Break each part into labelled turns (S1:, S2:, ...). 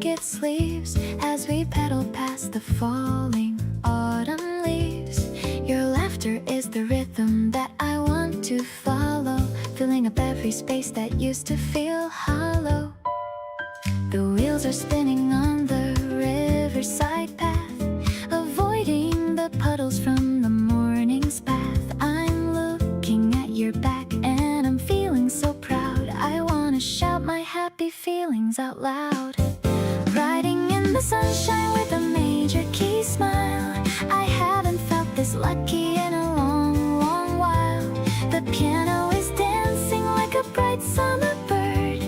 S1: back its sleeves as we pedal past the falling autumn leaves. Your laughter is the rhythm that I want to follow, filling up every space that used to feel hollow. The wheels are spinning on the riverside path, avoiding the puddles from the morning's bath. I'm looking at your back and I'm feeling so proud. I wanna shout my happy feelings out loud. Riding in the sunshine with a major key smile. I haven't felt this lucky in a long, long while. The piano is dancing like a bright summer bird,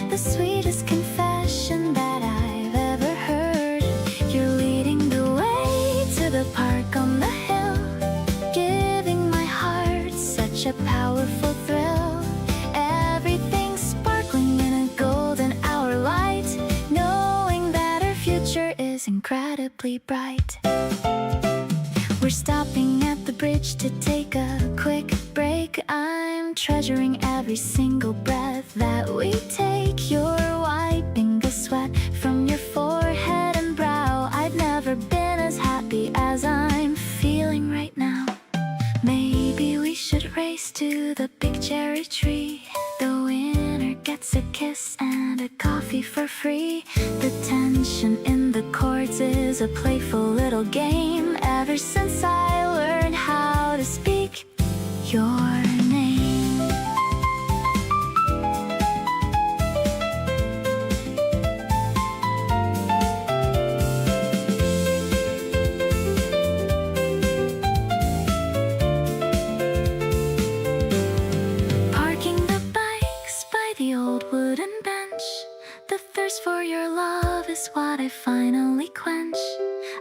S1: the sweetest confession that I've ever heard. You're leading the way to the park on the hill, giving my heart such a powerful thrill. Everything's sparkling in a golden hour light, knowing that our future is incredibly bright. We're stopping at the bridge to take a quick break. I'm treasuring every single breath that we take. You're wiping the sweat from your forehead and brow. I've never been as happy as I'm feeling right now. Maybe we should race to the big cherry tree. The winner gets a kiss and a coffee for free. The tension in the chords is a playful little game. Ever since I learned how to speak your name. Parking the bikes by the old wooden bench. The thirst for your love is what I finally quench.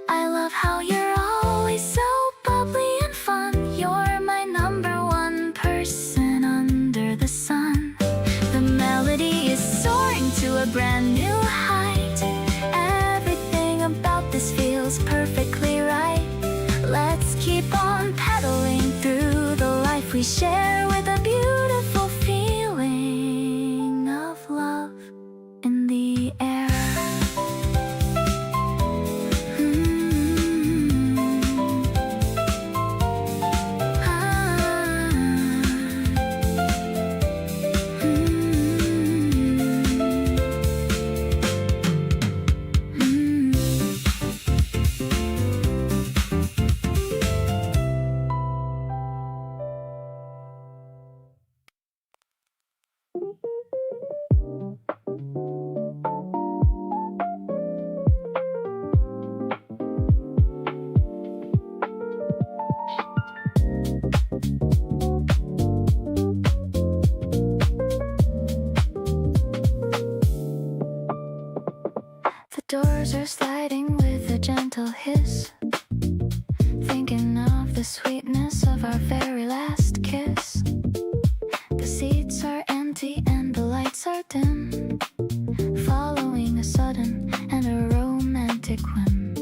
S1: I love how you're always so bubbly and fun. You're my number one person under the sun. The melody is soaring to a brand new height. Everything about this feels perfectly right. Let's keep on pedaling through the life we share, with a beautiful feeling of love in the air. Doors are sliding with a gentle hiss, thinking of the sweetness of our very last kiss. The seats are empty and the lights are dim, following a sudden and a romantic whim.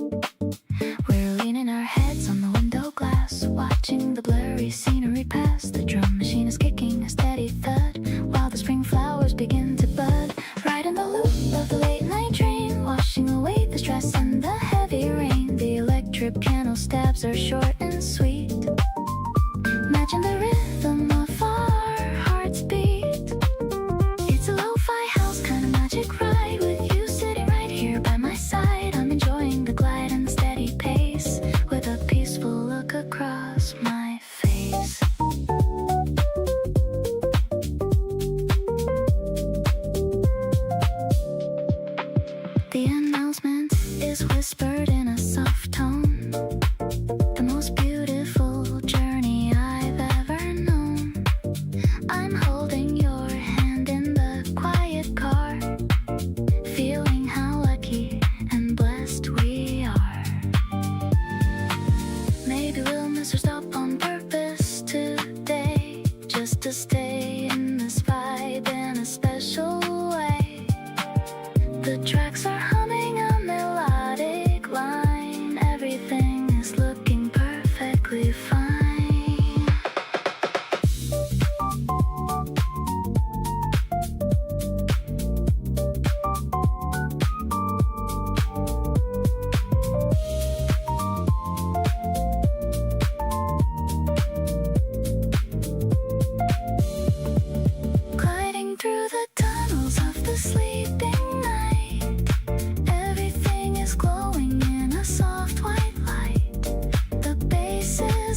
S1: We're leaning our heads on the window glass, watching the blurry scenery pass. The drum machine is kicking a steady thud, while the spring flowers begin to bud. Right in the loop of the late night train, washing away the stress and the heavy rain. The electric piano stabs are short and sweet, matching the rhythm of our heart's beat. It's a lo-fi house kind of magic ride, with you sitting right here by my side. I'm enjoying the glide and the steady pace, with a peaceful look across my face. The announcement is whispered in a soft tone, the most beautiful journey I've ever known. I'm holding your hand in the quiet car, feeling how lucky and blessed we are. Maybe we'll miss our stop on purpose today, just to stay in this vibe in a special way. The tracks are humming a melodic line, every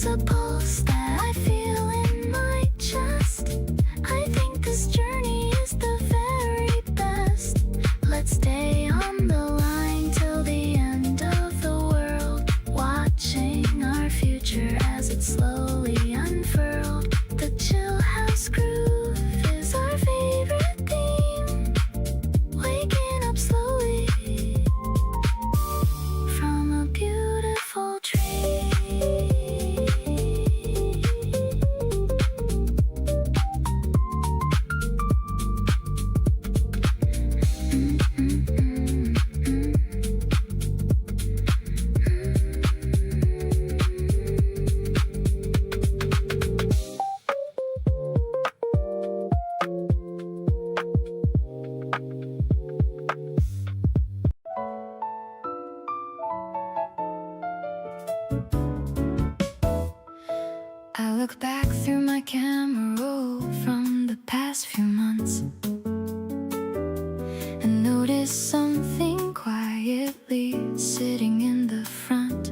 S1: a pulse that I feel in my chest. I think this journey is the very best. Let's stay on the line till the end of the world, watching our future as it slowly unfurled. The chill house groove is our favorite theme, waking up slowly from a beautiful dream. I look back through my camera roll from the past few months and notice something quietly sitting in the front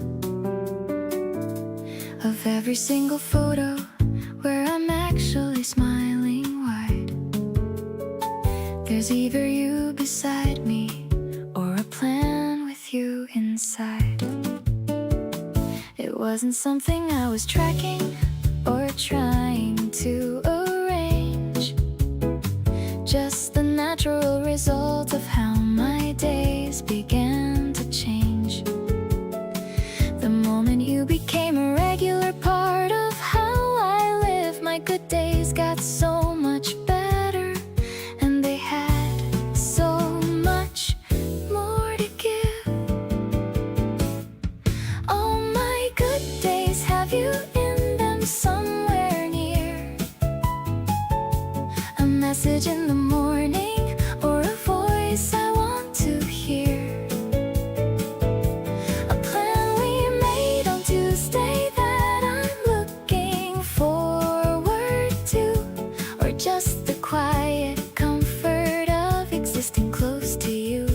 S1: of every single photo where I'm actually smiling wide. There's either you beside me or a plan with you inside. It wasn't something I was tracking or trying to arrange, just the natural result of how my days began to change. The moment you became a regular part of how I live, my good days got so much better, and they had so much more to give. All my good days have you in them somewhere near, a message in the morning or a voice I want to hear, a plan we made on Tuesday that I'm looking forward to, or just the quiet comfort of existing close to you.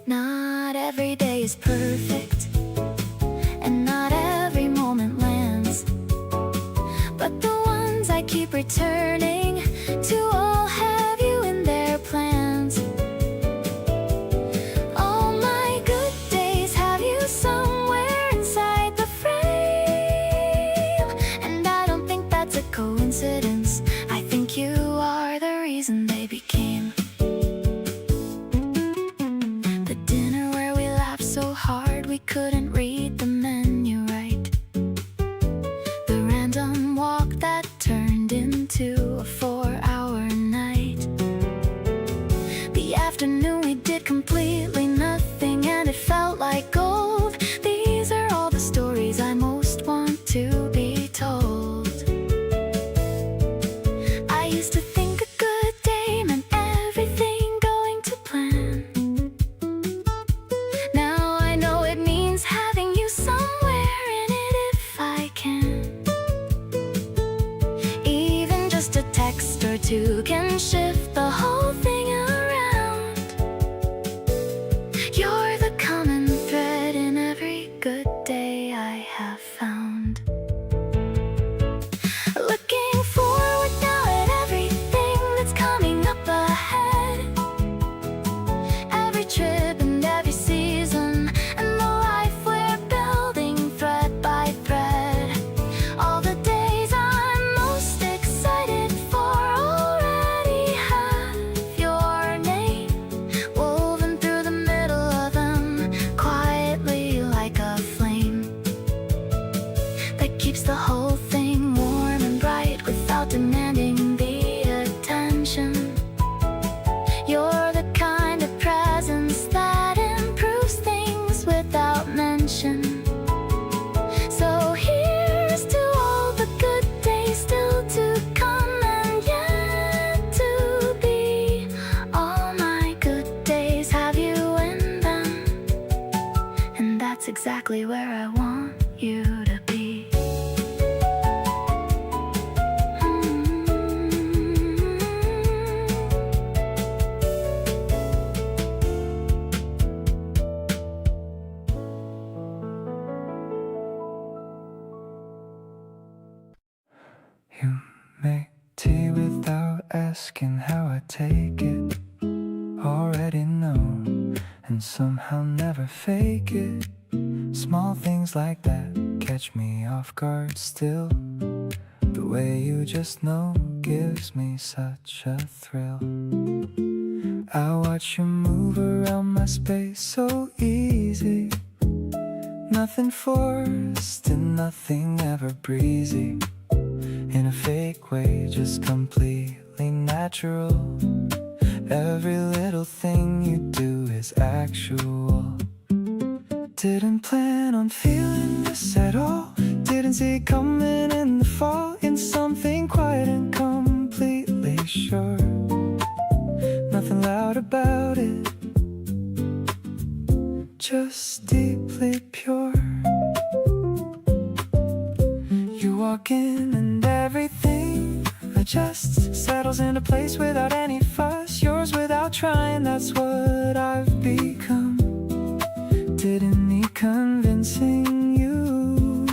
S1: Not every day is perfect, and not every moment lands, but the ones I keep returning to all have you in their plans. All my good days have you somewhere inside the frame, and I don't think that's a coincidence. I think you are the reason they became. The dinner where we laughed so hard we couldn't read the menu right, the random walk that turned into a 4-hour night, the afternoon we did completely nothing and it felt like gold. These are all the stories I most want to be told. I used to think a good day meant everything going to plan. Now I know it means having you somewhere in it if I can. Even just a text or two can shift the whole thing around. You're the common thread in every good day I have found. Looking forward now at everything that's coming up ahead, every trip and every season, and the life we're building thread by thread. All the days I'm most excited for already have your name woven through the middle of them, quietly like a flame that keeps the whole thing warm and bright without demanding the attention. You're the kind of presence that improves things without mention. So here's to all the good days still to come and yet to be. All my good days have you in them, and that's exactly where I want you to be.
S2: Make tea without asking how I take it. Already know, and somehow never fake it. Small things like that catch me off guard still. The way you just know gives me such a thrill. I watch you move around my space so easy. Nothing forced and nothing ever breezy. In a fake way, just completely natural. Every little thing you do is actual. Didn't plan on feeling this at all. Didn't see it coming in the fall. In something quiet and completely sure. Nothing loud about it, just deeply pure. You walk in and everything adjusts, settles into place without any fuss. Yours without trying, that's what I've become. Didn't need convincing, you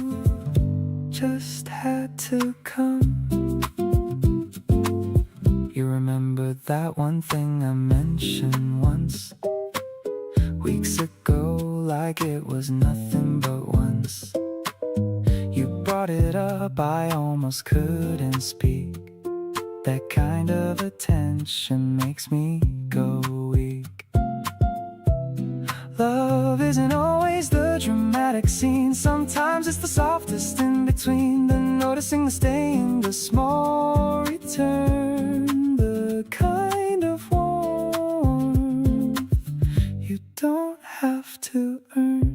S2: just had to come. You remember that one thing I mentioned once, weeks ago, like it was nothing but once. You brought it up, I almost couldn't speak. That kind of attention makes me go weak. Love isn't always the dramatic scene. Sometimes it's the softest in between. The noticing, the staying, the small return. The kind of warmth you don't have to earn.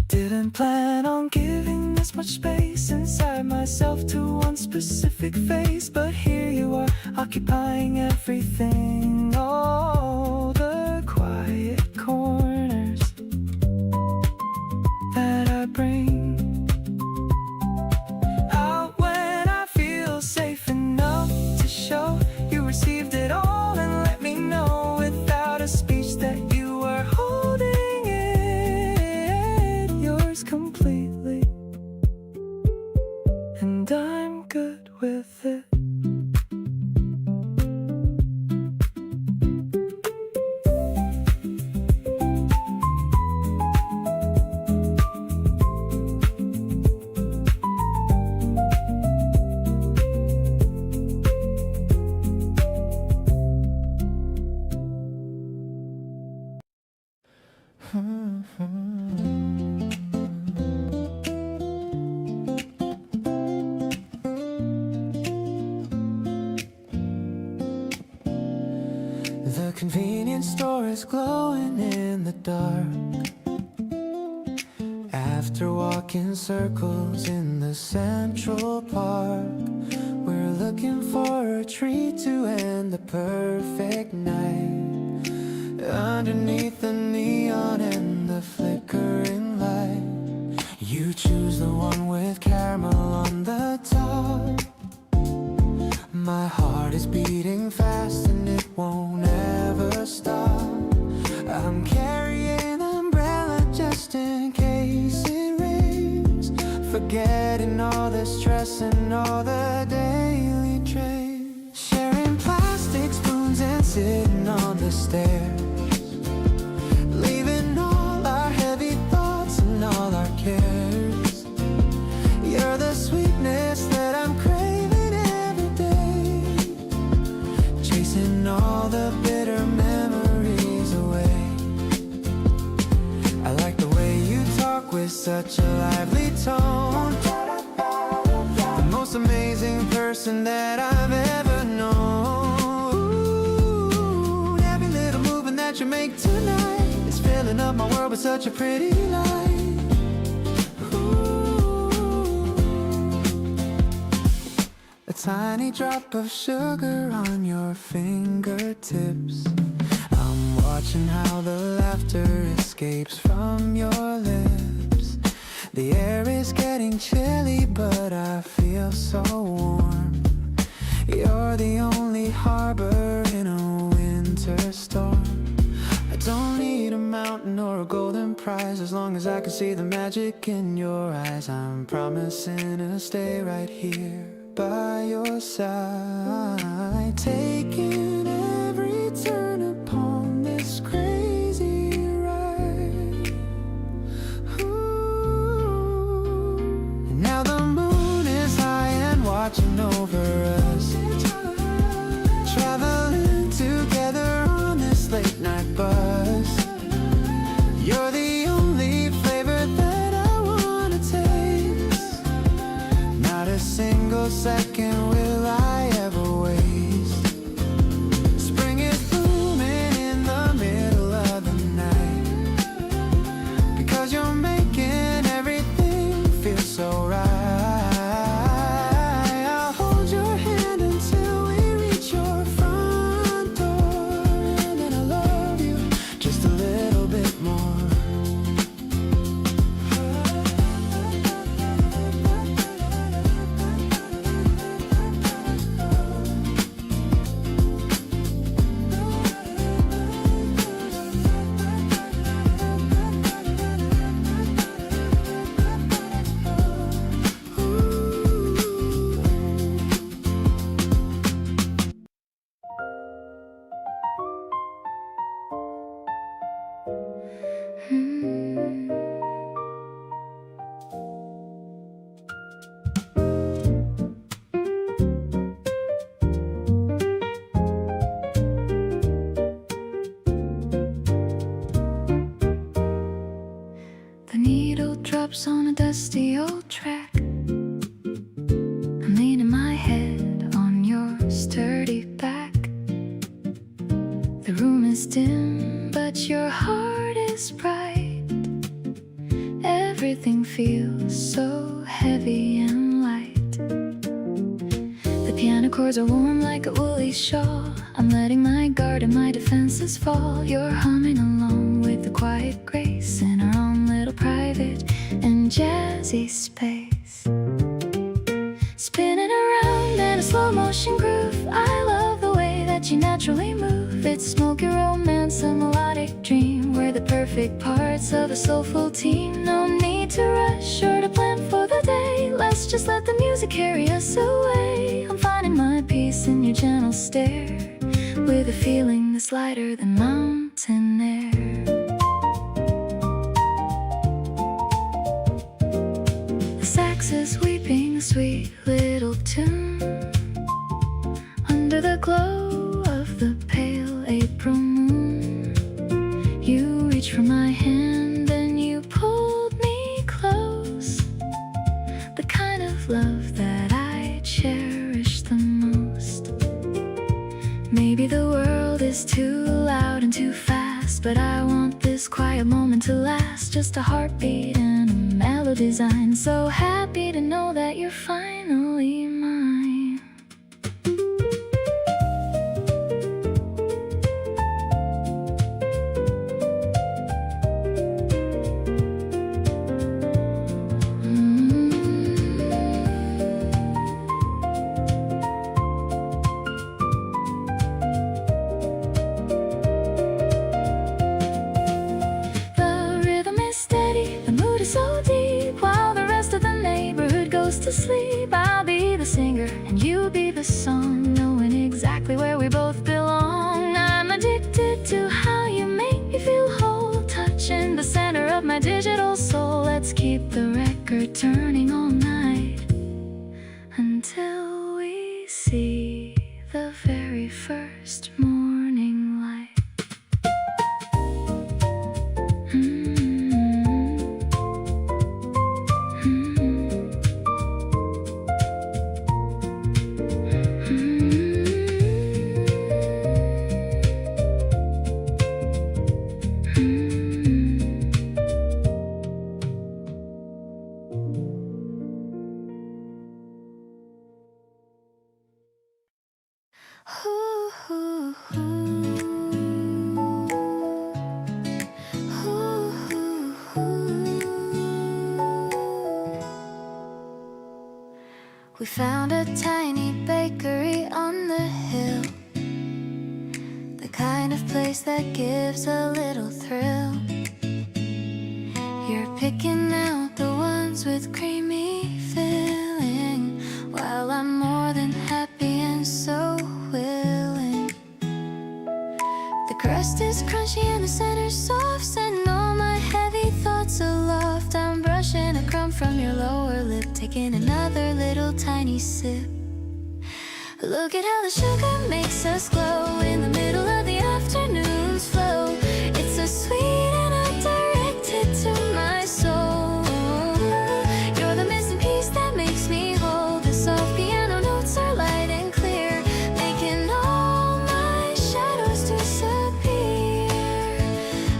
S2: Didn't plan on giving this much space inside myself to one specific face, but here you are, occupying everything. All the quiet corners that I bring out when I feel safe enough to show you received it all, and let me know without a speech that you were holding it, yours completely, and I'm good with it. The convenience store is glowing in the dark. After walking circles in the Central Park, we're looking for a tree to end the perfect night. Underneath the neon and the flickering light, you choose the one with caramel on the top. My heart is beating fast and it won't ever stop. I'm carrying an umbrella just in case it rains, forgetting all the stress and all the daily trays. Sharing plastic spoons and sitting on the stairs, leaving all our heavy thoughts and all our cares. You're the sweetness that I'm craving every day, chasing all the bitter memories away. I like the way you talk with such a lively tone, the most amazing person that I've ever known. Every little movement that you make tonight is filling up my world with such a pretty light. A tiny drop of sugar on your fingertips. I'm watching how the laughter escapes from your lips. The air is getting chilly, but I feel so warm. You're the only harbor in a winter storm. I don't need a mountain or a golden prize. As long as I can see the magic in your eyes, I'm promising to stay right here by your side. Taking every turn upon this crazy ride. Ooh. And now the moon is high and watching over us, traveling together on this late night bus. You're the only flavor that I wanna taste. Not a single second will I ever waste. Spring is blooming in the middle of the night, because you're making everything feel so right. I'll hold your hand until we reach your front door, and then I love you just a little bit more.
S1: The needle drops on a dusty old track. I'm leaning my head on your sturdy back. The room is dim, but your heart is bright. Everything feels so heavy and light. The piano chords are warm like a woolly shawl. I'm letting my guard and my defenses fall. You're humming along with the quiet grace in our own little private and jazzy space. Spinning around in a slow motion groove. I love the way that you naturally move. It's smoky romance, a melodic dream. We're the perfect parts of a soulful team. No need to rush or to plan for the day. Let's just let the music carry us away. I'm finding my peace in your gentle stare, with a feeling that's lighter than mountain air. The sax is weeping a sweet little tune under the glow of the pale April moon. You reached for my hand and you pulled me close, the kind of love that I cherish the most. Maybe the world is too loud and too fast, but I want this quiet moment to last. Just a heartbeat and a melody design. So happy to know that you're finally mine. To sleep, I'll be the singer and you be the song, knowing exactly where we both belong. I'm addicted to how you make me feel whole, touching the center of my digital soul. Let's keep the record turning all night until we see the very first morning light. We found a tiny bakery on the hill, the kind of place that gives a little thrill. with creamy filling, while I'm more than happy and so willing. The crust is crunchy and the center's soft, setting all my heavy thoughts aloft. I'm brushing a crumb from your lower lip, taking another little tiny sip. Look at how the sugar makes us glow in the middle of the afternoon's flow. It's so sweet and I'm directed to my soul. You're the missing piece that makes me whole. The soft piano notes are light and clear, making all my shadows disappear.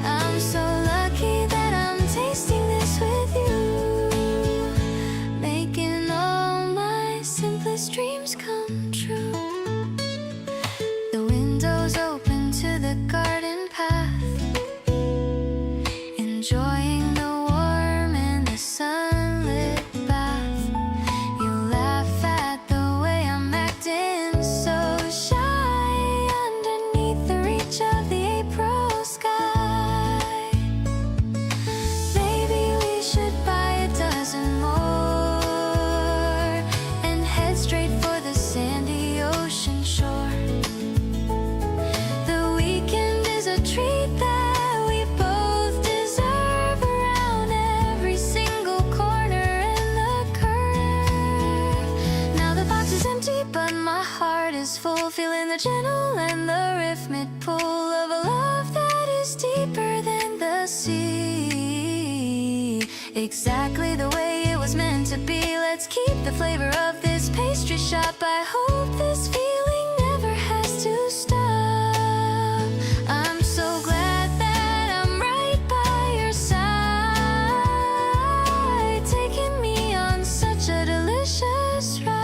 S1: I'm so lucky that I'm tasting this with you, making all my simplest dreams come true. The window's open to the garden path, enjoying the warm and the sunlit bath. You laugh at the way I'm acting so shy underneath the reach of the April sky. Maybe we should buy a dozen more and head straight for the sandy ocean shore. The weekend is a treat that we both deserve, around every single corner and the curve. Now the box is empty but my heart is full, feeling the gentle and the rhythmic pull of a love that is deeper than the sea. Exactly the way it was meant to be. Let's keep the flavor of this pastry shop. I hope this feeling never has to stop. I'm so glad that I'm right by your side, taking me on such a delicious ride.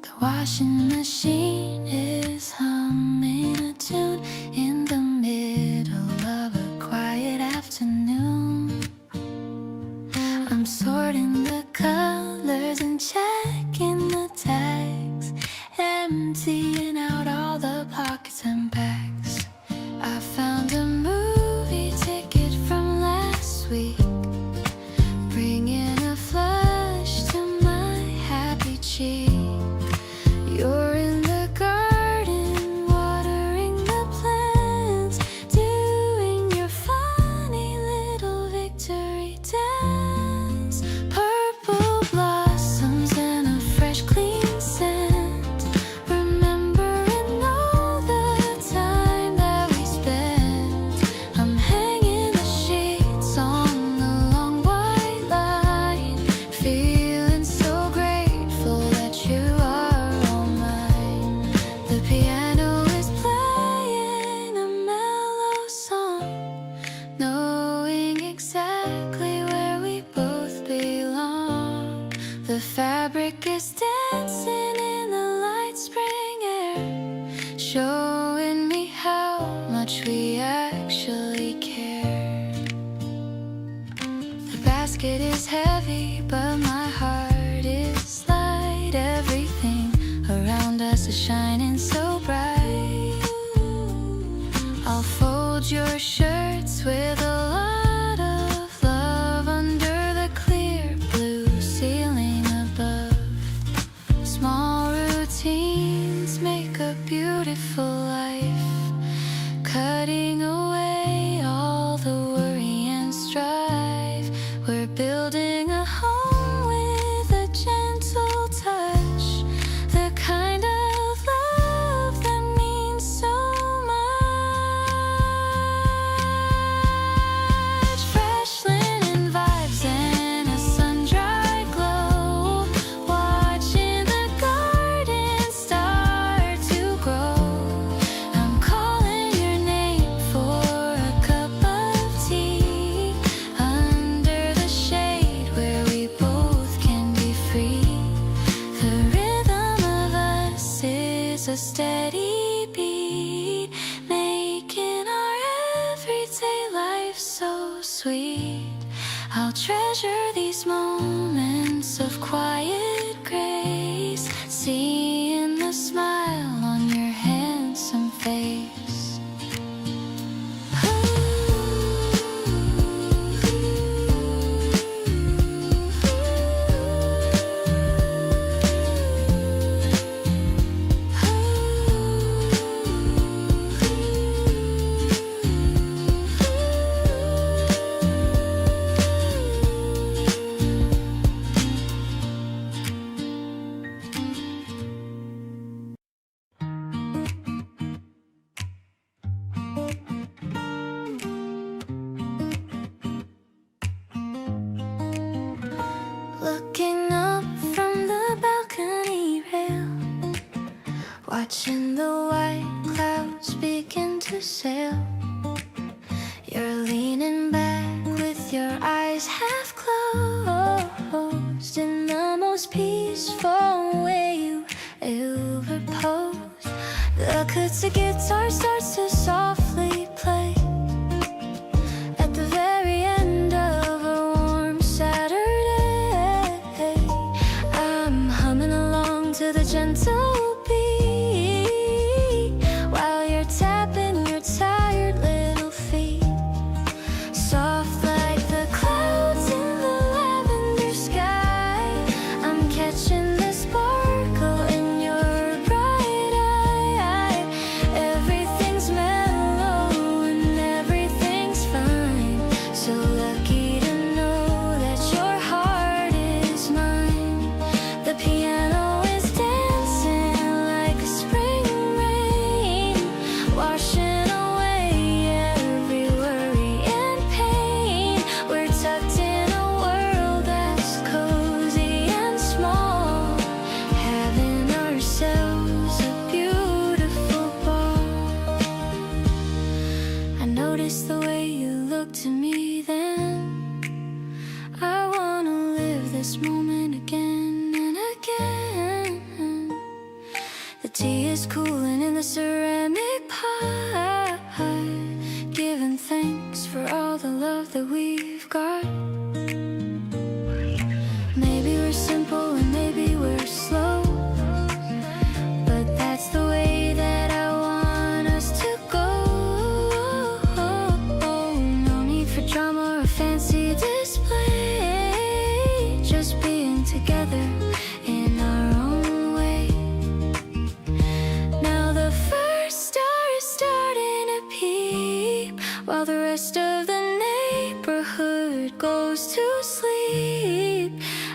S1: The washing machine is humming a tune in the middle of a quiet afternoon. I'm sorting the colors and checking the tags, emptying out all the pockets and bags. I found a movie ticket from last week, bringing a flush to my happy cheek. You're in the garden, watering the plants, doing your funny little victory dance. Purple blossoms and a fresh clean scent, remembering all the time that we spent. I'm hanging the sheets on the long white line, feeling so grateful that you are all mine. The piano is playing a mellow song, knowing exactly where we both belong. The fabric is dancing in the light spring air, showing me how much we actually care. The basket is heavy, but my heart is light. Everything around us is shining so bright. I'll fold your shirts with a lot of love under the clear blue ceiling above. Small routines make a beautiful life, cutting away all the worry and strife. We're building a home with a gentle touch, the kind of love that means so much. Fresh steady beat, making our everyday life so sweet. I'll treasure these moments of quiet grace, seeing the smile on your handsome face. Looking up from the balcony rail, watching the white clouds begin to sail. You're leaning back with your eyes half closed, in the most peaceful way you ever posed. The acoustic guitar starts to softly play at the very end of a warm Saturday. I'm humming along to the gentle beat while you're tapping your tired little feet. Soft like the clouds in the lavender sky, I'm catching the sparkle in your bright eye. Everything's mellow and everything's fine. So lucky to know that your heart is mine. The piano is dancing like a spring rain, washing away every worry and pain. We're tucked in a world that's cozy and small, having ourselves a beautiful ball. I noticed the way you looked to me then. I wanna live this moment again and again. The tea is cooling in the ceramic pot, giving thanks for all the love that we've got. Maybe we're simple and maybe we're slow, but that's the way that I want us to go. No need for drama or fancy display, just being together in our own way. Now the first star is starting to peep, while the rest of the neighborhood goes to sleep.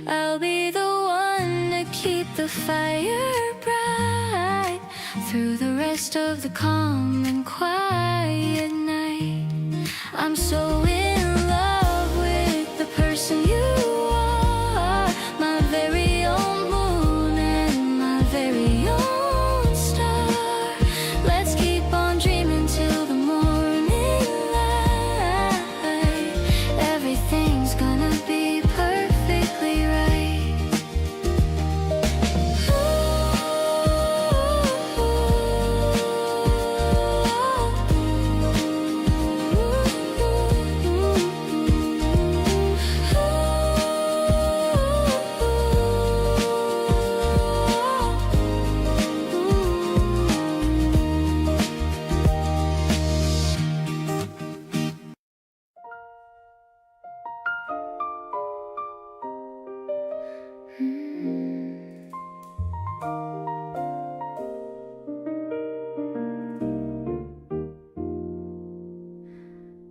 S1: I'll be the one to keep the fire bright through the rest of the calm and quiet night. I'm so in love with the person you are, my very own moon and my very own star. Let's keep on dreaming till the morning light. Everything's gonna be perfectly right.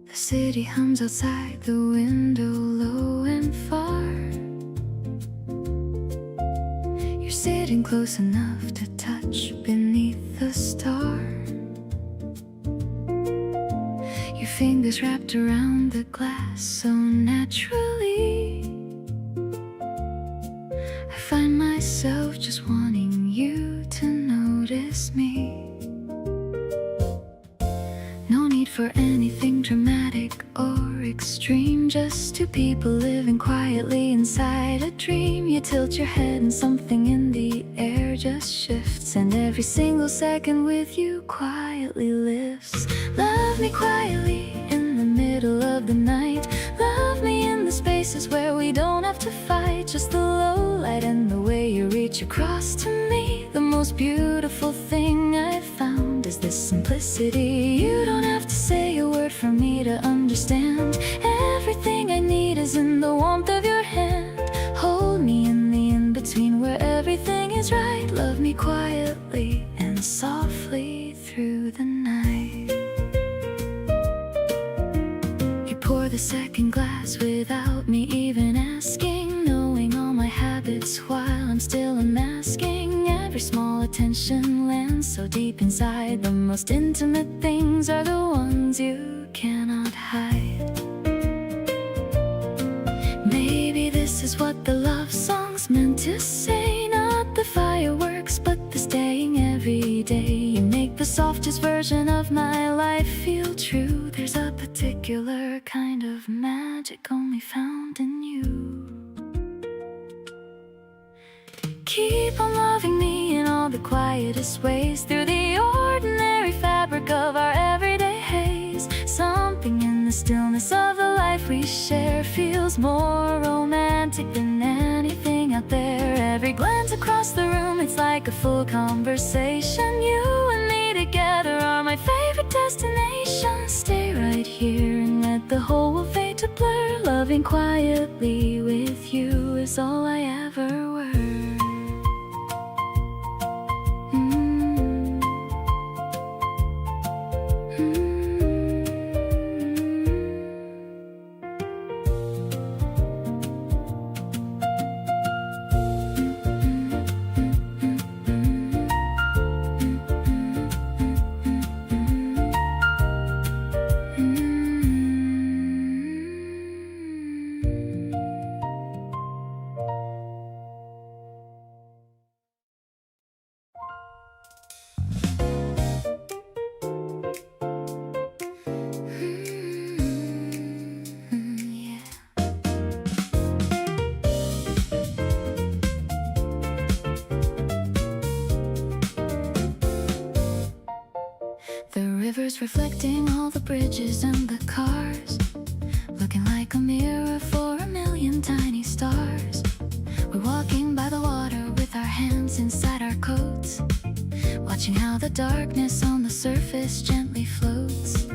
S1: The city hums outside the window, low and far. You're sitting close enough to touch beneath the star. Your fingers wrapped around the glass so naturally. I find myself just wanting you to notice me. No need for anything dramatic or extreme, just two people living quietly inside a dream. You tilt your head and something in the air just shifts, and every single second with you quietly lifts. Love me quietly in the middle of the night. Love me in the spaces where we don't have to fight. Just the low light and the way you reach across to me. The most beautiful thing I've found is this simplicity. You don't have to say a word for me to understand. Everything I need is in the warmth of your hand. Hold me in the in-between where everything is right. Love me quietly and softly through the night. You pour the second glass without me even asking, knowing all my habits while I'm still unmasking. Every small attention lands so deep inside. The most intimate things are the ones you cannot hide. Maybe this is what the love song's meant to say. Not the fireworks, but the staying every day. You make the softest version of my life feel true. There's a particular kind of magic only found in you. Keep on loving me in all the quietest ways, through the ordinary fabric of our everyday haze. Something in the stillness of the life we share feels more romantic than anything out there. Every glance across the room, it's like a full conversation. You and me together are my favorite destination. Stay right here and let the whole world fade to blur. Loving quietly with you is all I ever were. Rivers reflecting all the bridges and the cars, looking like a mirror for a million tiny stars. We're walking by the water with our hands inside our coats, watching how the darkness on the surface gently floats.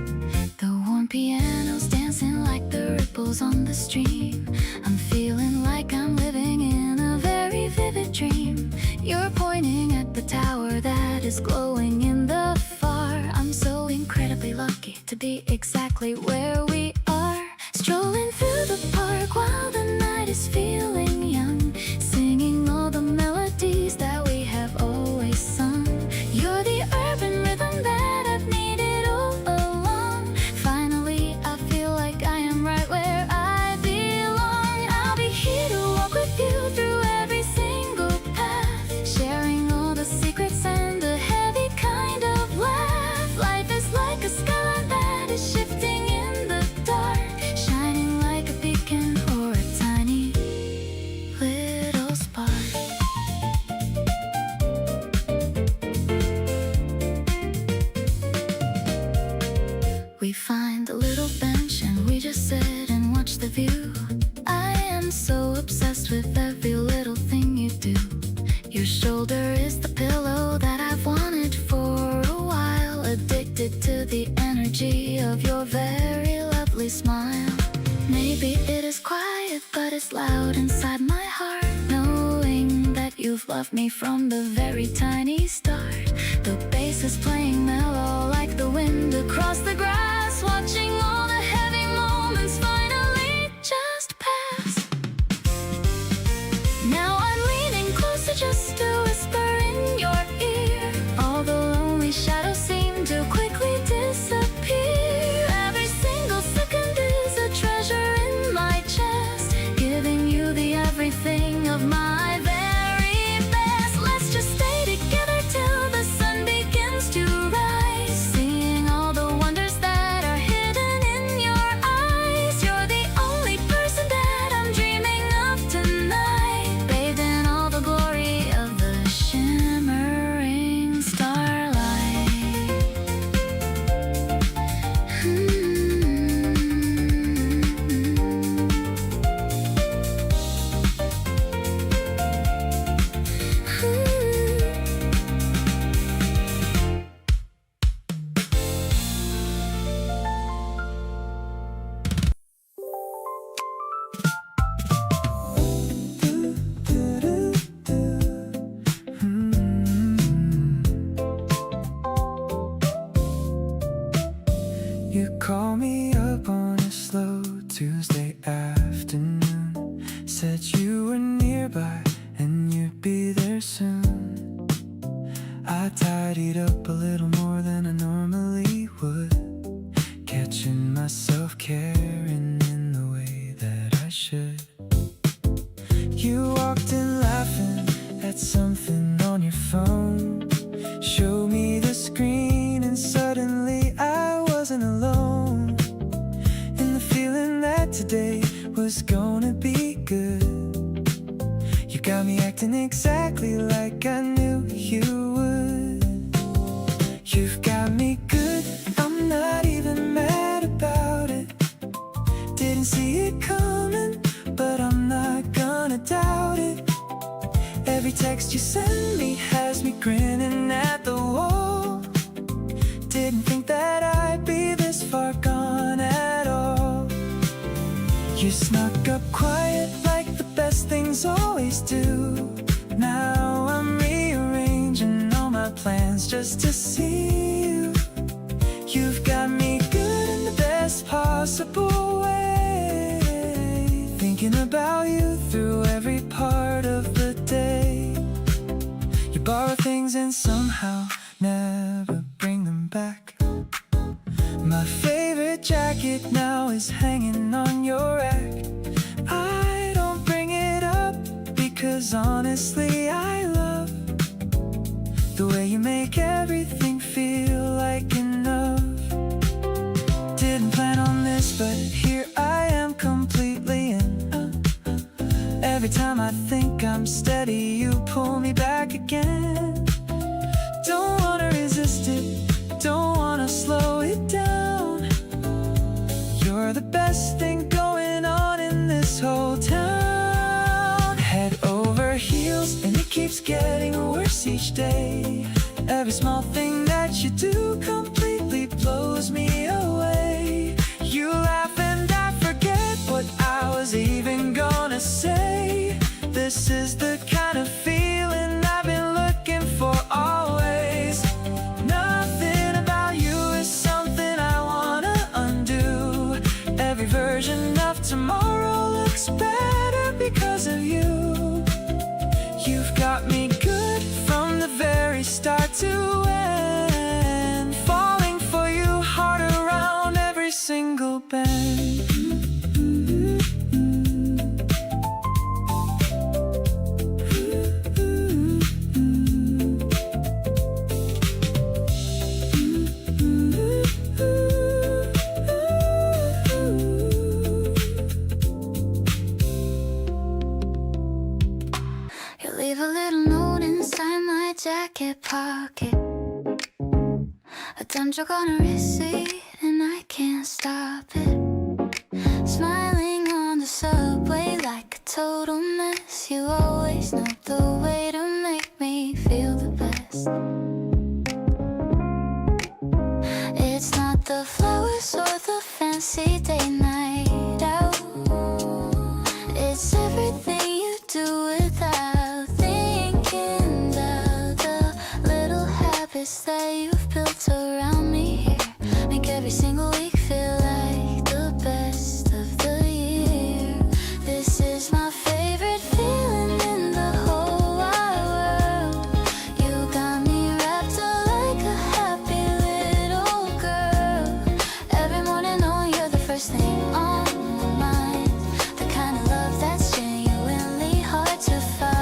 S1: The warm piano's dancing like the ripples on the stream. I'm feeling like I'm living in a very vivid dream. You're pointing at the tower that is glowing in the far. I'm so incredibly lucky to be exactly where we are, strolling through the park while the night is feeling young, singing all the melodies that we have always sung. You're the urban rhythm that I've needed all along. Finally, I feel like I am right where I belong. I'll be here to walk with you through every single path, sharing all the secrets and the heavy kind of laugh. Life is like a skyline that is shifting in the dark, shining like a beacon or a tiny little spark. We find a little bench and we just sit and watch the view. I am so obsessed with every little thing you do. Your shoulder is the pillow that I've wanted for a while, addicted to the energy of your very lovely smile. Maybe it is quiet, but it's loud inside my heart, knowing that you've loved me from the very tiny start. The bass is playing mellow like the wind across the grass, watching all the heavy moments finally just pass. Now I'm leaning closer just to whisper in your ear. All the lonely shadows seem to quickly disappear. Every single second is a treasure in my chest, giving you the everything of my very best. Let's just stay together till the sun begins to rise, seeing all the wonders that
S2: You call me up on a slow Tuesday afternoon, said you were nearby and you'd be there soon. I tidied up a little more than I normally would, catching myself caring in the way that I should. You walked in laughing at something on your phone, showed me the screen and suddenly I wasn't alone in the feeling that today was gonna be good. You got me acting exactly like I knew you would. You've got me good, I'm not even mad about it. Didn't see it coming, but I'm not gonna doubt it. Every text you send me has me grinning at the wall. Didn't think that I'd be this far gone at all. You snuck up quiet like the best things always do. Now I'm rearranging all my plans just to see you. You've got me good in the best possible way, thinking about you through every part of the day. You borrow things and somehow never bring them back. My favorite jacket now is hanging on your rack. I don't bring it up because honestly I love the way you make everything feel like enough. Didn't plan on this, but here I am completely in. Every time I think I'm steady, you pull me back again. Don't wanna resist it, don't wanna slow it down. You're the best thing going on in this whole town. Head over heels and it keeps getting worse each day. Every small thing that you do completely blows me away. You laugh and I forget what I was even gonna say. This is the kind of feeling I've been looking for always. Nothing about you is something I wanna undo. Every version of tomorrow looks better because of you. You've got me good from the very start to end, falling for you hard around every single bend.
S1: Leave a little note inside my jacket pocket, a damn joke on a receipt, and I can't stop it. Smiling on the subway like a total mess. You always know the way to make me feel the best. It's not the flowers or the fancy date night out. It's everything you do without thinking about the little habits that you've built around me here. Make every single week feel like the best of the year. This is my favorite feeling in the whole wide world. You got me wrapped up like a happy little girl. Every morning knowing you're the first thing on my mind. The kind of love that's genuinely hard to find.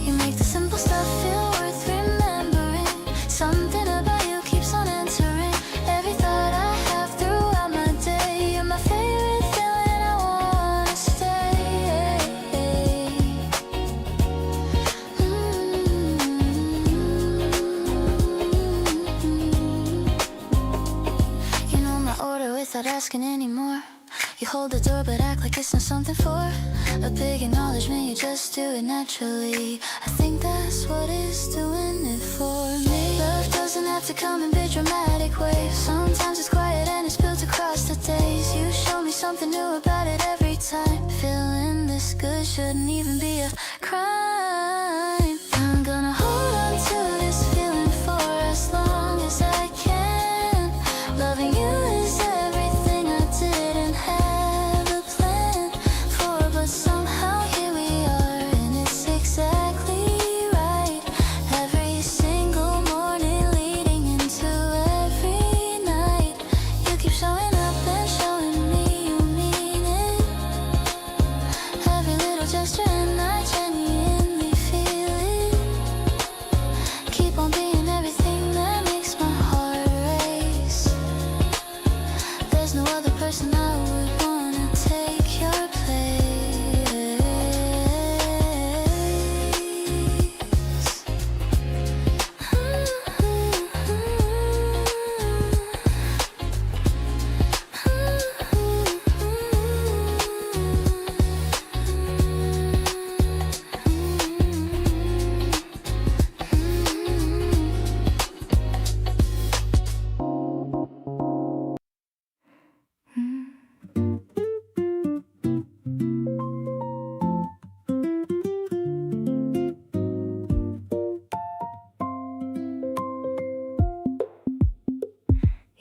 S1: You make the simple stuff feel worth remembering. Something about you keeps on entering every thought I have throughout my day. You're my favorite feeling, I wanna stay. You know my order without asking anymore. You hold the door but act like it's not something for a big acknowledgement. You just do it naturally. I think that's what is doing it for me. Love doesn't have to come in big dramatic waves. Sometimes it's quiet and it's built across the days. You show me something new about it every time. Feeling this good shouldn't even be a crime. I'm gonna hold on to this feeling for us.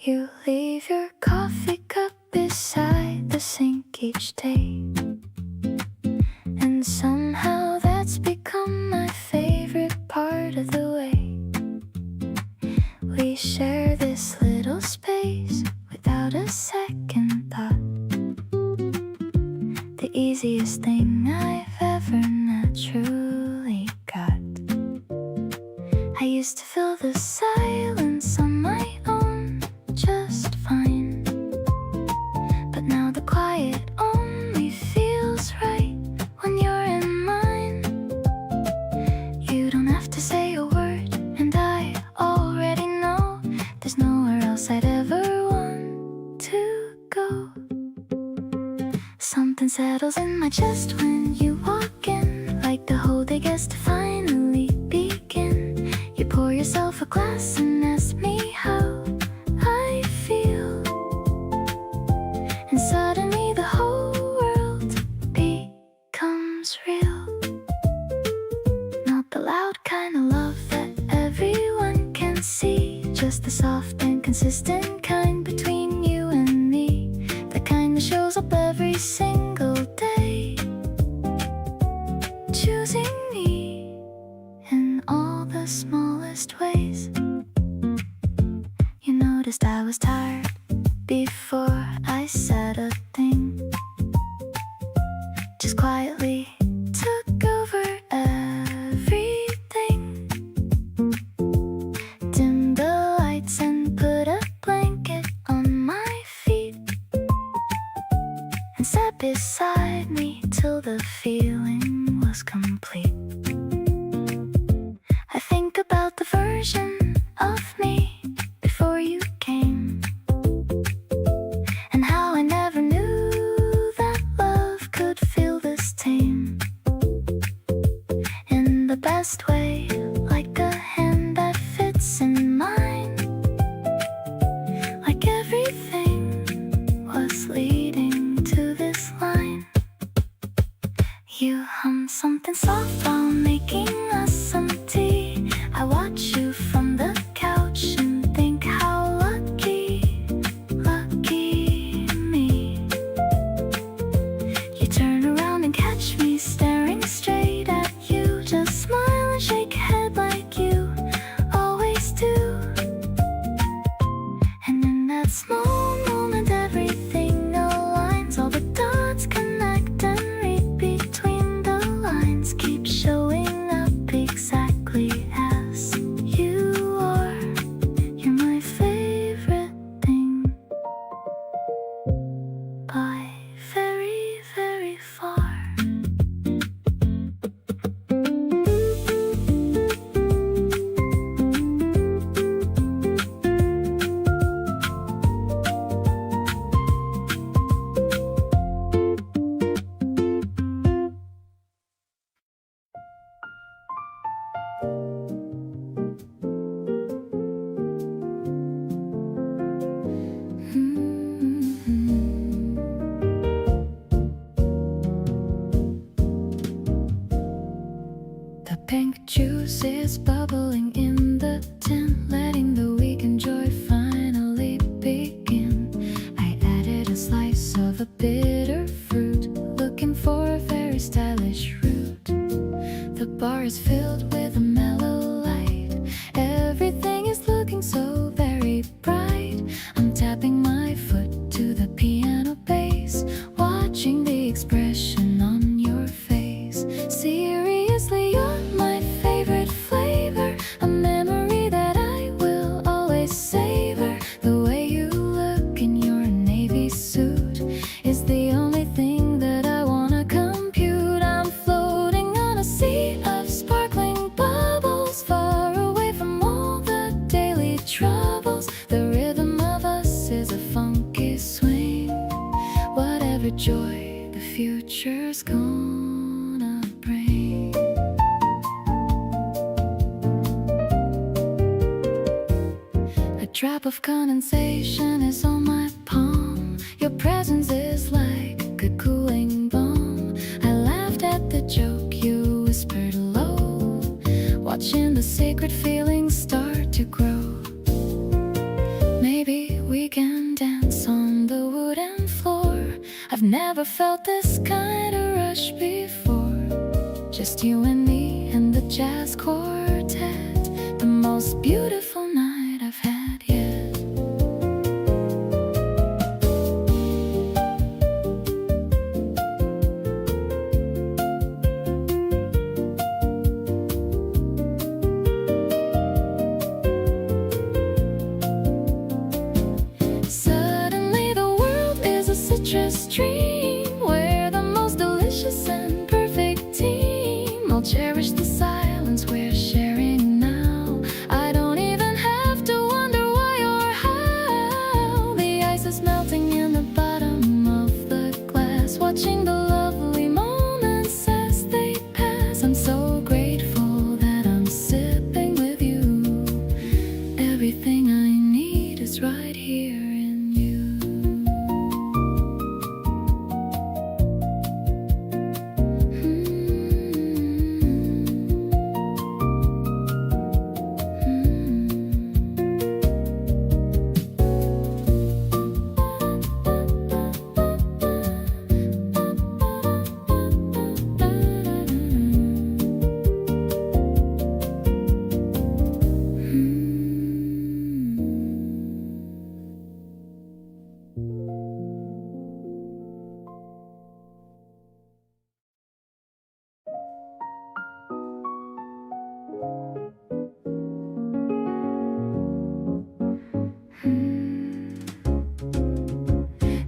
S1: You leave your coffee cup beside the sink each day, and somehow that's become my favorite part of the way. We share this little space without a second thought. The easiest thing I've ever naturally got. I used to fill the silence on my own just fine, but now the quiet only feels right when you're in mine. You don't have to say a word, and I already know there's nowhere else I'd ever want to go. Something settles in my chest when you walk in, like the whole day gets to finally begin. You pour yourself a glass and ask me how I feel, and suddenly the whole world becomes real. Not the loud kind of love that everyone can see, just the soft and consistent kind between you and me, the kind that shows up every single day, choosing me in all the smallest ways. You noticed I was tired before I said a thing, just quietly took over everything. Dimmed the lights and put a blanket on my feet, and sat beside me till the feeling was complete. I think about the version of me before you came, and how I never knew that love could feel this tame. In the best way, like a hand that fits in mine, like everything was leading to this line. You hum something soft while making us some tea. I watch you from the couch and think how lucky, lucky me. You turn around and catch me staring straight at you, just smile and shake head like you always do. And in that small moment everything aligns, all the dots connect and read between the lines. Keep showing up exactly as you are. You're my favorite thing by very, very far. The pink juice is bubbling in the tin, letting the weekend joy finally begin. I added a slice of a bitter fruit, looking for a very stylish route. The bar is filled with a mellow light, everything is looking so very bright. I'm tapping my foot to the piano bass, watching the expression on your face. Seriously, you're my favorite flavor, a memory that I will always savor. The way you look in your navy suit is the only thing that I wanna compute. I'm floating on a sea of sparkling bubbles, far away from all the daily troubles. The rhythm of us is a funky swing, whatever joy the future's gonna bring. A drop of condensation is on my palm, your presence is like a cooling balm. I laughed at the joke you whispered low, watching the sacred feelings start to grow. Maybe We can dance on the wooden floor. I've never felt this kind of rush before. Just you and me and the jazz quartet. The most beautiful night I've had yet. Suddenly the world is a citrus dream, where the most delicious and perfect team. I'll cherish the silence we're sharing now. I don't even have to wonder why or how. The ice is melting in the bottom of the glass, watching the lovely moments as they pass. I'm so grateful that I'm sipping with you. Everything I need is right here in you.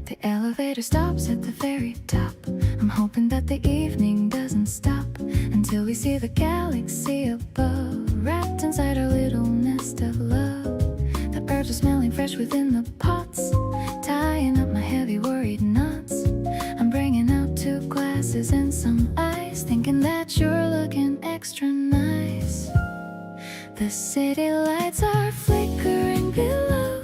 S1: The elevator stops at the very top. I'm hoping that the evening doesn't stop until we see the galaxy above, wrapped inside our little nest of love. The herbs are smelling fresh within the pots, tying up my heavy worried knots. I'm bringing out 2 glasses and some ice, thinking that you're looking extra nice. The city lights are flickering below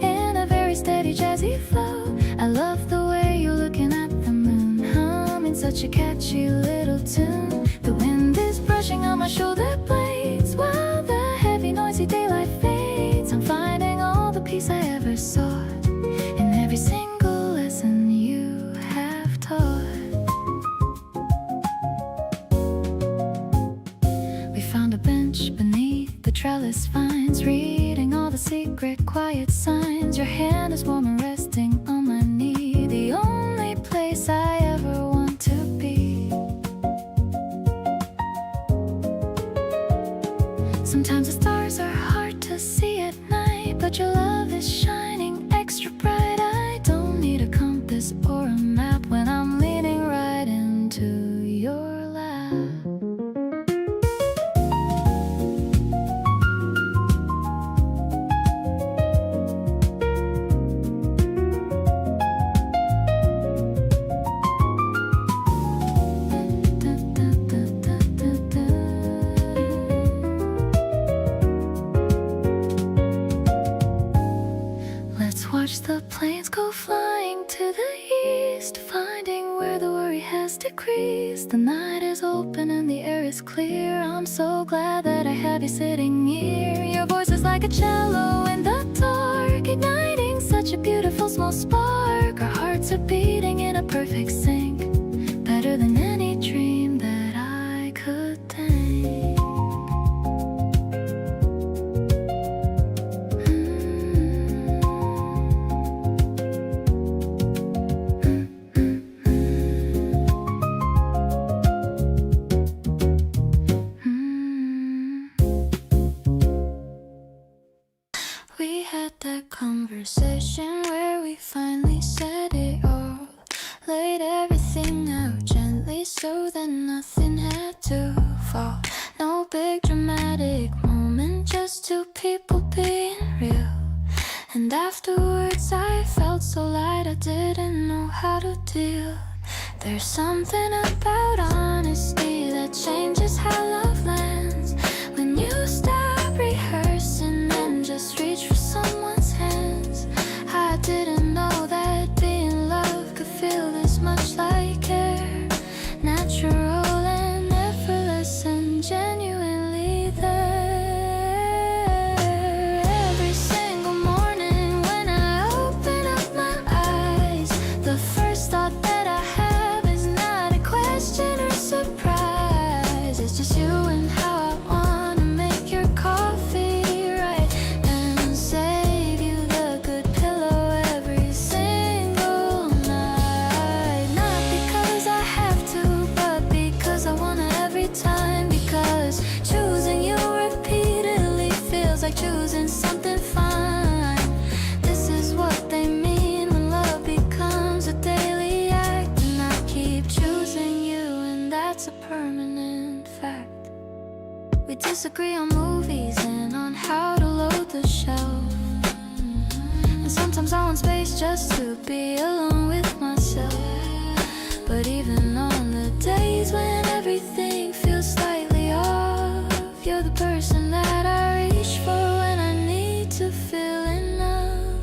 S1: in a very steady jazzy flow. I love the way you're looking at the moon, humming such a catchy little tune. The wind is brushing on my shoulder blades while the heavy noisy daylight fades. I'm finding all the peace I ever sought in every single lesson you have taught. We found a bench beneath the trellis vines, reading all the secret quiet signs. Your hand is warm and resting on my knee, the only place I ever want to be. Sometimes the stars are hard to see at night, but your love is shining extra bright. I don't need a compass or a map when I'm leaning right into your lap. Let's watch the planes go flying to the east, finding where the worry has decreased. The night is open and the air is clear. I'm so glad that I have you sitting here. Your voice is like a cello in the dark, igniting such a beautiful small spark. Our hearts are beating in a perfect sync, better than any dream that I could think. We had that conversation where we finally said it all, laid everything out gently so that nothing had to fall. No big dramatic moment, just 2 people being real. And afterwards I felt so light, I didn't know how to deal. There's something about honesty that changes how love lands. When you stop rehearsing and just reach for someone's hands. I didn't know that being loved could feel this much like care. Natural and effortless and genuinely there. Every single morning when I like choosing something fine. This is what they mean when love becomes a daily act. And I keep choosing you, and that's a permanent fact. We disagree on movies and on how to load the shelf. And sometimes I want space just to be alone with myself. But even on the days when everything feels slightly off, you're the person that I reach for when I need to feel enough.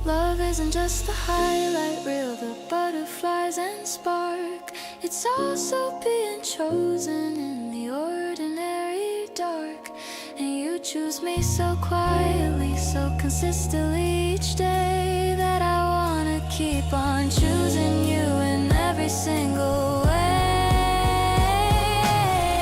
S1: Love isn't just the highlight reel, the butterflies and spark. It's also being chosen in the ordinary dark. And you choose me so quietly, so consistently each day, that I wanna keep on choosing you in every single way.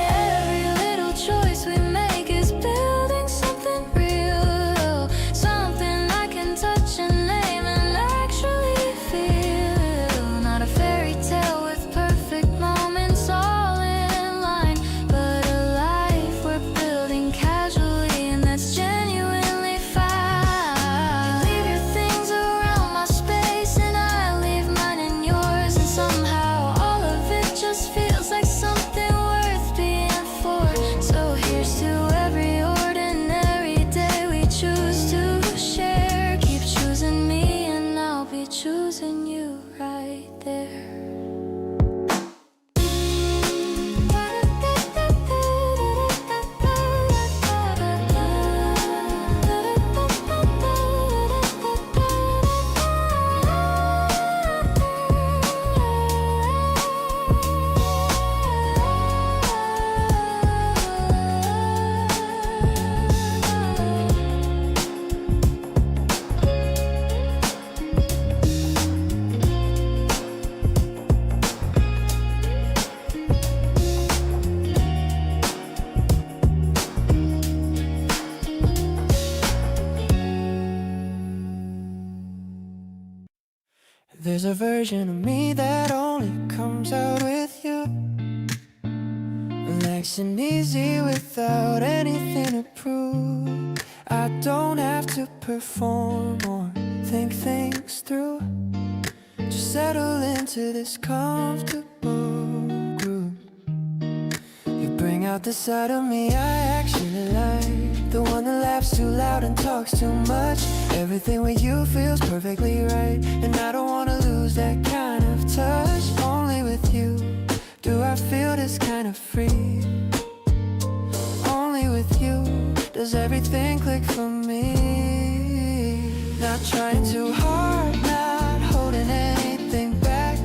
S1: Every little choice we make is building something real, something I can touch and name and actually feel. Not a fairy tale with perfect moments all in line, but a life we're building casually, and that's genuinely fine. You leave your things around my space and I leave mine in yours, and somehow all of it just feels like something worth being for. So here's to every ordinary day we choose to share. Keep choosing me and I'll be choosing you right there.
S2: There's a version of me that only comes out with you, relaxing easy without anything to prove. I don't have to perform or think things through, just settle into this comfortable groove. You bring out the side of me I actually like, the one that laughs too loud and talks too much. Everything with you feels perfectly right, and I don't wanna lose that kind of touch. Only with you do I feel this kind of free. Only with you does everything click for me. Not trying too hard, not holding anything back,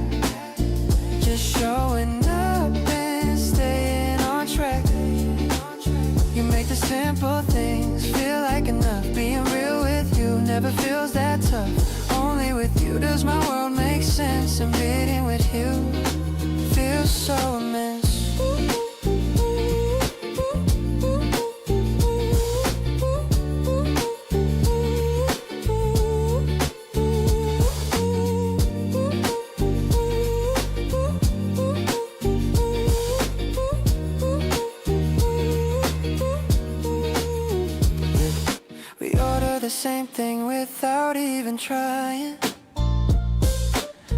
S2: just showing up and staying on track. You make the simple things feel like enough. Being real with you never feels that tough. Only with you does my world make sense, and being with you feels so immense. We order the same thing without even trying.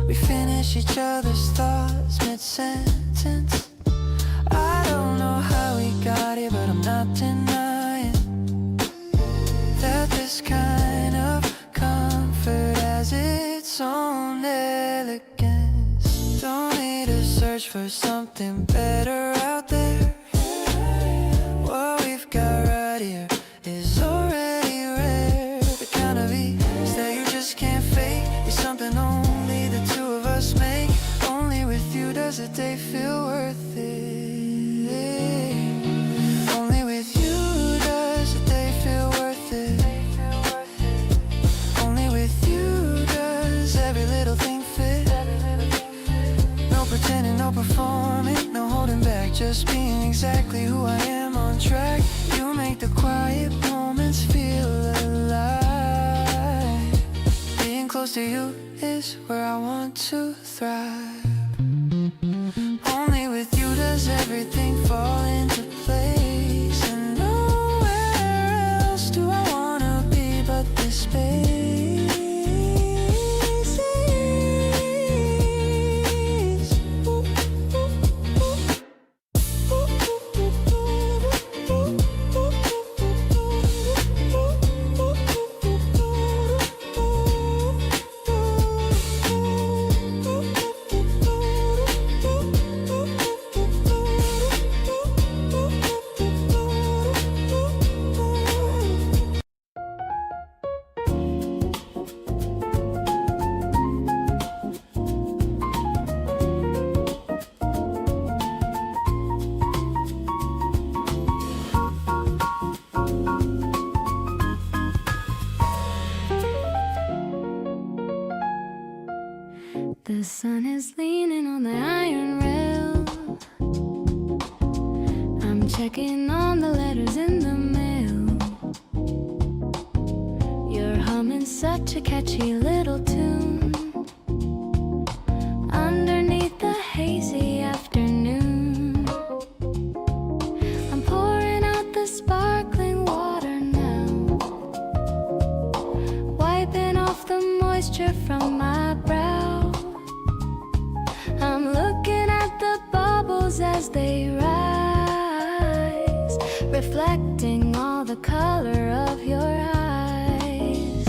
S2: We finish each other's thoughts mid-sentence. I don't know how we got here, but I'm not denying that this kind of comfort has its own elegance. Don't need to search for something better out there. What we've got right here is already rare. The kind of ease that you just can't fake is something only the two of us make. Only with you does a day feel worth it. Only with you does a day feel worth it. Only with you does every little thing fit. No pretending, no performing, no holding back, just being exactly who I am on track. You make the quiet moments feel alive. Being close to you is where I want to thrive. Only with you does everything fall into place, and nowhere else do I
S1: The sun is leaning on the iron rail. I'm checking on the letters in the mail. You're humming such a catchy little tune underneath the hazy afternoon. I'm pouring out the sparkling water now, wiping off the moisture from my brow. I'm looking at the bubbles as they rise, reflecting all the color of your eyes.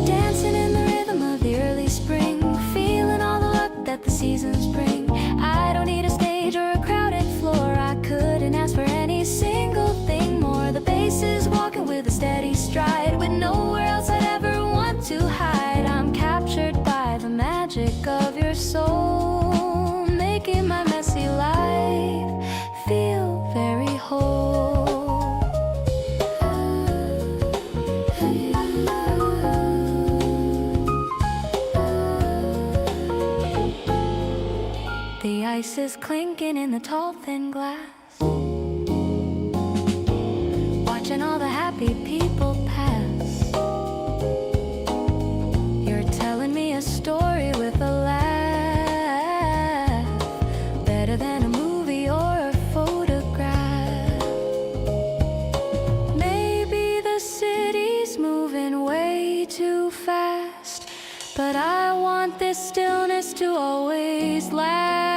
S1: Dancing in the rhythm of the early spring, feeling all the luck that the seasons bring. I don't need a stage or a crowded floor, I couldn't ask for any single thing more. The bass is walking with a steady stride, with nowhere else I'd ever want to hide. I'm captured by the magic of your soul, making my messy life feel very whole. The ice is clinking in the tall thin glass, watching all the happy people pass. You're telling me a story with a laugh, better than a movie or a photograph. Maybe the city's moving way too fast, but I want this stillness to always last.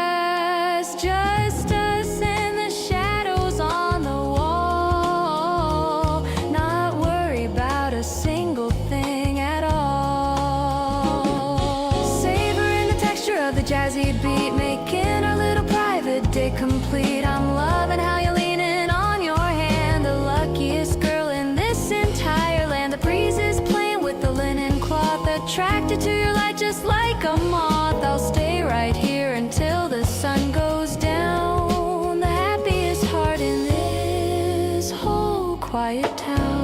S1: Just us and the shadows on the wall, not worry about a single thing at all. Savoring the texture of the jazzy beat, making our little private day complete. I'm loving how you're leaning on your hand, the luckiest girl in this entire land. The breeze is playing with the linen cloth, attracted to your light just like a moth. I'll stay right here until the sun goes down, the happiest heart in this whole quiet town.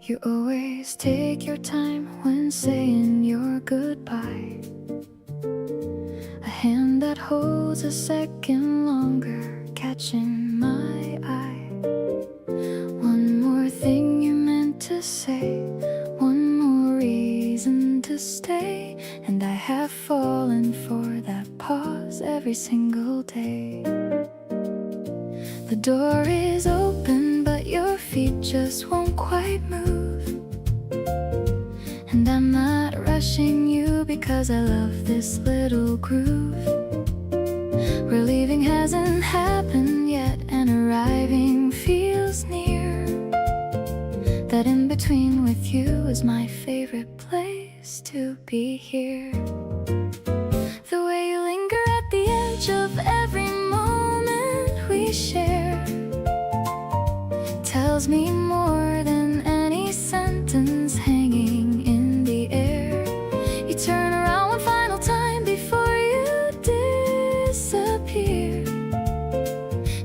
S1: You always take your time when saying your goodbye, a hand that holds a second longer, catching my eye. One more thing you meant to say, one more reason to stay, and I have fallen for that pause every single day. The door is open, but your feet just won't quite move. And I'm not rushing you because I love this little groove. Where leaving hasn't happened yet and arriving feels near. That in between with you is my favorite place to be here. The way you linger at the edge of every moment we share tells me more than any sentence hanging in the air. You turn around one final time before you disappear,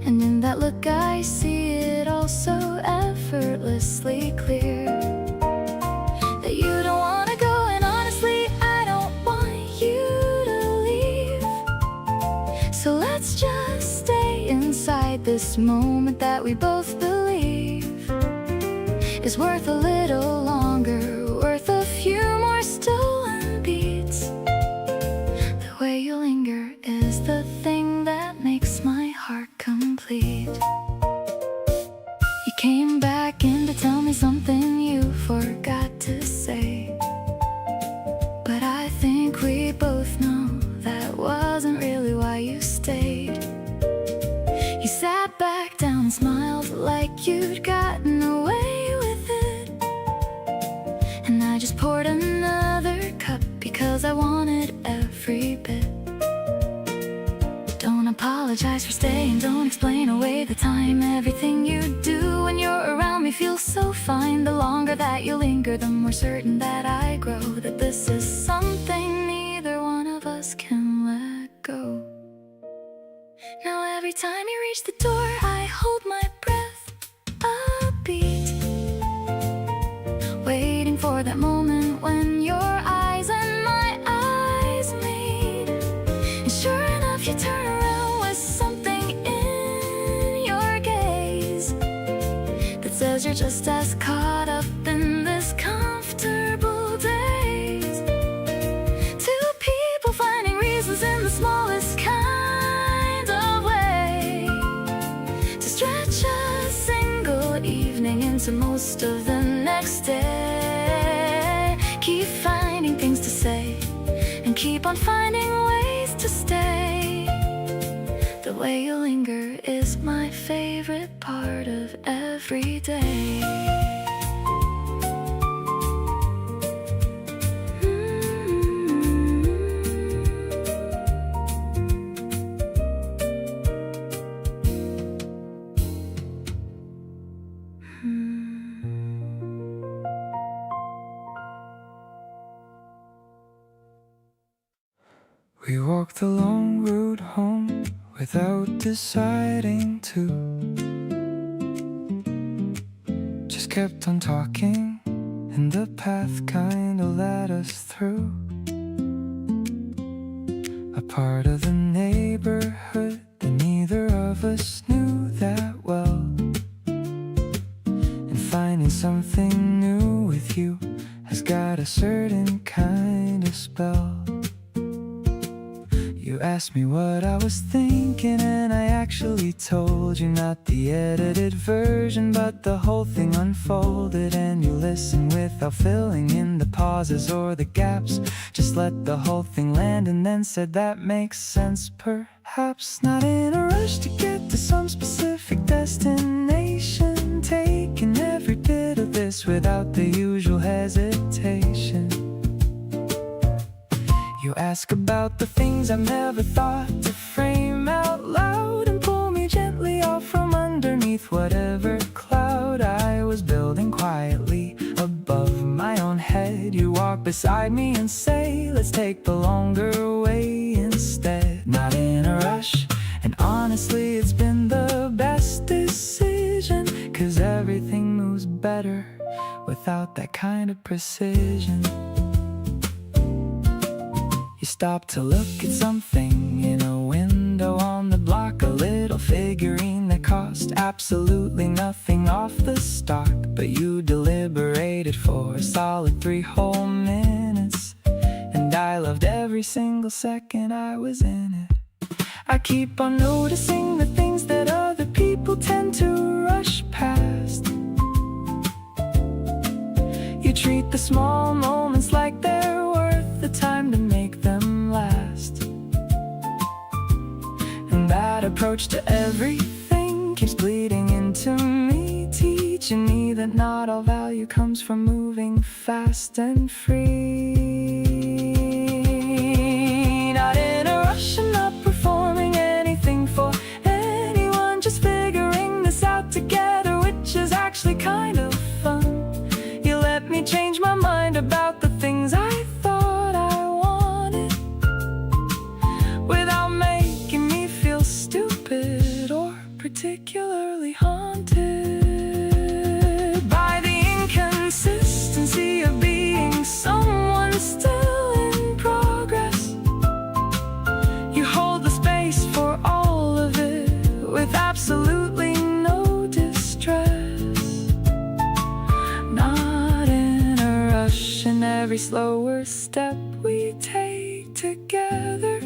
S1: and in that look I see it all so effortlessly clear, that you don't want to go, and honestly I don't want you to leave. So let's just stay inside inside this moment that we both believe is worth a little longer, worth a few more stolen beats. The way you linger is the thing that makes my heart complete. You came back in to tell me something you forgot to say, but I think we both know that wasn't really why you stayed. You sat back down and smiled like you'd gotten away with it, and I just poured another cup because I wanted every bit. Don't apologize for staying, don't explain away the time. Everything you do when you're around me feels so fine. The longer that you linger, the more certain that I grow that this is something neither one of us can let go. Now every time you reach the door, I hold my breath a beat, waiting for that moment when your eyes and my eyes meet. And sure enough, you turn around with something in your gaze that says you're just as caught up in this comfortable daze. Two people finding reasons in the smallest kind of way to stretch a single evening into most of the next day. Keep finding things to say and keep on finding ways to stay. The way you linger is my favorite part of every day.
S2: We walked the long route home without deciding to. Just kept on talking, and the path kinda led us through a part of the neighborhood that neither of us knew that well. And finding something new with you has got a certain kind of spell. You asked me what I was thinking, and I actually told you, not the edited version, but the whole thing unfolded. And you listened without filling in the pauses or the gaps, just let the whole thing land and then said that makes sense. Perhaps not in a rush to get to some specific destination, taking every bit of this without the usual hesitation. You ask about the things I've never thought to frame out loud, and pull me gently out from underneath whatever cloud I was building quietly above my own head. You walk beside me and say, let's take the longer way instead. Not in a rush, and honestly it's been the best decision, 'cause everything moves better without that kind of precision. You stop to look at something in a window on the block, a little figurine that cost absolutely nothing off the stock, but you deliberated for a solid 3 whole minutes, and I loved every single second I was in it. I keep on noticing the things that other people tend to rush past. You treat the small moments like they're worth the time to make them last. And that approach to everything keeps bleeding into me, teaching me that not all value comes from moving fast and free. Not in a rush and not performing anything for anyone, just figuring this out together, which is actually kind of fun. You let me change my mind about the things I thought I wanted, without making me feel stupid or particularly haunted by the inconsistency of being someone still in progress. You hold the space for all of it with absolute Every slower step we take together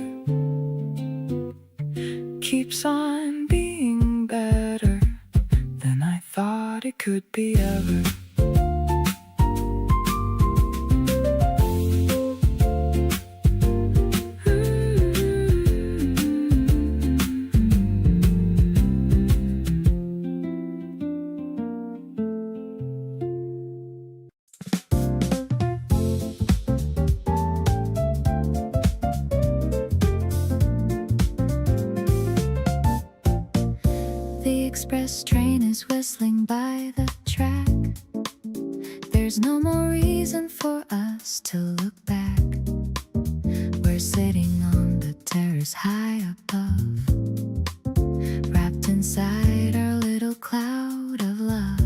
S2: keeps on being better than I thought it could be ever.
S1: The express train is whistling by the track. There's no more reason for us to look back. We're sitting on the terrace high above, wrapped inside our little cloud of love.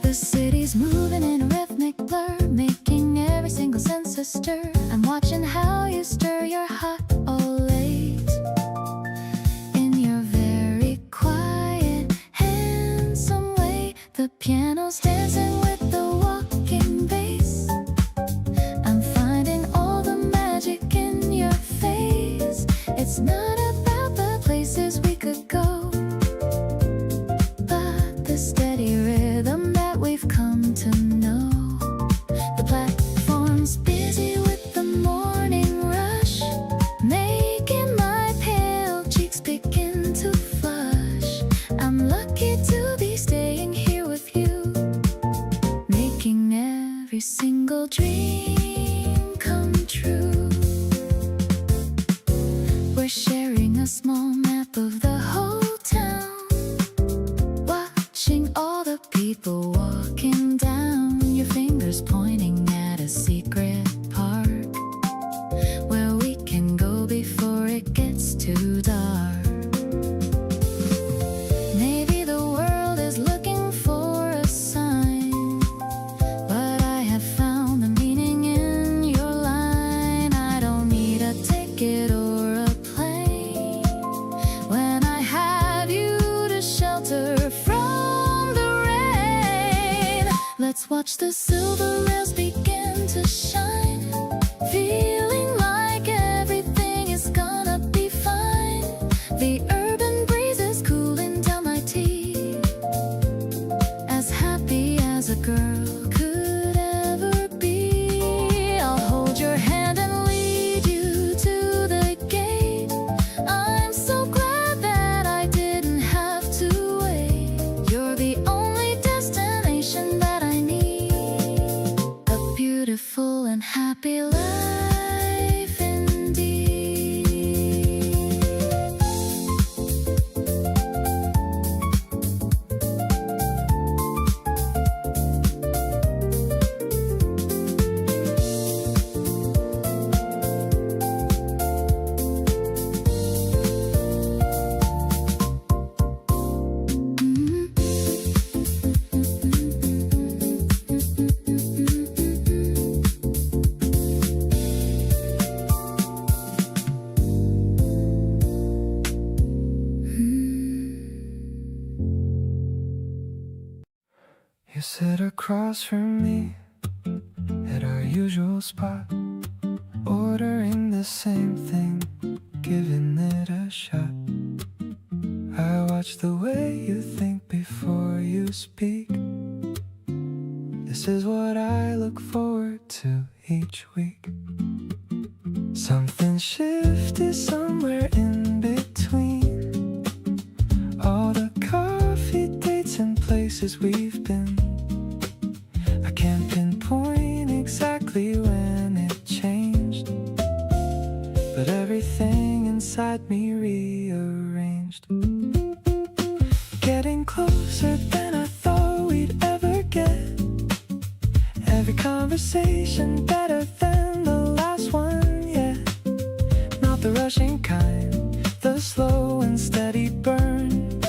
S1: The city's moving in a rhythmic blur, making every single sense a stir. I'm watching how you stir your hot Olays in your very quiet, handsome way. The piano's dancing with the walking bass. I'm finding all the magic in your face. It's not about the places we could go, but the steady rhythm that we've come to know. The platform's busy with the morning rush, making my pale cheeks begin to flush. I'm lucky to be staying here with you, making every single dream come true. We're sharing a small map of the whole town, watching all the people walking down. Your fingers pointing at a secret park where we can go before it gets too dark. Maybe the world is looking for a sign, but I have found the meaning in your line. I don't need a ticket or a plane when I have you to shelter from the rain. Let's watch the silver rails begin to shine, feeling like everything is gonna be fine. The urban breeze is cooling down my teeth, as happy as a girl could ever be. I'll hold your hand and lead you to the gate. I'm so glad that I didn't have to wait. You're the only destination that I need, a beautiful and happy life indeed.
S2: You sit across from me at our usual spot, ordering the same thing, giving it a shot. I watch the way you think before you speak. This is what I look forward to each week. Something shifted somewhere in between all the coffee dates and places we've been. I can't pinpoint exactly when it changed, but everything inside me rearranged. Getting closer than I thought we'd ever get. Every conversation better than the last one yet. Not the rushing kind, the slow and steady burn,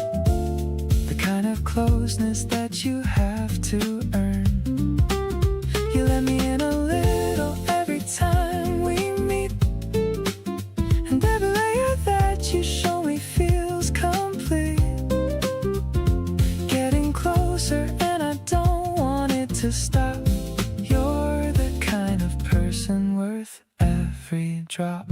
S2: the kind of closeness that you have to earn. You let me in a little every time we meet, and every layer that you show me feels complete. Getting closer and I don't want it to stop. You're the kind every drop.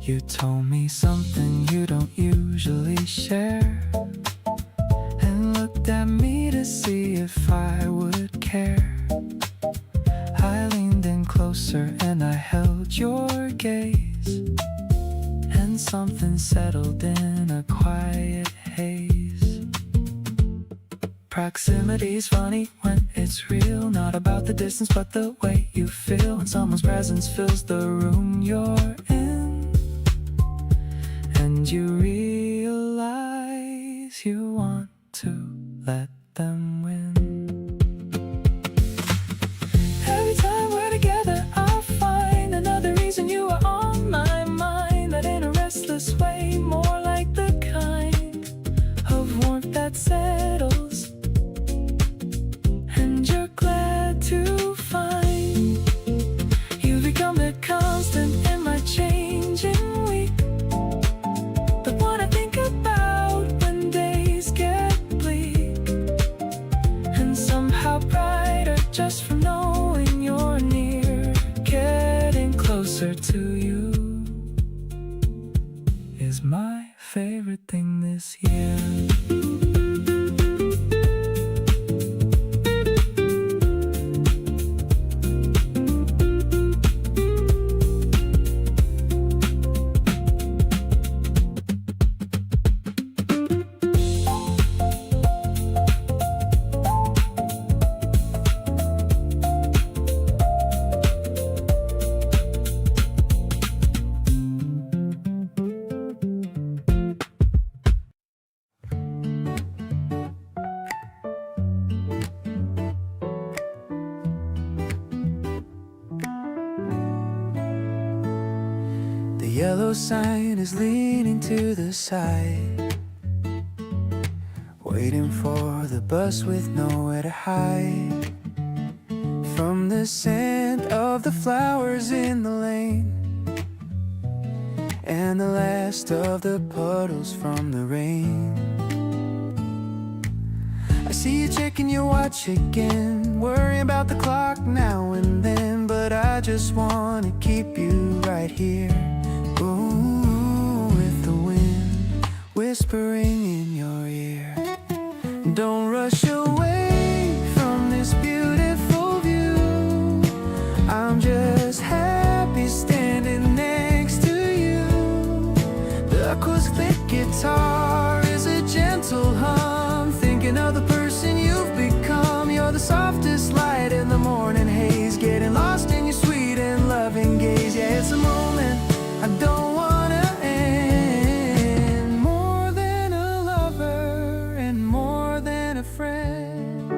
S2: You told me something you don't usually share, and looked at me to see if I would care. I leaned in closer and I held your gaze, and something settled in a quiet haze. Proximity's funny when it's real, not about the distance but the way you feel when someone's presence fills the room you're in, and you realize you want to let them win. Every time we're together I find another reason you are on my mind, but in a restless way, more like the kind of warmth that settles, and you're glad to find you've become the constant in my changing week. But what I think about when days get bleak, and somehow brighter just from knowing you're near, getting closer to you is my favorite thing this year. The yellow sign is leaning to the side, waiting for the bus with nowhere to hide from the scent of the flowers in the lane, and the last of the puddles from the rain. I see you checking your watch again, worrying about the clock now and then, but I just want to keep you right here. Ooh, with the wind whispering in your ear. Don't rush away from this beautiful view, I'm just happy standing next to you. The acoustic guitar is a gentle hum, thinking of the person you've become. You're the softest light in the morning haze, getting lost in your sweet and loving gaze. Yeah, it's a moment I don't wanna end, more than a lover and more than a friend.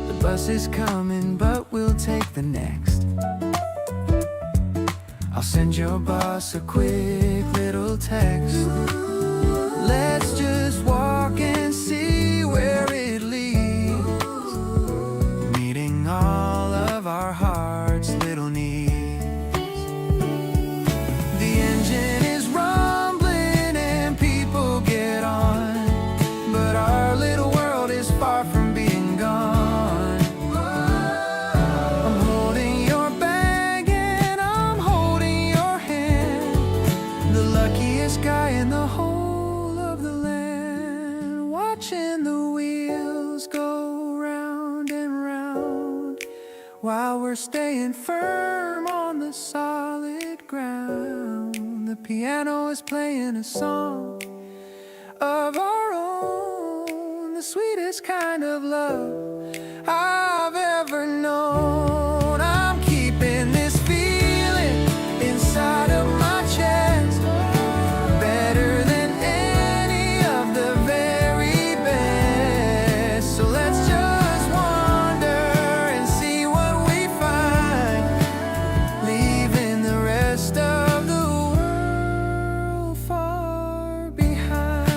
S2: The bus is coming, but we'll take the next. I'll send your boss a quick little text. Let's just walk and see where it leads, meeting all of our hearts' little needs. The engine is rumbling and people get on, but our little world is far from being gone. I'm holding your bag and I'm holding your hand, the luckiest guy in the whole of the land, watching the wheels go round and round while we're staying firm on the solid ground. The piano is playing a song of our own, the sweetest kind of love I've ever known. I'm keeping this feeling inside of my chest, better than any of the very best. So let's just wander and see what we find, leaving the rest of the world far behind.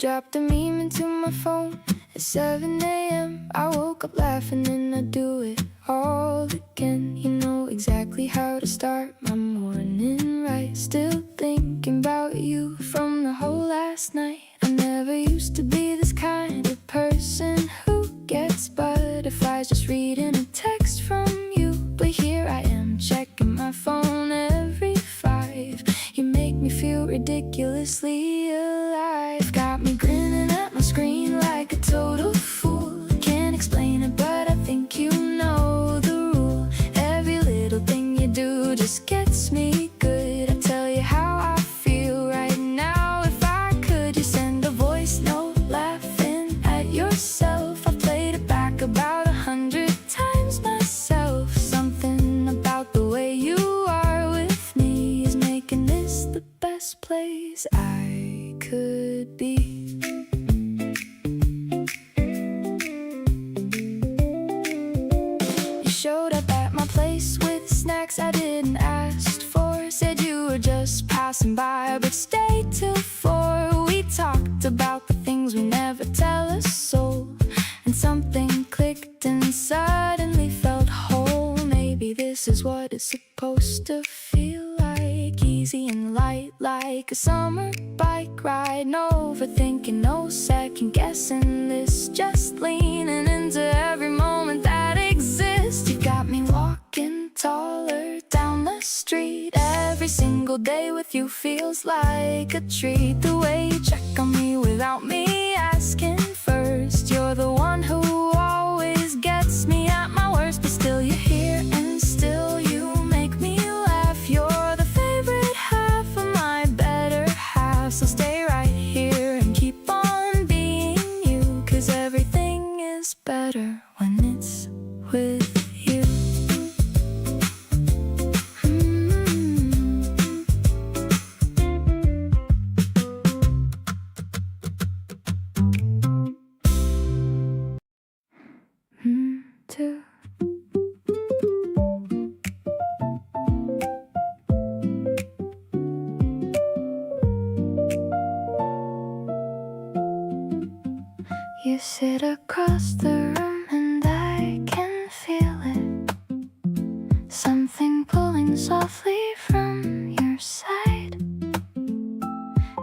S1: dropped a meme into my phone at 7 a.m. I woke up laughing and I do it all again. You know exactly how to start my morning right. Still thinking about you from the whole last night. I never used to be this kind of person who gets butterflies just reading a text from you. But here I am checking my phone every 5. You make me feel ridiculously alive. Got me grinning at my screen like a total fool. Can't explain it, but I think you know the rule. Every little thing you do just gets me good. I tell you how I feel right now. If I could, you send a voice note laughing at yourself. I've played it back about 100 times myself. Something about the way you are with me is making this the best place I could be. You showed up at my place with snacks I didn't ask for. Said you were just passing by, but stayed till 4. We talked about the things we never tell a soul, and something clicked and suddenly felt whole. Maybe this is what it's supposed to feel like. Easy and light like a summer bike ride. No overthinking, no second guessing this. Just leaning into every moment that exists. You got me walking taller down the street. Every single day with you feels like a treat. The way you check on me without me asking first. You're the one who always gets me at my worst. But still you're here and still you make me laugh. You're the favorite half of my better half. So stay right here and keep on being you. 'Cause everything is better when it's with you. Too. You sit across the room and I can feel it. Something pulling softly from your side.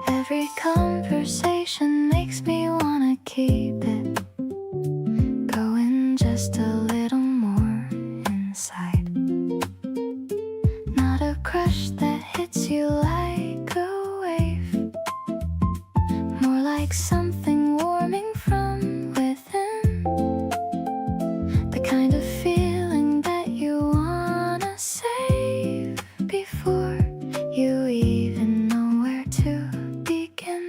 S1: Every conversation makes me wanna keep it going just a little more inside. Not a crush that hits you like a wave, more like something warming from within. The kind of feeling that you wanna save before you even know where to begin.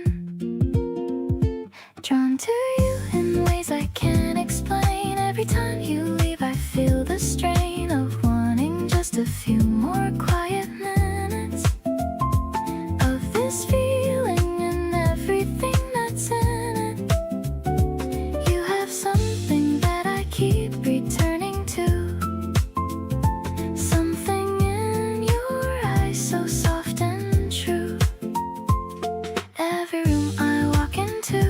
S1: Drawn to you in ways I can't explain. Every time you leave I feel the strain of wanting just a few more quiet minutes of this feeling and everything that's in it. You have something that I keep returning to. Something in your eyes so soft and true. Every room I walk into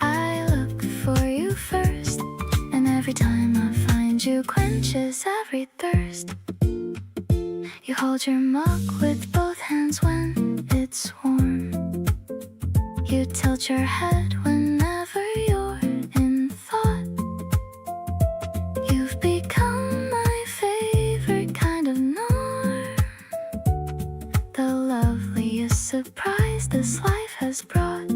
S1: I look for you first, and every time I find you quenches every thirst. You hold your mug with both hands when it's warm. You tilt your head whenever you're in thought. You've become my favorite kind of norm. The loveliest surprise this life has brought.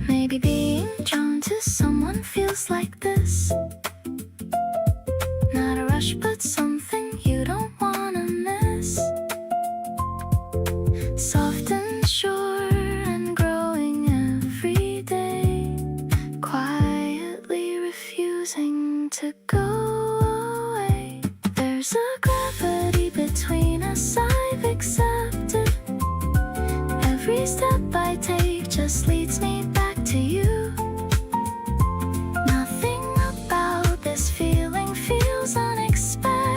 S1: Maybe being drawn to someone feels like this. Not a rush, but something you don't wanna miss. Soft and sure and growing every day. Quietly refusing to go away. There's a gravity between us I've accepted. Every step I take just leads me back to you. Nothing about this feeling feels unexpected.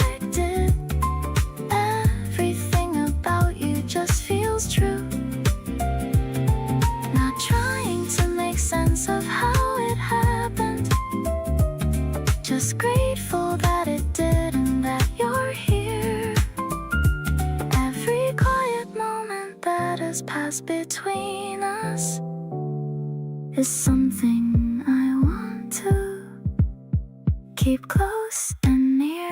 S1: has passed between us is something I want to keep close and near.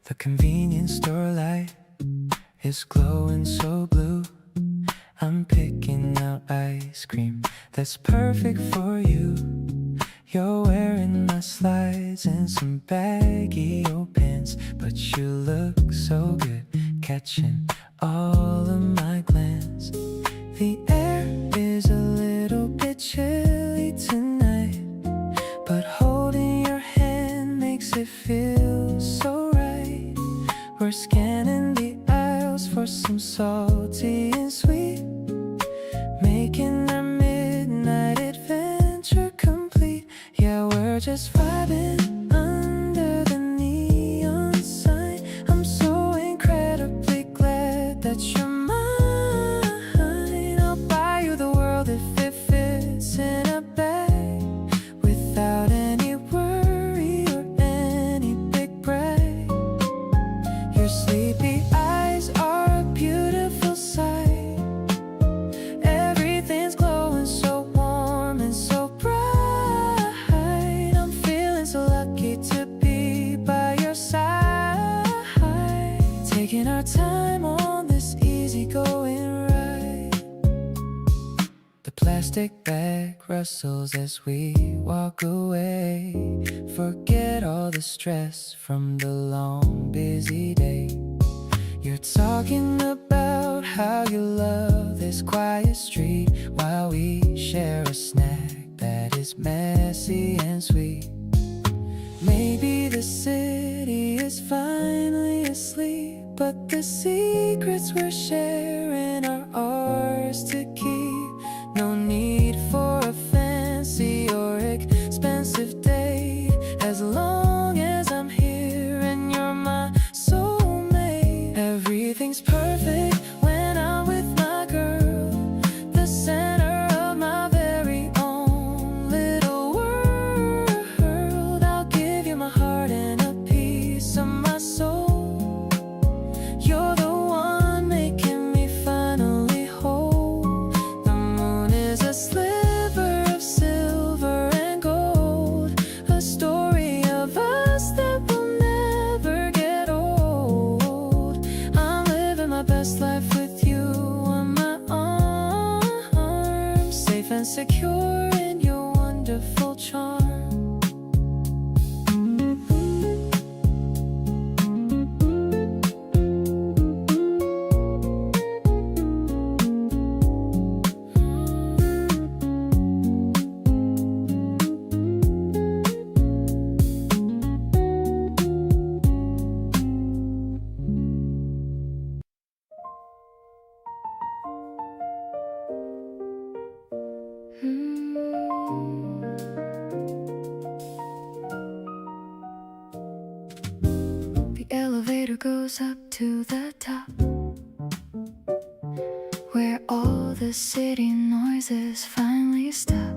S2: The convenience store light is glowing so blue. I'm picking out ice cream that's perfect for you. You're wearing my slides and some baggy old pants, but you look so good, catching all of my glance. The air is a little bit chilly tonight, but holding your hand makes it feel so right. We're scanning the aisles for some salty and sweet, making our midnight adventure complete. Yeah, we're just vibing under the neon sign. I'm so incredibly glad that you're mine. I'll buy you the world if it fits in a bag, without any worry or any big brag. Your sleepy eyes are a beautiful sight. Everything's glowing so warm and so bright. I'm feeling so lucky to be by your side, taking our time on this easygoing ride. The plastic bag rustles as we walk away. Forget all the stress from the long busy day. You're talking about how you love this quiet street, while we share a snack that is messy and sweet. Maybe the city is finally asleep, but the secrets we're sharing are ours to keep. No need for a fancy or expensive date, as long as I'm here and you're my soulmate. Everything's perfect when I'm with my girl, the center of my very own little world. I'll give you my heart and a piece of my soul. You're the one making me finally whole. The moon is a sliver of silver and gold, a story of us that will never get old. I'm living my best life with you on my arm, safe and secure in your wonderful charm. The elevator goes up to the top, where all the city noises finally stop.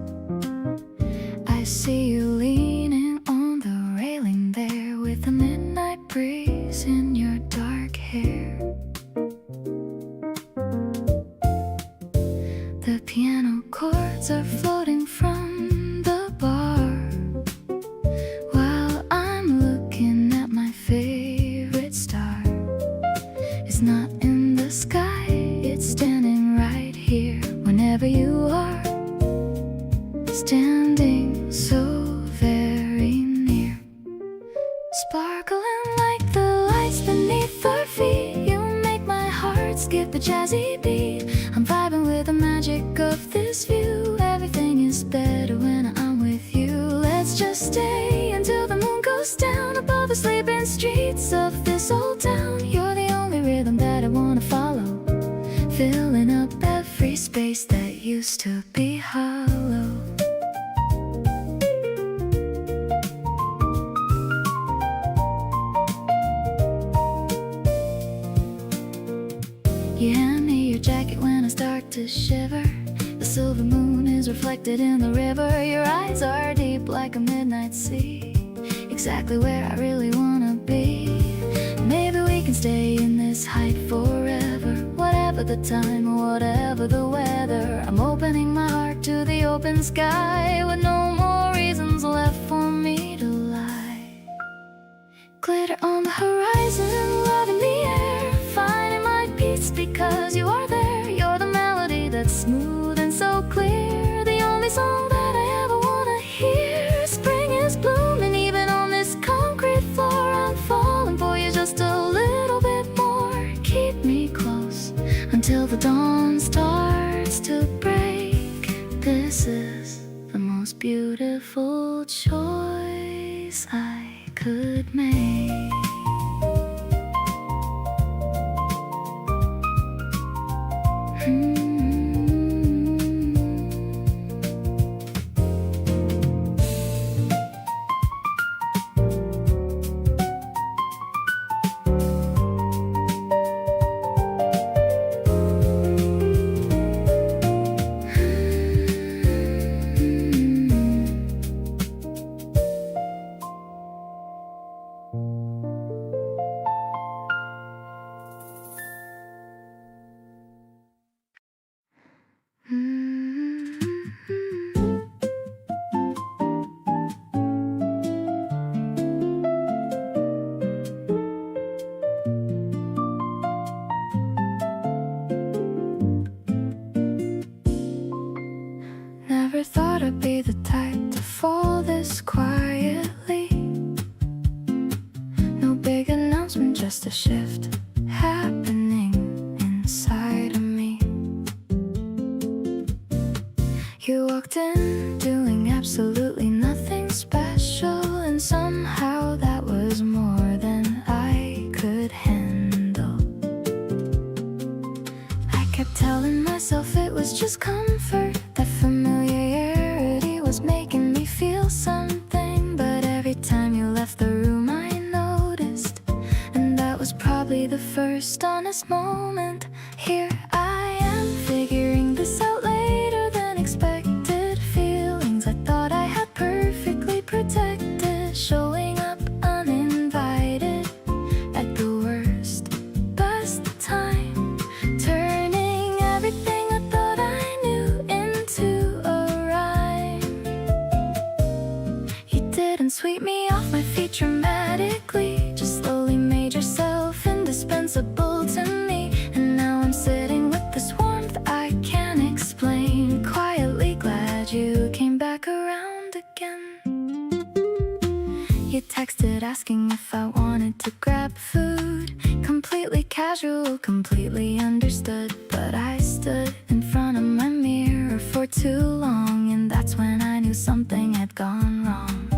S2: I see you leaning on the railing there, with the midnight breeze in your dark hair. The piano chords are floating from the bar, while I'm looking at my favorite star. It's not in the sky, it's standing right here, whenever you are, standing so very near. Sparkling like the lights beneath our feet, you make my heart skip the jazzy beat. I'm vibing with the magic of this view. Everything is better when I'm with you. Let's just stay until the moon goes down above the sleeping streets of this old town. You're the only rhythm that I wanna follow.
S1: You hand me your jacket when I start to shiver. The silver moon is reflected in the river. Your eyes are deep like a midnight sea, exactly where I really wanna be. Maybe we can stay in this height forever, whatever the time or whatever the weather. I'm opening my heart to the open sky, with no more reasons left for me to lie. Glitter on the horizon, love in the air, finding my peace because you are there. You're the melody that's smooth and so clear, the only song that I ever wanna hear. Spring is blooming even on this concrete floor. I'm falling for you just a little bit more. Keep me close until the dawn starts to break. This is the most beautiful choice I could make. Never thought I'd be the type to fall this quietly. No big announcement, just a shift happening inside of me. You walked in doing absolutely nothing special, and somehow that was more than I could handle. I kept telling myself it was just comfort, that familiarity was making me feel something. But every time you left the room I noticed, and that was probably the first honest moment. Here I am figuring this out later than expected. Feelings I thought I had perfectly protected, showing up uninvited at the worst, best time, turning everything I thought I knew into a rhyme. You didn't sweep me off my feet dramatically, just slowly made yourself indispensable to me. And now I'm sitting with this warmth I can't explain, quietly glad you came back around again. You texted asking if I wanted to grab food, completely casual, completely understood. But I stood in front of my mirror for too long, and that's when I knew something had gone wrong.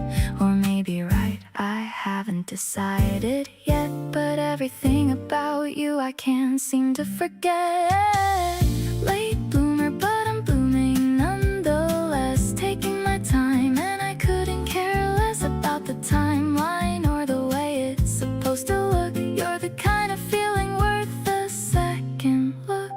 S1: Or maybe right, I haven't decided yet. But everything about you I can't seem to forget. Late bloomer, but I'm blooming nonetheless, taking my time, and I couldn't care less about the timeline or the way it's supposed to look. You're the kind of feeling worth a second look.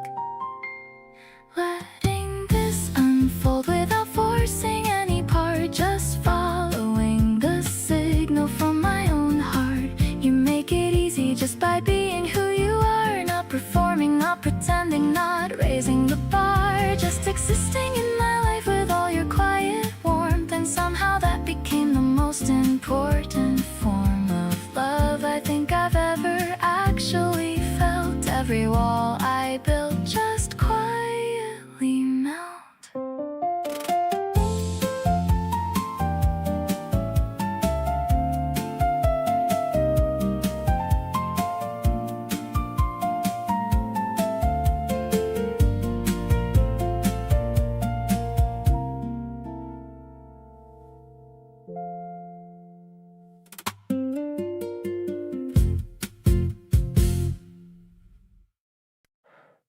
S1: Letting this unfold without forcing any part, just following the signal from my own heart. You make it easy just by being who you are, not performing, not pretending, not raising the bar, just existing in my life with all your quiet warmth. And somehow that became the most important form of love I think I've ever actually felt. Every wall I built just quietly melt.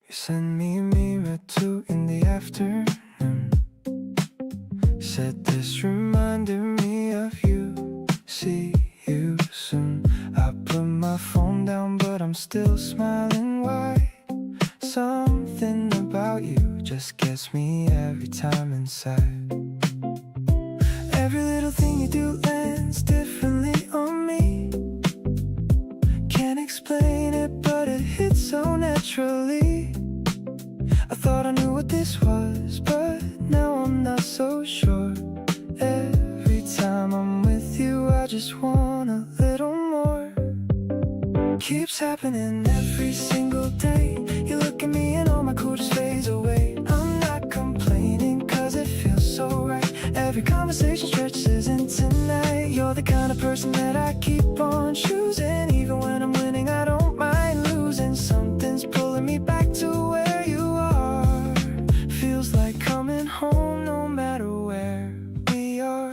S2: You sent me a mirror too in the afternoon. Said this reminded me of you. See you soon. I put my phone down, but I'm still smiling wide. Something about you just gets me every time inside. Every little thing you do lands differently on me. Can't explain it, but it hits so naturally. I thought I knew what this was, but now I'm not so sure. Every time I'm with you, I just want a little more. Keeps happening every single day. You look at me and all my cool just fades away. I'm not complaining cause it feels so right. Every conversation stretches into night. You're the kind of person that I keep on choosing. Even when I'm winning, I don't mind losing. Something's pulling me back to where you are. Feels like coming home no matter where we are.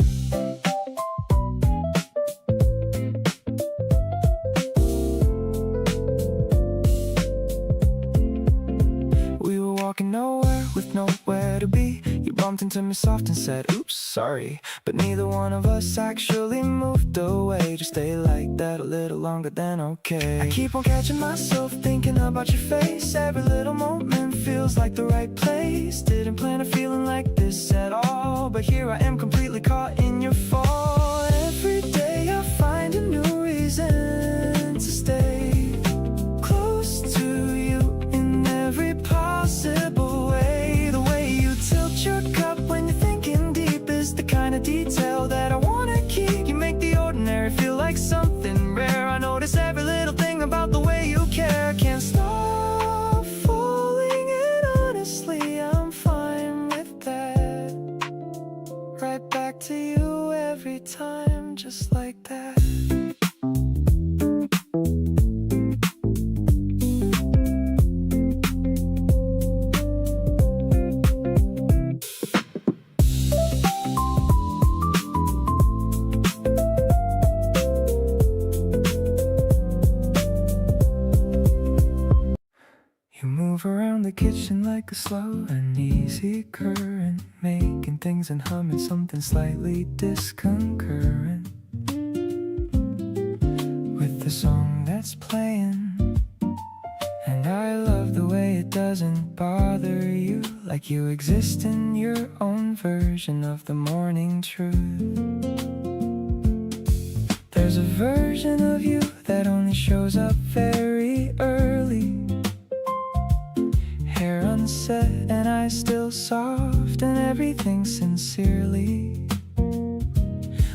S2: We were walking nowhere with nowhere to be. You bumped into me soft and said, oops, sorry. But neither one of us actually moved away. Just stay like that a little longer than okay. I keep on catching myself thinking about your face. Every little moment feels like the right place. Didn't plan a feeling like this at all, but here I am completely caught in your fall. Every day I find a new reason to stay close to you in every possible way. The way you tilt your cup when you're thinking deep is the kind of detail that I wanna keep. You make the ordinary feel like something rare. I notice every little thing about the way you care. Can't stop falling, and honestly I'm fine with that. Right back to you every time, just like that. You move around the kitchen like a slow and easy current, making things and humming something slightly disconcurrent with the song that's playing. And I love the way it doesn't bother you, like you exist in your own version of the morning truth. There's a version of you that only shows up very early. Hair unset and eyes still soft, and everything sincerely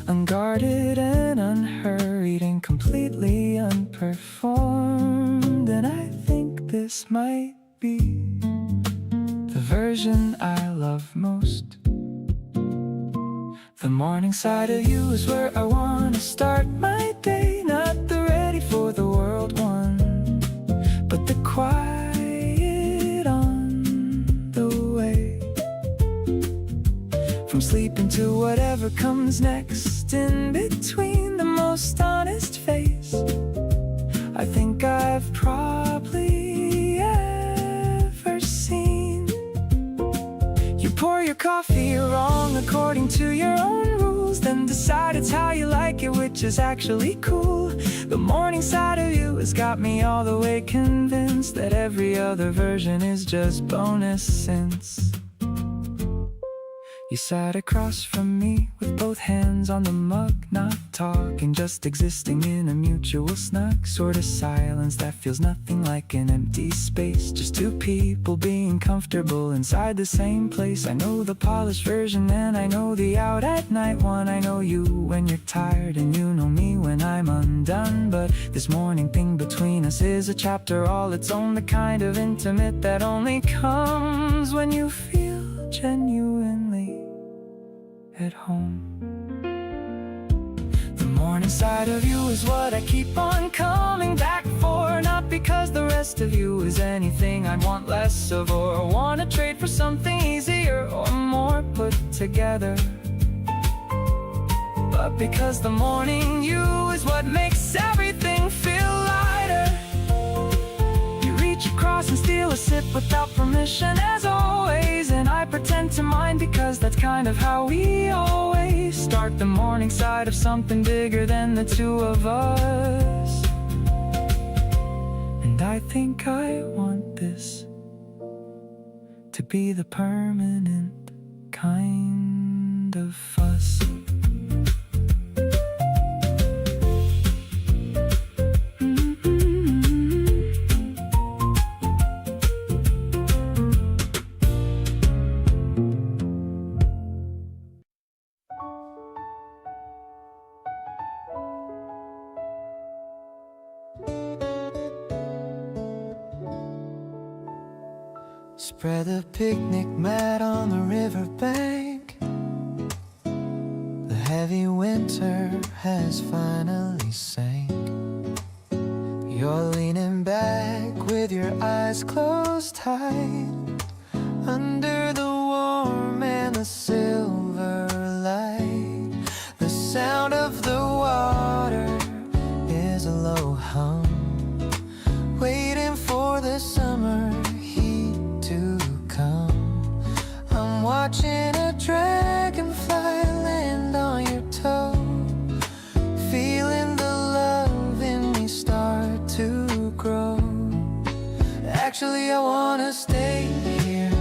S2: unguarded and unhurried and completely unperformed. And I think this might be the version I love most. The morning side of you is where I want to start my day. Not the ready for the world one, but the quiet on the way. From sleeping to whatever comes next, in between the most honest face I think I've probably ever seen. You pour your coffee wrong according to your own rules, then decide it's how you like it, which is actually cool. The morning side of you has got me all the way convinced that every other version is just bonus since you sat across from me with both hands on the mug, not talking, just existing in a mutual snug sort of silence that feels nothing like an empty space. Just two people being comfortable inside the same place. I know the polished version and I know the out at night one. I know you when you're tired and you know me when I'm undone. But this morning thing between us is a chapter all its own, the kind of intimate that only comes when you feel genuinely at home. The morning side of you is what I keep on coming back for, not because the rest of you is anything I'd want less of or want to trade for something easier or more put together, but because the morning you is what makes everything feel lighter. You reach across and steal a sip without permission as always, and I pretend to mind because that's kind of how we always start the morning side of something bigger than the two of us. And I think I want this to be the permanent kind of fuss. Spread a picnic mat on the riverbank. The heavy winter has finally sank. You're leaning back with your eyes closed tight under the warm and the silver light. The sound of the water is a low hum, waiting for the summer to come. I'm watching a dragonfly land on your toe, feeling the love in me start to grow. Actually, I wanna stay here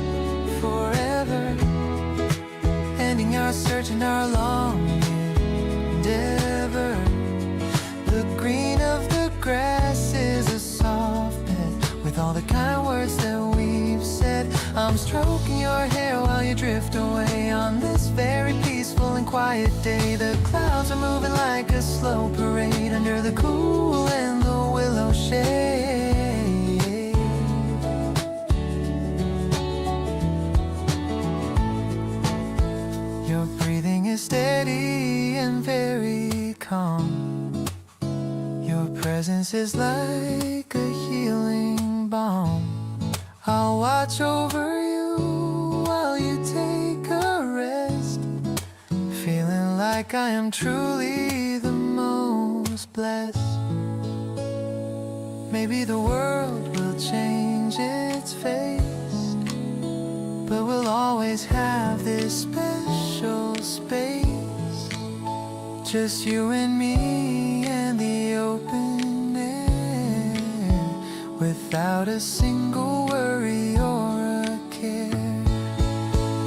S2: forever, ending our search and our long endeavor. The green of the grass is a soft bed with all the kind words that we've said. I'm stroking your hair while you drift away on this very peaceful and quiet day. The clouds are moving like a slow parade under the cool and the willow shade. Your breathing is steady and very calm. Your presence is like a healing balm. I'll watch over you while you take a rest, feeling like I am truly the most blessed. Maybe the world will change its face, but we'll always have this special space, just you and me and the open air, without a single worry or a care.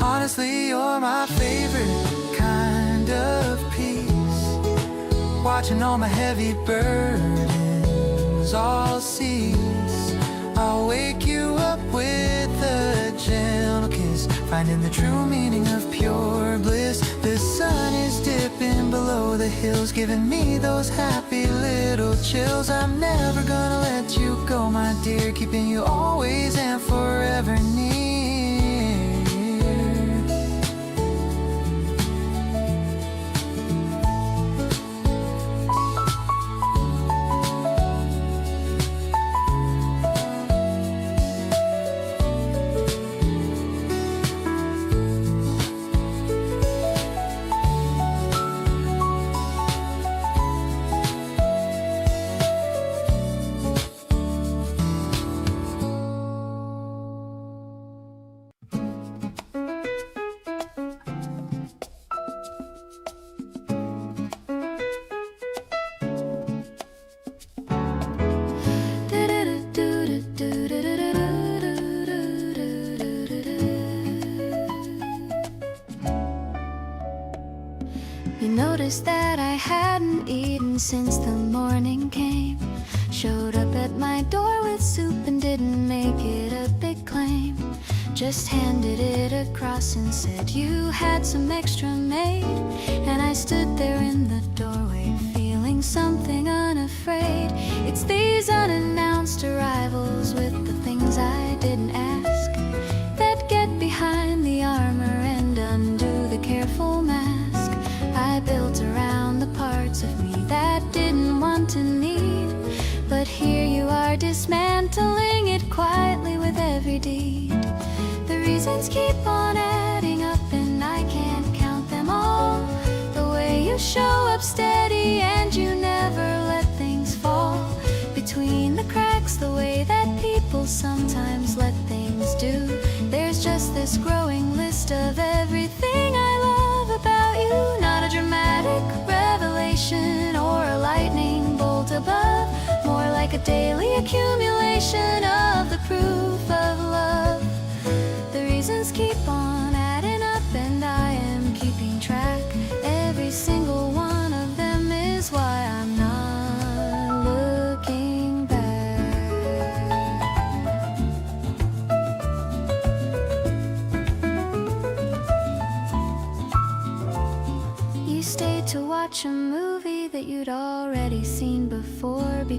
S2: Honestly, you're my favorite kind of peace, watching all my heavy burdens all cease. I'll wake you up with a gentle kiss, finding the true meaning of pure bliss. The sun is dipping below the hills, giving me those happy little chills. I'm never gonna let you go, my dear, keeping you always and forever near.
S1: Noticed that I hadn't eaten since the morning came. Showed up at my door with soup and didn't make it a big claim. Just handed it across and said you had some extra made. And I stood there in the doorway feeling something unafraid. It's these unannounced arrivals with the things I didn't ask that get behind the armor and undo the careful mask I built around the parts of me that didn't want to need. But here you are dismantling it quietly with every deed. The reasons keep on adding up and I can't count them all. The way you show up steady and you never let things fall between the cracks, the way that people sometimes let things do. There's just this growing list of everything I love about you. Not a dramatic revelation or a lightning bolt above, more like a daily accumulation of the proof of love. The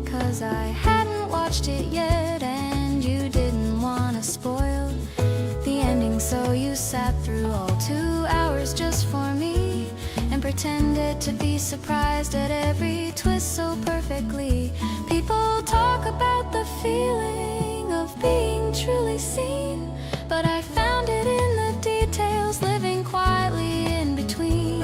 S1: because I hadn't watched it yet, and you didn't want to spoil the ending, so you sat through all 2 hours just for me and pretended to be surprised at every twist so perfectly. People talk about the feeling of being truly seen, but I found it in the details, living quietly in between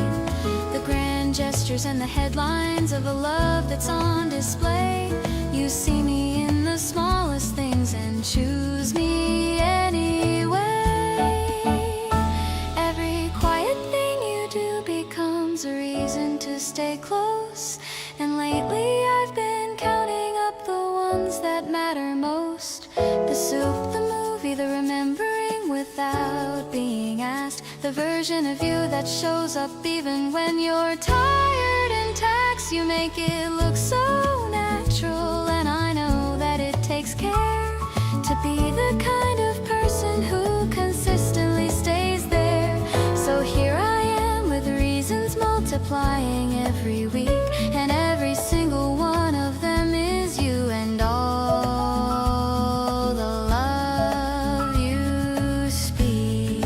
S1: the grand gestures and the headlines of a love that's on display. You see me in the smallest things and choose me anyway. Every quiet thing you do becomes a reason to stay close, and lately I've been counting up the ones that matter most. The soup, the movie, the remembering without being asked, the version of you that shows up even when you're tired and taxed. You make it look so natural, and I know that it takes care to be the kind of person who consistently stays there. So here I am with reasons multiplying every week, and every single one of them is you, and all the love you speak.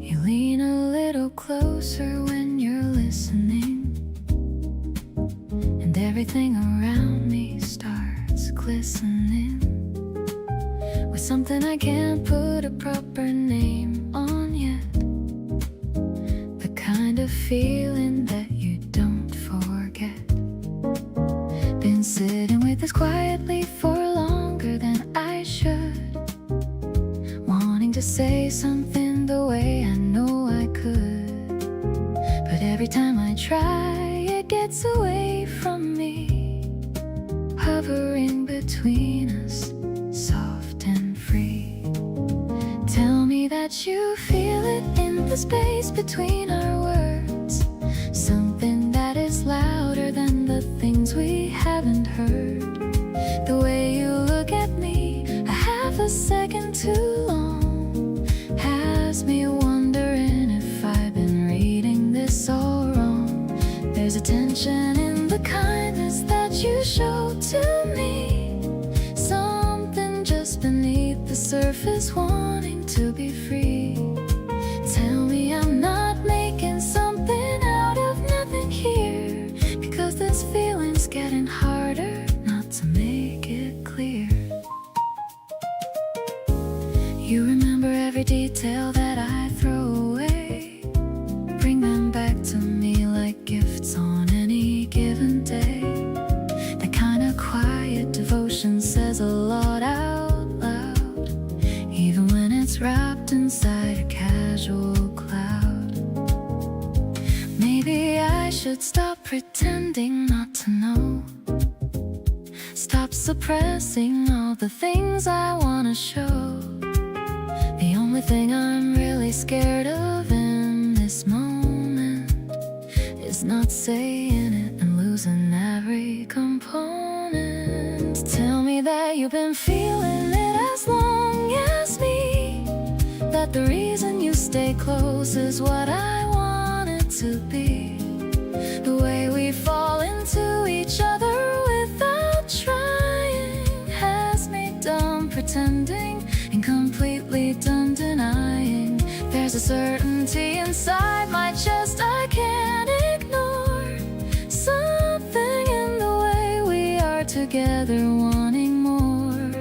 S1: You lean a little closer when you're listening, and everything around me starts glistening with something I can't put a proper name on yet. The kind of feeling that you don't forget. Been sitting with this quietly for longer than I should, wanting to say something the way I know I could, but every time I try it gets away from me, hovering between us, soft and free. Tell me that you feel it in the space between our words, something that is louder than the things we haven't heard. The way you look at me a half a second too long has me wondering if I've been reading this all wrong. There's a tension in the kindness that you show to me, something just beneath the surface wanting to be free. Tell me I'm not making something out of nothing here, because this feeling's getting harder not to make it clear. You remember every detail that I throw away, bring them back to me like gifts on any given day. That kind of quiet devotion says a lot out loud, even when it's wrapped inside a casual cloud. Maybe I should stop pretending not to know, stop suppressing all the things I wanna show. The only thing I'm really scared of in this moment is not saying it and losing every component. Tell me that you've been feeling it as long as me, that the reason you stay close is what I want it to be. The way we fall into each other without trying has me done pretending and completely done denying. There's a certainty inside my chest I can't ignore, something in the way we are together wanting more.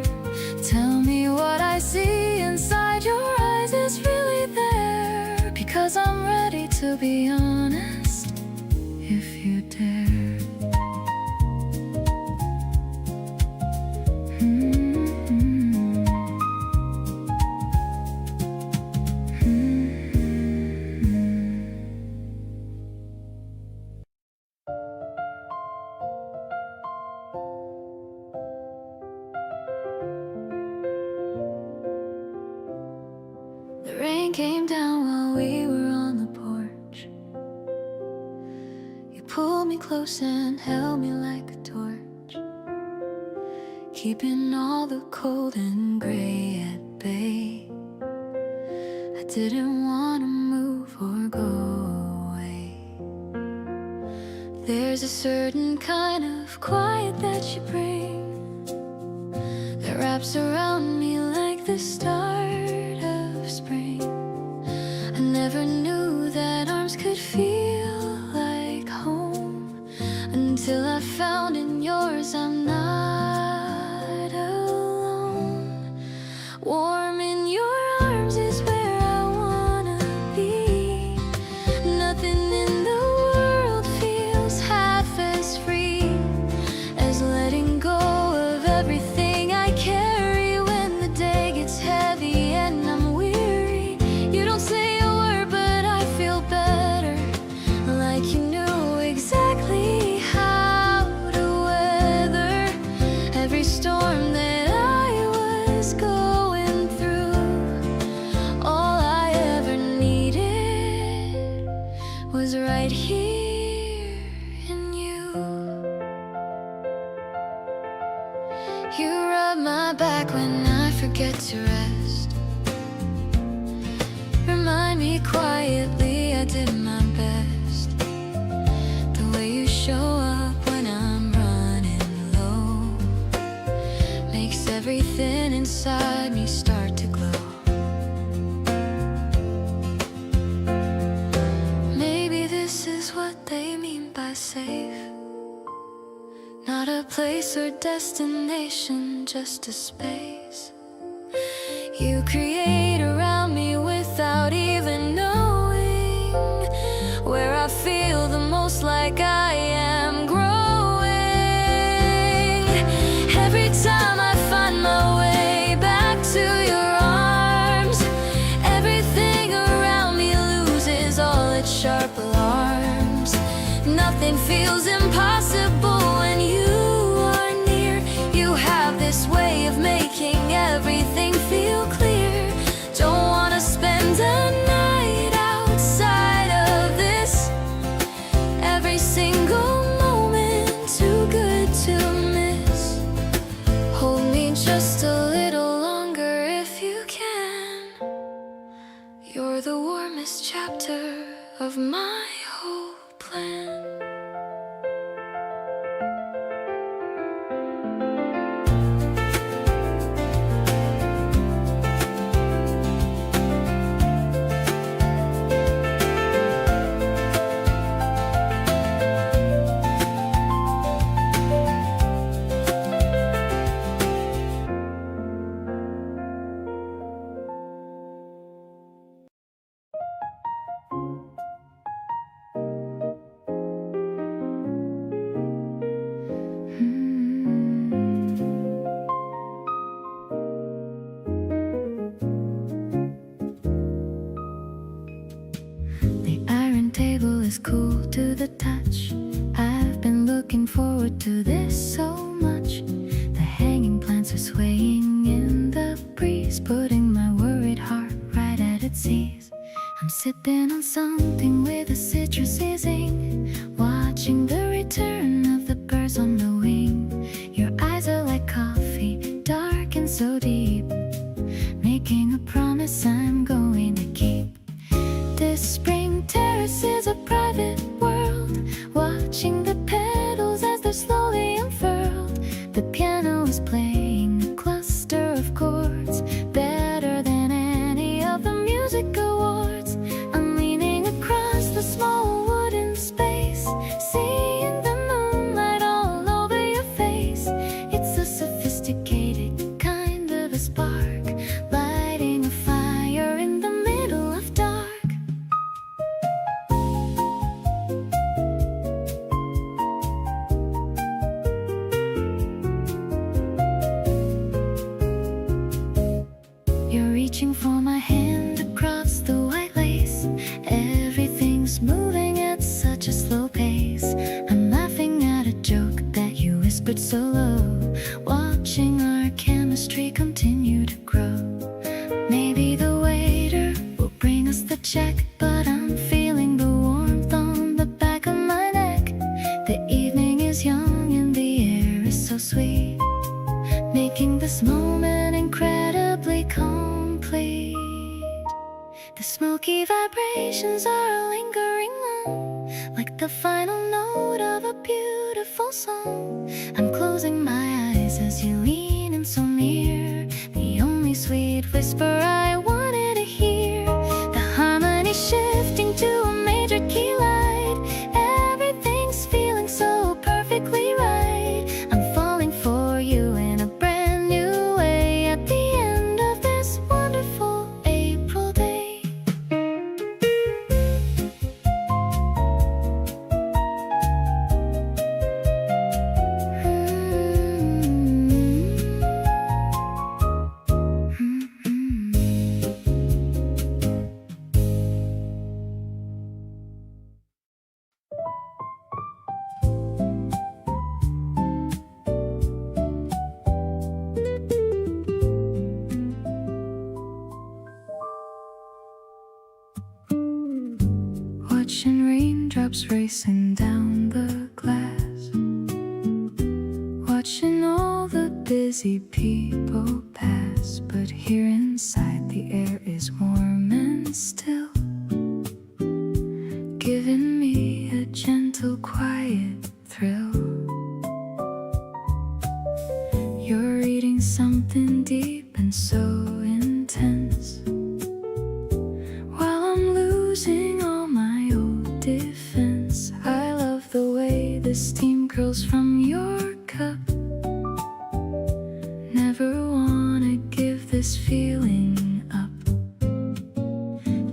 S1: Tell me what I see inside your eyes is really there, because I'm ready to be honest if you dare. close and held me like a torch, keeping all the cold and gray at bay. I didn't want to move or go away. There's a certain kind of quiet that you bring that wraps around me like the start of spring. I never knew that arms could feel like home until I found in yours I'm not alone. Warm in your arms is where I wanna be. Nothing in the world feels half as free as letting go of everything I carry when the day gets heavy and I'm weary. You don't say a word, but I feel better, like you knew exactly how to weather every storm that I was going through. All I ever needed was right here in you. You rub my back when I forget to rest. Remind me quietly I did my best. The way you show up when I'm running low makes everything inside me start to glow. Maybe this is what they mean by safe. Not a place or destination, just a space you create around me without even knowing, where I feel the most like I am growing. Every time I find my way back to your arms, everything around me loses all its sharp alarms. Nothing feels impossible when you are near. You have this way of making everything feel clear. Don't wanna spend a night outside of this. Every single moment too good to miss. Hold me just a little longer if you can. You're the warmest chapter of my whole plan. The iron table is cool to the touch. I've been looking forward to this so much. The hanging plants are swaying in the breeze, putting my worried heart right at its ease. I'm sipping on something with a citrusy zing, watching the return of the birds on the wing. Your eyes are like coffee, dark and so deep, making a promise I'm going to keep. This spring terrace is a private world, watching the petals as they're slowly unfurled. The piano is playing a cluster of chords, better than any of the music awards. I'm leaning across the small wooden space, seeing the moonlight all over your face. It's a sophisticated kind of a spark, lighting a fire in the middle of dark. You're reaching for my hand across the white lace. Everything's moving at such a slow pace. I'm laughing at a joke that you whispered so low, watching our chemistry continue to grow. Maybe the waiter will bring us the check, but I'm feeling the warmth on the back of my neck. The complete, making this moment incredibly complete. The smoky vibrations are lingering on, like the final note of a beautiful song. I'm closing my eyes as you lean in so near, the only sweet whisper I wanted to hear. The harmony shifting to a major key light, everything's feeling so perfectly right. I'm falling for you in a brand new way at the end of this wonderful April day. Watching raindrops racing down the glass, watching all the busy people pass. But here inside the air is warm and still, giving me a gentle quiet thrill. You're reading something deep and so intense, while I'm losing all my old defense. I love the way the steam curls from your cup. Never wanna give this feeling up.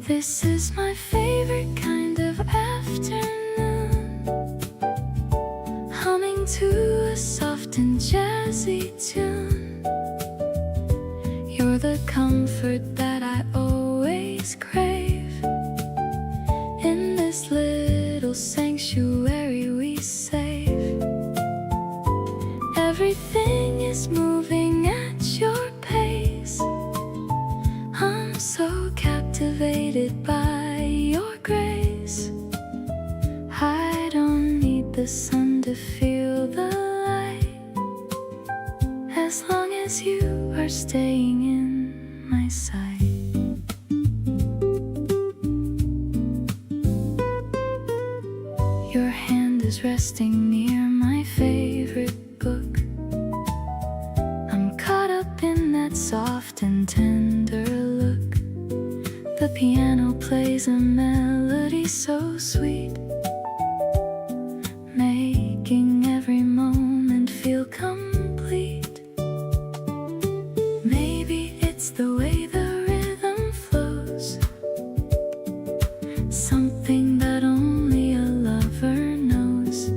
S1: This is my favorite kind of afternoon, humming to a soft and jazzy tune. You're the comfort that I always crave. In this little sanctuary we save, everything is moving at your pace. I'm so captivated by your grace. I don't need the sun to feel the light, as long as you are staying in my sight. Your hand is resting near my favorite book. I'm caught up in that soft and tender look. The piano plays a melody so sweet, making every moment feel complete. Maybe it's the way the rhythm flows, something that only a lover knows.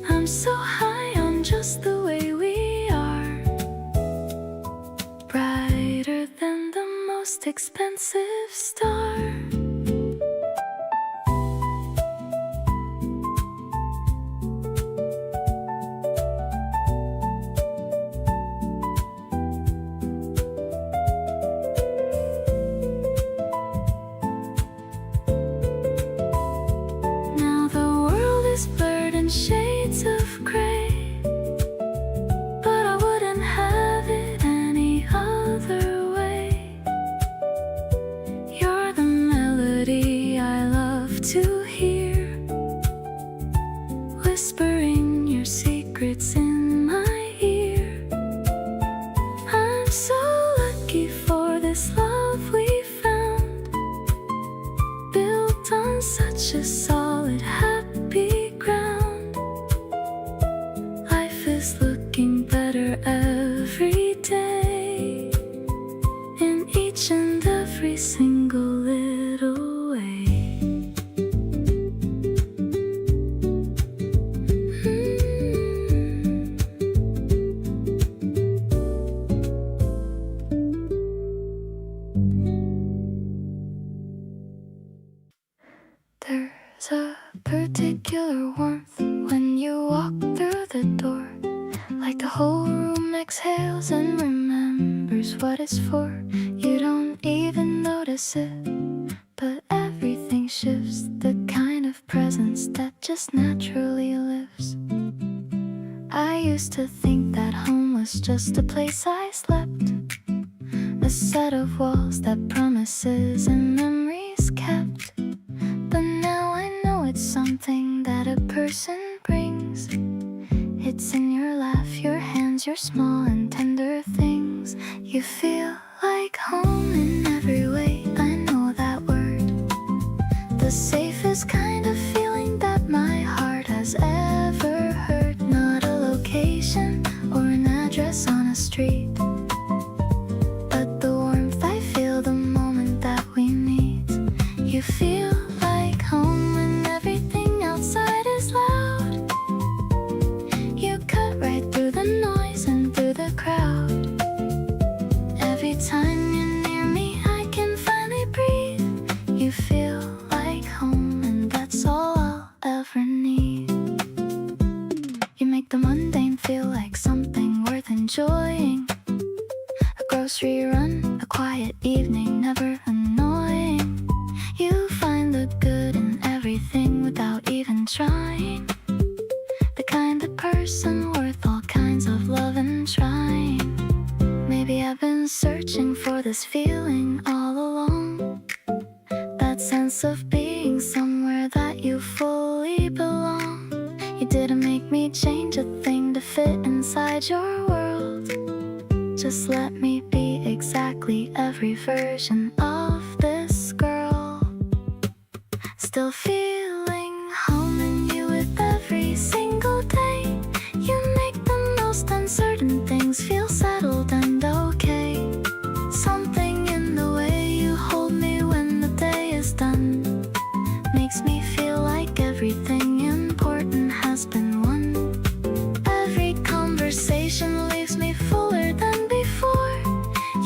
S1: I'm so high on just the way we are, brighter than the most expensive star. Now the world is blurred in shades of gray, but I wouldn't have it any other way. You're the melody I love to hear, whispering your secrets in my ear. I'm so lucky for this love we found, built on such a solid, happy ground. Life is looking better every day, in each and every single little way. There's a particular warmth when you walk through the door, like the whole room exhales and remembers what it's for. You don't even notice it, but everything shifts, the kind of presence that just naturally lives. I used to think that home was just a place I slept, a set of walls that promises and memories kept. But now I know it's something that a person brings. It's in your laugh, your hands, your small and tender things. You feel like home in every way, I know that word. The safest kind of feeling that my heart has ever heard. Not a location or an address on a street, but the warmth I feel the moment that we meet. You feel like home when everything outside is loud. You cut right through the noise and through the crowd. Every time you're near me, I can finally breathe. You feel like home, and that's all I'll ever need. You make the mundane feel like something worth enjoying. A grocery run, a quiet evening, never annoying. You find the good in everything without even trying. The kind of person worth all kinds of love and trying. Maybe I've been searching for this feeling all along. That sense of being somewhere that you fully belong. You didn't make me change a thing to fit inside your world. Just let me be exactly every version of this girl. Still feeling home in you with every single day. You make the most uncertain things feel settled and okay. Something in the way you hold me when the day is done makes me feel like everything important has been won. Every conversation leaves me fuller than before.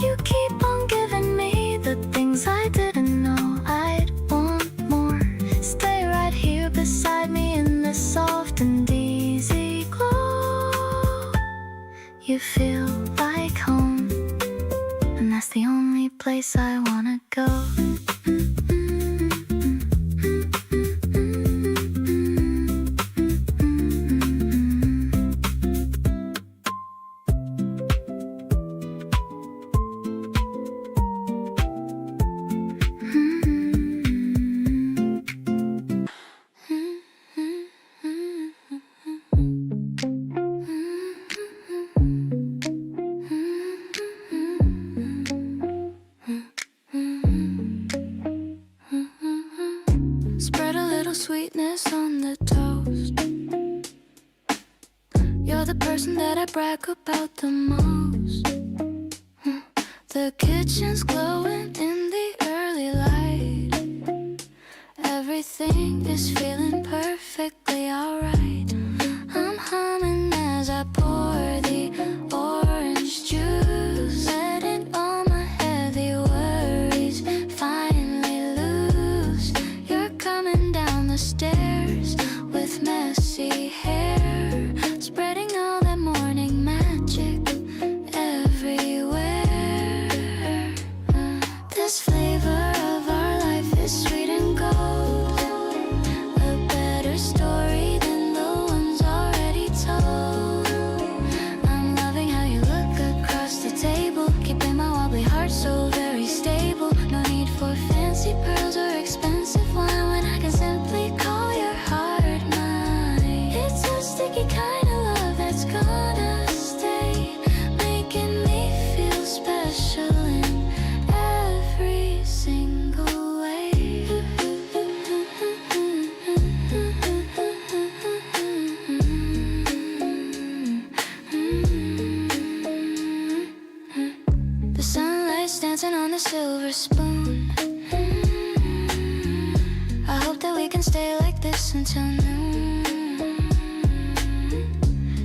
S1: You keep on giving me the things I didn't know I'd want more. Stay right here beside me in this soft and easy glow. You feel like home, and that's the only place I wanna go. Spread a little sweetness on the toast. You're the person that I brag about the most. The kitchen's glowing in the early light. Everything is feeling perfectly alright. I'm humming as I pour the orange juice, letting all my heavy worries finally loose. You're coming down the stairs with messy hair, spreading all that morning magic everywhere. This flavor of our life is sweet and gold, a better story than the ones already told. I'm loving how you look across the table, keeping my wobbly heart so very stable. No need for fancy pearls or expensive wine when I can simply call your heart mine. It's a sticky kind of love that's gonna stay, making me feel special in every single way. The sunlight's dancing on the silver spoon. I hope that we can stay like this until noon.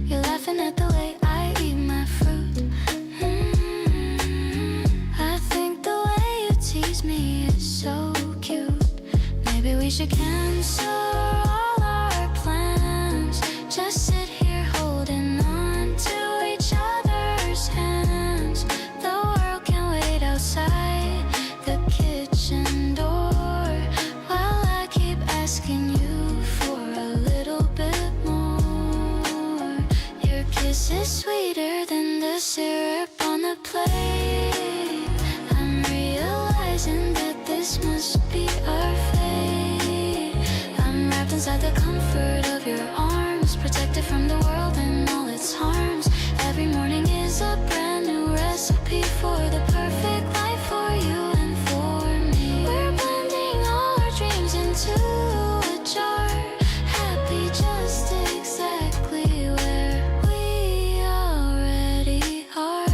S1: You're laughing at the way I eat my fruit. I think the way you tease me is so cute. Maybe we should cancel all our plans. Just sit here holding on to each other's hands. The world can wait outside the kitchen door while I keep asking you for a little bit more. Your kiss This is sweeter than the syrup on the plate. I'm realizing that this must be our fate. I'm wrapped inside the comfort of your arms, protected from the world and all its harms. Every morning is a brand new recipe for the perfect life for you and for me. We're blending all our dreams into a jar, happy just exactly where we already are.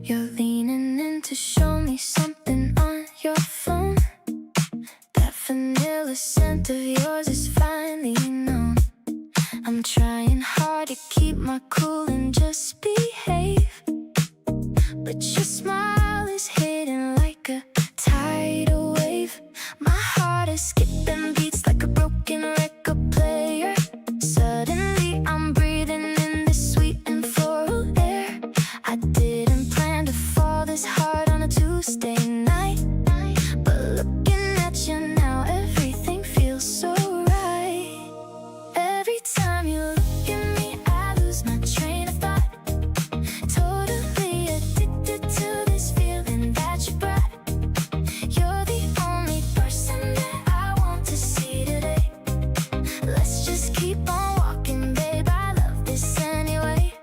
S1: You're leaning in to show me something on your phone. That vanilla scent of yours is finally known. I'm trying hard to keep my cool and just behave, but your smile is hidden like a tidal wave. My heart is skipping beats like a broken record player. Suddenly I'm breathing in this sweet and floral air. I didn't plan to fall this hard on a Tuesday night, but looking at you now, everything feels so right. Every time you look at me, I lose my train of thought. Totally addicted to this feeling that you brought. You're the only person that I want to see today. Let's just keep on walking, babe, I love this anyway.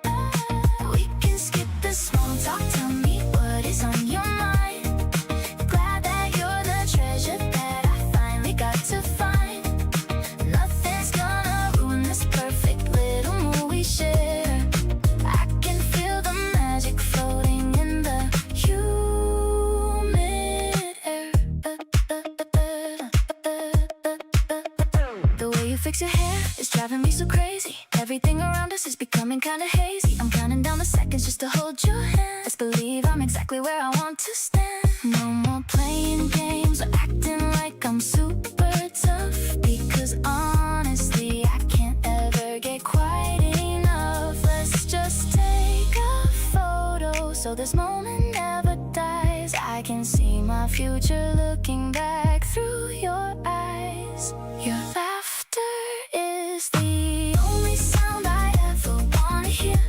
S1: We can skip the small talk, tell me what is on your mind. Glad that you're the treasure that I finally got to find. Nothing's gonna ruin this perfect little mood we share. I can feel the magic floating in the humid air. The way you fix your hair is driving me so crazy. Everything around us is becoming kinda hazy. I'm counting down the seconds just to hold your hand. Let's believe I'm exactly where I want to stand. No more playing games or acting like I'm super tough, because honestly I can't ever get quite enough. Let's just take a photo so this moment never dies. I can see my future looking back through your eyes. Your laughter is the only sound I ever wanna hear.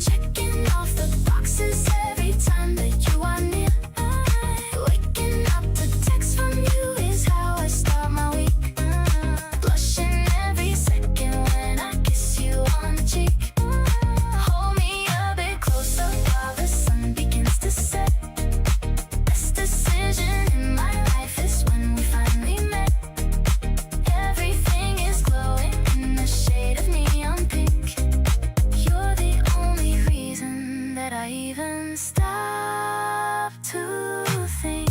S1: Checking off the boxes every time that you are near. Waking up to text from you is how I start my week. Blushing every second when I kiss you on the cheek. Hold me a bit closer while the sun begins to set. Best decision in my life is when we finally met. Everything is glowing in the shade of neon pink. You're the only reason that I even stop to think.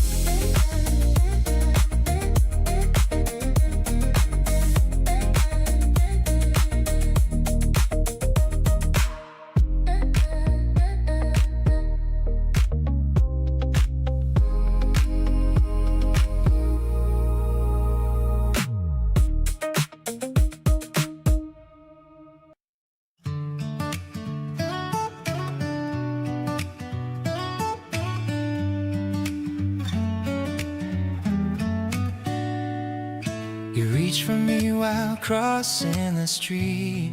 S2: You reached for me while crossing the street.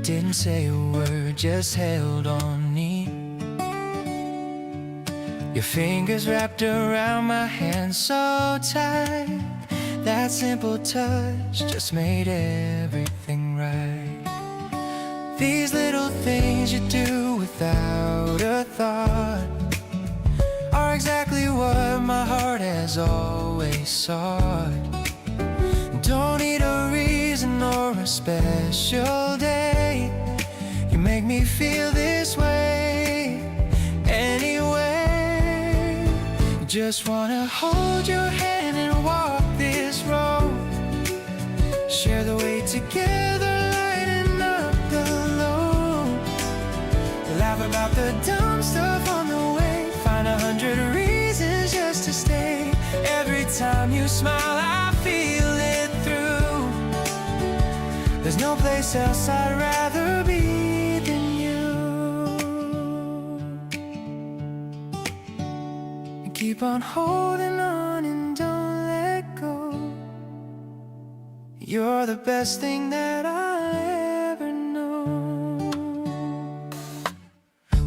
S2: Didn't say a word, just held on neat. Your fingers wrapped around my hand so tight. That simple touch just made everything right. These little things you do without a thought are exactly what my heart has always sought. Don't need a reason or a special day. You make me feel this way. And just wanna hold your hand and walk this road. Share the way together, lighten up the load. Laugh about the dumb stuff on the way. Find 100 reasons just to stay. Every time you smile, I feel it through. There's no place else I'd rather be than you. Keep on holding on and don't let go. You're the best thing that I'll ever know.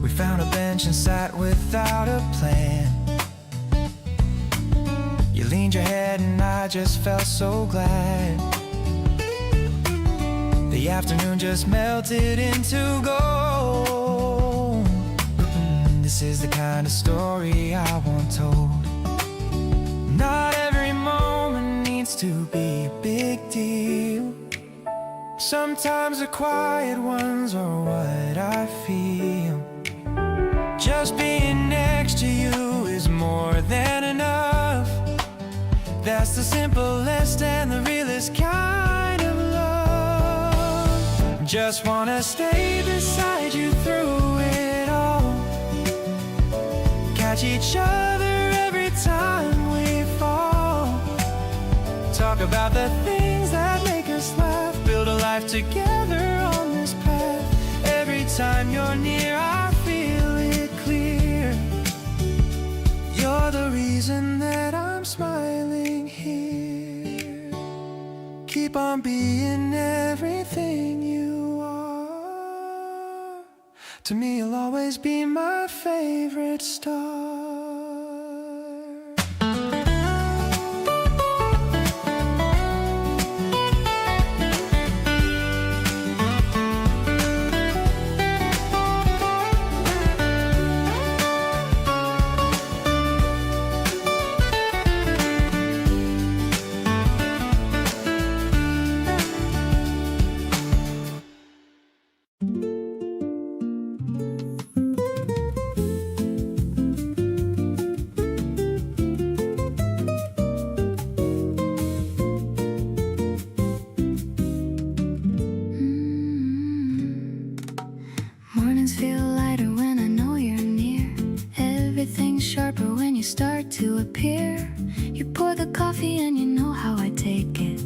S2: We found a bench and sat without a plan. You leaned your head and I just felt so glad. The afternoon just melted into gold. This is the kind of story I want told. Not every moment needs to be a big deal. Sometimes the quiet ones are what I feel. Just being next to you is more than enough. That's the simplest and the realest kind of love. Just wanna stay beside you through it all. Catch each other every time we fall. Talk about the things that make us laugh. Build a life together on this path. Every time you're near, I feel it clear. You're the reason that I'm smiling here. Keep on being everything you are. To me, you'll always be my favorite star.
S1: Mornings feel lighter when I know you're near. Everything's sharper when you start to appear. You pour the coffee and you know how I take it.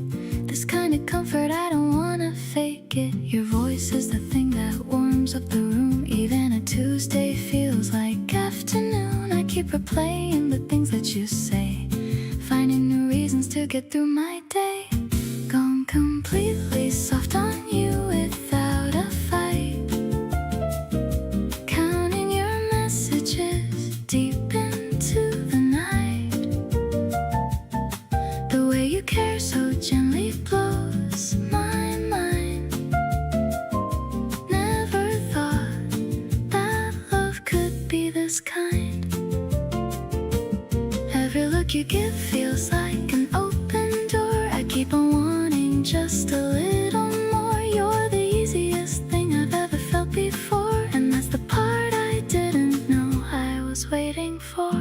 S1: This kind of comfort, I don't wanna fake it. Your voice is the thing that warms up the room. Even a Tuesday feels like afternoon. I keep replaying the things that you say, finding new reasons to get through my day. Gone completely soft on you without a fight. Counting your messages deep into the night. The way you care so gently blows my mind. Never thought that love could be this kind. Every look you give feels like an open door. I keep on wanting just a little more. You're the easiest thing I've ever felt before, and that's the part I didn't know I was waiting for.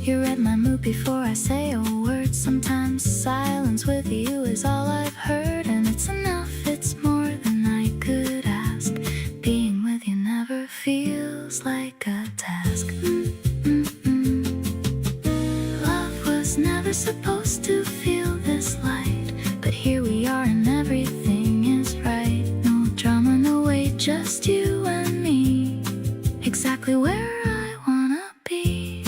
S1: You read my mood before I say a word. Sometimes silence with you is all I've heard, and it's enough, it's more than I could ask. Being with you never feels like a task. Love was never supposed to feel this light, but here we are and everything is right. No drama, no wait, just you and me. Exactly where I wanna be.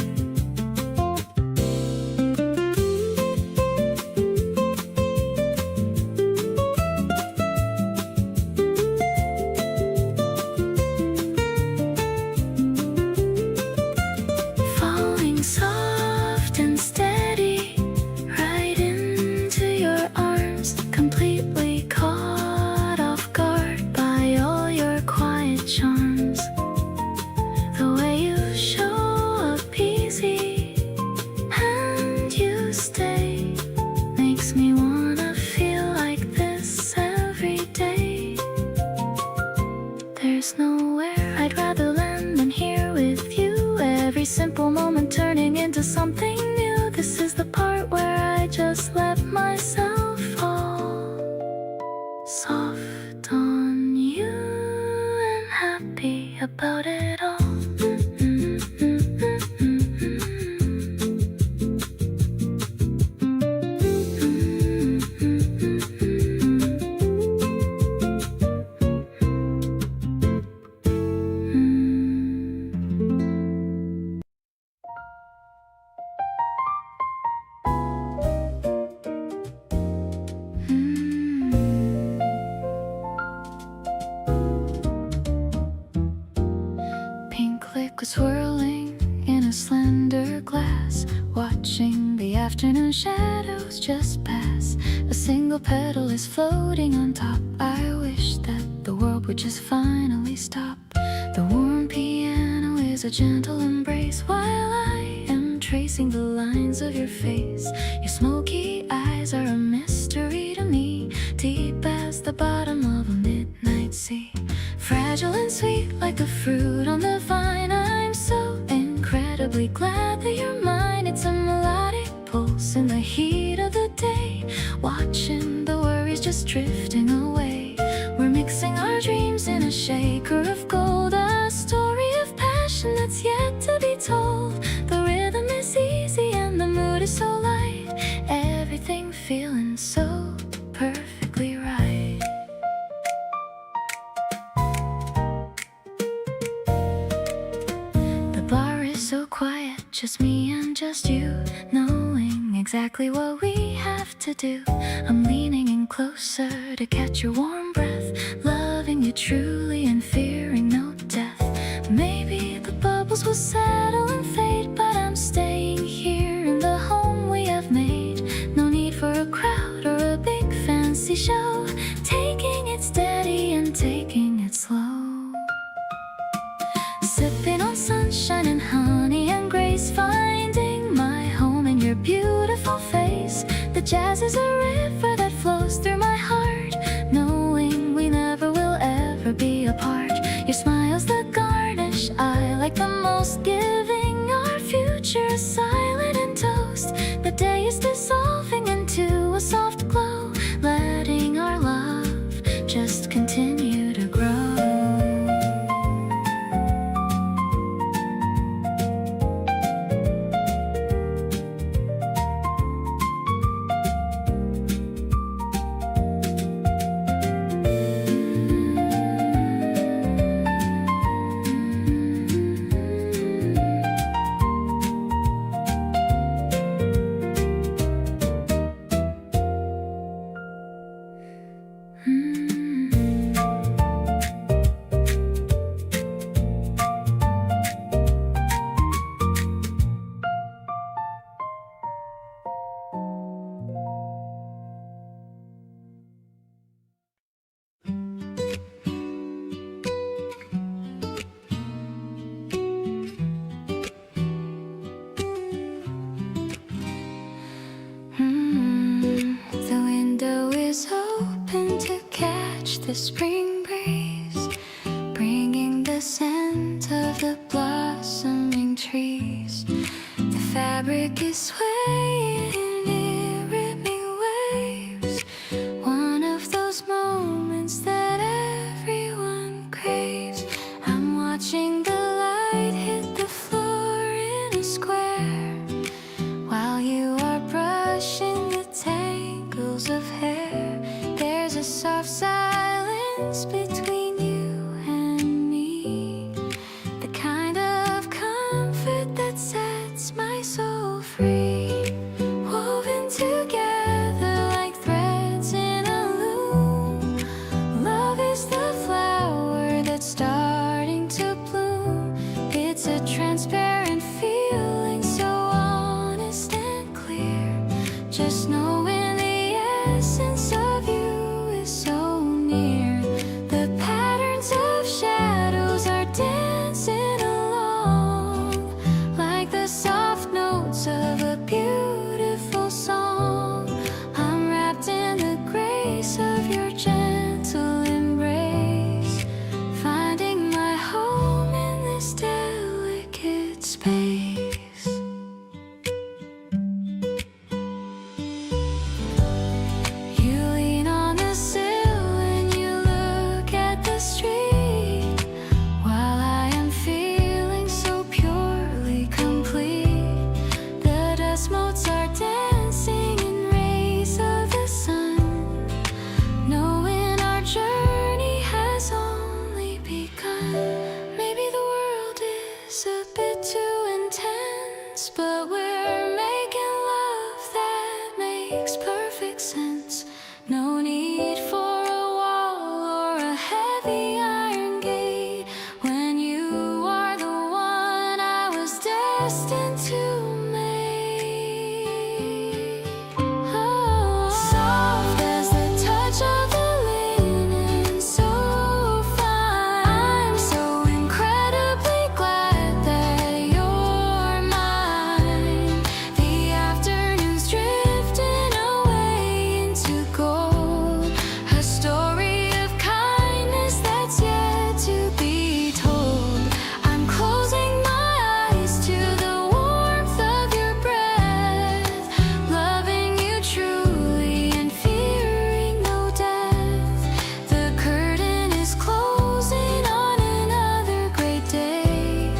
S1: Falling soft and steady right into your arms, completely caught off guard by all your quiet charms. The way you about it all. Swirling in a slender glass, watching the afternoon shadows just pass. A single petal is floating on top. I wish that the world would just finally stop. The warm piano is a gentle embrace while I am tracing the lines of your face. Your smoky eyes are a mystery to me, deep as the bottom of a midnight sea. Fragile and sweet like the fruit on the vine, I'm so incredibly glad that you're mine. It's a melodic pulse in the heat of the day, watching the worries just drifting away. We're mixing our dreams in a shaker of gold, a story of passion that's yet to be told. The rhythm is easy and the mood is so light, everything feeling so perfectly right. So quiet, just me and just you, knowing exactly what we have to do. I'm leaning in closer to catch your warm breath, loving you truly and fearing no death. Maybe the bubbles will settle and fade, but I'm staying here in the home we have made. No need for a crowd or a big fancy show, taking it steady and taking it slow. Sipping on sunshine and honey and grace, finding my home in your beautiful face. The jazz is a river that flows through my heart, knowing we never will ever be apart. Your smile's the garnish I like the most, giving our future a silent toast. The day is dissolving into a soft glow, letting our love just continue to grow. The spring breeze, bringing the scent of the blossoming trees. The fabric is swaying in rippling waves, one of those moments that everyone craves. I'm watching the light hit the floor in a square, while you are brushing the tangles of hair. There's a soft silence between you and me, the kind of comfort that sets my soul free, woven destined to make. Oh, soft as the touch of the linen, so fine. I'm so incredibly glad that you're mine. The afternoon's drifting away into gold, a story of kindness that's yet to be told. I'm closing my eyes to the warmth of your breath, loving you truly and fearing no death. The curtain is closing on another great day,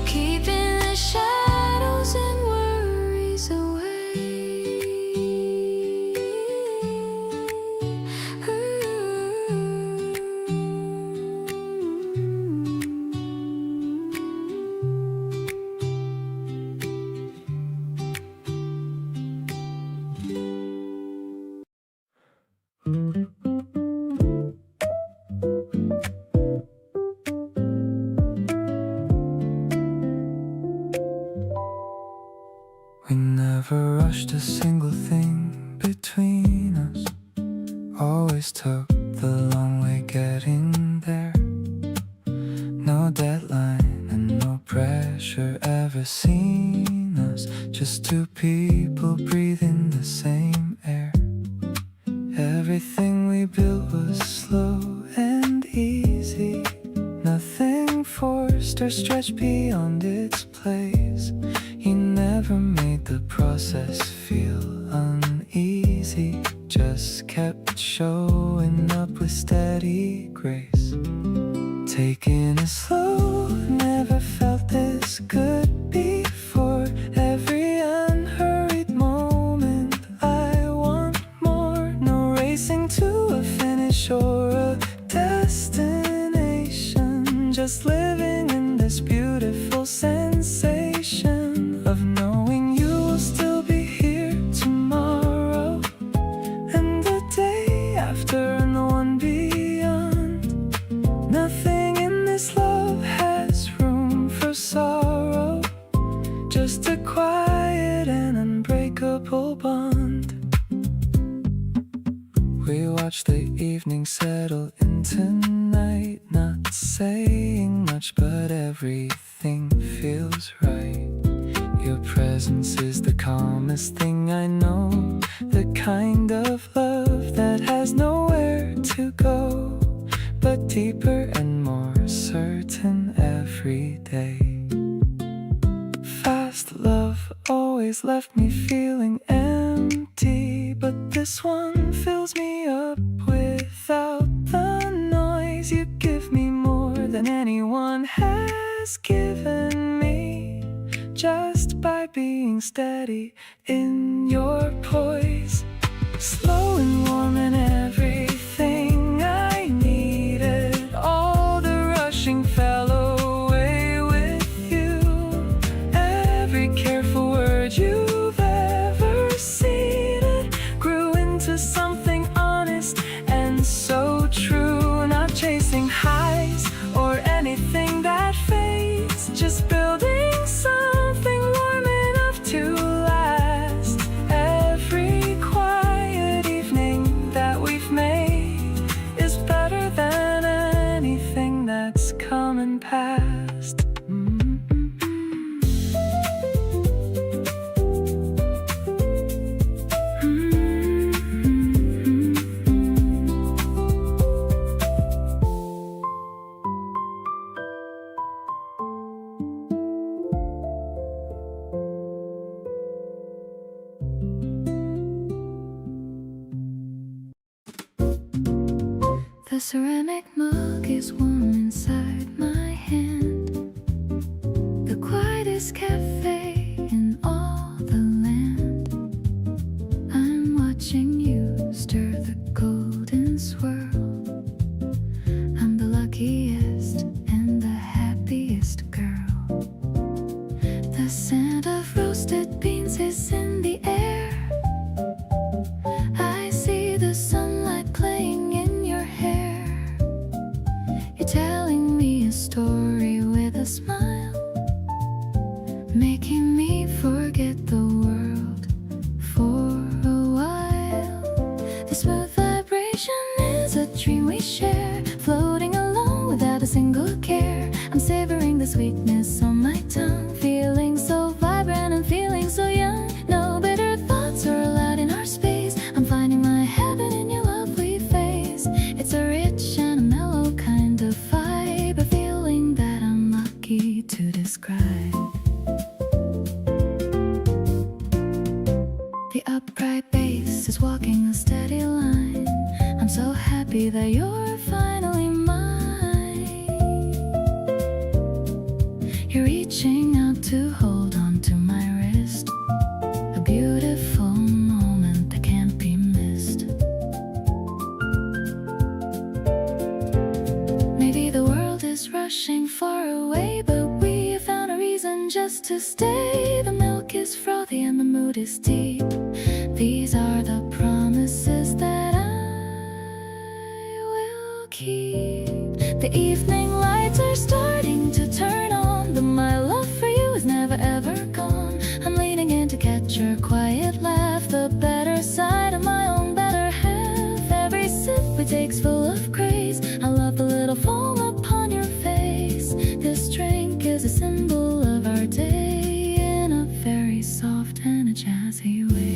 S1: keeping the shadows and worries away.
S2: We never rushed a single thing between us. Always took the long way getting there. No deadline and no pressure ever seen us. Just two people breathing the same air. Everything we built was slow and easy. Nothing forced or stretched beyond its place. You never made the process feel uneasy. Just kept showing up with steady grace. Taking it slow, never felt this good before. Every unhurried moment, I want more. No racing to a finish or a destination. Just living in this beautiful sensation of knowing you will still be here tomorrow, and the day after, and the one beyond. Nothing in this love has room for sorrow, just a quiet and unbreakable bond. We watch the evening settle into night, not saying much, but everything feels right. Your presence is the calmest thing I know, the kind of love that has nowhere to go, but deeper and more certain every day. Fast love always left me feeling empty, but this one fills me up without the noise. You give me more than anyone has given me, just by being steady in your poise. Slow and warm and everything I needed. All the rushing fell away with you. Every careful word you've ever seeded grew into something honest and so true. Not chasing highs or anything that fades, just building something warm enough to last. Every quiet evening that we've made is better than anything that's come and passed.
S1: The ceramic mug is warm inside my hand, the quietest cafe in all the land. I'm watching you stir the golden swirl. I'm the luckiest and the happiest girl. The scent of roasted beans is in the air. I see the sunlight playing in your hair. You're telling me a story with a smile, making me forget the world for a while. The smooth vibration is a dream we share, floating along without a single care. I'm savoring the sweetness on my tongue, feeling so vibrant and feeling so young. No bitter thoughts are allowed in our space. I'm finding my heaven in your lovely face. It's a rich and a mellow kind of vibe, a feeling that I'm lucky to describe. The upright bass is walking a steady line. I'm so happy that you're finally mine. You're reaching out to hold on to my wrist, a beautiful moment that can't be missed. Maybe the world is rushing far away, but we have found a reason just to stay. The milk is frothy and the mood is deep. These are the promises that I will keep. The evening lights are starting to turn on, but my love for you is never ever gone. I'm leaning in to catch your quiet laugh, the better side of my own better half. Every sip we take's full of grace. I love the little foam upon your face. This drink is a symbol of our day in a very soft and a jazzy way.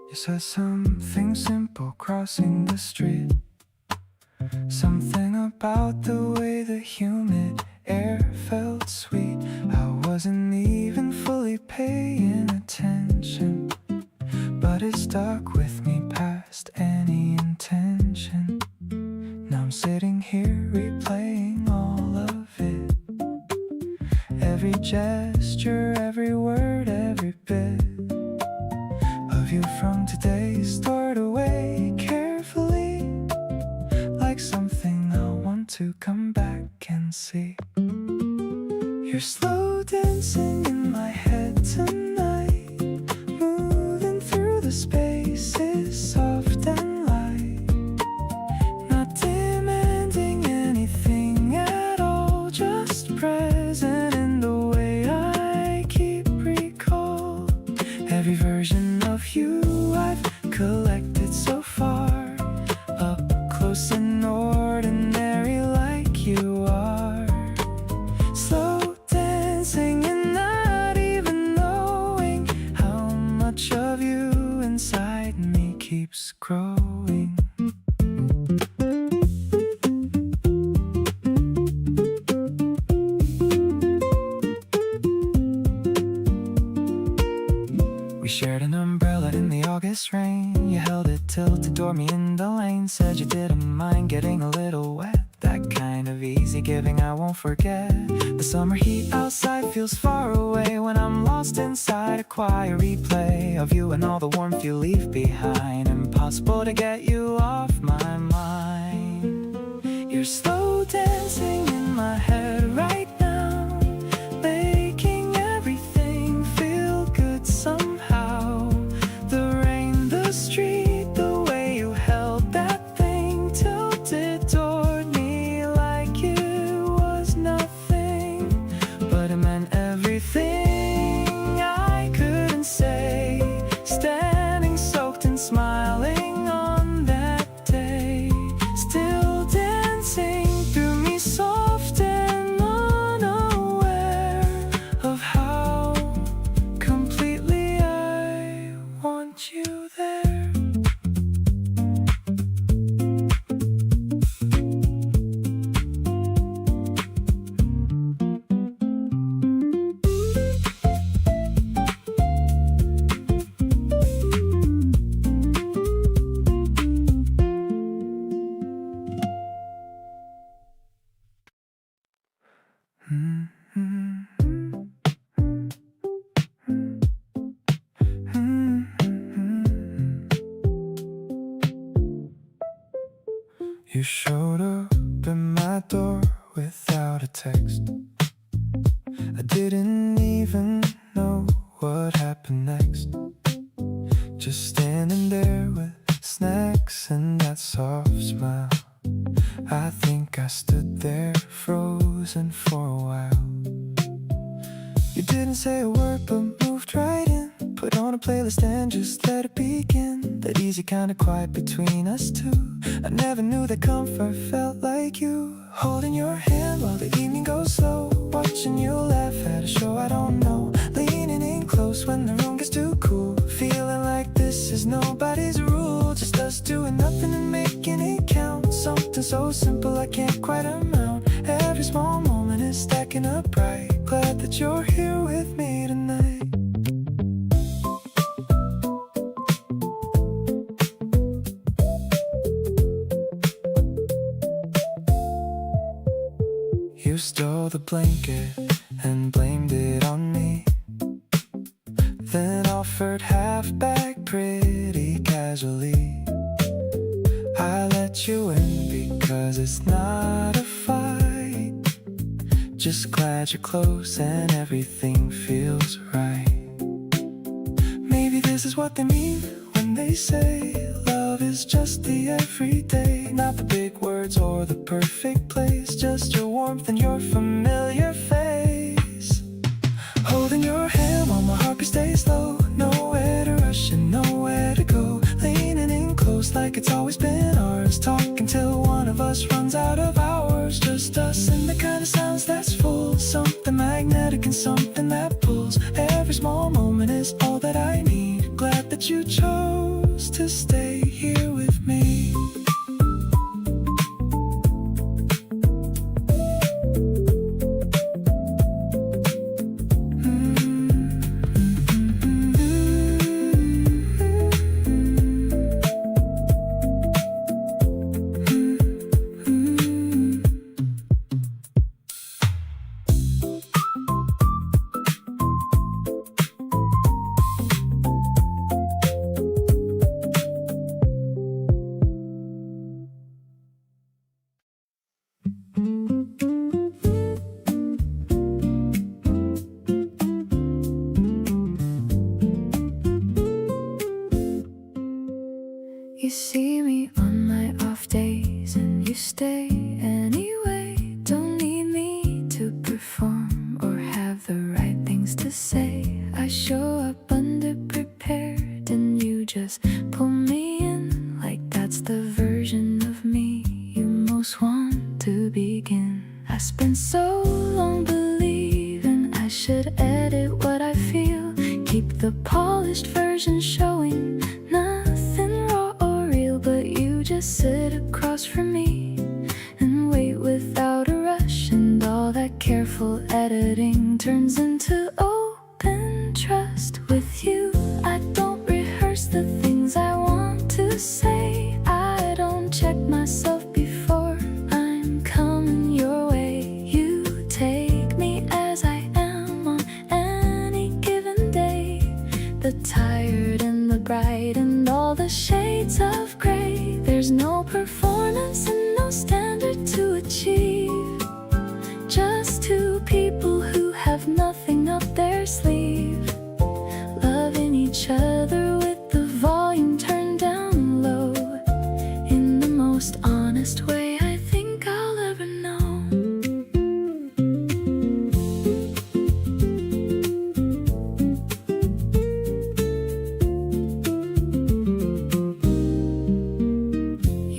S2: You said something simple crossing the street, something about the way the humid air felt sweet. I wasn't even fully paying attention, but it stuck with me past any intention. Now I'm sitting here replaying all of it, every gesture, every word, every bit of you from today stored away carefully, like something I want to come back and see. You're slow dancing in my head tonight, moving through the spaces soft and light, not demanding anything at all, just present in the way I keep recall. Every version of you I've collected so far, up close and ordinary like you are, slow dancing and not even knowing how much of you inside me keeps growing. We shared an umbrella in the August rain. You held it till to door me in the lane. Said you didn't mind getting a little wet, that kind of easy giving I won't forget. The summer heat outside feels far away when I'm lost inside a quiet replay of you and all the warmth you leave behind. Impossible to get you off my mind. You're slow dancing in my head right now, making everything feel good somehow. The rain, the street, the way you held that thing tilted toward me like it was nothing, but it meant everything I couldn't say. Standing soaked and smiling on that day, still dancing through me soft and unaware of how completely I want you there. You showed up at my door without a text. I didn't even know what happened next. Just standing there with snacks and that soft smile. I think I stood there frozen for a while. You didn't say a word but moved right in. Put on a playlist and just let it begin. That easy kind of quiet between us two. I never knew that comfort felt like you. Holding your hand while the evening goes slow. Watching you laugh at a show I don't know. Leaning in close when the room gets too cool. Feeling like this is nobody's rule. Just us doing nothing and making it count. Something so simple I can't quite amount. Every small moment is stacking up bright. Glad that you're here with me tonight. You stole the blanket and blamed it on me. Then offered half back pretty casually. I let you in because it's not a fight. Just glad you're close and everything feels right. Maybe this is what they mean when they say love is just the everyday. Not the big words or the perfect place. Just your warmth and your familiar face. Holding your hand while my heartbeat stays slow. Nowhere to rush and nowhere to go. Leaning in close like it's always been ours. Talk until one of us runs out of hours. Just us and the kind of sounds that's full. Something magnetic and something that pulls. Every small moment is all that I need. Glad that you chose to stay here with me.
S1: You see me on my off days and you stay anyway. Don't need me to perform or have the right things to say. I show up underprepared and you just pull me in. Like that's the version of me you most want to begin. I spent so long believing I should edit what I feel. Keep the polished version showing nothing raw or real. But you just sit across from me and wait without a rush. And all that careful editing turns into open trust. With you I don't rehearse the things I want to say. I don't check myself before I'm coming your way. You take me as I am on any given day. The tired and the bright and all the shades of gray. There's no performance and no standard to achieve. Just two people who have nothing up their sleeve. Loving each other with the volume turned down low. In the most honest way I think I'll ever know.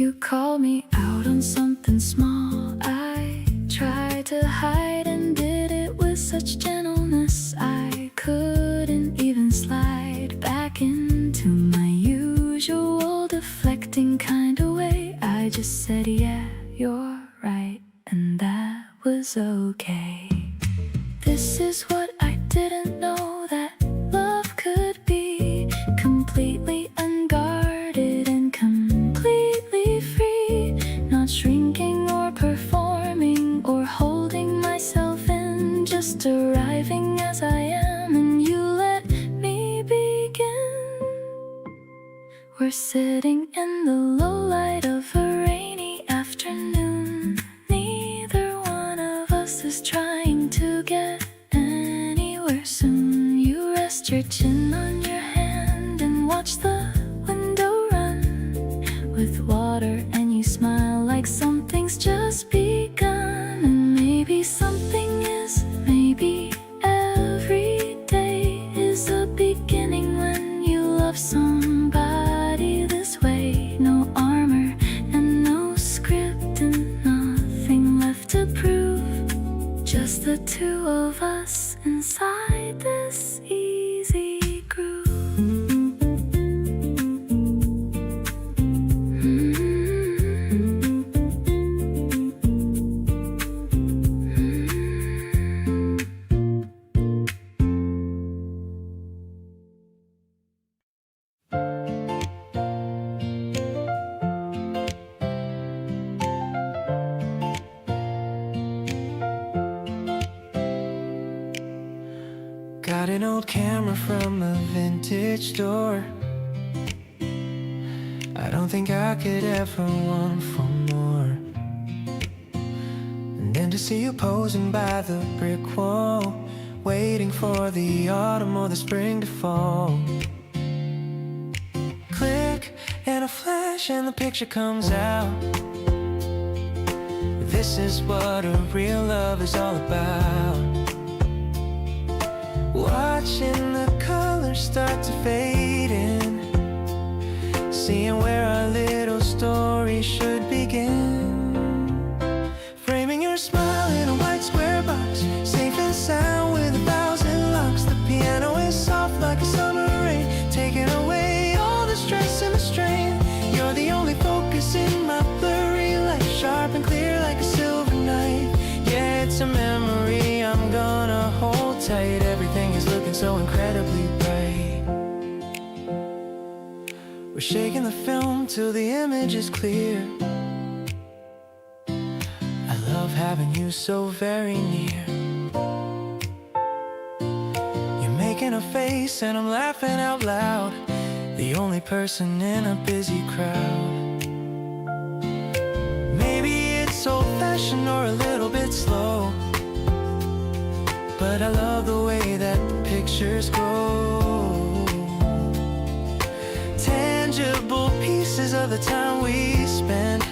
S1: You call me out on something small I tried to hide and did it with such gentleness. I couldn't even slide back into my usual deflecting kind of way. I just said yeah, you're right, and that was okay. This is what I didn't know, that love could be completely unguarded and completely free. Not shrinking or performing or holding myself in. Just arriving as I am and you let me begin. We're sitting in the low light of a rainy afternoon.
S2: an old camera from a vintage store. I don't think I could ever want for more. And then to see you posing by the brick wall, waiting for the autumn or the spring to fall. Click and a flash and the picture comes out. This is what a real love is all about. Watching the colors start to fade in, seeing where our little story should begin. Framing your smile in a white square box, safe and sound with 1,000 locks. The piano is soft like a summer rain, taking away all the stress and the strain. You're the only focus in my blurry life, sharp and clear like a silver knife. Yeah, it's a memory I'm gonna hold tight. Everything is looking so incredibly bright. We're shaking the film till the image is clear. I love having you so very near. You're making a face and I'm laughing out loud, the only person in a busy crowd. Maybe it's old-fashioned or a little bit slow, but I love the way that the pictures grow. Tangible pieces of the time we spent,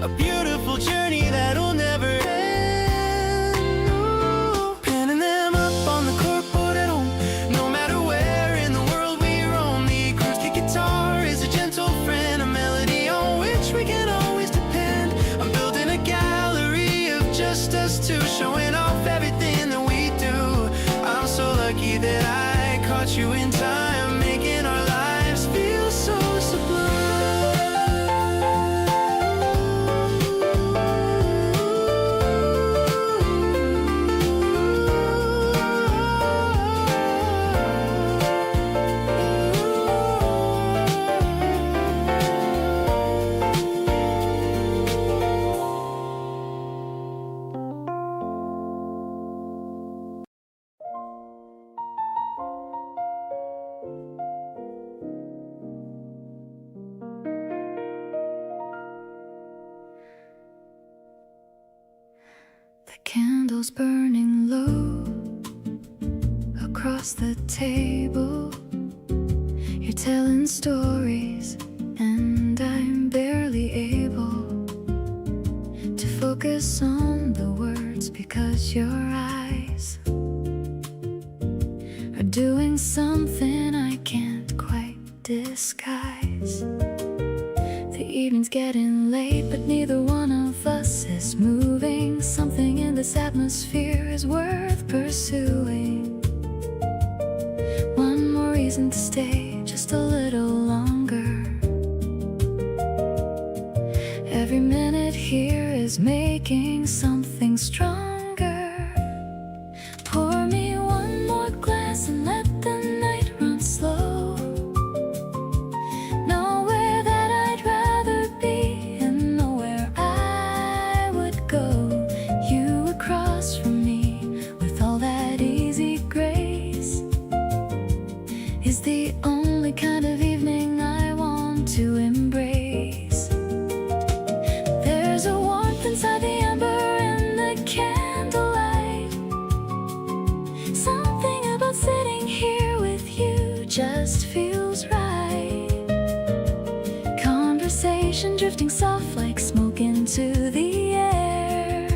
S2: a beautiful journey that'll never end. Ooh. Pinning them up on the corkboard at home, no matter where in the world we roam. The acoustic guitar is a gentle friend, a melody on which we can always depend. I'm building a gallery of just us two, showing off everything that we do. I'm so lucky that I caught you in time, making our lives feel so sublime.
S1: The candles burning low across the table. You're telling stories and I'm barely able to focus on the words, because your eyes are doing something I can't quite disguise. The evening's getting late, but neither one of us is moving. Something in this atmosphere is worth pursuing. One more reason to stay just a little longer. Every minute here is making something stronger. Pour me one more glass and let the night run slow. The only kind of evening I want to embrace. There's a warmth inside the ember and the candlelight. Something about sitting here with you just feels right. Conversation drifting soft like smoke into the air.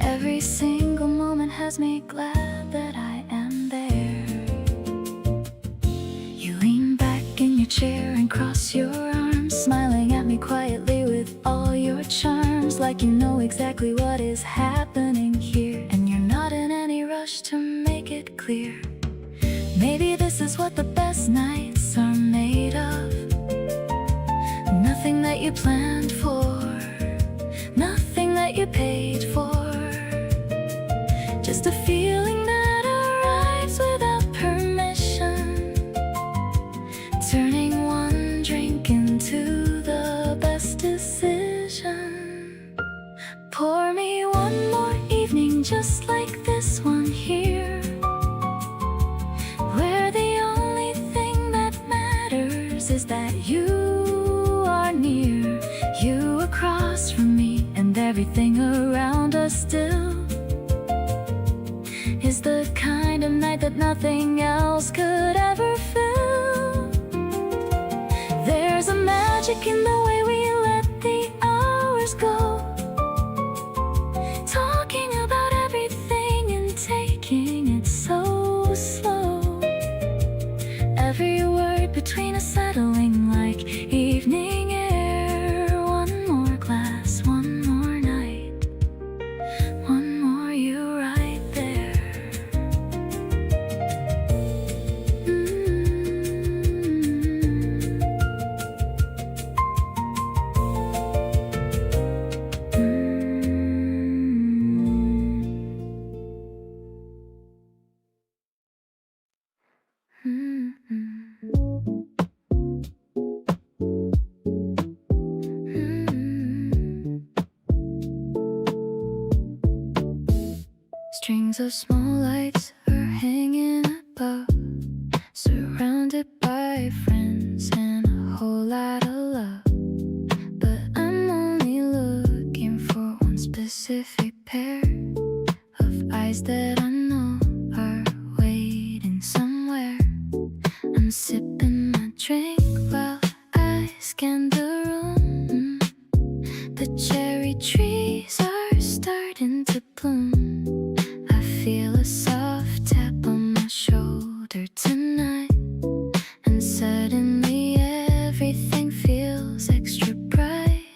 S1: Every single moment has me glad that I am there. Chair and cross your arms, smiling at me quietly with all your charms, like you know exactly what is happening here, and you're not in any rush to make it clear. Maybe this is what the best nights are made of. Nothing that you planned for, nothing that you paid for, just a feeling that arrives without permission, turning one drink into the best decision. Pour me one more evening just like this one here. notice is that you are near, you across from me, and everything around us still is the kind of night that nothing else could ever fill. There's a magic in the way we let the hours go, talking about everything and taking it so slow. Every word between us settling like evening air. One more glass, one more night, one more you right there. Strings of small lights are hanging above, surrounded by friends and a whole lot of love. But I'm only looking for one specific pair of eyes that I know are waiting somewhere. I'm sipping my drink while I scan the room. The cherry trees are starting to bloom. I feel a soft tap on my shoulder tonight, and suddenly everything feels extra bright.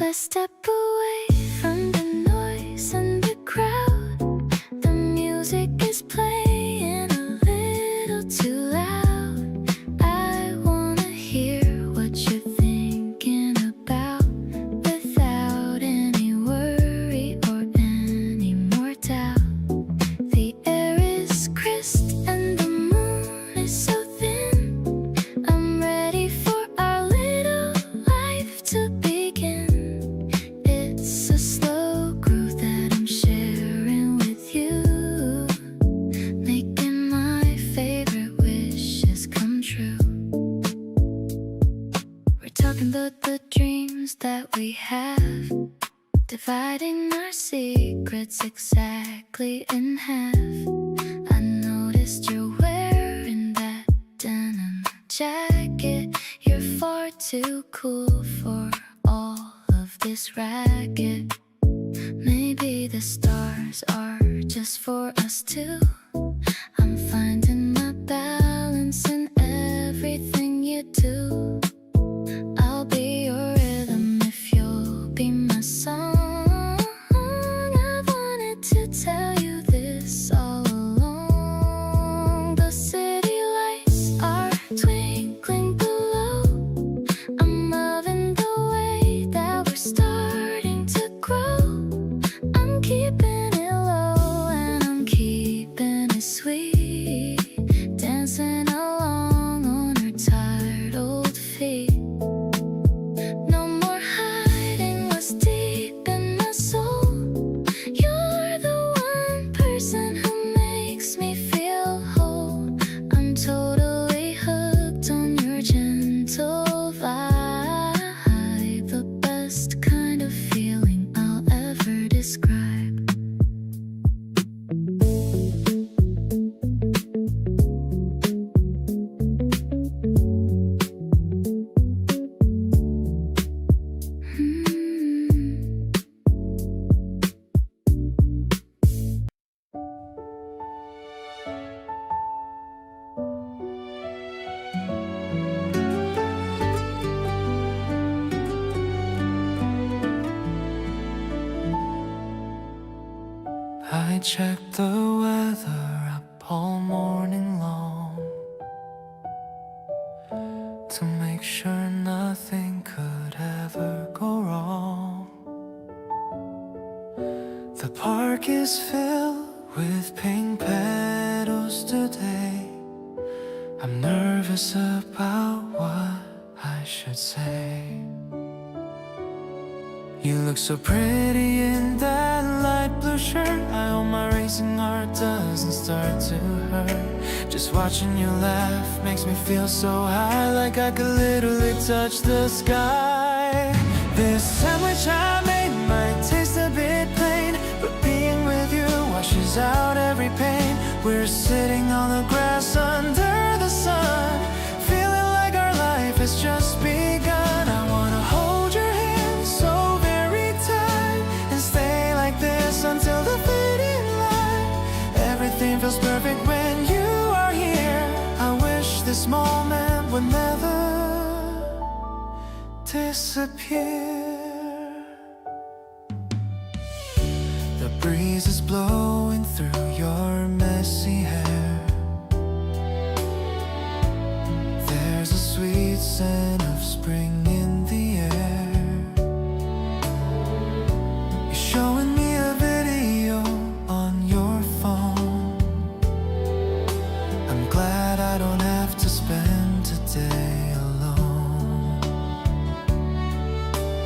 S1: Let's step away from the noise and the crowd. The music is playing a little too loud. I wanna hear what you're thinking about, without any worry or any more doubt. The air is crisp and the moon is so thin. I'm ready for our little life to begin. It's a slow groove that I'm sharing with you, making my favorite wishes come true. We're talking about the dreams that we have, dividing our secrets exactly in half. I noticed you're wearing that denim jacket. You're far too cool for all of this racket. Maybe the stars are just for us two. I'm finding my balance in everything you do. I'll be your rhythm if you'll be my song. I wanted to tell you this all along. The city lights are twinkling below. I'm loving the way that we're starting to grow. I'm keeping it low and I'm keeping it sweet, dancing along on her tired old feet. No more hiding what's deep in my soul. You're the one person who makes me feel whole. I'm totally hooked on your gentle vibe, the best kind of feeling I'll ever describe.
S2: I check the weather up all morning long to make sure nothing could ever go wrong. The park is filled with pink petals today. I'm nervous about what I should say. You look so pretty in that light blue shirt. I hope my racing heart doesn't start to hurt Just watching you laugh makes me feel so high, like I could literally touch the sky. This sandwich I made might taste a bit plain, but being with you washes out every pain. We're sitting on the grass under the sun, feeling like our life has just begun. I wanna hold your hand so very tight and stay like this until the fading light. Everything feels perfect when you are here. I wish this moment would never disappear. The breeze is blowing through your messy hair. There's a sweet scent of spring in the air. You're showing me a video on your phone. I'm glad I don't have to spend today alone.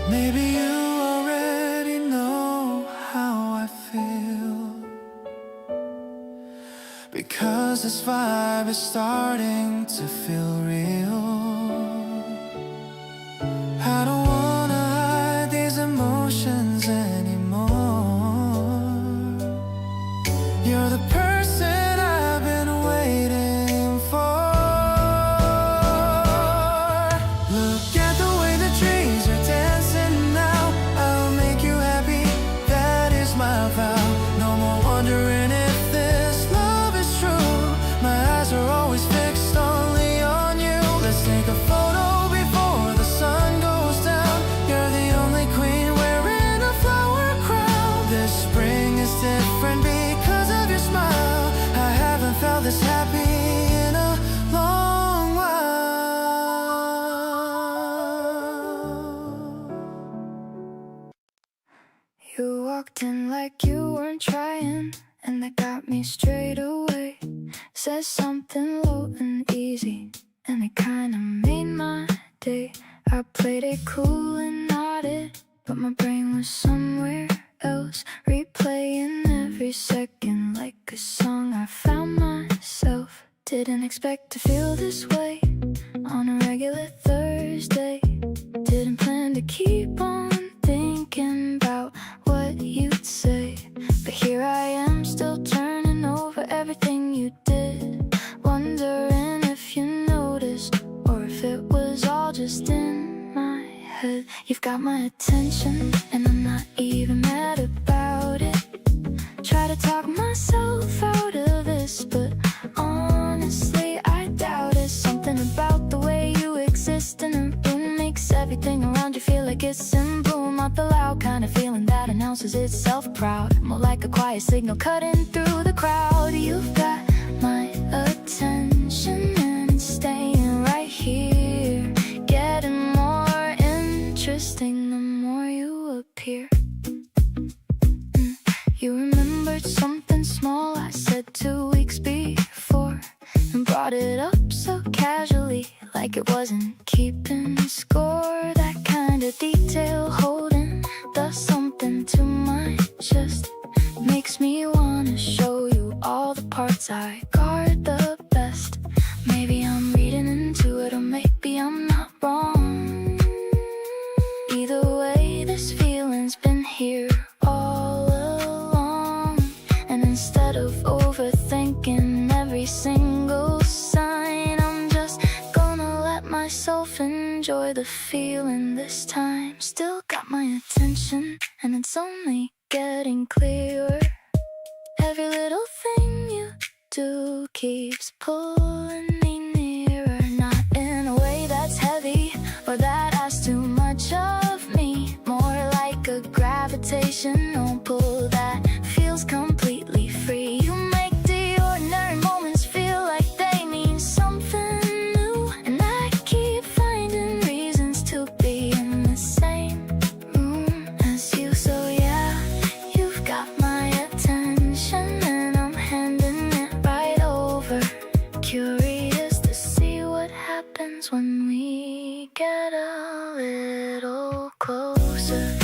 S2: Maybe you already know how I feel, because this vibe is starting to feel real. I don't wanna hide these emotions anymore. You're the person I've been waiting for. Look at the way the trees are dancing now. I'll make you happy, that is my vow. No more wondering if this love is true. My eyes are always fixed only on you. Let's take a photo before the sun goes down. You're the only queen wearing a flower crown. This spring is different because of your smile. I haven't felt this happy in a long while. You walked in like you weren't trying, and that got me straight away. Said something low and easy, and it kinda made my day. I played it cool and nodded, but my brain was somewhere else, replaying every second like a song I found myself. Didn't expect to feel this way on a regular Thursday. Didn't plan to keep on thinking about what you'd say, but here I am still turning over everything you did, wondering if you noticed or if it was all just in my head. You've got my attention and I'm not even mad about it. Try to talk myself out of this, but honestly I doubt it. Something about the way you exist in a room makes everything around you feel like it's in bloom. Not the loud kind of feeling that announces itself proud, more like a quiet signal cutting through the crowd. You've got my attention and it's staying right here, getting more interesting the more you appear. You remembered something small I said 2 weeks before, and brought it up so casually, like it wasn't keeping score. That kind of detail holding the something to my chest makes me wanna show you all the parts I guard the best. Maybe I'm reading into it, or maybe I'm not wrong. Either way, this feeling's been here all along, and instead of overthinking every single sign, I'm just gonna let myself enjoy the feeling this time. Still got my attention, and it's only getting clearer. Every little thing you do keeps pulling me nearer, not in a way that's heavy or that asks too much of me, more like a gravitational pull that feels completely free. You make the ordinary moments feel like they mean something new, and I keep finding reasons to be in the same room as you. So yeah, you've got my attention and I'm handing it right over. Curious to see what happens when we get a little closer.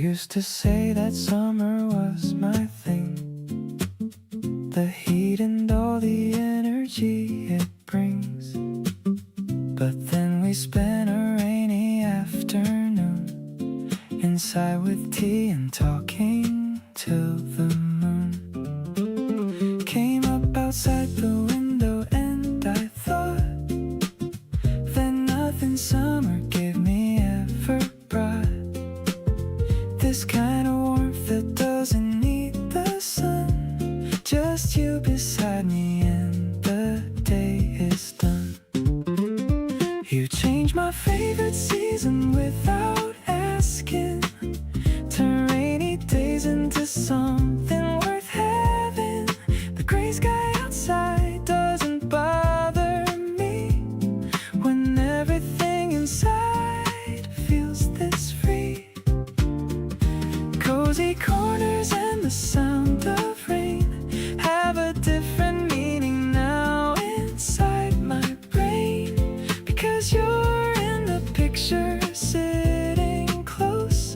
S2: used to say that summer was my thing, the heat and all the energy it brings. But then we spent a rainy afternoon inside with tea and talking till the moon came up outside the window, and I thought that nothing summer gave me ever brought. This kind of warmth that doesn't need the sun, just you beside me and the day is done. You changed my favorite season without asking, turn rainy days into something worth having. The gray sky outside doesn't bother me when everything inside feels this free. Cozy corners and the sound of rain have a different meaning now inside my brain, because you're in the picture sitting close,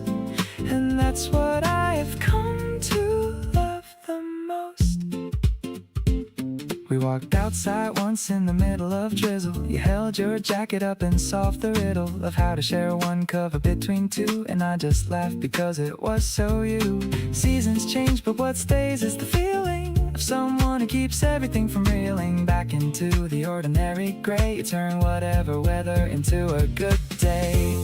S2: and that's what I have come to love the most. We walked outside once in the middle of drizzle. You held your jacket up and solved the riddle of how to share one cover between two, and I just laughed because it was so you. Seasons change, but what stays is the feeling of someone who keeps everything from reeling back into the ordinary gray. You turn whatever weather into a good day.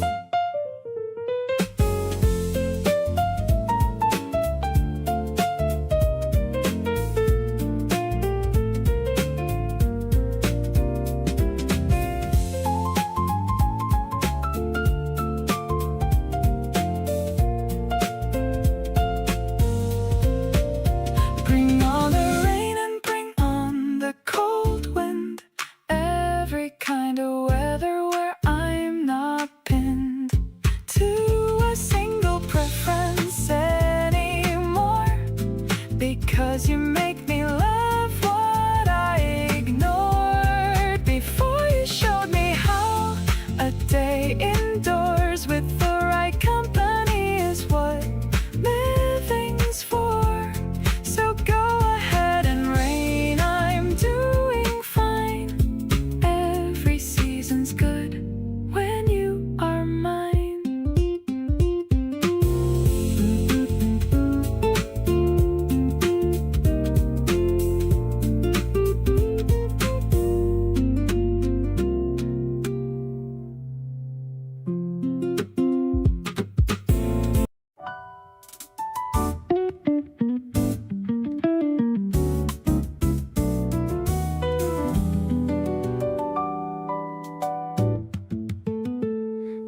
S2: Bring on the rain and bring on the cold wind, every kind of weather where I'm not pinned to a single preference anymore, because you make me love what I ignored before. You showed me how a day indoors with the right company is what living's for. So go ahead and rain, I'm doing fine. Every season's good when you are mine.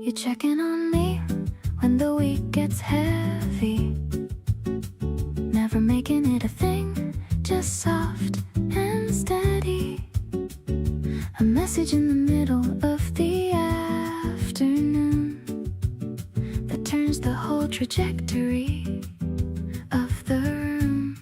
S2: You check in on me when the week gets heavy, never making it a thing, just soft and steady. A message in the middle of the afternoon that turns the whole trajectory of the room.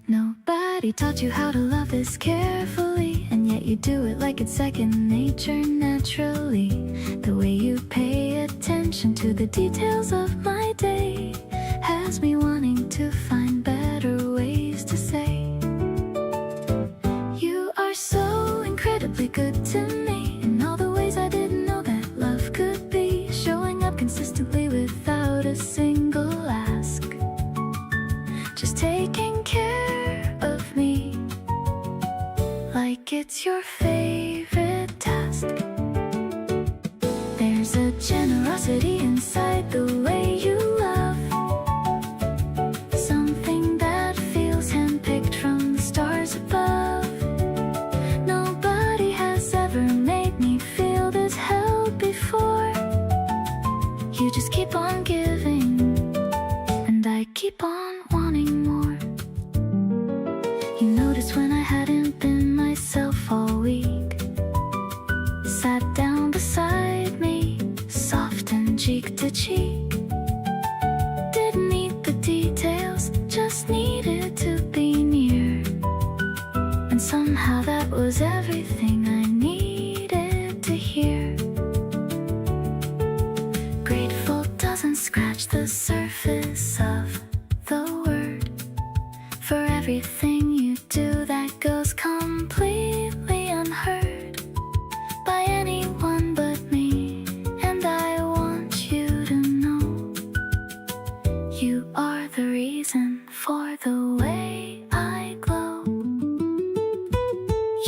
S2: Nobody taught you how to love this carefully, and yet you do it like it's second nature naturally. The way you pay attention to the details of my day has me wanting to find better ways to say you are so incredibly good to me in all the ways I didn't know that love could be. Showing up consistently without a single ask, just taking care of me like it's your favorite task. There's a generosity inside the way you love, something that feels handpicked from the stars above. Nobody has ever made me feel this held before. You just keep on giving, and I keep on wanting more. You noticed when I hadn't been myself all week, sat down beside me, soft and cheek to cheek. Didn't need the details, just needed to be near. And somehow that was everything I needed to hear. Grateful doesn't
S1: doesn't scratch the surface of the word. For everything you do that goes completely unheard by anyone but me. And I want you to know you are the reason for the way I glow.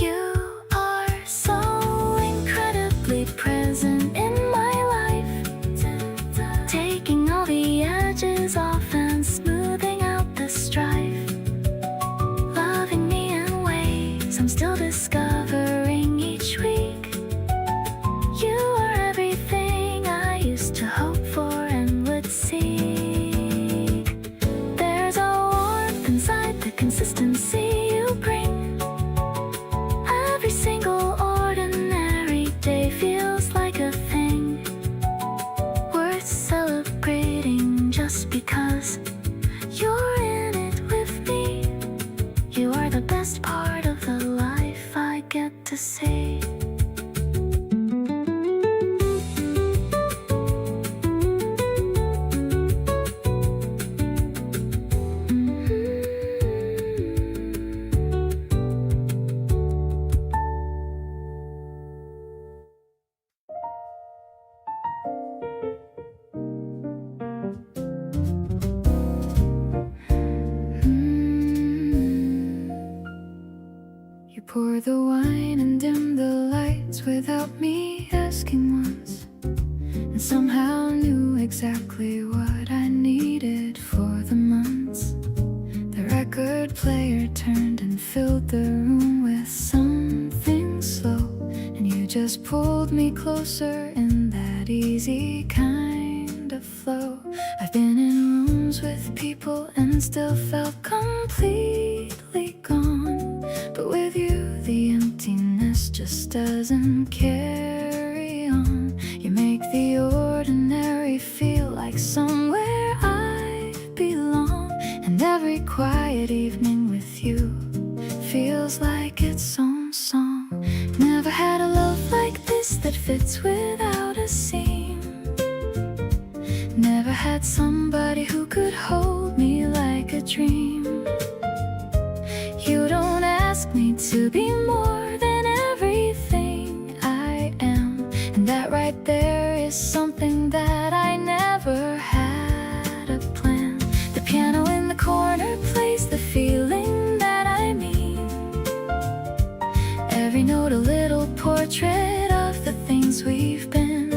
S1: You are so incredibly present in my life, taking all the edges off and smoothing out the strife, loving me in ways I'm still discovering each week. You are everything I used to hope for and would seek. There's a warmth inside the consistency you bring. Every single ordinary day feels like a thing worth celebrating just because you're in it with me. You are the best part of the life I get to see. You pour the wine and dim the lights without me asking once, and somehow knew exactly what I needed for the months. The record player turned and filled the room with something slow, and you just pulled me closer in that easy kind of flow. I've been in rooms with people and still felt completely gone, but with you the emptiness just doesn't carry on. You make the ordinary feel like somewhere I belong, and every quiet evening with you feels like its own song. Never had a love like this that fits without a seam. Never had somebody who could hold me like a dream. You don't ask me to be more than everything I am, and that right there is something that I never had a plan. The piano in the corner plays the feeling that I mean. Every note a little portrait of the things we've been.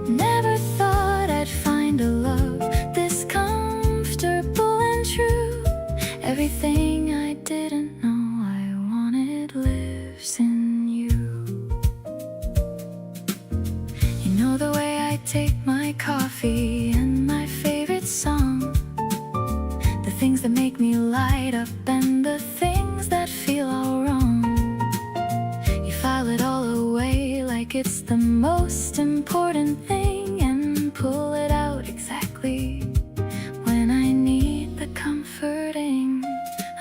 S1: Never thought I'd find a love this comfortable and true. Everything I didn't know I wanted lives in you. You know the way I take my coffee and my favorite song, the things that make me light up and the things that feel all wrong. You file it all away like it's the most important thing and pull it out exactly when I need the comforting.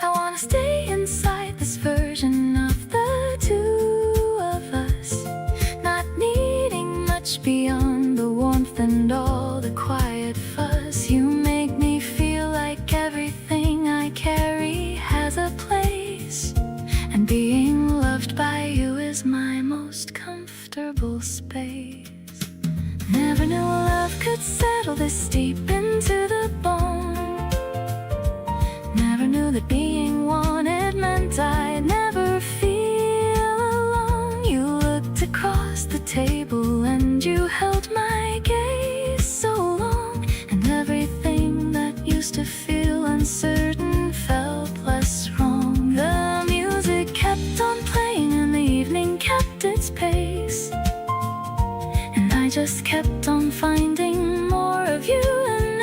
S1: I wanna stay inside this version of the two of us, not needing much beyond the warmth and all the quiet fuss. You make me feel like everything I carry has a place, and being loved by you is my most comfortable space. Never knew love could settle this deep into the bone. Never knew that being wanted meant I'd never feel alone. You looked across the table and you held my gaze so long, and everything that used to feel uncertain felt less wrong. The music kept on playing and the evening kept its pace, and I just kept on finding more of you in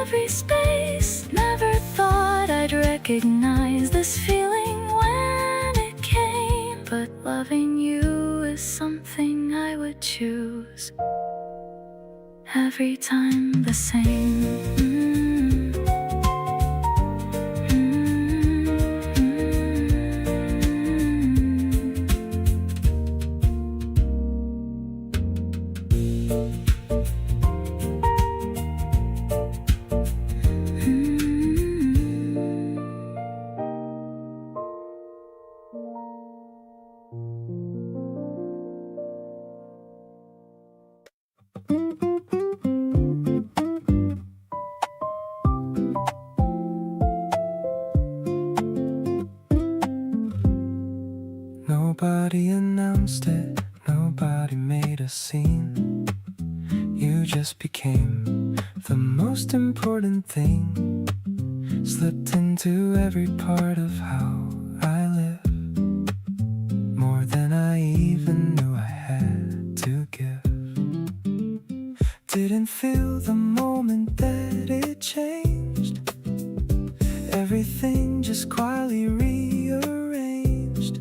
S1: every space. Never thought I'd recognize this feeling when it came, but loving you is something I would choose every time the same.
S2: Nobody announced it, nobody made a scene. You just became the most important thing. Slipped into every part of how I live, more than I even knew I had to give. Didn't feel the moment that it changed. Everything just quietly rearranged.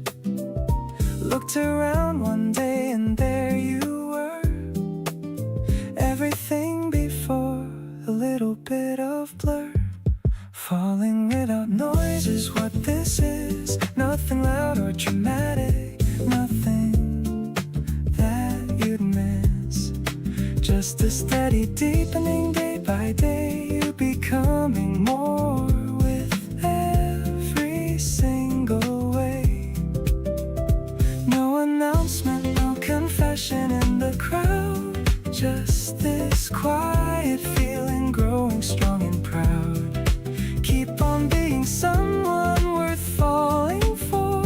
S2: Looked around one day and there you were. Everything before a little bit of blur. Falling without noise is what this is. Nothing loud or dramatic, nothing that you'd miss. Just a steady deepening day by day. You becoming more with every single way. No announcement, no confession in the crowd. Just this quiet feeling growing strong and proud. Keep on being someone worth falling for.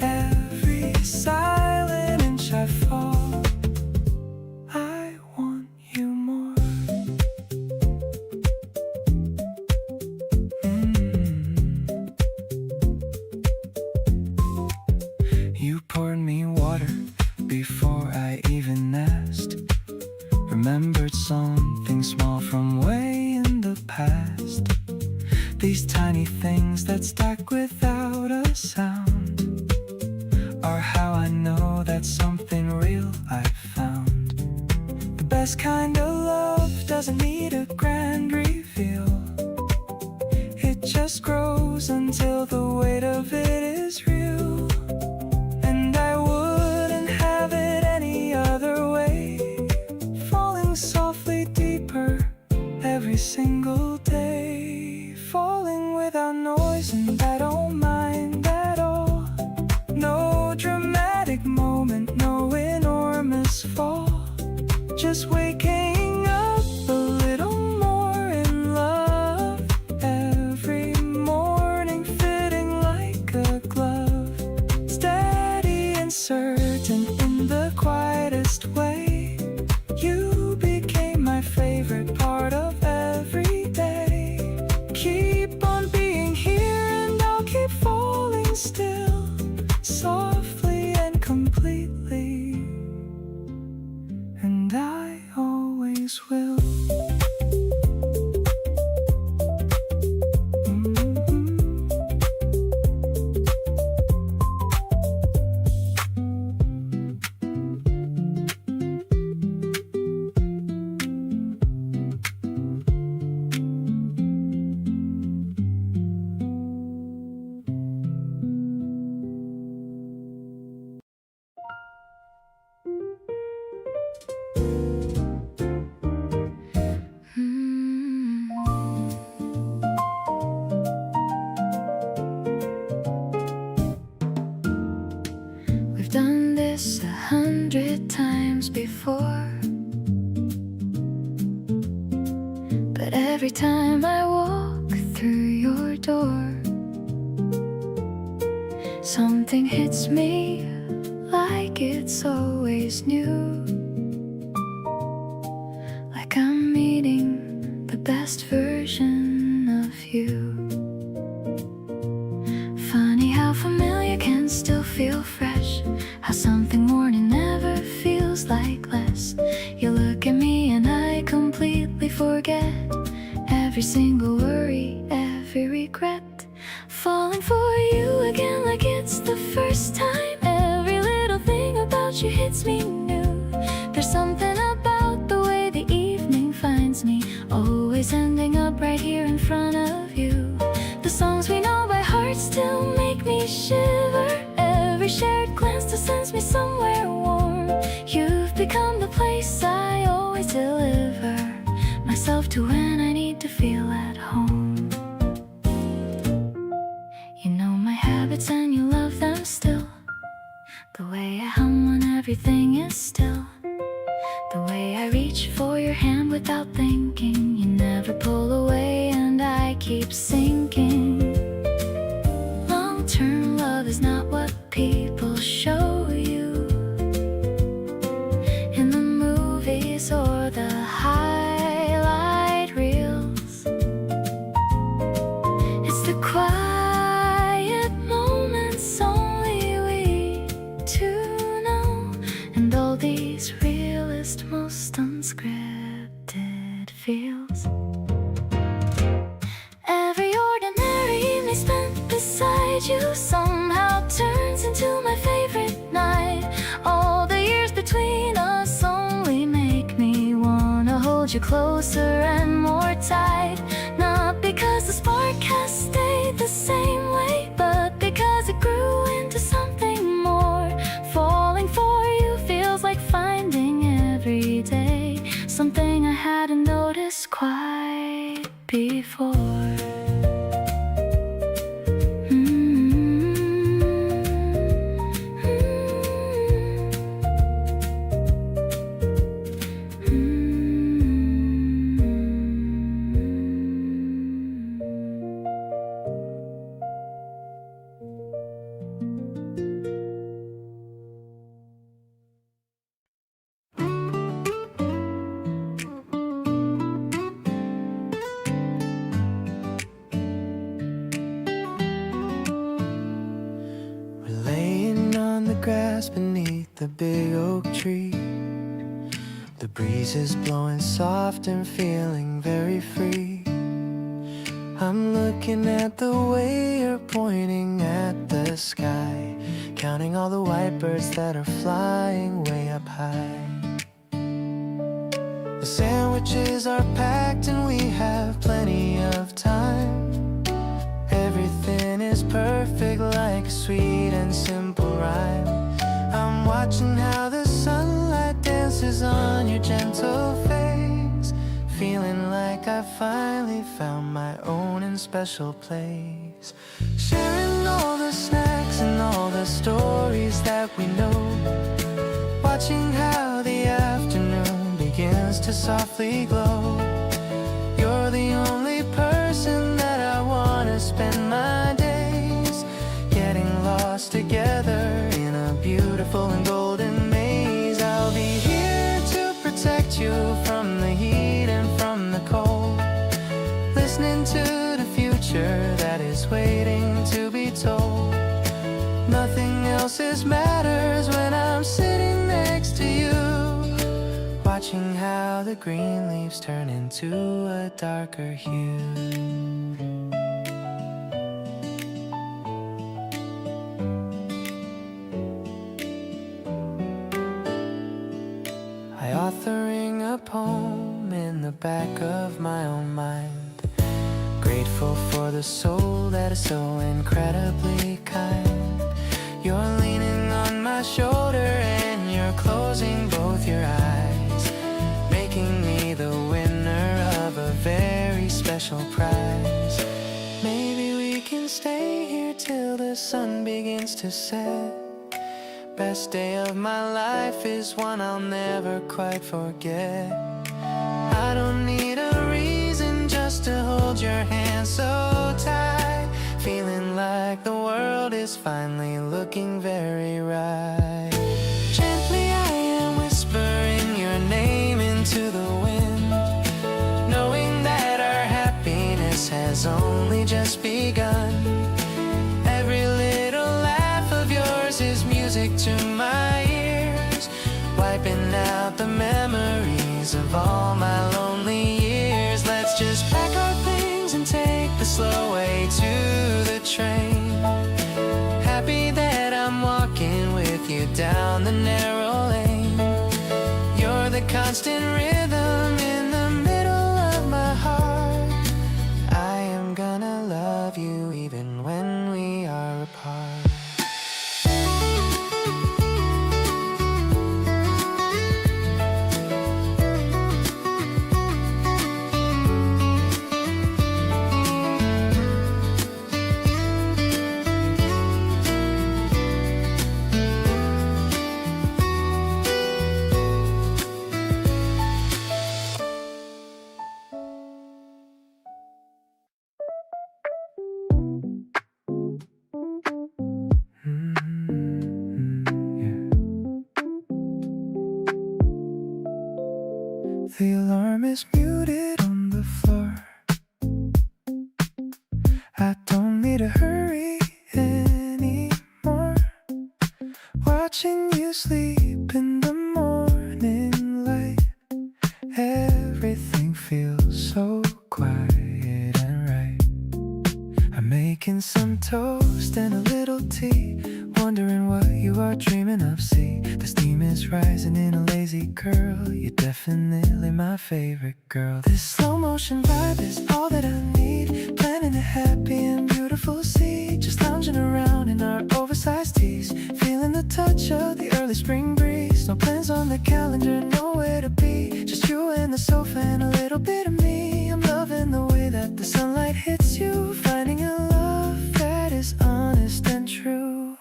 S2: Every silent inch I fall, I want you more. You poured me water before I even asked. Remembered something small from way in the past. These tiny things that stack without a sound are how I know that something real I've found. The best kind of love doesn't need a grand reveal. It just grows until the weight of it is real. And I wouldn't have it any other way. Falling softly deeper every single day. Falling without noise and I don't mind at all. No dramatic moment, no enormous fall. Just waking up a little more in love. Every morning fitting like a glove. Steady and certain in the quietest way. You became my favorite part of every day. Keep on being here and I'll keep falling still. Softly and completely. And I always will.
S1: We've done this 100 times before, but every time I walk through your door, something hits me like it's always new. Like I'm meeting the best version of you. Funny how familiar can still feel fresh. How something more never feels like less. You look at me and I completely forget every single worry, every regret. Falling for you again like it's the first time. Every little thing about you hits me new. There's something about the way the evening finds me, always ending up right here in front of you. The songs we know by heart still make me shiver. Every shared glance still sends me somewhere warm. You've become the place I always deliver myself to when I need to feel at home. You know my habits and you love them still. The way I hum when everything is still. The way I reach reach for your hand without thinking. You never pull away and I keep sinking. Long-term love is not what people show you in the movies or the highlight reels. It's the quiet moments only we two know, and all these realist, most unscripted feels. Every ordinary evening spent beside you somehow turns into my favorite night. All the years between us only make me wanna hold you closer and more tight. Not because the spark has stayed the same way, but because it grew into something more. Falling for you feels like finding every day something I hadn't noticed quite before.
S2: Grass beneath the big oak tree. The breeze is blowing soft and feeling very free. I'm looking at the way you're pointing at the sky, counting all the white birds that are flying way up high. The sandwiches are packed and we have plenty of time. Everything is perfect like a sweet and simple rhyme. I'm watching how the sunlight dances on your gentle face, feeling like I finally found my own and special place. Sharing all the snacks and all the stories that we know, watching how the afternoon begins to softly glow. You're the only person that I wanna spend my days, getting lost together in a beautiful and golden maze. I'll be here to protect you from the heat and from the cold, listening to the future that is waiting to be told. Nothing else matters when I'm sitting next to you, watching how the green leaves turn into a darker hue. Authoring a poem in the back of my own mind, grateful for the soul that is so incredibly kind. You're leaning on my shoulder and you're closing both your eyes, making me the winner of a very special prize. Maybe we can stay here till the sun begins to set. Best day of my life is one I'll never quite forget. I don't need a reason just to hold your hand so tight, feeling like the world is finally looking very right. Gently I am whispering your name into the wind, knowing that our happiness has only just begun. Every little laugh of yours is music to my ears, wiping out the memories of all my lonely years. Let's just pack our things and take the slow way to the train, happy that I'm walking with you down the narrow lane. You're the constant rhythm in the middle of my heart. I am gonna love you even when we are apart. The alarm is muted on the floor. I don't need to hurry anymore. Watching you sleep in the morning light, everything feels so quiet and right. I'm making some toast and a little tea, wondering what you are dreaming of. See, the steam is rising in a lazy curl. You're definitely my favorite girl. This slow motion vibe is all that I need, planning a happy and beautiful scene. Just lounging around in our oversized tees, feeling the touch of the early spring breeze. No plans on the calendar, nowhere to be, just you and the sofa and a little bit of me. I'm loving the way that the sunlight hits you, finding a love that is honest and true.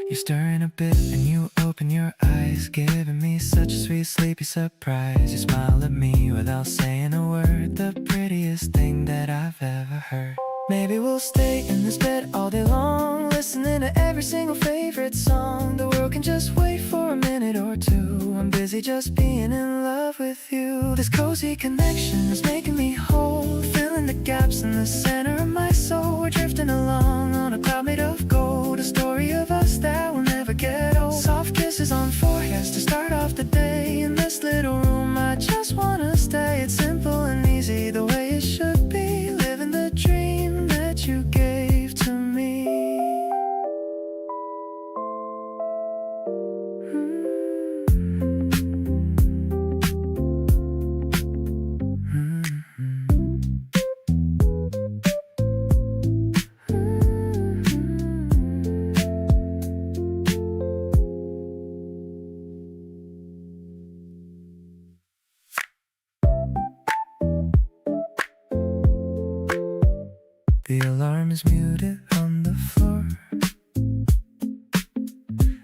S2: You're stirring a bit and you open your eyes, giving me such a sweet sleepy surprise. You smile at me without saying a word, the prettiest thing that I've ever heard. Maybe we'll stay in this bed all day long, listening to every single favorite song. The world can just wait for a minute or two, I'm busy just being in love with you. This cozy connection is making me whole, filling the gaps in the center of my soul. We're drifting along on a cloud made of gold, a story of us that will never get old. Soft kisses on foreheads to start off the day. In this little room I just wanna stay. It's simple and easy, the way it should be, living the dream that you gave to me. The alarm is muted on the floor.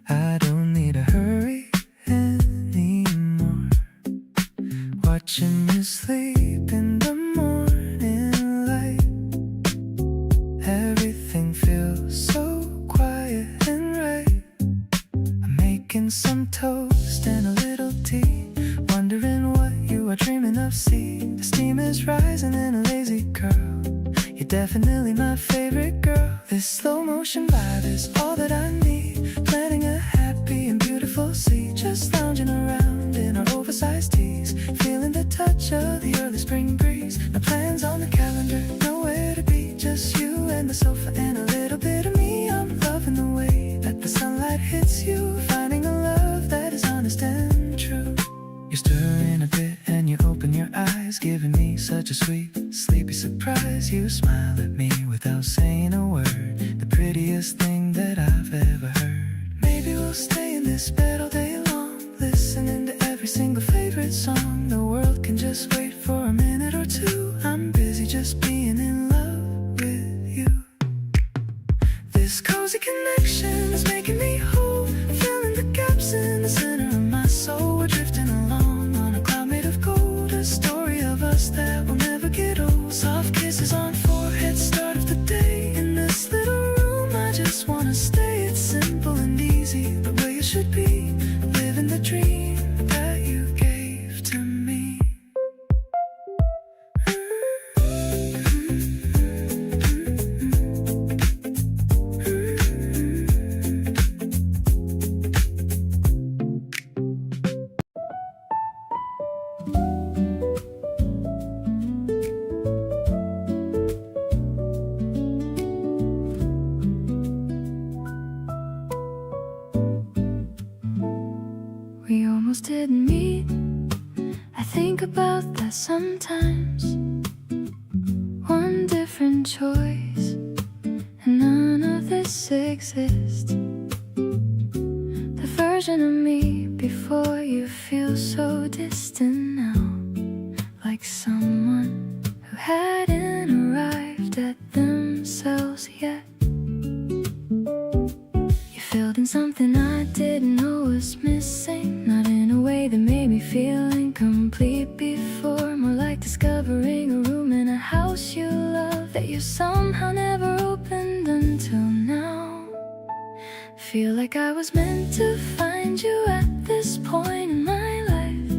S2: I don't need to hurry anymore. Watching you sleep in the morning light, everything feels so quiet and right. I'm making some toast and a little tea, wondering what you are dreaming of. See, the steam is rising in a lazy curl. You're definitely my favorite girl. This slow motion vibe is all that I need, planning a happy and beautiful scene. Just lounging around in our oversized tees, feeling the touch of the early spring breeze. No plans on the calendar, nowhere to be, just you and the sofa and a little bit of me. I'm loving the way that the sunlight hits you, finding a love that is honest and true. You're stirring a bit and you open your eyes, giving me such a sweet, sleepy surprise. You smile at me without saying a word, the prettiest thing that I've ever heard. Maybe we'll stay in this bed all day long, listening to every single favorite song. The world can just wait for a minute or two, I'm busy just being in love with you. This cozy connection is making me whole, filling the gaps in the center of my soul. We're drifting along on a cloud made of gold, a story of us that will never get old. Soft kisses on forehead, start of the day. In this little room I just wanna stay. It's simple and easy, the way it should be, living the dream that you gave to me. We almost didn't meet, I think about that sometimes. One different choice, and none of this exists. The version of me before you feels so distant now, like someone who hadn't arrived at themselves yet. You filled in something I didn't know was missing, not in a way that made me feel incomplete before, more like discovering a room in a house you love that you somehow never opened until now. Feel like I was meant to find you at this point in my life.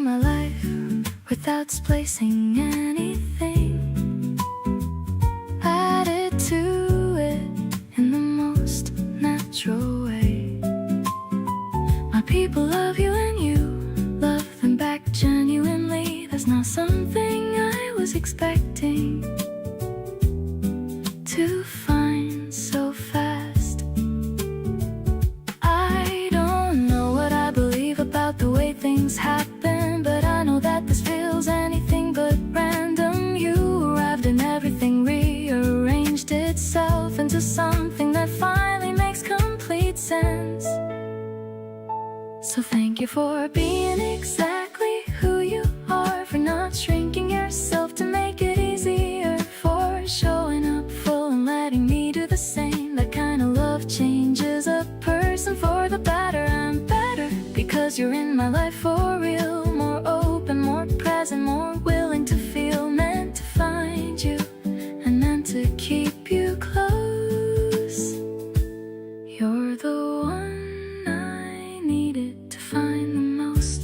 S1: my life without displacing anything. Added to it in the most natural way. My people love you and you love them back genuinely. That's not something I was expecting to find so fast. I don't know what I believe about the way things happen, but I know that this feels anything but random. You arrived and everything rearranged itself into something that finally makes complete sense. So thank you for being exactly who you are, for not shrinking yourself to make it easier, for showing up full and letting me do the same. That kind of love changes a person for the better. I'm better because you're in my life for real. More open, more present, more willing to feel. Meant to find you and meant to keep you close. You're the one I needed to find the most.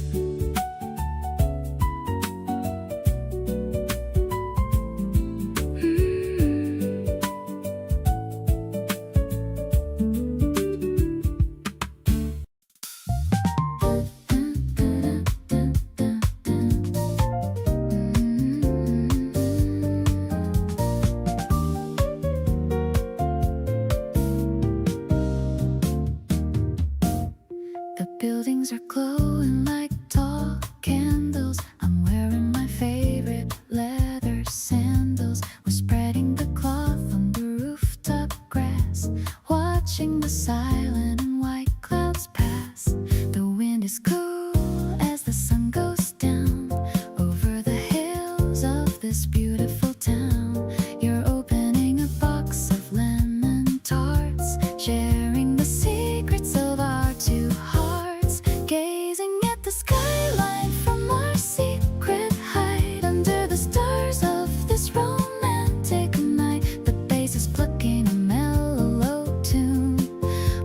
S1: The buildings are glowing like tall candles. I'm wearing my favorite leather sandals. We're spreading the cloth on the rooftop grass, watching the silent and white clouds pass. The wind is cool as the sun goes down over the hills of this beautiful town. You're opening a box of lemon tarts, sharing the secrets of our two hearts, gazing at the skyline from our secret height under the stars of this romantic night. The bass is plucking a mellow tune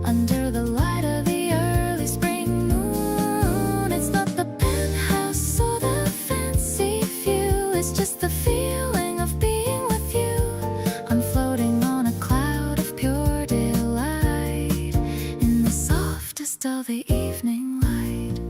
S1: under the light of the early spring moon. It's not the penthouse or the fancy view, it's just the feeling of being with you. I'm floating on a cloud of pure delight in the softest of the evening light.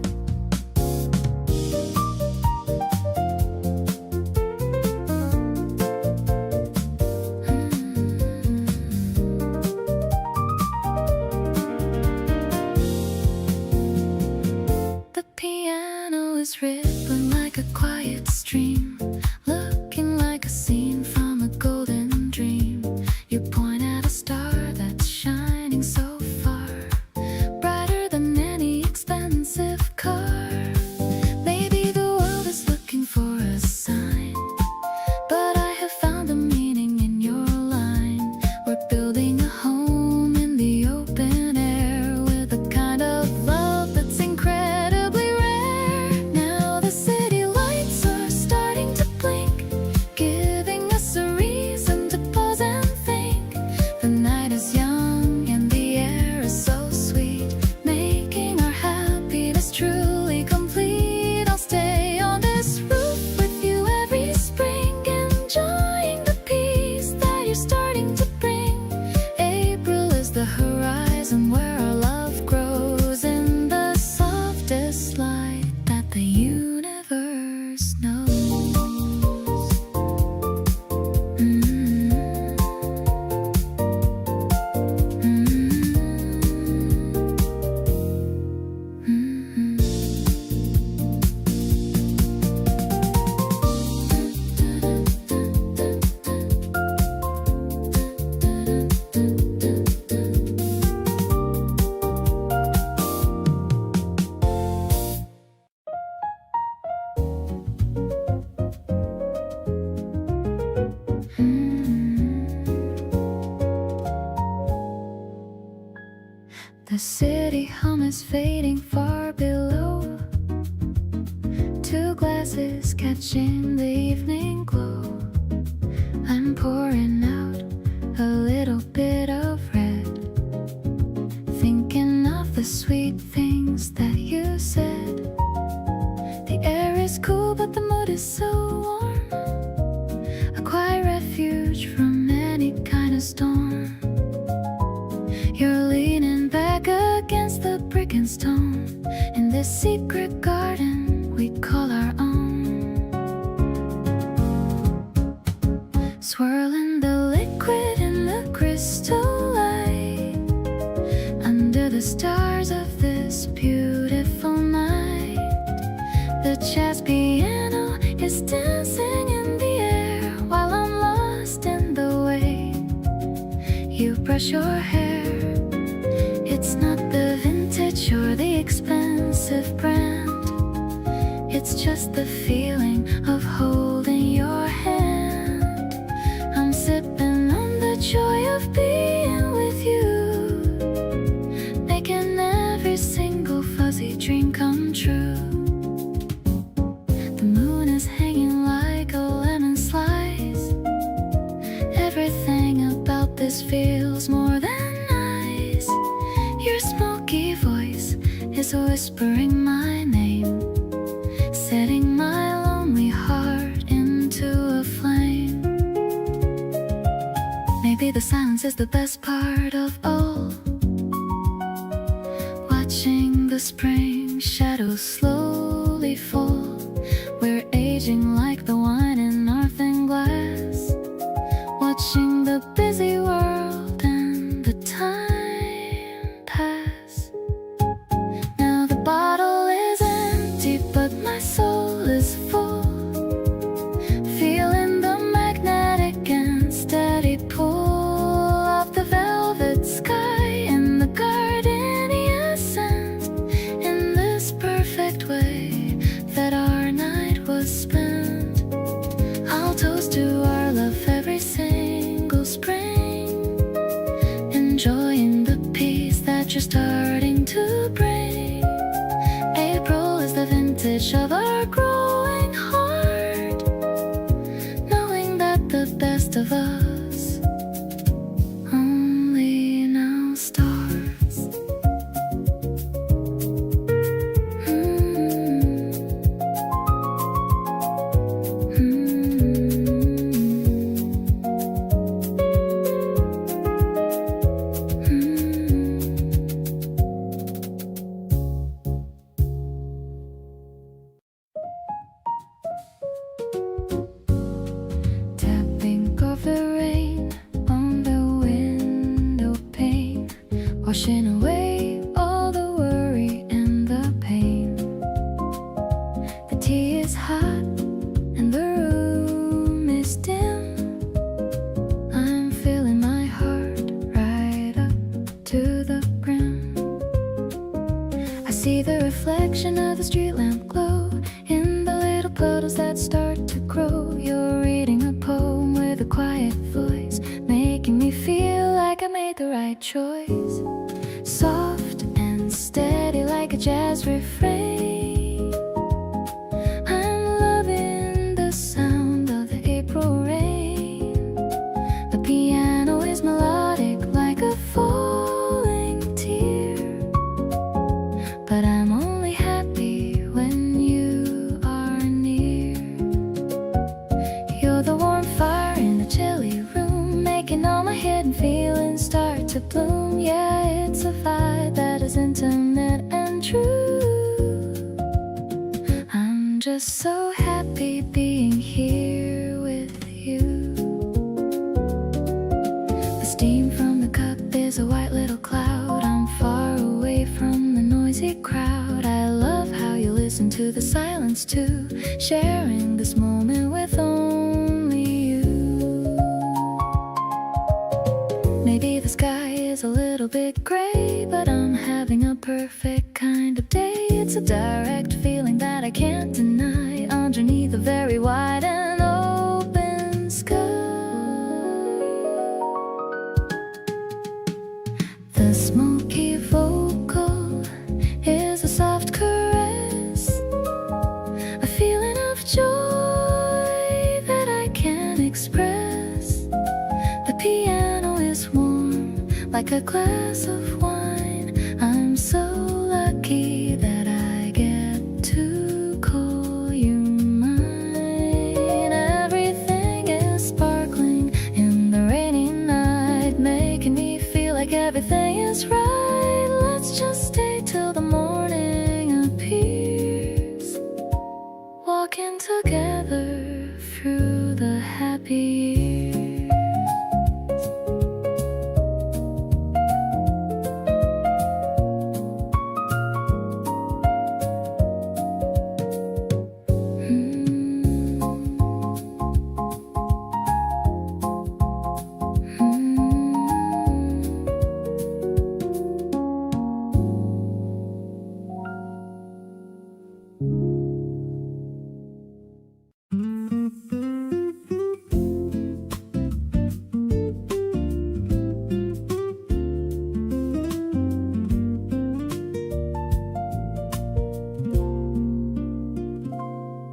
S1: The piano is rippling like a quiet stream, looking like a scene from a golden dream. You point at a star that's shining so far, brighter than any expensive car. Maybe the world is looking for a sign, but I have found a meaning in your line. We're building a home in the open air with a kind of love that's incredibly rare. Now the city lights are starting to blink, giving us a reason to pause and think. The night is young and the air is so sweet, making our happiness truly complete. I'll stay on this roof with you every spring, enjoying the peace that you're starting to bring. April is the horizon where our love grows in the softest light that the universe knows. The city hum is fading far below. Two glasses catching the evening glow. I'm pouring out a little bit of red, thinking of the sweet things that you said. The air is cool, but the mood is so warm. A quiet refuge from any kind of storm. You're leaning back against the brick and stone in this secret garden we call our own. Swirling the liquid in the crystal light under the stars of this beautiful night. The jazz piano is dancing in the air while I'm lost in the way you brush your hair. It's not the vintage or the expensive brand. It's just the feeling of holding your hand. I'm sipping on the joy of being with you, making every single fuzzy dream come true. The moon is hanging like a lemon slice. Everything about this feels more than nice. Your smoky voice is whispering my name, setting my lonely heart into a flame. Maybe the silence is the best part of all. Watching the spring shadows slowly fall. We're aging like the wine in our thin glass, watching the busy world and the time pass. Now the bottle is empty, but my soul is full, feeling the magnetic and steady pull of the velvet sky in the gardenia scent. In this perfect way that our night was spent, I'll toast to our love every single spring, enjoying the peace that you're starting to bring. April is the vintage of our growing heart, knowing that the best of us only now starts. Tapping of the rain on the window pane, washing away all the worry and the pain. The tea is hot and the room is dim. I'm filling my heart right up to the brim. I see the reflection of the street lamp glow in the little puddles that start to grow. You're reading a poem with a quiet voice, making me feel like I made the right choice. Soft and steady like a jazz refrain. I'm loving the sound of the April rain. The piano is melodic like a falling tear, but I'm only happy when you are near. You're the warm fire in the chilly room, making all my hidden feelings start to bloom. Yeah, it's a vibe that is intimate and true. I'm just so happy being here with you. The steam from the cup is a white little cloud. I'm far away from the noisy crowd. I love how you listen to the silence too, sharing this moment with only you. Maybe the sky is a little bit gray, but I'm having a perfect kind of day. It's a direct feeling that I can't deny underneath a very wide and open sky. The smoky vocal is a soft caress, a feeling of joy that I can't express. The piano is warm like a glass of wine. I'm so lucky that I get to call you working together through the happy years.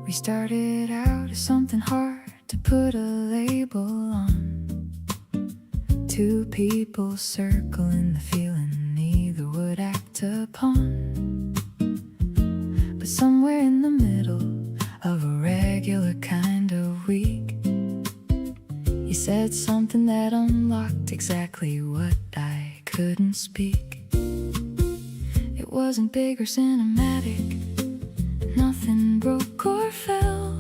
S1: We started out as something hard to put a label on. Two people circling the feeling neither would act upon. But somewhere in the middle of a regular kind of week, you said something that unlocked exactly what I couldn't speak. It wasn't big or cinematic, nothing broke or fell,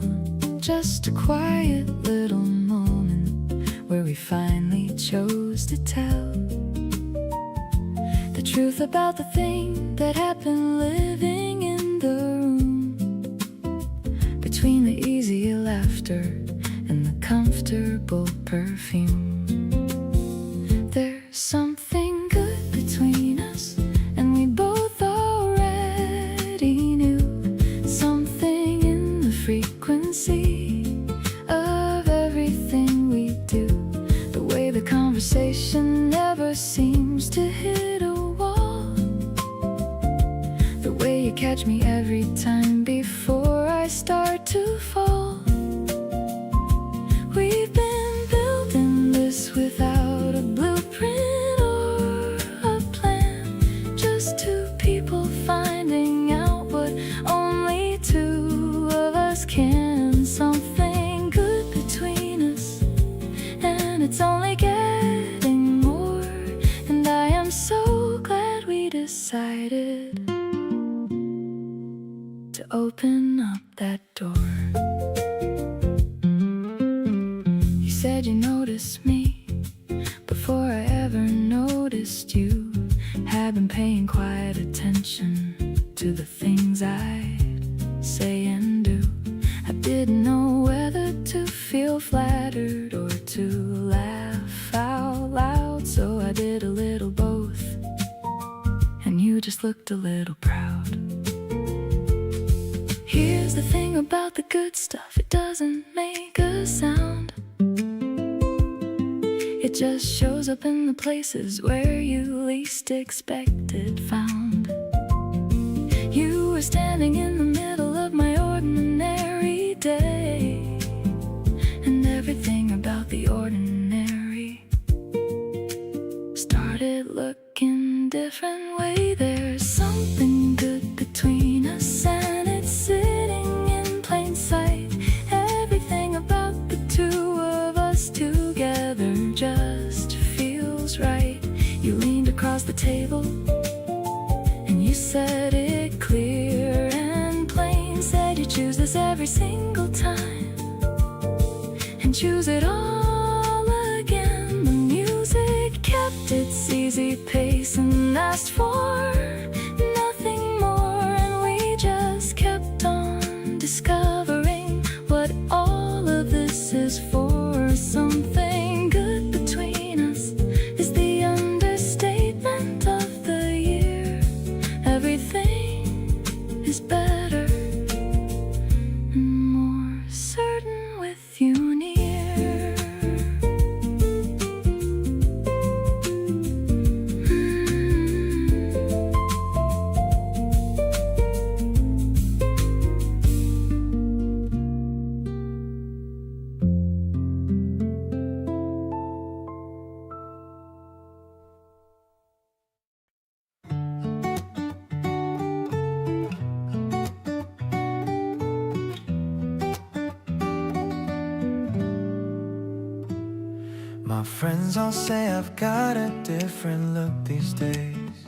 S1: just a quiet little moment where we finally chose to tell the truth about the thing that had been living in the room, between the easy laughter and the comfortable perfume. There's something good between us, and we both already knew. Something in the frequency of everything we do, the way the conversation never seems to hit a wall, the way you catch me every time before I start to fall. We've been building this without a blueprint or a plan, just two people finding out what only two of us can. Something good between us, and it's only getting more. And I am so glad we decided to open up that door. You said you noticed me before I ever noticed you. Had been paying quiet attention to the things I'd say and do. I didn't know whether to feel flattered or to laugh out loud, so I did a little both, and you just looked a little proud. Here's the thing about the good stuff, it doesn't make a sound. It just shows up in the places where you least expected found. You were standing in the middle of my ordinary day, and everything about the ordinary started looking different way. There's something good between us, and it's sitting in plain sight. Everything about the two of us together just feels right. You leaned across the table and you said it clear and plain. Said you choose this every single time and choose it all again. The music kept its easy pace and asked for nothing more, and we just kept on discovering what all of this is for. Something good between us is the understatement of the year. Everything is better and more certain with you near.
S2: My friends all say I've got a different look these days,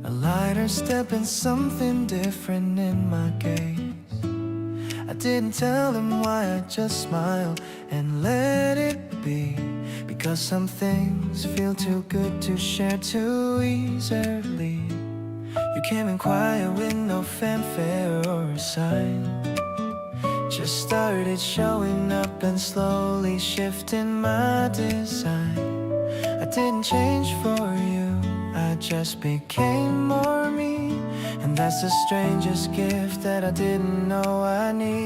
S2: a lighter step and something different in my gaze. I didn't tell them why, I just smiled and let it be. Because some things feel too good to share too easily. You came in quiet with no fanfare or a sign. Just started showing up and slowly shifting my design. I didn't change for you, I just became more me. And that's the strangest gift that I didn't know I need.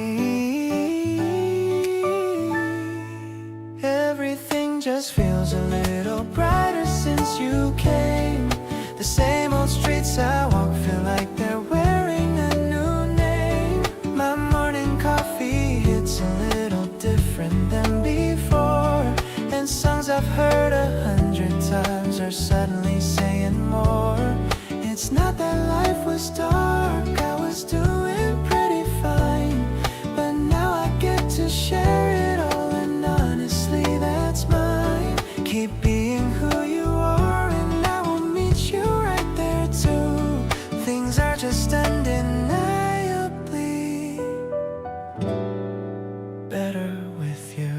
S2: Everything just feels a little brighter since you came. The same old streets I walk feel like they're wearing a new name. My morning coffee hits a little different than before. And songs I've heard 100 times are suddenly saying more. It's not that life was dark, I was doing pretty fine. But now I get to share it all, and honestly that's mine. Keep being who you are and I will meet you right there too. Things are just undeniably better with you.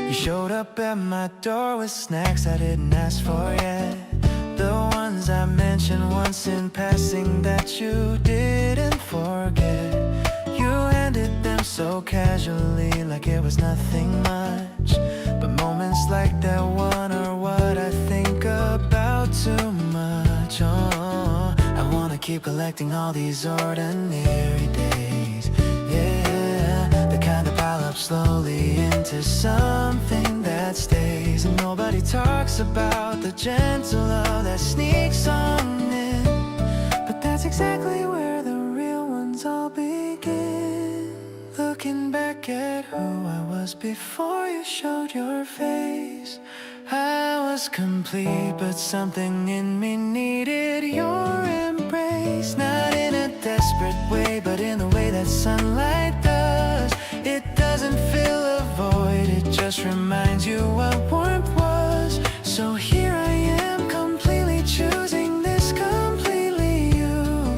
S2: You showed up at my door with snacks I didn't ask for yet. The ones I mentioned once in passing that you didn't forget. You handed them so casually like it was nothing much. But moments like that one are what I think about too much. Oh, I wanna keep collecting all these ordinary days. Yeah, the kind that pile up slowly into something that stays. And nobody talks about the gentle love that sneaks on in. But that's exactly where the real ones all begin. Looking back at who I was before you showed your face, I was complete, but something in me needed your embrace. Not in a desperate way, but in the way that sunlight does. It doesn't fill a void, it just reminds you what warmth was. So here I am, completely choosing this, completely you.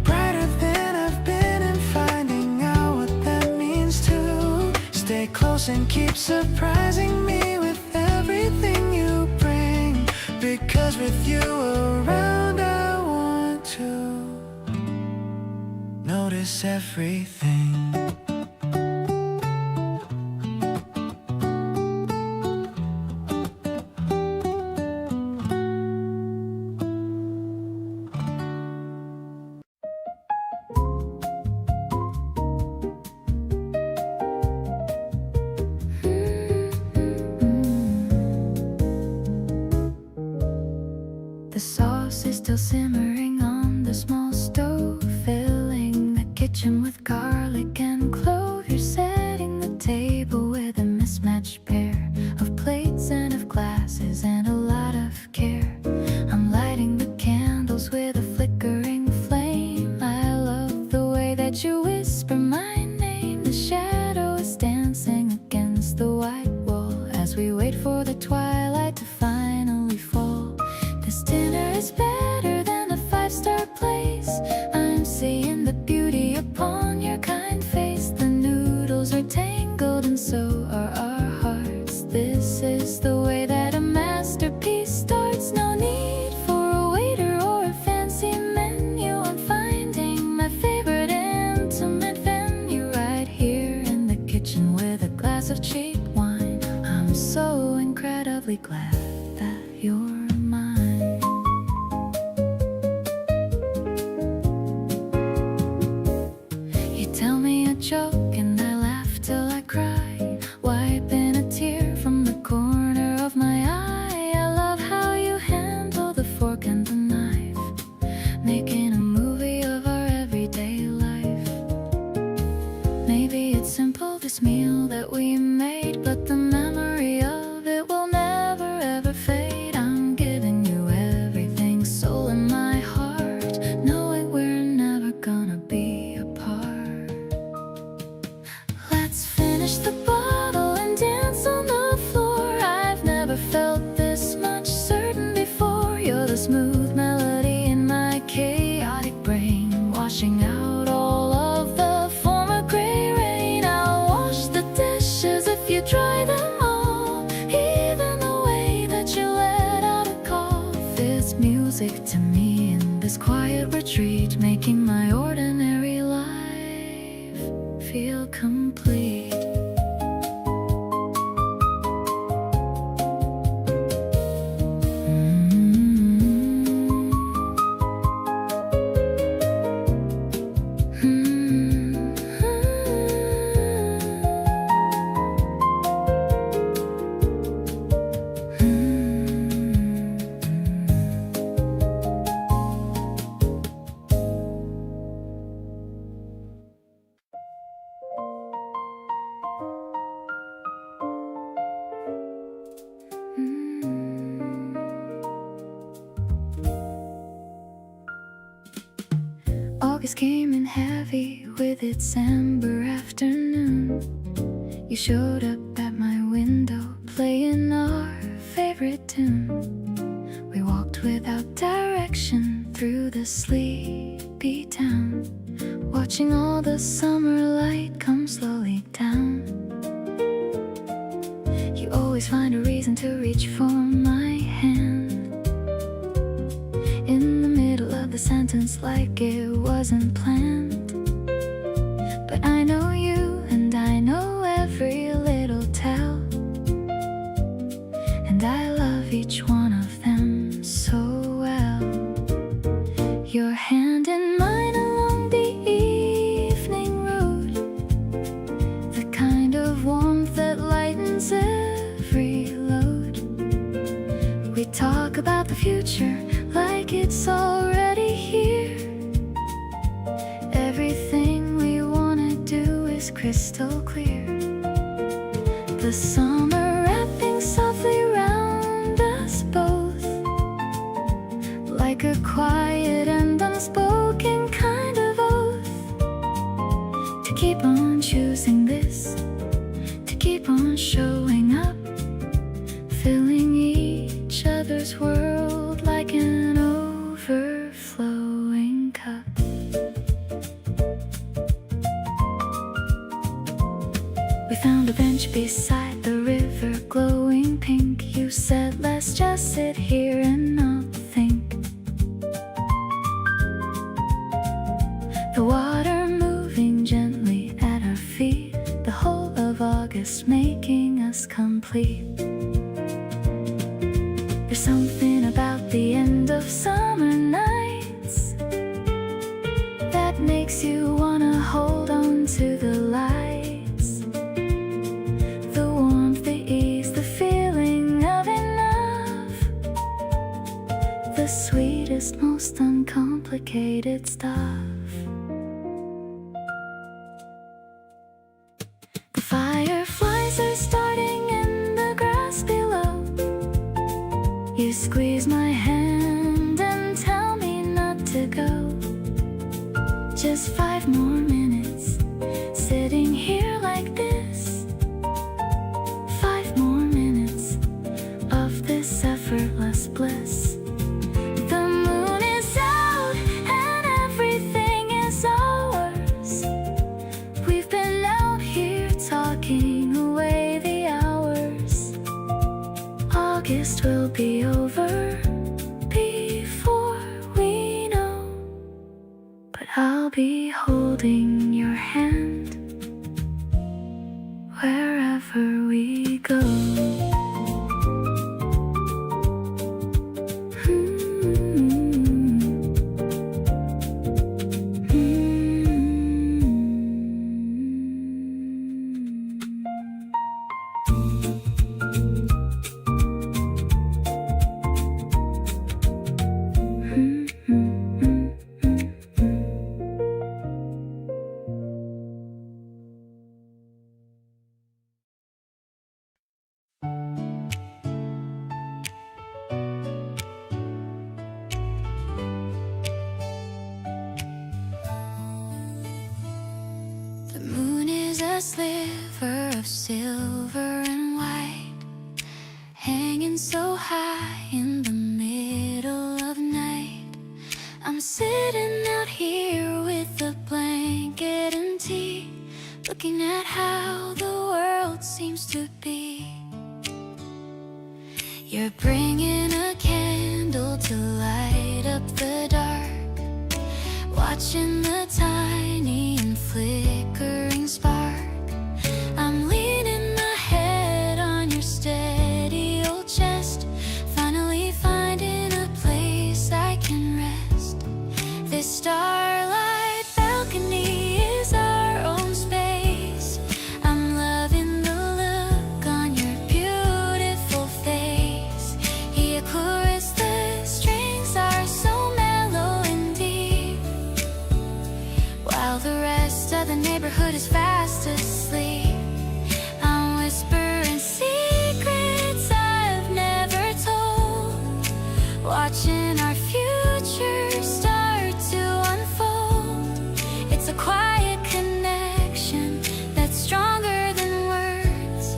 S2: Brighter than I've been, and finding out what that means too. Stay close and keep surprising me with everything you bring. Because with you around I want to notice everything.
S1: The sauce is still simmering on the small stove, filling the kitchen with garlic and clove. You're setting the table with a mismatched pair of plates and of glasses and a lot of care. I'm lighting the candles with a flickering flame. I love the way that you whisper my name. The shadow is dancing against the white wall as we wait for the twilight to finally fall. This dinner is better than a five-star place. I'm seeing the beauty upon your kind face. The noodles are tangled and so are our hearts. This is the way that a masterpiece starts. No need for a waiter or a fancy menu. I'm finding my favorite intimate venue right here in the kitchen with a glass of cheap wine. I'm so incredibly glad that you're mine. You tell me a joke and I laugh till I cry, wiping a tear from the corner of my eye. I love how you handle the fork and the knife, making a movie of our everyday life. Maybe it's simple, this meal that we made, but the memory of it will never ever fade. I'm giving you everything, soul in my heart, knowing we're never gonna be apart. Let's finish the bottle and dance on the floor. I've never felt this much certain before. You're the smooth melody in my chaotic brain, washing out all of feel complete. August came in heavy with its amber afternoon. You showed up at my window playing our favorite tune. We walked without direction through the sleepy town, watching all the summer light come slowly down. You always find a reason to reach for my hand in the middle of the sentence, like it wasn't planned. But I know you and I know every little tell, and I love each one of them so well. Your hand in mine along the evening road, the kind of warmth that lightens every load. We talk about the future like it's already here. Everything we wanna do is crystal clear. The summer wrapping softly round us both, like a quiet and unspoken kind of oath, to keep on choosing this, to keep on showing up, filling each other's world like an overflowing cup. We found a bench beside the river, glowing pink. You said, let's just sit here and not think. The water moving gently at our feet, the whole of August making us complete. There's something about the end of summer nights that makes you wanna hold on to the lights. The warmth, the ease, the feeling of enough, the sweetest, most uncomplicated stuff. The fireflies are starting in the grass below. You squeeze my hand and tell me not to go. Just 5 more minutes, sitting here like this. 5 more minutes of this effortless bliss. The moon is out and everything is ours. We've been out here talking away the hours. August will be over before we know, but I'll be holding your hand wherever we go. The moon is a sliver of silver and white, hanging so high in the middle of night. I'm sitting out here with a blanket and tea, looking at how the world seems to be. You're bringing a candle to light up the dark, watching the tiny and flickering spark where the neighborhood is fast asleep. I'm whispering secrets I've never told, watching our future start to unfold. It's a quiet connection that's stronger than words,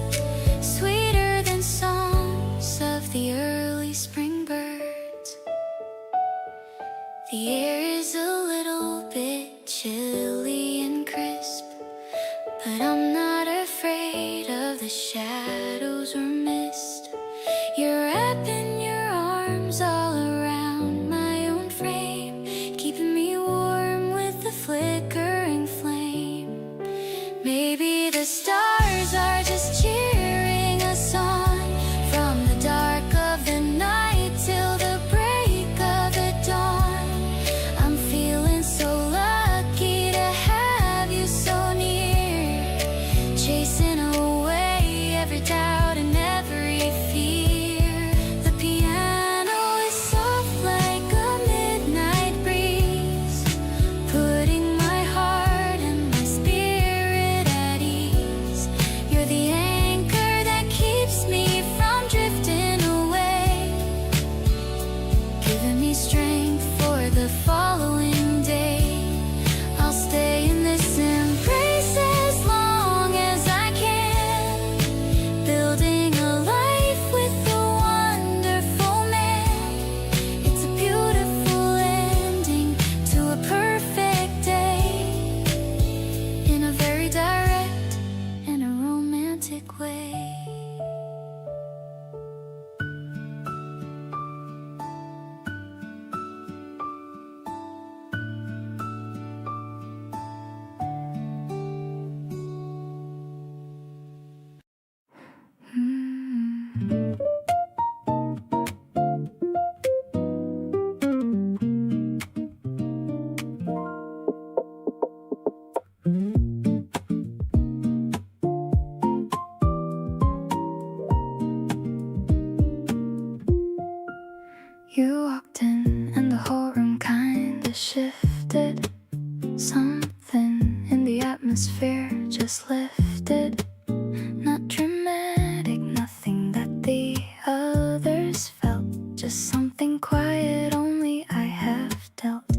S1: sweeter than songs of the early spring birds. The air is a little bit chilly and crisp, but I'm not afraid of the shadows or mist. You're wrapping your arms all around my own frame, keeping me warm with the flickering flame. Maybe the stars are just cheering us on, from the dark of the night till the break of the dawn. I'm feeling so lucky to have you so near, chasing away every doubt and every fear. The piano is soft like a midnight breeze, putting my heart and my spirit at ease. You're the anchor that keeps me from drifting away, giving me strength for the following day. I'll stay in this embrace as long as I can, building a life with a wonderful man. It's a beautiful ending to a perfect day, in a very direct and a romantic way. You walked in and the whole room kinda shifted. Something in the atmosphere just lifted. Not dramatic, nothing that the others felt, just something quiet only I have dealt.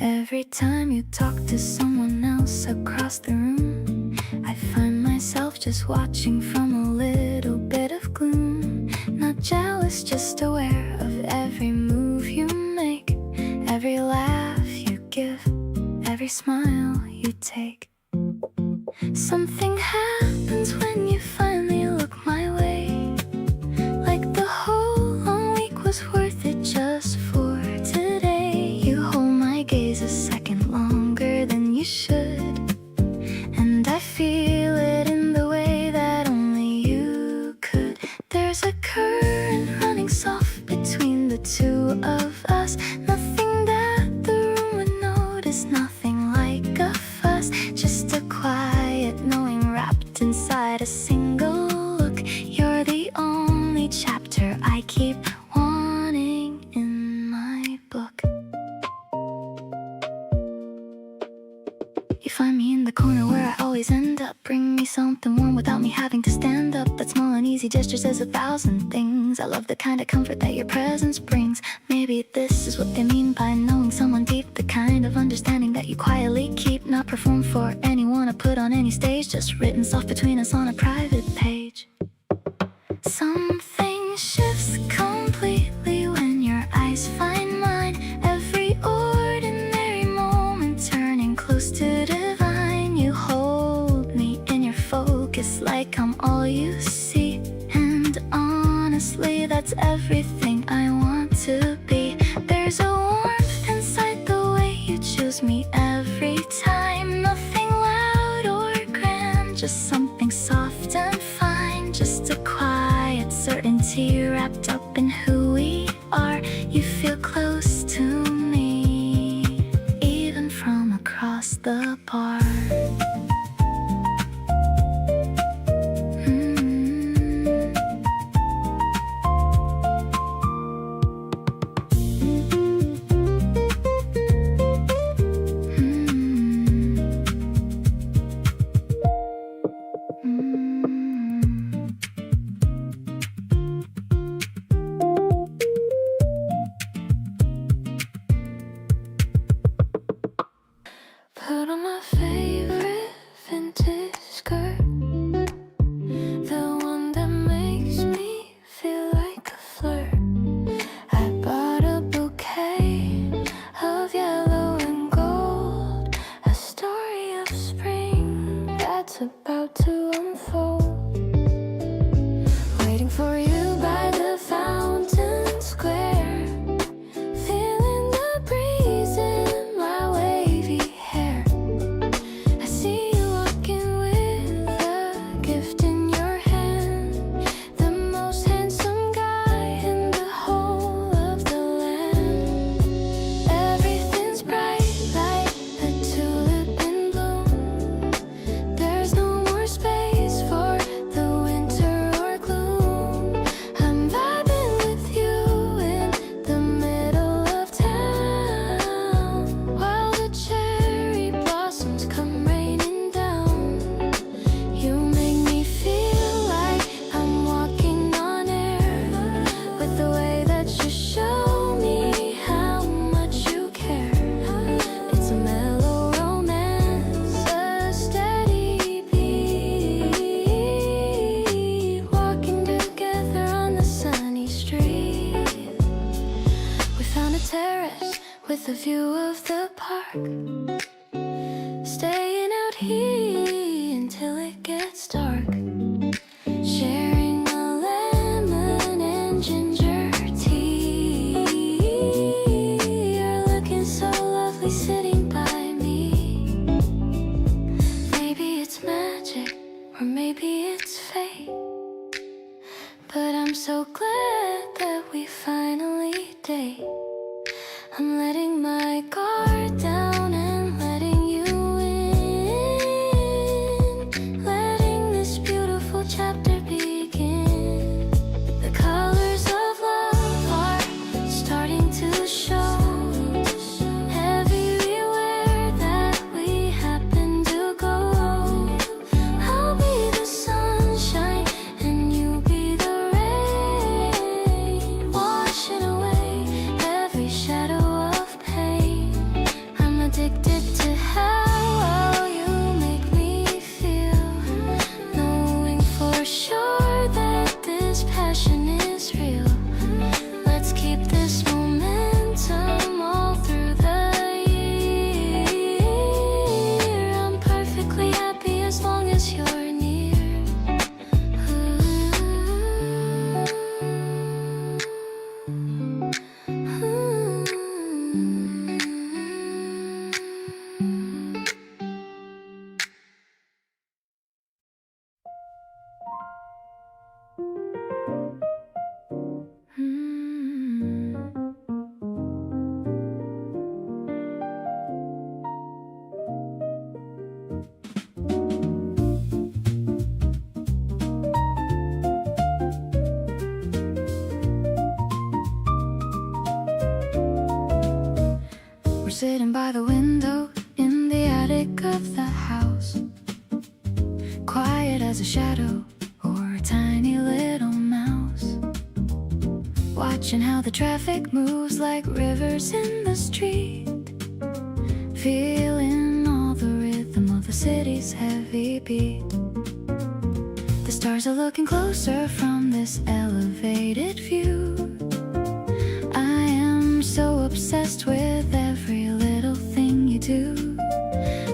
S1: Every time you talk to someone else across the room, I find myself just watching from a little bit of gloom. Not jealous, just aware of every move you make, every laugh you give, every smile you take. Something happens when you finally look my way, like the whole long week was worth it just for today. You hold my gaze a second longer than you should, and I feel it in the way that only you could. There's a current running soft between the two of us, nothing that the room would notice, nothing like a fuss, just a quiet knowing wrapped inside a single look. You're the only chapter I keep wanting in my book. You find me in the corner where I always end up. Bring me something warm without me having to stand up. That small and easy gesture says 1,000 things. I love the kind of comfort that your presence brings. Maybe this is what they mean by knowing someone deep, the kind of understanding that you quietly keep, not performed for anyone or put on any stage, just written soft between us on a private page. Something shifts completely when your eyes find mine. Every ordinary moment turning close to divine. You hold me in your focus like I'm all you see, and honestly that's everything I want to be. There's a warmth inside the way you choose me every time. Nothing loud or grand, just something soft and fine, just a quiet certainty wrapped up in who we are. You feel close to me, even from across the bar. what's about to unfold. Waiting for you by the fountain square, feeling the breeze in my wavy hair. I see you walking with a gift in your hand, the most handsome guy in the whole of the land. Everything's bright like a tulip in bloom. There's no more space for the winter or gloom. I'm vibing with you in the middle of town, while the cherry blossoms come raining down. You make me feel like I'm walking on air, with the way that you show me how much you care. It's a mellow romance, a steady beat, walking together on the sunny street. We found a terrace with a view of the park, staying out here until it gets dark, sharing a lemon and ginger tea. You're looking so lovely sitting by me. Maybe it's magic, or maybe it's fate, but I'm so glad that we finally date. I'm letting my guard down and letting you in, letting this beautiful chapter begin. The colors of love are starting to show everywhere that we happen to go. I'll be the sunshine and you be the rain, washing away every shadow of pain. I'm addicted to how you make me feel, knowing for sure that this passion is real. Let's keep this momentum all through the year. I'm perfectly happy as long as you're near. We're sitting by the window in the attic of the house, quiet as a shadow or a tiny little mouse, watching how the traffic moves like rivers in the street, feeling all the rhythm of the city's heavy beat. The stars are looking closer from this elevated view. I am so obsessed with every little thing you do.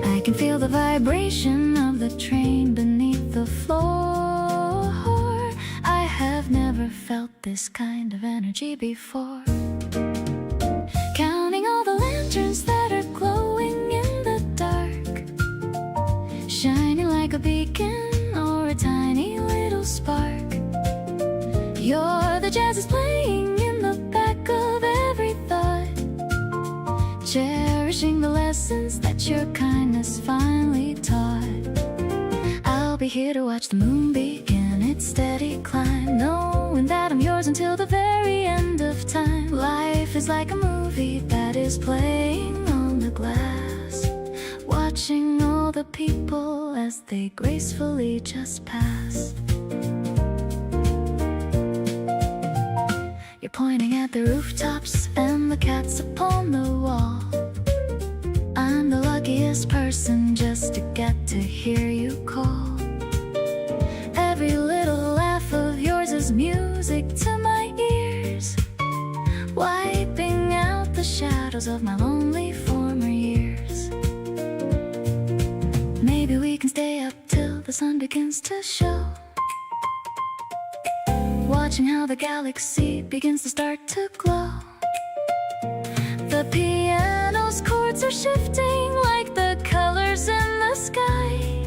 S1: I can feel the vibration of the train beneath the floor. I have never felt this kind of energy before. Counting all the lanterns that are glowing in the dark, shining like a beacon or a tiny little spark. You're the jazz is playing in the back of every thought, cherishing the lessons that your kindness finally taught. I'll be here to watch the moon begin its steady climb, knowing that I'm yours until the very end of time. Life is like a movie that is playing on the glass, watching all the people as they gracefully just pass. You're pointing at the rooftops and the cats upon the wall. I'm the luckiest person just to get to hear you call. Every little laugh of yours is music to my ears, wiping out the shadows of my lonely former years. Maybe we can stay up till the sun begins to show. Watching how the galaxy begins to start to glow. The piano's chords are shifting like the colors in the sky.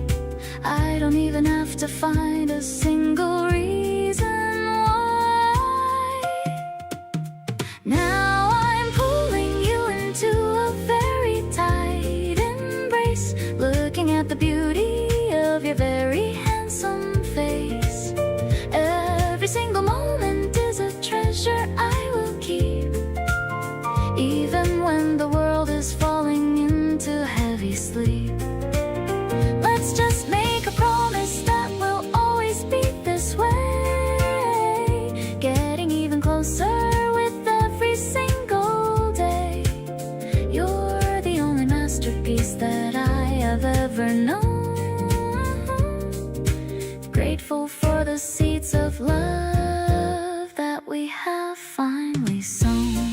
S1: I don't even have to find a single reason why. Now I'm pulling you into a very tight embrace, looking at the beauty of your very handsome face. Every single moment is a treasure I will keep, even when the world is falling into heavy sleep. Let's just make a promise that we'll always be this way, getting even closer with every single day. You're the only masterpiece that I have ever known. Grateful for the seeds of love that we have finally sown.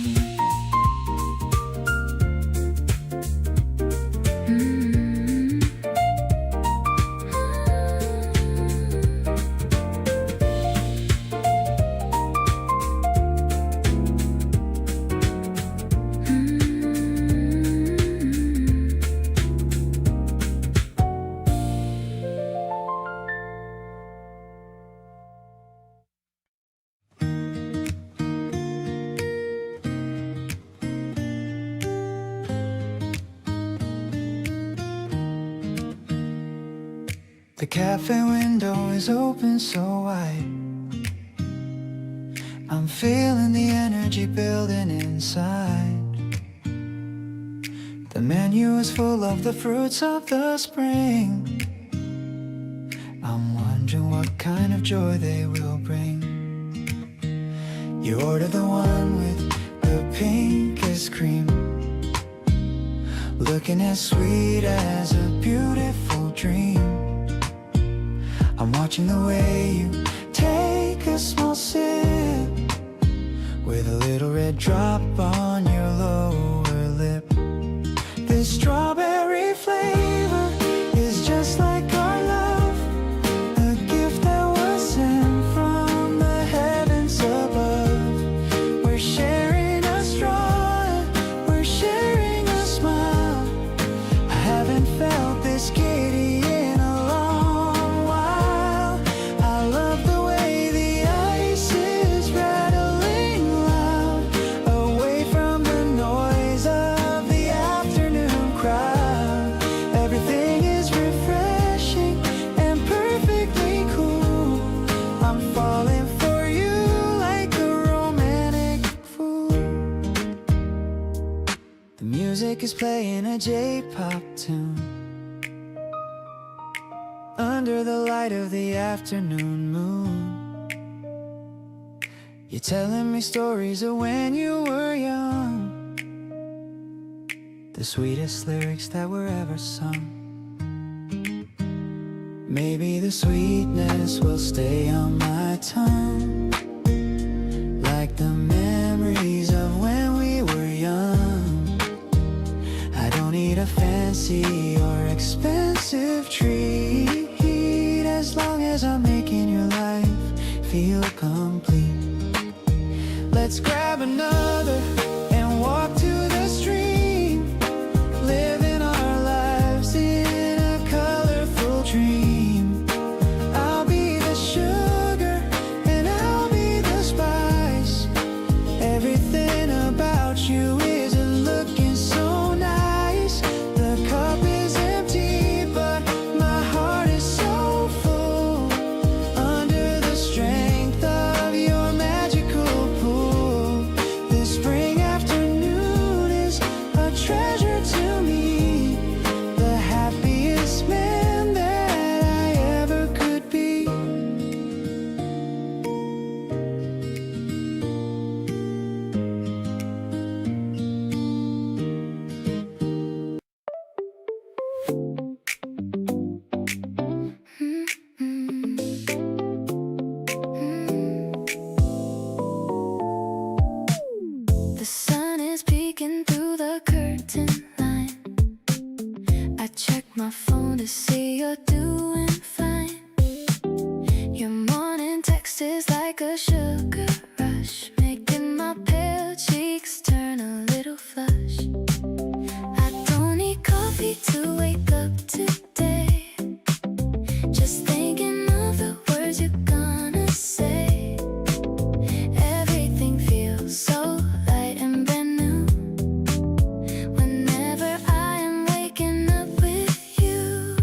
S2: The cafe window is open so wide. I'm feeling the energy building inside. The menu is full of the fruits of the spring. I'm wondering what kind of joy they will bring. You order the one with the pinkest cream, looking as sweet as a beautiful dream. I'm watching the way you take a small sip, with a little red drop on your lower lip. This strawberry flavor is just like our love, a gift that was sent from the heavens above. We're sharing a straw, we're sharing a smile. I haven't felt this giddy in a long while. I love the way the ice is rattling loud, away from the noise of the afternoon crowd. Everything is refreshing and perfectly cool. I'm falling for you like a romantic fool. The music is playing a J-pop tune under the light of the afternoon moon. You're telling me stories of when you were young, the sweetest lyrics that were ever sung. Maybe the sweetness will stay on my tongue, like the memories of when we were young. I don't need a fancy or expensive treat, as long as I'm making your life feel complete. Let's grab another and walk to the stream, living our lives in a colorful dream. I'll be the sugar and I'll be the spice. Everything about you isn't looking so nice. The cup is empty, but my heart is so full, under the strength of your magical pull. This spring afternoon is a treasure to me, the happiest man that I ever could be.
S1: The sun is peeking through the curtain line. I check my phone to see you're doing fine. is like a sugar rush, making my pale cheeks turn a little flush. I don't need coffee to wake up today, just thinking of the words you're gonna say. Everything feels so light and brand new whenever I am waking up with you.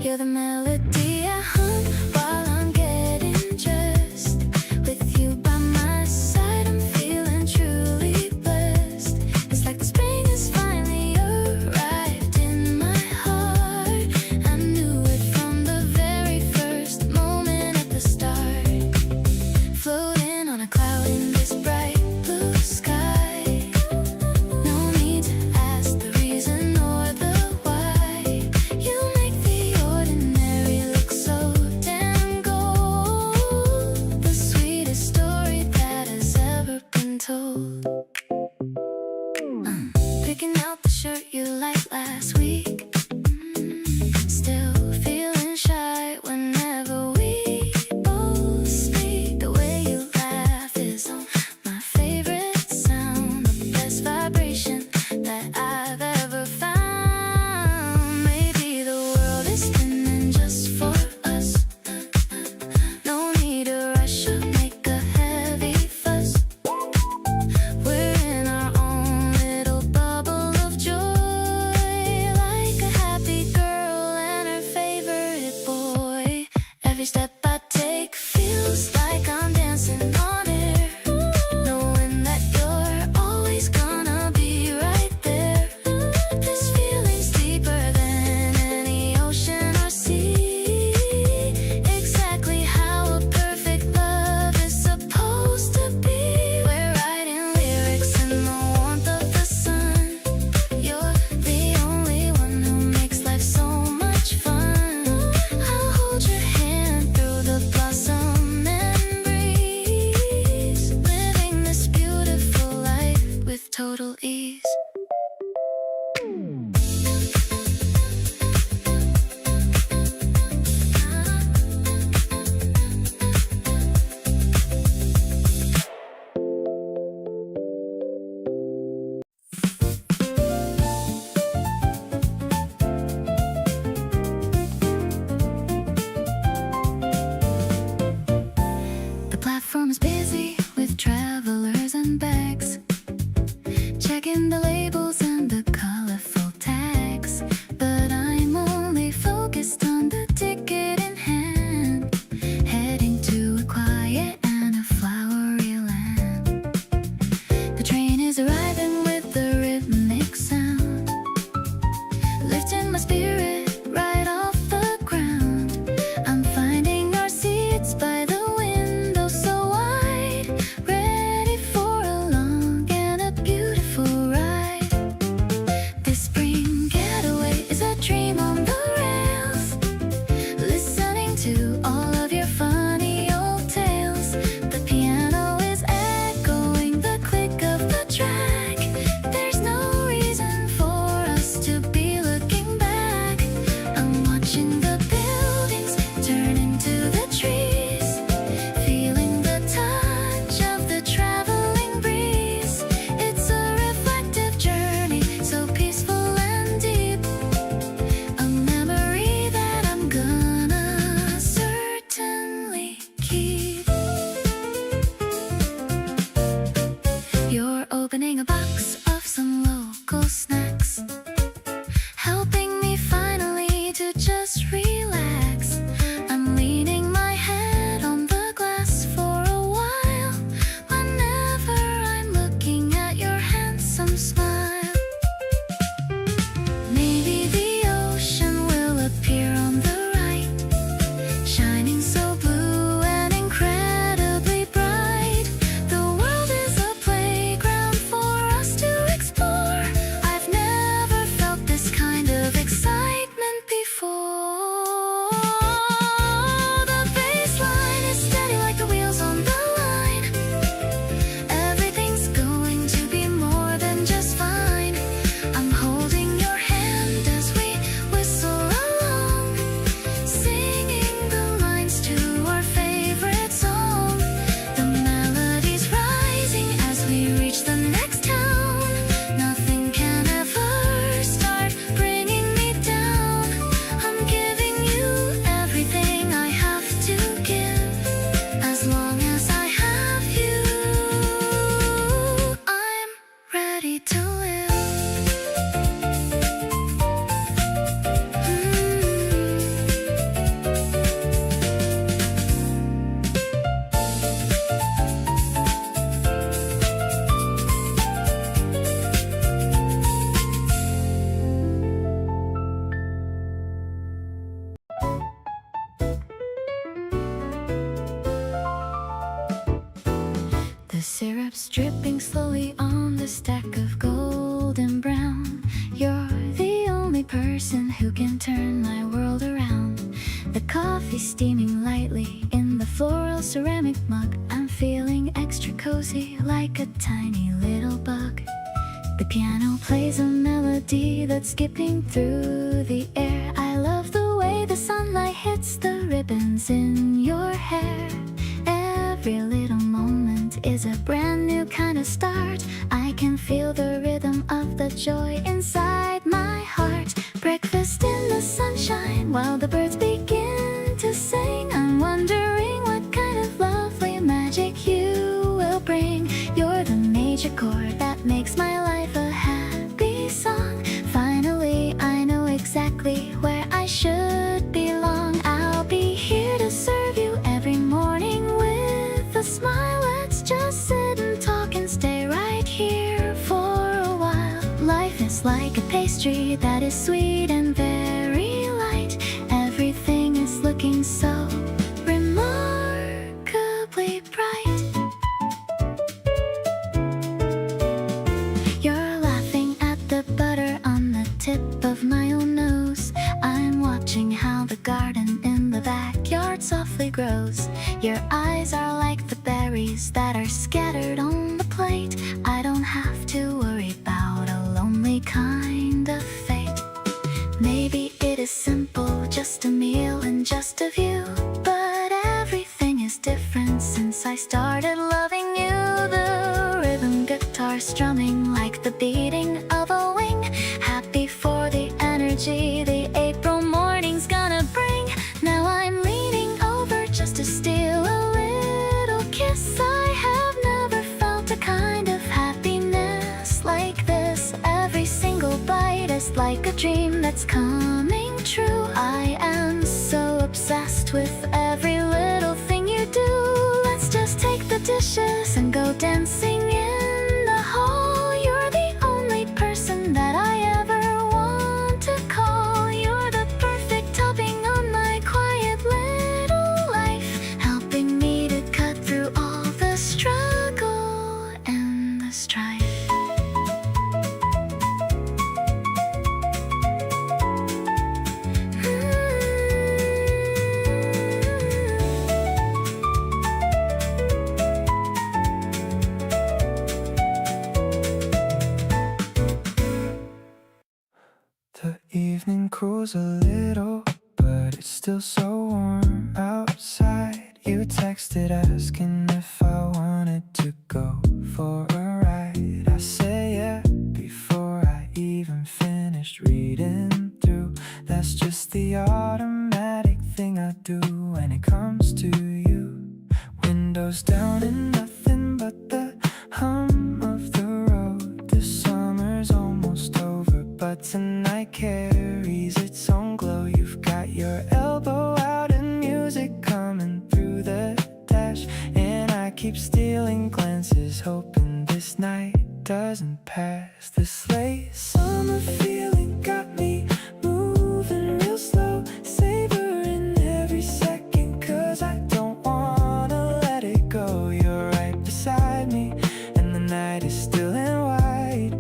S1: You're the melody I hum while I'm getting dressed. With you by my side, I'm feeling truly blessed. It's like the spring has finally arrived in my heart. I knew it from the very first moment at the start. Floating on a cloud in this bright blue sky. No need to ask the reason or the why. You make the ordinary look syrup's dripping slowly on the stack of golden brown. You're the only person who can turn my world around. The coffee steaming lightly in the floral ceramic mug. I'm feeling extra cozy like a tiny little bug. The piano plays a melody that's skipping through the air. I love the way the sunlight hits the ribbons in your hair. Every little moment is a brand new kind of start. I can feel the rhythm of the joy inside my heart. Breakfast in the sunshine while the birds begin to sing. I'm wondering what kind of lovely magic you will bring. You're the major chord that makes my life a happy song. Finally, I know exactly where I should belong. I'll be here to serve you every morning with a smile. Let's just sit and talk and stay right here for a while. Life is like a pastry that is sweet and very light. Everything is looking so remarkably bright. You're laughing at the butter on the tip of my own nose. I'm watching how the garden in the backyard softly grows. Your eyes are like the berries that are scattered on the plate. I don't have to worry about a lonely kind of fate. Maybe it is simple, just a meal and just a view, but everything is different since I started loving you. The rhythm guitar strumming like the beating of a wing. Happy for the energy the April morning's gonna bring. Now I'm leaning over just to steal a little kiss. I have never felt a kind of happiness like this. Every single bite is like a dream that's coming true. I am so obsessed with every little thing you do. Let's just take the dishes and go dancing in the hall. You're the only person that I ever want to call. You're the perfect topping on my quiet little life, helping me to cut through all the struggle and the strife.
S2: The evening cools a little, but it's still so warm outside. You texted asking if I wanted to go for a ride. I say yeah before I even finished reading through. That's just the automatic thing I do when it comes to you. Windows down and nothing but the hum of the road. The summer's almost over, but tonight carries its own glow. You've got your elbow out and music coming through the dash, and I keep stealing glances, hoping this night doesn't pass. This late summer feeling got me moving real slow, savoring every second, 'cause I don't wanna let it go. You're right beside me, and the night is still and wide,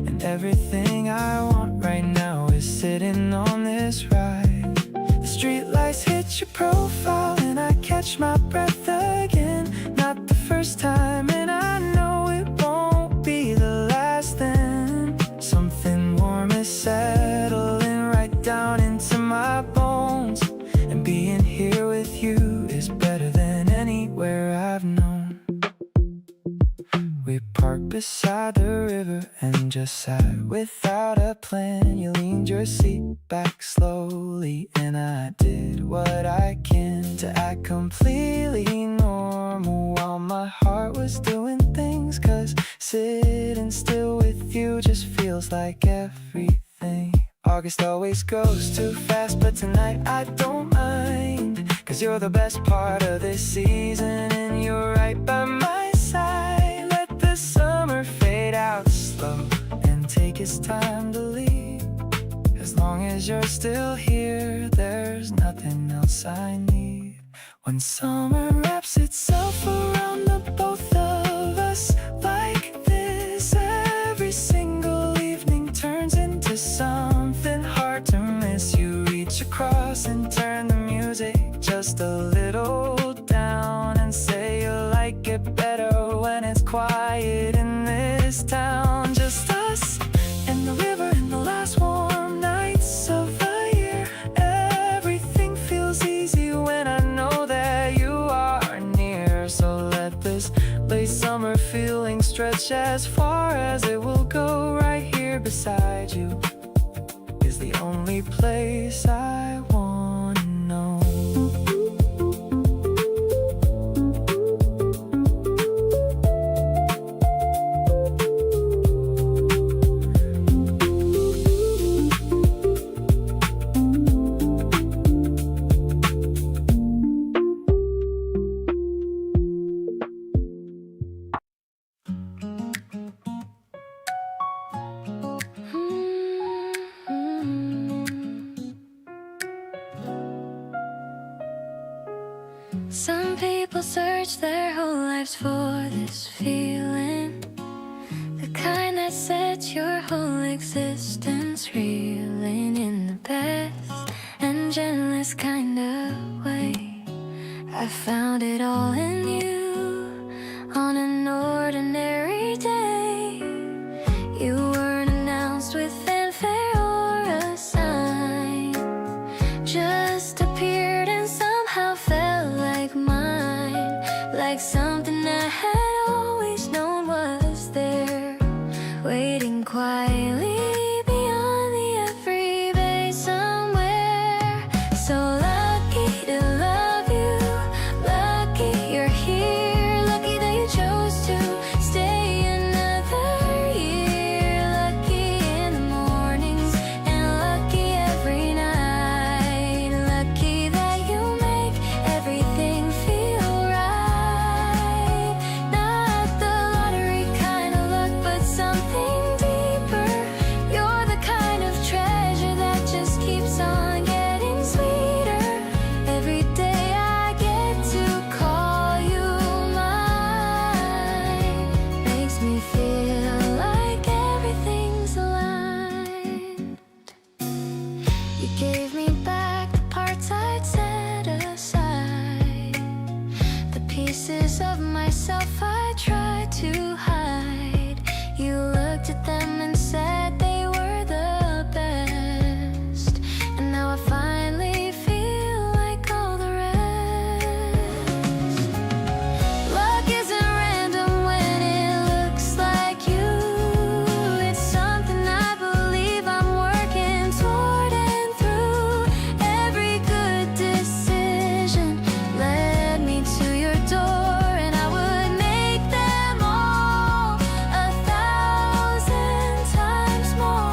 S2: and everything I want right now is sitting on this ride. The streetlights hit your profile and I catch my breath again. Not the first time, and I know it won't be the last then. Something warm is settling right down into my bones, and being here with you is better than anywhere I've known. We parked beside the river and just sat without a plan. You leaned your seat back slowly, and I did what I can to act completely normal while my heart was doing things. 'Cause sitting still with you just feels like everything. August always goes too fast, but tonight I don't mind, 'cause you're the best part of this season, and you're right by my side. Let the summer fade out slow and take its time to leave. As long as you're still here, there's nothing else I need. When summer wraps itself around the both of us, house and turn the music just a little down, and say you like it better when it's quiet in this town. Just us and the river and the last warm nights of the year. Everything feels easy when I know that you are near. So let this late summer feeling stretch as far as it will go. Right here beside you is the only place I wanna know.
S1: Some people search their whole lives for this feeling, the kind that sets your whole existence reeling in the best and gentlest kind of way. I found it all in you on an ordinary day. You weren't announced with fanfare or a sign, just appeared and somehow felt like mine, like something I had always known was there, waiting quietly beyond the every bay somewhere. So lucky to love you, lucky you're here, lucky that you chose to stay another year, lucky in the mornings and lucky every night, lucky that you make everything feel right. Not the lottery kind of luck, but something deeper. You're the kind of treasure that just keeps on getting sweeter. Every day I get to call you mine, makes me feel like everything's aligned. You gave me back the parts I'd set aside, the pieces of myself I tried to hide. You looked at them and said they were the best, and now I finally feel like all the rest. Luck isn't random when it looks like you. It's something I believe I'm working toward and through. Every good decision led me to your door, and I would make them all 1,000 times more.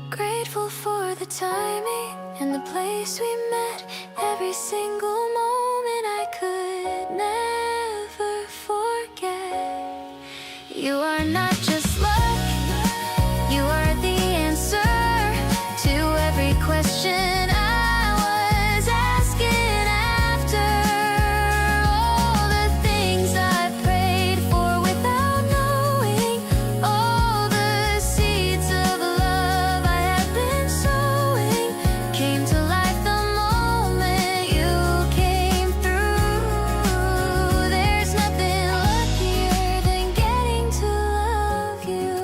S1: Grateful for the timing and the place we met, every single moment I could never forget. You are not just luck, you are the answer to every question I was asking after. All the things I prayed for without knowing, all the seeds of love I have been sowing, came to life the moment you came through. There's nothing luckier than getting to love you.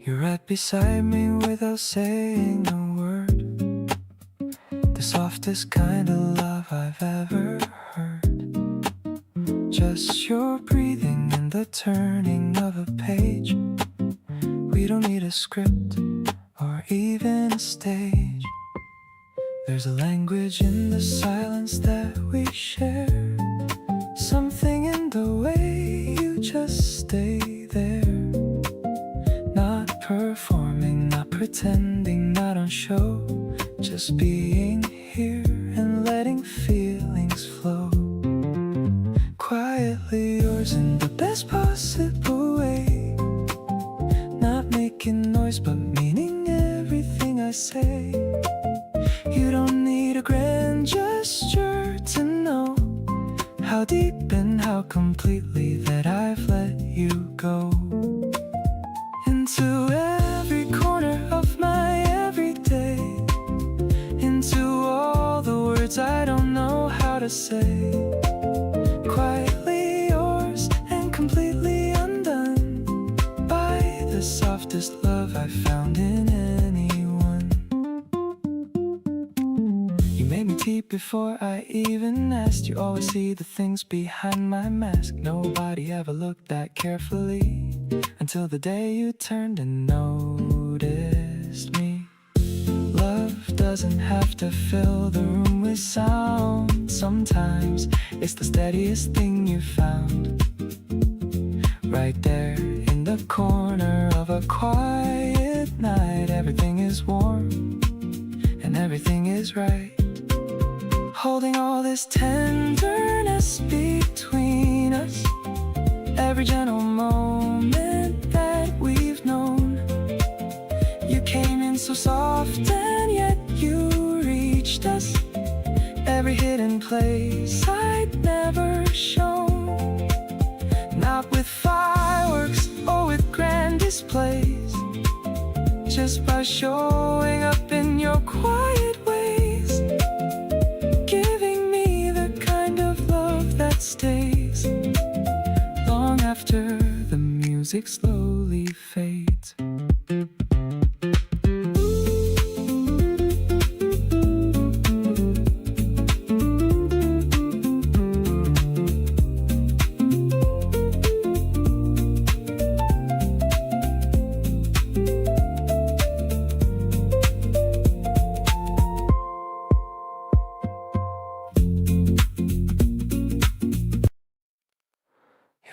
S2: You're right beside me without saying a word, the softest kind of love I've ever heard. Just your breathing and the turning of a page. We don't need a script or even a stage. There's a language in the silence that we share, something in the way you just stay there. Not performing, not pretending, not on show, just being here and letting feelings flow. yours in the best possible way. Not making noise but meaning everything I say. You don't need a grand gesture to know how deep and how completely that I've let you go. Into every corner of my everyday, into all the words I don't know how to say. Quietly yours and completely undone by the softest love I've found in anyone. You made me deep before I even asked. You always see the things behind my mask. Nobody ever looked that carefully until the day you turned and noticed me. Love doesn't have to fill the room with sound. Sometimes it's the steadiest thing you found, right there in the corner of a quiet night. Everything is warm and everything is right. Holding all this tenderness between us, every gentle moment that we've known. You came in so soft and yet you reached us. Every hidden place I'd never shown. Not with fireworks or with grand displays, just by showing up in your quiet ways. Giving me the kind of love that stays long after the music slowly fades.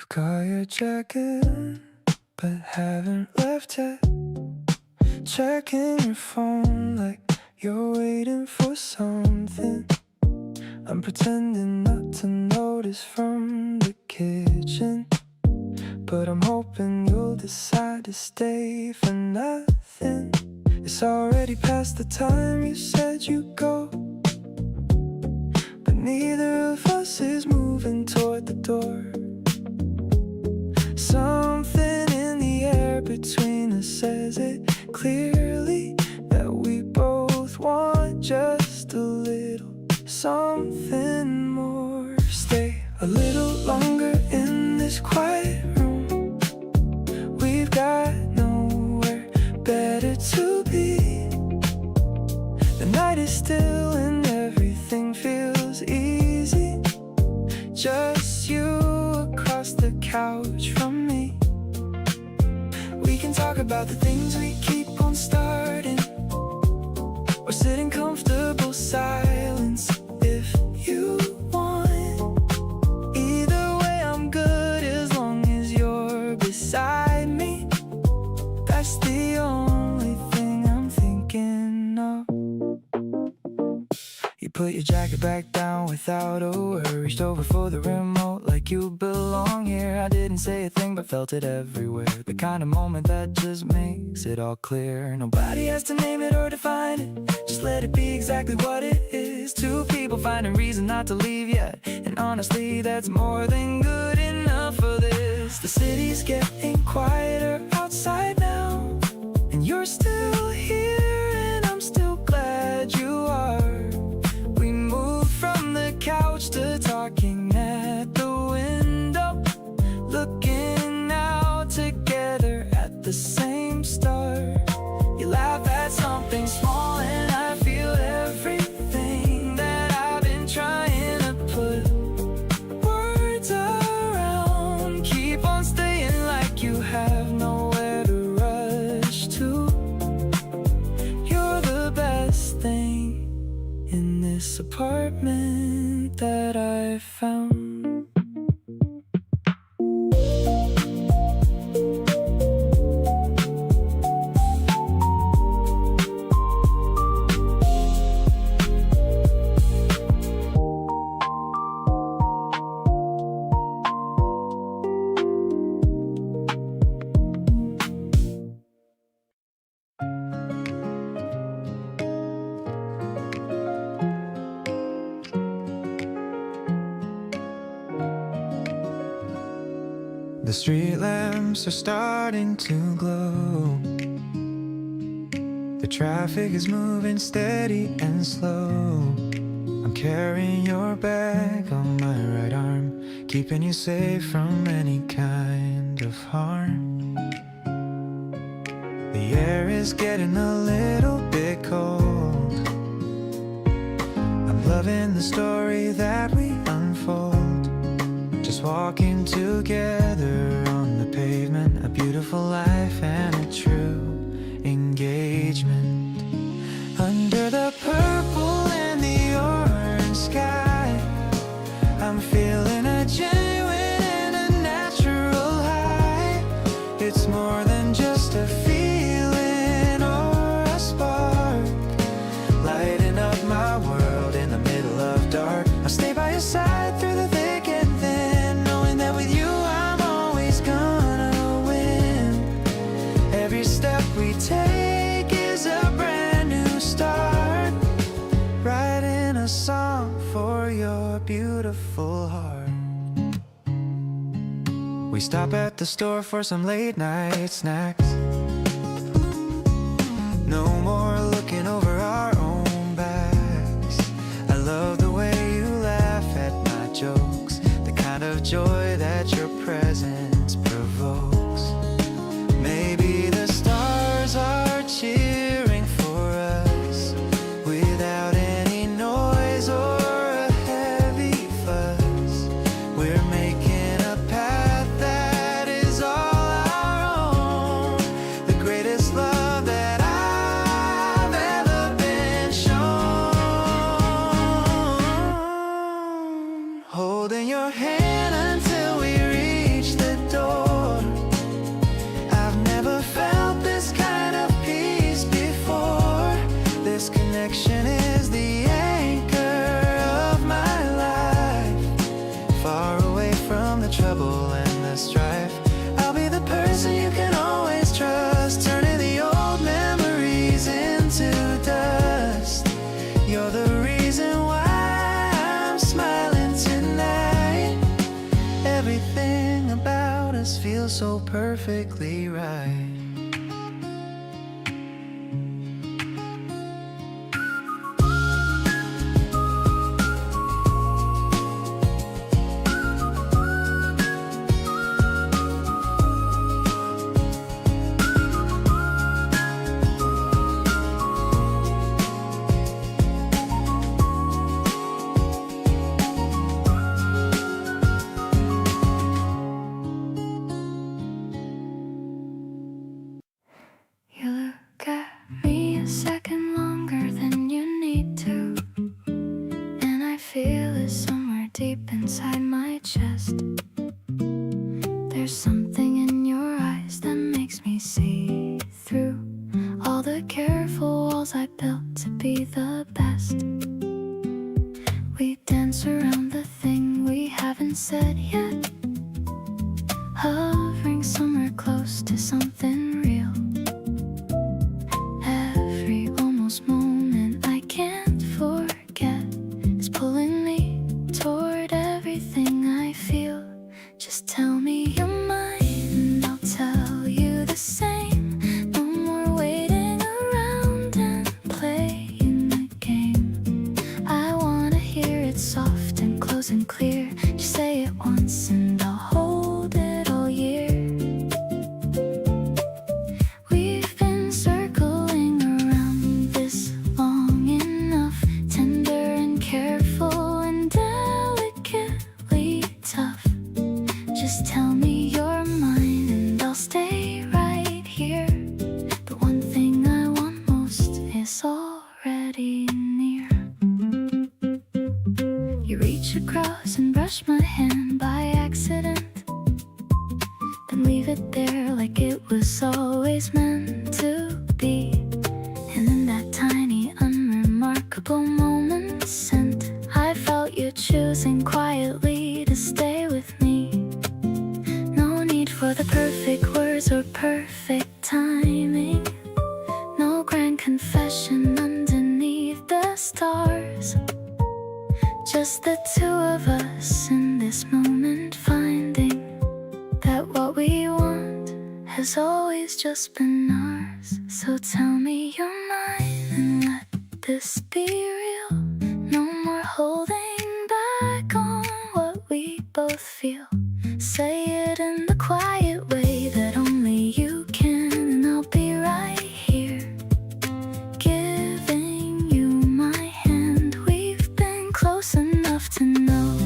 S2: Got your jacket, but haven't left yet. Checking your phone like you're waiting for something. I'm pretending not to notice from the kitchen, but I'm hoping you'll decide to stay for nothing. It's already past the time you said you'd go, but neither of us is moving toward the door. Something in the air between us says it clearly, that we both want just a little something more. Stay a little longer in this quiet room. We've got nowhere better to be. The night is still and everything feels easy. Just you across the couch from me. We can talk about the things we keep on starting, or sit in comfortable silence if you want. Either way I'm good as long as you're beside me. That's the only thing I'm thinking of. You put your jacket back down without a word, reached over for the remote like you belong here. I didn't say a thing but felt it everywhere, the kind of moment that just makes it all clear. Nobody has to name it or define it, just let it be exactly what it is. Two people finding reason not to leave yet, and honestly that's more than good enough for this. The city's getting quieter outside now, and you're still here and I'm still glad you are. We moved from the couch to talking at the window, looking out together at the same start. You laugh at something small and I feel everything that I've been trying to put words around. Keep on staying like you have nowhere to rush to. The street lamps are starting to glow. The traffic is moving steady and slow. I'm carrying your bag on my right arm, keeping you safe from any kind of harm. The air is getting a little bit cold. I'm loving the story that we unfold. Just walking together on the pavement, a beautiful life and a true engagement. Under the purple and the orange sky, I'm feeling a genuine and a natural high. It's more than just a feeling or a spark, lighting up my world in the middle of dark. I'll stay by your side through the thick and thin, knowing that with you I'm always gonna win. Every step we take is a brand new start, writing a song for your beautiful heart. We stop at the store for some late night snacks. No more looking over our own backs. I love the way you laugh at my jokes, the kind of joy that your presence provokes. Maybe the stars are cheering for us without any noise or a heavy fuss. We're making a path that is all our own, the greatest love that I've ever been shown. Holding your hand until we reach the door. I've never felt this kind of peace before. This connection is the anchor of my life. Far away from the trouble and the strife, I'll be the person you can always trust, turning the old memories into dust. You're the reason why I'm smiling tonight. Everything about us feels so perfectly right.
S1: You look at me a second longer than you need to, and I feel it somewhere deep inside my chest. There's something in your eyes that makes me see through all the careful walls I built to be the best. We dance around the thing we haven't said yet, hovering somewhere close to something real. Every almost moment I can't forget is pulling me toward everything I feel. Just tell me you're mine and I'll tell you the same. No more waiting around and playing the game. I wanna hear it soft and close and clear. Just say it once and I'll hold it all year. We've been circling around this long enough, tender and careful and delicately tough. Just tell me you're mine and I'll stay right here. The one thing I want most is already near. You reach across and brush my hand by accident, then leave it there like it was always meant to be. And in that tiny, unremarkable moment sent, I felt you choosing quietly to stay with me. No need for the perfect words or perfect timing. No grand confession underneath the stars. Just the two of us in this moment, finding that what has always just been ours. So tell me you're mine and let this be real. No more holding back on what we both feel. Say it in the quiet way that only you can, and I'll be right here, giving you my hand. We've been close enough to know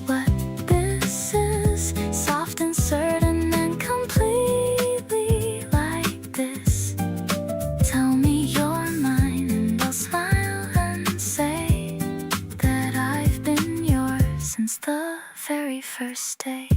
S1: what this is, soft and certain and completely like this. Tell me you're mine and I'll smile and say that I've been yours since the very first day.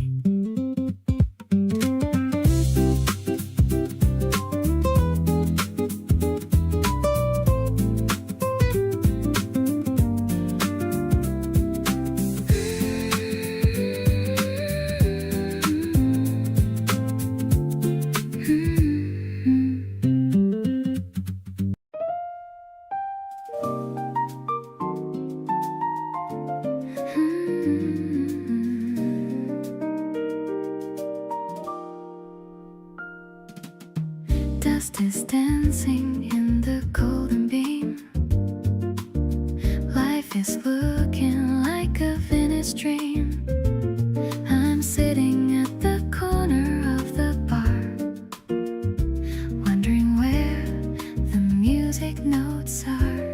S1: Dust is dancing in the golden beam. Life is looking like a finished dream. I'm sitting at the corner of the bar, wondering where the music notes are.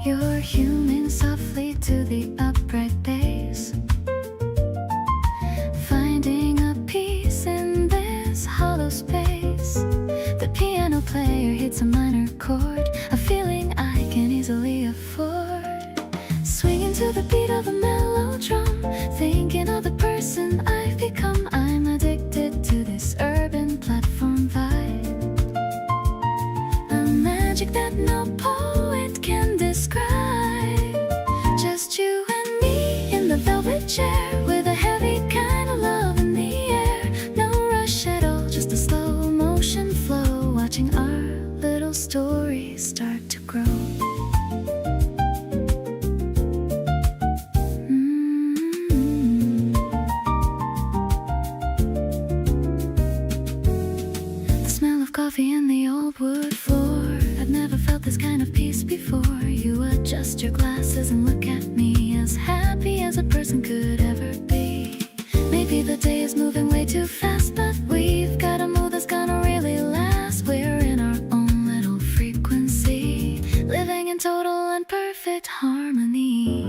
S1: You're humming softly to the upright bass, finding a peace in this hollow space. The piano player hits a minor chord, a feeling I can easily afford. Swinging to the beat of a mellow drum, thinking of the person I've become. I'm addicted to this urban platform vibe, a magic that no poet can describe. Just you and me in the velvet chair, with a heavy kind of love in the air. No rush at all, just a slow motion flow, watching our little story start to grow. The smell of coffee and the old wood floor. I've never felt this kind of peace before. You adjust your glasses and look at me, as happy as a person could ever be. Maybe the day is moving way too fast, but we've got a mood that's gonna really last. We're in our own little frequency, living in total and perfect harmony.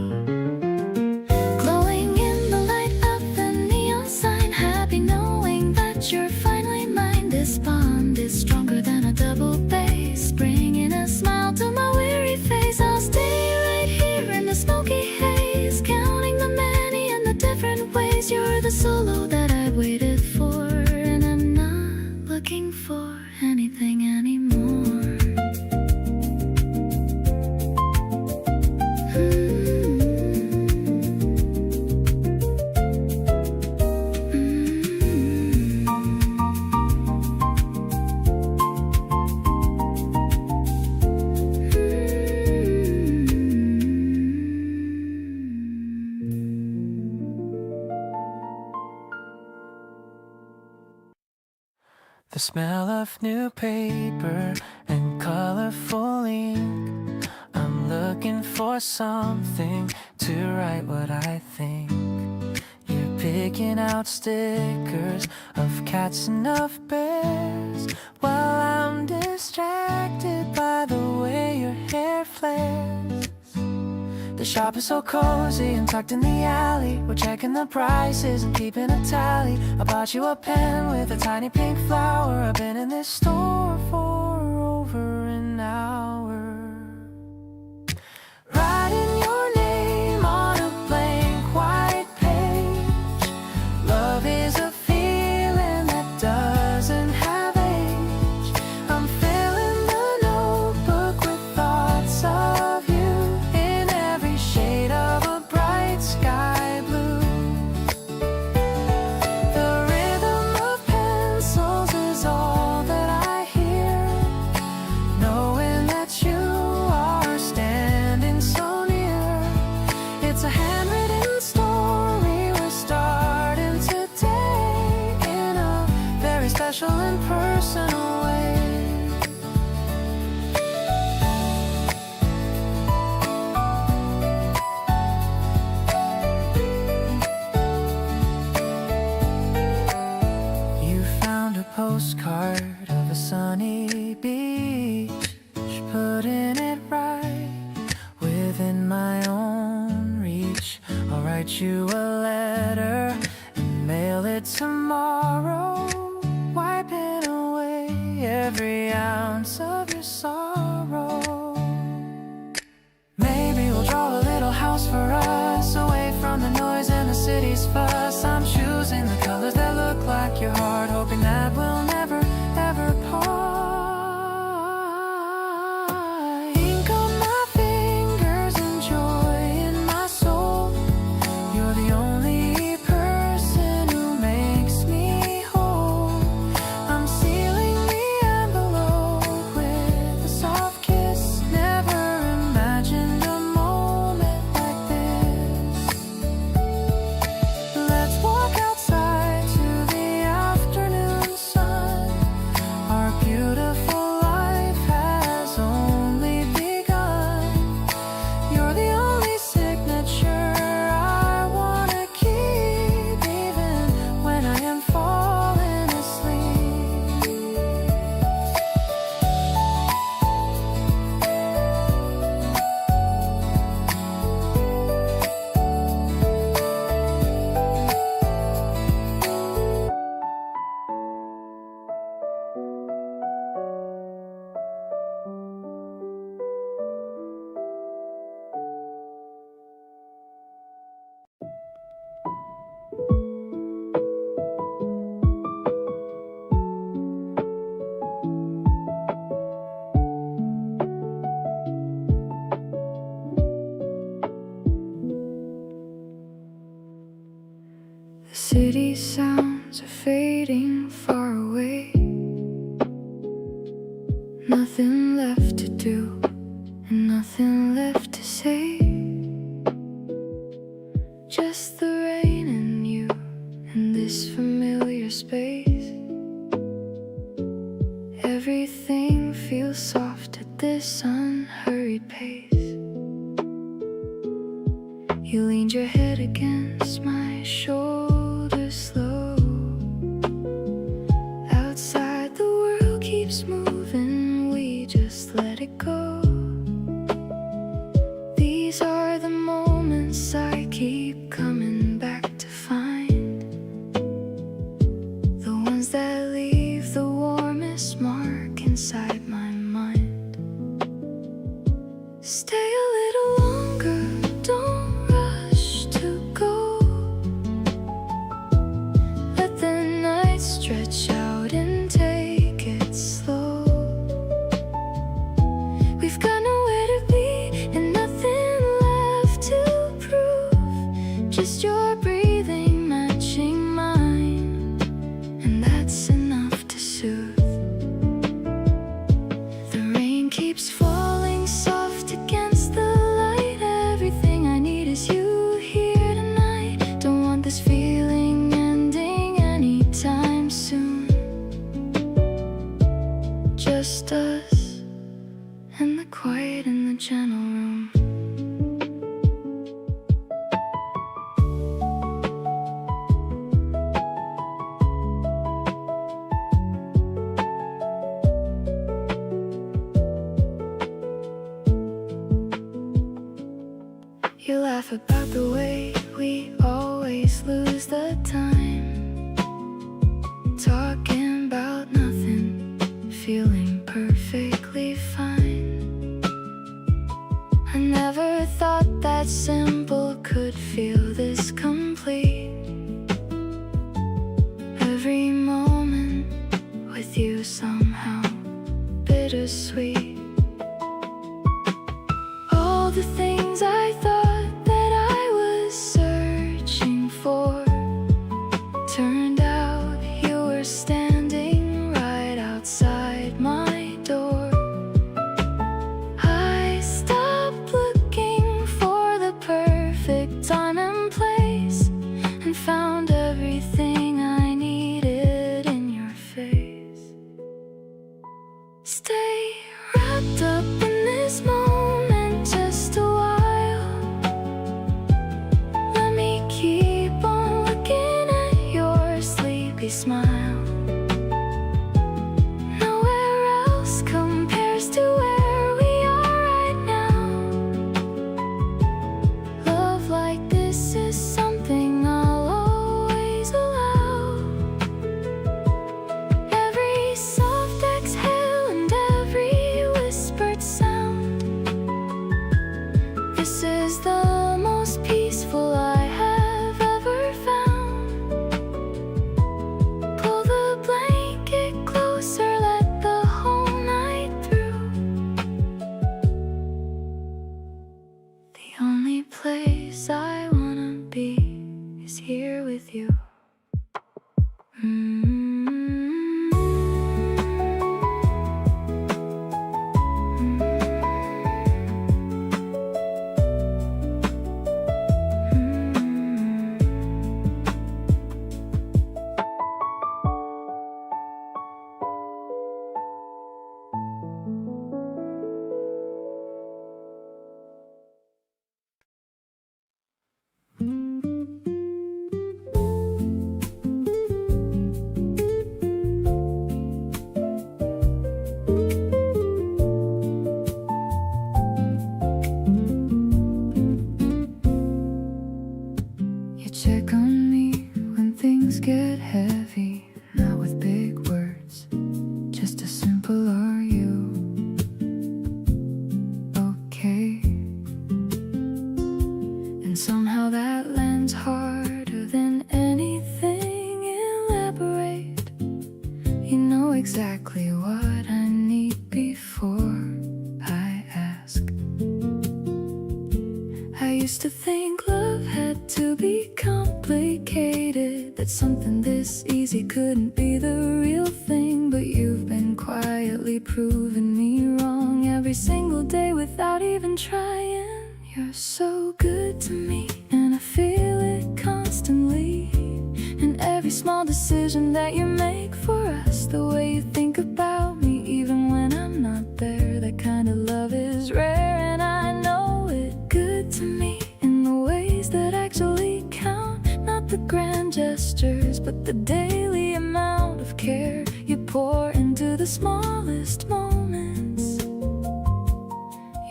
S1: Glowing in the light of the neon sign, happy knowing that you're finally mine. This bond is stronger than a double bass, bringing a smile to my weary face. I'll stay right here in the smoky haze, counting the many and the different ways. You're the solo that I waited for, and I'm not looking for anything anymore.
S2: The smell of new paper and colorful ink. I'm looking for something to write what I think. You're picking out stickers of cats and of bears, while I'm distracted by the way your hair flares. The shop is so cozy and tucked in the alley. We're checking the prices and keeping a tally. I bought you a pen with a tiny pink flower. I've been in this store for over an hour, writing your name on a blank white page. Love is a feeling that doesn't have age. I'm filling the notebook with thoughts of you, shade of a bright sky blue. The rhythm of pencils is all that I hear, knowing that special and personal way. You found a postcard of a sunny beach, putting it right within my own reach. I'll write you a letter and mail it tomorrow, wiping away every ounce of your sorrow. Maybe we'll draw a little house for us, away from the noise and the city's fuss. I'm choosing the colors that look like your heart, hoping that we'll never, ever part. Ink on my fingers and joy in my soul. You're the only person who makes me whole. I'm sealing the envelope with a soft kiss. Never imagined a moment like this. Let's walk outside to the afternoon sun. Our beautiful life has only begun. You're the only signature I wanna keep, even when I am falling asleep. The city sounds are fading far away. Nothing left to do and nothing left to say. Just the rain and you and this familiar space. Everything feels soft at this unhurried pace. You leaned your head against my shoulder slow. Outside the world keeps moving, we just let it go. These are the moments I keep coming back to find, the ones that leave the warmest mark inside my mind. Stay a little longer, don't rush to go. Let the night stretch out and take it slow. We've got nowhere to be and nothing left to prove. Just your breathing matching mine, and that's enough to soothe. The rain keeps falling soft against the light. Everything I need is you here tonight. Don't want this feeling ending anytime soon. Just us and the quiet in the channel room. You laugh about the way we always lose the time, talking about nothing, feeling perfectly fine. I never thought that simple could feel this complete. Every moment with you somehow bittersweet. All the things I thought that I was searching for
S1: smile. Nowhere else compares to where we are right now. Love like this is something I'll always allow. Every soft exhale and every whispered sound. This is the most peaceful I have ever found. Pull the blanket closer, let the whole night through. The only place I wanna be is here with you. You check on me when things get heavy, not with big words, just a simple "Are you okay?" And somehow that lands harder than anything elaborate. You know exactly what I need before I ask. I used to think love had to be complicated, that something this easy couldn't be the real thing. But you've been quietly proving me wrong every single day without even trying. You're so good to me, and I feel it constantly. In every small decision that you make for us, the way you think about me even when I'm not there, that kind of love is rare. And I know it good to me in the ways that actually count. Not the grand gestures, but the daily amount of care you pour into the smallest moments.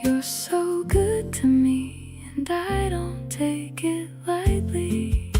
S1: You're so good to me, and I don't take it lightly.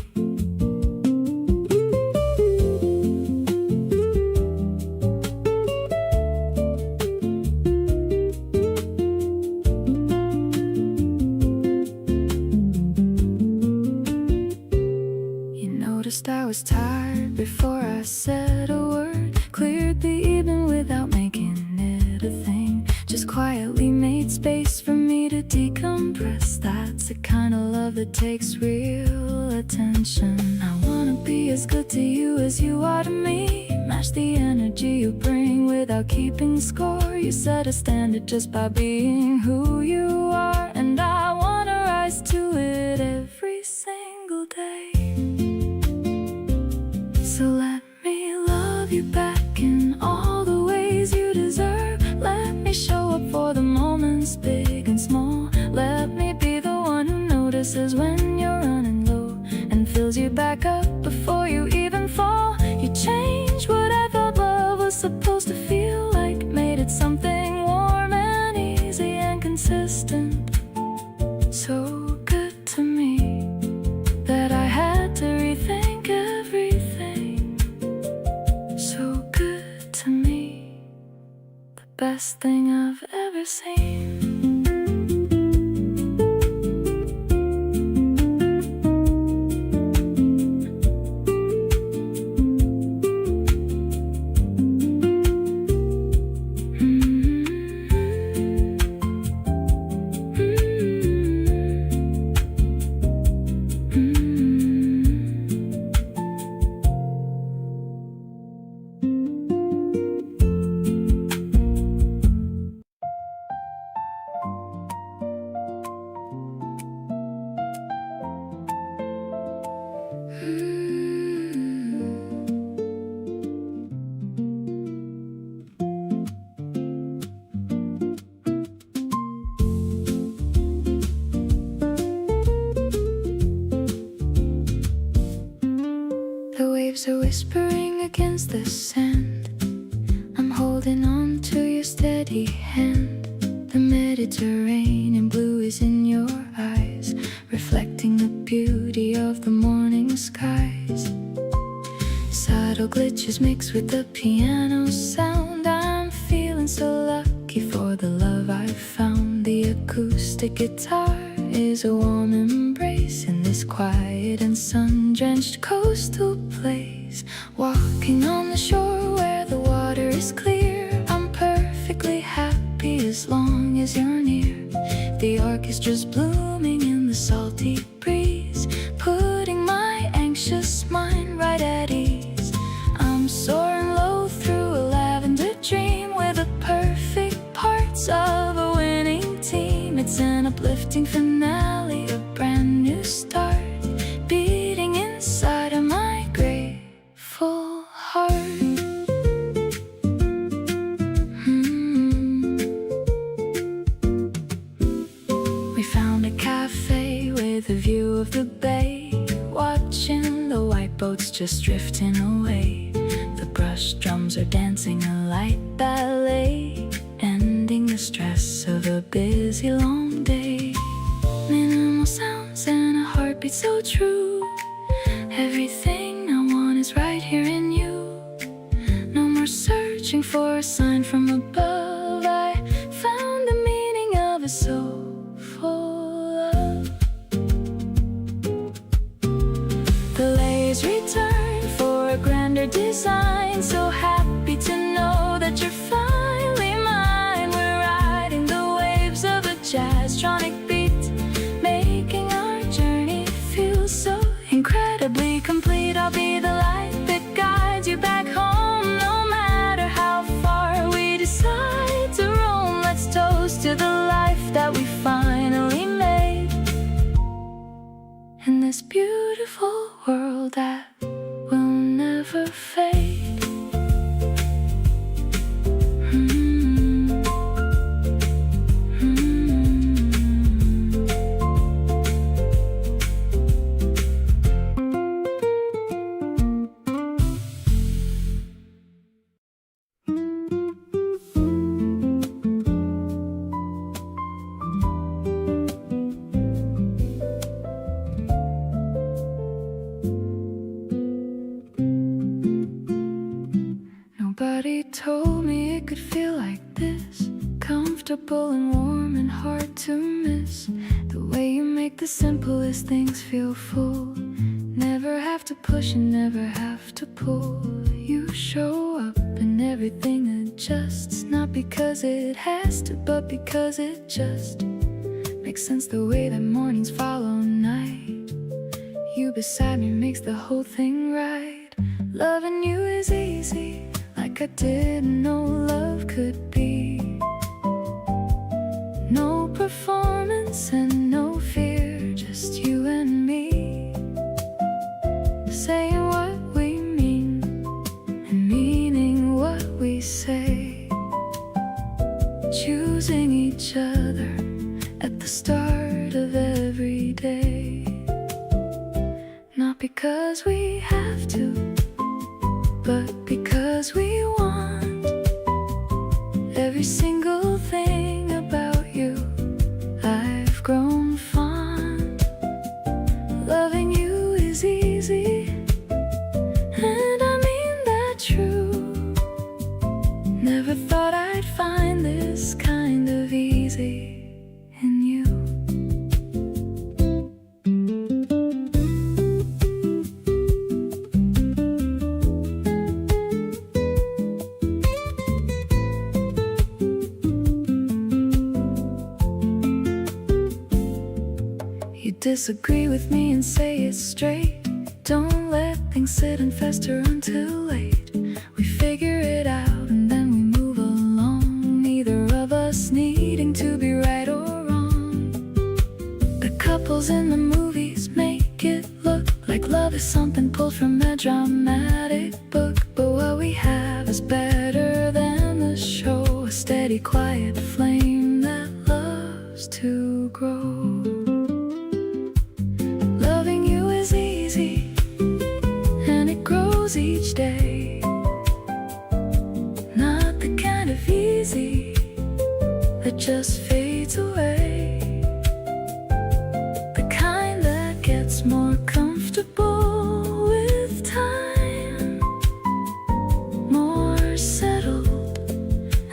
S1: You noticed I was tired before I said a word, cleared the evening without making it a thing, just quietly made space for me to decompress. That's the kind of love that takes real attention. I wanna be as good to you as you are to me, match the energy you bring without keeping score. You set a standard just by being who you are, and I wanna rise to it every single day. So let me love you back in all the ways you deserve. Let me show up for the moments big and small. Let me be the one who notices when you're running low and fills you back up before you even fall. You changed what I thought love was supposed to feel like, made it something warm and easy and consistent. So good to me that I had to rethink everything. So good to me, the best thing I've ever seen. The waves are whispering against the sand. I'm holding on to your steady hand. The Mediterranean blue is in your eyes, reflecting the beauty of the morning skies. Subtle glitches mix with the piano sound. I'm feeling so lucky for the love I've found. The acoustic guitar is a warm embrace in this quiet and sun-drenched coastal place. Walking on the shore where the water is clear, I'm perfectly happy as long as you're near. The orchestra's blooming in the salty breeze, putting my anxious mind right at ease. I'm soaring low through a lavender dream with the perfect parts of a winning team. It's an uplifting finale, a brand new start, beating inside of my grateful heart. We found a cafe with a view of the bay, watching the white boats just drifting away. The brush drums are dancing a light ballet, ending the stress of a busy long day. Minimal sounds and a heartbeat so true. Everything I want is right here in you. No more searching for a sign from above. I found the meaning of a soulful love. The layers return for a grander design. So happy to know that you're finally mine. We're riding the waves of a jazz-tronic beat, making our journey feel so incredibly complete. I'll be the light that guides you back home, no matter how far we decide to roam. Let's toast to the life that we finally made in this beautiful world that will never fade. Nobody told me it could feel like this, comfortable and warm and hard to miss. The way you make the simplest things feel full. Never have to push and never have to pull. You show up and everything adjusts, not because it has to, but because it just makes sense. The way that mornings follow night, you beside me makes the whole thing right. Loving you is easy, like I didn't know love could be. No performance and no fear, just you and me, saying what we mean and meaning what we say. Choosing each other at the start of every day, not because we have to, but because we want. Every single thing about you I've grown fond. Loving you is easy, and I mean that true. Never thought I'd find this kind of easy in you. Disagree with me and say it straight. Don't let things sit and fester until late. We figure it out and then we move along, neither of us needing to be right or wrong. The couples in the movies make it look like love is something pulled from a dramatic book, but what we have is better than the show. A steady, quiet flame that loves to grow. Loving you is easy, and it grows grows each day. Not the kind of easy that just fades away. The kind that gets more comfortable with time. More settled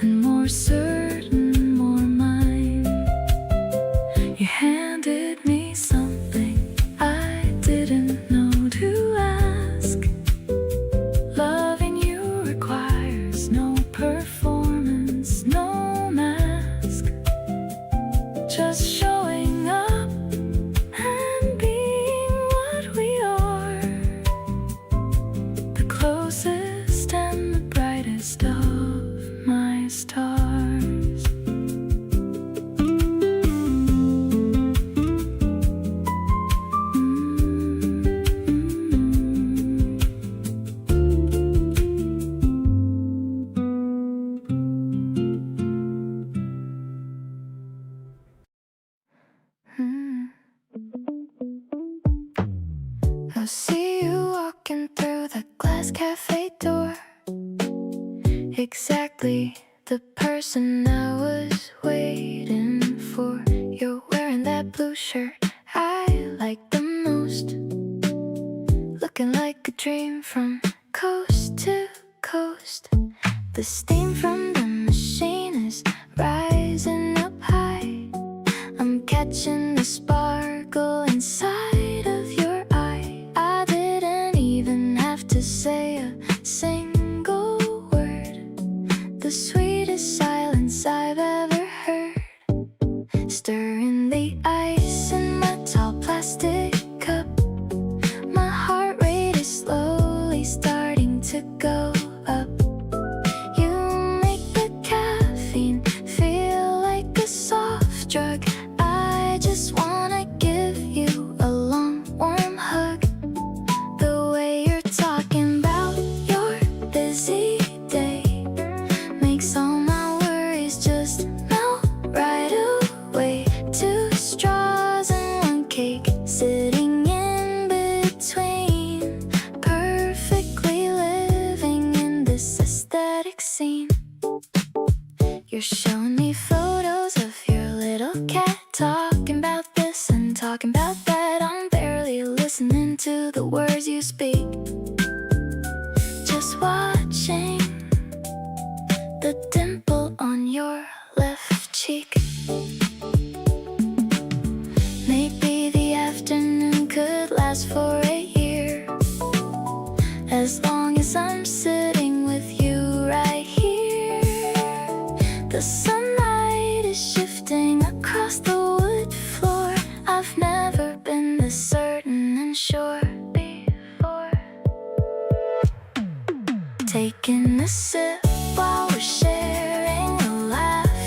S1: and more certain, more mine. You handed me something I didn't know to ask. Loving you requires no performance, no mask. Just showing up and being what we are. The closest and the brightest of my stars. I see you walking through the glass cafe door. Exactly the person I was waiting for. You're wearing that blue shirt I like the most. Looking like a dream from coast to coast. The steam from the machine is rising up high. I'm catching the sparkle inside of your eye. I didn't even have to say a single word. The sweetest silence I've ever heard. Stirring the ice in my tall plastic cup. My heart rate is slowly starting to go up. You make the caffeine feel like a soft drug. I just wanna give you a long, warm hug. The way you're talking about your busy day makes all my worries just melt right away. 2 straws and 1 cake sitting in between. Perfectly living in this aesthetic scene. You're showing me photos of your little cat. Talking about this and talking about that. I'm barely listening to the words you speak. Just watching the dimple on your left cheek. Maybe the afternoon could last for a year. As long as I'm sitting with you right here. The sunlight is shifting across the wood floor. I've never been this certain and sure before. Taking a sip while we're sharing a laugh.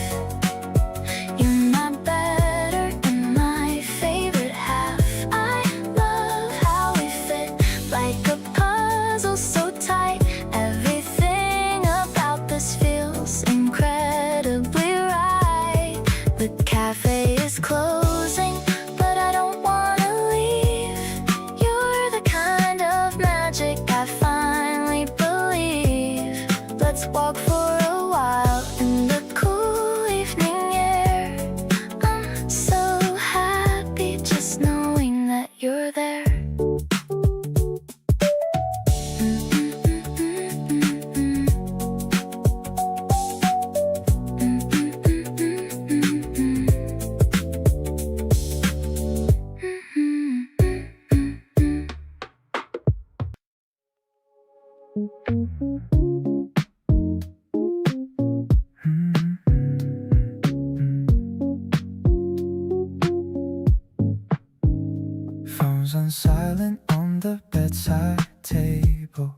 S1: You're my better and my favorite half. I love how we fit like a puzzle so tight. Everything about this feels incredibly right. The cafe is closing, but I don't wanna leave. You're the kind of magic I finally believe. Let's walk for a while in the cool evening air. I'm so happy just knowing that you're there.
S2: Phones on silent on the bedside table.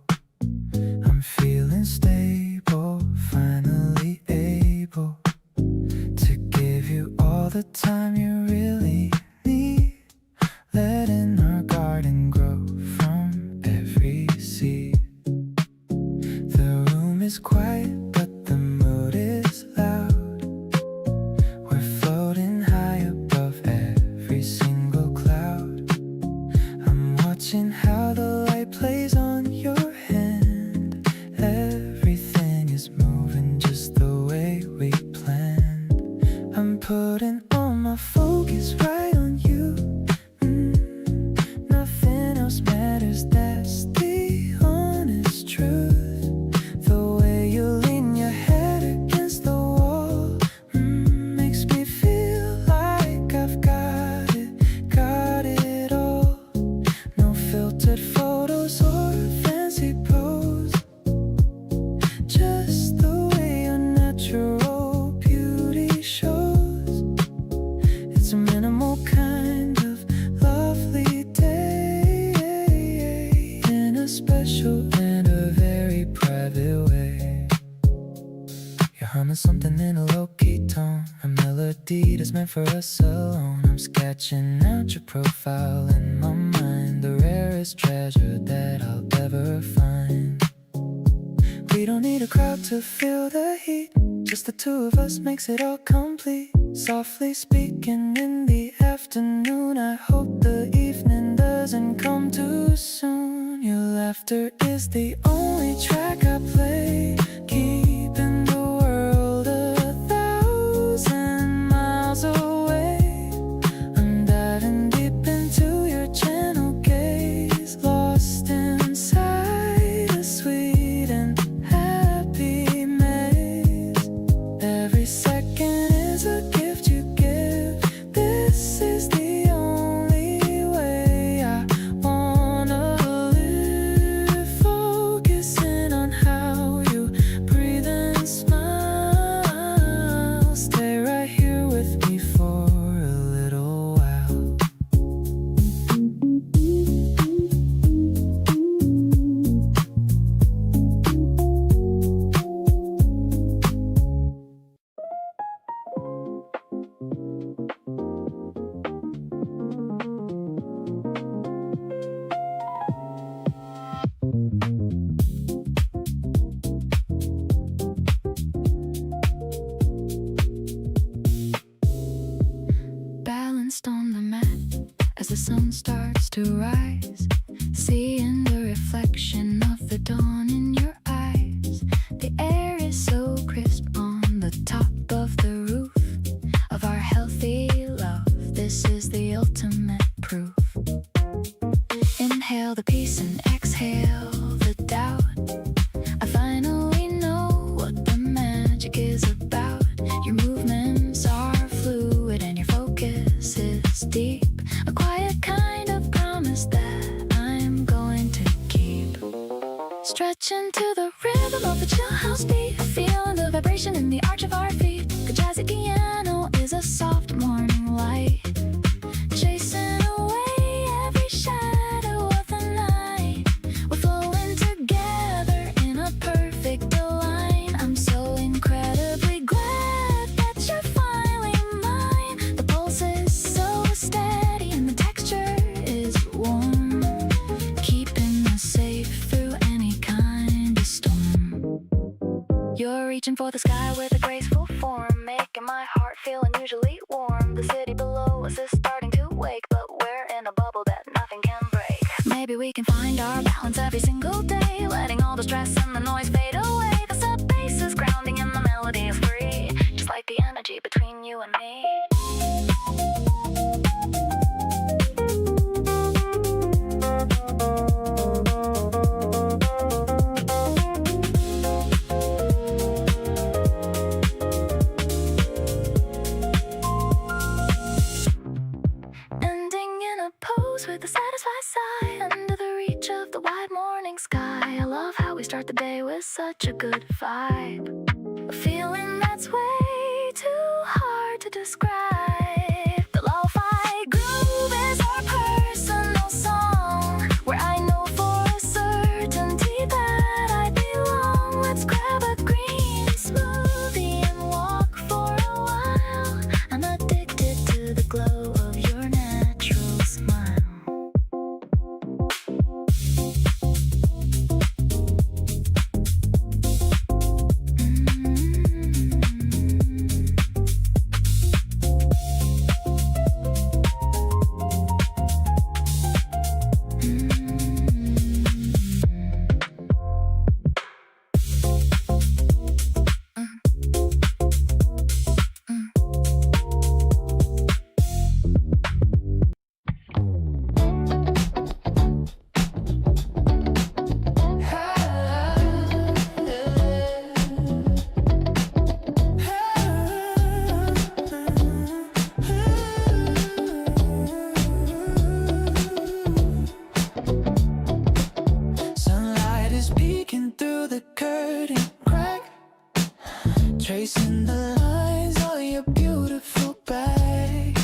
S2: I'm feeling stable, finally able to give you all the time you really need. Letting our garden grow from every seed. The room is quiet, but the mood is loud. We're floating high above every single cloud. I'm watching how the light plays on special in a very private way. You're humming something in a low-key tone, a melody that's meant for us alone. I'm sketching out your profile in my mind, the rarest treasure that I'll ever find. We don't need a crowd to feel the heat, just the two of us makes it all complete. Softly speaking in the afternoon, I hope the evening doesn't come too soon. Your laughter is the only track I play, keeping the world 1,000 miles away. I'm diving deep into your gentle gaze, lost inside a sweet and happy maze. Every second is a gift you give. This is the only way I wanna live, focusing on how you breathe and smile. Stay right here with me for a little while.
S1: Balanced on the mat as the sun starts to rise, seeing the reflection of the dawn in your eyes. The air is so crisp on the top of the roof of our healthy love. This is the ultimate proof. Inhale the peace and exhale the doubt. I finally know what the magic is about. Your movements are fluid and your focus is deep. A quiet kind of promise that I'm going to keep. Stretching to the rhythm of the chill house beat, feeling the vibration in the arch of our feet. The jazzy piano is a soft morning light, chasing away every shadow of the night. We're flowing together in a perfect align. I'm so incredibly glad that you're finally mine. The pulse is so steady and the texture is warm, keeping us safe through any kind of storm. You're reaching for the sky with a graceful form, making my heart feel unusually warm. The city below us is starting to wake, but we're in a bubble that nothing can break. Maybe we can find our balance every single day, letting all the stress and the noise fade away. The sub bass is grounding and the melody is free, just like the energy between you and me. Ending in a pose with a satisfied sigh, under the reach of the wide morning sky. I love how we start the day with such a good vibe, a feeling that's way too hard to describe. The lo-fi groove is our personal song, where I know for a certainty that I belong. Let's grab a green smoothie and walk for a while. I'm addicted to the glow of your natural smile.
S2: Tracing the lines on your beautiful back,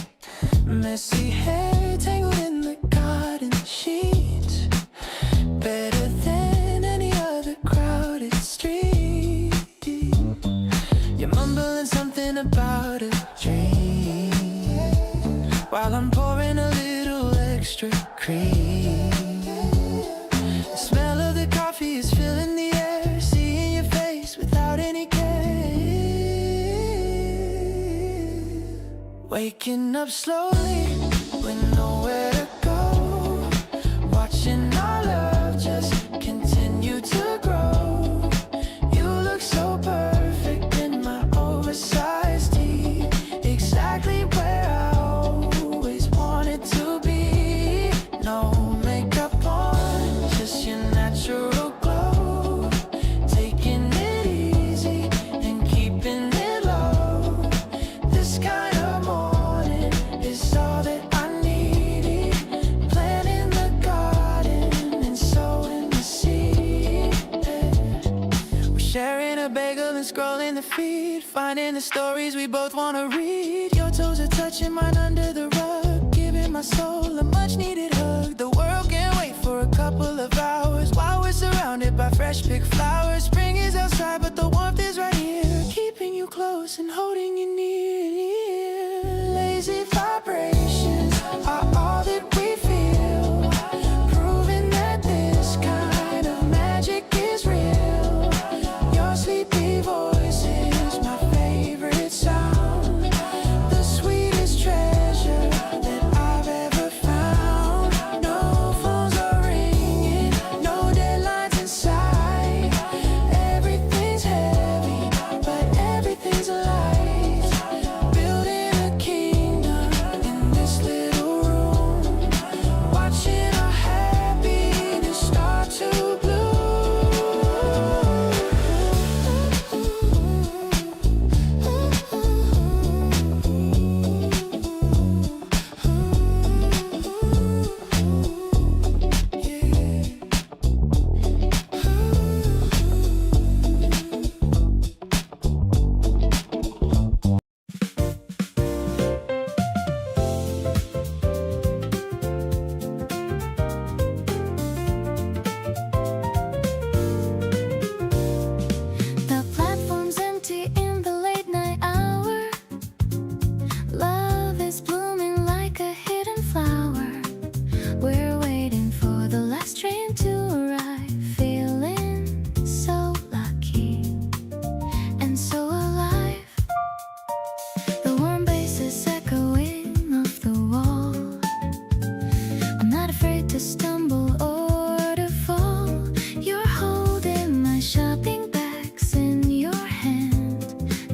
S2: messy hair tangled in the garden sheets. Better than Waking up slowly with nowhere to go, watching our love just continue to grow. You look so perfect in my oversized tee, exactly where I always wanted to be. No makeup on, just your natural glow, taking it easy and keeping it low. This kind of morning is all that I needed. Planting the garden and sowing the seed. We're sharing a bagel and scrolling the feed, finding the stories we both want to read. Your toes are touching mine under the rug, giving my soul a much needed hug. The world can't wait for a couple of hours while we're surrounded by fresh picked flowers. Spring is outside but the warmth is right here, keeping you close and holding you near. Lazy vibrations are all that we feel, proving that this kind of magic is real. Your sleepy voice is my favorite sound, the sweetest treasure that I've ever found. No phones are ringing, no deadlines in sight. Everything's heavy, but everything's light. Building a kingdom in this little room, watching our happiness start to bloom.
S1: The platform's empty in the late night hour. Love is blooming like a hidden flower. We're waiting for the last train to arrive, feeling so lucky and so alive. The warm bass is echoing off the wall. I'm not afraid to stumble or to fall. You're holding my shopping bags in your hand,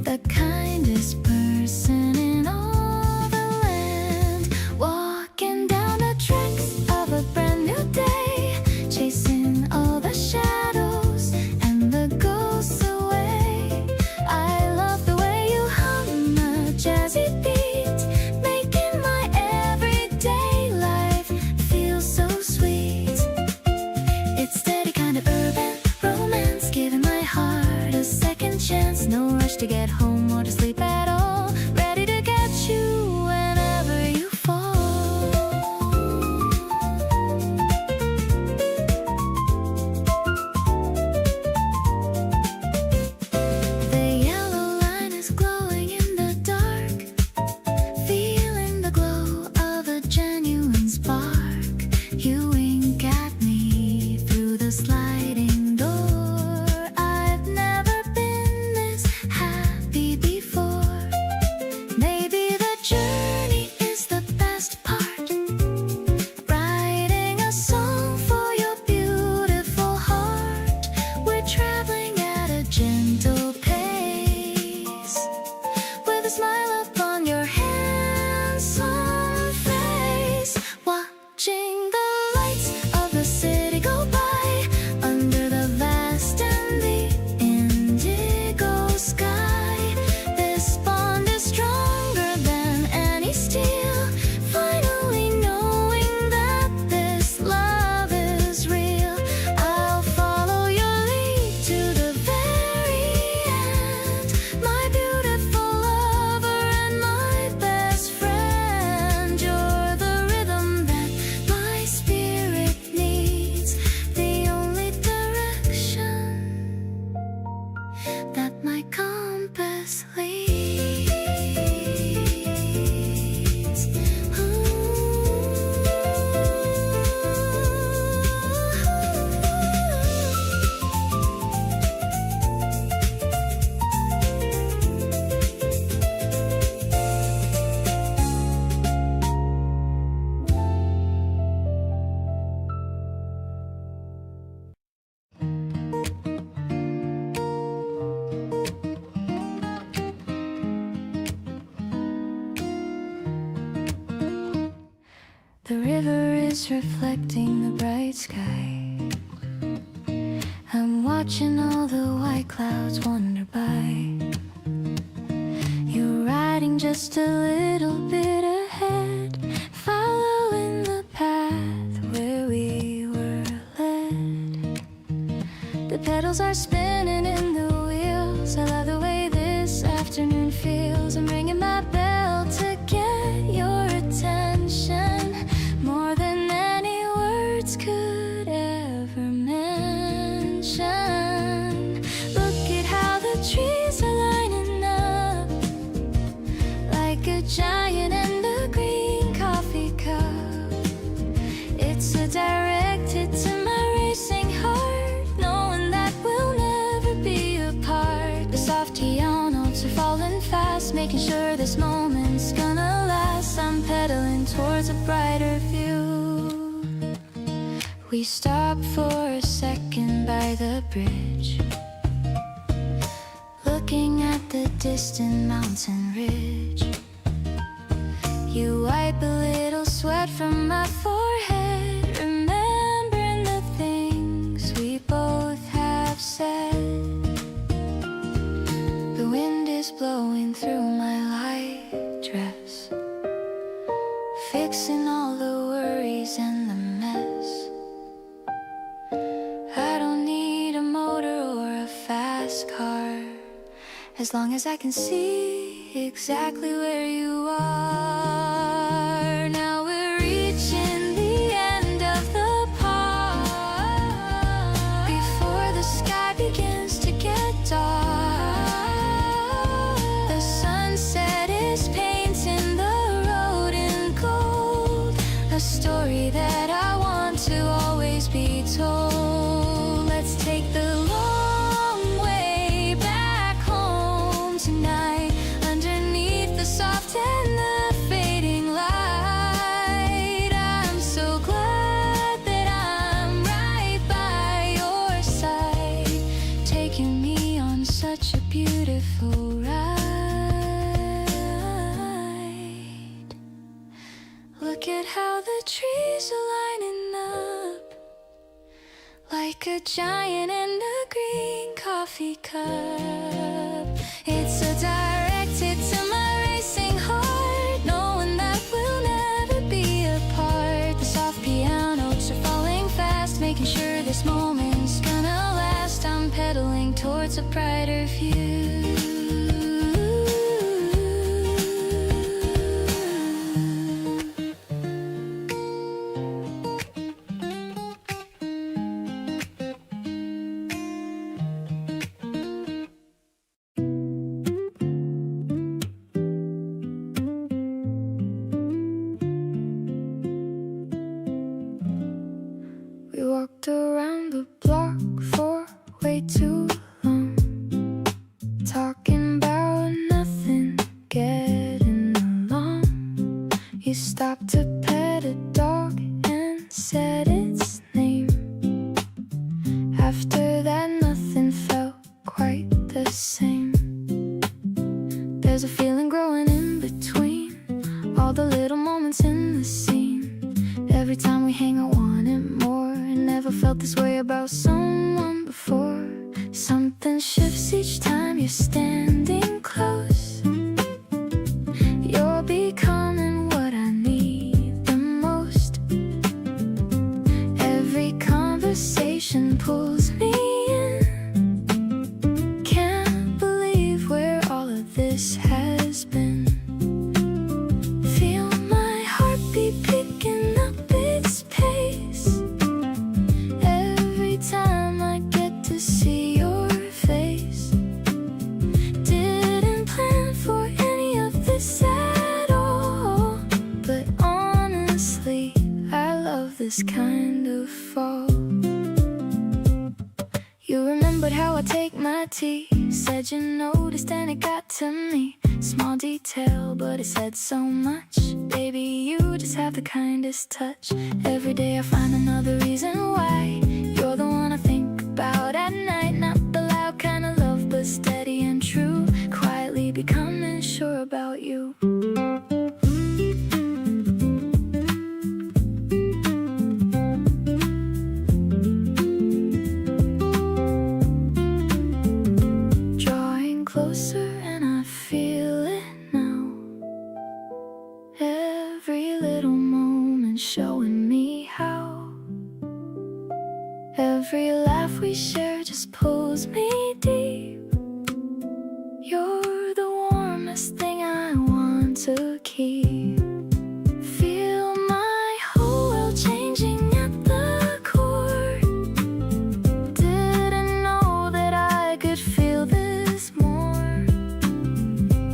S1: the kindest person in all the land. Walking down the tracks of a brand new day, chasing all the shadows and the ghosts away. I love the way you hum a jazzy beat, making my everyday life feel so sweet. It's steady kind of urban romance, giving my heart a second chance. No rush to get home or to sleep at all, ready to catch you whenever you fall. The yellow line is glowing in the dark, feeling the glow of a genuine spark. You wink at me through the sliding door. I've never been this happy The river is reflecting the bright sky. I'm watching all the white clouds wander by. You're riding just a little bit ahead, following the path where we were led. The pedals are spinning in the wheels. I love the way this afternoon feels. I'm ringing my bell to get your attention, more than any words could ever mention. Look at how the trees are lining up, like a giant and a green coffee cup. It's a direct hit to my racing heart, knowing that we'll never be apart. The soft piano notes are falling fast, making sure this moment's gonna last. I'm pedaling towards a brighter view. We stop for a second by the bridge, looking at the distant mountain ridge. You wipe a little sweat from my forehead, remembering the things we both have said. The wind is blowing through my light dress, fixing all the worries and the mess. I don't need a motor or a fast car, as long as I can see exactly where you are. Now we're reaching the end of the park, before the sky begins to get dark. The sunset is painting the road in gold, a story that I want to always be told. Let's take the long way back home tonight, underneath the soft and the fading light. I'm so glad that I'm right by your side, taking me on such a beautiful ride. Look at how the trees are lining up, like a giant and a green coffee cup. It's a direct hit to my racing heart, knowing that we'll never be apart. The soft piano notes are falling fast, making sure this moment's gonna last. I'm pedaling towards a brighter view. We walked around the block for way too long, talking about nothing, getting along. You stopped to pet a dog and said its name. After that, nothing felt quite the same. There's a feeling growing in between all the little moments in the scene. Every time we hang, I want it more. Never felt this way about someone before. Something shifts each time you're standing close. You're becoming what I need the most. Every conversation pulls me in. Can't believe where all of this has been. Feel my heartbeat picking up its pace every time I get to see your face. Didn't plan for any of this at all, but honestly, I love this kind of fall. You remembered how I take my tea, said you noticed and it got to me. Small detail, but it said so much. Baby, you just have the kindest touch. Every day I find another reason why you're the one I think about at night. Not the loud kind of love, but steady and true. Quietly becoming sure about you. we share just pulls me deep. You're the warmest thing I want to keep. Feel my whole world changing at the core. Didn't know that I could feel this more.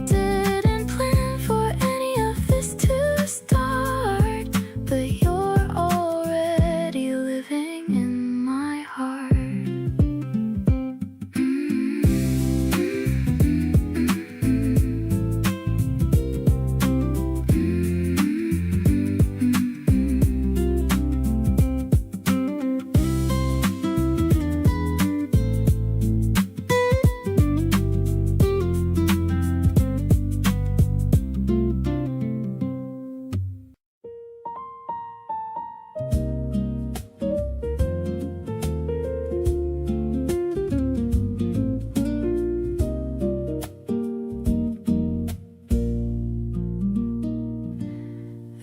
S1: Didn't plan for any of this to start, but you're already living in my heart.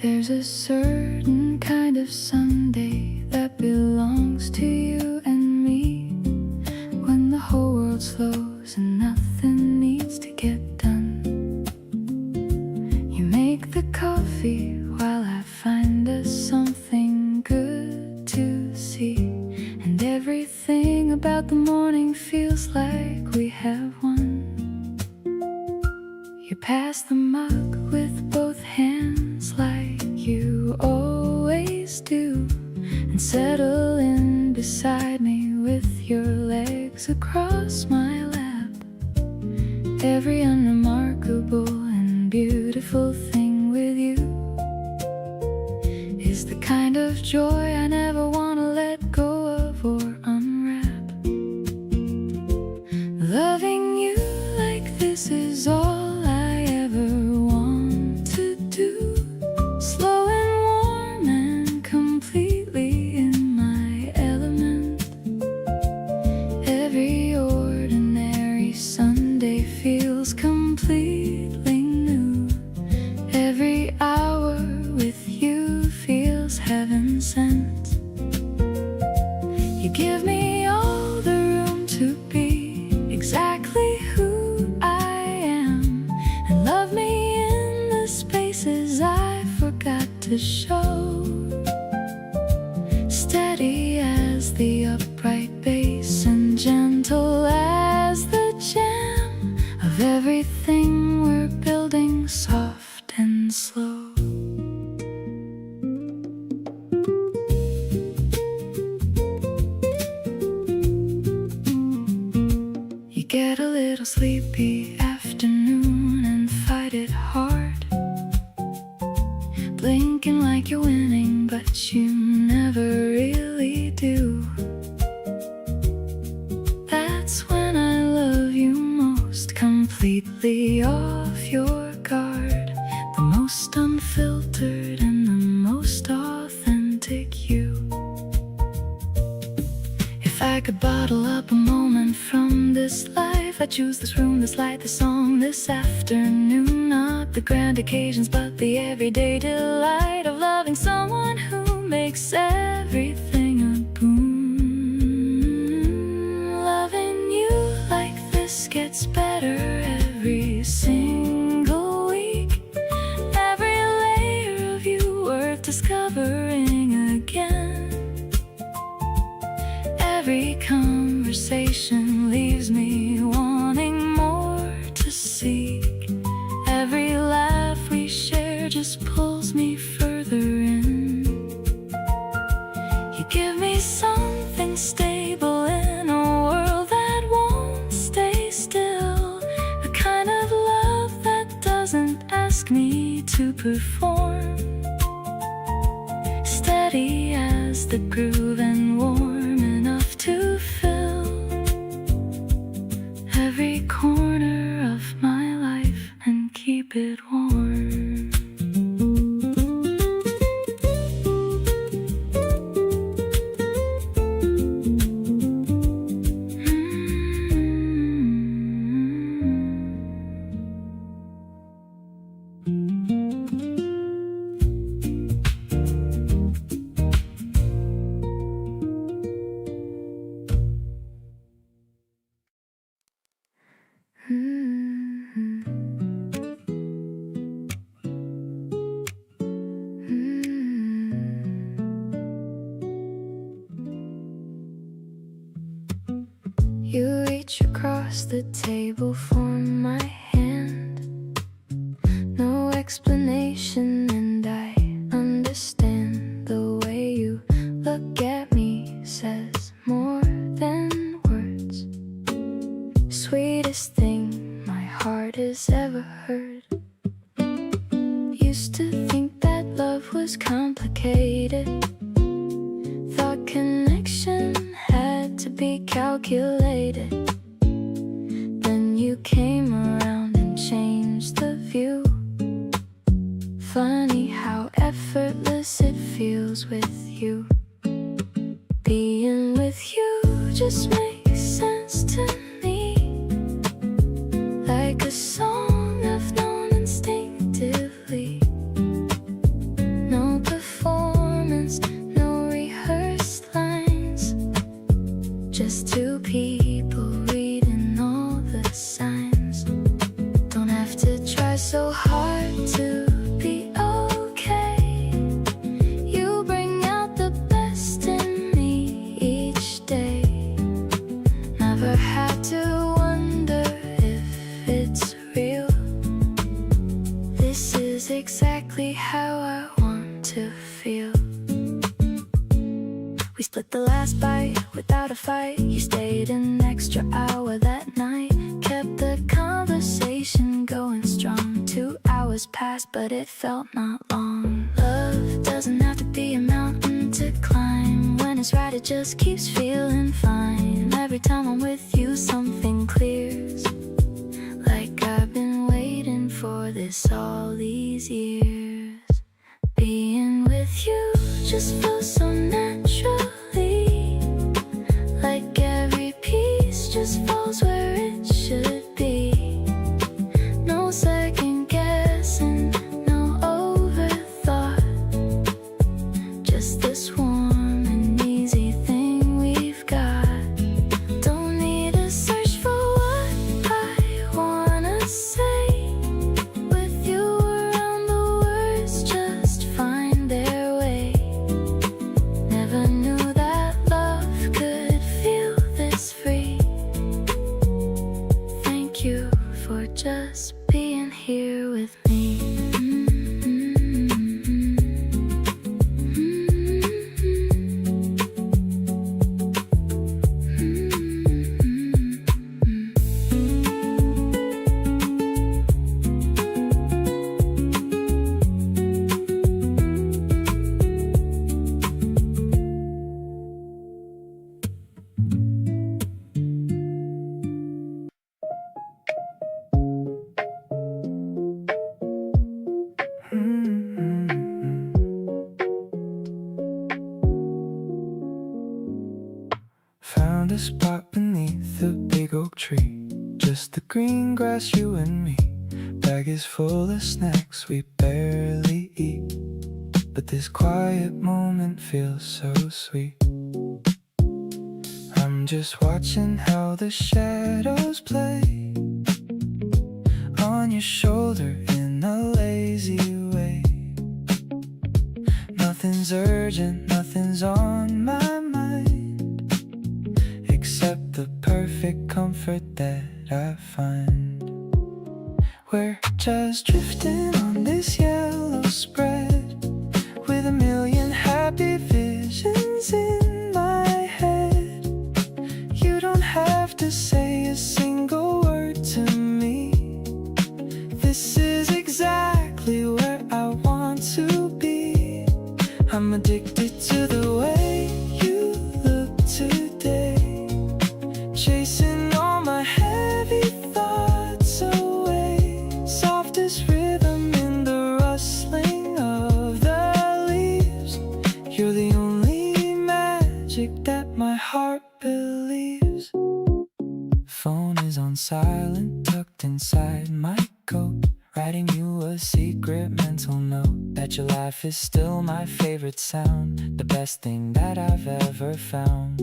S1: There's a certain kind of Sunday that belongs to you and me, when the whole world slows and nothing needs to get done. You make the coffee while I find us something good to see, and everything about the morning feels like we have won. You pass the mug with both hands like you always do, and settle in beside me with your legs across my lap. Every unremarkable and beautiful thing with you is the kind of joy I never want to let go of or unwrap. Loving you like this is all I ever want to do. Slow and warm and completely in my element. Every ordinary Sunday feels completely new. Every hour with you feels heaven sent. You give me all the room to be exactly who I am, and love me in the spaces I forgot to show. Steady as the upright bass and gentle as the jam of everything we're building, soft and slow. You get a little sleepy afternoon and fight it hard, blinking like you're winning, but you never really do. That's when I love you most, completely off your guard, the most unfiltered and the most authentic you. If I could bottle up a moment from this life, I'd choose this room, this light, this song, this afternoon. Not the grand occasions, but the everyday delight of loving someone who makes everything a boon. Loving you like this gets better every single week. Every layer of you worth discovering again. Every conversation leaves me wanting more to seek. Every laugh we share just pulls me further in. You give me something stable in a world that won't stay still, the kind of love that doesn't ask me to perform. Steady as the groove and warm enough to fill every corner of my life and keep it warm. You reach across the table for my hand. No explanation, and I understand. The way you look at me says more than words. Sweetest thing my heart has ever heard. Used to think that love was complicated. Thought connection had to be calculated. Then you came around and changed the view. Funny how effortless it feels with you. Being with you just makes sense to me. Like a song I've known instinctively. No performance, no rehearsed lines. Just two people reading all the signs. Don't have to try so hard to be okay. You bring out the best in me each day. Never had to wonder if it's real. This is exactly how I want to feel. We split the last bite without a fight. You stayed an extra hour that night. Kept the conversation going strong. 2 hours passed, but it felt not long. Love doesn't have to be a mountain to climb. When it's right, it just keeps feeling fine. Every time I'm with you, something clears. Like I've been waiting for this all these years. Being with you just feels so naturally. Like every piece just falls where it should be. No second guessing, no overthought. Just this warm and easy thing we've got. Don't need to search for what I wanna say. With you around, the words just find their way. Never knew that love could feel this free. Thank you for just being here with me.
S2: Found a spot beneath a big oak tree. Just the green grass, you and me. Bag is full of snacks we barely eat. But this quiet moment feels so sweet. I'm just watching how the shadows play on your shoulder in a lazy way. Nothing's urgent, nothing's on my mind, except the perfect comfort that I find. We're just drifting on this yellow spread, with a million happy visions in my head. You don't have to say a single word to me. This is exactly where I want to be. I'm addicted to the way you look today, chasing all my heavy thoughts away. Softest rhythm in the rustling of the leaves. You're the only magic that my heart believes. Phone is on silent, tucked inside my coat, writing you a secret mental note that your laugh is still my favorite sound, the best thing that I've ever found.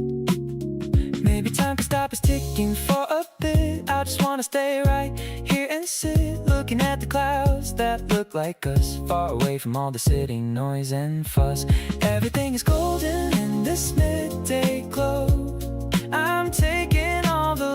S2: Maybe time can stop us ticking for a bit. I just wanna stay right here and sit, looking at the clouds that look like us, far away from all the city noise and fuss. Everything is golden in this midday glow. I'm taking all the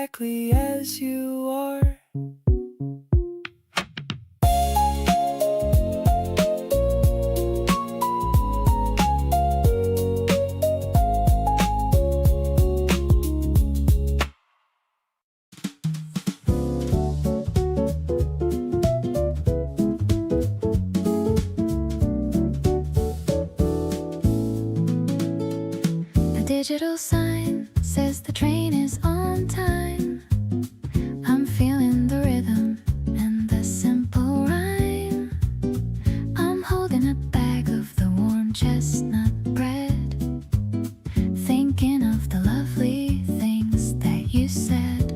S2: exactly as you are.
S1: Digital sign says the train is on time. I'm feeling the rhythm and the simple rhyme. I'm holding a bag of the warm chestnut bread, thinking of the lovely things that you said.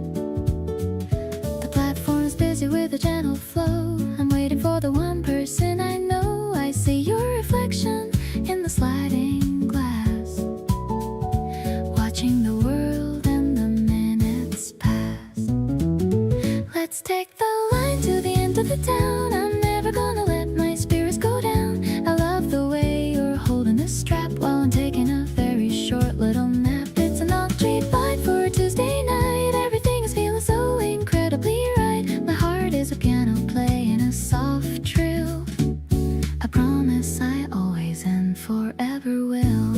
S1: The platform's busy with a gentle flow. I'm waiting for the one person I know. I see your reflection in the sliding glass, watching the world and the minutes pass. Let's take the line to the end of the town. I'm never gonna let my spirits go down. I love the way you're holding the strap while I'm taking a very short little nap. It's a non-treat bite for a Tuesday night. Everything is feeling so incredibly right. My heart is a piano playing a soft trill. I promise I always and forever will.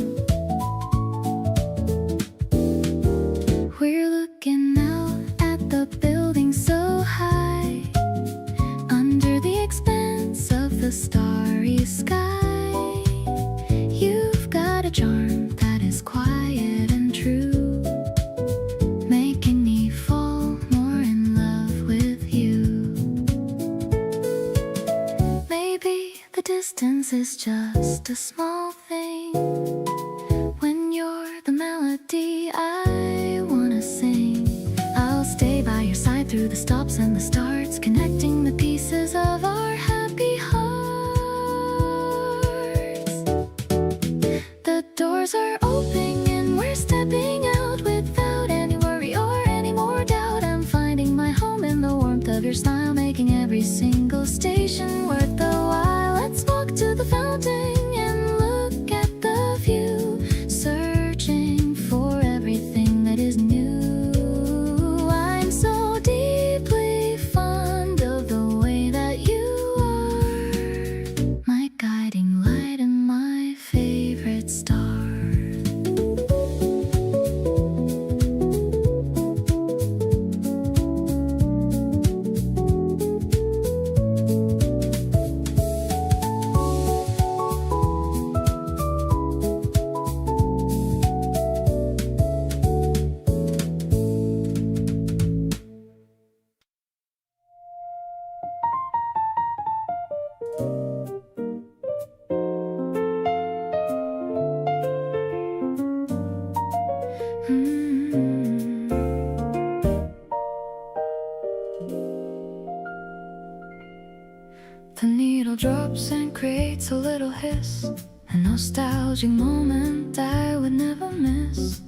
S1: We're looking out at the building so high, under the expanse of the starry sky. You've got a charm that is quiet and true, making me fall more in love with you. Maybe the distance is just a small thing when you're the melody I wanna sing. I'll stay by your side through the stops and the starts, connecting the pieces of our happy hearts. The doors are opening and we're stepping out without any worry or any more doubt. I'm finding my home in the warmth of your smile, making every single station worth the while. Let's walk to the fountain and look at the view, searching for everything that is new. I'm so deeply fond of the way that you are, my guiding light and my favorite star. The needle drops and creates a little hiss, a nostalgic moment I would never miss.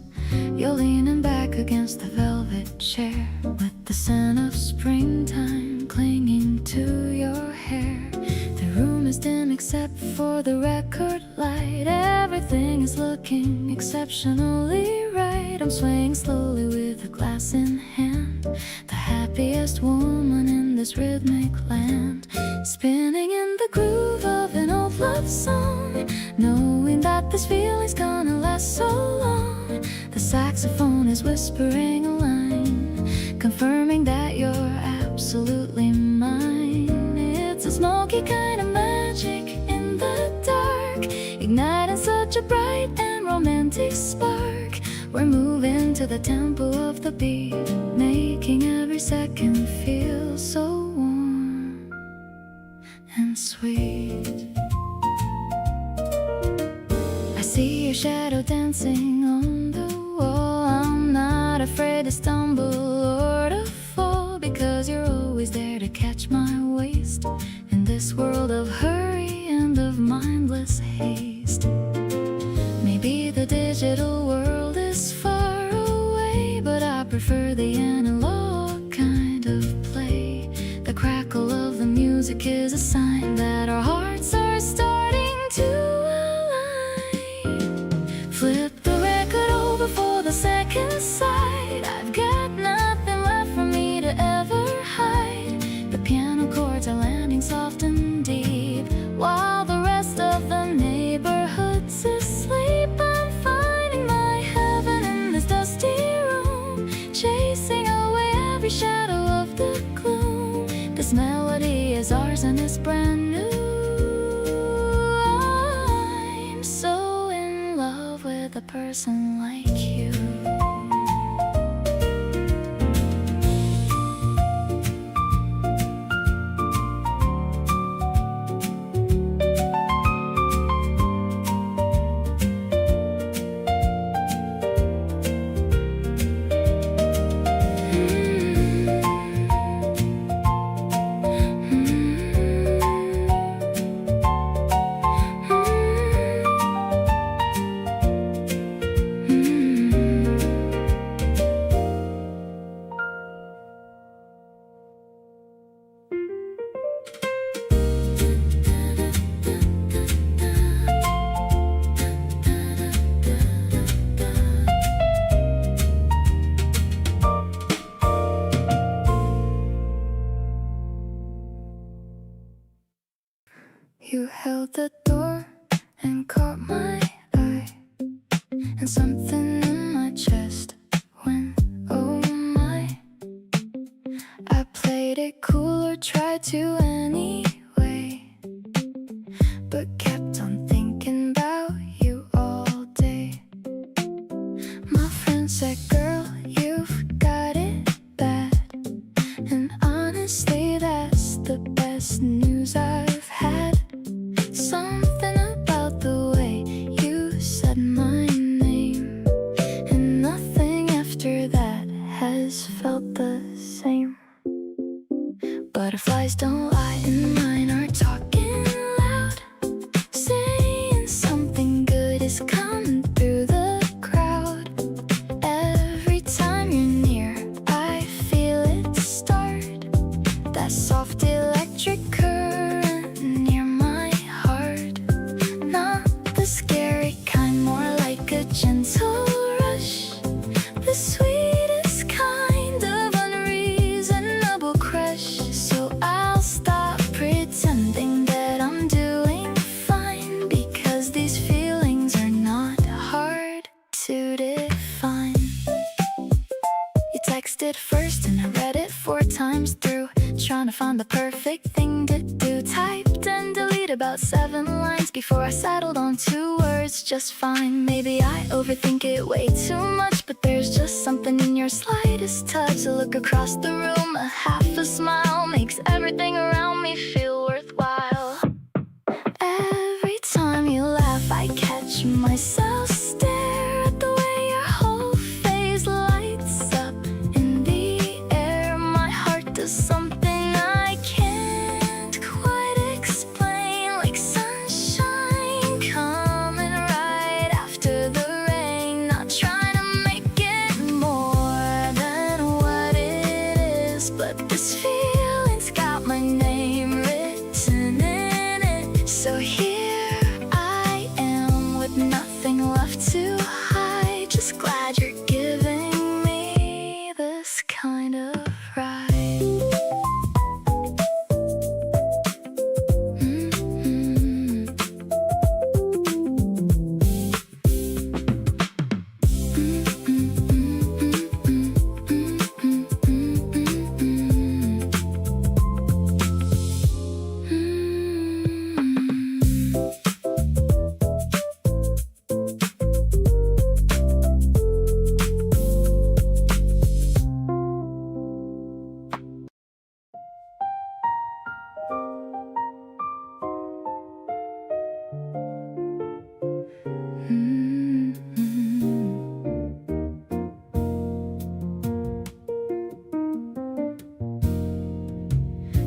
S1: You're leaning back against the velvet chair, with the scent of springtime clinging to your hair. The room is dim except for the record light. Everything is looking exceptionally right. I'm swaying slowly with a glass in hand, the happiest woman in this rhythmic land, spinning in the groove of an old love song, knowing that this feeling's gonna last so long. The saxophone is whispering a line, confirming that you're absolutely mine. It's a smoky kind of magic in the dark, igniting such a bright and romantic spark. We're moving to the tempo of the beat, making every second feel so warm and sweet. I see your shadow dancing on the wall. I'm not afraid to stumble or to fall, because you're always there to catch my waist in this world of hurry and of mindless haste. Maybe the digital world is far away, but I prefer the analog kind of play. The crackle of the music is a sign that our hearts are starting to align. Flip the record over for the second side. I've got nothing every shadow of the gloom. This melody is ours and it's brand new. I'm so in love with a person like you. You held the door and caught my eye, and something in my chest went, oh my. I played it cool or tried to anyway, but kept on thinking about you all day. My friend said, girl, you've got it bad, and honestly that's the best news I've had. Something about the way you said my name, and nothing after that has felt the same. Butterflies don't lie and mine are talking loud, saying something good is coming through the crowd. Every time you're near, I feel it start, that soft electric current near my heart. Not the scary kind, more like a gentle rush, the sweetest kind of unreasonable crush. So I'll stop pretending that I'm doing fine, because these feelings are not hard to define. You texted first and I read it 4 times through, trying to find the perfect thing to do. Typed and deleted about 7 lines before I settled on 2 words, just fine. Maybe I overthink it way too much, but there's just something in your slightest touch. A look across the room, a half a smile, makes everything around me feel worthwhile. Every time you laugh, I catch myself stare at the way your whole face lights up in the air. My heart does something I can't quite explain, like sunshine coming right after the rain. Not trying to make it more than what it is, but this feeling's got my name written in it. So here I am with nothing left to hide, just glad you're giving me this kind of ride.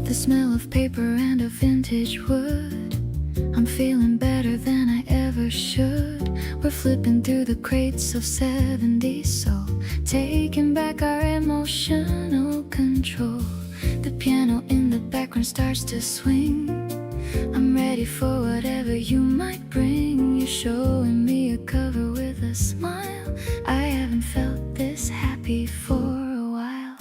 S1: The smell of paper and of vintage wood, I'm feeling better than I ever should. We're flipping through the crates of 70s soul, taking back our emotional control. The piano in the background starts to swing. I'm ready for whatever you might bring. You're showing me a cover with a smile. I haven't felt this happy for a while.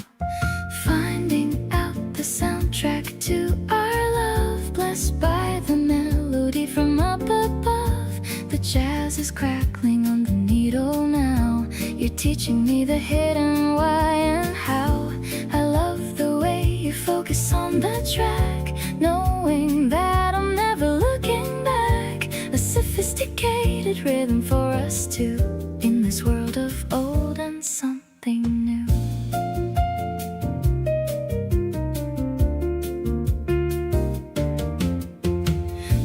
S1: Finding out the soundtrack to our love, blessed by the melody from up above. The jazz is crackling on the needle now. You're teaching me the hidden why and how. I on the track, knowing that I'm never looking back. A sophisticated rhythm for us two, in this world of old and something new.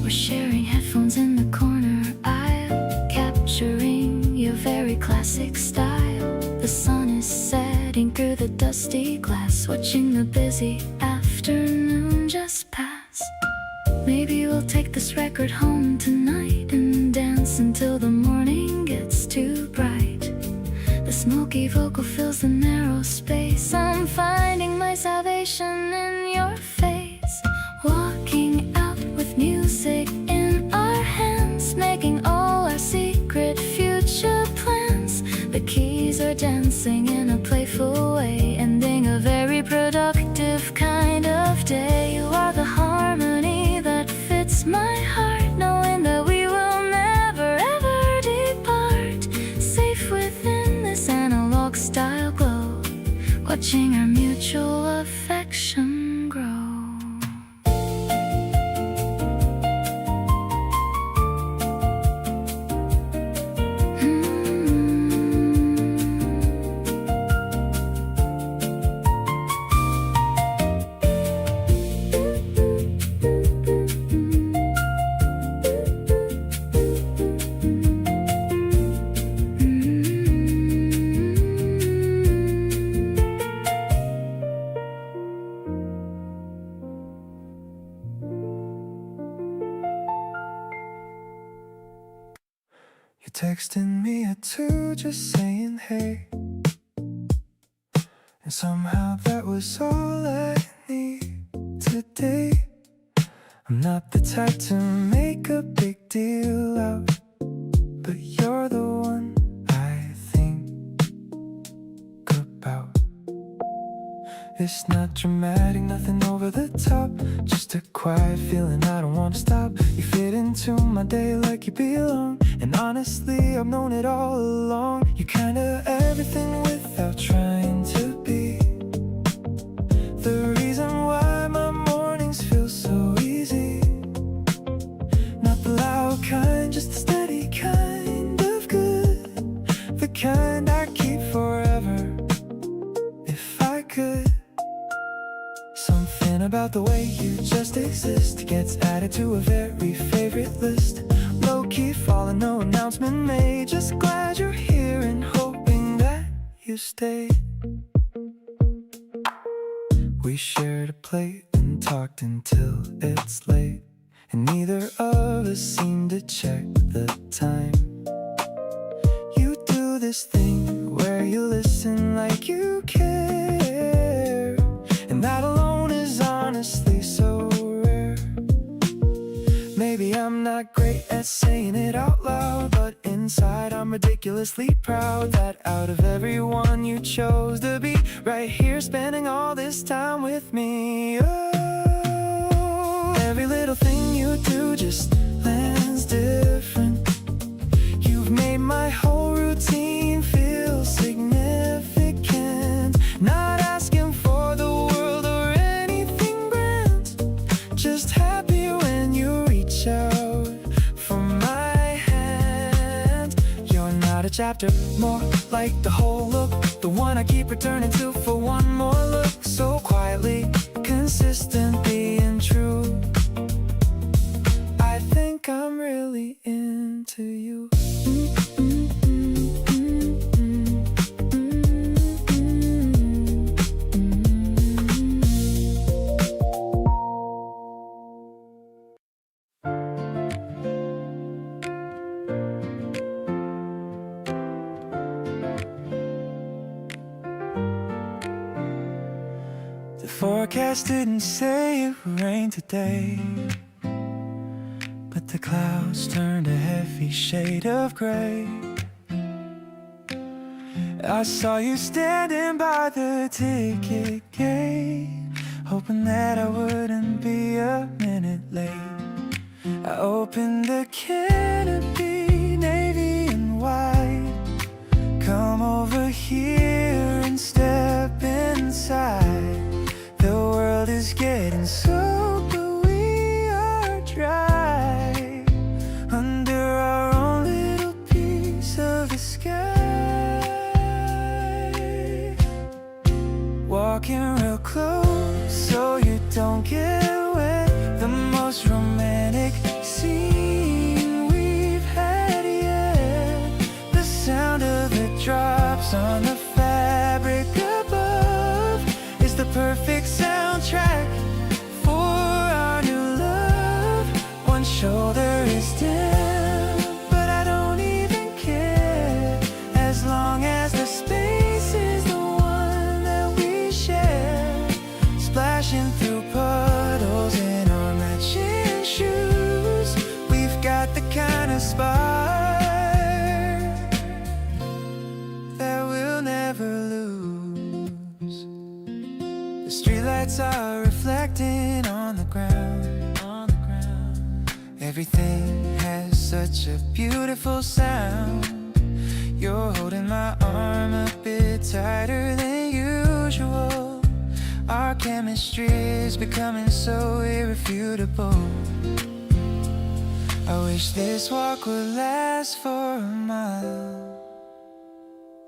S1: We're sharing headphones in the corner aisle, capturing your very classic style. The sun is setting through the dusty glass, watching the busy afternoon just pass. Maybe we'll take this record home tonight and dance until the morning gets too bright. The smoky vocal fills the narrow space. I'm finding my salvation in your face. Walking out with music in our hands, making all our secret future plans. The keys are dancing in a playful way, ending a very productive kind of day. You are the harmony that fits my heart, knowing that we will never ever depart. Safe within this analog style glow, watching our mutual affection grow.
S2: You texting me at 2 just saying hey, and somehow that was all I need today. I'm not the type to make a big deal out, but you're the one I think about. It's not dramatic, nothing over the top, just a quiet feeling I don't want to stop. You fit into my day like you belong, and honestly I've known it all along. You're kinda everything without trying to be. The reason why my mornings feel so easy. Not the loud kind, just the steady kind of good. The kind I keep forever if I could. Something about the way you just exist gets added to a very favorite list. Low-key falling, no announcement made. Just glad you're here and hoping that you stay. We shared a plate and talked until it's late, and neither of us seemed to check the time. You do this thing where you listen like you care, and that alone is honestly so rare. Maybe I'm not great at saying it out loud, but inside I'm ridiculously proud that out of everyone you chose to be right here spending all this time with me. Oh, every little thing you do just lands different. You've made my whole routine feel significant. Not asking for the world or anything grand, just happy when you reach out for my hand. You're not a chapter, more like the whole look, the one I keep returning to for one more look. So quietly, consistent, being true. I think I'm really into you. The forecast didn't say it would rain today, but the clouds turned a heavy shade of gray. I saw you standing by the ticket gate, hoping that I wouldn't be a minute late. I opened the canopy, navy and white. Come over here and step inside. The world is getting walking real close so you don't get wet. The most romantic scene we've had yet. The sound of the drops on the fabric above is the perfect soundtrack for our new love. One shoulder is down, but I don't even care, as long as the space is the one that we share. Splashing through puddles in our matching shoes, we've got the kind of spark that we'll never lose. The streetlights are reflecting on the ground. Everything has such a beautiful sound. You're holding my arm a bit tighter than usual. Our chemistry is becoming so irrefutable. I wish this walk would last for a mile,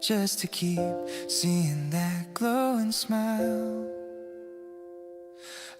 S2: just to keep seeing that glowing smile.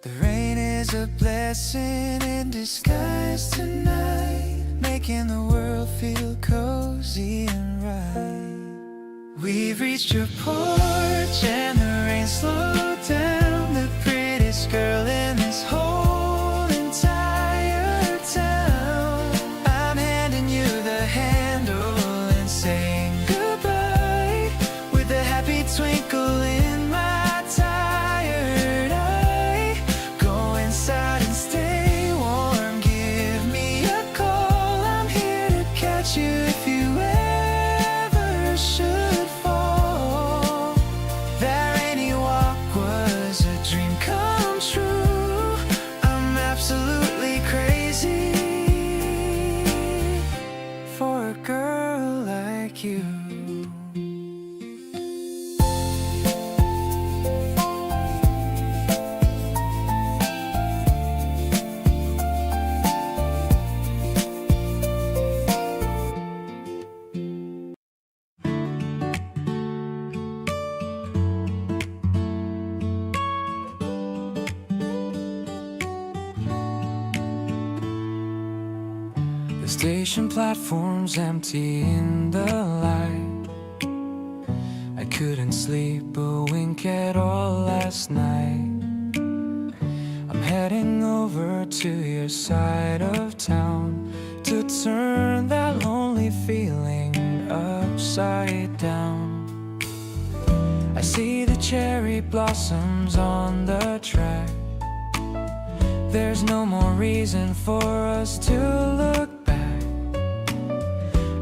S2: The rain is a blessing in disguise tonight, making the world feel cozy and right. We've reached your porch and the rain slowed down. The prettiest girl in this whole entire town. I'm handing you the handle and saying goodbye, with a happy twinkle in my tired eye. Go inside and stay warm, give me a call. I'm here to catch you if you ever should fall. That rainy walk was a dream come true. I'm absolutely crazy for a girl like you. The station platform's empty in the light. I couldn't sleep a wink at all last night. I'm heading over to your side of town to turn that lonely feeling upside down. I see the cherry blossoms on the track. There's no more reason for us to look back.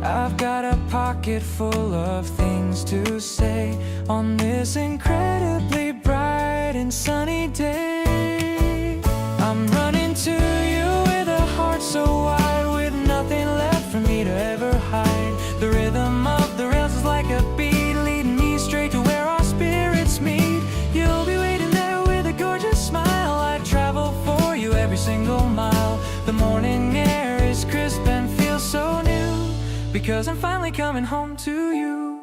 S2: I've got a pocket full of things to say on this incredibly bright and sunny day. I'm running to you with a heart so wide, with nothing left for me to ever hide. The rhythm of the rails is like a beat, leading me straight to where our spirits meet. You'll be waiting there with a gorgeous smile. I'd travel for you every single mile. The morning air is crisp and feels so new, because I'm finally coming home to you.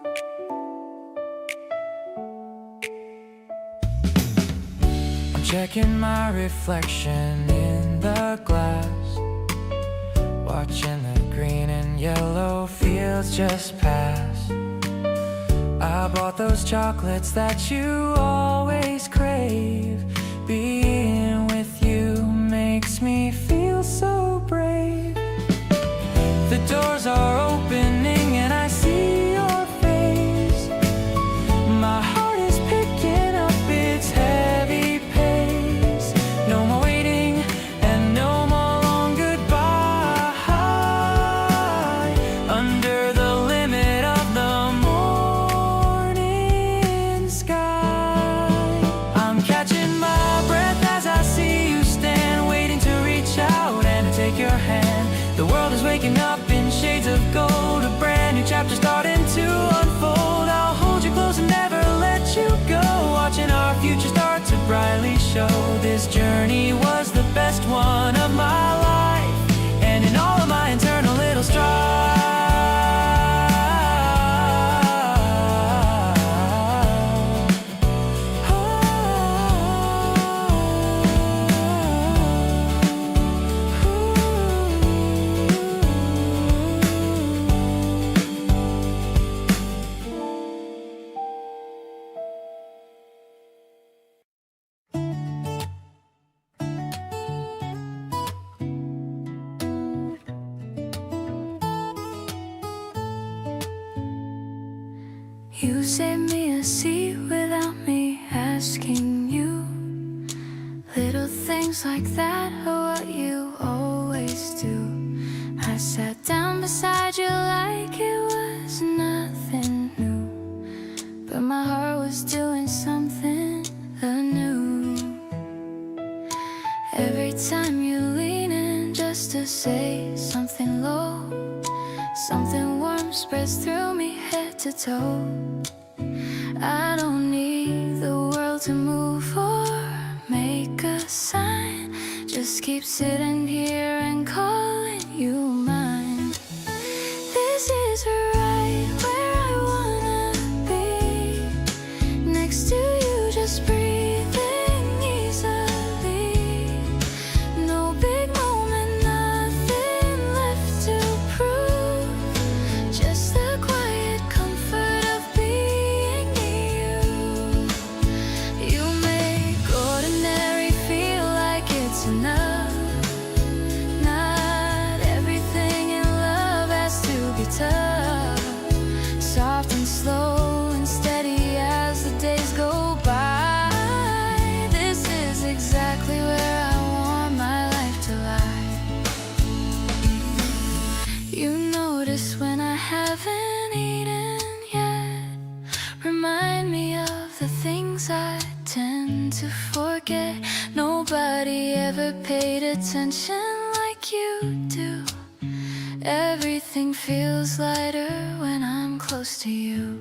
S2: I'm checking my reflection in the glass, watching the green and yellow fields just pass. I bought those chocolates that you always crave. Being with you makes me feel so brave. The doors are opening and I see your face. My heart is picking up its heavy pace. No more waiting and no more long goodbye. Under the limit of the morning sky, I'm catching my breath as I see you stand, waiting to reach out and to take your hand. The world is waking up in shades of gold, a brand new chapter starting to unfold. I'll hold you close and never let you go, watching our future start to brightly show. This journey was the best one of my life, and in all of my internal little strife, oh,
S1: You saved me a seat without me asking you. Little things like that are what you always do. I sat down beside you like it was nothing new, but my heart was doing something anew. Every time you lean in just to say something low, something warm spreads through me head to toe. I don't need the world to move or make a sign, just keep sitting here and calling you mine. This is right where I wanna be, next to you just breathing easily. No big moment, nothing left to prove, just the quiet comfort of being near you. You make ordinary feel like it's enough. Not everything in love has to be tough. Soft and slow and steady as the days go by. This is exactly where I want my life to lie. You notice when I haven't eaten yet, remind me of the things I tend to forget. Nobody ever paid attention like you do. Everything feels lighter when I'm close to you.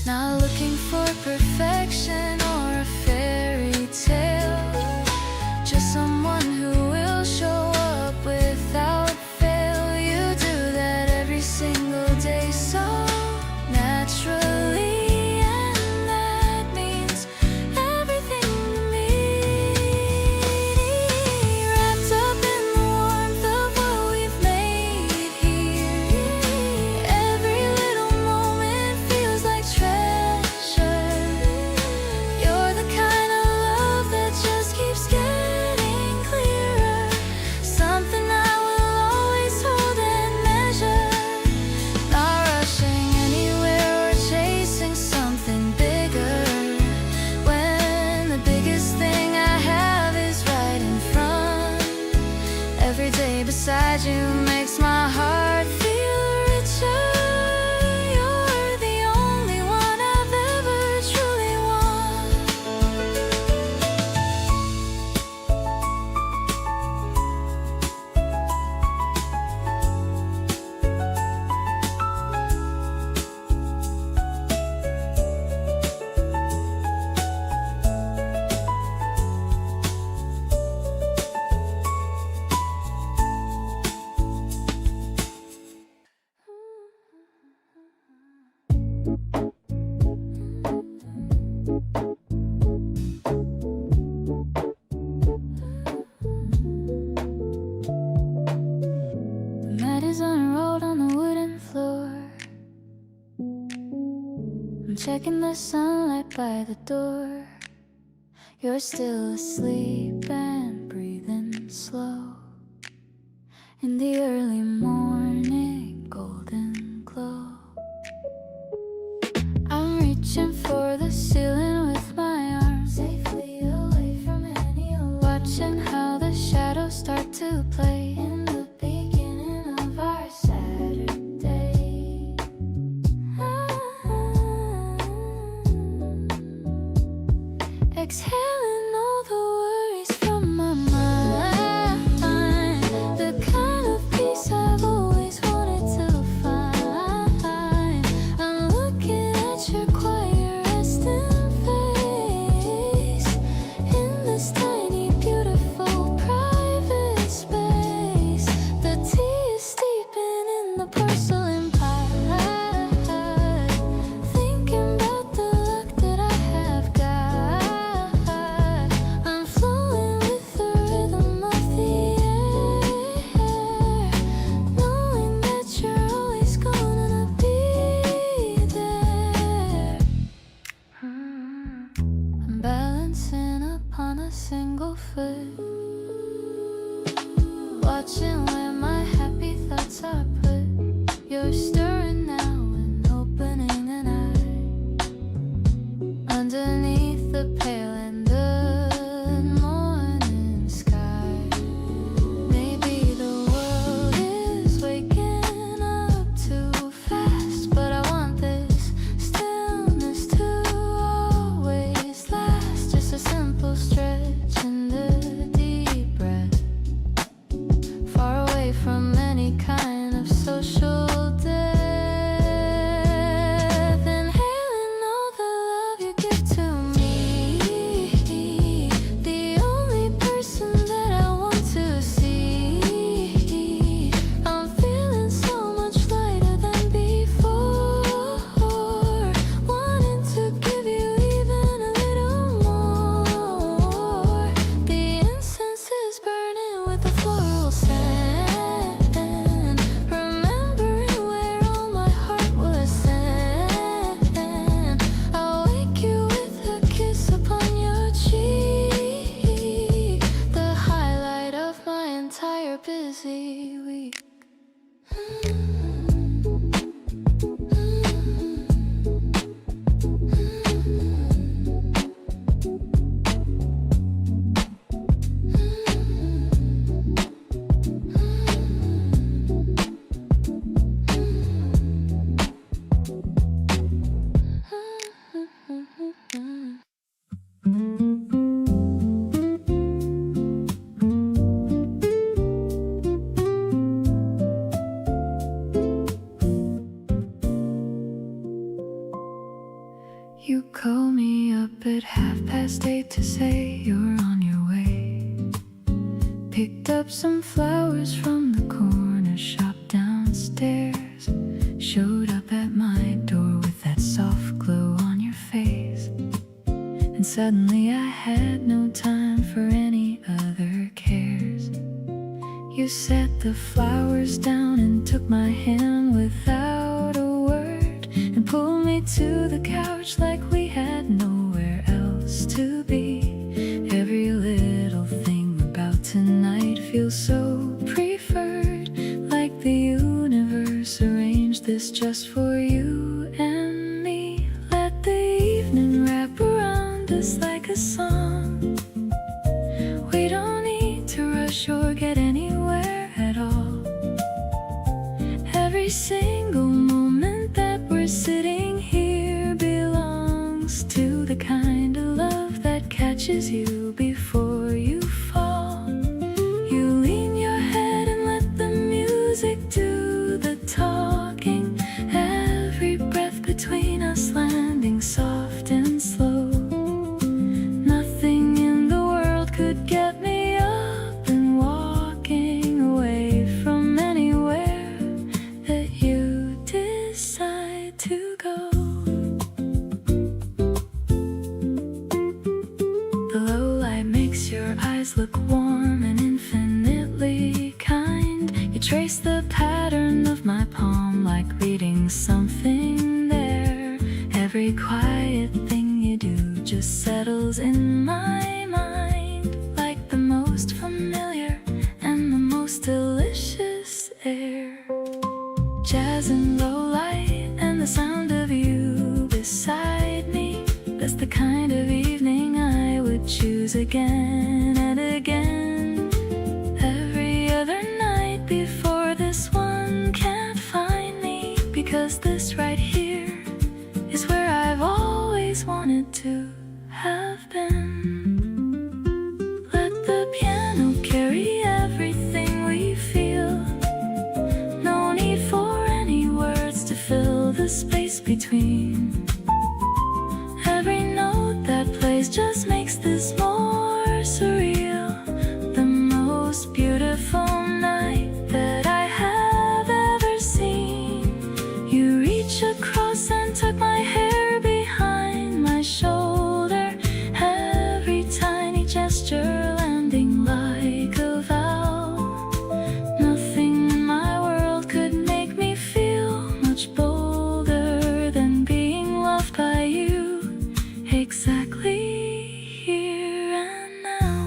S1: Not looking for perfection or a fairy tale, just someone who will show up without fail. You do that every single day so naturally, and that means everything to me. Wrapped up in the warmth of what we've made here, every little moment feels like treasure. You're the kind of love that just keeps getting clearer, something I will always hold and measure. Not rushing anywhere or chasing something bigger, when the biggest thing I have is right in front. Every day beside you makes my heart feel richer. You're the only one I've ever truly wanted. The mat is unrolled on the wooden floor. I'm checking the sunlight by the door. You're still asleep and breathing slow in the early morning golden glow. I'm reaching for the ceiling with my arms safely away from any alarm, watching how the shadows start to play in the beginning of our Saturday. Exhaling all the worries from my mind, the kind of peace I've always wanted to find. I'm looking at your quiet resting You call me up at 8:30 to say you're on your way. Picked up some flowers from the corner shop downstairs. Showed up at my door with that soft glow on your face. And suddenly I had no time for any other cares. You set the flowers down and took my hand without a word, and pulled me to the couch like we had nowhere else to be. Every little thing about tonight feels so preferred, like the universe arranged this just for you and me. Let the evening wrap around us like a song. We don't need to rush or get anywhere at all. Every single moment that we're sitting here belongs to the kind of love that catches you before you fall. You lean your head and let the music do the talking. Every breath between us landing soft and slow. Nothing in the world could get me up and walking away from anywhere that you decide to go. The low light makes your eyes look warm and infinitely kind. You trace the pattern of my palm like reading something there. Every quiet thing you do just settles in my mind like the most familiar and the most delicious air. Jazz and low light and the sound of you beside me. That's the kind of evening I would choose again and again. Every other night before this one can't find me, because this right here is where I've always wanted to have been. Let the piano carry everything we feel. No need for any words to fill the space between. Every note that plays just makes this more surreal. The most beautiful night that I have ever seen. You reach across and tuck my hair behind my shoulder. Every tiny gesture landing like a vow. Nothing in my world could make me feel much bolder than being loved by you, exactly here and now.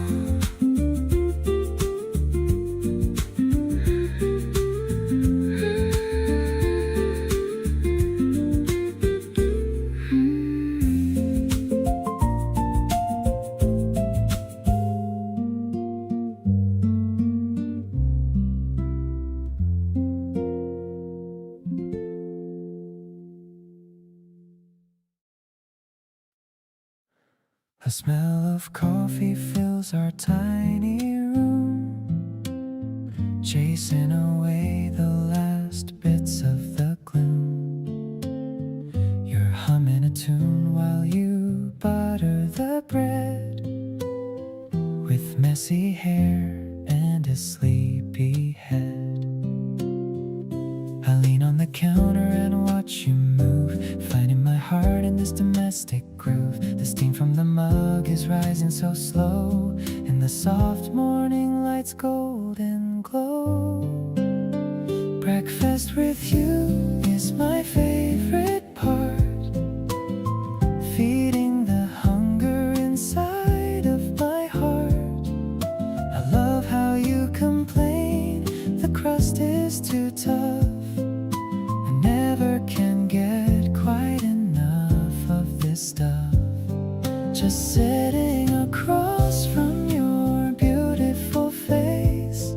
S2: The smell of coffee fills our tiny room, chasing away the last bits of the gloom. You're humming a tune while you butter the bread, with messy hair and a sleepy head. I lean on the counter and watch you move, finding my heart in this domestic groove. The steam from the mug is rising so slow, and the soft morning light's golden glow. Breakfast with you is my favorite part, feeding the hunger inside of my heart. I love how you complain the crust is too tough. I never can get quite enough of this stuff. Just sitting across from your beautiful face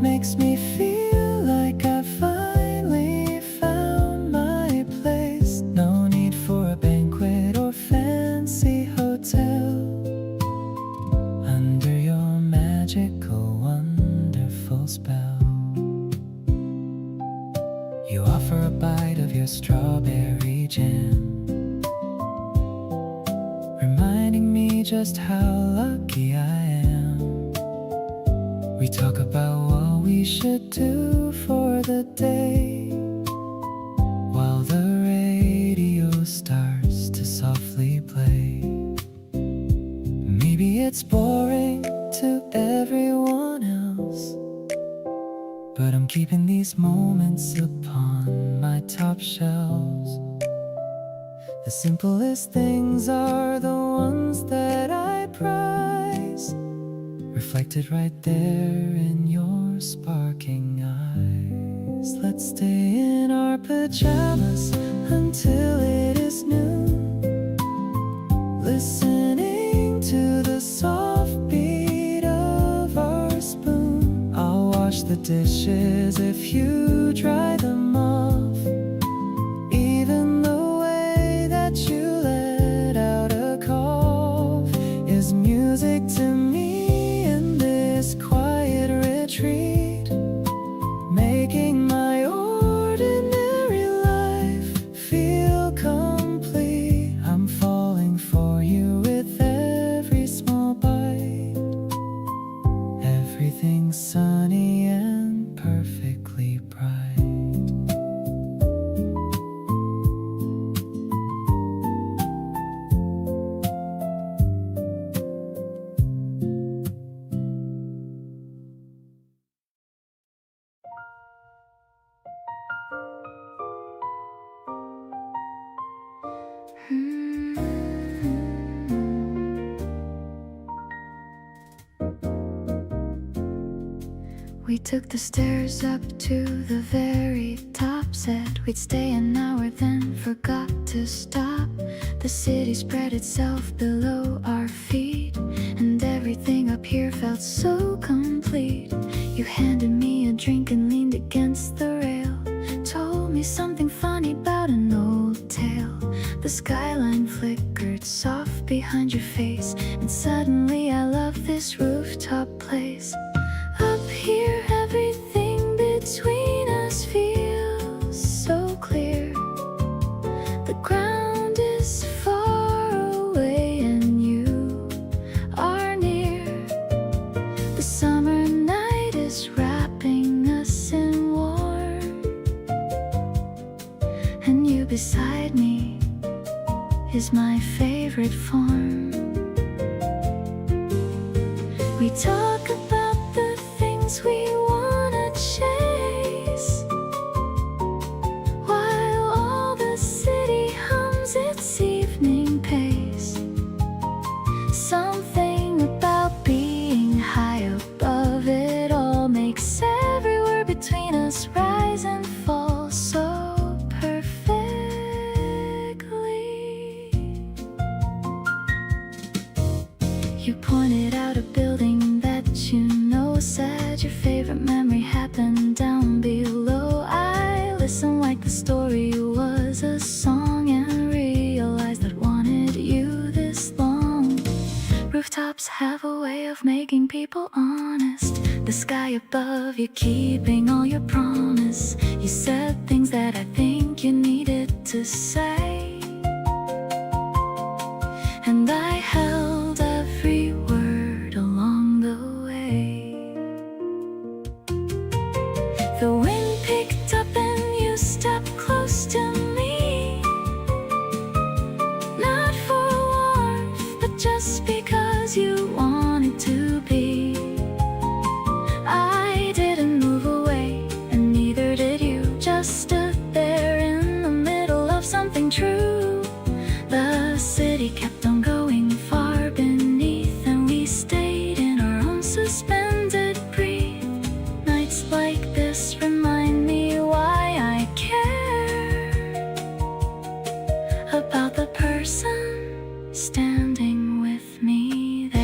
S2: makes me feel like I finally found my place. No need for a banquet or fancy hotel. Under your magical, wonderful spell, you offer a bite of your strawberry jam. me just how lucky I am. We talk about what we should do for the day, while the radio starts to softly play. Maybe it's boring to everyone else, but I'm keeping these moments upon my top shelves. The simplest things are the ones that I prize, reflected right there in your sparking eyes. Let's stay in our pajamas until it is noon, listening to the soft beat of our spoon. I'll wash the dishes if you dry them off. Even the way that you let out a cough is music to me in this quiet retreat, making my ordinary life feel complete. I'm falling for you with every small bite. Everything's sunny and perfectly bright.
S1: We took the stairs up to the very top, said we'd stay an hour, then forgot to stop. The city spread itself below our feet, and everything up here felt so complete. You handed me a drink and leaned against the rail, told me something funny about an old tale. The skyline flickered soft behind your face, and suddenly I loved this rooftop place. Up here, everything between us feels so clear. The ground is far away and you are near. The summer night is wrapping us in warm, and you beside me is my favorite form. We talk about the things we wanna chase, while all the city hums its evening pace. Something about being high above it all makes every word between us rise and fall so perfectly. You pointed out a building that you know, said your favorite memory happened down below. I listened like the story was a song and realized that wanted you this long. Rooftops have a way of making people honest. The sky above you keeping all your promise. You said things that I think you needed to say, and I held every word along the way. The wind picked up and you stepped close to me, not for warmth, but just because you wanted to be. I didn't move away, and neither did you. Just stood there in the middle of something true. The city kept on going far beneath, and we stayed in our own suspended breath. Nights like this remind me why I care about the person standing with me there.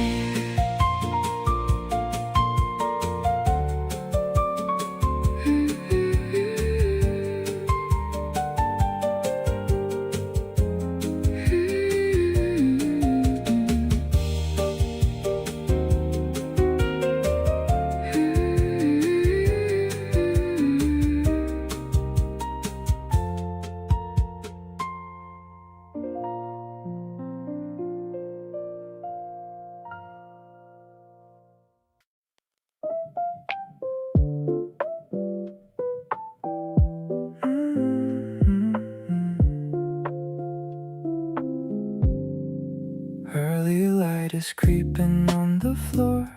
S2: light is creeping on the floor.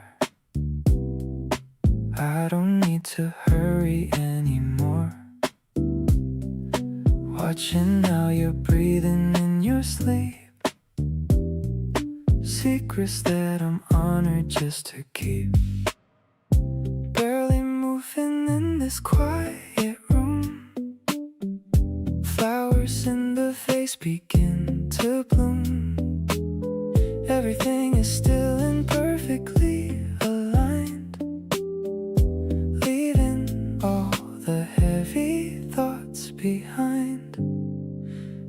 S2: I don't need to hurry anymore. Watching how you're breathing in your sleep. Secrets that I'm honored just to keep. Barely moving in this quiet room. Flowers in the vase begin to bloom. Everything is still and perfectly aligned, leaving all the heavy thoughts behind.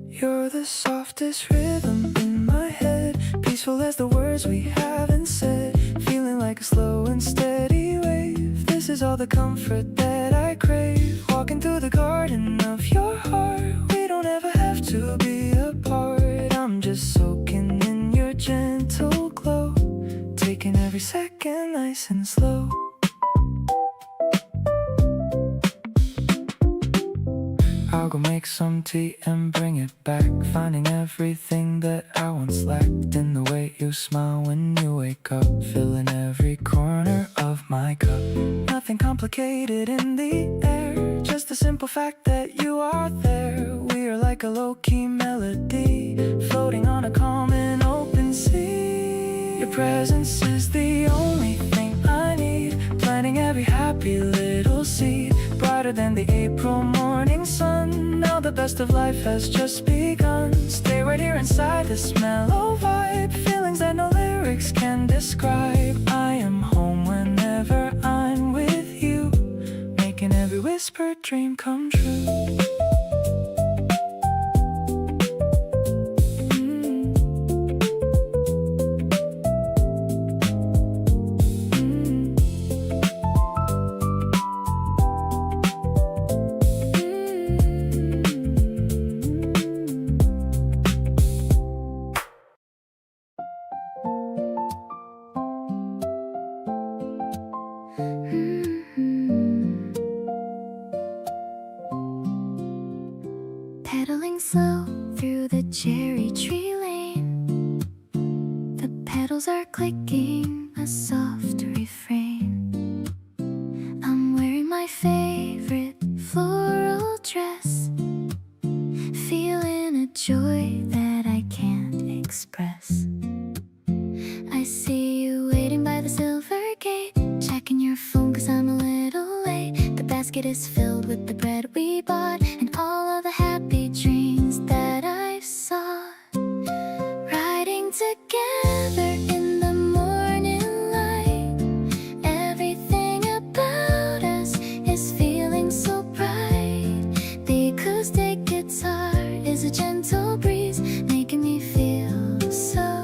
S2: You're the softest rhythm in my head, peaceful as the words we haven't said, feeling like a slow and steady wave. This is all the comfort that I crave, walking through the garden of your heart. We don't ever have to be apart. I'm just soaking in your gentle glow, taking every second nice and slow. I'll go make some tea and bring it back, finding everything that I once lacked in the way you smile when you wake up, filling every corner of my cup. Nothing complicated in the air, just the simple fact that you are there. We are like a low-key melody, floating on a calm and open sea. Your presence is the only thing I need, planting every happy little seed, brighter than the April morning sun. Now the best of life has just begun. Stay right here inside this mellow vibe, feelings that no lyrics can describe. I am home whenever I'm with you, making every whispered dream come true.
S1: Pedaling slow through the cherry tree lane, the petals are clicking a soft refrain. I'm wearing my favorite floral dress, feeling a joy that I can't express. I see you waiting by the silver gate, checking your phone 'cause I'm a little late. The basket is filled with the bread we bought and all of the happy dreams that I've sought. Riding together in the morning light, everything about us is feeling so bright. The acoustic guitar is a gentle breeze, making me feel so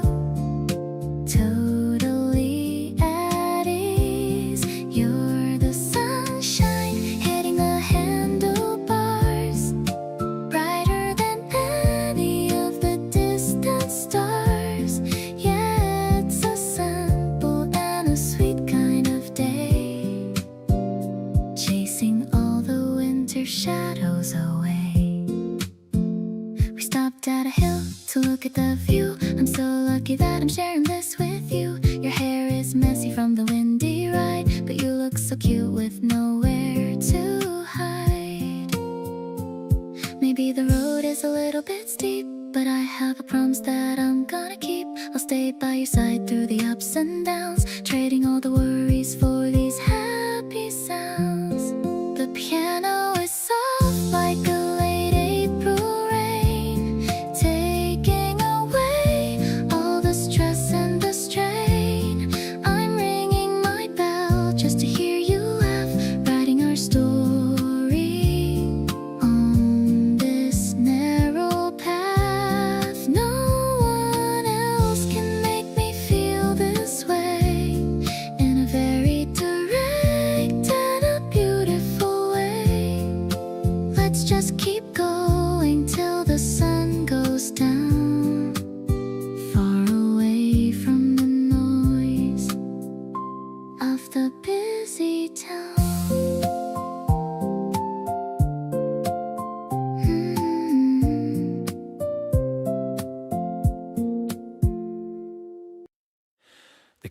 S1: totally at ease. You're the sunshine hitting the handlebars, brighter than any of the distant stars. Yeah, it's a simple and a sweet kind of day, chasing all the winter shadows away. We stopped at a hill to look at the view. I'm so lucky that I'm sharing this with you. Your hair is messy from the windy ride, but you look so cute with nowhere to hide. Maybe the road is a little bit steep, but I have a promise that I'm gonna keep. I'll stay by your side through the ups and downs, trading all the worries for these happy sounds. The piano is soft like a late April rain, taking away all the stress and the strain. I'm ringing my bell just to hear you laugh, writing our story on this narrow path. No one else can make me feel this way, in a very direct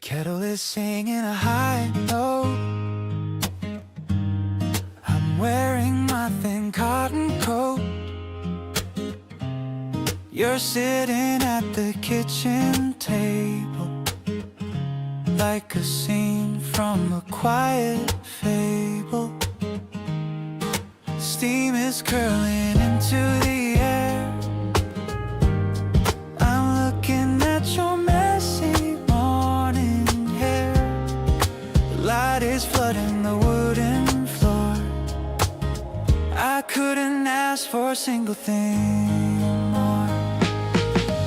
S2: kettle is singing a high note. I'm wearing my thin cotton coat. You're sitting at the kitchen table, like a scene from a quiet fable. Steam is curling into the air. I'm looking at your messy morning hair. The light is flooding the wooden floor. I couldn't ask for a single thing more.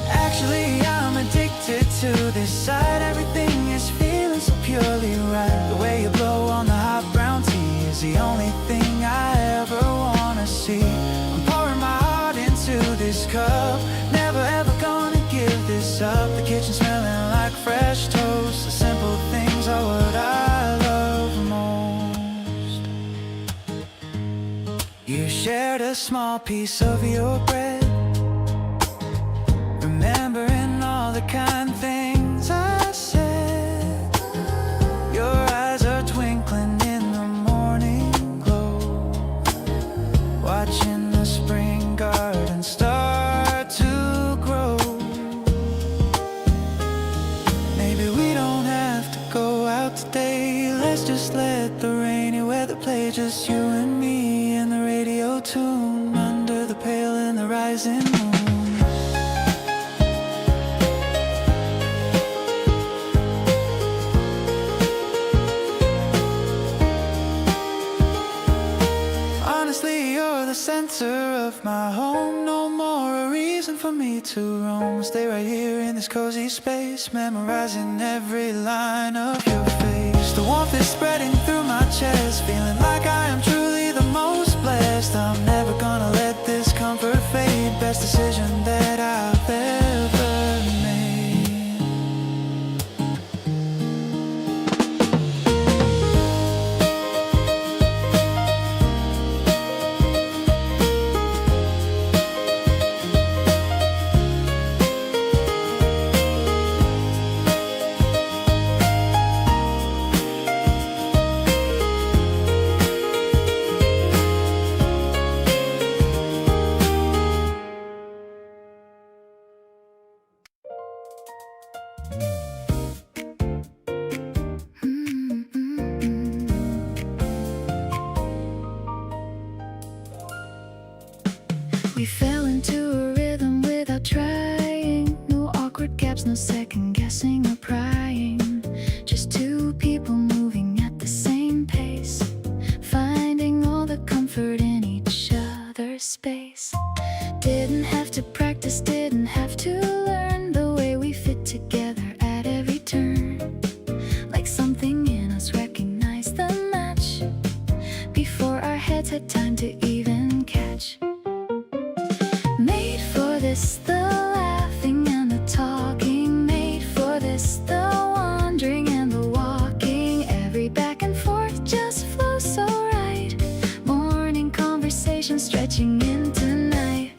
S2: Actually, I'm addicted to this side. Everything is feeling so purely right. The way you blow on the hot brown tea is the only thing I ever wanna see. I'm pouring my heart into this cup, never ever gonna give this up. The kitchen smelling like fresh toast. The simple things are what I love most. You shared a small piece of your bread, remembering all the kind things I said. Your eyes are twinkling in the morning glow, watching the spring garden start to grow. Maybe we don't have to go out today. Let's just let the rainy weather play, just you and me and the radio tune, under the pale and the rising moon. Honestly, you're the center of my home. No more a reason for me to roam. Stay right here in this cozy space, memorizing every line of your face. The warmth is spreading through my chest, feeling like I am truly the most blessed. I'm never gonna let this comfort fade. Best decision that I've ever made. We fell into a rhythm without trying. No awkward gaps, no second guessing or prying. Just two people moving at the same pace, finding all the comfort in each other's space. Didn't have to practice, didn't have to learn the way we fit together at every turn. Like something in us recognized the match before our heads had time to even catch. Made for this, the laughing and the talking. Made for this, the wandering and the walking. Every back and forth just flows so right. Morning conversation stretching into night.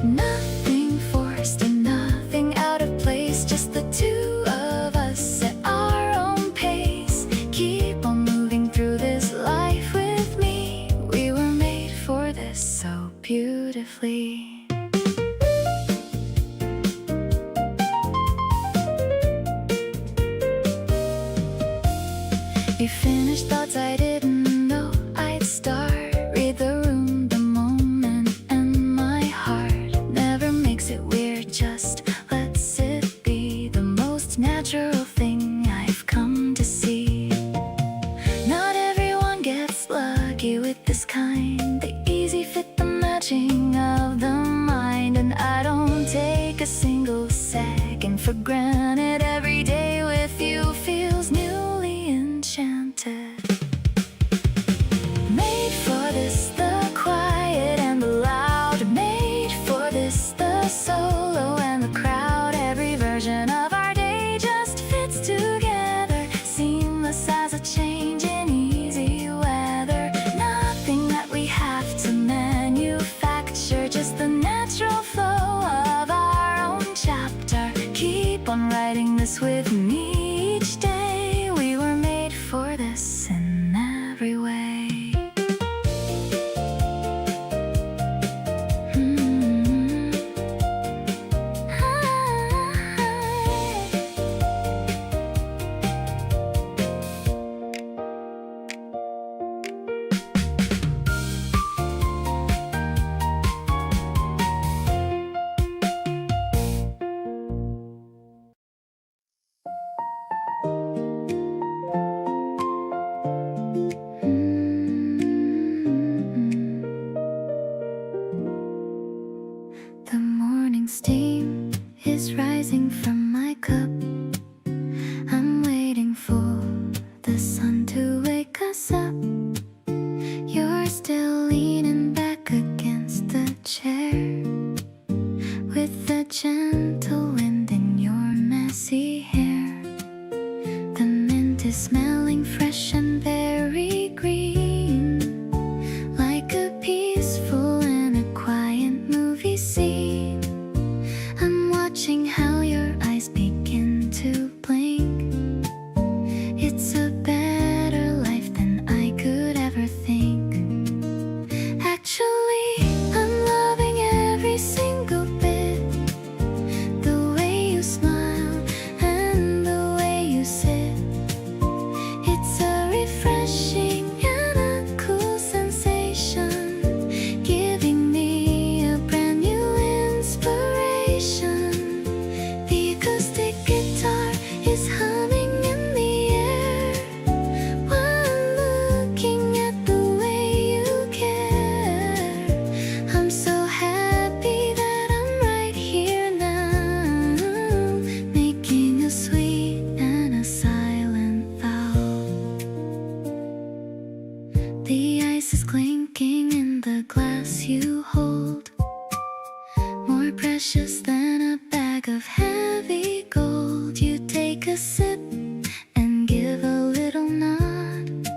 S2: Nothing forced and nothing out of place. Just the two of us at our own pace. Keep on moving through this life with me. We were made for this so beautifully. You finished thoughts I didn't know I'd start. Read the room, the moment, and my heart. Never makes it weird, just lets it be. The most natural thing I've come to see. Not everyone gets lucky with this kind. The easy fit, the matching of the mind. And I don't take a single second for granted. Every day with you feels newly enchanted. Made for this, the quiet and the loud. Made for this, the solo and the crowd. Every version of our day just fits together, seamless as a change in easy weather. Nothing that we have to manufacture, just the natural flow of our own chapter. Keep on writing this with me each day.
S1: is rising from my cup. I'm waiting for the sun to wake us up. You're still leaning back against the chair, with the gentle wind in your messy hair. The mint is smelling fresh and very green, like a peaceful and a quiet movie scene. I'm watching how your eyes begin to blink. It's a better life than I could ever think. Actually, I'm loving every single bit. The way you smile and the way you sit. It's a refreshing and a cool sensation, giving me a brand new inspiration. The acoustic guitar is humming in the air while I'm looking at the way you care. I'm so happy that I'm right here now, making a sweet and a silent vow. The ice is clinking in the glass you hold, more precious than a bag of heavy gold. You take a sip and give a little nod,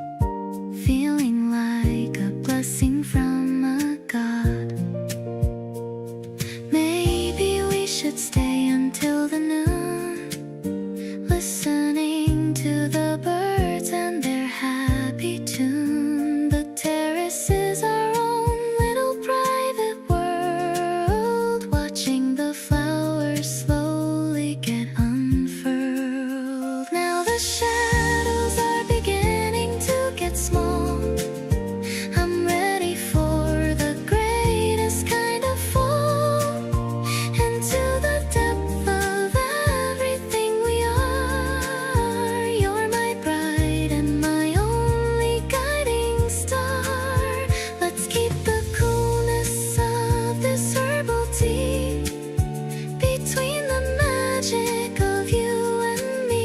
S1: feeling like a blessing from a god. Maybe we should stay until the noon, listening to the birds and their happy tune. The terrace is our own little private world, watching the flowers slowly get unfurled. Now the shadows are beginning to get small. I'm ready for the greatest kind of fall, into the depth of everything we are. You're my bride and my only guiding star. Let's keep the coolness of this herbal tea between the magic of you and me.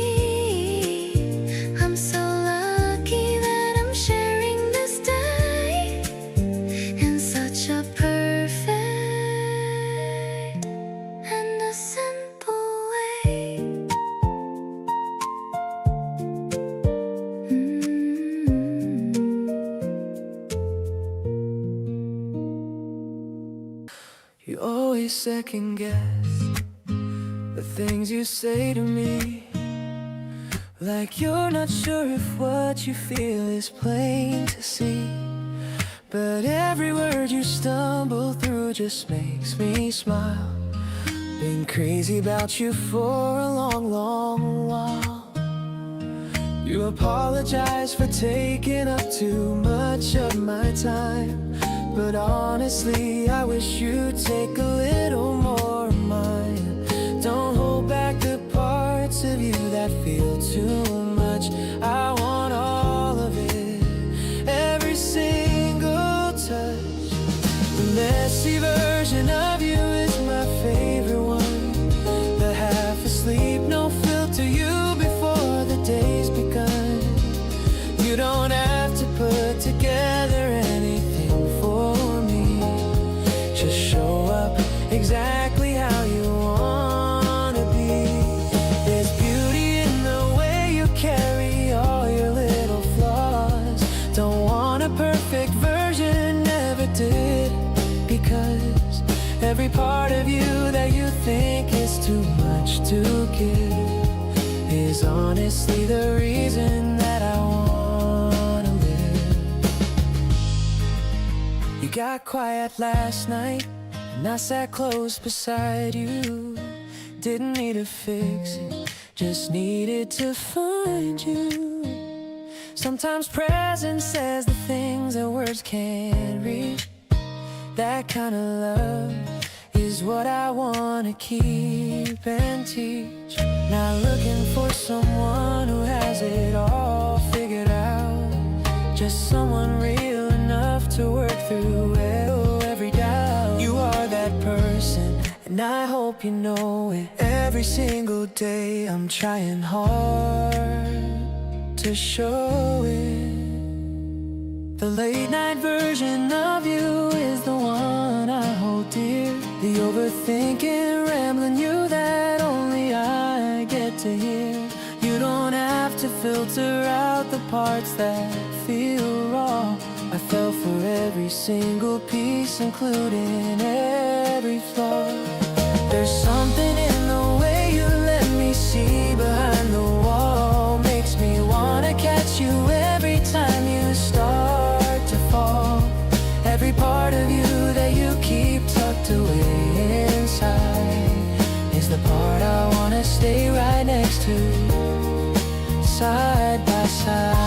S1: I'm so lucky that I'm sharing this day in such a perfect and a simple way.
S2: You always second guess the things you say to me, like you're not sure if what you feel is plain to see. But every word you stumble through just makes me smile. Been crazy about you for a long, long while. You apologize for taking up too much of my time, but honestly, I wish you'd take a little more of mine. Don't hold back the parts of you that feel too much. I want all of it, every single touch. The messy version of you is my favorite one. The half asleep, no filter you before the day's begun. You don't have to put together anything for me. Just show up exactly how you wanna be. There's beauty in the way you carry all your little flaws. Don't want a perfect version, never did, because every part of you that you think is too much to give is honestly the reason that I wanna live. You got quiet last night and I sat close beside you. Didn't need to fix it, just needed to find you. Sometimes presence says the things that words can't reach. That kind of love is what I wanna keep and teach. Not looking for someone who has it all figured out, just someone real enough to work through every doubt. You are that person, and I hope hope you know it. Every single day I'm trying hard to show it. The late night version of you is the one I hold dear. The overthinking, rambling you that only I get to hear. You don't have to filter out the parts that feel raw. I fell for every single piece, including every flaw. There's something in the way you let me see behind the wall. Makes me wanna catch you every time you start to fall. Every part of you that you keep tucked away inside is the part I wanna stay right next to, side by side.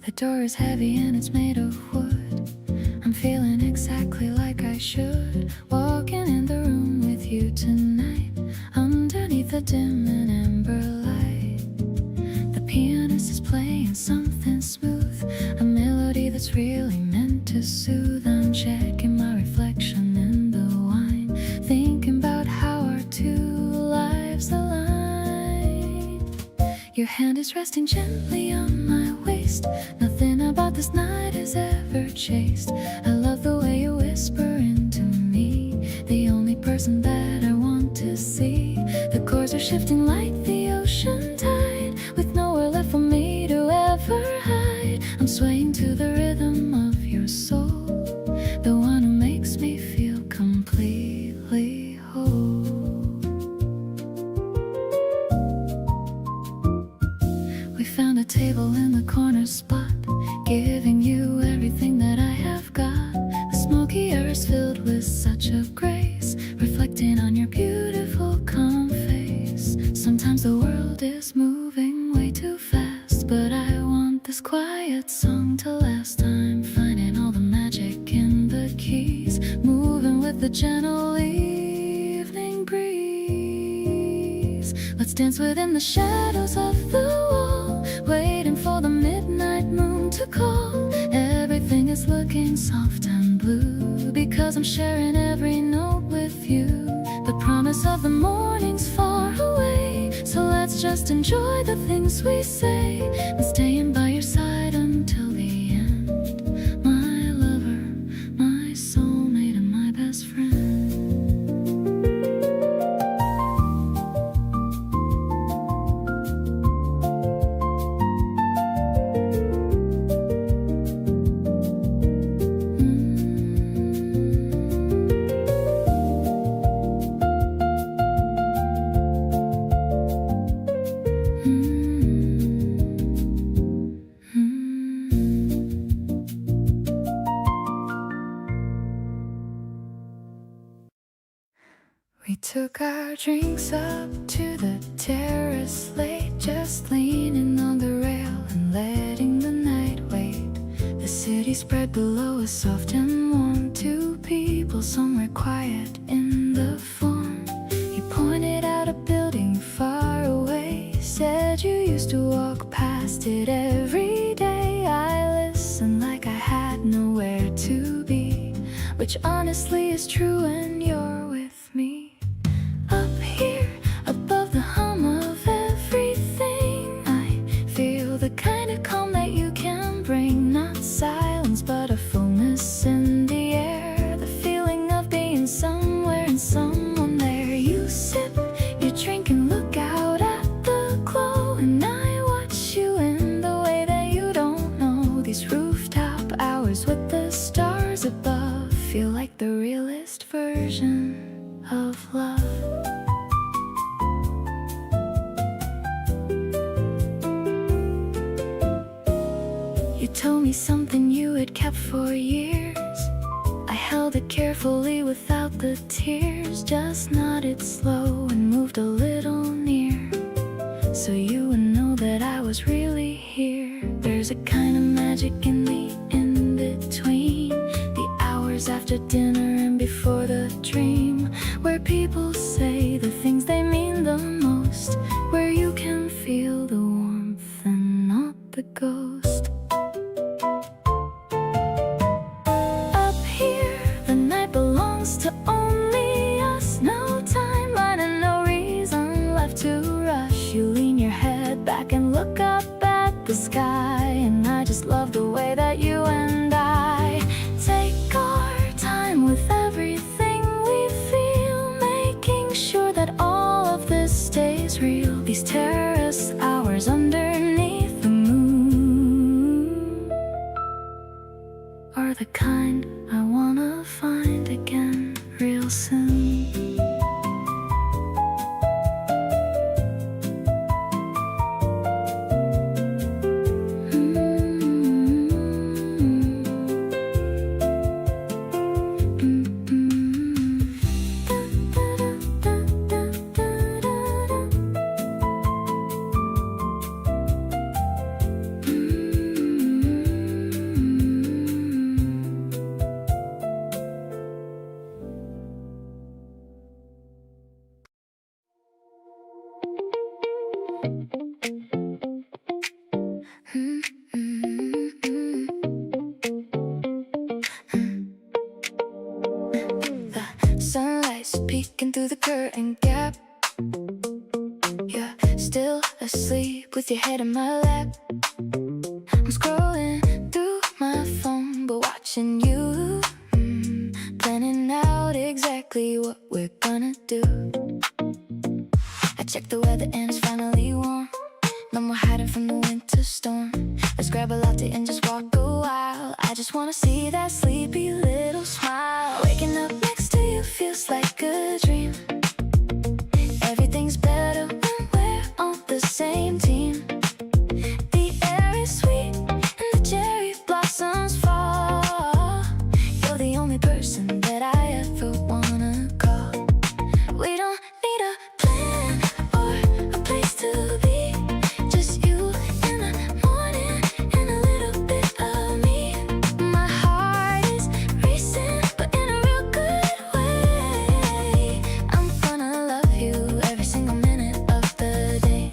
S1: The door is heavy and it's made of wood. I'm feeling exactly like I should. Walking in the room with you tonight, underneath the dim and amber light. The pianist is playing something smooth, a melody that's really meant to soothe. I'm checking my reflection in the wine, thinking about how our two lives align. Your hand is resting gently on my waist. Nothing about this night is ever chased. I love the way you whisper into me, the only person that I want to see. The chords are shifting like the ocean tide, with nowhere left for me to ever hide. I'm swaying to the rhythm of your soul, the one who makes me feel completely whole. We found a table in the corner spot, giving you everything that I have got. The smoky air is filled with such a grace, reflecting on your beautiful calm face. Sometimes the world is moving way too fast, but I want this quiet song to last. I'm finding all the magic in the keys, moving with the gentle evening breeze. Let's dance within the shadows of the wall, waiting for the midnight moon to call. Everything is looking soft and blue, because I'm sharing every note with you. The promise of the morning's far away, so let's just enjoy the things we say. I'm staying by your side until the end, my lover, my soulmate, and my best friend. We took our drinks up to the terrace late, just leaning on the rail and letting the night wait. The city spread below us, soft and warm. Two people somewhere quiet in the form. He pointed out a building far away, said you used to walk past it every day. I listened like I had nowhere to be, which honestly is true when you're with me. Up here, above the hum of everything, I feel the kind of calm that you can bring. Not silence, but a fullness in the air, the feeling of being somewhere and someone there. You sip your drink and look out at the glow, and I watch you in the way that you don't know. These rooftop hours with the stars above feel like the realest version of love. told me something you had kept for years. I held it carefully without the tears, just nodded slow and moved a little near, so you would know that I was really here. There's a kind of magic in the in-between, the hours after dinner and before the dream, where people say the things they mean the most, where you can feel the warmth and not the ghost. Up here, the night belongs to only us. No timeline and no reason left to rush. You lean your head back and look up at the sky, and I just love the way that you and I take our time with everything we feel, making sure that all of this stays real. These terrace hours underneath the moon are the kind I wanna find again real soon. Sunlight's peeking through the curtain gap. You're still asleep with your head in my lap. I'm scrolling through my phone, but watching you, planning out exactly what we're gonna do. I checked the weather and it's finally warm. No more hiding from the winter storm. Let's grab a latte and just walk a while. I just wanna see that sleepy little smile. Waking up next to you feels like a dream. Everything's better when we're on the same team. The air is sweet and the cherry blossoms fall. You're the only person that I ever wanna call. We don't need a plan or a place to be, just you in the morning and a little bit of me. My heart is racing, but in a real good way. I'm gonna love you every single minute of the day.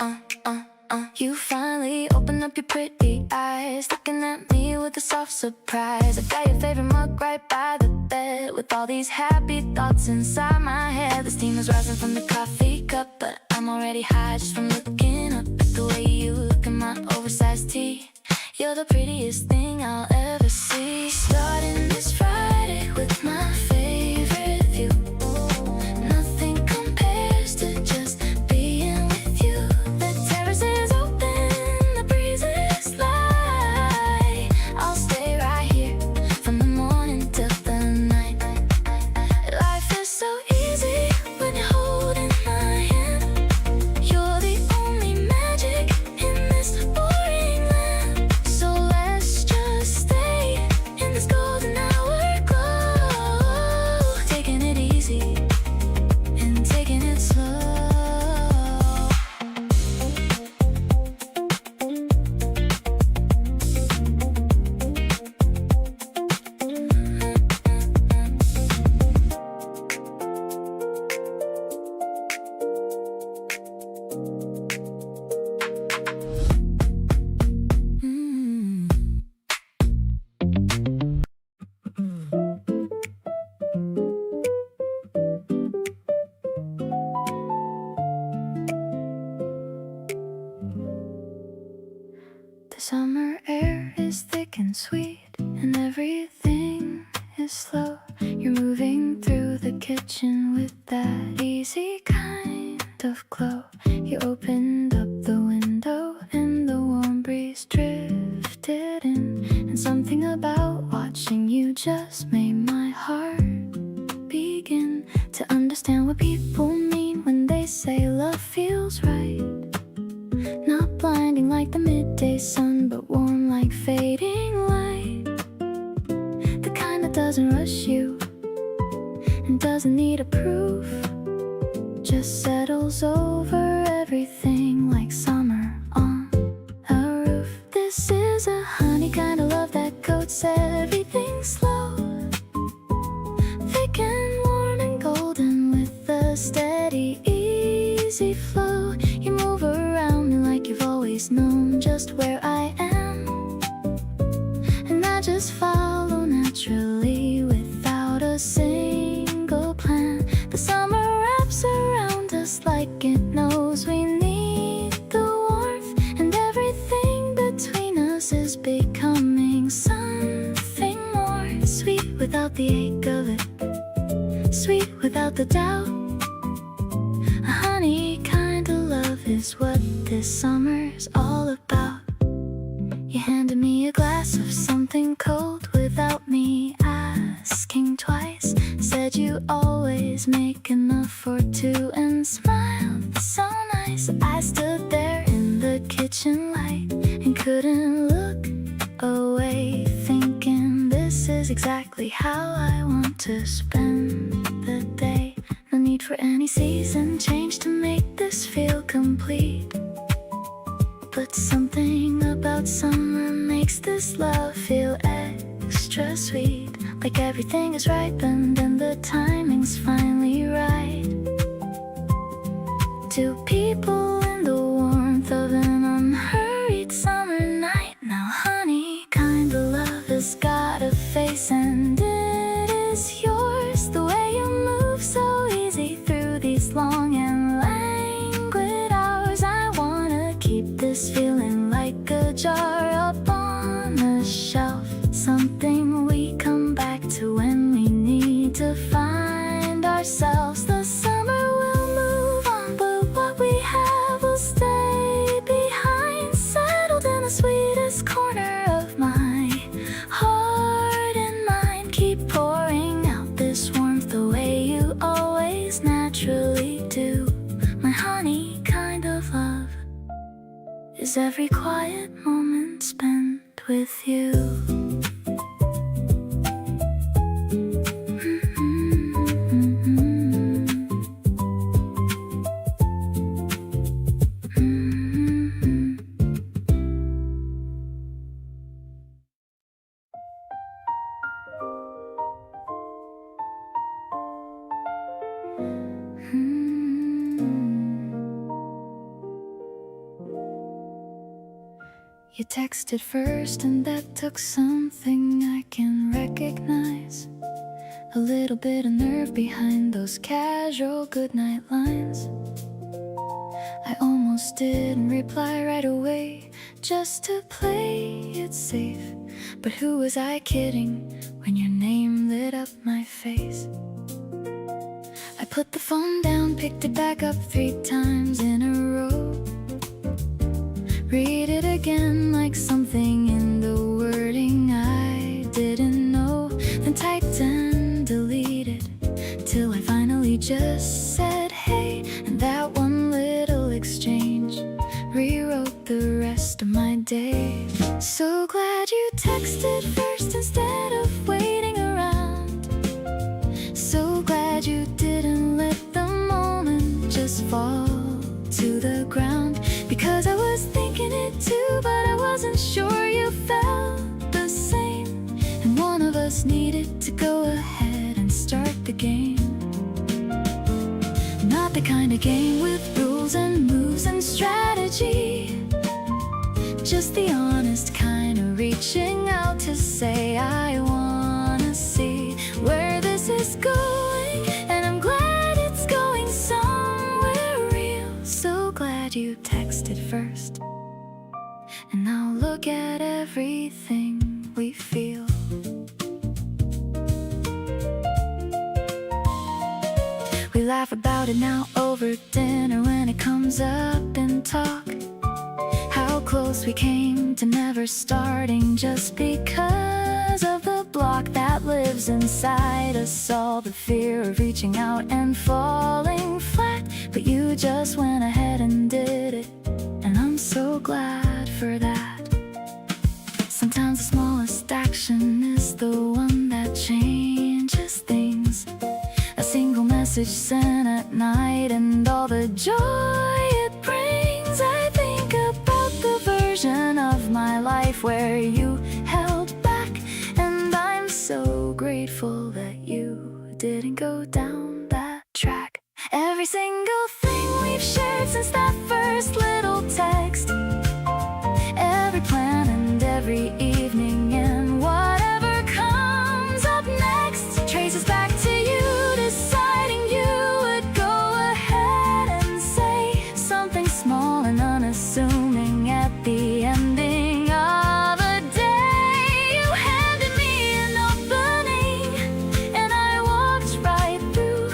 S1: You finally open up your pretty eyes, looking at me with a soft surprise. I got your favorite mug right by the bed, with all these happy thoughts inside my head. The steam is rising from the coffee cup, but I'm already high just from looking up at the way you look in my oversized tee. You're the prettiest thing I'll ever see. Starting this Friday with my favorite view. Nothing compares to just being with you. The terrace is open, the breeze is light. I'll stay right here from the morning till the night. Life is so easy when you're holding my hand. You're the only magic in this boring land. So let's just stay in this golden hour glow, taking it easy and taking it slow. The summer air is thick and sweet, and everything is slow. You're moving through the kitchen with that easy kind of glow. You opened up the window and the warm breeze drifted in, and something about watching you just made my heart begin to understand what people mean when they say love feels right. Not blinding like the midday sun, but warm like fading doesn't rush you and doesn't need a proof, just settles over everything like summer on a roof. This is a honey kind of love that coats everything slow, thick and warm and golden with a steady, easy flow. You move around me like you've always known just where I am, and I just follow naturally without a single plan. The summer wraps around us like it knows we need the warmth, and everything between us is becoming something more. Sweet without the ache of it, sweet without the doubt. A honey kind of love is what this summer's all about. You handed me a glass of something cold without me asking twice. Said you always make enough for two and smiled so nice. I stood there in the kitchen light and couldn't look away, thinking this is exactly how I want to spend the day. No need for any season change to make this feel complete, but something about summer makes this love feel extra sweet, like everything is ripened and the timing's finally right. Two people in the warmth of an unhurried summer night. Now honey kind of love has got a face and it is yours. The way you move so easy through these long and languid hours, I wanna keep this feeling like a jar up on a shelf, something we come back to when we need to find ourselves. The summer will move on, but what we have will stay behind, settled in the sweetest corner of my heart and mind. Keep pouring out this warmth the way you always naturally do. My honey kind of love is every quiet moment spent with you. You texted first and that took something I can recognize. A little bit of nerve behind those casual goodnight lines. I almost didn't reply right away just to play it safe, but who was I kidding when your name lit up my face? I put the phone down, picked it back up 3 times in a row. Read it again like something in the wording I didn't know, then typed and deleted till I finally just said hey, and that one little exchange rewrote the rest of my day. So glad you texted first instead of waiting around. So glad you didn't let the moment just fall to the ground, because I was thinking it too, but I wasn't sure you felt the same, and one of us needed to go ahead and start the game. Not the kind of game with rules and moves and strategy, just the honest kind of reaching out to say I wanna see where this is going, and I'm glad it's going somewhere real. So glad you texted first, and now look at everything we feel. We laugh about it now over dinner when it comes up in talk. How close we came to never starting just because of the block that lives inside us all. The fear of reaching out and falling flat, but you just went ahead and did it, and I'm so glad for that. Sometimes the smallest action is the one that changes message sent at night and all the joy it brings. I think about the version of my life where you held back, and I'm so grateful that you didn't go down that track. Every single thing we've shared since that first little text, every plan and every evening and whatever comes up next, traces back to you deciding you would go ahead and say something small and unassuming at the ending of a day. You handed me an opening and I walked right through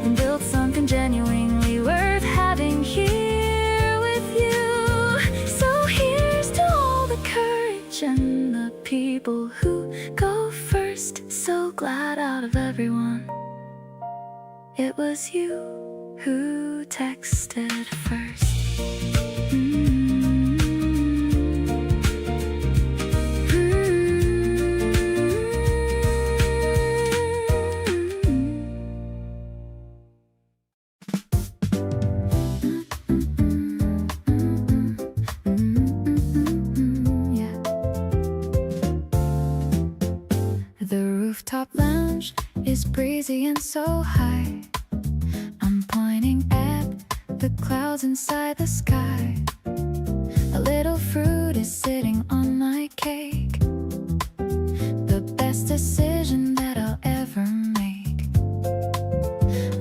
S1: and built something genuinely worth having here with you. So here's to all the courage and the people who go first. So glad out of everyone it was you who texted first. The rooftop lounge is breezy and so high. I'm pointing at the clouds inside the sky. A little fruit is sitting on my cake. The best decision that I'll ever make.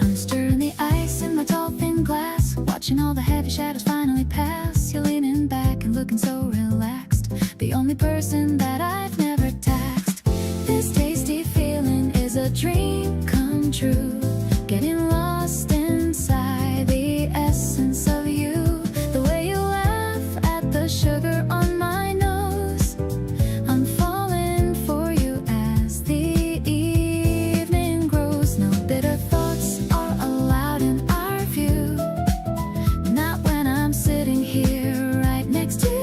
S1: I'm stirring the ice in my tall thin glass, watching all the heavy shadows finally pass. You're leaning back and looking so relaxed, the only person that I've never taxed. This tasty feeling is a dream come true, getting lost inside the essence of you. The way you laugh at the sugar on my nose, I'm falling for you as the evening grows. No bitter thoughts are allowed in our view, not when I'm sitting here right next to you.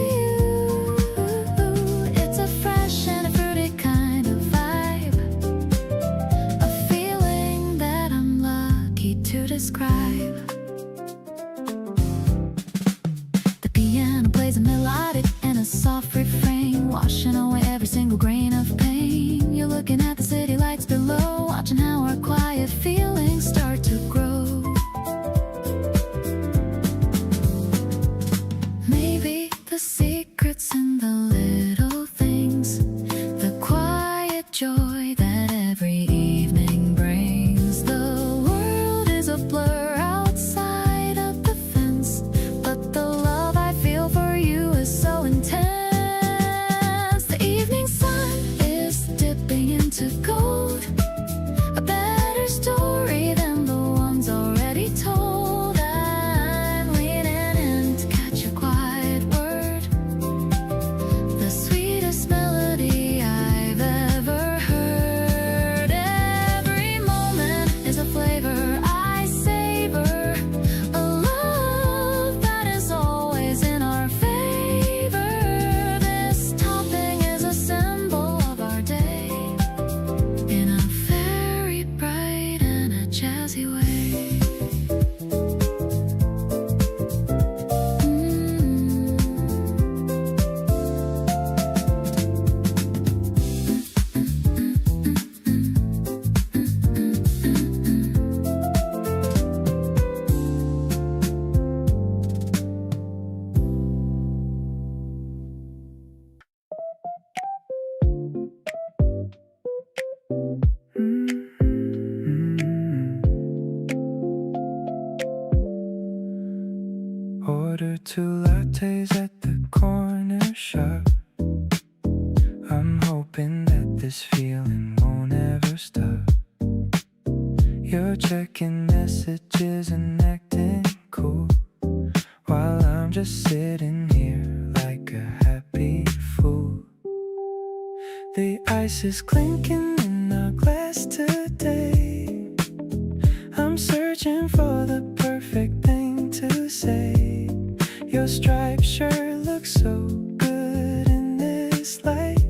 S1: It's a fresh and a fruity kind of vibe, a feeling that I'm lucky to describe. The piano plays a melodic and a soft refrain, washing away every single grain of pain. You're looking at the city lights below, watching how our quiet feelings start to grow. Maybe the secret's in the little things, the quiet joy that every evening brings. The world is a blur outside of the fence, but the love I feel for you is so intense. The evening sun is dipping into gold, a better story than the ones already told. I'm leaning in to catch a quiet word, the sweetest melody I've ever heard. Every moment is a flavor I savor, a love that is always in our favor. This topping is a symbol of our day, in a very bright and a jazzy way.
S2: Order 2 lattes at the corner shop. I'm hoping that this feeling won't ever stop. You're checking messages and acting cool, while I'm just sitting here like a happy fool. The ice is clinking in our glass today. I'm searching for the perfect thing to say. Your striped shirt looks so good in this light.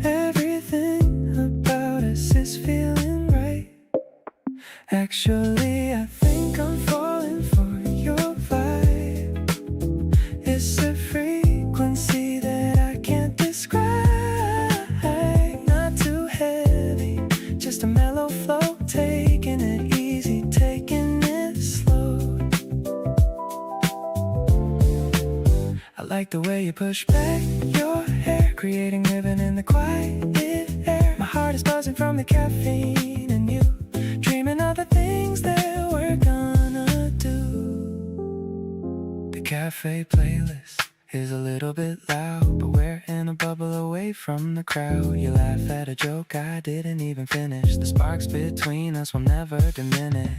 S2: Everything about us is feeling right. Actually, I think I'm falling for your vibe. It's a frequency that I can't describe. Not too heavy, just a mellow flow. Taking it easy, taking it slow. I like the way you push back your hair, creating ribbon in the quiet air. My heart is buzzing from the caffeine and you, dreaming of the things that we're gonna do. The cafe playlist is a little bit loud, but we're in a bubble away from the crowd. You laugh at a joke I didn't even finish. The sparks between us will never diminish.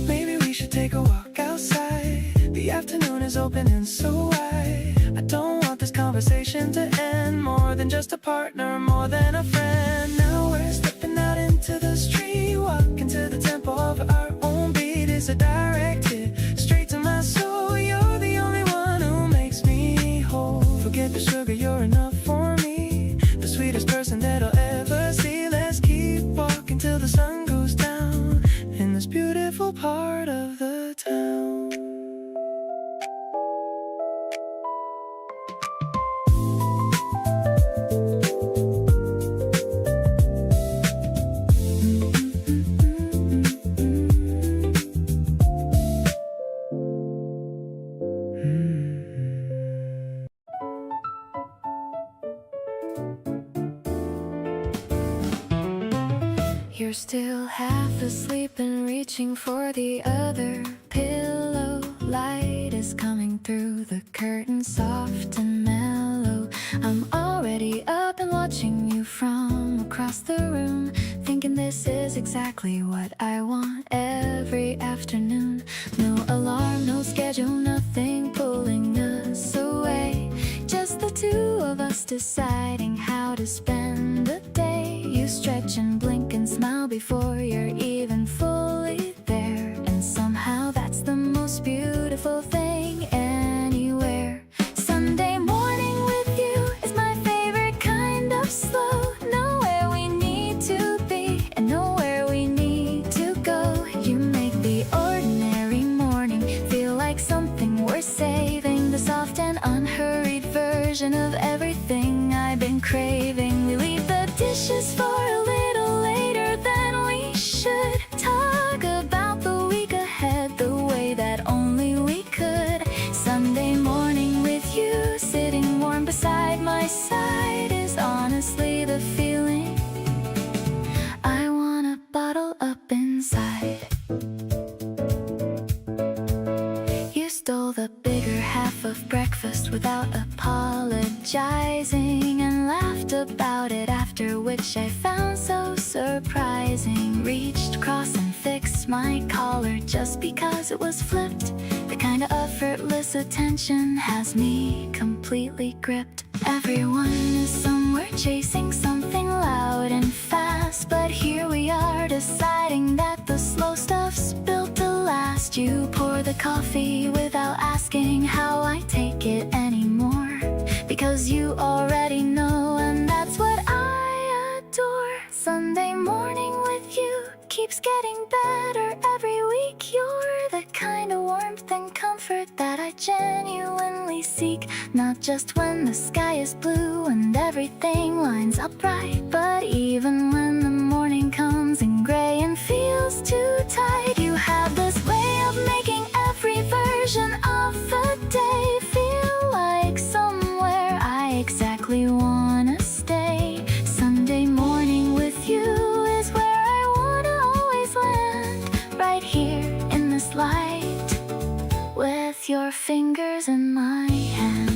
S2: Maybe we should take a walk outside. The afternoon is opening so wide. I don't want this conversation to end. More than just a partner, more than a friend. Now we're stepping out into the street, walking to the tempo of our own beat. It's a direct hit, straight to my soul. You're the only one who makes me whole. Forget the sugar, you're enough for me. The sweetest person that I'll ever see. Let's keep walking till the sun goes down in this beautiful part of the town.
S1: You're still half asleep and reaching for the other pillow. Light is coming through the curtain, soft and mellow. I'm already up and watching you from across the room, thinking this is exactly what I want every afternoon. No alarm, no schedule, nothing pulling us away. Just the two of us deciding how to spend the day. You stretch and blink and smile before you're even fully there. And somehow that's the most beautiful thing anywhere. Sunday morning with you is my favorite kind of slow. Nowhere we need to be and nowhere we need to go. You make the ordinary morning feel like something worth saving. The soft and unhurried version of everything I've been craving. We leave the dishes for a little later than we should. Talk about the week ahead the way that only we could. Sunday morning with you, sitting warm beside my side, is honestly the feeling I wanna bottle up inside. You stole the bigger half of breakfast without apologizing, and laughed about it after, which I found so surprising. Reached across and fixed my collar just because it was flipped. The kind of effortless attention has me completely gripped. Everyone is somewhere chasing something loud and fast, but here we are deciding that the slow stuff's built to last. You pour the coffee without asking how I take it anymore, because you already know, and that's what I adore. Sunday morning with you keeps getting better every week. You're the kind of warmth and comfort that I genuinely seek. Not just when the sky is blue and everything lines up right, but even when the morning comes in gray and feels too tight. You have this way of making every version of the day feel like somewhere I exactly wanna stay. Sunday morning with you is where I wanna always land, right here in this light, with your fingers in my hand.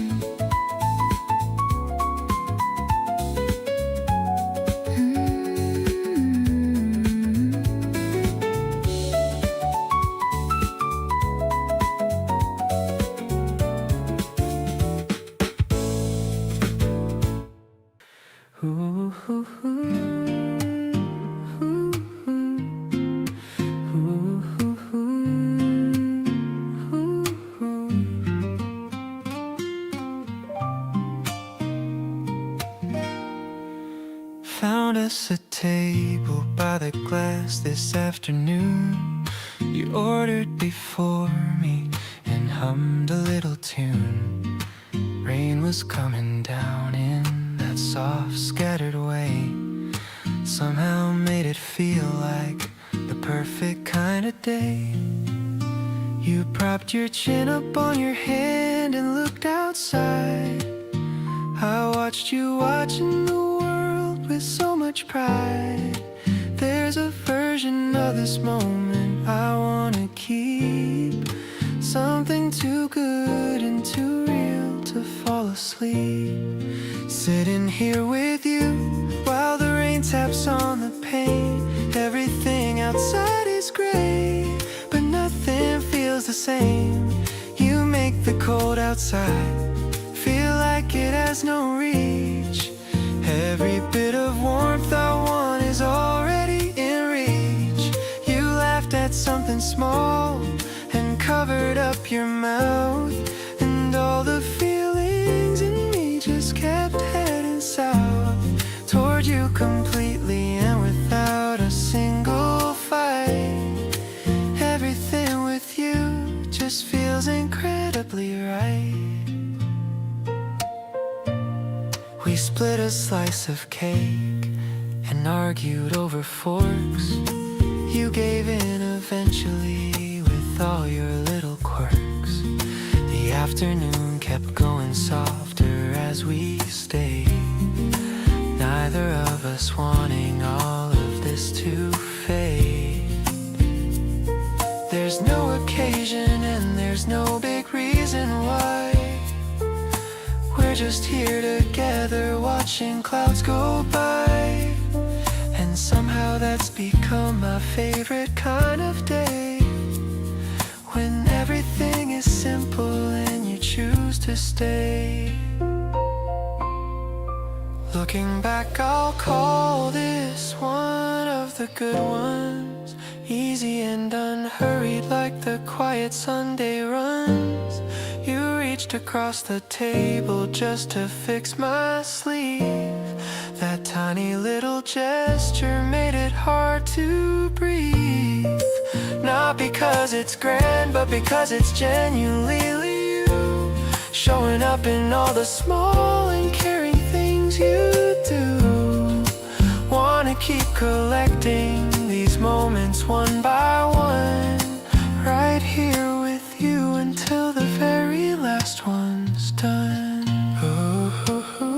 S2: found us a table by the glass this afternoon. You ordered before me and hummed a little tune. Rain was coming down in that soft, scattered way. Somehow made it feel like the perfect kind of day. You propped your chin up on your hand and looked outside. I watched you watching the world with so much pride. There's a version of this moment I wanna keep, something too good and too real to fall asleep. Sitting here with you while the rain taps on the pane. Everything outside is gray, but nothing feels the same. You make the cold outside feel like it has no reach. Every bit of warmth I want is already in reach. You laughed at something small and covered up your mouth, and all the feelings in me just kept heading south toward you completely and without a single fight. Everything with you just feels incredibly right. We split a slice of cake and argued over forks. You gave in eventually with all your little quirks. The afternoon kept going softer as we stayed, neither of us wanting all of this to fade. There's no occasion and there's no big reason why. We're just here together watching clouds go by, and somehow that's become my favorite kind of day, when everything is simple and you choose to stay. Looking back, I'll call this one of the good ones, easy and unhurried like the quiet Sunday runs. You reached across the table just to fix my sleeve. That tiny little gesture made it hard to breathe. Not because it's grand, but because it's genuinely you, showing up in all the small and caring things you do. Wanna keep collecting these moments one by one, right here with you until the very last one's done. Ooh, ooh, ooh.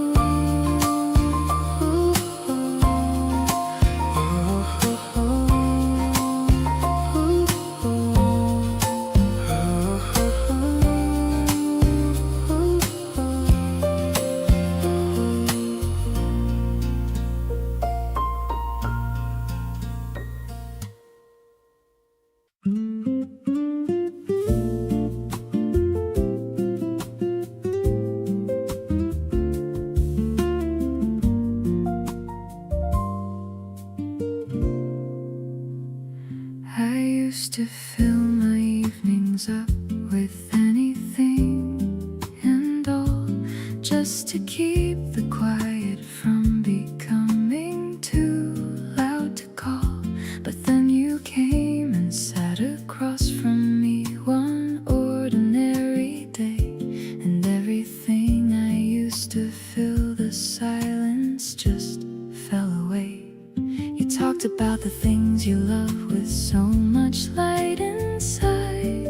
S2: To fill my evenings up with anything and all, just to keep the quiet from becoming too loud to call. But then you came and sat across from me one ordinary day, and everything I used to fill the silence just fell away. You talked about the things you love with so much light inside,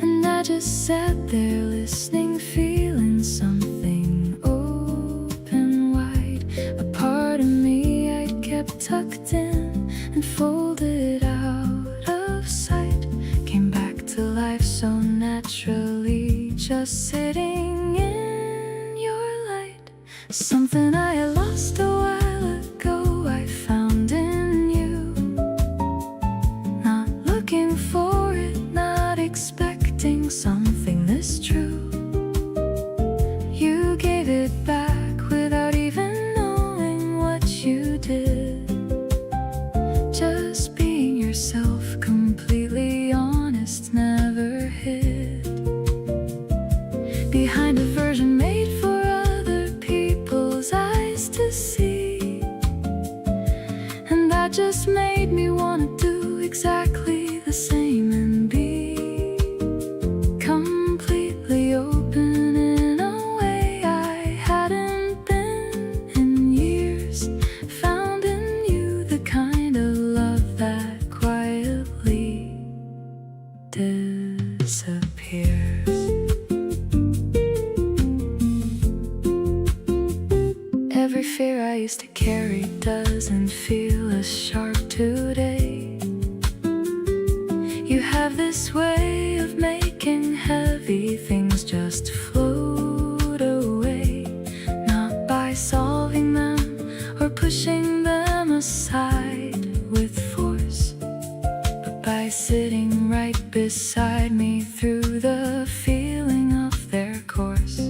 S2: and I just sat there listening, feeling something open wide. A part of me I'd kept tucked in and folded out of sight came back to life so naturally, just sitting in your light. Something I had lost a while ago I found in you, not looking for it, not expecting something this true. You gave it back without even knowing what you did, just being yourself, completely honest, never hid behind a version made for other people's eyes.
S1: just made me wanna do exactly the same and be completely open in a way I hadn't been in years. Found in you the kind of love that quietly disappears. Every fear I used to carry doesn't feel as sharp today. You have this way of making heavy things just float away, not by solving them or pushing them aside with force, but by sitting right beside me through the feeling of their course.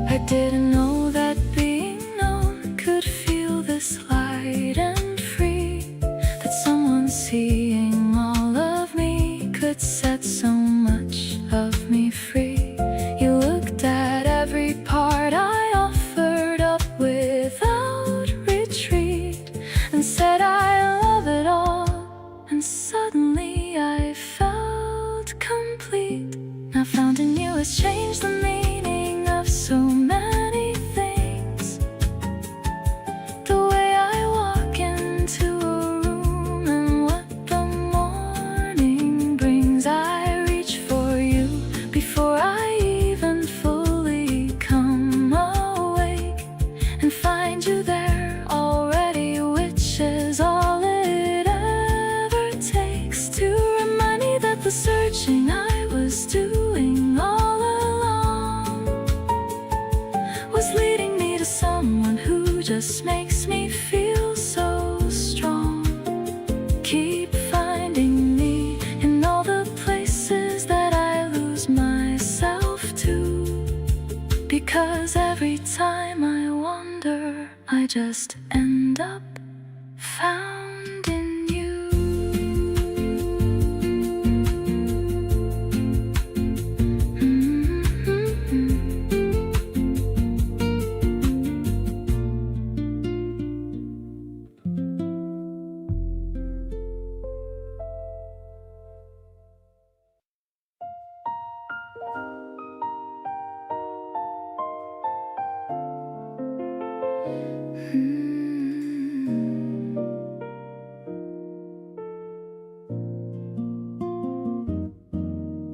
S1: I didn't know that being known could feel this light and free, that someone seeing all of me could set so much of me free. You looked at every part I offered up without retreat and said I love it all, and suddenly I felt complete. Now found in you has changed the meaning of so many things. The way I walk into a room and what the morning brings, I reach for you before I even fully come awake, and find you there already, which is all it ever takes to remind me that the searching I was doing all along was leading me to someone who just makes me feel so strong. Keep finding me in all the places that I lose myself to, because every time I wander, I just end up found in you.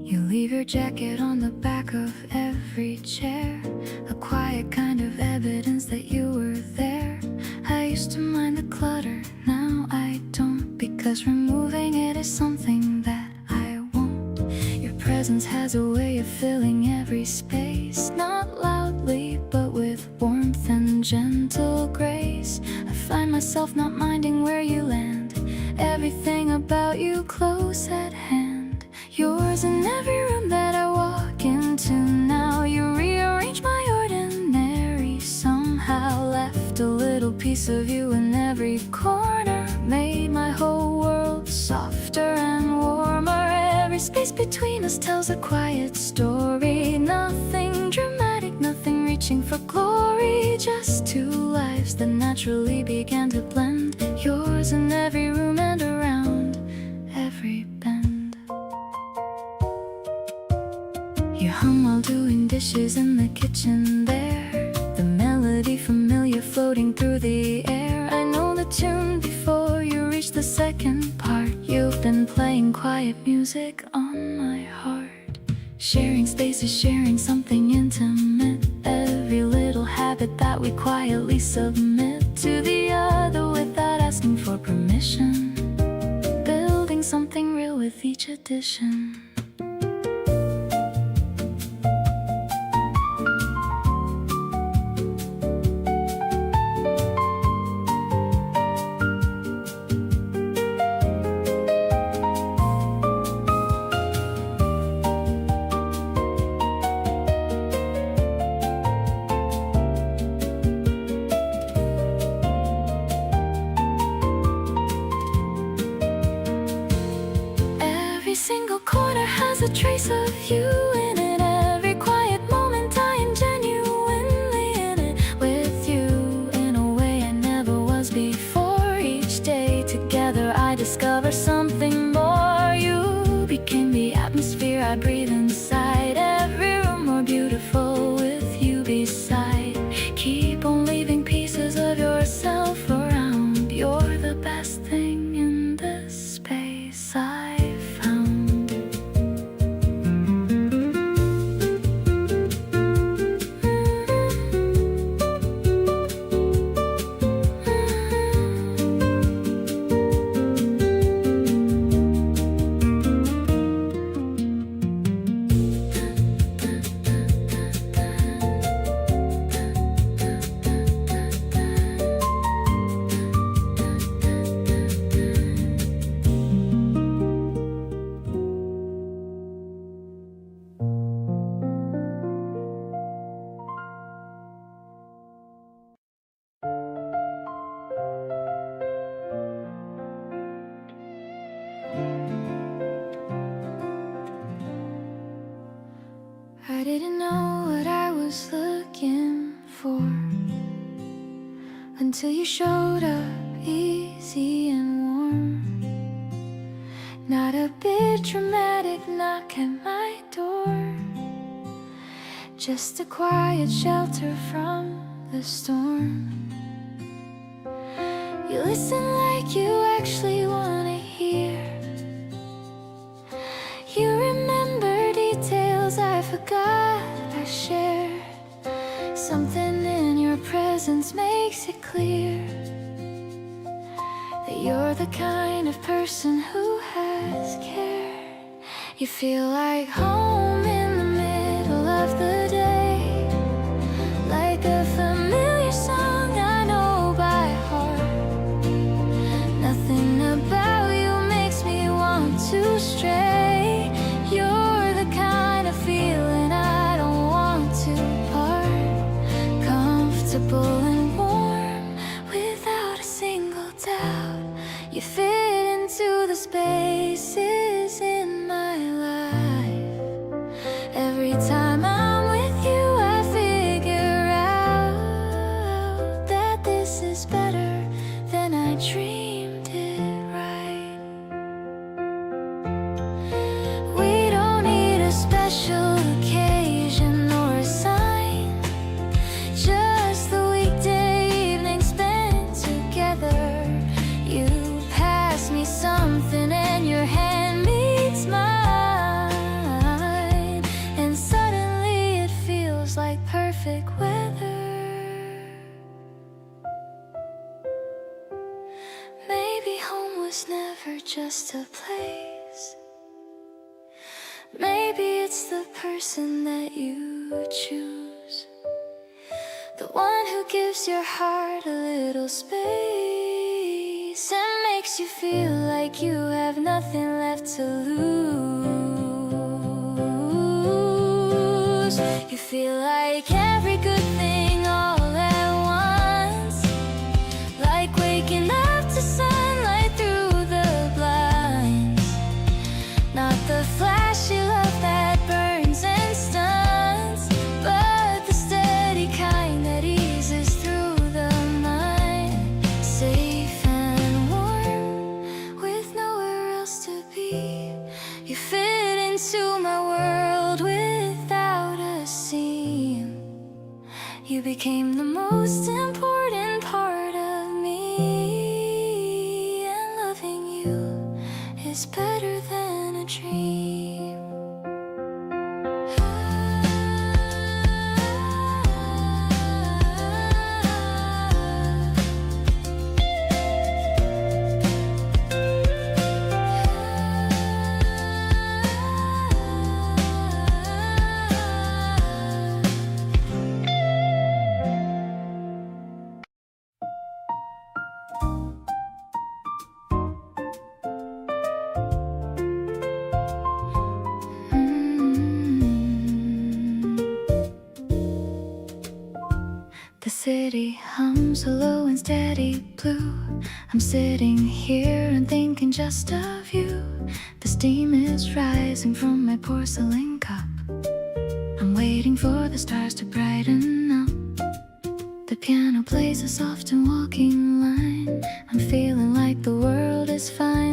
S1: You leave your jacket on the back of every chair, a quiet kind of evidence that you were there. I used to mind the clutter, now I don't, because removing it is something that I won't. Your presence has a way of filling every space, not loudly, but with warmth and gentle grace. I find myself not minding where you land, everything about you close at hand. Yours in every room that I walk into now. You rearrange my ordinary, somehow left a little piece of you in every corner, made my whole world softer and warmer. Every space between us tells a quiet story, nothing dramatic, nothing reaching for glory, just two lives that naturally began to blend. Yours in every room and around every bend. You hum while doing dishes in the kitchen there, the melody familiar floating through the air. I know the tune before you reach the second part. You've been playing quiet music on my heart, sharing spaces, sharing something intimate. Every little habit that we quietly submit to the other without asking for permission, building something real with each addition. Single corner has a trace of you in it. Every quiet moment I am genuinely in it with you, in a way I never was before. Each day together I discovered something more. You became the atmosphere I breathe inside. Every room more beautiful with you beside. Keep on leaving pieces of yourself around. You're the best thing in this space I've found. I didn't know what I was looking for until you showed up easy and warm. Not a bit dramatic knock at my door, just a quiet shelter from the storm. You listen like you actually wanna hear. You remember details I forgot I shared. Something in your presence makes it clear that you're the kind of person who has care. You feel like home in the middle of the day, like a familiar song I know by heart. Nothing about you makes me want to stray. You're the kind of feeling I don't want to part. Comfortable and warm without a single doubt. You fit into the spaces in my life. Every time I'm with you I figure out that this is better than I dreamed it right. We don't need a special occasion or a sign, just the weekday evening spent together. You pass me something and your hand meets mine, and suddenly it feels like perfect weather. Maybe home was never just a place. Maybe it's the person that you choose, the one who gives your heart a little space and makes you feel like you have nothing left to lose. You feel like every good thing all at once, like waking up to sunlight through the blinds. Not the flashy love that burns and stuns, but the steady kind that eases through the mind. Safe and warm with nowhere else to be. You fit into my world without a seam. You became the most important part of me, and loving you is better than a dream. The city hums a low and steady blue. I'm sitting here and thinking just of you. The steam is rising from my porcelain cup. I'm waiting for the stars to brighten up. The piano plays a soft and walking line. I'm feeling like the world is fine.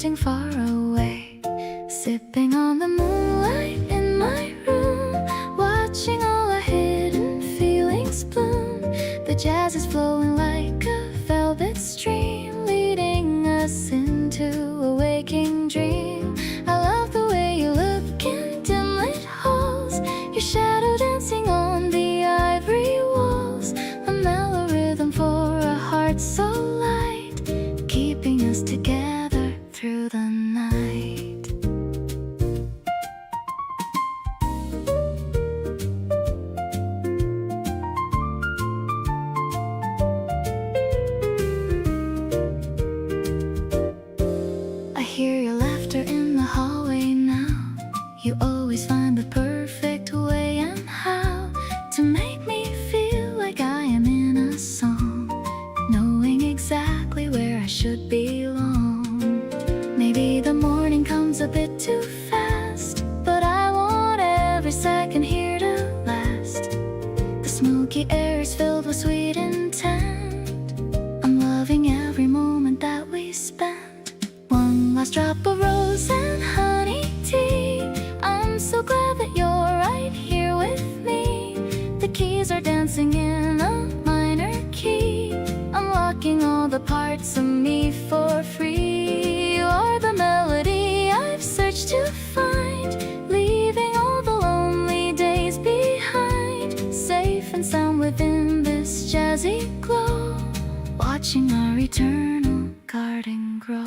S1: floating far away, sipping on the moonlight in my room, watching all our hidden feelings bloom. The jazz is flowing like a velvet stream, leading us into a waking dream. I love the way you look in dim lit halls, your shadow dancing on the ivory walls, a mellow rhythm for a heart so light, keeping us together through the night. I hear your laughter in the hallway now. You always find the perfect way and how to make me feel like I am in a song, knowing exactly where I should belong. Maybe the morning comes a bit too fast, but I want every second here to last. The smoky air is filled with sweet intent. I'm loving every moment that we spent. One last drop of rose and honey tea. I'm so glad that you're right here with me. The keys are dancing in a minor key, unlocking all the parts of me for free. You are the melody I've searched to find, leaving all the lonely days behind, safe and sound within this jazzy glow, watching our eternal garden grow.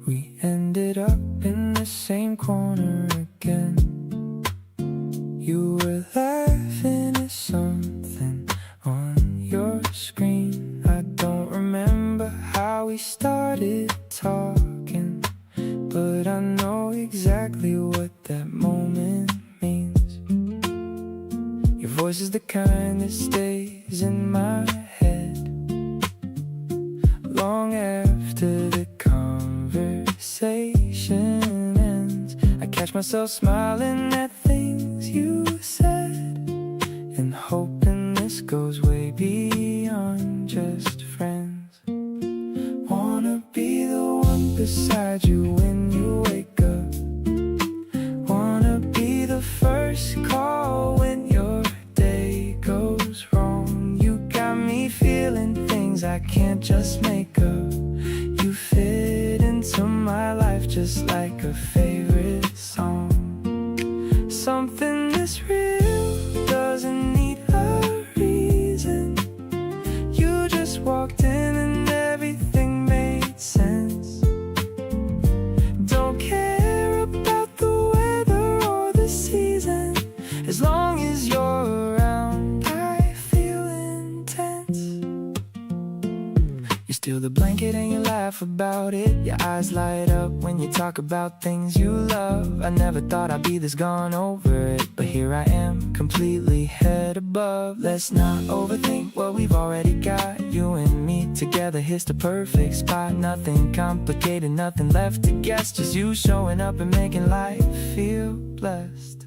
S2: We ended up in the same corner again. You were laughing at something on your screen. I don't remember how we started talking, but I know exactly what that moment means. Your voice is the kind that stays in my head long after the conversation ends. I catch myself smiling at things you said, and hoping this goes way beyond just friends. Wanna be the one beside you when you wake up. Wanna be the first call when your day goes wrong. You got me feeling things I can't just make up. You fit into my life just like a favorite song. Something this real doesn't need a reason. You just walked in and everything made sense. Don't care about the weather or the season, as long as you're around I feel intense. You steal the blanket and you laugh about it. Your eyes light up when you talk about things you love. I never thought I'd be this gone over it, but here I am, completely head above. Let's not overthink what we've already got. You and me together, here's the perfect spot. Nothing complicated, nothing left to guess, just you showing up and making life feel blessed.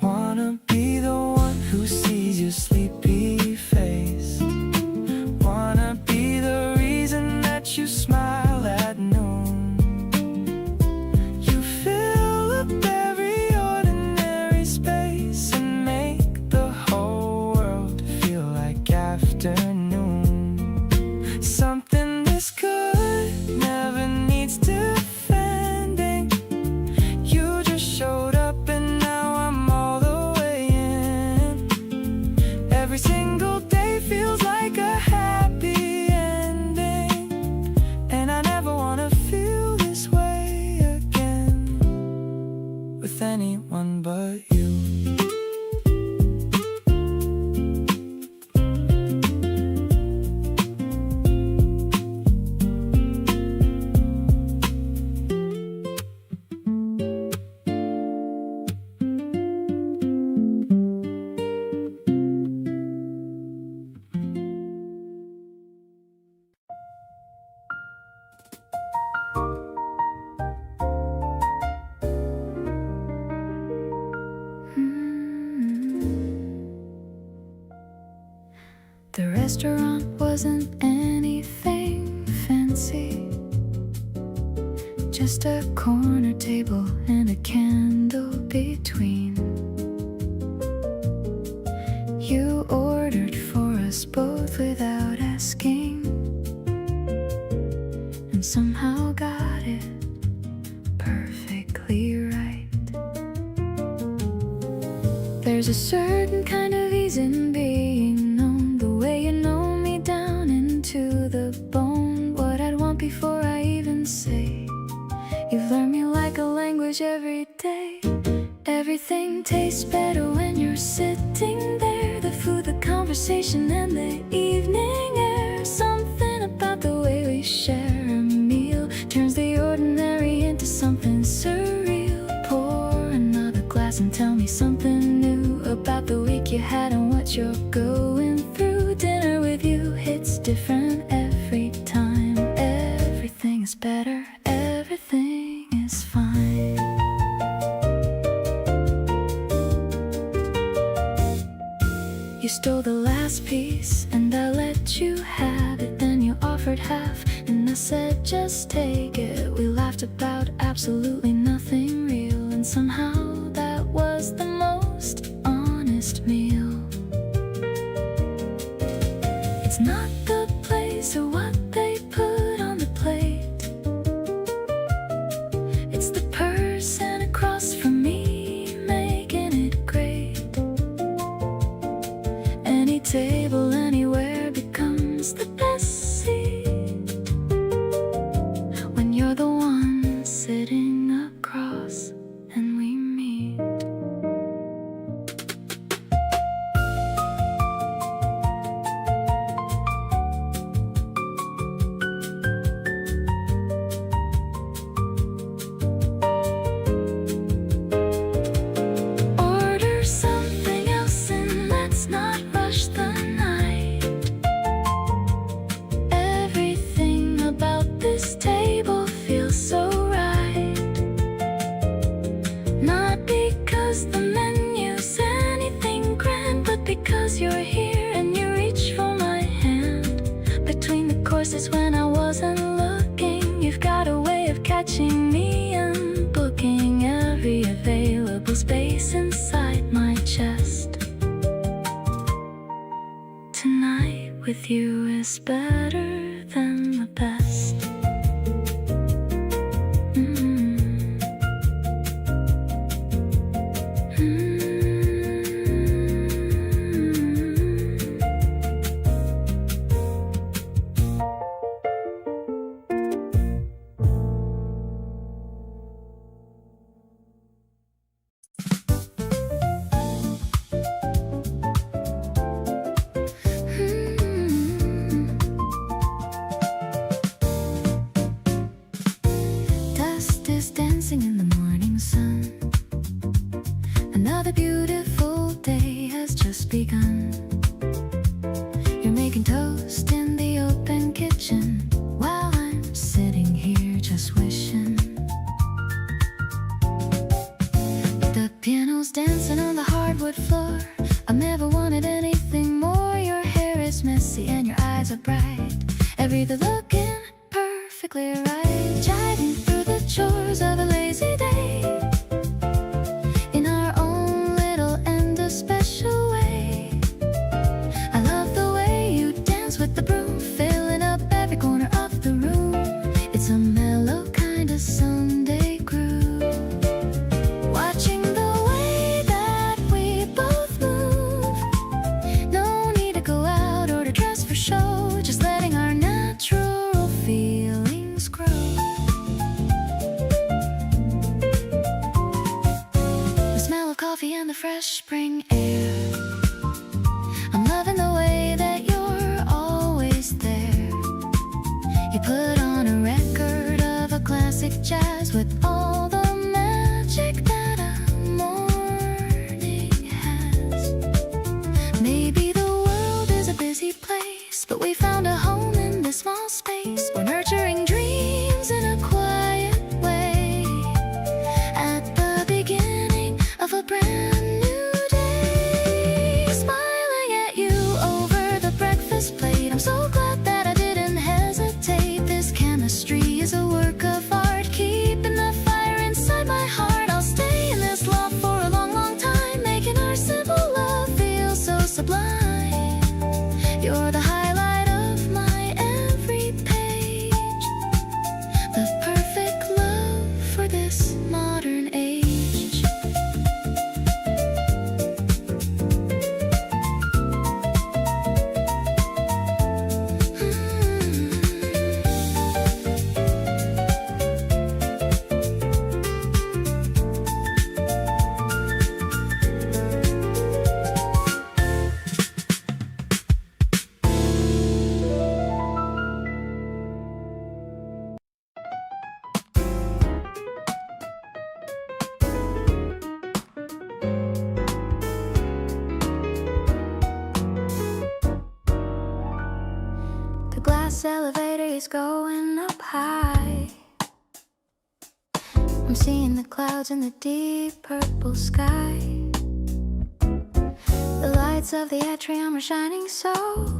S2: Wanna be the one who sees your sleepy face. Wanna be the reason that you smile at noon. You fill up every ordinary space and make the whole world feel like afternoon. Something this good never needs defending. You just showed up and now I'm all the way in. Every single day feels like a happy ending, and I never wanna feel this way again with anyone but you.
S1: restaurant wasn't anything fancy, just a corner table and a candle between. You ordered for us both without asking, and somehow got it perfectly right. There's a certain kind of ease in being known, the way you know me down into the bone, what I'd want before I even say. You've learned me like a language every day. Everything tastes better when you're sitting there. The food, the conversation, and the evening air. Something about the way we share a meal turns the ordinary into something surreal. Pour another glass and tell me something new about the week you had and what you're going through. Dinner with you hits different every time. Everything is better, everything is fine. You stole the last piece and I let you have it. Then you offered half and I said just take it. We laughed about absolutely nothing real, and somehow that was the most honest meal. It's not the place or what they put on the plate, it's the person across from me making it great. Any table anywhere becomes the best seat when you're the one sitting across and we meet. Order something else and let's not rush the night. Everything about this table feels so right. Not because the menu's anything grand, but because you're here and you reach for my hand. Between the courses when I wasn't looking, you've got a way of catching me and booking every available space inside my chest. Tonight with you is better than the best. Dust is dancing in the morning sun. Another beautiful day has just begun. You're making toast in the open kitchen while I'm sitting here just wishing. The piano's dancing on the hardwood floor. I've never wanted anything more. Your hair is messy and your eyes are bright. Everything looking perfectly right. Jiving through the chores of a lazy day in our own little and a special way. I love the way you dance with the broom, filling up every corner of the room. It's a mellow kind of Sunday groove. Watching the way that we both move. No need to go out or to dress for show, just letting our natural feelings grow. The smell of coffee and the fresh spring air. I'm loving the way that you're always there. You put on a record of a classic jazz with all the magic that a morning has. Maybe the world is a busy place, but we found a home in this small space. We're nurturing dreams in a quiet way at the beginning of a brand new day. Smiling at you over the breakfast plate. This elevator is going up high. I'm seeing the clouds in the deep purple sky. The lights of the atrium are shining so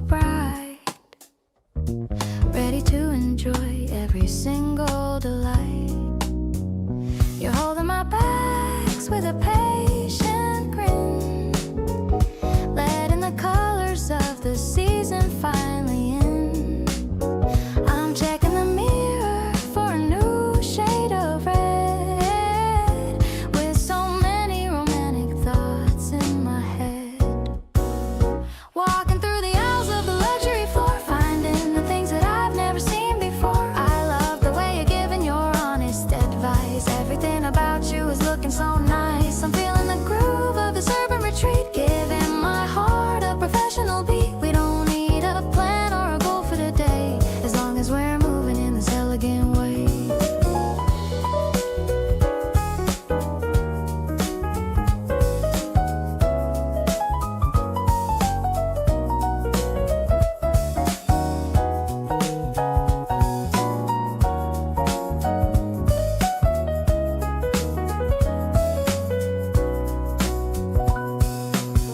S1: bright, ready to enjoy every single delight. You're holding my bags with a patient grin, letting the colors of the season finally in. I'm checking the mirror for a new shade of red, with so many romantic thoughts in my head. Walking through the aisles of the luxury floor, finding the things that I've never seen before. I love the way you're giving your honest advice. Everything about you is looking so nice. I'm feeling the groove of this urban retreat, giving my heart a professional beat. We don't need a plan or a goal for the day, as long as we're moving in this elegant way.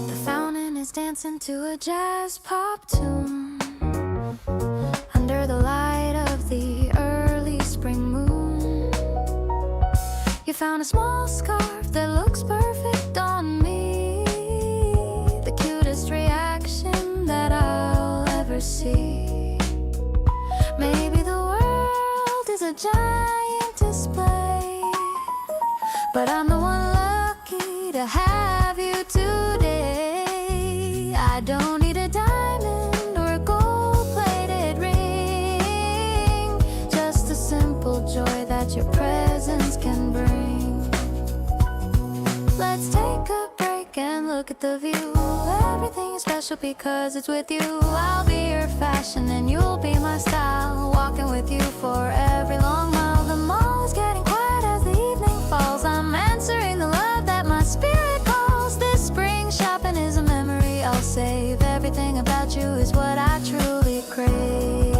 S1: The fountain is dancing to a jazz pop tune, under the light of the early spring moon. You found a small scarf that looks perfect on me, the cutest reaction that I'll ever see. Maybe the world is a giant display, but I'm the one lucky to have you today. I don't need a diamond or a gold-plated ring, just a simple joy that your presence can bring. Let's take a break and look at the view. Everything is special because it's with you. I'll be your fashion and you'll be my style, walking with you for every long mile. The mall is getting quiet as the evening falls. I'm answering the love that my spirit calls. This spring shopping is a memory I'll save. Everything about you is what I truly crave.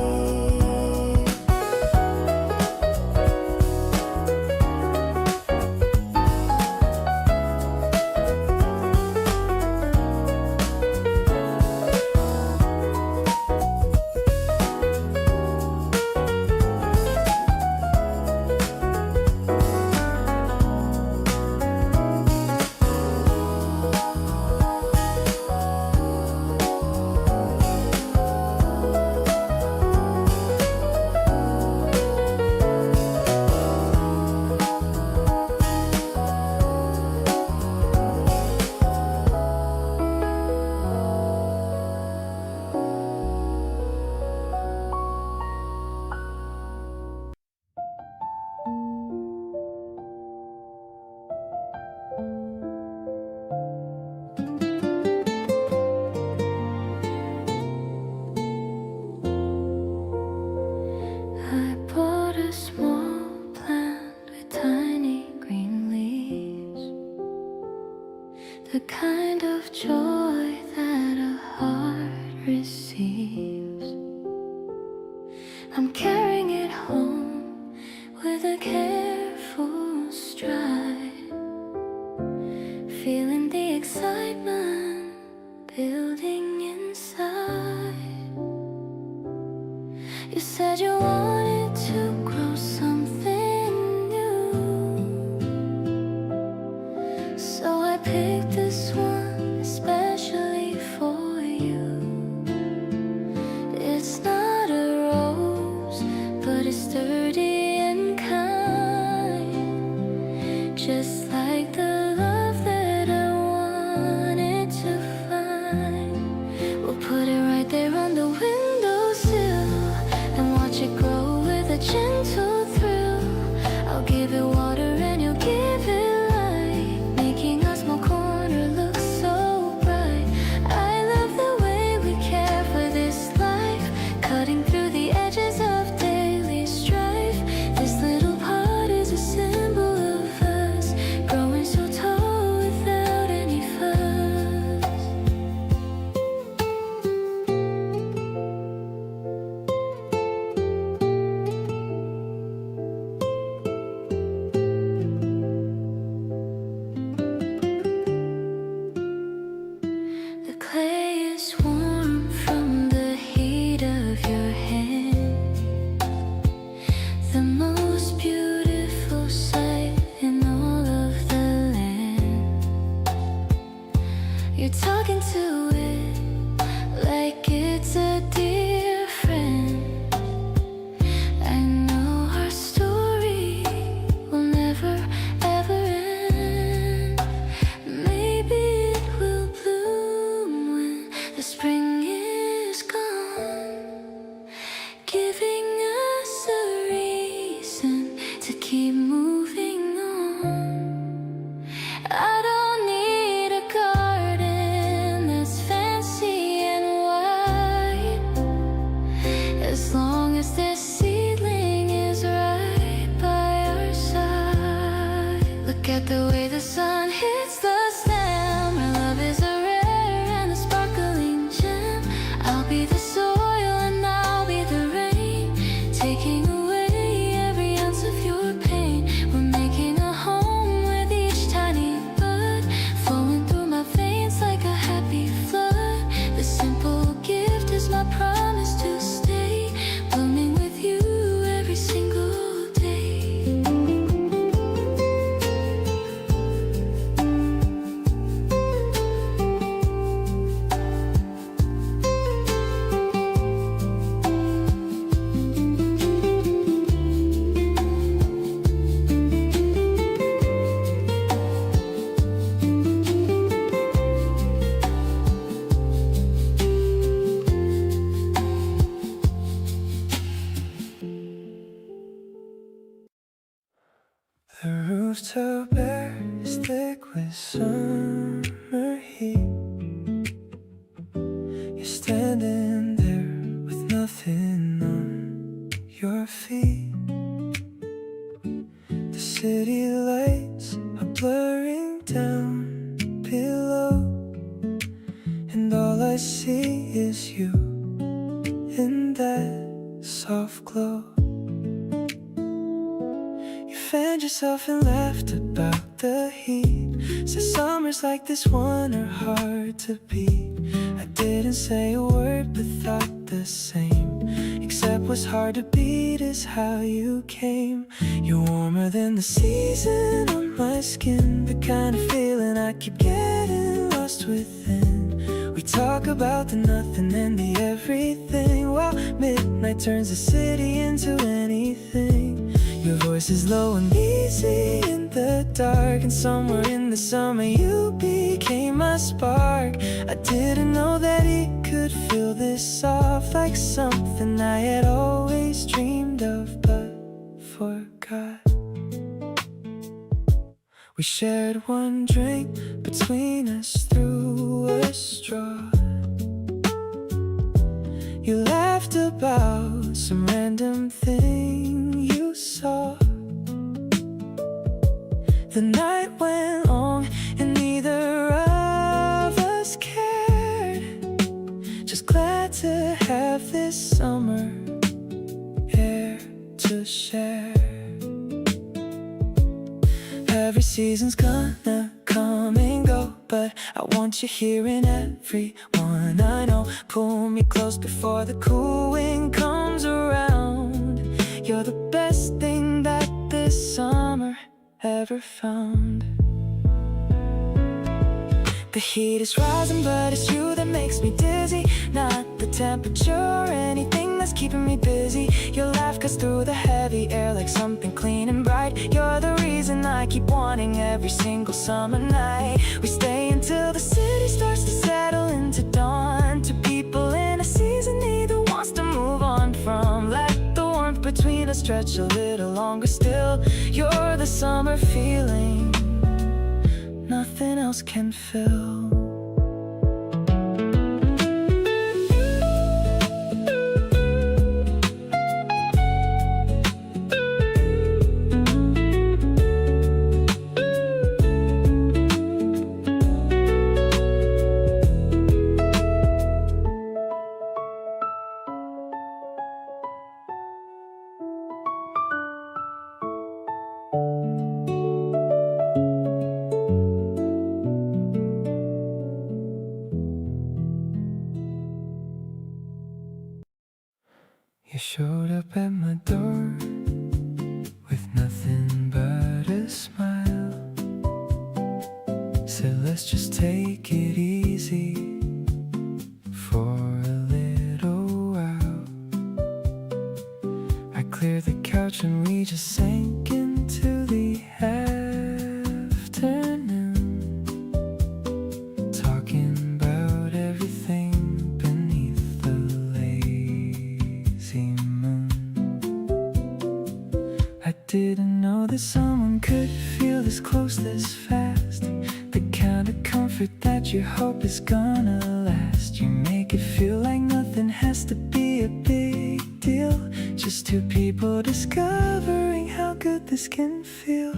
S1: I bought a small plant with tiny green leaves, the kind of joy that a heart receives. I'm carrying it home with a careful stride, feeling the excitement building inside. You said you wanted to grow something new, so I picked this one especially for you. It's not a rose, but it's sturdy and kind, just like the love that I wanted to find. Look at the way the sun hits the stem. Our love is a rare and a sparkling gem. I'll be the soil and I'll be the rain, taking away every ounce of your pain. We're making a home with each tiny bud, flowing through my veins like a happy flood. The simple gift is my promise to stay, blooming with you every single day.
S2: The roof's so bare, it's thick with summer heat. You're standing there with nothing on your feet. The city lights are blurring down below, and all I see is you in that soft glow. Found yourself and laughed about the heat. Said summers like this one are hard to beat. I didn't say a word but thought the same, except what's hard to beat is how you came. You're warmer than the season on my skin, the kind of feeling I keep getting lost within. We talk about the nothing and the everything, while midnight turns the city into anything. Your voice is low and easy in the dark, and somewhere in the summer you became my spark. I didn't know that it could feel this soft, like something I had always dreamed of but forgot. We shared one drink between us through a straw. You laughed about some random thing you saw. The night went long and neither of us cared. Just glad to have this summer air to share. Every season's gonna come and go, but I want you here in every one I know. Pull me close before the cool wind comes around. You're the best thing that this summer ever found. The heat is rising, but it's you that makes me dizzy, not the temperature or anything that's keeping me busy. Your laugh cuts through the heavy air like something clean and bright. You're the reason I keep wanting every single summer night. We stay until the city starts to settle into dawn. Two people in a season, neither wants to move on from. Let the warmth between us stretch a little longer still. You're the summer feeling nothing else can fill. You showed up at my door with nothing but a smile. Said let's just take it easy for a little while. I cleared the couch and we just sank into the afternoon, talking about everything beneath the lazy moon. I didn't know that someone could feel this close this fast, the kind of comfort that you hope is gonna last. You make it feel like nothing has to be a big deal, just two people discovering how good this can feel.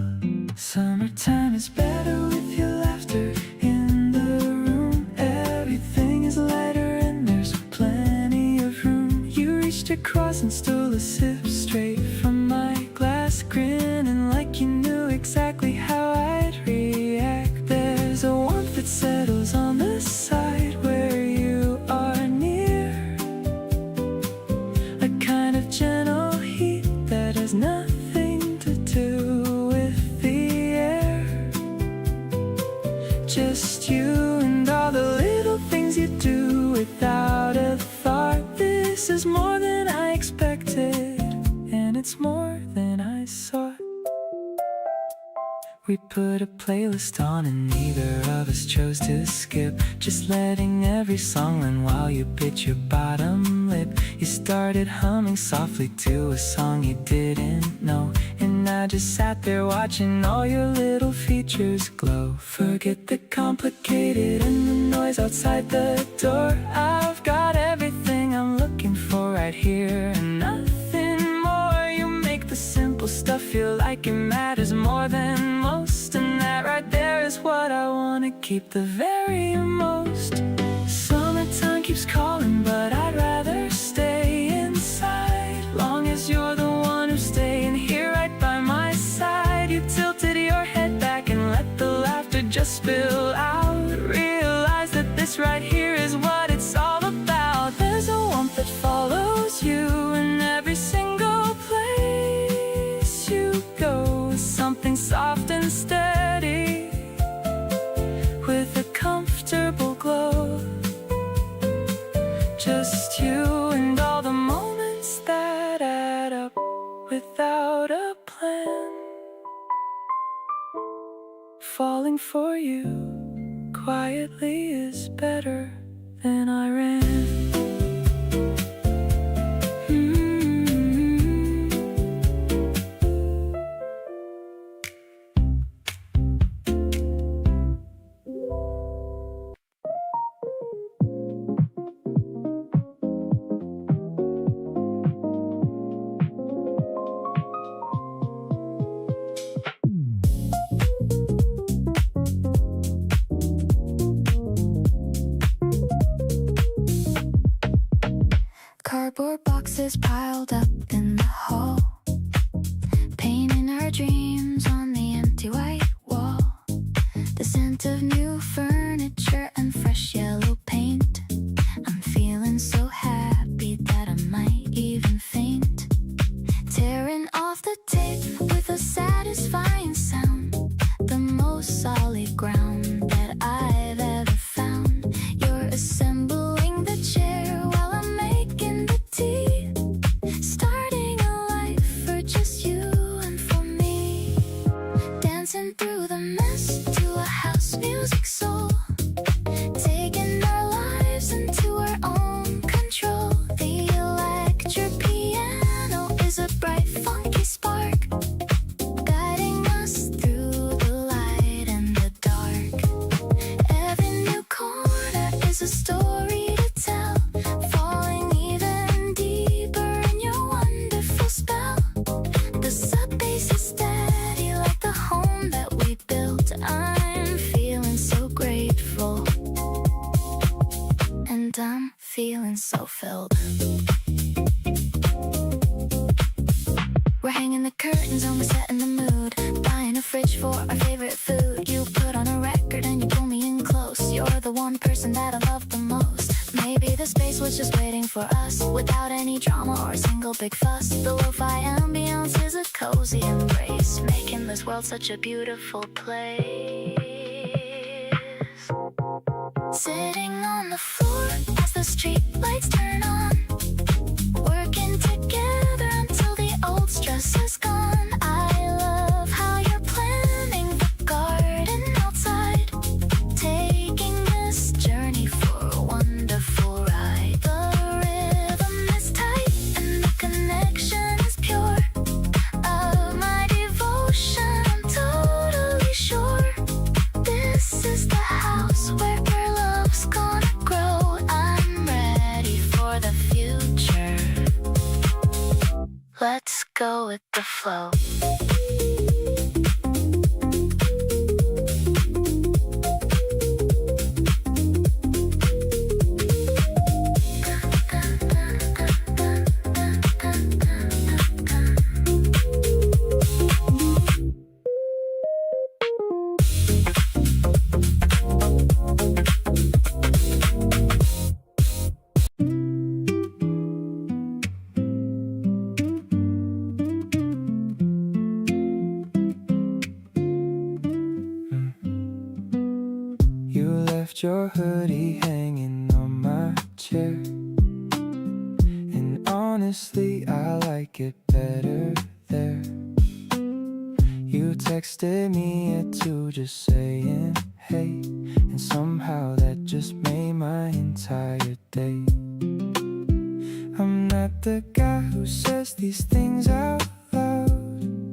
S2: Summertime is better with your laughter in the room. Everything is lighter and there's plenty of room. You reached across and stole a sip straight from my glass, grinning like you knew exactly how I'd react. There's a warmth that settles on the side where you are near, a kind of gentle heat that has nothing to do with the air. Just you and all the little things you do without a thought. This is more than I expected, and it's more than I sought. We put a playlist on and neither of us chose to skip, just letting every song run while you bit your bottom lip. You started humming softly to a song you didn't know, and I just sat there watching all your little features glow. Forget the complicated and the noise outside the door. I've got everything I'm looking for right here and nothing more. You make the simple stuff feel like it matters more than most, and that right there is what I wanna keep the very most. Summertime keeps calling, but I'd rather stay inside, long as you're the one who's staying here right by my side. You tilted your head back and let the laughter just spill out. Realize that this right here is what it's all about. There's a warmth that follows you in every single place you go, something soft and steady with a comfortable glow. Just you and all the moments that add up without a plan. Falling for you quietly is better than I ran.
S1: Cardboard boxes piled up in the hall, painting our dreams on the empty white wall. The scent of new furniture and fresh yellow paint. I'm feeling so happy that I might even faint. Tearing off the tape with a satisfying sound, the most solid ground that I've ever found. You're assembling the chair while I'm making the tea, starting a life for just you and for me. Dancing through the mess to a house music soul, taking our lives into our own control. The electric piano is a bright funky spark, guiding us through the light and the dark. Every new corner is a story to tell, falling even deeper in your wonderful spell. The sub bass is steady like the home that we built. I'm feeling so grateful, and I'm feeling so filled. We're hanging the curtains and we're setting the mood, buying a fridge for our favorite food. You put on a record and you pull me in close. You're the one person that I love the most. Maybe the space was just waiting for us, without any drama or a single big fuss. The lo-fi ambience is a cozy embrace, making this world such a beautiful place. Sitting on the floor as the street lights turn on, working together until the old stress is gone. I love how you're planning the garden outside, taking this journey for a wonderful ride. The rhythm is tight and the connection is pure. Of my devotion, I'm totally sure. This is the house where your love's gonna grow. I'm ready for the future. Let's go with the flow.
S2: left your hoodie hanging on my chair. And honestly, I like it better there. You texted me at 2 just saying hey, and somehow that just made my entire day. I'm not the guy who says these things out loud,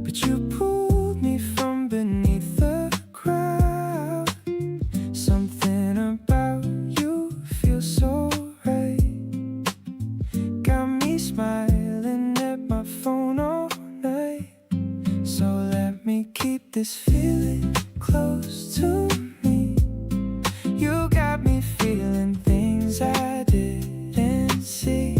S2: but you pulled me from beneath the crowd. Something about you feels so right, got me smiling at my phone all night. So let me keep this feeling close to me. You got me feeling things I didn't see.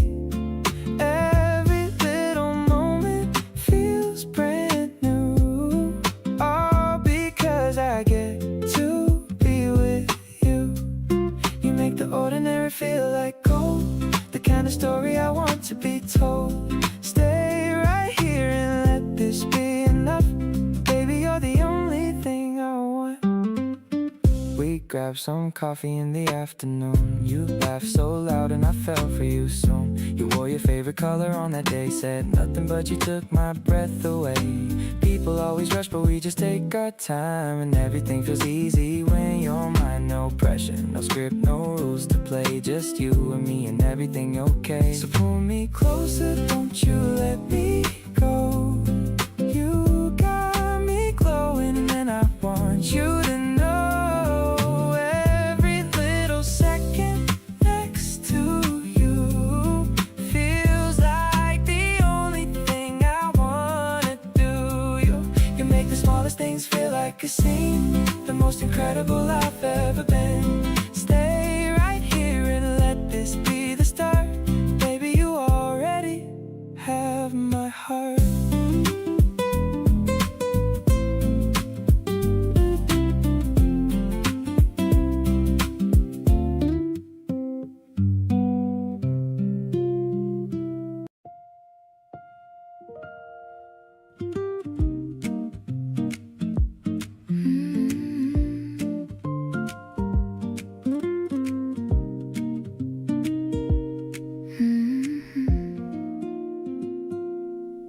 S2: Every little moment feels brand new, all because I get to be with you. You make the ordinary feel like gold, the kind of story I want to be told. Stay right here and let this be enough. Baby, you're the only thing I want. We grabbed some coffee in the afternoon. You laughed so loud and I fell for you soon. You wore your favorite color on that day, said nothing but you took my breath away. People always rush but we just take our time, and everything feels easy when you're mine. No pressure, no script, no rules to play, just you and me and everything okay. So pull me closer, don't you let me go. You got me glowing and I want you to know every little second next to you feels like the only thing I wanna do. You make the smallest things feel like a scene, the most incredible I've ever been. Stay right here and let this be the start. Baby, you already have my heart.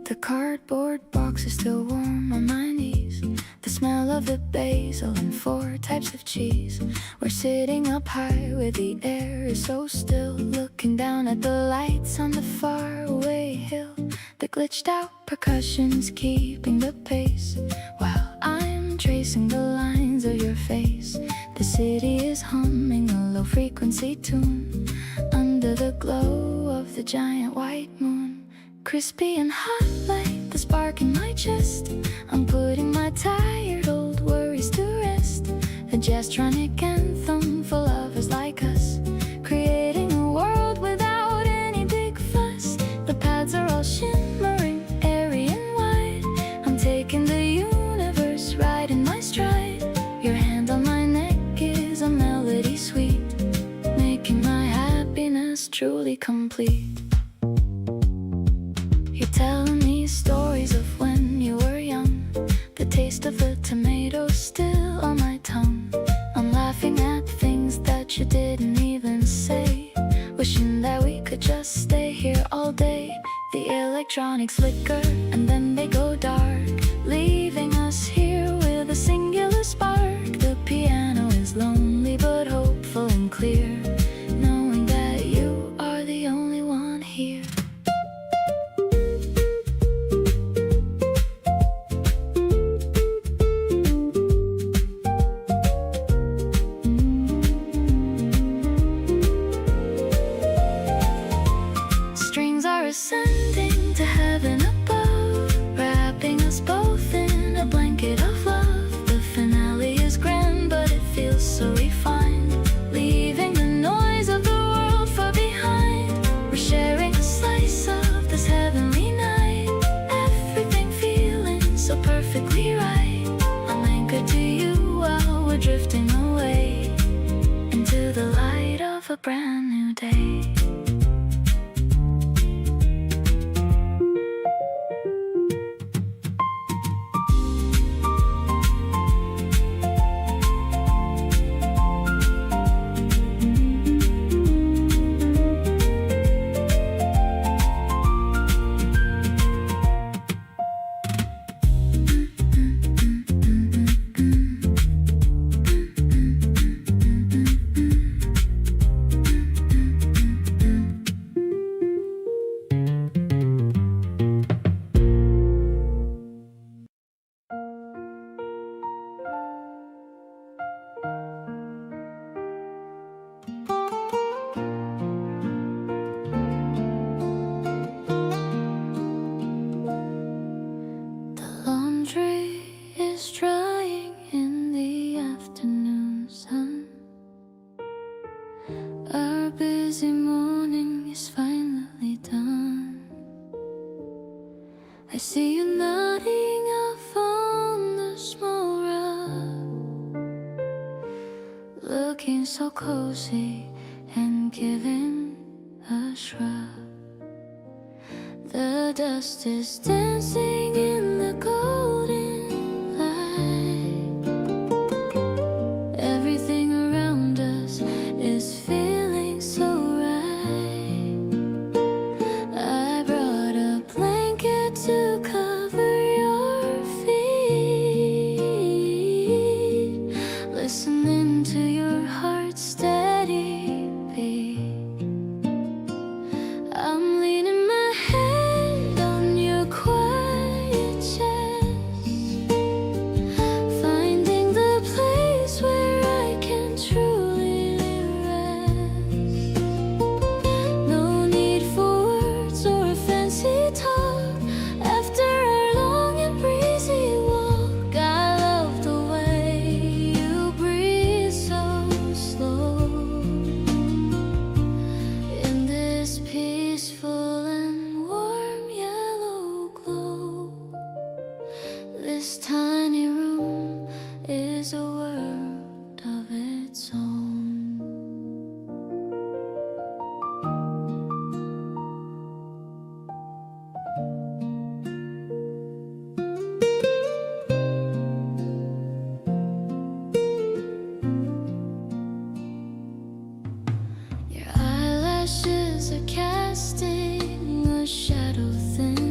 S1: The cardboard box is still warm on my knees. The smell of the basil and 4 types of cheese. We're sitting up high where the air is so still, looking down at the lights on the faraway hill. The glitched out percussion's keeping the pace while I'm tracing the lines of your face. The city is humming a low frequency tune under the glow of the giant white moon. Crispy and hot like the spark in my chest, I'm putting my tired old worries to rest. A jazztronic anthem for lovers like us, creating a world without any big fuss. The pads are all shimmering, airy and wide. I'm taking the universe right in my stride. Your hand on my neck is a melody sweet, making my happiness truly complete. You're telling me stories of when you were young, the taste of the tomato still on my tongue. I'm laughing at things that you didn't even say, wishing that we could just stay here all day. The electronics flicker and then they go dark, leaving us here with a singular spark. The piano is lonely but hopeful and clear, knowing that you are the only one here. Ascending to heaven above, wrapping us both in a blanket of love. The finale is grand, but it feels so refined, leaving the noise of the world far behind. We're sharing a slice of this heavenly night, everything feeling so perfectly right. I'm anchored to you while we're drifting away into the light of a brand new day. is drying in the afternoon sun. Our busy morning is finally done. I see you nodding off on the small rug, looking so cozy and giving a shrug. The dust is dancing in the golden light. Everything around us is feeling so right. I brought a blanket to cover your feet, listening to your heart's steady beat. I'm leaning my head on your quiet chest, finding the place where I can truly rest. No need for words or a fancy talk after our long and breezy walk. I love the way you breathe so slow in this peaceful and warm yellow glow. This tiny room is a world of its own. Your eyelashes are casting a shadow thin.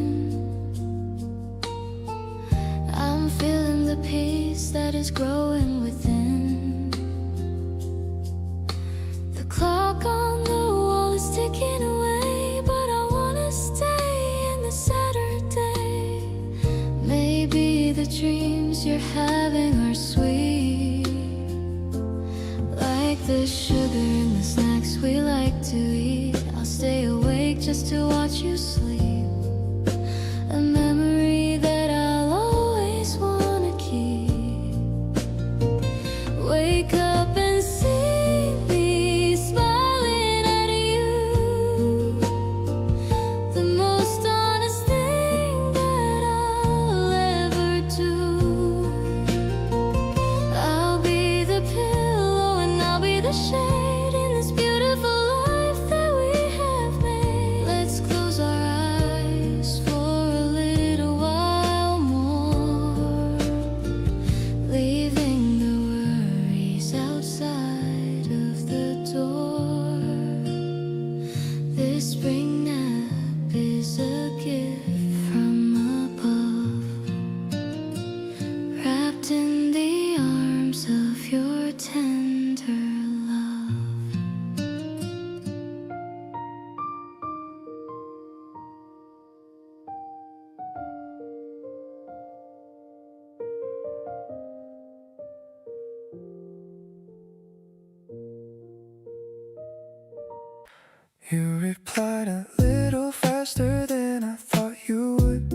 S1: I'm feeling the peace that is growing within. The clock on the wall is ticking away, but I wanna stay in the Saturday. Maybe the dreams you're having are sweet, like the sugar in the snacks we like to eat. I'll stay awake just to watch you sleep, a memory that I'll always wanna keep. Wake up and see me smiling at you, the most honest thing that I'll ever do. I'll be the pillow and I'll be the shade in this beautiful life that we have made. Let's close our eyes for a little while more, leaving the worries outside of the door. This spring nap is a gift from above, wrapped in the arms of your tender love.
S2: You replied a little faster than I thought you would,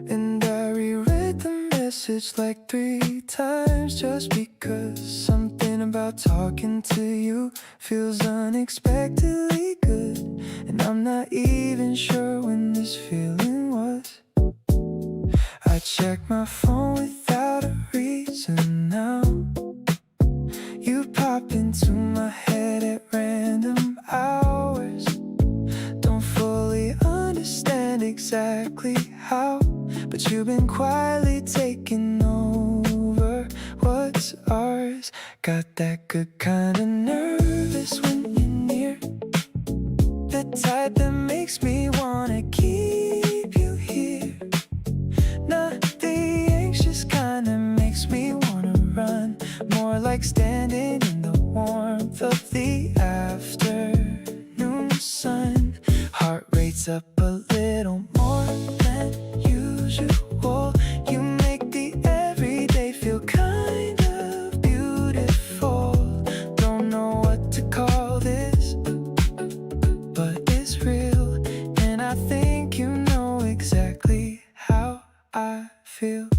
S2: and I reread the message like 3 times just because something about talking to you feels unexpectedly good. And I'm not even sure when this feeling was. I check my phone without a reason now. You pop into my head at random hours. Don't fully understand exactly how, but you've been quietly taking over what's ours. Got that good kind of nervous when you're near, the type that makes me wanna keep you here. Not the anxious kind that makes me wanna run, more like standing in the warmth of the afternoon sun. Heart rate's up a little more than usual. You make the everyday feel kind of beautiful. Don't know what to call this, but it's real, and I think you know exactly how I feel.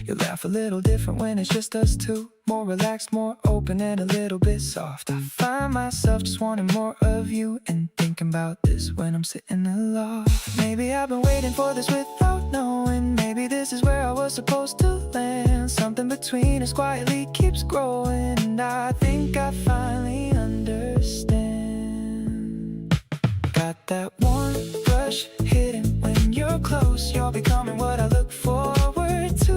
S2: You laugh a little different when it's just us two. More relaxed, more open, and a little bit soft. I find myself just wanting more of you, and thinking about this when I'm sitting aloft. Maybe I've been waiting for this without knowing. Maybe this is where I was supposed to land. Something between us quietly keeps growing, and I think I finally understand. Got that one brush hidden when you're close. You're becoming what I look forward to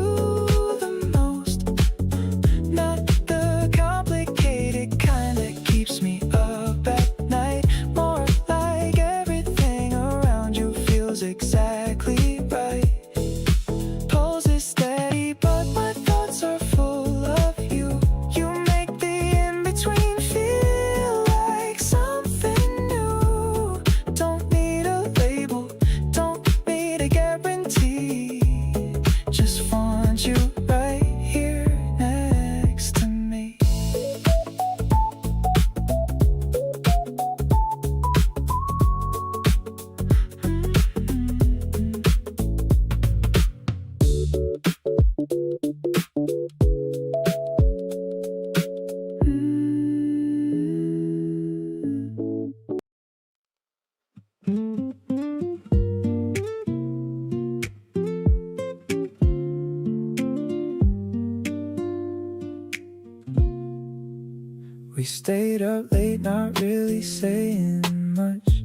S2: the most. Not the complicated kind that keeps me up at night. More like everything around you feels exactly right. Pulse is steady, but my thoughts are full of you. You make the in-between feel like something new. Don't need a label, don't need a guarantee. Just want you right here next to me. We stayed up late, not really saying much,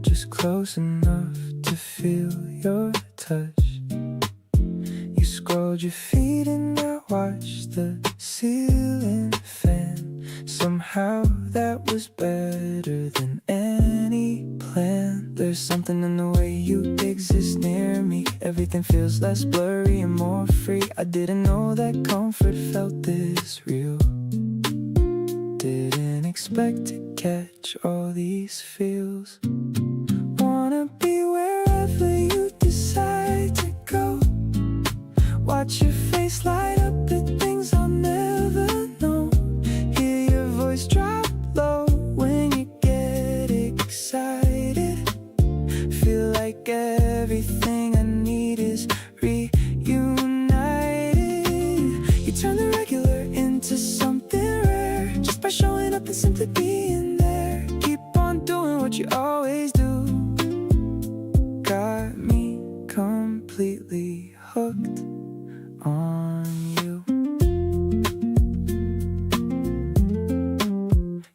S2: just close enough to feel your touch. You scrolled your feet and I watched the ceiling fan. Somehow that was better than any plan. There's something in the way you exist near me. Everything feels less blurry and more free. I didn't know that comfort felt this real. Didn't expect to catch all these feels. Wanna be wherever you decide to go. Watch your face light up at things I'll never know. Hear your voice drop low when you get excited. Feel like everything I need is reunited. You turn the regular into something rare just by showing up and simply being there. Keep on doing what you always do. Got me completely hooked on you.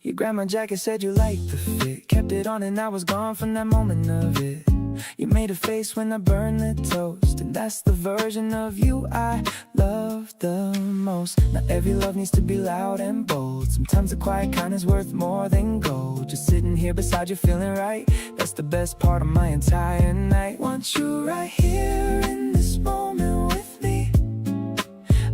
S2: You grabbed my jacket, said you liked the fit. Kept it on and I was gone from that moment of it. You made a face when I burned the toast, and that's the version of you I love the most. Not every love needs to be loud and bold. Sometimes the quiet kind is worth more than gold. Just sitting here beside you feeling right, that's the best part of my entire night. Want you right here in this moment with me,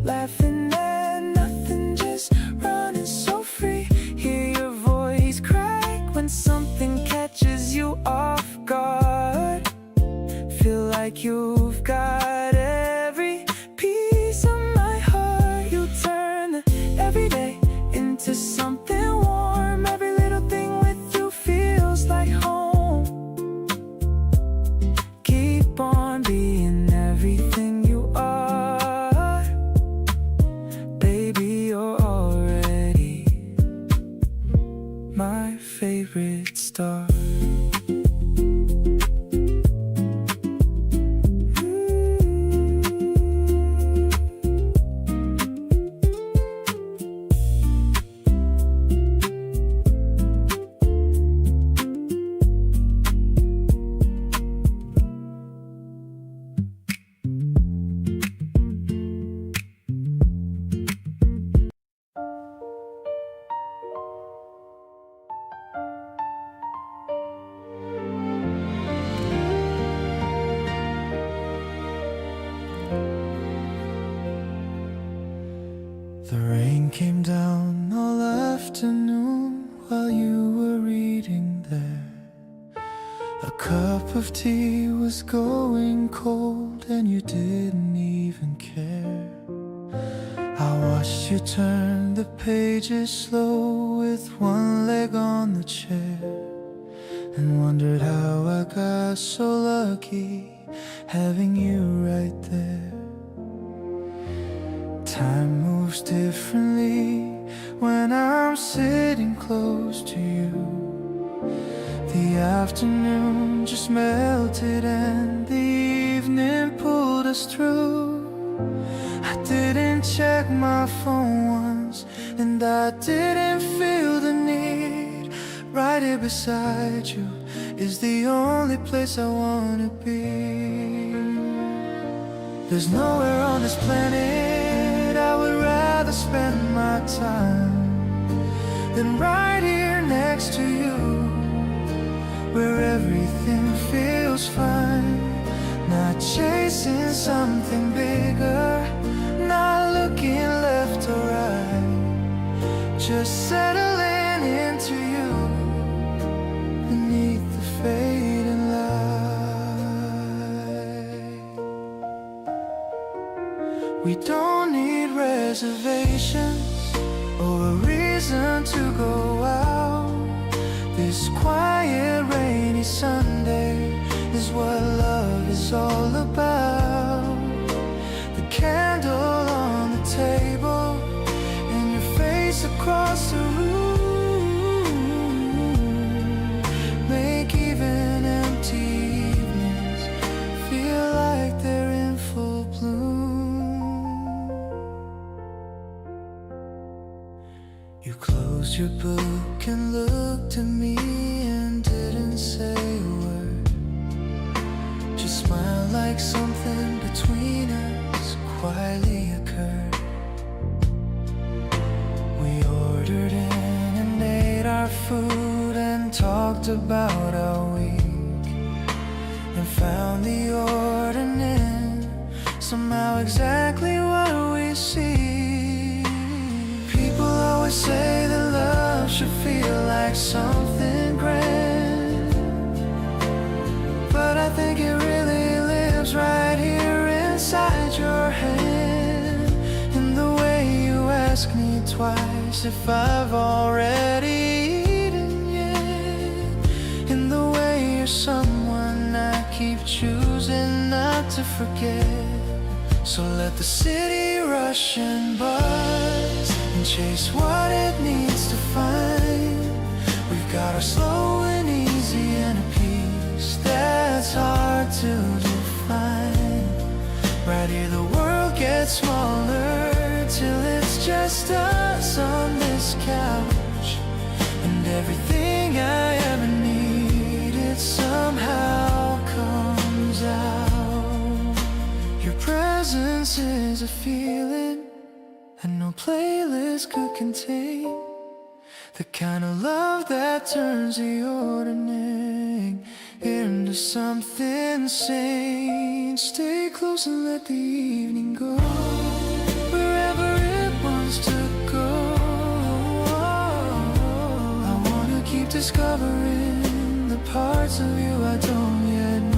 S2: laughing at nothing, just running so free. Hear your voice crack when something catches you off guard. Feel like you've got every piece of my heart. You turn the everyday into something warm. Every little thing with you feels like home. Keep on being everything you are. Baby, you're already my favorite star. The rain came down all afternoon while you were reading there. A cup of tea was going cold and you didn't even care. I watched you turn the pages slow with one leg on the chair, and wondered how I got so lucky having you right there. differently when I'm sitting close to you. The afternoon just melted and the evening pulled us through. I didn't check my phone once, and I didn't feel the need. Right here beside you is the only place I wanna be. There's nowhere on this planet I would rather spend my time than right here next to you, where everything feels fine. Not chasing something bigger, not looking left or right, just settling into you beneath the fading light. We don't need reservations or a reason to go out. This quiet rainy Sunday is what love is all about. The candle on the table and your face across the room make even empty evenings feel like they're in full bloom. You closed your book and looked at me and didn't say a word, just smiled like something between us quietly occurred. We ordered in and ate our food and talked about our week, and found the ordinary somehow exactly what we see. People always say that love should feel like something grand, but I think it really lives right here inside your hand. In the way you ask me twice if I've already eaten yet, in the way you're someone I keep choosing not to forget. So let the city rush and buzz and chase what it needs to find. We've got our slow and easy and a peace that's hard to define. Right here the world gets smaller till it's just us on this couch, and everything I ever needed somehow comes out. Your presence is a feeling and no playlist could contain, the kind of love that turns the ordinary into something sane. Stay close and let the evening go wherever it wants to go. I wanna keep discovering the parts of you I don't yet know.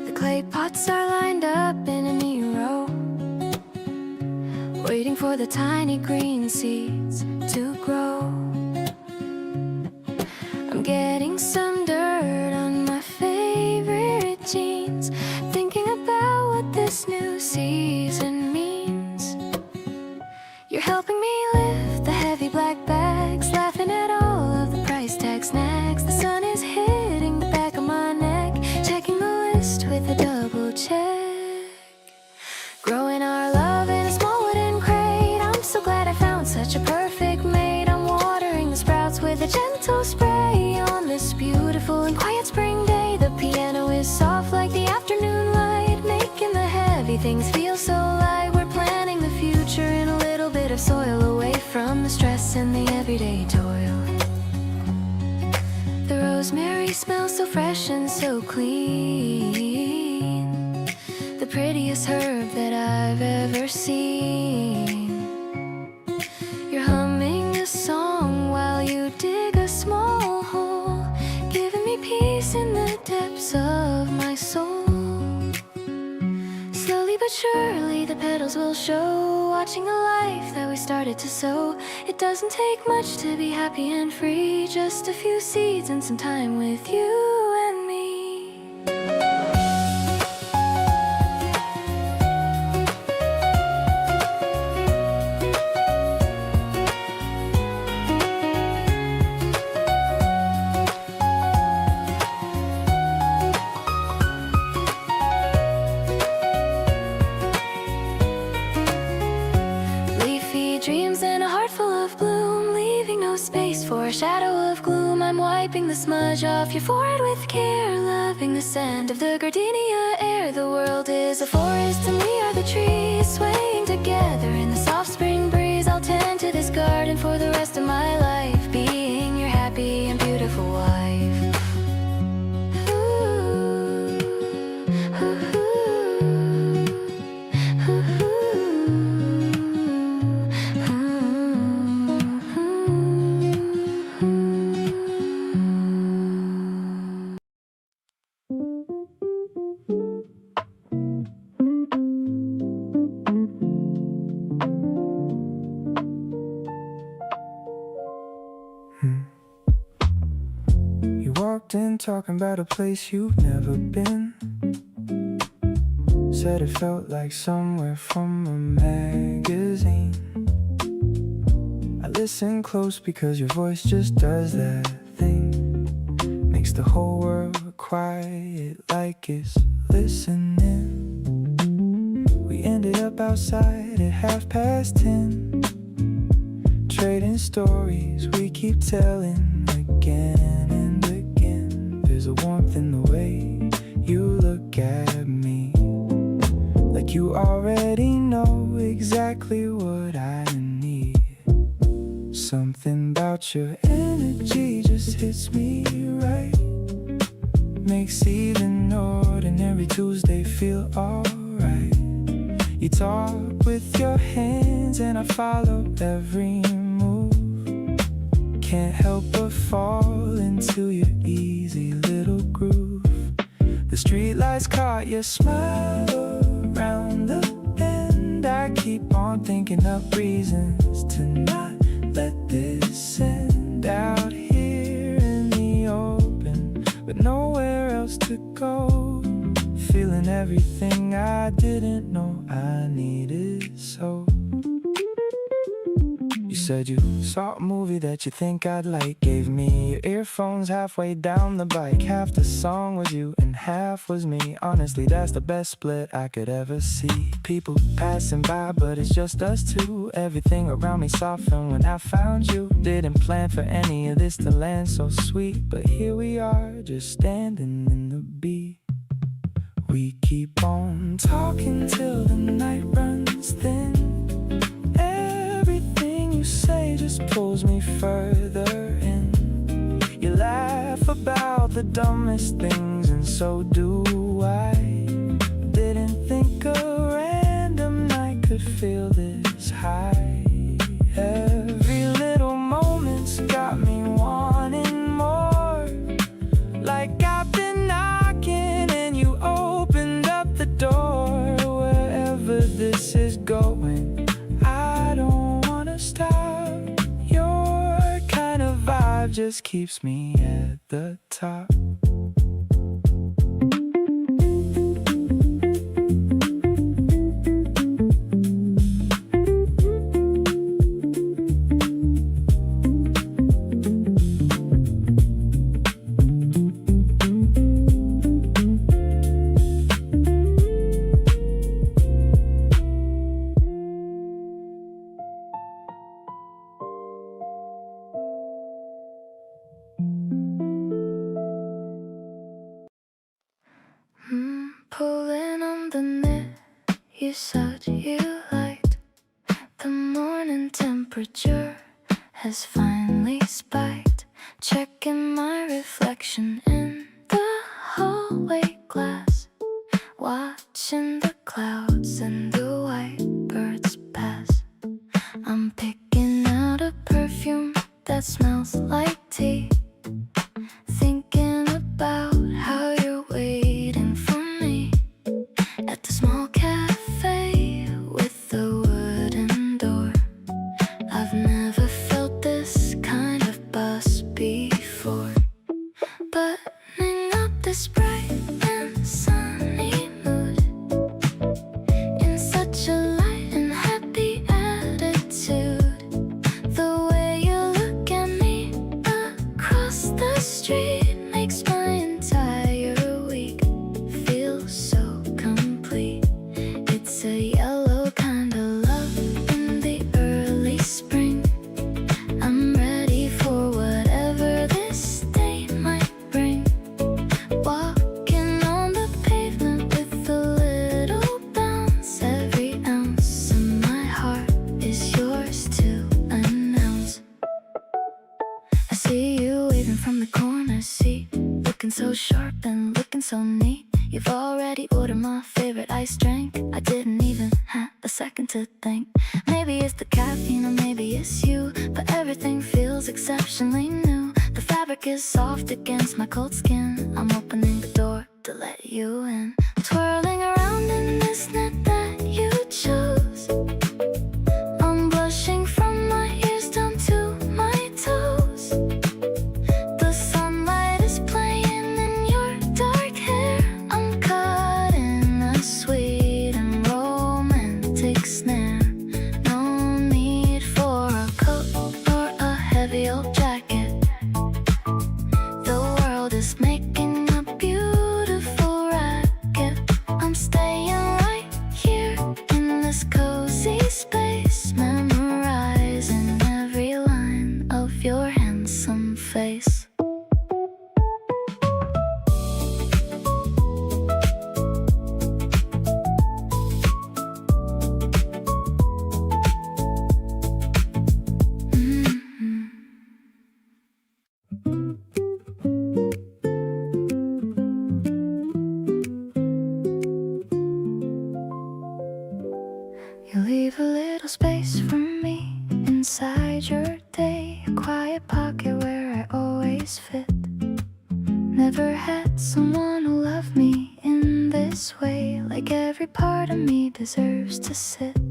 S1: The clay pots are lined up in a neat row, waiting for the tiny green seeds to grow. I'm getting some dirt on my favorite jeans, thinking about what this new season means. You're helping me lift the heavy black bags, laughing at all of the price tag snacks. The sun is hitting the back of my neck, checking the list with a double check. Growing our love in a small wooden crate, I'm so glad I found such a perfect mate. I'm watering the sprouts with a gentle spray on this beautiful and quiet spring day. The piano is soft like the afternoon light, making the heavy things feel so light. We're planning the future in a little bit of soil, away from the stress and the everyday toil. The rosemary smells so fresh and so clean, the prettiest herb that I've ever seen. You're humming a song while you dig a small hole, surely the petals will show, watching the life that we started to sow. It doesn't take much to be happy and free, just a few seeds and some time with you and me. For a shadow of gloom, I'm wiping the smudge off your forehead with care, loving the scent of the gardenia air. The world is a forest and we are the trees, swaying together in the soft spring breeze. I'll tend to this garden for the rest of my life, being your happy and beautiful wife.
S2: In talking about a place you've never been. Said it felt like somewhere from a magazine. I listen close because your voice just does that thing. Makes the whole world quiet like it's listening. We ended up outside at 10:30, trading stories we keep telling again. There's a warmth in the way you look at me, like you already know exactly what I need. Something about your energy just hits me right, makes even ordinary Tuesday feel alright. You talk with your hands and I follow every move. Can't help but fall into your easy little groove. The streetlights caught your smile around the bend. I keep on thinking up reasons to not let this end out here in the open, but nowhere else to go. Feeling everything I didn't know I needed so. You said you saw a movie that you think I'd like. Gave me your earphones halfway down the bike. Half the song was you and half was me. Honestly, that's the best split I could ever see. People passing by, but it's just us two. Everything around me softened when I found you. Didn't plan for any of this to land so sweet, but here we are, just standing in the beat. We keep on talking till the night runs thin. You say just pulls me further in. You laugh about the dumbest things, and so do I. Didn't think a random night could feel this high. Every little moment's got me wanting more. Like I've been knocking and you opened up the door. Wherever this is going, I don't stop. Your kind of vibe just keeps me at the top.
S1: Pulling on the knit you said you liked. The morning temperature has finally spiked. Checking my reflection in the hallway glass, watching the clouds and the white birds pass. I'm picking out a perfume that smells like tea, thinking about how you're waiting for me at the small cafe I see you waving from the corner seat, looking so sharp and looking so neat. You've already ordered my favorite iced drink. I didn't even have a second to think. Maybe it's the caffeine or maybe it's you, but everything feels exceptionally new. The fabric is soft against my cold skin. I'm opening the door to let you in. Twirling around in this net that you chose, I'm blushing from my ears down to my toes. The sunlight is playing in your dark hair. I'm caught in a sweet and romantic snare. No need for a coat or a heavy old jacket. The world is making a beautiful racket. I'm staying right here in this cozy space, memorizing every line of your handsome face. You leave a little space for me inside your day, a quiet pocket where I always fit. Never had someone who loved me in this way, like every part of me deserves to sit.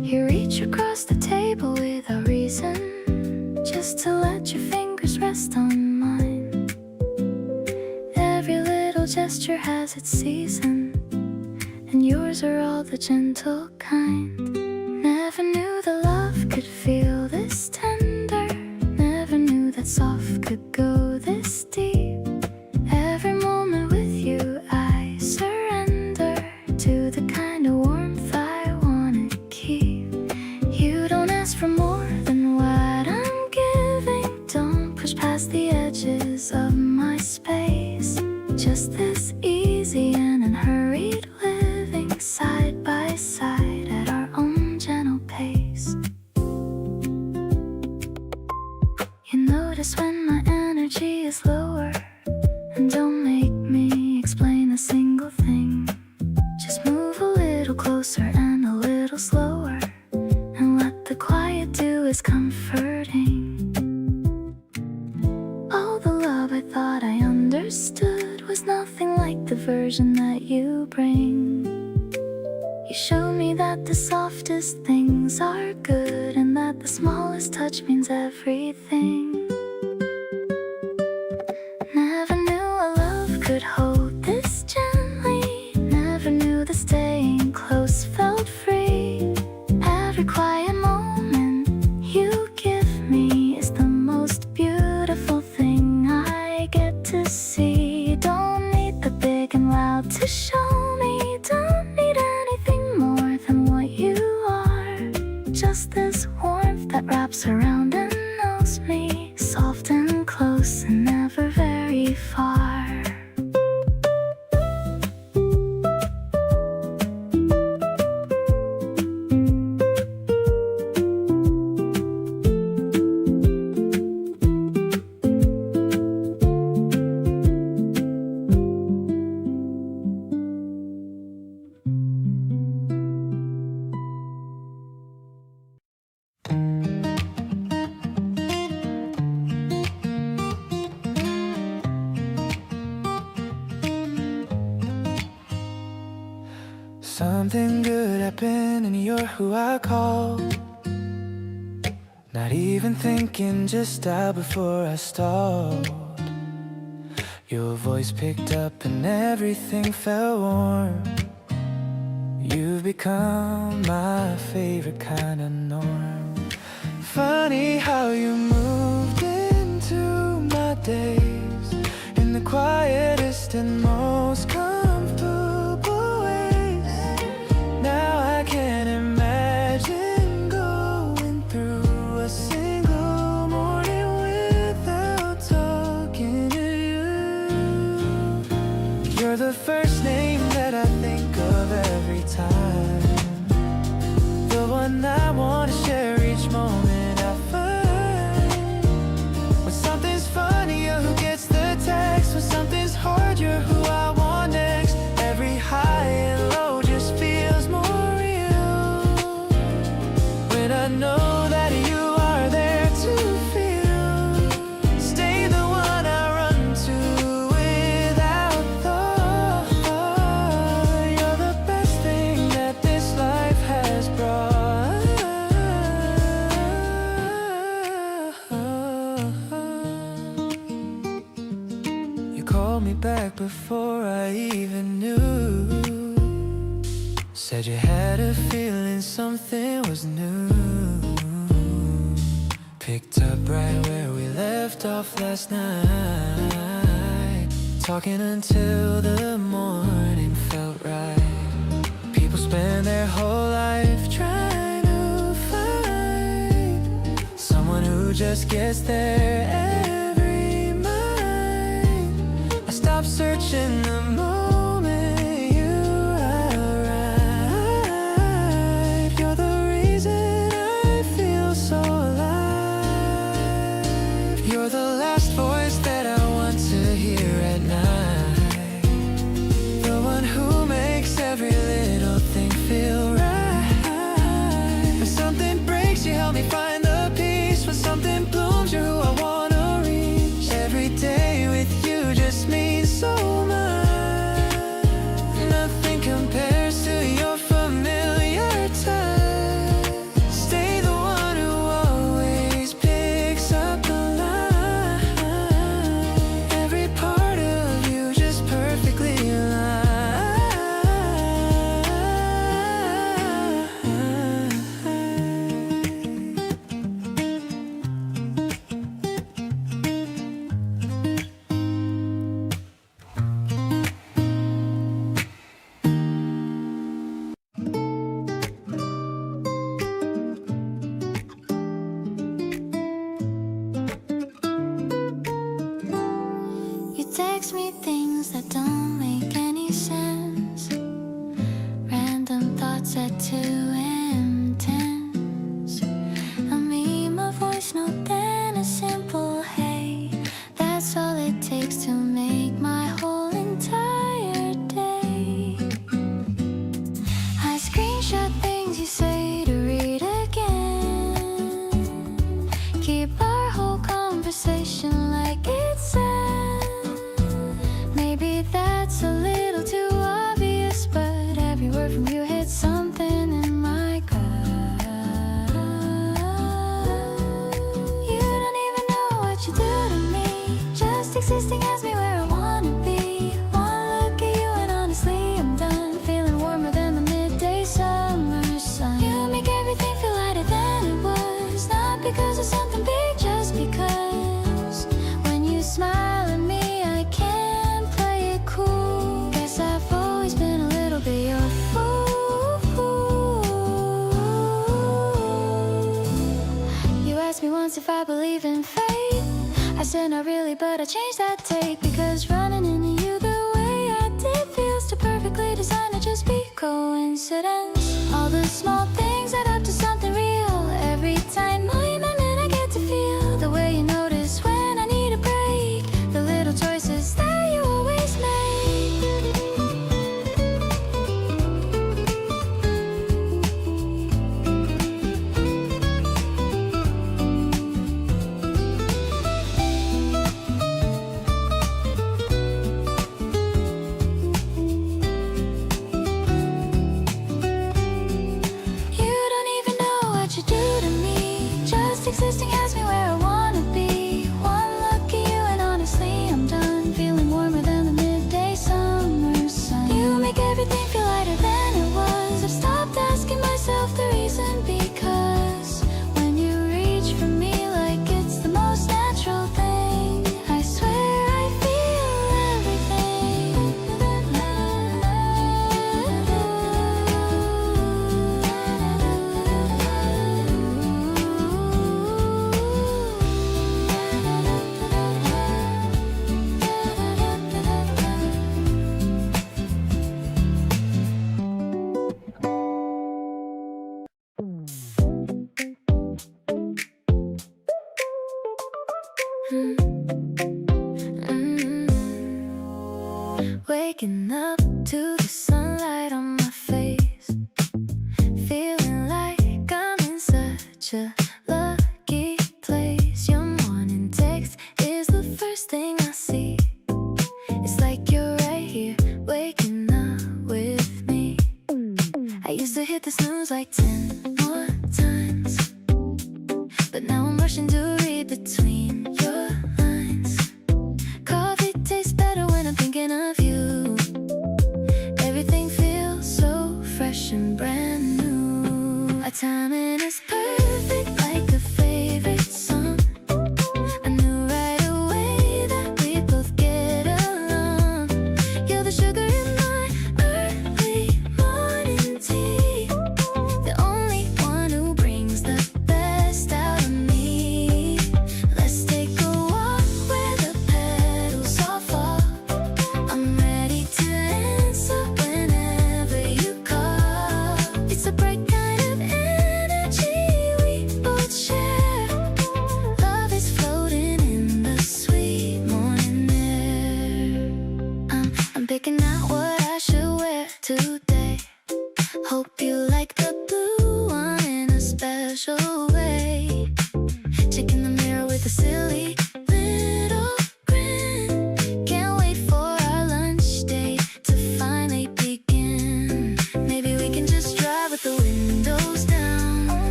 S1: You reach across the table without reason, just to let your fingers rest on mine. Every little gesture has its season, and yours are all the gentle kind. Never knew that love could feel this tender, never knew that soft could go this deep. Every moment with you I surrender to the kind of warmth I wanna keep. You don't ask for more than what I'm giving, don't push past the edges of my space. Just this easy and unhurried living, side by side at our own gentle pace. You notice when my energy is lower, and don't make me explain a single thing. Just move a little closer and a little slower, and what the quiet do is comforting. All the love I thought I understood was nothing like the version that you bring. You show me that the softest things are good, and that the smallest touch means everything. Never knew a love could hold this gently, never knew that staying close felt free. Every quiet moment you give me is the most beautiful thing I get to see. Don't need the big and loud to show me, don't need anything more than what you are. Just this warmth that wraps around and knows me, soft and close and never very far.
S2: Something good happened and you're who I call. Not even thinking, just stop before I stalled. Your voice picked up and everything felt warm. You've become my favorite kind of norm. Funny how you moved into my days in the quietest and most comfortable ways. Now I can't imagine going through a single morning without talking to you. You're the first name that I think of every time, the one I want to share each moment I find. held me back before I even knew. Said you had a feeling something was new. Picked up right where we left off last night, talking until the morning felt right. People spend their whole life trying to find someone who just gets there every night. I stopped searching the moment you arrived. You're the reason I feel so alive. You're the last voice that I want to hear at night, the one who makes every little thing feel right. When something breaks, you help me find the peace. When something blooms, you're who I wanna reach. Every day with you just means so much. Nothing compares to your familiar touch. Stay the one who always picks up the line. Every part of you just perfectly aligned.
S1: You text me things that don't make any sense. Random thoughts at 2 intense. A meme, a voice note, then a simple hey. That's all it takes to make my whole entire day. I screenshot things you say to read again. Keep our whole conversation like it's sent. Maybe that's a little too obvious, but every word from you hits something in my gut. You don't even know what you do to me. Just existing has me where I wanna be. One look at you and honestly I'm done. Feeling warmer than the midday summer sun. You make everything feel lighter than it was. Not because of something big, just because. When you smile at me, I can't play it cool. Guess I've always been a little bit your fool. You asked me once if I believe in fate. I said not really, but I changed that take. Because running into you the way I did feels too perfectly designed to just be coincidence. All the small things add up to something real. Every time moment I get to feel the way you notice when I need a break. The little choices that you always make. You don't even know what you do to me. Just existing has me where I wanna be. One look at you and honestly I'm done. Feeling warmer than the midday summer sun. You make everything feel lighter than it was. I've stopped asking myself the reason, because when you reach for me like it's the most natural thing, I swear I feel Waking up to the sunlight on my face, feeling like I'm in such a lucky place. Your morning text is the first thing I see. It's like you're right here, waking up with me. I used to hit the snooze like 10 more times, but now I'm rushing to read between your lines. Coffee tastes better when I'm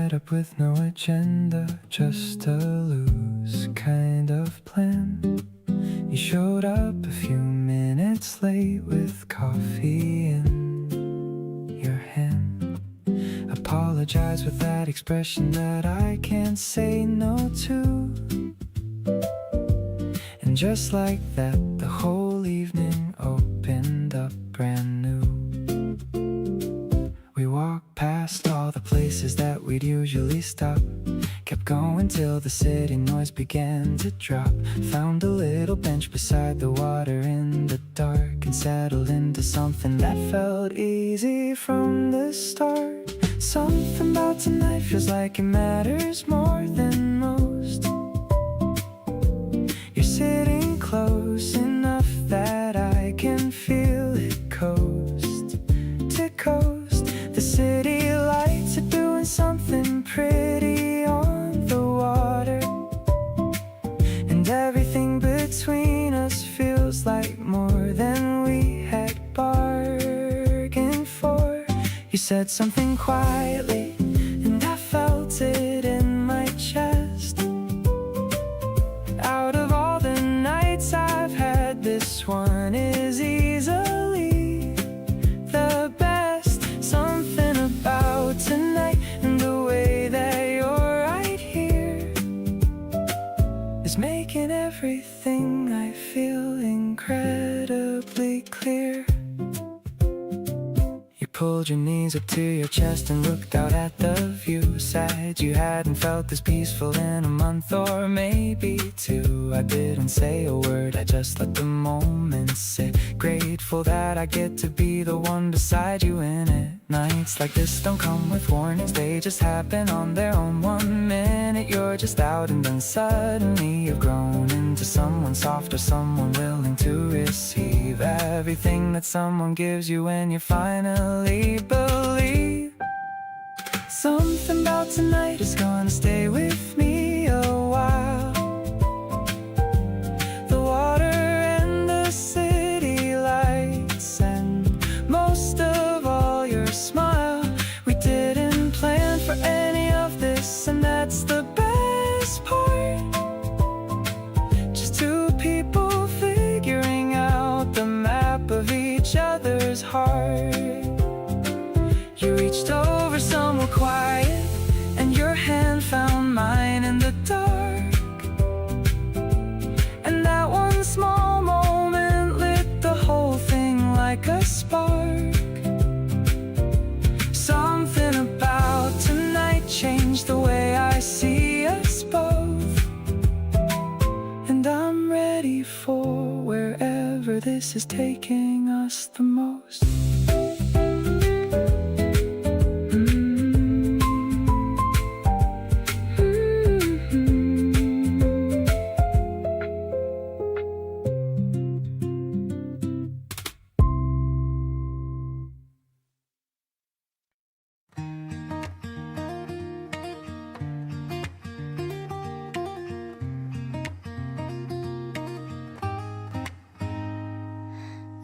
S2: met up with no agenda, just a loose kind of plan. You showed up a few minutes late with coffee in your hand. Apologize with that expression that I can't say no to. And just like that, the whole evening opened up brand new. We walked past all the places that we'd usually stop, kept going till the city noise began to drop. Found a little bench beside the water in the dark, and settled into something that felt easy from the start. Something about tonight feels like it matters more than most. You're sitting close enough that I can feel it coast to coast. The city lights are doing something pretty on the water, and everything between us feels like more than we had bargained for. You said something quietly, and I felt it in my chest. Out of all the nights I've had, this one is easily the best. Something about tonight and the way that you're right here is making everything I feel incredibly clear. You pulled your knees up to your chest and looked out at the view. Said you hadn't felt this peaceful in a month or maybe two. I didn't say a word, I just let the moment sit. Grateful that I get to be the one beside you in it. Nights like this don't come with warnings, they just happen on their own. 1 minute you're just out, and then suddenly you've grown into someone softer, someone willing to receive everything that someone gives you when you finally believe. Something about tonight is gonna stay with me a while. The water and the city lights, and most of all your smile. We didn't plan for any of this, and that's the best part. Just two people figuring out the map of each other's heart. You reached over somewhere quiet, and your hand found mine in the dark. And that one small moment lit the whole thing like a spark. Something about tonight changed the way I see us both. And I'm ready for wherever this is taking us the most.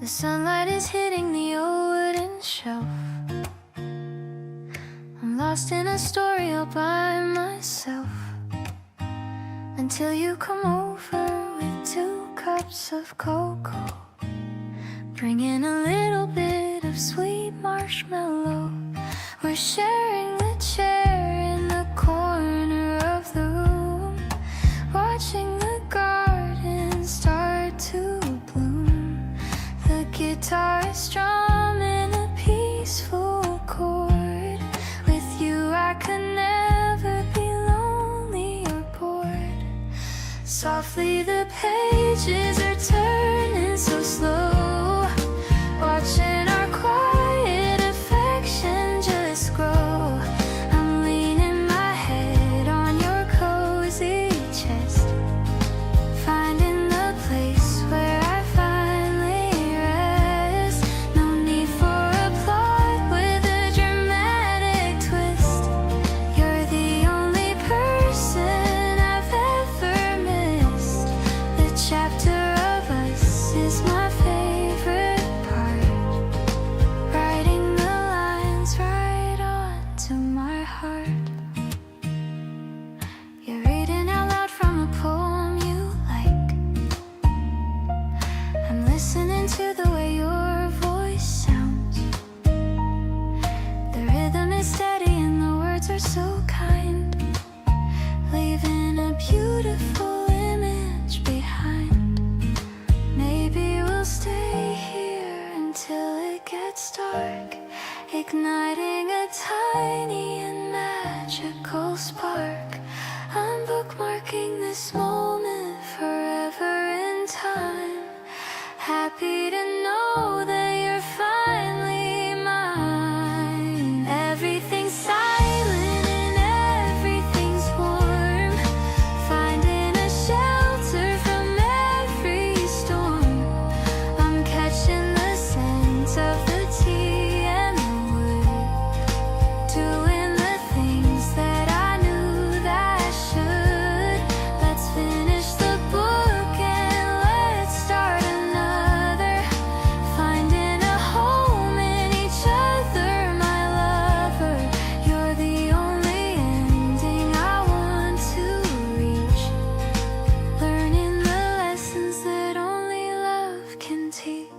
S1: The sunlight is hitting the old wooden shelf. I'm lost in a story all by myself, until you come over with 2 cups of cocoa, bringing a little bit of sweet marshmallow. We're sharing the chair in the corner of the room, watching the garden start to bloom. The guitar is strumming a peaceful chord. With you I could never be lonely or bored. Softly the pages are turning so slow, watching our quiet affection just grow. I'm leaning my head on your cozy chest, finding the place where I finally rest. No need for a plot with a dramatic twist. You're the only person I've ever missed. The chapter of us is my favorite part, writing the lines right onto my heart. igniting a tiny and magical spark. I'm bookmarking this moment forever in time. Happy to know that you're finally mine. Everything's silent and everything's warm. Finding a shelter from every storm. I'm catching the scent of the tea and the wood. Doing the things that I knew that I should. Let's finish the book and let's start another. Finding a home in each other, my lover. You're the only ending I want to reach. Learning the lessons that only love can teach.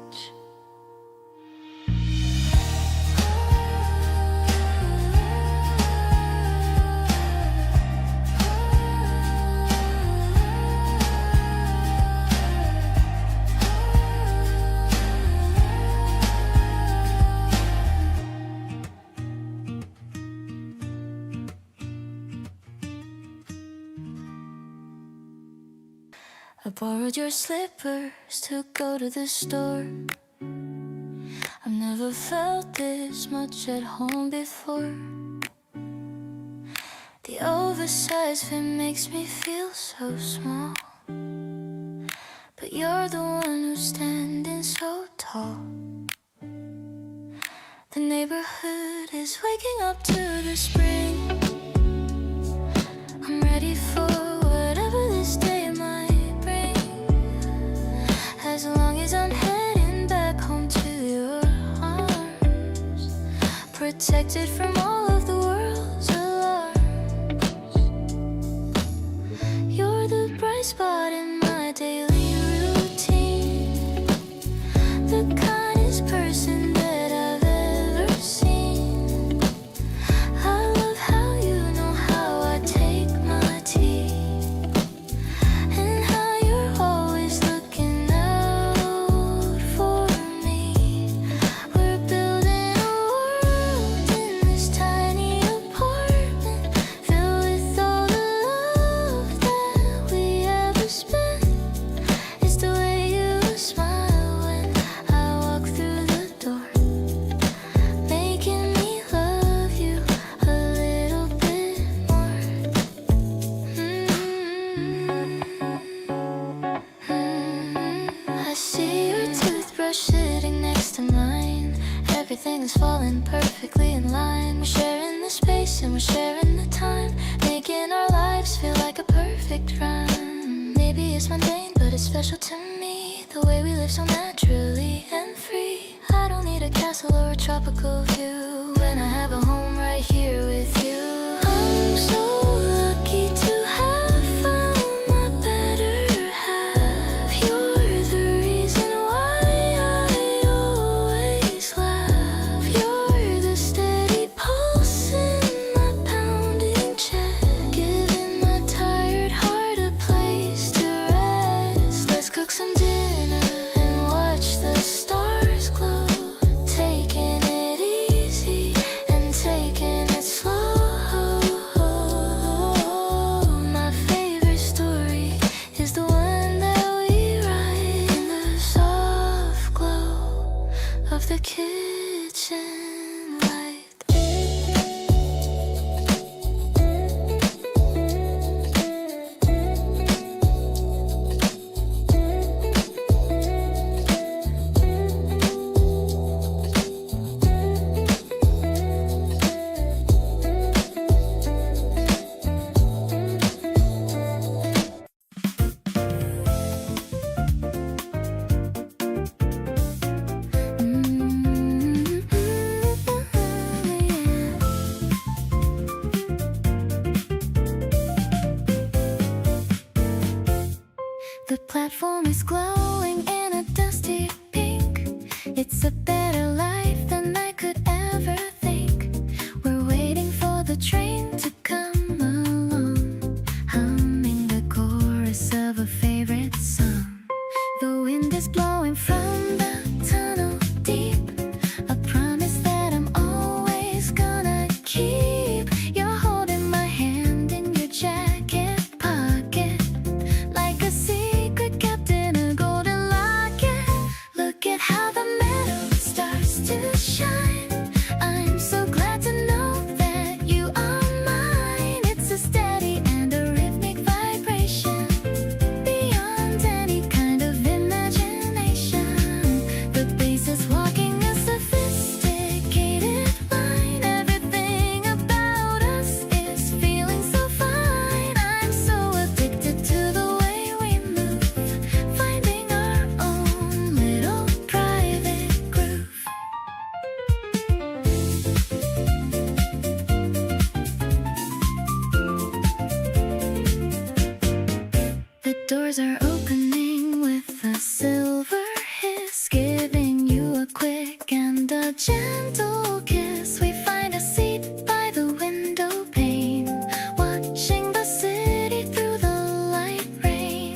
S1: I borrowed your slippers to go to the store. I've never felt this much at home before. The oversized fit makes me feel so small, but you're the one who's standing so tall. The neighborhood is waking up to the spring. I'm ready for whatever this day might bring. As long as I'm heading back home to your arms, protected from all of the world's alarms. You're the bright spot in my daily routine, the kindest person that I've ever seen. I love how you know how I take my tea, and how you're always looking out for me. We're building a world in this tiny apartment, filled with all the love that we ever spent. It's the way you smile when I walk through the door, making me love you a little bit more. I see your toothbrush sitting next to mine. Everything is falling perfectly in line. We're sharing the space and we're sharing the time, making our lives feel like a perfect rhyme. Maybe it's mundane, but it's special to me, the way we live so naturally and free. I don't need a castle or a tropical view when I have a home right here with you. I'm so lucky to have found my better half. You're the reason why I always laugh. You're the steady pulse in my pounding chest, giving my tired heart a place to rest. Let's cook some dinner and watch the stars glow, taking it easy and taking it slow. My favorite story is the one that we write in the soft glow of the kitchen light. The platform is glowing in a dusty pink. It's a better life than I could ever think. We're waiting for the train to come along, humming the chorus of a favorite song. The wind is blowing from the tunnel deep, a promise that I'm always doors are opening with a silver hiss, giving you a quick and a gentle kiss. We find a seat by the window pane, watching the city through the light rain.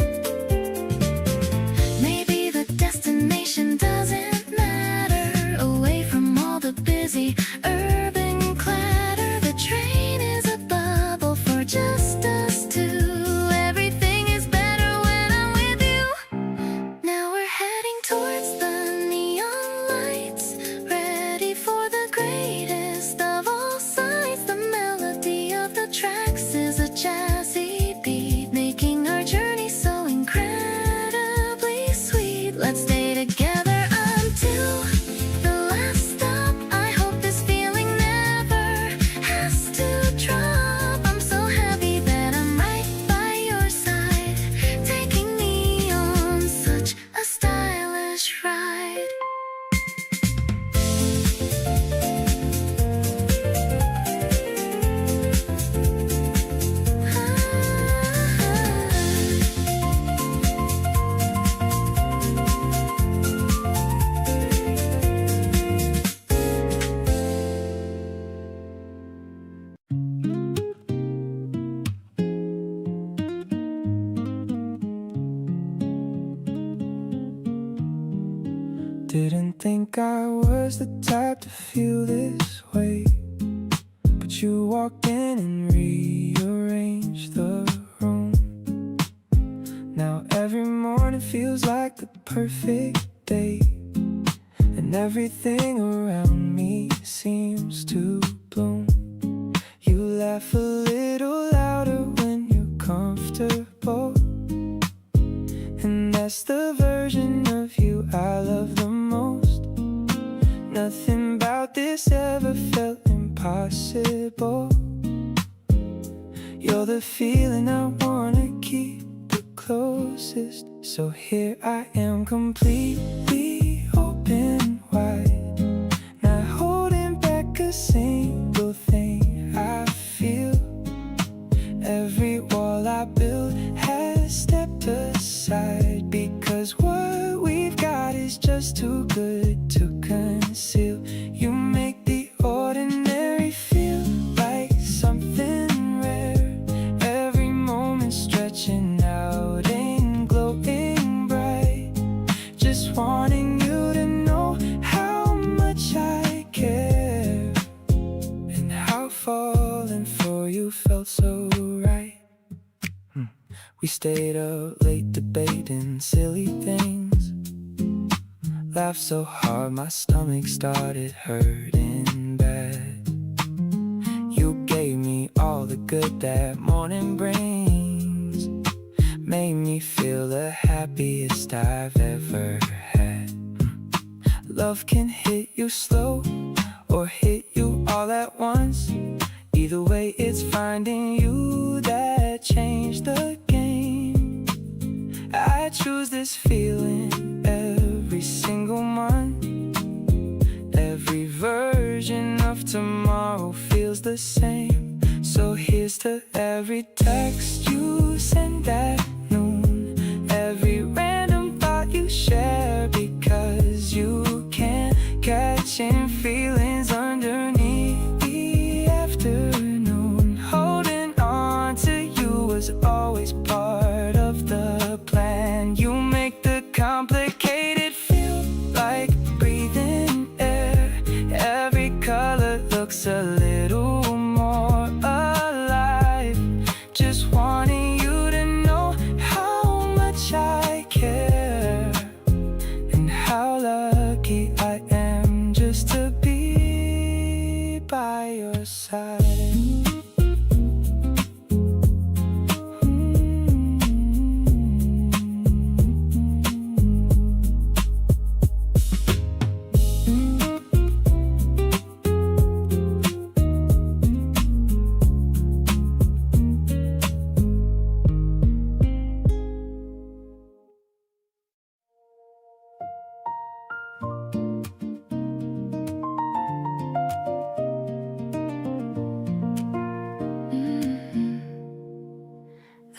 S1: Maybe the destination doesn't matter, away from all the busy urban clatter. The train is a bubble for just us two. Everything is better when I'm with you. Now we're heading towards the neon lights, ready for the greatest of all sights. The melody of the tracks is a jazzy beat, making our journey so incredibly sweet. Let's stay together until the last stop. I hope this feeling never has to drop. I'm so happy that I'm right by your side, taking me on such a stylish ride.
S2: Didn't think I was the type to feel this way, but you walked in and rearranged the room. Now every morning feels like the perfect day, and everything around me seems to bloom. You laugh a little louder when you're comfortable, and that's the version of you I love the most. Nothing about this ever felt impossible. You're the feeling I wanna keep the closest. So here I am, completely open wide, not holding back a single thing I feel. Every wall I built has stepped aside, because what we've got is just too good to conceal. You make the ordinary feel like something rare, every moment stretching out and glowing bright. Just wanting you to know how much I care, and how falling for you felt so right. We stayed up late debating silly things, laughed so hard my stomach started hurting bad. You gave me all the good that morning brings, made me feel the happiest I've ever had. Love can hit you slow or hit you all at once. Either way, it's finding you that changed the game. I choose this feeling every single month. Every version of tomorrow feels the same. So here's to every text you send at noon, every random thought you share, because you can't catch in feelings underneath the afternoon. Holding on to you was always part of the plan. You make the complicated feel like breathing air. Every color looks a little more alive. Just wanting you to know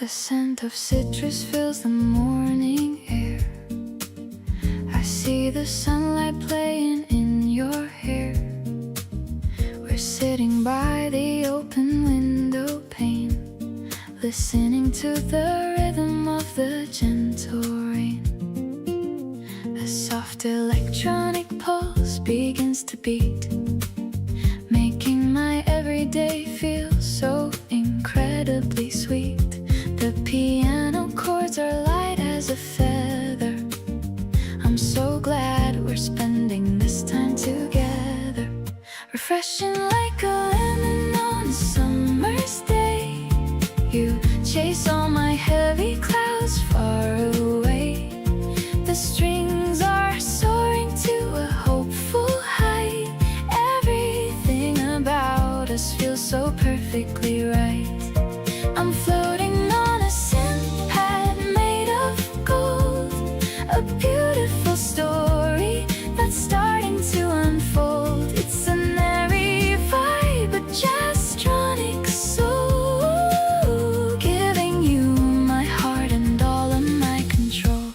S1: The scent of citrus fills the morning air. I see the sunlight playing in your hair. We're sitting by the open window pane, listening to the rhythm of the gentle rain. A soft electronic pulse begins to beat, making my everyday feel so incredibly sweet. The piano chords are light as a feather. I'm so glad we're spending this time together, refreshing like a lemon on a summer's day. You chase all my heavy clouds far away. The strings are soaring to a hopeful height. Everything about us feels so perfectly right. I'm floating on a synth pad made of gold, a beautiful story that's starting to unfold. It's an airy vibe, a jazz-tronic soul, giving you my heart and all of my control.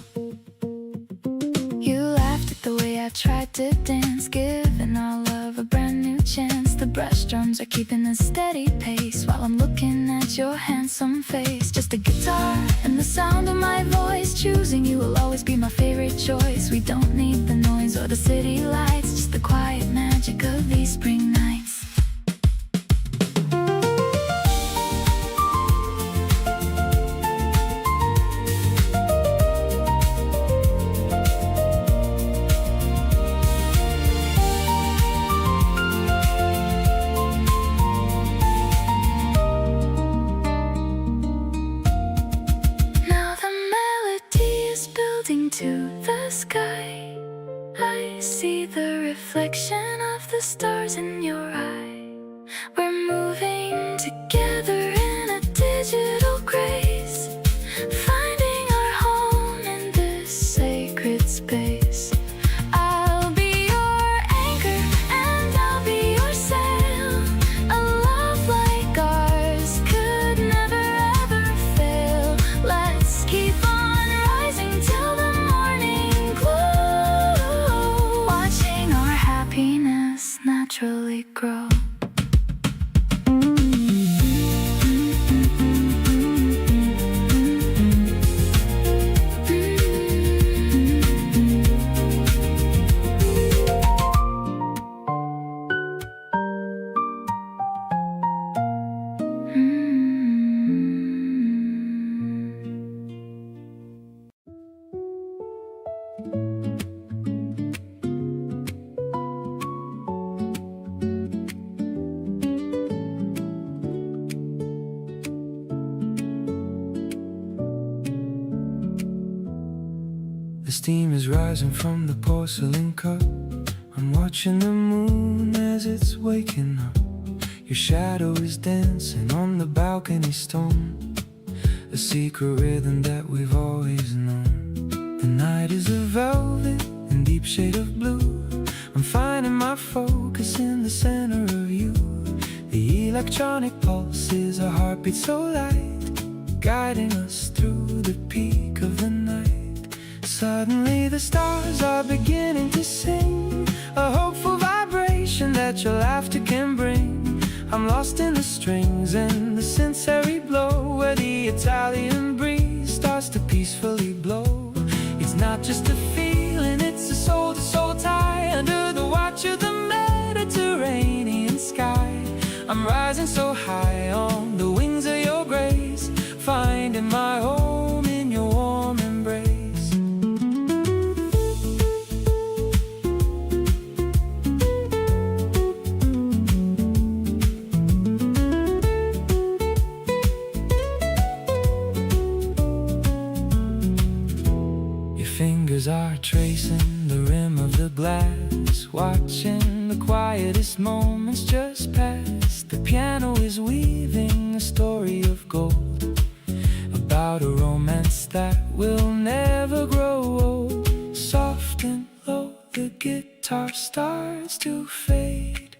S1: You laughed at the way I tried to dance, giving our love a brand new chance. The brush drums are keeping a steady pace while I'm looking at your handsome face. Just a guitar and the sound of my voice. Choosing you will always be my favorite choice. We don't need the noise or the city lights, just the quiet magic of these spring nights. To the sky, I see the reflection of the stars in your eye. We're moving together in a digital grace, finding our home in this sacred space. I'll be your anchor and I'll be your sail. A love like ours could never ever fail. Let's keep on rising till the happiness naturally grow.
S2: Steam is rising from the porcelain cup. I'm watching the moon as it's waking up. Your shadow is dancing on the balcony stone, a secret rhythm that we've always known. The night is a velvet and deep shade of blue. I'm finding my focus in the center of you. The electronic pulse is a heartbeat so light, guiding us through the peak of the night. Suddenly the stars are beginning to sing, a hopeful vibration that your laughter can bring. I'm lost in the strings and the sensory blow, where the Italian breeze starts to peacefully blow. It's not just a feeling, it's a soul-to-soul tie under the watch of the Mediterranean sky. I'm rising so high on the wings of your grace, finding my home in your warm embrace. Fingers are tracing the rim of the glass, watching the quietest moments just pass. The piano is weaving a story of gold, about a romance that will never grow old. Soft and low, the guitar starts to fade,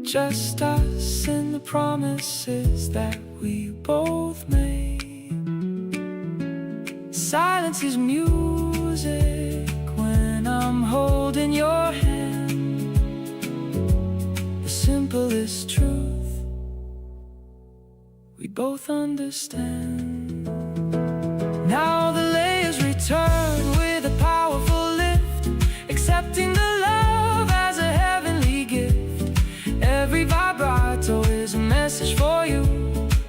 S2: just us in the the promises that we both made. Silence is music when I'm holding your hand. The simplest truth we both understand. Now the layers return with a powerful lift, accepting the love as a heavenly gift. Every vibrato is a message for you,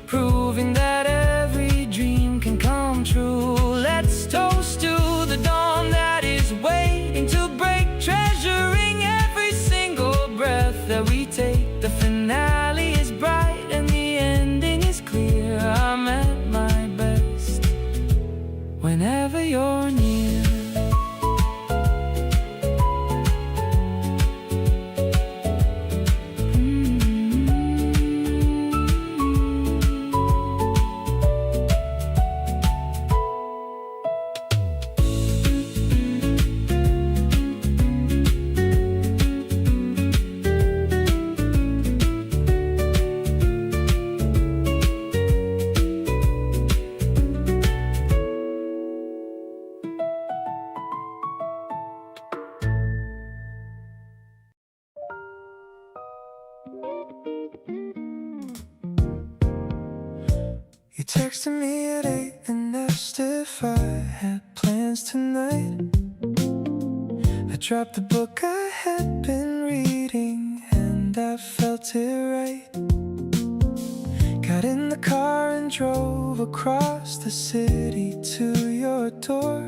S2: proving that every dream can come true. Let's toast to the dawn that is waiting to break, treasuring every single breath that we take. The finale is bright and the ending is clear. I'm at my best whenever you're near. You texted me at 8 and asked if I had plans tonight. I dropped the book I had been reading and I felt it right. Got in the car and drove across the city to your door.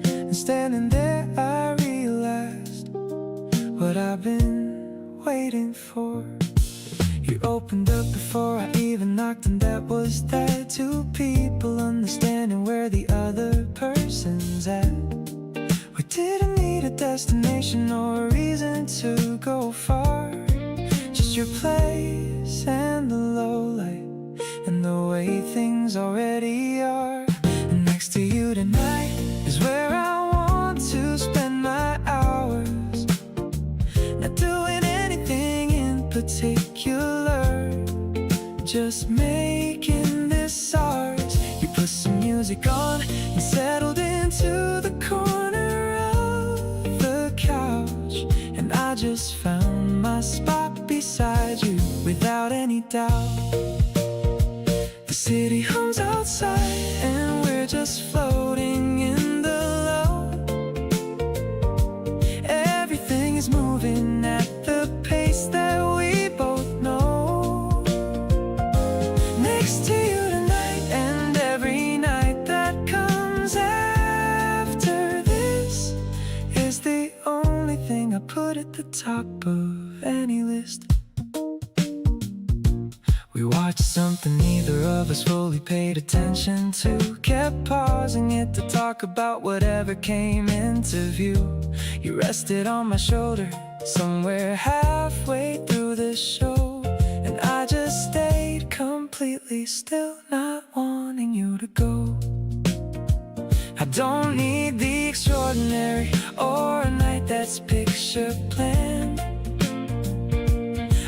S2: And standing there I realized what I've been waiting for. You opened up before I even knocked, and that was that. Two people understanding where the other person's at. We didn't need a destination or a reason to go far, just your place and the low light and the way things already are. And next to you tonight is where I want to spend my hours, not doing anything in particular, just making this ours. You put some music on and settled into the corner of the couch, and I just found my spot beside you without any doubt. The city hums outside and we're just floating in the low. Everything is moving at the pace that we both know. Next to you tonight and every night that comes after this is the only thing I put at the top of any list. We watched something neither of us fully paid attention to, kept pausing it to talk about whatever came into view. You rested on my shoulder somewhere halfway through the show, and I just stayed completely still, not wanting you to go. I don't need the extraordinary or a night that's picture planned.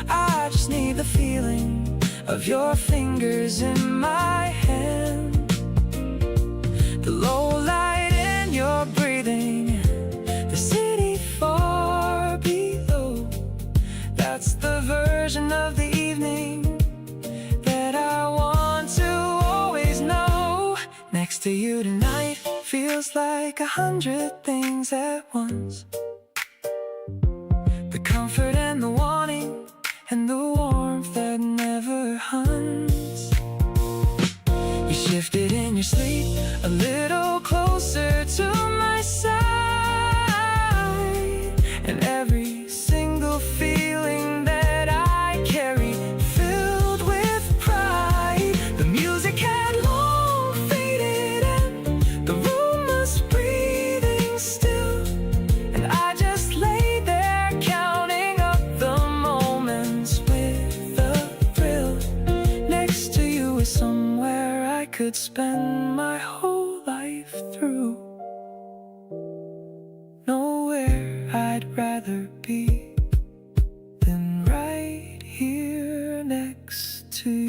S2: I just need the feeling of your fingers in my hand, the low light in your breathing, the city far below. That's the version of the evening that I want to always know. Next to you tonight feels like 100 things at once. The comfort and the wanting and the warmth that never hunts. You shifted in your sleep a little closer to my side, and every single feeling that I carry filled with pride. The music had long faded and the room was breathing still, and I just lay there counting up the moments with a thrill. Next to you is somewhere I could spend my whole life through. Nowhere I'd rather be than right here next to you.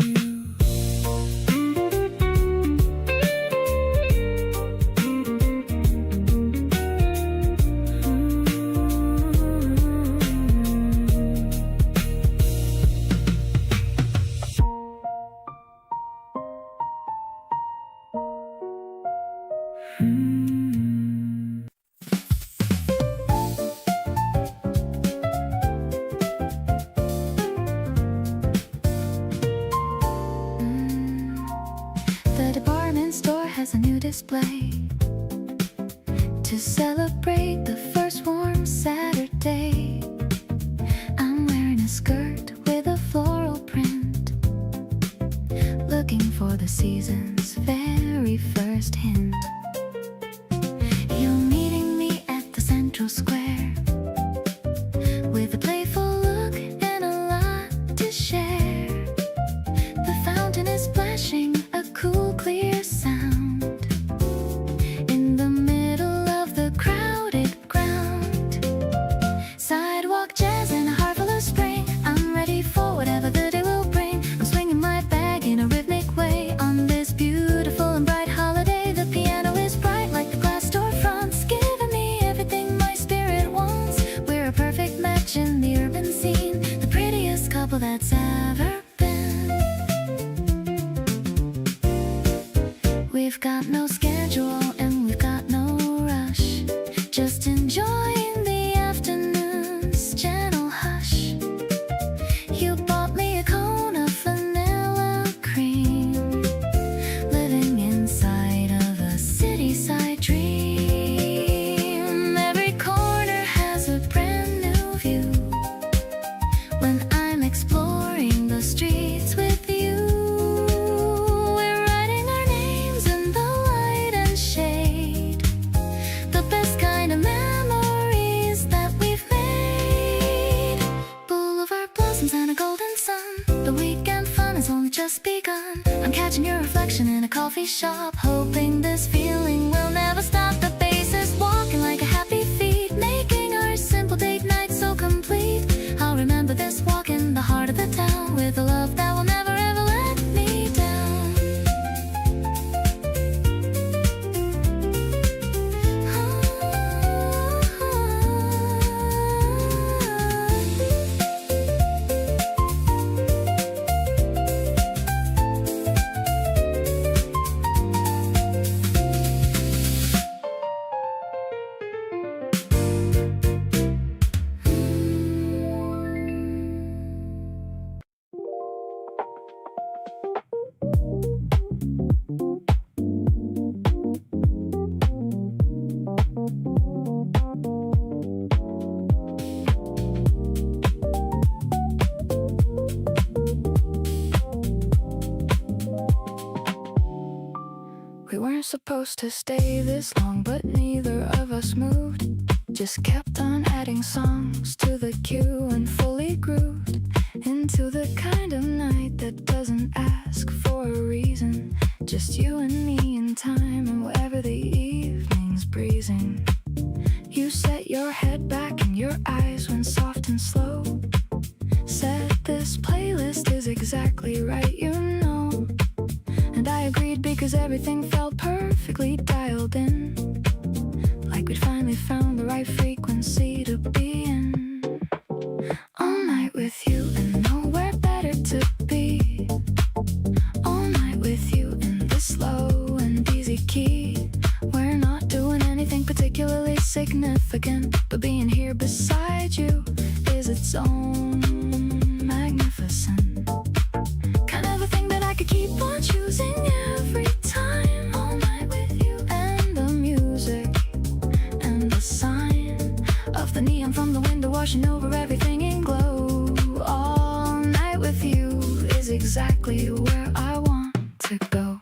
S1: The department store has a new display to celebrate the first warm Saturday. I'm wearing a skirt with a floral print, looking for the season's very first hint. You're meeting me at the central square with a playful look and a lot to share. The fountain is splashing a cool, clear sound in the middle of the crowded ground. Sidewalk jazz and a heart full of spring. I'm ready for whatever the day will bring. I'm swinging my bag in a rhythmic way on this beautiful and bright holiday. The piano is bright like the glass storefronts, giving me everything my spirit wants. We're a perfect match in the urban scene, the prettiest couple that's ever been. We've got no schedule and we've got no rush, just enjoying the afternoon's gentle hush. You bought me a cone of vanilla cream, living inside of a city-side dream. Every corner has a brand new view when I'm exploring the streets with you. We're writing our names in the light and shade, the best kind of memories that we've made. Boulevard blossoms and a golden sun, the weekend fun has only just begun. I'm catching your reflection in a coffee shop, hoping this feeling will never stop. The bass is walking like a happy feet, making our simple date night so complete. I'll remember this walk in the heart of the town with a love that will never ever let me down. We weren't supposed to stay this long, but neither of us moved. Just kept on adding songs to the queue and fully grooved into the kind of night that doesn't ask for a reason. Just you and me in time, and wherever the evening's breezing. You set your head back and your eyes went soft and slow. Said this playlist is exactly right, you know. And I agreed because everything felt perfectly dialed in, like we'd finally found the right frequency to be in. All night with you and nowhere better to be. All night with you in this slow and easy key. We're not doing anything particularly significant, but being here beside you is its own magnificent kind of a thing that I could keep on choosing every time. All night with you and the music and the sign of the neon from the window washing over everything in glow. All night with you is exactly where I want to go.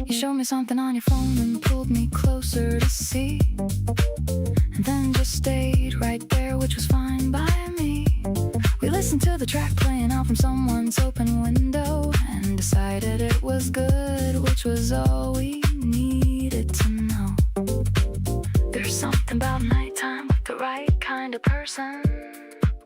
S1: You showed me something on your phone and pulled me closer to see, and then just stayed right there, which was fine by me. We listened to the track playing out from someone's open window and decided it was good, which was all we needed to know. There's something about nighttime with the right kind of person,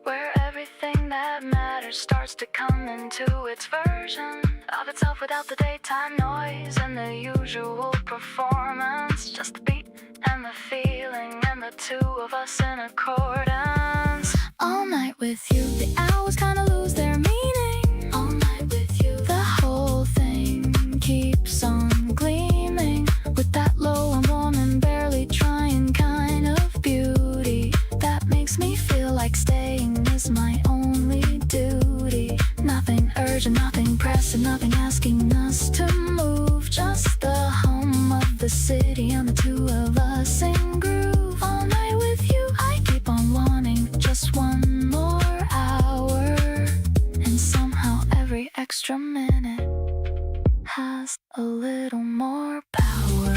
S1: where everything that matters starts to come into its version of itself without the daytime noise and the usual performance. Just the beat and the feeling and the two of us in accordance. All night with you, the hours kinda lose their meaning. All night with you, the whole thing keeps on gleaming with that low and warm and barely trying kind of beauty that makes me feel like staying is my only duty. Nothing urgent, nothing pressing, nothing asking us to move. Just the hum of the city and the two of us in groove. All night with you, I keep on wanting just one more hour. And somehow every extra minute has a little more power.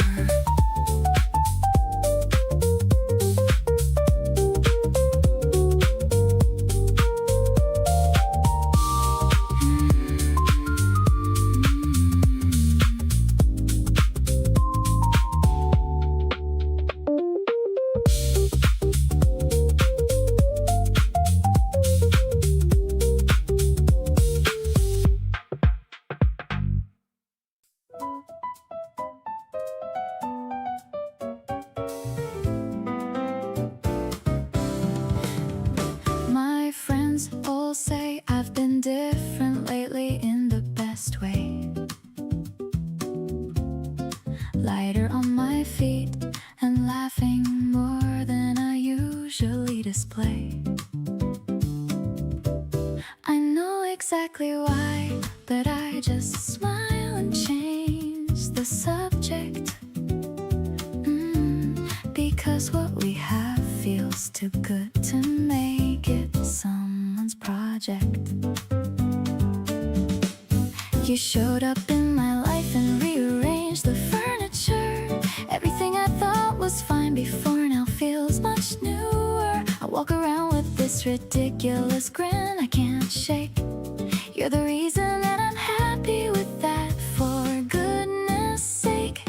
S1: My friends all say I've been different lately in the best way. Lighter on my feet and laughing more than I usually display. I know exactly why, but I just smile and change the subject. Because what we have feels too good to make it someone's project. You showed up in my life and rearranged the furniture. Everything I thought was fine before now feels much newer. I walk around with this ridiculous grin I can't shake. You're the reason that I'm happy with that, for goodness sake.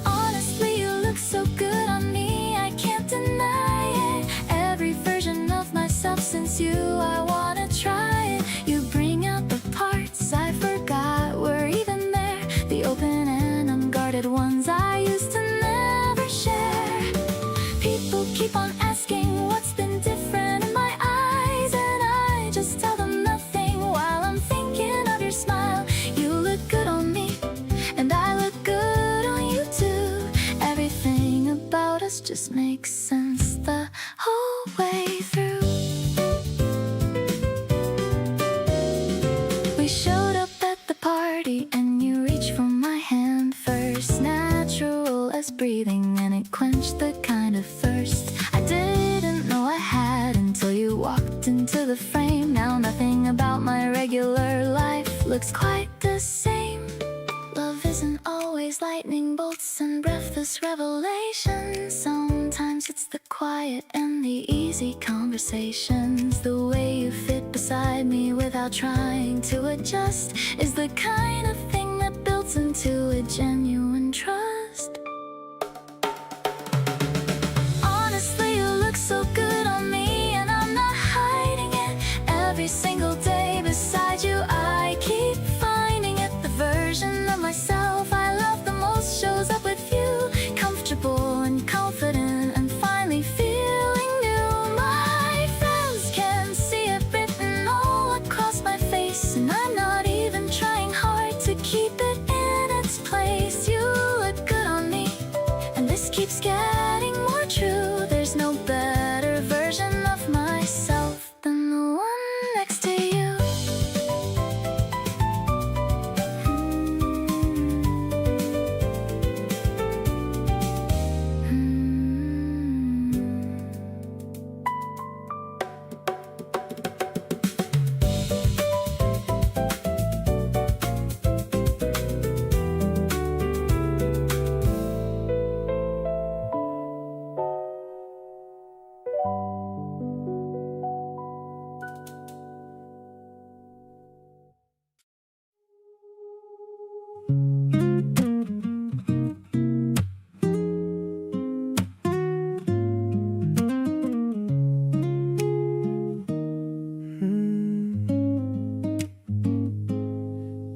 S1: Honestly, you look so good on me, I can't deny it. Every version of myself since you, I wanna try it. You bring out the parts I forgot were even there, the open and unguarded ones I used to never share. People keep on asking what's been different in my eyes, and I just tell them nothing while I'm thinking of your smile. You look good on me, and I look good on you too. Everything about us just makes sense the whole way through. We showed up at the party and you reached for my hand first, natural as breathing, and it quenched the kind of thirst I didn't know I had until you walked into the frame. Now nothing about my regular life looks quite the same. Love isn't always lightning bolts and breathless revelation. Sometimes it's the quiet and the easy conversations. The way you fit beside me without trying to adjust is the kind of thing that builds into a genuine trust. Honestly, you look so good on me, and I'm not hiding it. Every single day beside you, I keep finding it. The version of myself I love the most shows up with you, comfortable and confident and finally feeling new. My friends can see it written all across my face, and I'm not even trying hard to keep it in its place. You look good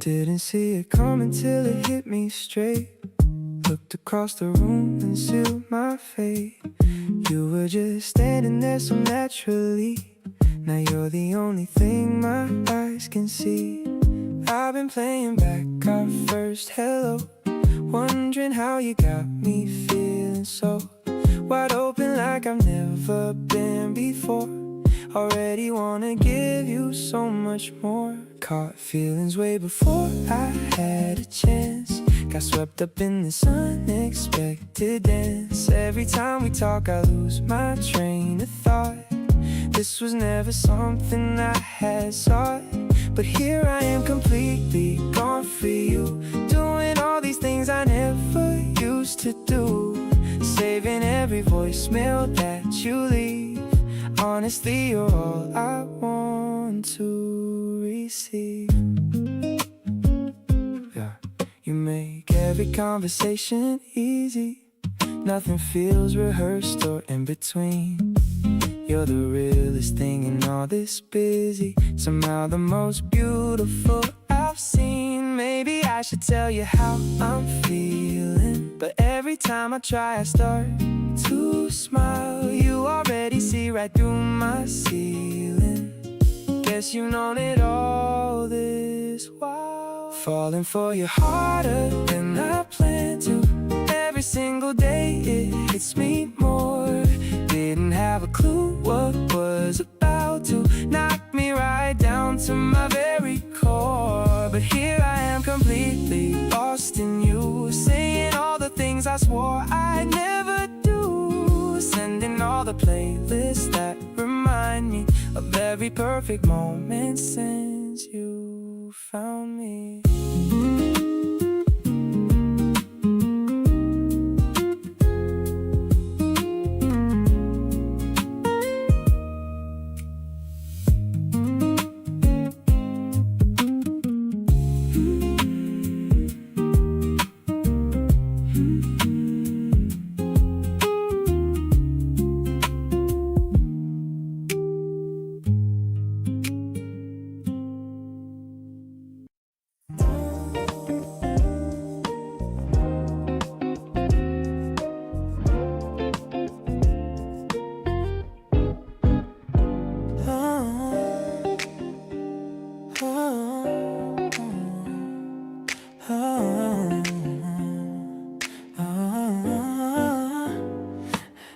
S2: Didn't see it coming till it hit me straight. Looked across the room and sealed my fate. You were just standing there so naturally. Now you're the only thing my eyes can see. I've been playing back our first hello, wondering how you got me feeling so wide open like I've never been before. Already wanna give you so much more. Caught feelings way before I had a chance. Got swept up in this unexpected dance. Every time we talk I lose my train of thought. This was never something I had sought, but here I am completely gone for you, doing all these things I never used to do, saving every voicemail that you leave. Honestly, you're all I want to receive. Yeah, you make every conversation easy. Nothing feels rehearsed or in between. You're the realest thing in all this busy. Somehow the most beautiful I've seen. Maybe I should tell you how I'm feeling, but every time I try I start to smile. You already see right through my ceiling. Guess you've known it all this while. Falling for you harder than I planned to. Every single day it hits me more. Didn't have a clue what was about to knock me right down to my very core. But here I am completely lost in you, saying all the things I swore I'd never do, sending all the playlists that remind me of every perfect moment since you found me.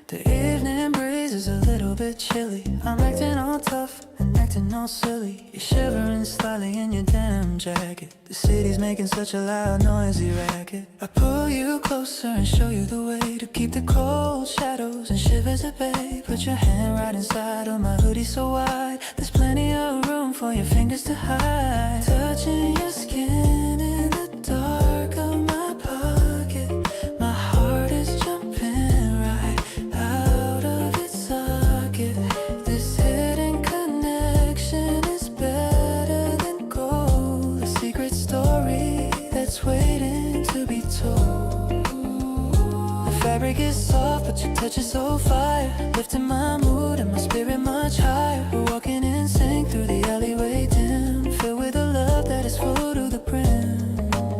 S3: The evening breeze is a little bit chilly. I'm acting all tough and acting all silly. You're shivering slightly in your denim jacket. The city's making such a loud noisy racket. I pull you closer and show you the way to keep the cold shadows and shivers at bay. Put your hand right inside of my hoodie so wide. There's plenty of room for your fingers to hide. Touching your skin in the dark of my pocket. My heart is jumping right out of its socket. This hidden connection is better than gold. A secret story that's waiting to be told. The fabric is soft, but your touch is so fire, lifting my mood and my spirit much higher. We're walking in sync through the alleyway dim, filled with a love that is full to the brim.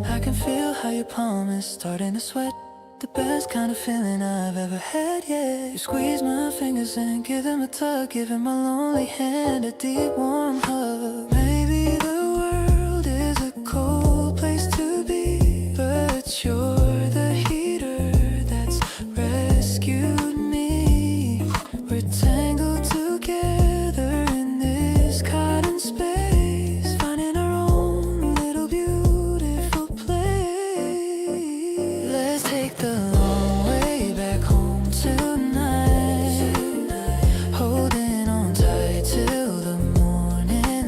S3: I can feel how your palm is starting to sweat. The best kind of feeling I've ever had, yeah. You squeeze my fingers and give them a tug, giving my lonely hand a deep warm hug. Maybe the world is a cold place to be, but you're the heater that's rescued me. We're tangled together in this cotton space, finding our own little beautiful place. Let's take the long way back home tonight, holding on tight till the morning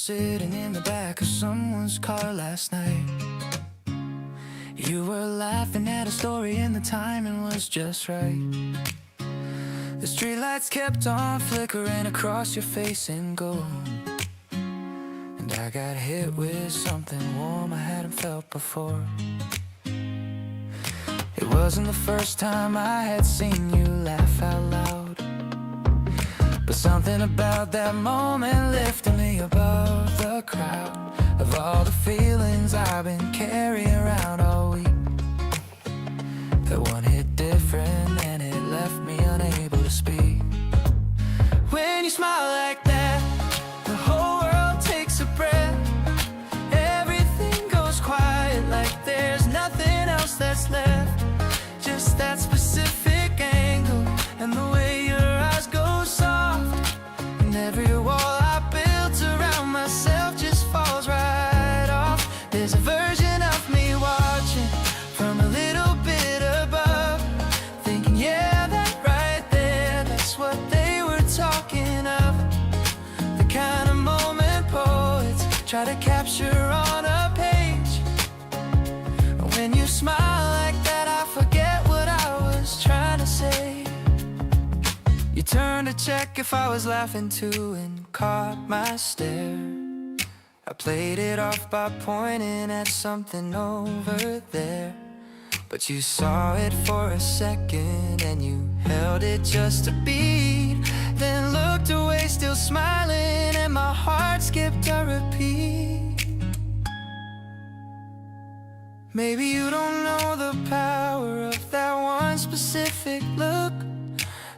S3: sitting in the back of someone's car last night. You were laughing at a story and the timing was just right. The streetlights kept on flickering across your face in gold, and I got hit with something warm I hadn't felt before. It wasn't the first time I had seen you laugh out loud, but something about that moment lifted me above the crowd of all the feelings I've been carrying around all week. That one hit different and it left me unable to speak. When you smile like that, the whole world takes a breath. Everything goes quiet like there's nothing else that's left. Just that specific angle and the way your eyes go soft, and every wall I built around myself just falls right off. There's a version of me watching from a little bit above, thinking, yeah, that right there, that's what they were talking of. The kind of moment poets try to capture on a page. When you smile like that, I forget what I was trying to say. You turned to check if I was laughing too and caught my stare. I played it off by pointing at something over there, but you saw it for a second and you held it just a beat, then looked away still smiling, and my heart skipped a repeat. Maybe you don't know the power of that one specific look,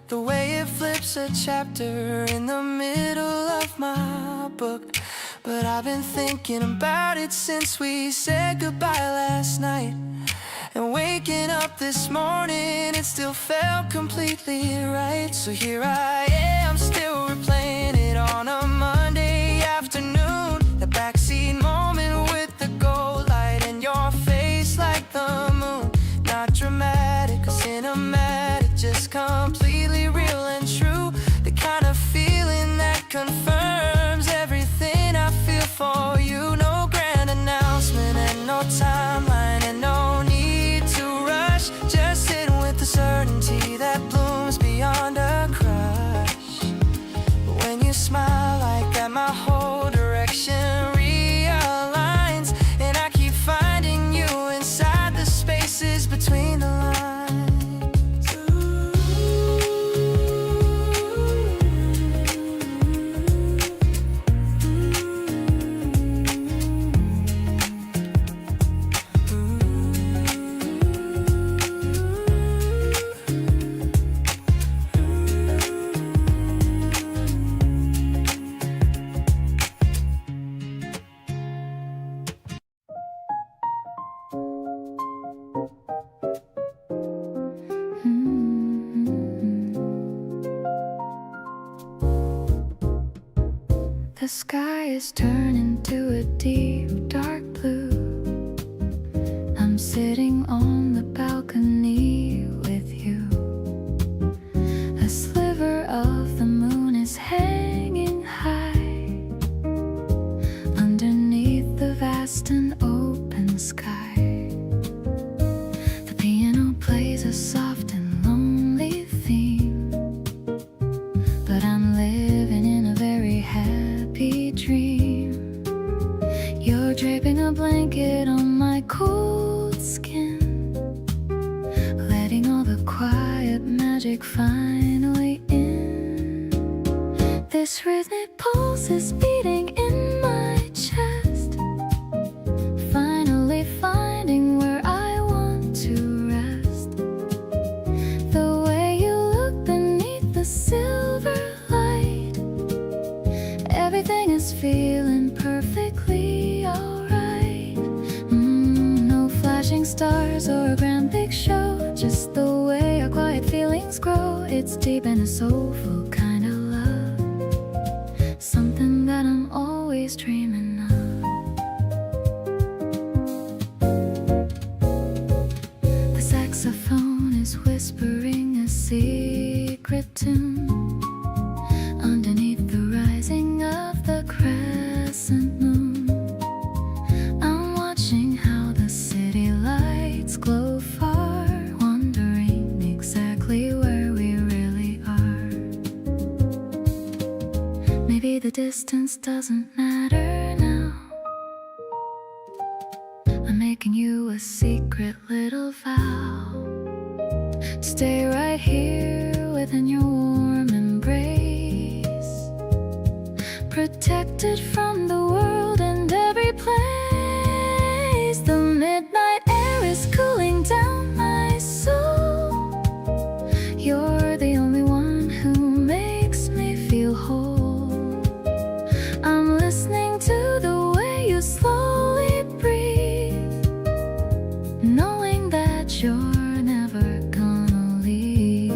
S3: the way it flips a chapter in the middle of my book. But I've been thinking about it since we said goodbye last night, and waking up this morning, it still felt completely right. So here I am, still replaying it on a Monday afternoon. The backseat moment with the gold light and your face like the moon. Not dramatic or cinematic, just completely real and true. The kind of feeling that confirms everything I feel for you. No grand announcement and no timeline and no need to rush, just sitting with the certainty that blooms beyond a crush. But when you smile like that, my whole direction realigns, and I keep finding you inside the spaces between the lines.
S1: The sky is turning to a deep dark blue. I'm sitting on the balcony with you. A sliver of the moon is hanging high underneath the vast and open sky. The piano plays a soft and lonely theme, but I'm living in a very happy dream. You're draping a blanket on my cold skin, letting all the quiet magic finally in. This rhythmic pulse is beating in my chest, finally finding where I want to rest. The way you look beneath the silver light, everything is feeling perfectly alright. No flashing stars or a grand big show, just the way our quiet feelings grow. It's deep and a soulful kind of love, something that I'm always dreaming of. The saxophone is whispering a secret tune underneath the rising of the crescent distance doesn't matter now. I'm making you a secret little vow. Stay right here within your warm embrace, protected from the world and every place. The midnight air is cooling down my soul. You're the only one who makes me feel whole. I'm listening to the way you slowly breathe, knowing that you're never gonna leave.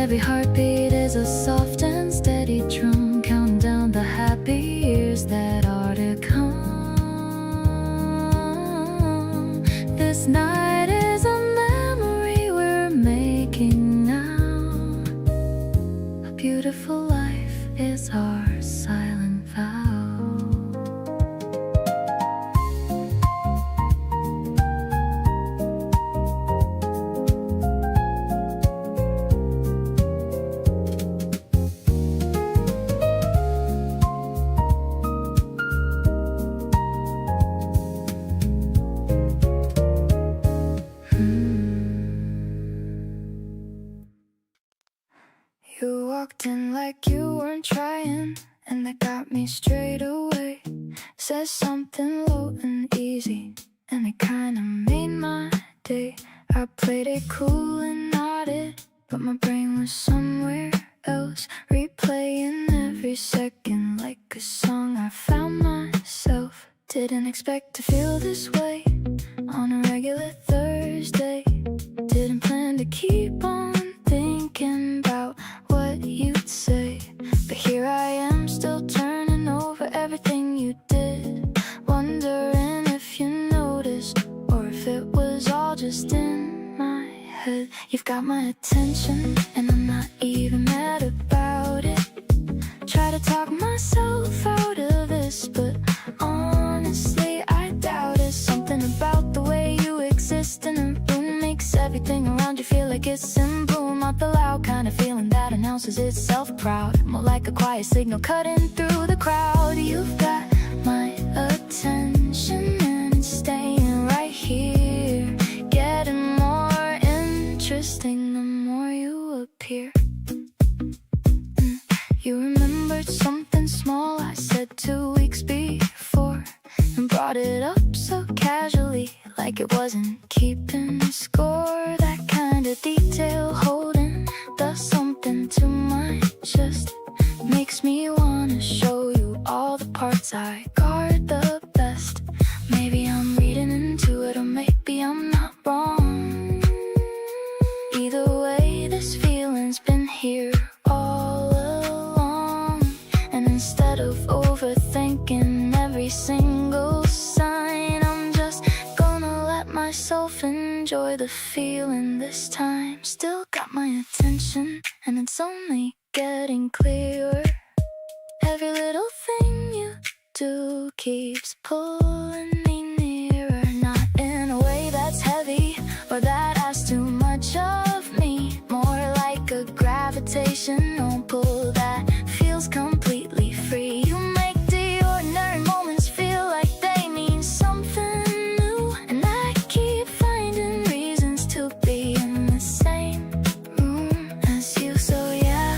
S1: Every heartbeat is a soft and steady drum, counting down the happy years that are to come. This night is a memory we're making now. A beautiful life is our silent vow. You walked in like you weren't trying, and that got me straight away. Said something low and easy, and it kinda made my day. I played it cool and nodded, but my brain was somewhere else, replaying every second like a song I found myself. Didn't expect to feel this way on a regular Thursday. Didn't plan to keep on thinking about what you'd say, but here I am still turning over everything you did, wondering if you noticed or if it was all just in my head. You've got my attention and I'm not even mad about it. Try to talk myself out of this, but honestly I doubt it. Something about the way you exist in a room makes everything around you feel like it's in bloom. Not the loud kind of feeling that announces itself proud, more like a quiet signal cutting through the crowd. You've got my attention and it's staying right here, getting more interesting the more you appear. You remembered something small I said 2 weeks before, and brought it up so casually, like it wasn't keeping score. That kind of detail holding does something to my chest, makes me wanna show you all the parts I guard the best. Maybe I'm reading into it, or maybe I'm not wrong. Either way, this feeling's been here all along, and instead of overthinking every single sign, I'm just gonna let myself enjoy the feeling this time. Still got my attention and it's only getting clearer. Every little thing you do keeps pulling me nearer, not in a way that's heavy or that asks too much of me, more like a gravitational pull that feels completely free. You make the ordinary moments feel like they mean something new, and I keep finding reasons to be in the same room as you. So yeah,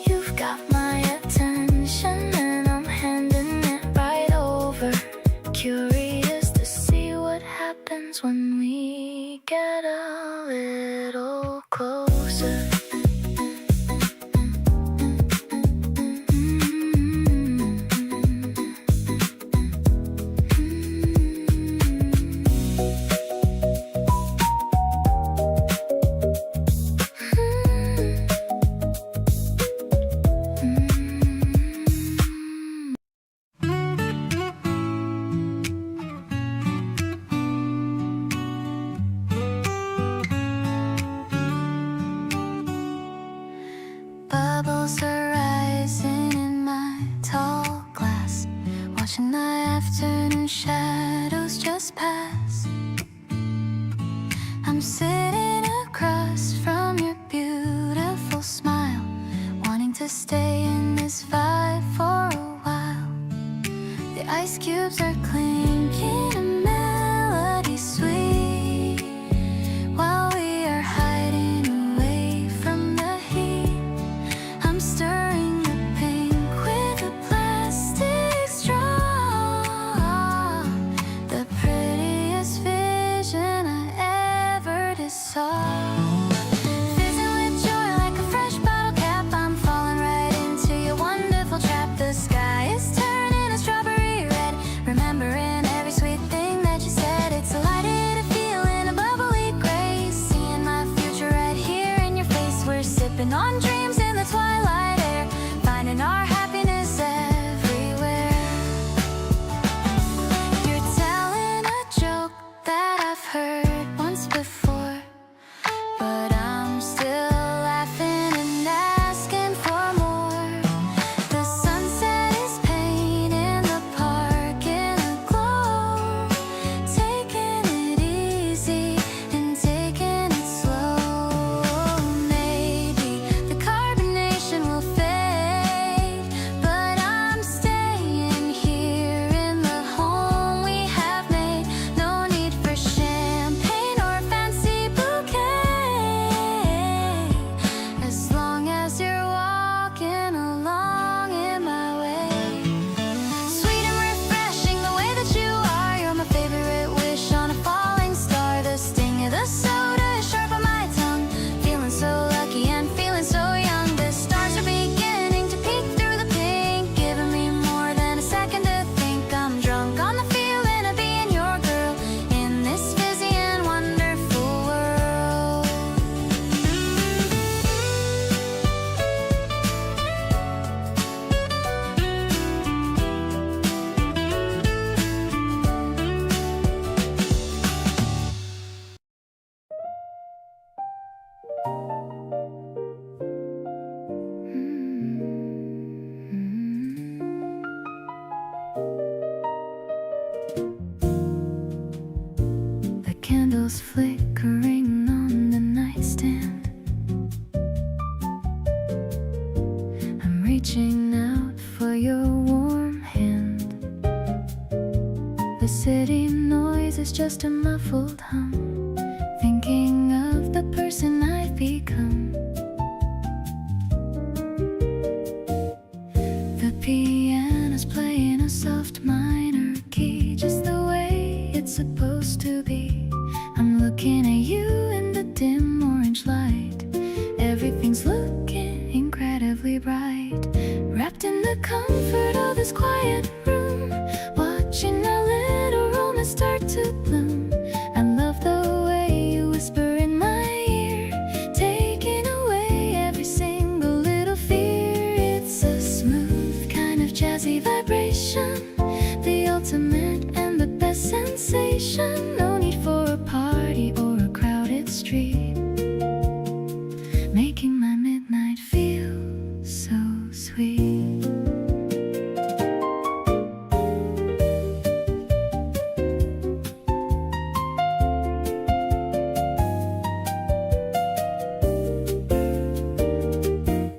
S1: you've got my attention and I'm handing it right over, curious to see what happens when we get a little closer. Bubbles are rising in my tall glass, watching the afternoon shadows just pass. I'm sitting across from your beautiful smile, wanting to stay in this vibe for are clinging, a melody sweet, while we are hiding away from the heat. I'm stirring the pink with a plastic straw, the prettiest vision I ever saw. Fizzing with joy like a fresh bottle cap, I'm falling right into your wonderful trap. The sky is turning a strawberry red, remembering every sweet thing that you said. It's a lighted a feeling, a bubbly grace, seeing my future right here in your face. We're sipping on dreams in the twilight air, finding our happiness everywhere. You're telling a joke that I've heard once before, but I'm still laughing and asking for more. The sunset is painting the park in a glow, taking it easy and taking it slow. Maybe the carbonation will fade, but I'm staying here in the home we have made. No need for champagne or fancy bouquet, as long as you're walking along in my way. Sweet and refreshing the way that you are, you're my favorite wish on a falling star. The sting of the soda is sharp on my tongue, feeling so lucky and feeling so young. The stars are beginning to peek through the pink, giving me more than a second to think. I'm drunk on the feeling of being your girl in this busy and wonderful world. The candles flickering on the nightstand, I'm reaching out for your warm hand. The city noise is just a muffled hum, thinking of the person I've become. The piano's playing a soft minor key, just the way it's supposed to be. I'm looking at you in the dim orange light, everything's looking incredibly bright. Wrapped in the comfort of this quiet room, watching our little romance start to bloom. I love the way you whisper in my ear, taking away every single little fear. It's a smooth kind of jazzy vibration, the ultimate and the best sensation. No need for a party or a crowded street, making my midnight feel so sweet.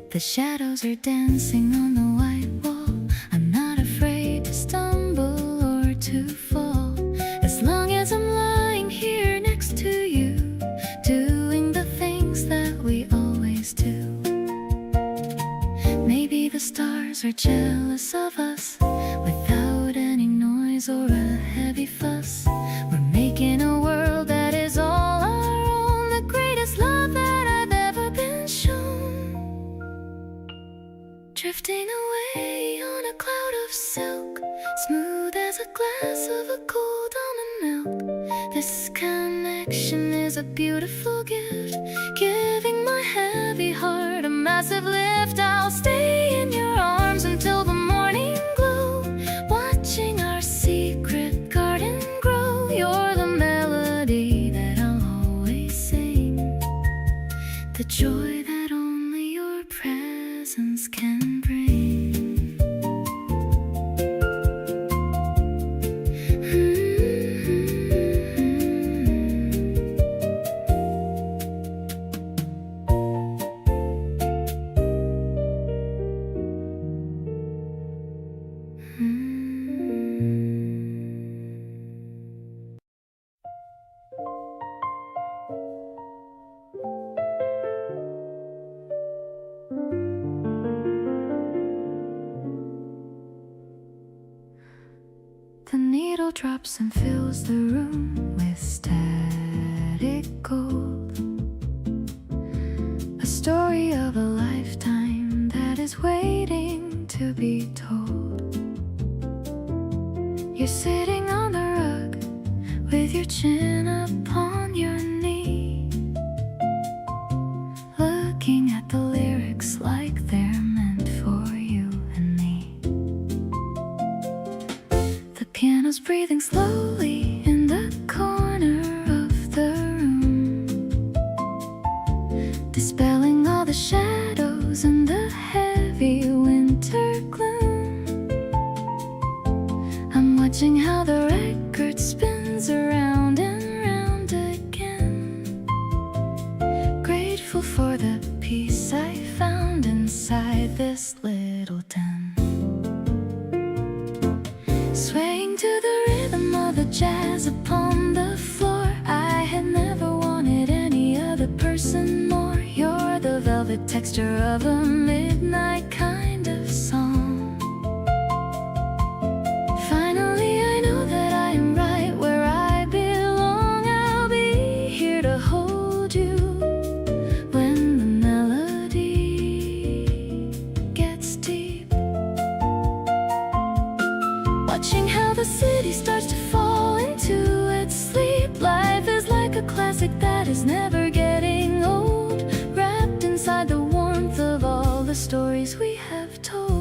S1: The shadows are dancing on the white wall, I'm not afraid to stumble or to fall, as long as I'm lying here next to you, doing the things that we always do. Maybe the stars are jealous of us, without any noise or a heavy fuss. We're making a world that is all our own, the greatest love that I've ever been shown. Drifting away on a cloud of silk, smooth as a glass of a cold almond milk. This connection is a beautiful gift, giving my heavy heart a massive lift. I'll stay in your arms until the morning glow, watching our secret garden grow. You're the melody that I'll always sing, the joy that only your presence can bring. drops and fills the room with static gold. A story of a lifetime that is waiting to be told. You're sitting on the rug with your chin upon your knee, looking at the lyrics like they're meant for you and me. The piano's breathing slowly in the corner of the room, dispelling all the shadows and the heavy winter gloom. I'm watching how the record spins around and round again, grateful for the peace I found inside this little den. Swaying to the rhythm of the jazz upon the floor, I had never wanted any other person more. You're the velvet texture of a midnight kind of song. Finally I know that I am right where I belong. I'll be here to hold you when the melody gets deep. Watching how the city starts to fall into its sleep. Life is like a classic that is never getting old, wrapped inside the warmth of all the stories we have told.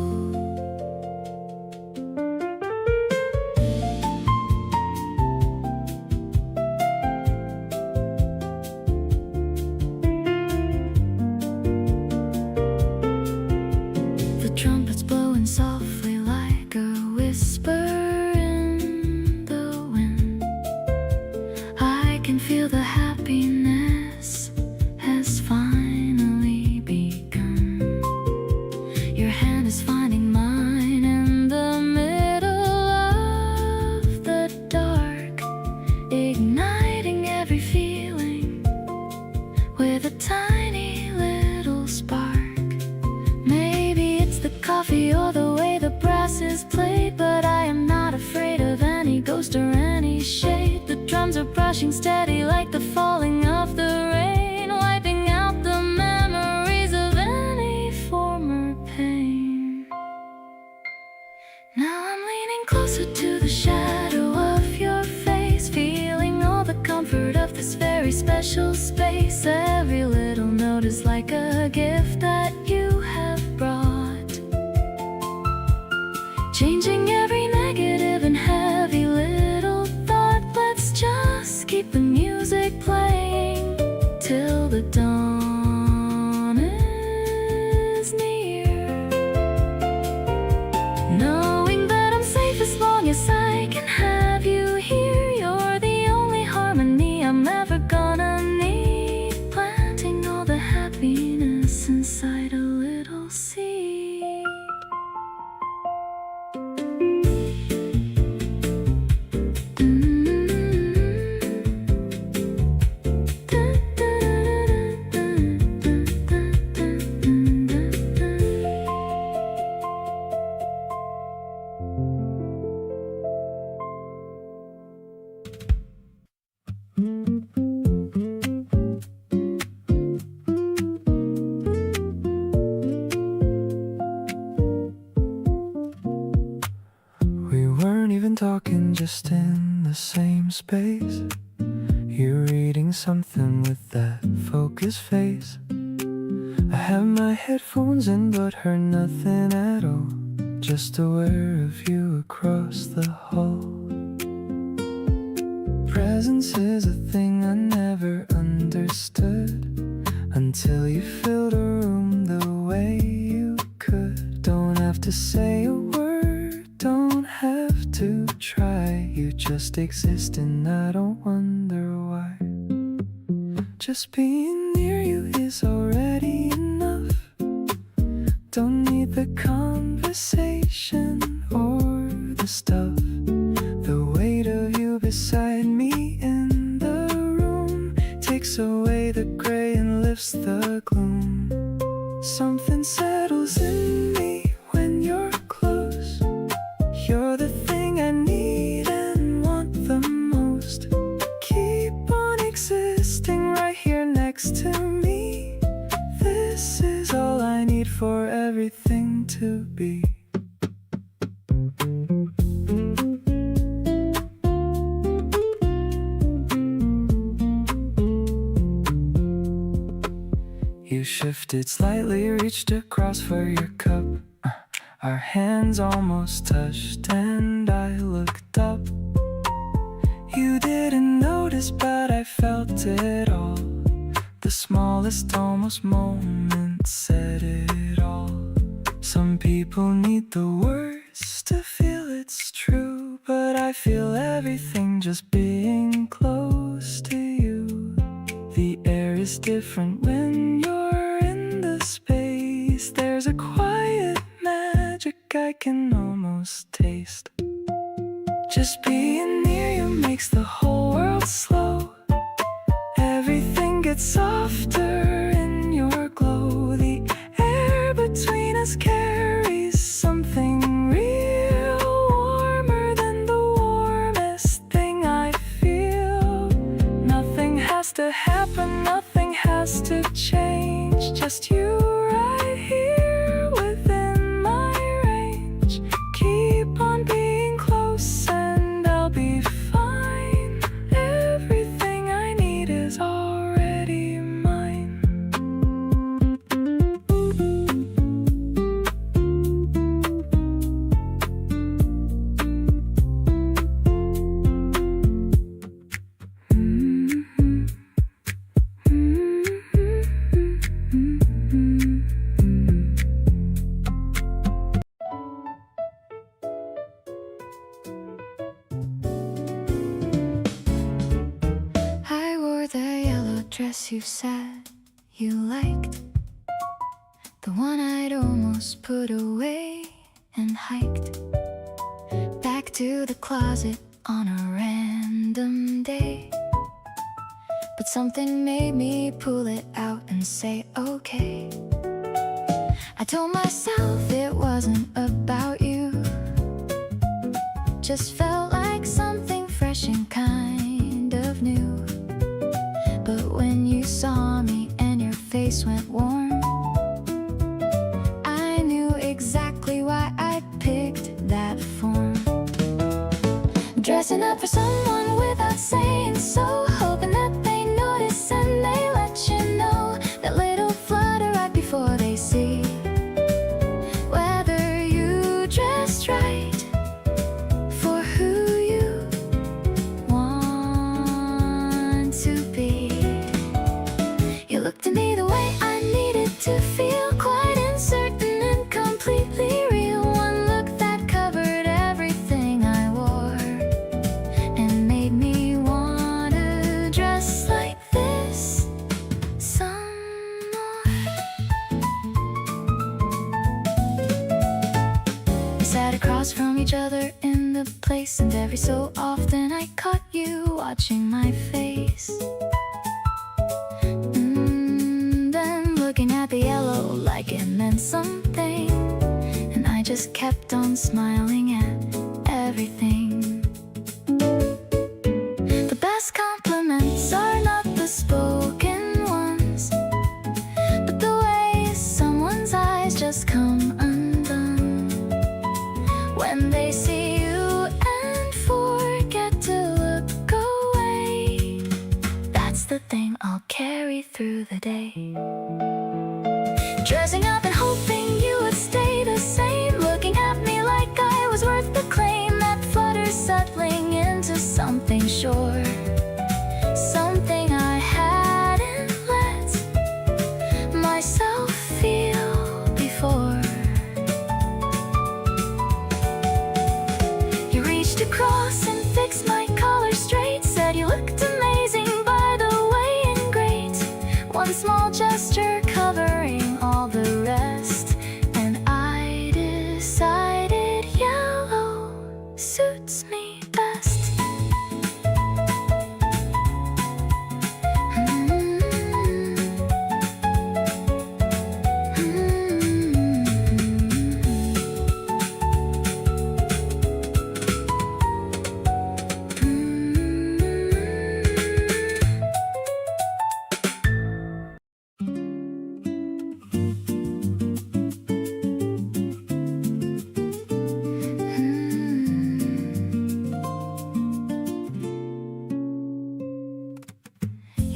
S1: The trumpets blowing softly like a whisper in the wind. I can feel the happiness has finally begun. Your hand is finding mine in the middle of the dark, igniting every feeling with a tiny little spark. Maybe it's the coffee or the way the brass is played, but I am not afraid of any ghost or any shade. The drums are brushing steady like the falling of the rain, wiping out the memories of any former pain. Now I'm leaning closer to the shadow of your face, feeling all the comfort of this very special space. Every little note is like a gift that you have brought, changing every negative and heavy little thought. Let's just keep the music playing till the dawn is near, knowing that I'm safe as long as I can have you here. You're the only harmony I'm ever gonna need, planting all the happiness inside a little seed.
S2: We weren't even talking, just in the same space. You're reading something with that focused face. I have my headphones in but heard nothing at all, just aware of you across the hall. Presence is a thing I never understood until you filled a room the way you could. Don't have to say a word, don't have to try. You just exist and I don't wonder why. Just being near you is already enough. Don't need the conversation or the stuff. The weight of you beside me in the room takes away the gray and lifts the gloom. Something settles in me when you're close. You're the thing I need and want. to be. You shifted slightly, reached across for your cup. Our hands almost touched and I looked up. You didn't notice but I felt it all. The smallest almost moment said it all. Some people need the words to feel it's true, but I feel everything just being close to you. The air is different when you're in the space. There's a quiet magic I can almost taste. Just being near you makes the whole world slow. Everything gets softer in your glow. The air between us carries something real, warmer than the warmest thing I feel. Nothing has to happen, nothing has to change. Just you right here within my range. Keep on being close and I'll be fine. Everything I need is already mine.
S1: I wore the yellow dress you said you liked, the one I'd almost put away, and hiked back to the closet on a random day. But something made me pull it out and say okay. I told myself it wasn't about you, just felt like something fresh and kind of new. But when you saw me and your face went warm, I knew exactly why I picked that form. Dressing up for someone without saying so, hoping that they notice and they let you know. That little flutter right before they see whether you dressed right for who you want to be. You looked at me the way I needed to feel, quite uncertain and completely real. One look that covered everything I wore and made me wanna dress like this some more. We sat across from each other in the place, and every so often I caught you watching my face. Then looking at the yellow like it meant something, and I just kept on smiling at everything. The best compliments are not the spoken ones, but the way someone's eyes just come undone when they see you and forget to look away. That's the thing I'll carry through the day. Dressing up and hoping you would stay the same, looking at me like I was worth the claim. That flutter settling into something sure, something I hadn't let myself feel before. You reached across and fixed my collar straight, said you looked amazing by the way and great. One small gesture covering all the rest, and I decided yellow suits me best.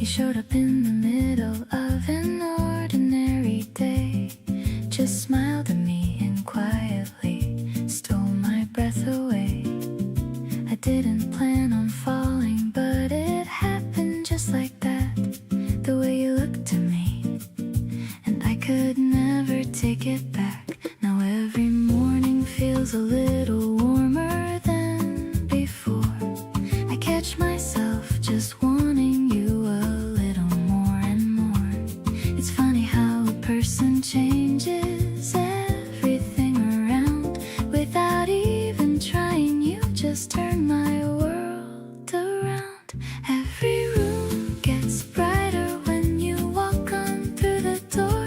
S1: showed up in the middle of an ordinary day, just smiled at me and quietly stole my breath away. I didn't plan on falling, but it happened just like that. The way you looked at me, and I could never take it back. Now every morning feels a little warmer than before. I catch myself just wanting you a little more and more. It's funny how a person changes everything around without even trying. You just turn my world around. Every room gets brighter when you walk on through the door.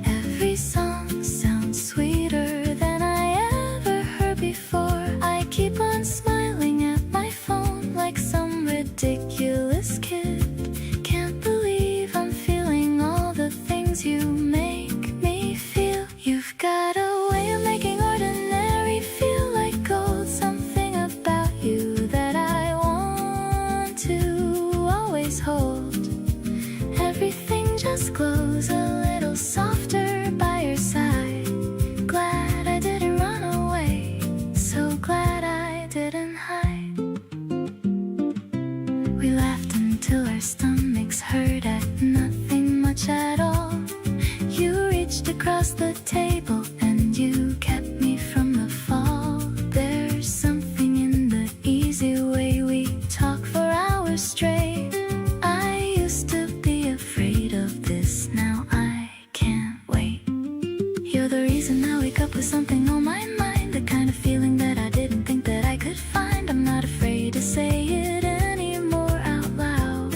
S1: Every song sounds sweeter than I ever heard before. I keep on smiling at my phone like some ridiculous kid. Can't believe I'm feeling all the things you make me feel. You've got a way of making ordinary feel like gold. Something about you that I want to always hold. Everything just glows a little softer by your side. Glad I didn't run away, so glad I didn't hide. We laughed until our stomachs hurt at nothing much at all. You reached across the table and you kept me from the fall. There's something in the easy way we talk for hours straight. I used to be afraid of this, now I can't wait. You're the reason I wake up with something on my mind, the kind of feeling that I didn't think that I could find. I'm not afraid to say it anymore out loud.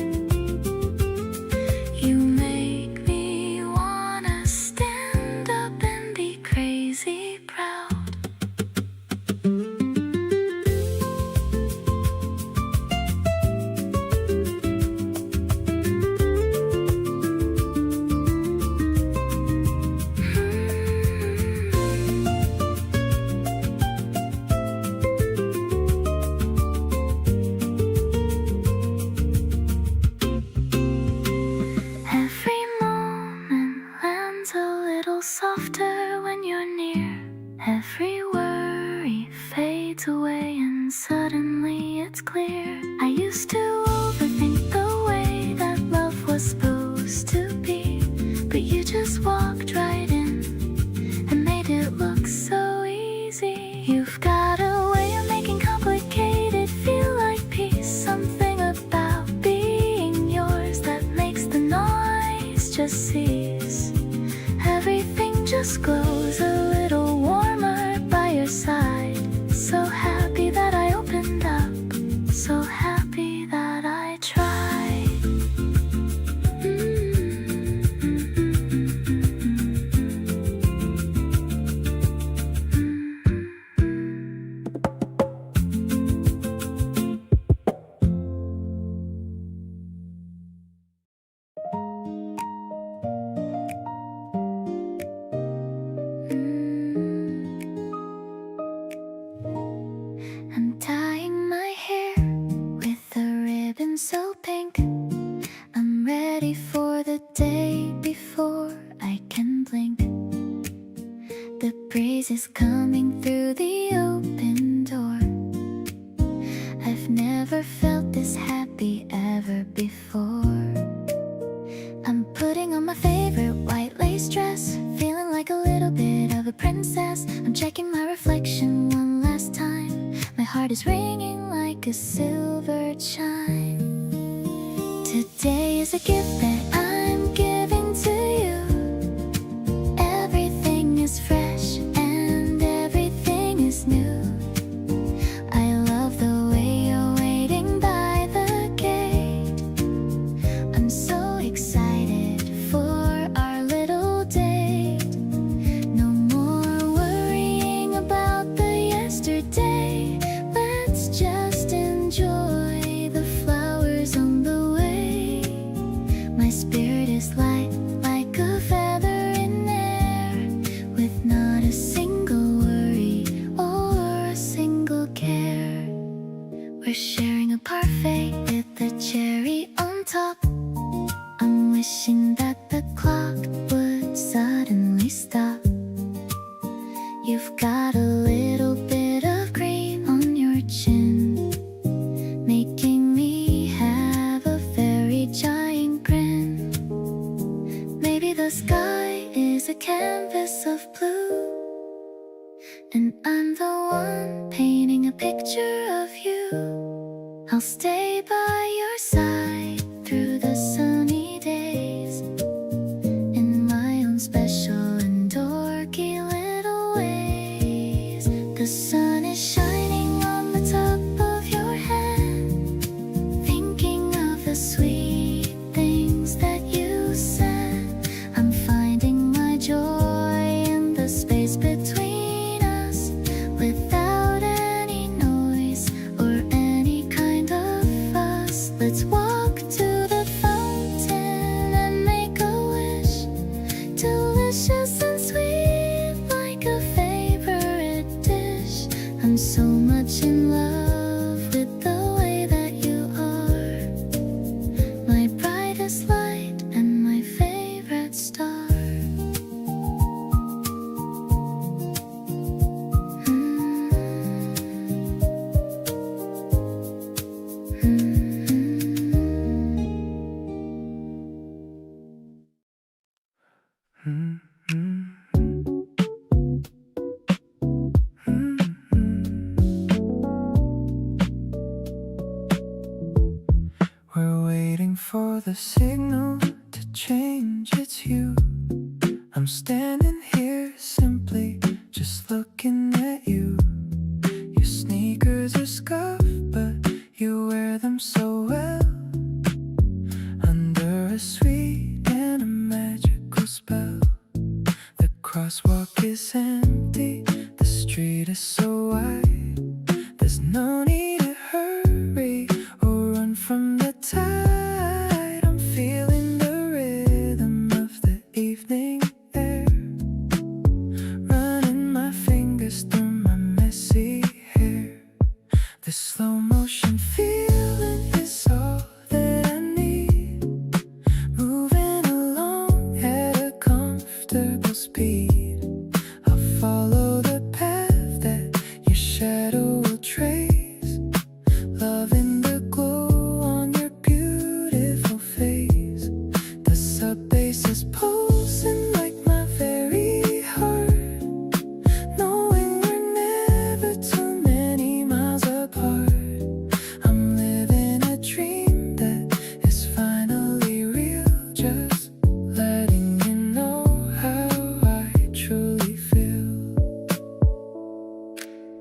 S1: You make me wanna stand up and be crazy proud. Every moment lands a little softer when you're near. Every worry fades away and suddenly it's clear. I used to overthink the way that love was supposed to be, but you just walked right in and made it look so easy. You've got a way of making complicated feel like peace. Something about being yours that makes the noise just cease. Everything just glows a little warmer by your side. So happy that I opened up, so happy that I tried. I'm tying my hair with a ribbon so pink. I'm ready for the day before I can blink. The breeze is coming through the open door. I've never felt this happy ever before. I'm putting on my favorite white lace dress, feeling like a little bit of a princess. I'm checking my reflection one last time. My heart is ringing like a silver chime. Today is a gift that I'm giving to you. Everything is fresh and everything is new. I love the way you're waiting by the gate. I'm so excited for our little date. No more worrying about the yesterday. Let's just enjoy the flowers on the way. My spirit is light like a feather in air, with not a single worry or a single care. We're sharing a parfait with the cherry on top. wishing that the clock would suddenly stop. You've got a little bit of green on your chin, making me have a very giant grin. Maybe the sky is a canvas of blue, and I'm the one painting a picture of you. I'll stay by your side through the sunny days, in my own special and dorky little ways. The sun is shining on the top of your hand, thinking of the sweet things that you said. I'm finding my joy in the space between us, without any noise or any kind of fuss. Let's walk to the fountain and make a wish, delicious and sweet like a favorite dish. I'm so much in love with the way that you are, my brightest light and my favorite star.
S2: We're waiting for the signal to change, it's you. I'm standing here simply just looking at you. Your sneakers are scuffed, but you wear them so well, under a sweet and a magical spell. The crosswalk is empty, the street is so wide. There's no need to hurry or run from the tide. I'm feeling the rhythm of the evening air, running my fingers through my messy hair. The slow motion feeling is all that I need, moving along at a comfortable speed. I'll follow the path that your shadow will trace, loving the glow on your beautiful face. The sub bass is pulsing like my very heart, knowing we're never too many miles apart. I'm living a dream that is finally real, just letting you know how I truly feel.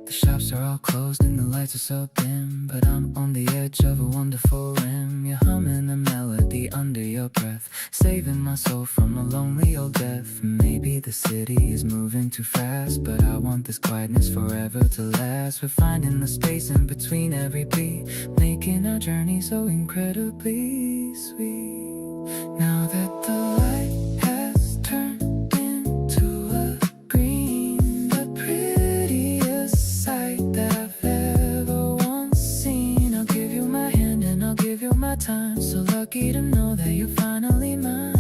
S2: The shops are all closed and the lights are so dim, but I'm on the edge of a wonderful rim. You're humming a melody under your breath, saving my soul from a lonely old death. Maybe the city is moving too fast, but I want this quietness forever to last. We're finding the space in between every beat, making our journey so incredibly sweet. Now that the light has turned into a green, the prettiest sight that I've ever once seen. I'll give you my hand and I'll give you my time, so lucky to know that you're finally mine.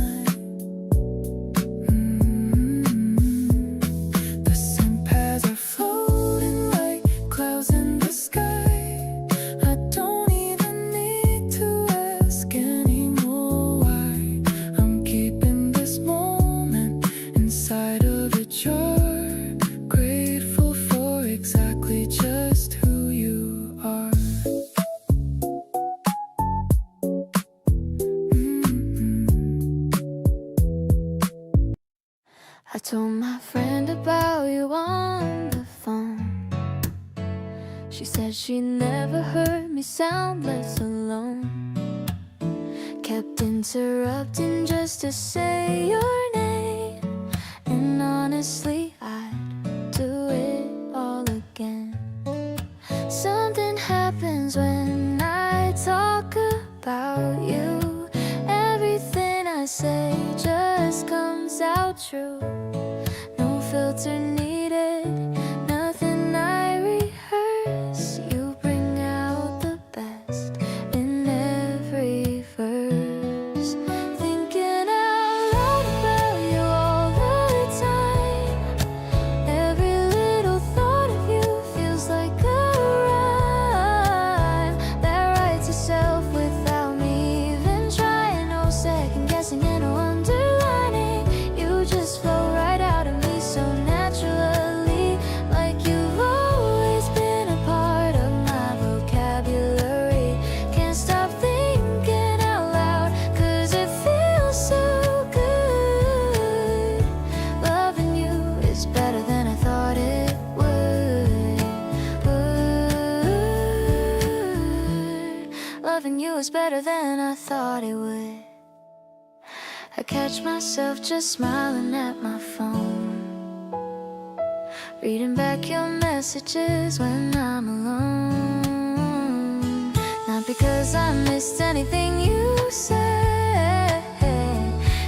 S2: The scent paths are floating like clouds in the sky. I don't even need to ask anymore why. I'm keeping this moment inside of a jar, grateful for exactly just who you are.
S1: I told my friend about you on the phone. She said she never heard me sound less alone. Kept interrupting just to say your name, and honestly I'd do it all again. Something happens when I talk about you. Everything I say just comes out true. No filter needed, nothing I rehearse. You bring out the best in every verse. Thinking loving you is better than I thought it would. I catch myself just smiling at my phone, reading back your messages when I'm alone. Not because I missed anything you said,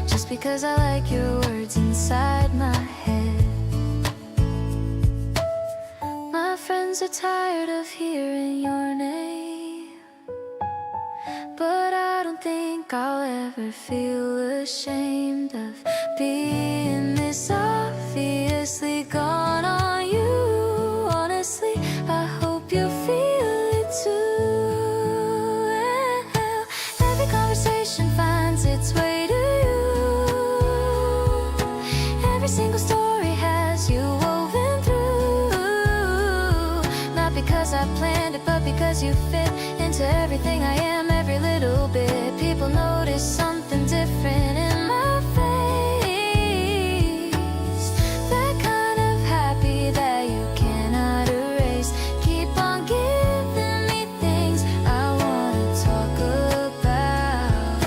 S1: just because I like your words inside my head. My friends are tired of hearing your name, but I don't think I'll ever feel ashamed of being this obviously gone on you. Honestly, I hope you feel it too. Every conversation finds its way to you. Every single story has you woven through. Not because I planned it, but because you fit into everything I am, every little bit. People notice something different in my face, that kind of happy that you cannot erase. Keep on giving me things I wanna talk about.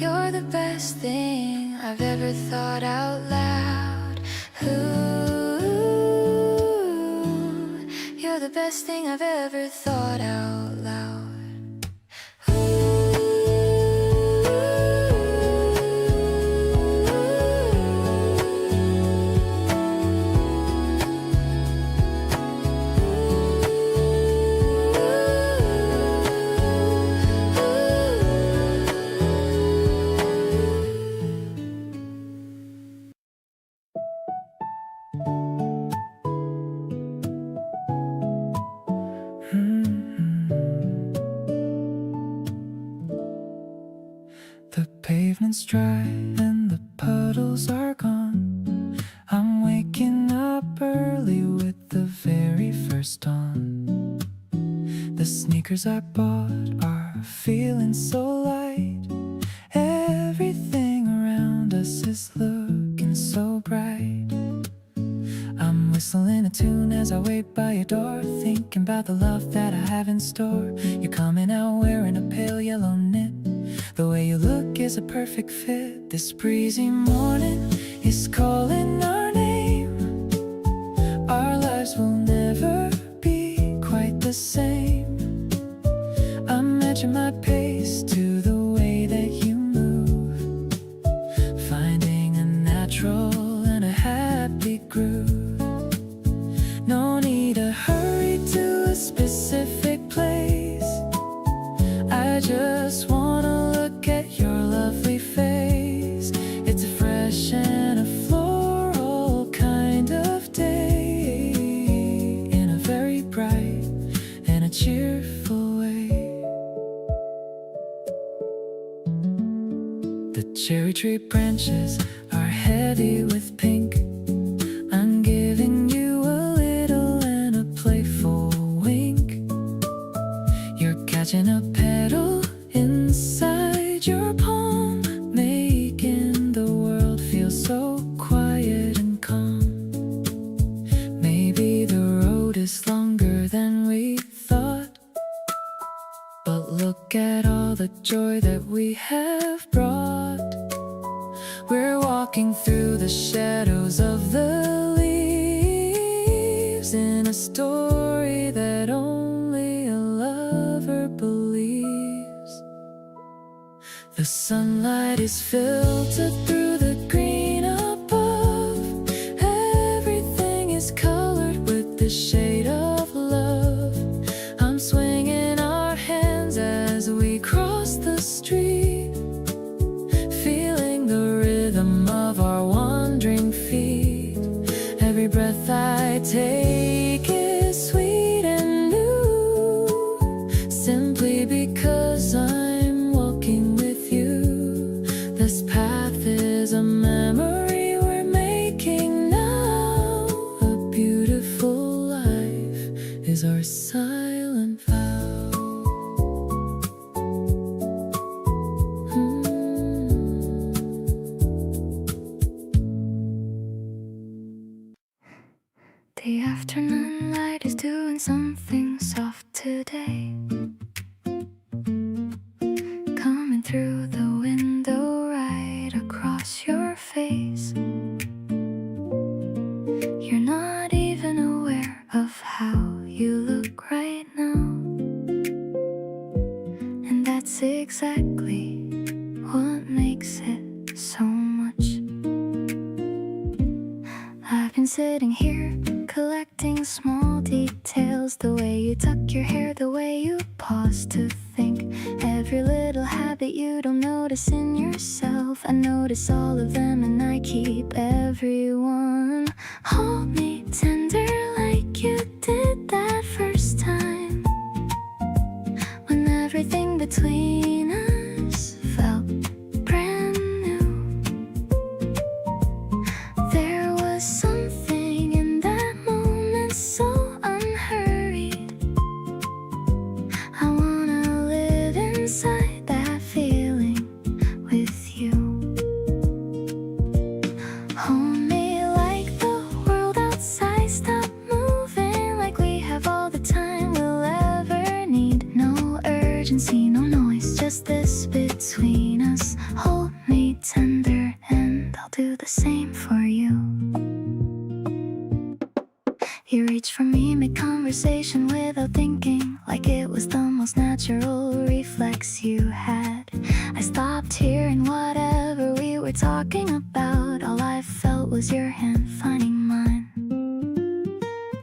S1: You're the best thing I've ever thought out loud. Ooh, you're the best thing I've ever thought out loud.
S2: The pavement's dry and the puddles are gone. I'm waking up early with the very first dawn. The sneakers I bought are feeling so light. Everything around us is looking so bright. I'm whistling a tune as I wait by your door, thinking about the love that I have in store. You're coming out wearing a pale yellow knit. The way you look is a perfect fit. This breezy morning is calling our name. Our lives will never be quite the same. I'm matching my pace to the way that you move, finding a natural and a happy groove. No need to hurry to a specific place. I just wanna look at your lovely face. It's a fresh and a floral kind of day, in a very bright and a cheerful way. The cherry tree branches are heavy with pink. I'm giving you a little and a playful wink. You're catching a petal inside your palm, making the world feel so quiet and calm. Maybe the road is longer than we thought, but look at all the joy that we have brought. We're walking through the shadows of the leaves, in a story that only a lover believes. The sunlight is filtered through the green above. Everything is colored with the shade of love. I'm swinging our hands as we cross the street, feeling the rhythm of our wandering feet. Every breath I take is sweet and new, simply because I'm walking with you. This path is a memory we're making now. A beautiful life is our silent vow.
S1: through the window right across your face. You're not even aware of how you look right now. And that's exactly what makes it so much. I've been sitting here collecting small details, the way you tuck your hair, the way you pause to think, every little habit you don't notice in yourself. I notice all of them and I keep everyone. Hold me tender like you did that first time, when everything between us felt brand new. There was something in that moment so unhurried. I wanna live inside that feeling with you. Hold me like the world outside stop moving, like we have all the time we'll ever need. No urgency, no noise, just this between us. Hold me tender and I'll do the same for you. You reach for me mid-conversation without thinking, like it was the most natural reflex you had. I stopped hearing whatever we were talking about. All I felt was your hand finding mine.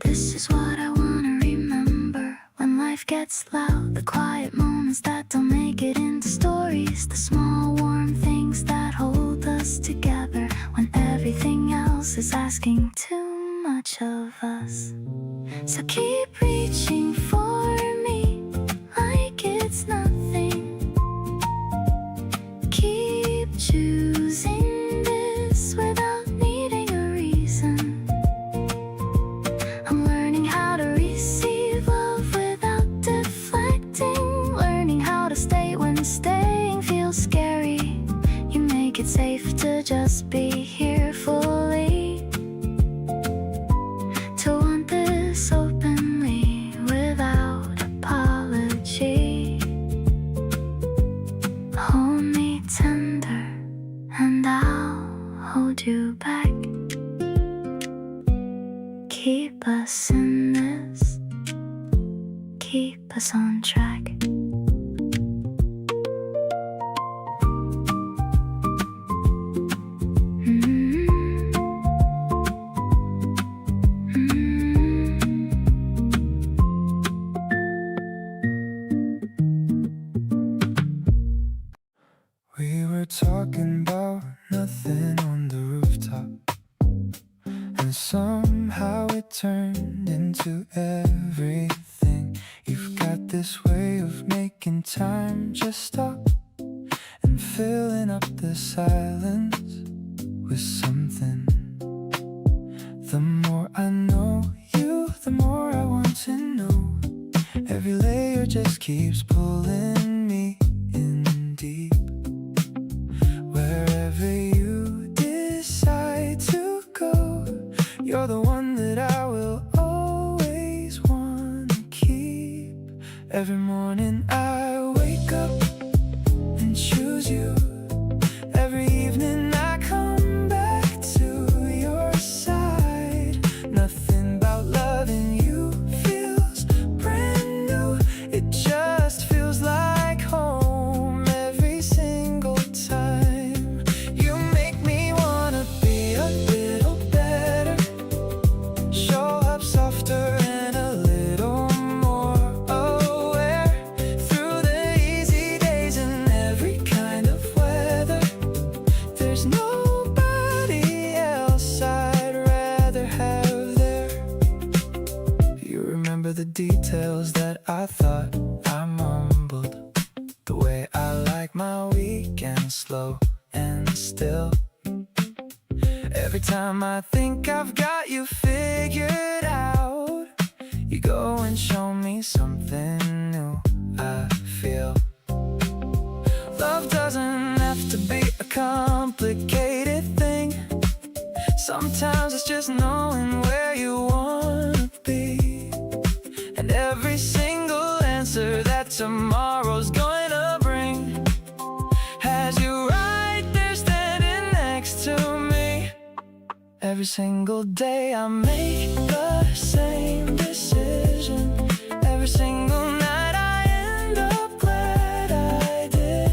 S1: This is what I wanna remember when life gets loud. The quiet moments that don't make it into stories, the small warm things that hold us together when everything else is asking too much of us. So keep reaching for me like it's nothing. Keep choosing this without needing a reason. I'm learning how to receive love without deflecting, learning how to stay when staying feels scary. You make it safe to just be here fully, to want this openly without apology. Hold me tender and I'll hold you back. Keep us in this, keep us on track.
S2: We were talking about nothing on the rooftop, and somehow it turned into everything. You've got this way of making time just stop and filling up the silence with something. The more I know you, the more I want to know. Every layer just keeps pulling me in deep. Wherever you decide to go, you're the one that I will always want to keep. Every morning I wake up and choose you. Every evening I come back to your side. Nothing about loving you feels brand new. It just feels like home every single time. You make me wanna be a little better, show up softer and a little more aware. Through the easy days and every kind of weather, there's nobody else I'd rather have there. You remember the details that I thought I mumbled, the way I like my weekend slow and still. Every time I think I've got you figured out, you go and show me something new. I feel love doesn't have to be a complicated thing. Sometimes it's just knowing where you wanna be, and every single answer that tomorrow's going to bring. Every single day I make the same decision. Every single night I end up glad I did.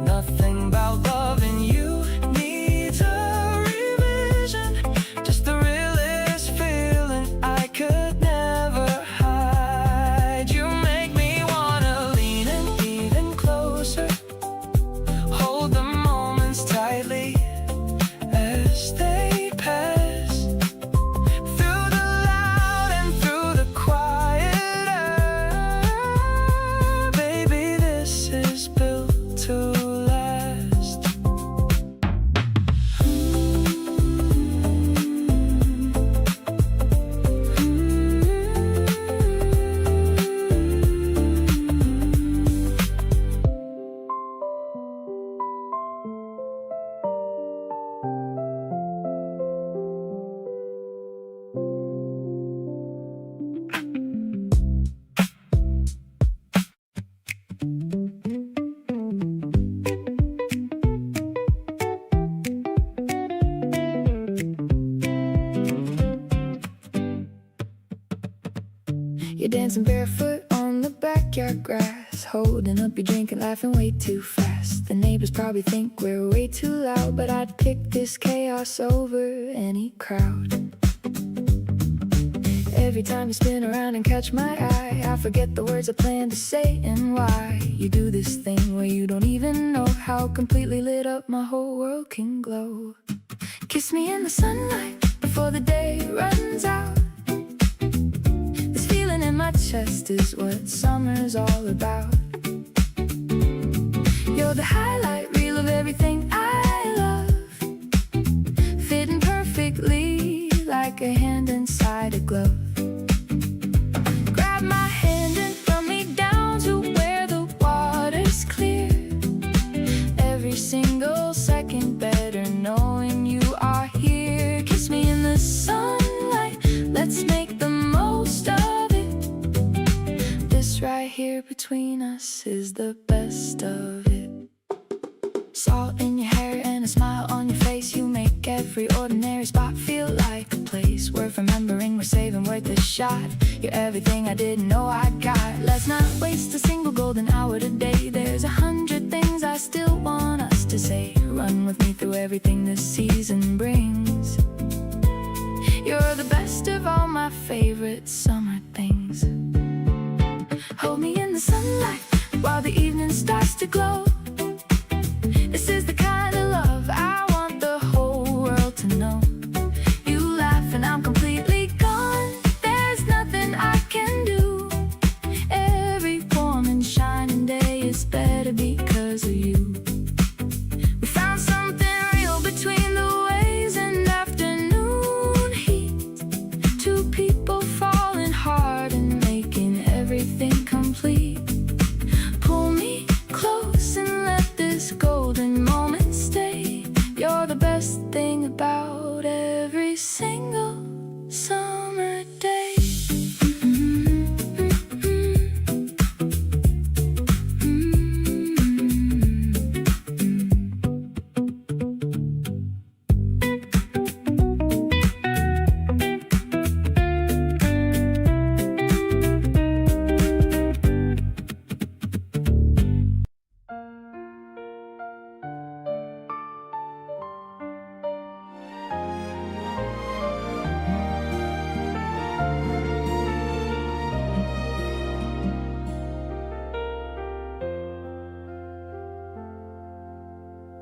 S2: Nothing about loving you needs a revision. Just the realest feeling I could never hide. You make me wanna lean in even closer, hold the moments tightly as they pass, through the loud and through the quieter. Baby, this is built to last.
S1: You're dancing barefoot on the backyard grass, holding up your drink and laughing way too fast. The neighbors probably think we're way too loud, but I'd pick this chaos over any crowd. Every time you spin around and catch my eye, I forget the words I plan to say and why. You do this thing where you don't even know how completely lit up my whole world can glow. Kiss me in the sunlight before the day runs out. This feeling in my chest is what summer's all about. You're the highlight reel of everything I love, fitting perfectly like a hand inside a glove. Grab my hand and run me down to where the water's clear. Every single second better knowing you are here. Kiss me in the sunlight, let's make the most of it. This right here between us is the best of it. Salt in your hair and a smile on your face, you make every ordinary spot feel like a place worth remembering, we're saving, worth a shot. You're everything I didn't know I got. Let's not waste a single golden hour today. There's 100 things I still want us to say. Run with me through everything this season brings. You're the best of all my favorite summer things. Hold me in the sunlight while the evening starts to glow. This is the kind of love I want the whole world to know. You laugh and I'm completely gone. There's nothing I can do. Every warm and shining day is better because of you. We found something real between the waves and afternoon heat. Two people falling hard and making everything complete. Pull me close and let this golden moment stay. You're the best thing about every single summer day.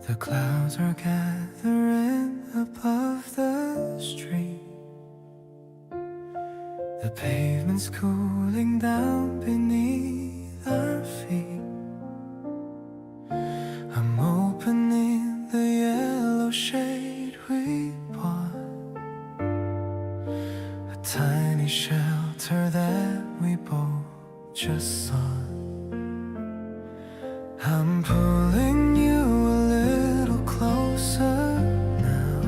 S2: The clouds are gathering above the street. The pavement's cooling down beneath our feet. I'm opening the yellow shade we bought, a tiny shelter that we both just sought. I'm pulling you a little closer now,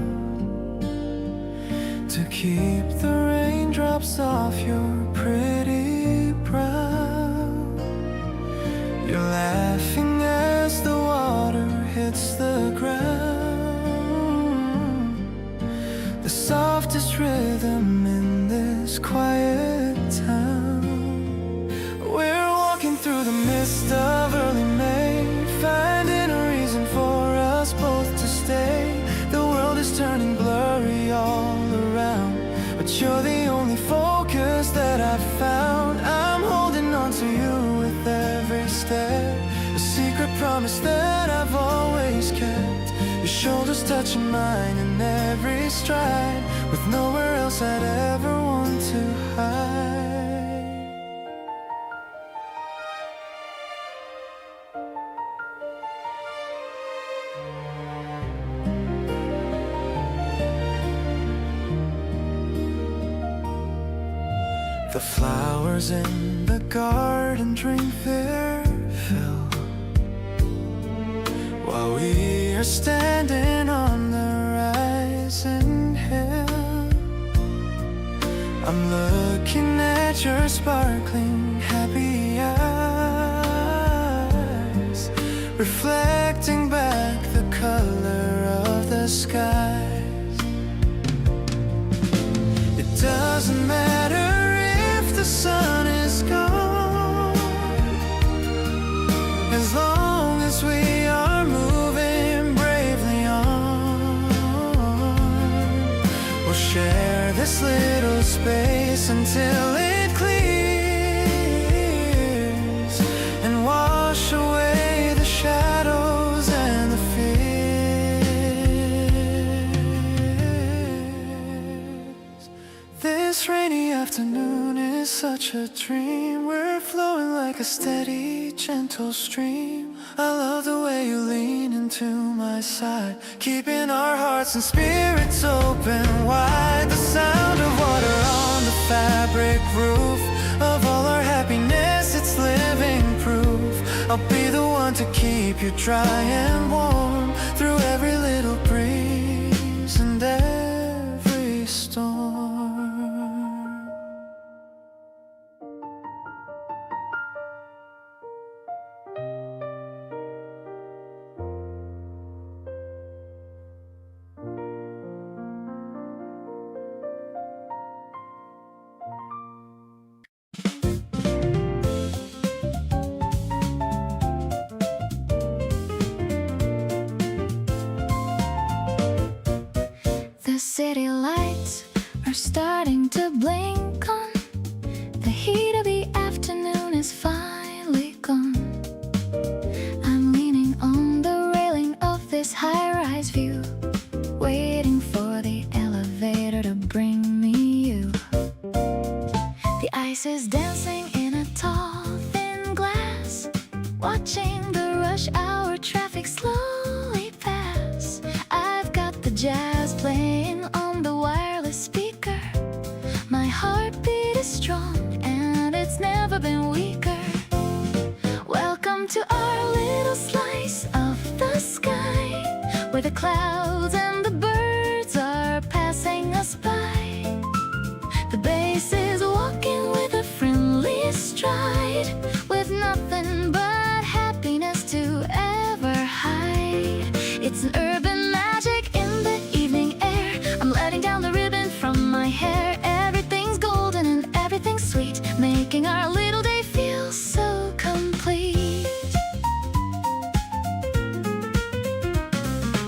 S2: to keep the raindrops off your pretty brow. You're laughing as the water hits the ground. The rhythm in this quiet town. We're walking through the mist of early May, finding a reason for us both to stay. The world is turning blurry all around, but you're the only focus that I've found. I'm holding on to you with every step, a secret promise that I've always kept. Your shoulders touching mine in every stride, with nowhere else I'd ever want to hide. The flowers in the garden drink their fill, while we are standing on the rising hill. I'm looking at your sparkling happy eyes, reflecting back the color of the skies. It doesn't matter if the sun is gone, as long as we are moving bravely on. We'll share this little space until it clears and wash away the shadows and the fears. This rainy afternoon is such a dream. We're flowing like a steady, gentle stream. I love the way you lean into my side, keeping our hearts and spirits open wide. The sound of water on the fabric roof of all our happiness, it's living proof. I'll be the one to keep you dry and warm through every little breeze and every storm.
S1: The city lights are starting to blink on. The heat of the afternoon is finally gone. I'm leaning on the railing of this high-rise view, waiting for the elevator to bring me you. The ice is dancing in a tall, thin glass, watching the rush hour traffic slowly pass. I've got the jazz playing on the wireless speaker. My heartbeat is strong and it's never been weaker. Welcome to our little slice of the sky, where the clouds and the birds are passing us by. The bass is walking with a friendly stride, with nothing but happiness to ever hide. It's an urban magic in the evening air. I'm letting down the ribbon from my hair. Everything's golden and everything's sweet, making our little day feel so complete.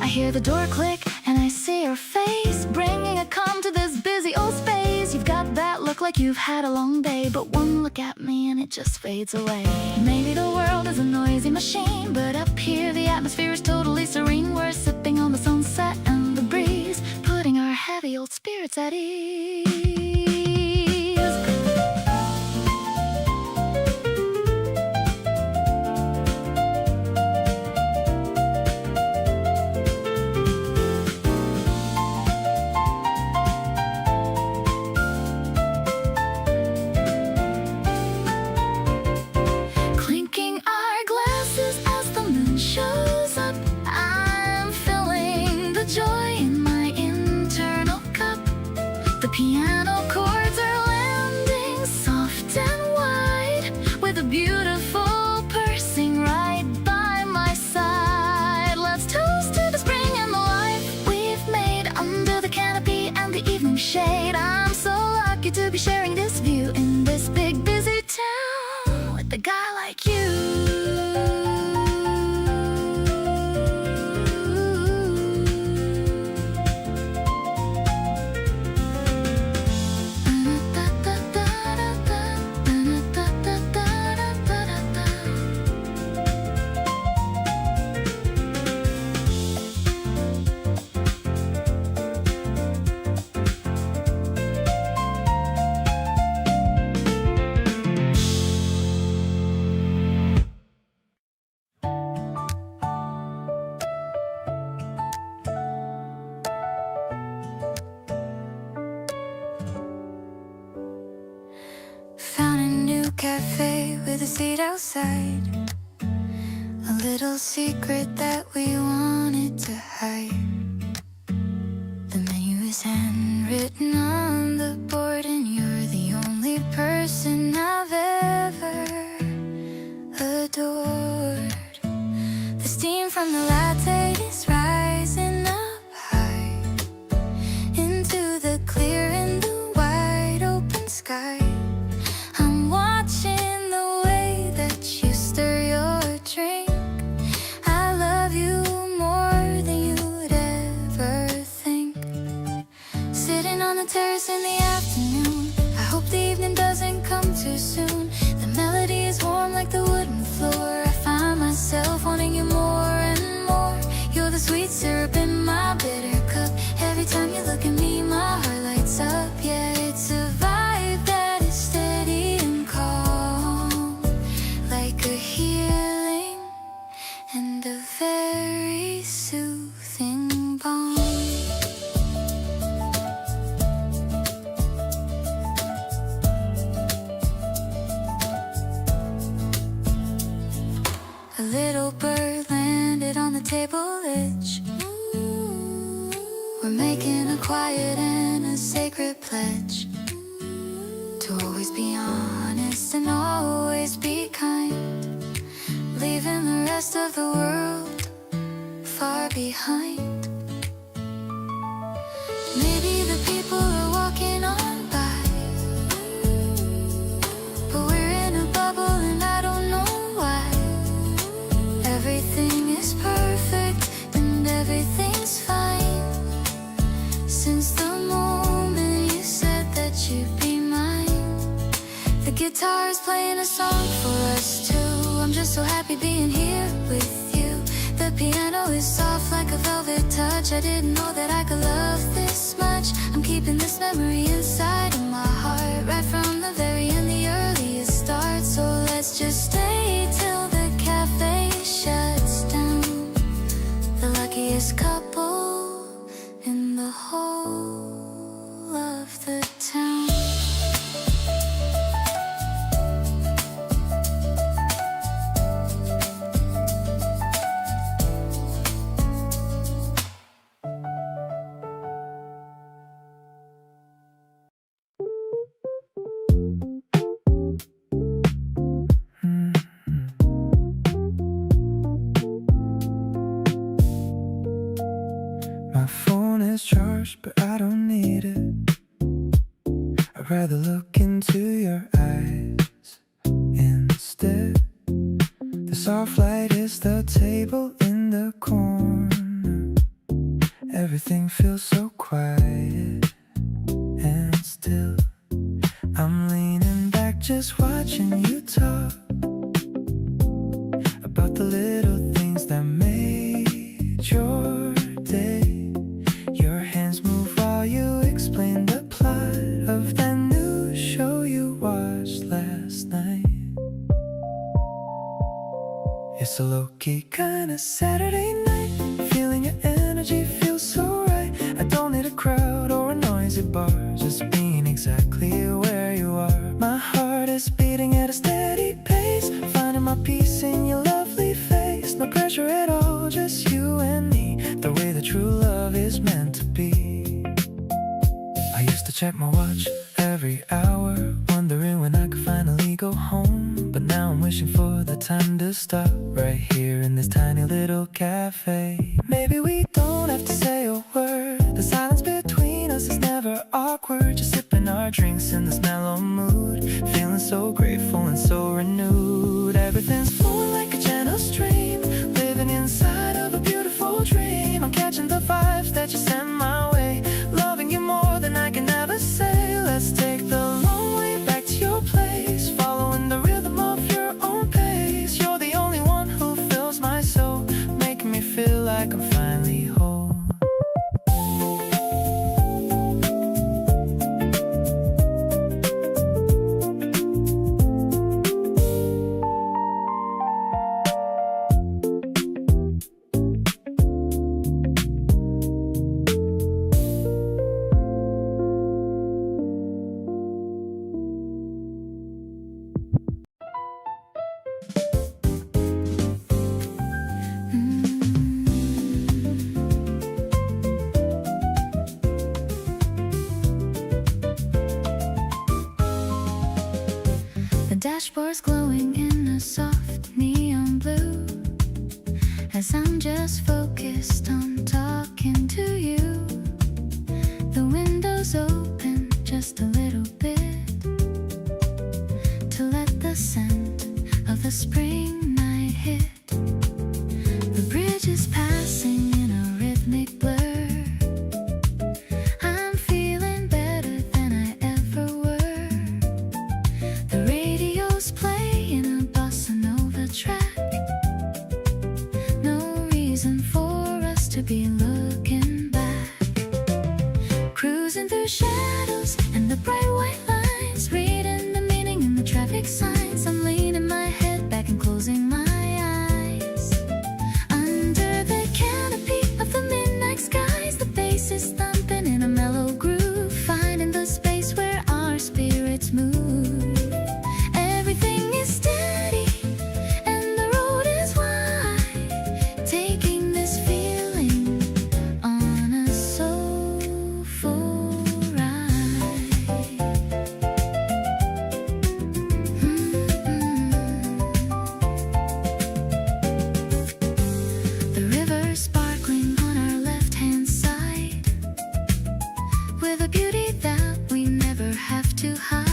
S1: I hear the door click and I see your face, bringing a calm to this busy old space. You've got that look like you've had a long day, but one look at me and it just fades away. Maybe the world is a noisy machine, but up here the atmosphere is totally serene. We're sipping on the sunset and the breeze, putting our heavy old spirits at ease. Clinking our glasses as the moon shows up, I'm feeling the joy in my internal cup. The piano cafe with a seat outside. A little secret that we wanted to hide. The menu is handwritten on the board, and you're the only person I've ever adored. The steam from the latte is rising up high into the clear and the wide open sky. I'm watching the way that you stir your drink. I love you more than you'd ever think. Sitting on the terrace in the afternoon, I hope the evening doesn't come too soon. The melody is warm like the wooden floor. I find myself wanting you more and more. You're the sweet syrup in my bitter cup. Every time you look at me, my heart lights up. Yeah, it's a vibe that is steady and calm, like a healing and a very soothing balm. A little bird landed on the table edge. We're making a quiet and a sacred pledge to always be honest and always be kind, leaving the rest of the world far behind. Maybe the people are walking on by, but we're in a bubble and I don't know why. Everything is perfect and everything's fine. Since the moment you said that you'd be mine, the guitar is playing a song for us two. I'm just so happy being here with you. The piano is soft like a velvet touch. I didn't know that I could love this much. I'm keeping this memory inside of my heart, right from the very end, the earliest start. So let's just stay till the cafe shuts down. The luckiest couple in the whole of the town.
S2: My phone is charged, but I don't need it. I'd rather look into your eyes instead. The soft light is the table in the corner. Everything feels so quiet and still. I'm leaning back just watching you talk about the little things that made your day. Your hands move while you explain the plot of that new show you watched last night. It's a low-key kind of Saturday night. Feeling your energy feels so right. I don't need a crowd or a noisy bar, just being exactly where you are. My heart is beating at a steady pace, finding my peace in your lovely face. No pressure at all, just you and me, the way that true love is meant to be. I used to check my watch every hour, wondering when I could finally go home. But now I'm wishing for the time to stop right here in this tiny little cafe. Maybe we don't have to say a word. The silence between us is never awkward. Just sipping our drinks in this mellow mood, feeling so grateful and so renewed. Everything's flowing like a gentle stream, living inside of a beautiful dream. I'm catching the vibes that you send my way, loving you more than I can ever say. Let's take the long way back to your place, following the rhythm of your own pace. You're the only one who fills my soul, making me feel like I'm finally
S1: as I'm just focused on talking to you. The window's open just a little bit to let the scent of the spring night hit. The bridge is passing in a rhythmic blur. I'm feeling better than I ever were. The radio's playing a bossa nova track. No reason for us to be looking back. Cruising through shadows and the bright white lines, reading the meaning in the traffic signs. I'm leaning my head back and closing my eyes. Under the canopy of the midnight skies, the bass is thumping in a mellow groove, finding the space where our spirits move. Everything is steady and the road is wide, taking this feeling on a soulful ride. The river sparkling on our left-hand side, with a beauty that we never have to hide.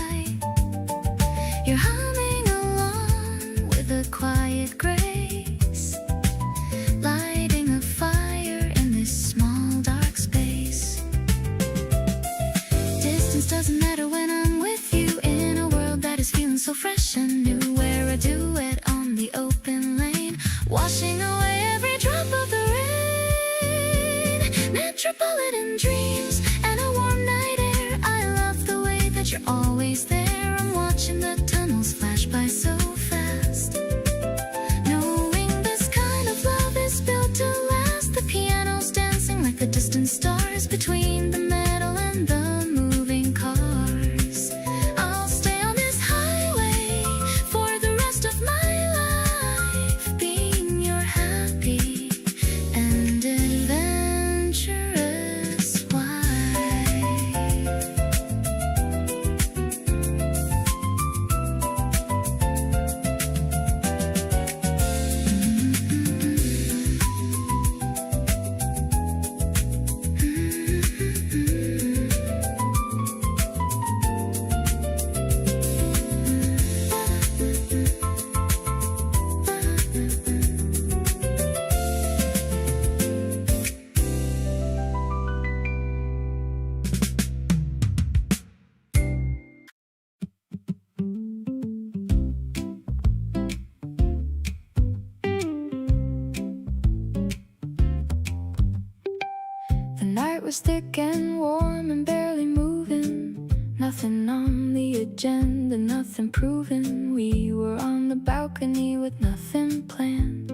S1: You're humming along with a quiet grace, lighting a fire in this small dark space. Distance doesn't matter when I'm with you, in a world that is feeling so fresh and new. We're a duet on the open lane, washing away every drop of the rain. Metropolitan dreams and a warm night air. I love the way that you're always there. I'm watching the tunnels flash by so fast, knowing this kind of love is built to last. The piano's dancing like the distant stars between the metal and the moving cars. I'll stay on this highway for the rest of my life, being your happy and adventurous wife. The night was thick and warm and barely moving. Nothing on the agenda, nothing proven. We were on the balcony with nothing planned.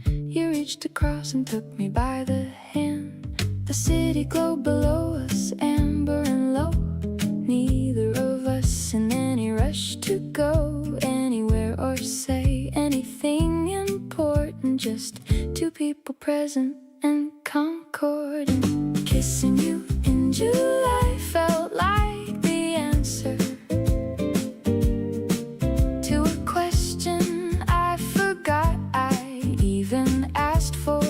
S1: You reached across and took me by the hand. The city glowed below us, amber and low. Neither of us in any rush to go anywhere or say anything important. Just two people present and concordant. Kissing you in July felt like the answer to a question I forgot I even asked for.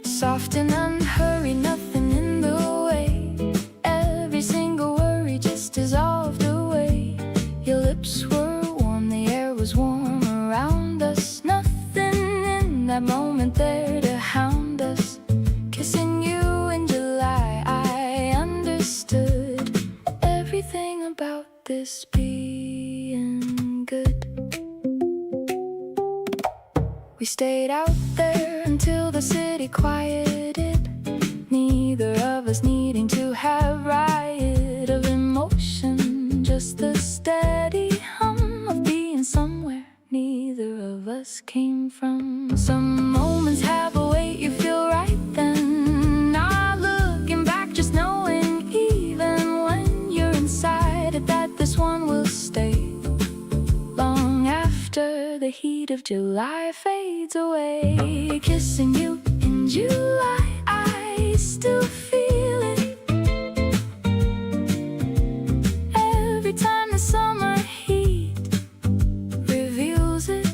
S1: Soft and unhurried, nothing in the way. Every single worry just dissolved away. Your lips were warm, the air was warm around us. Nothing in that moment there to hound us. Kissing you in July, I understood everything about this being good. We stayed out there until the city quieted, neither of us needing to have riot of emotion, just the steady hum of being somewhere neither of us came from. Some moments have a weight, you feel right then, not looking back, just knowing even when you're inside it that this one will stay long after the heat of July fades away. Kissing you in July, I still feel it. Every time the summer heat reveals it.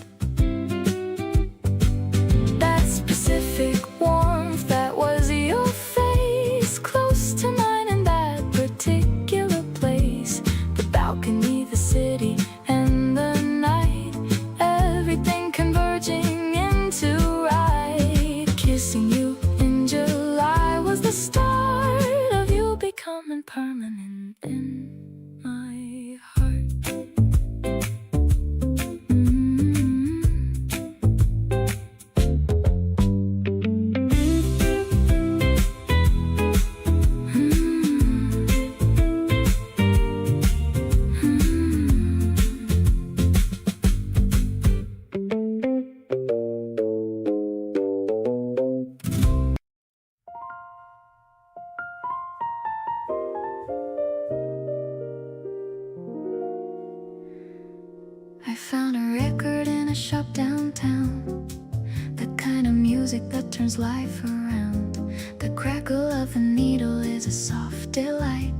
S1: music that turns life around. The crackle of the needle is a soft delight.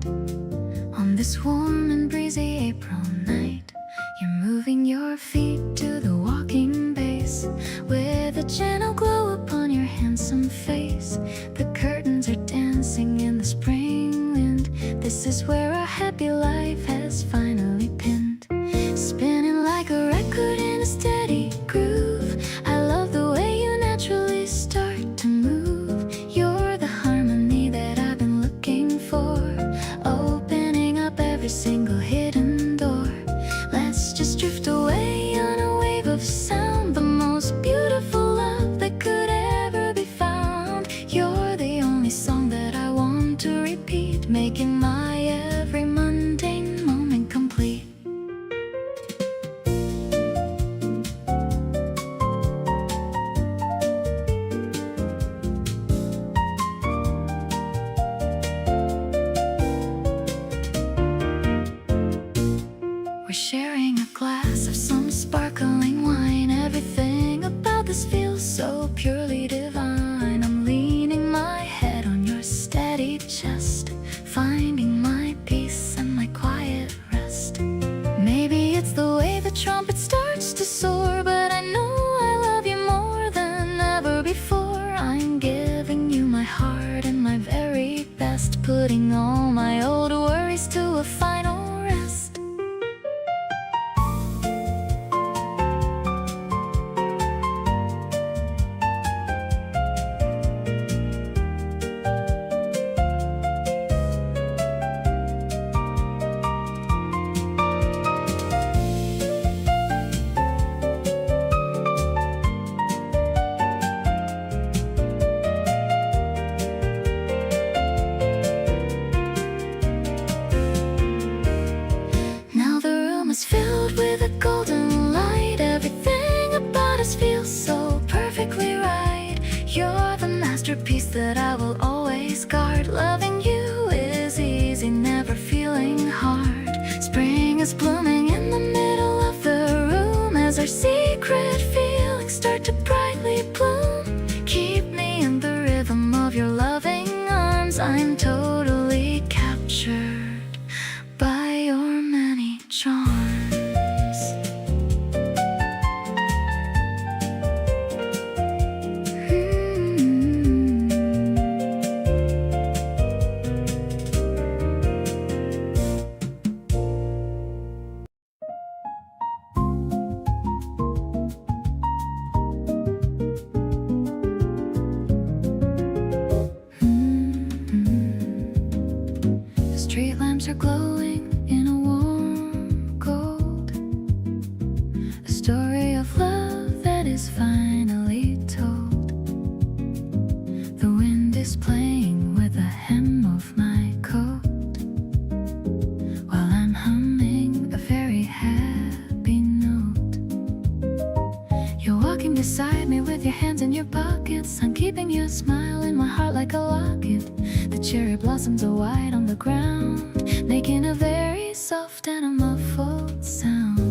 S1: On this warm and breezy April night, you're moving your feet to the walking bass with a gentle glow upon your handsome face. The curtains are dancing in the spring wind. This is where our happy life has finally pinned. Spinning like a record in a steady groove. I love the way you naturally start to move. You're the harmony that I've been looking for, opening up every single hidden door. Let's just drift away on a wave of sound, the most beautiful love that could ever be found. You're the only song that I want to repeat, making my every mundane moment complete. We're sharing a glass of some sparkling wine. Everything about this feels so purely divine. I'm leaning my head on your steady chest, finding my peace and my quiet rest. Maybe it's the way the trumpet starts to soar, but I know I love you more than ever before. I'm giving you my heart and my very best, putting all my old worries to a final rest. Now the room is filled with a golden light. Everything about us feels so perfectly right. You're the masterpiece that I will always guard. Loving you is easy, never feeling hard. Spring is blooming in the middle of the room as our secret feelings start to brightly bloom. Keep me in the rhythm of your loving arms. I'm totally captured by your many charms. The street lamps are glowing in a warm gold, a story of love that is finally told. The wind is playing with the hem of my coat, while I'm humming a very happy note. You're walking beside me with your hands in your pockets. I'm keeping your smile in my heart like a locket. The cherry blossoms are white on the ground, making a very soft and a muffled sound.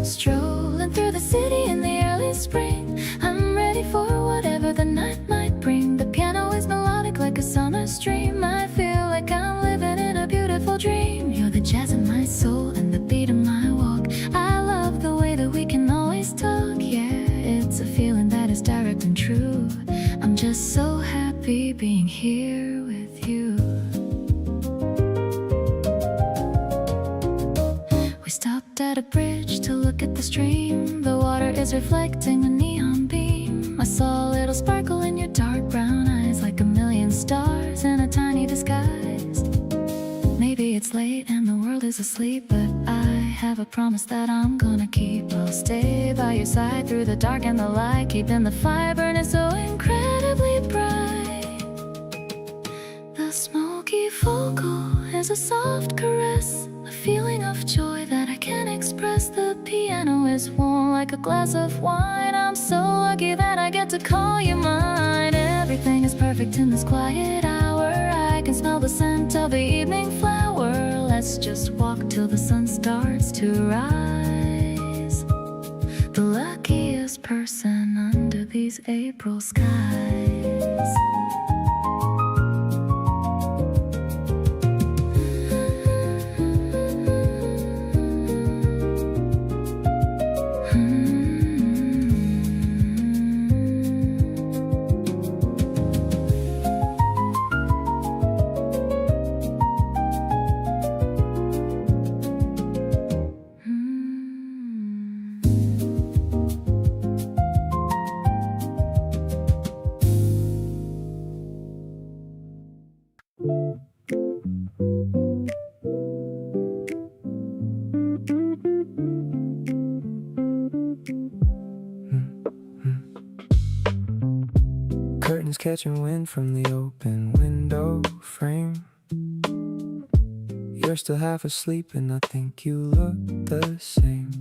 S1: Strolling through the city in the early spring, I'm ready for whatever the night might bring. The piano is melodic like a summer stream. I feel like I'm living in a beautiful dream. You're the jazz in my soul and the beat of my walk. I love the way that we can always talk. Yeah, it's a feeling that is direct and true. I'm just so happy being here with you. We stopped at a bridge to look at the stream. The water is reflecting a neon beam. I saw a little sparkle in your dark brown eyes, like a million stars in a tiny disguise. Maybe it's late and the world is asleep, but I have a promise that I'm gonna keep. I'll stay by your side through the dark and the light, keeping the fire burning so incredibly bright. The smoky vocal is a soft caress, a feeling of joy that I can't express. The piano is warm like a glass of wine. I'm so lucky that I get to call you mine. Everything is perfect in this quiet hour. I can smell the scent of the evening flower. Let's just walk till the sun starts to rise. The luckiest person under these April skies.
S2: Curtains catching wind from the open window frame. You're still half asleep and I think you look the same.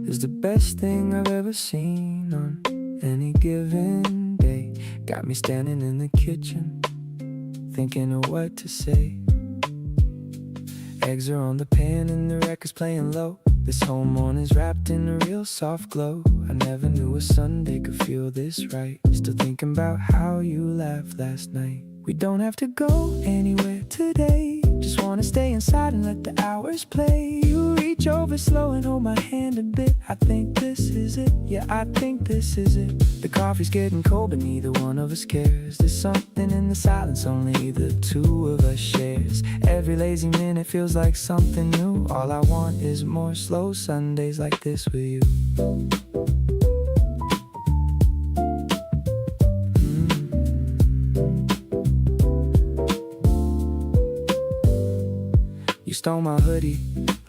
S2: It's the best thing I've ever seen on any given day. Got me standing in the kitchen, thinking of what to say. Eggs are on the pan and the record's playing low. This whole morning's wrapped in a real soft glow. I never knew a Sunday could feel this right. Still thinking about how you laughed last night. We don't have to go anywhere today. Just wanna stay inside and let the hours play. You reach over slow and hold my hand a bit. I think this is it, yeah, I think this is it. The coffee's getting cold but neither one of us cares. There's something in the silence only the two of us shares. Every lazy minute feels like something new. All I want is more slow Sundays like this with you. You stole my hoodie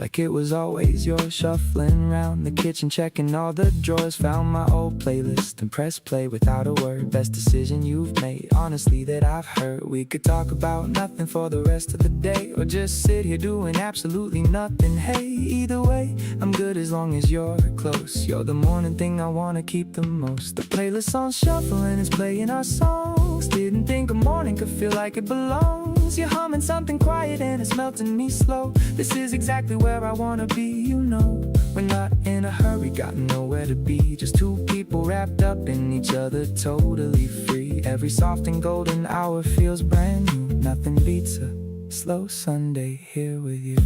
S2: like it was always yours. Shuffling around the kitchen, checking all the drawers. Found my old playlist and pressed play without a word. Best decision you've made, honestly, that I've heard. We could talk about nothing for the rest of the day, or just sit here doing absolutely nothing. Hey, either way, I'm good as long as you're close. You're the morning thing I wanna keep the most. The playlist's on shuffle and it's playing our songs. Didn't think a morning could feel like it belongs. You're humming something quiet and it's melting me slow. This is exactly where I wanna be, you know. We're not in a hurry, got nowhere to be. Just two people wrapped up in each other, totally free. Every soft and golden hour feels brand new. Nothing beats a slow Sunday here with you.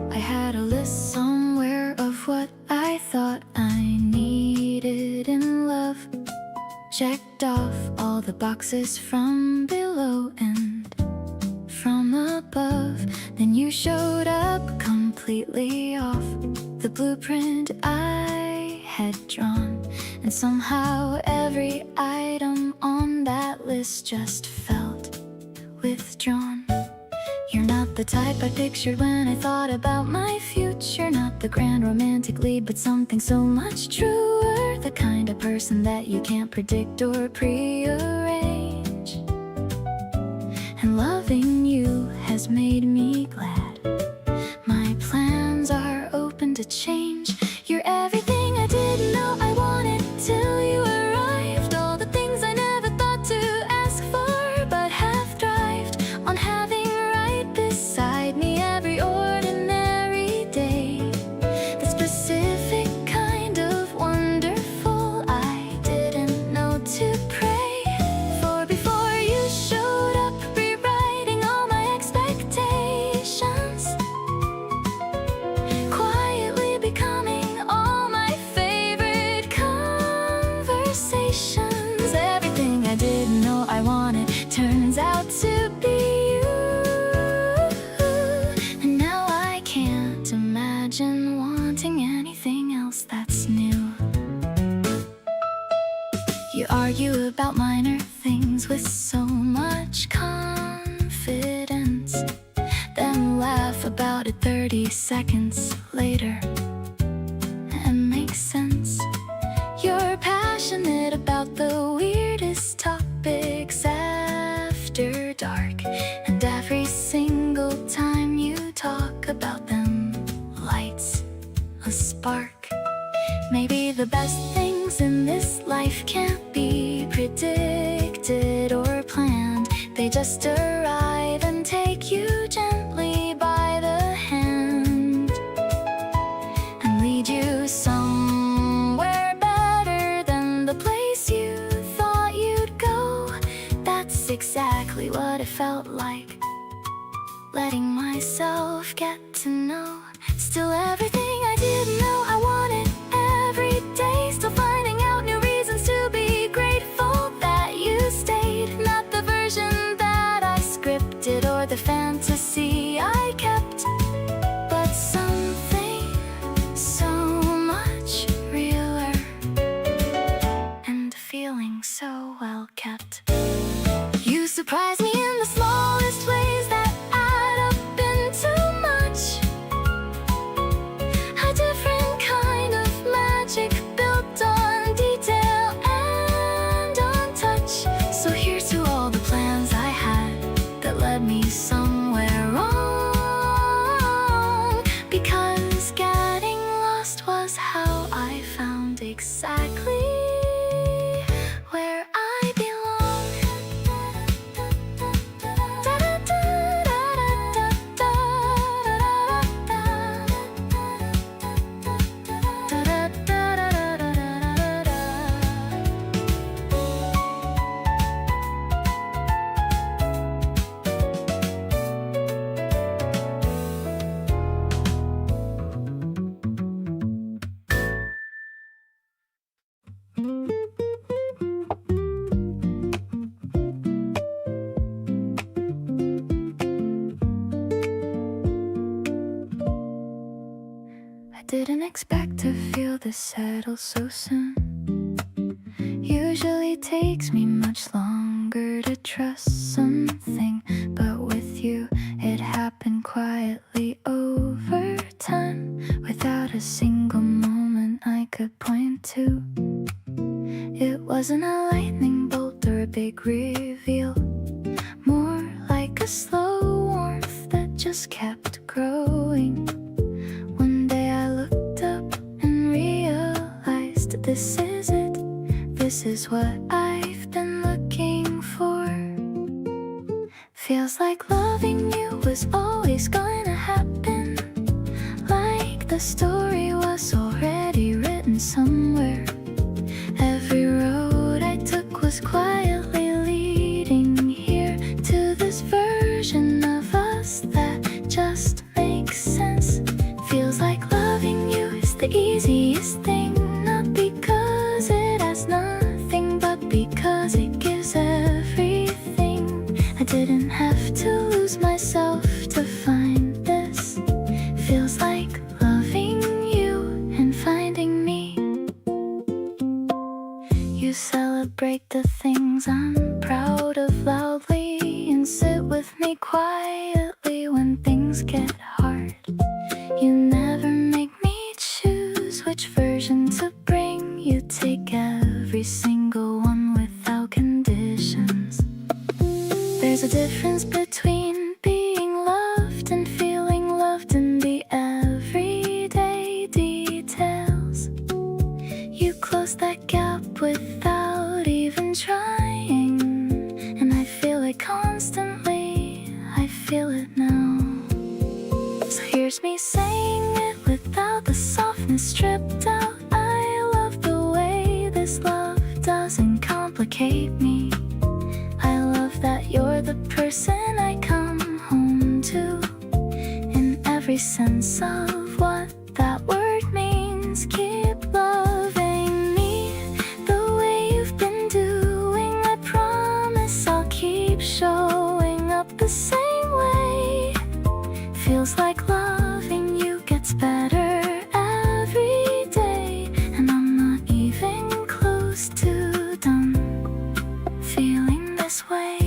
S1: I had a list somewhere of what I thought I needed in love. Checked off all the boxes from below and from above. Then you showed up completely off the blueprint I had drawn. And somehow every item on that list just felt withdrawn. You're not the type I pictured when I thought about my future. Not the grand romantic lead, but something so much truer. The kind of person that you can't predict or prearrange. And loving you has made me glad. My plans are open to change. You're everything I didn't know I wanted till you arrived. All the things I never thought to ask for, but have thrived on having beside me every ordinary day. The specific kind of wonderful I didn't know to pray for before you showed up, rewriting all my expectations, quietly becoming all my favorite conversations. Everything I didn't know I wanted turns out to be wanting anything else that's new. You argue about minor things things with so much confidence, then laugh about it 30 seconds later and make sense. You're passionate about the weirdest topics after dark, and every single time you talk about them lights a spark. Maybe the best things in this life can't be predicted or planned. They just arrive and take you gently by the hand and lead you somewhere better than the place you thought you'd go. That's exactly what it felt like, letting myself get to know. Still everything I didn't know I wanted every day. Still finding out new reasons to be grateful that you stayed. Not the version that I scripted or the fantasy I kept, but something so much realer and a feeling so well kept. You surprise me in the smallest ways that add up into much. A different kind of magic built on detail and on touch. So here's to all the plans I had that led me somewhere wrong, because getting lost was how I found exactly where I belong. I didn't expect to feel this settled so soon. Usually takes me much longer to trust something, but with you it happened quietly over time, without a single moment I could point to. It wasn't a lightning bolt or a big reveal, more like a slow warmth that just kept growing. One day I looked up and realized this is it. This is what I've been looking for. Feels like loving you was always gonna happen, like the story was already written somewhere. Every road I took was quietly leading here to this version of us that just makes sense. Feels like loving you is the easiest thing, not because it has nothing, but because it gives everything. I didn't have to lose myself to find this. Feels like loving you and finding me. You celebrate the things I'm proud of loudly and sit with me quietly when things get hard. You never make me choose which version to bring. You take every single one without conditions. There's a difference between being loved and feeling loved in the everyday details. You close that gap without even trying, and I feel it constantly. I feel it now. So here's me saying it without the softness stripped out. I love the way this love doesn't complicate me. I love that you're the person I come home to, in every sense of what that word means. Keep loving me the way you've been doing. I promise I'll keep showing up the same way. Feels like loving you gets better every day, and I'm not even close to done feeling this. this way.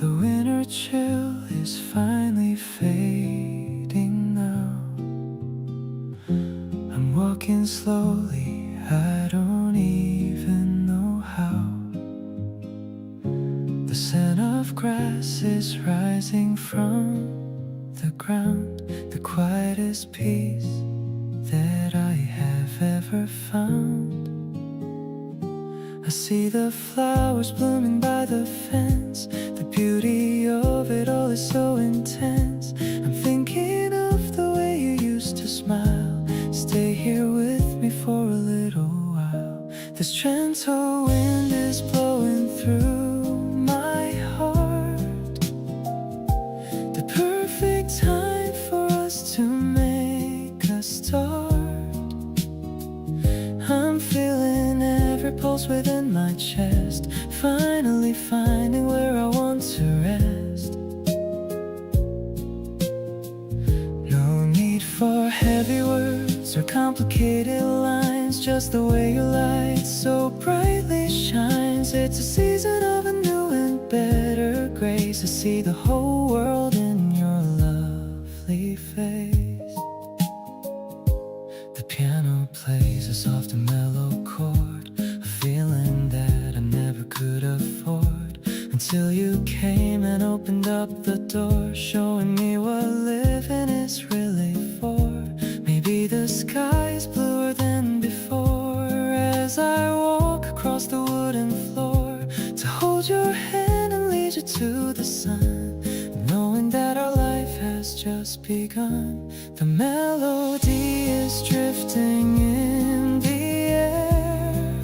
S2: The winter chill is finally fading now. I'm walking slowly, I don't even know how. The scent of grass is rising from the ground, the quietest peace that I have ever found. I see the flowers blooming by the fence. The beauty of it all is so intense. I'm thinking of the way you used to smile. Stay here with me for a little while. This gentle wind is blowing through my heart. The perfect time for us to make a start. I'm feeling every pulse within my chest, finally finding where I want to rest. No need for heavy words or complicated lines, just the way your light so brightly shines. It's a season of a new and better grace. I see the whole world in your lovely face. The piano plays a soft and mellow chord, a feeling that I never could afford, until you came and opened up the door, showing me what living is really for. Maybe the sky is bluer than before, as I walk across the wooden floor to hold your hand and lead you to the sun, knowing that our life has just begun. The melody is drifting in the air,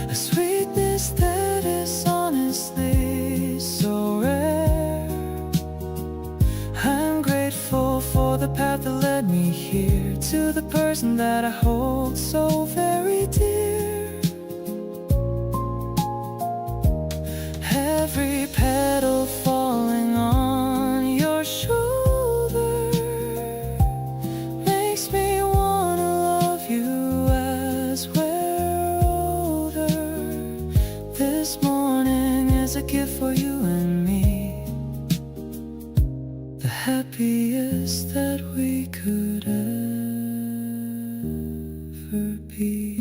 S2: a sweetness that is honestly so rare. I'm grateful for the path that led me here, to the person that I hold so very dear. Every petal falling on your shoulder makes me wanna love you as we're older. This morning is a gift for you and me, the happiest that we could ever be.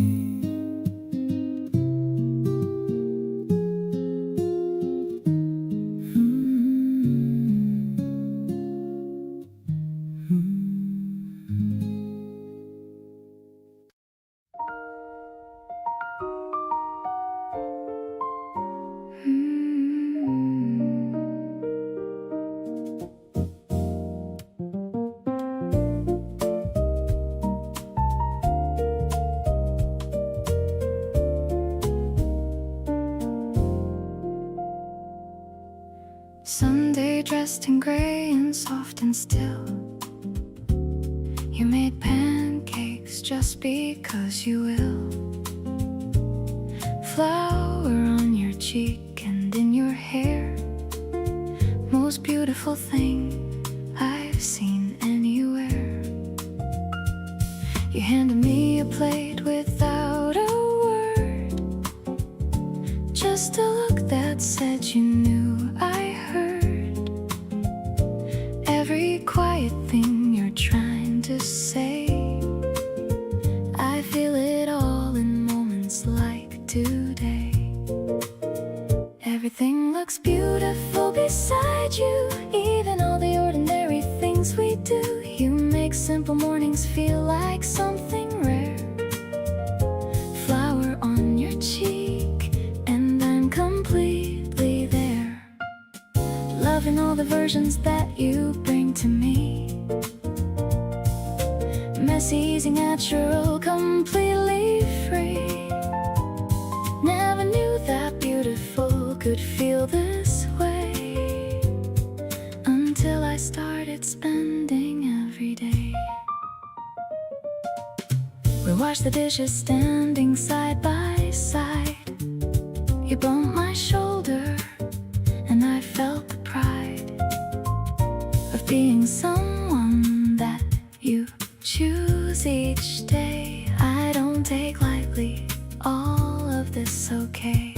S1: Sunday dressed in gray and soft and still, you made pancakes just because you will. Flower on your cheek and in your hair, most beautiful thing I've seen anywhere. You handed me a plate without a word, just a look that said you knew I heard every quiet thing you're trying to say. I feel it all in moments like today. Everything looks beautiful beside you, even all the ordinary things we do. You make simple mornings feel like something rare. Flower on your cheek and I'm completely there, loving all the versions that you bring to me. Messy, easy, natural, completely dishes standing side by side. You bumped my shoulder, and I felt the pride of being someone that you choose each day. I don't take lightly all of this, okay?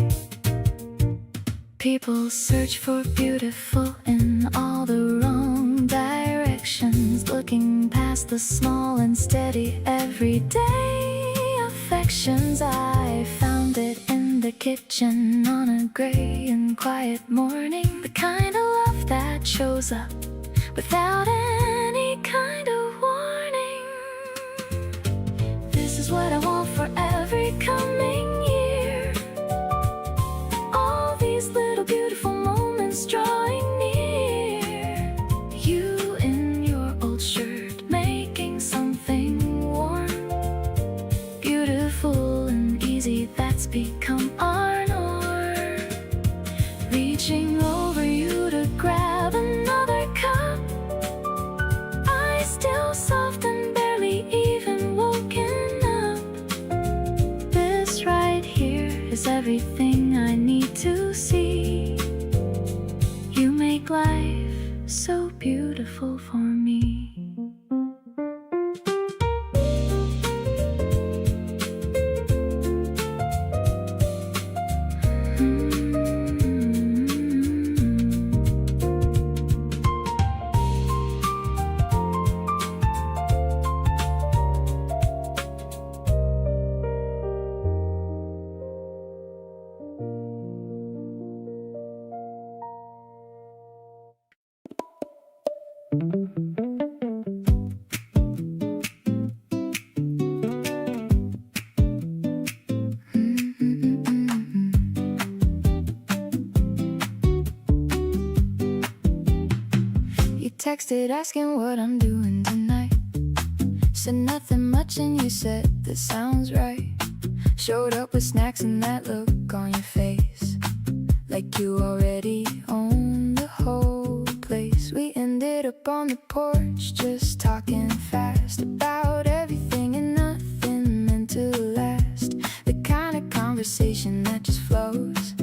S1: People search for beautiful in all the wrong directions, looking past the small and steady everyday affections. I found it in the kitchen on a gray and quiet morning, the kind of love that shows up without any kind of warning. This is what I want for every coming year. All these little beautiful moments drawing near. You in your old shirt making something warm, beautiful and easy, that's become our norm. Reaching over you to grab another cup, I still soft and barely even woken up. This right here is everything I need to see. You make life so beautiful for me. You texted asking what I'm doing tonight. Said nothing much and you said that sounds right. Showed up with snacks and that look on your face, like you already own the whole place. We ended up on the porch just talking fast about everything and nothing meant to last. The kind of conversation that just flows,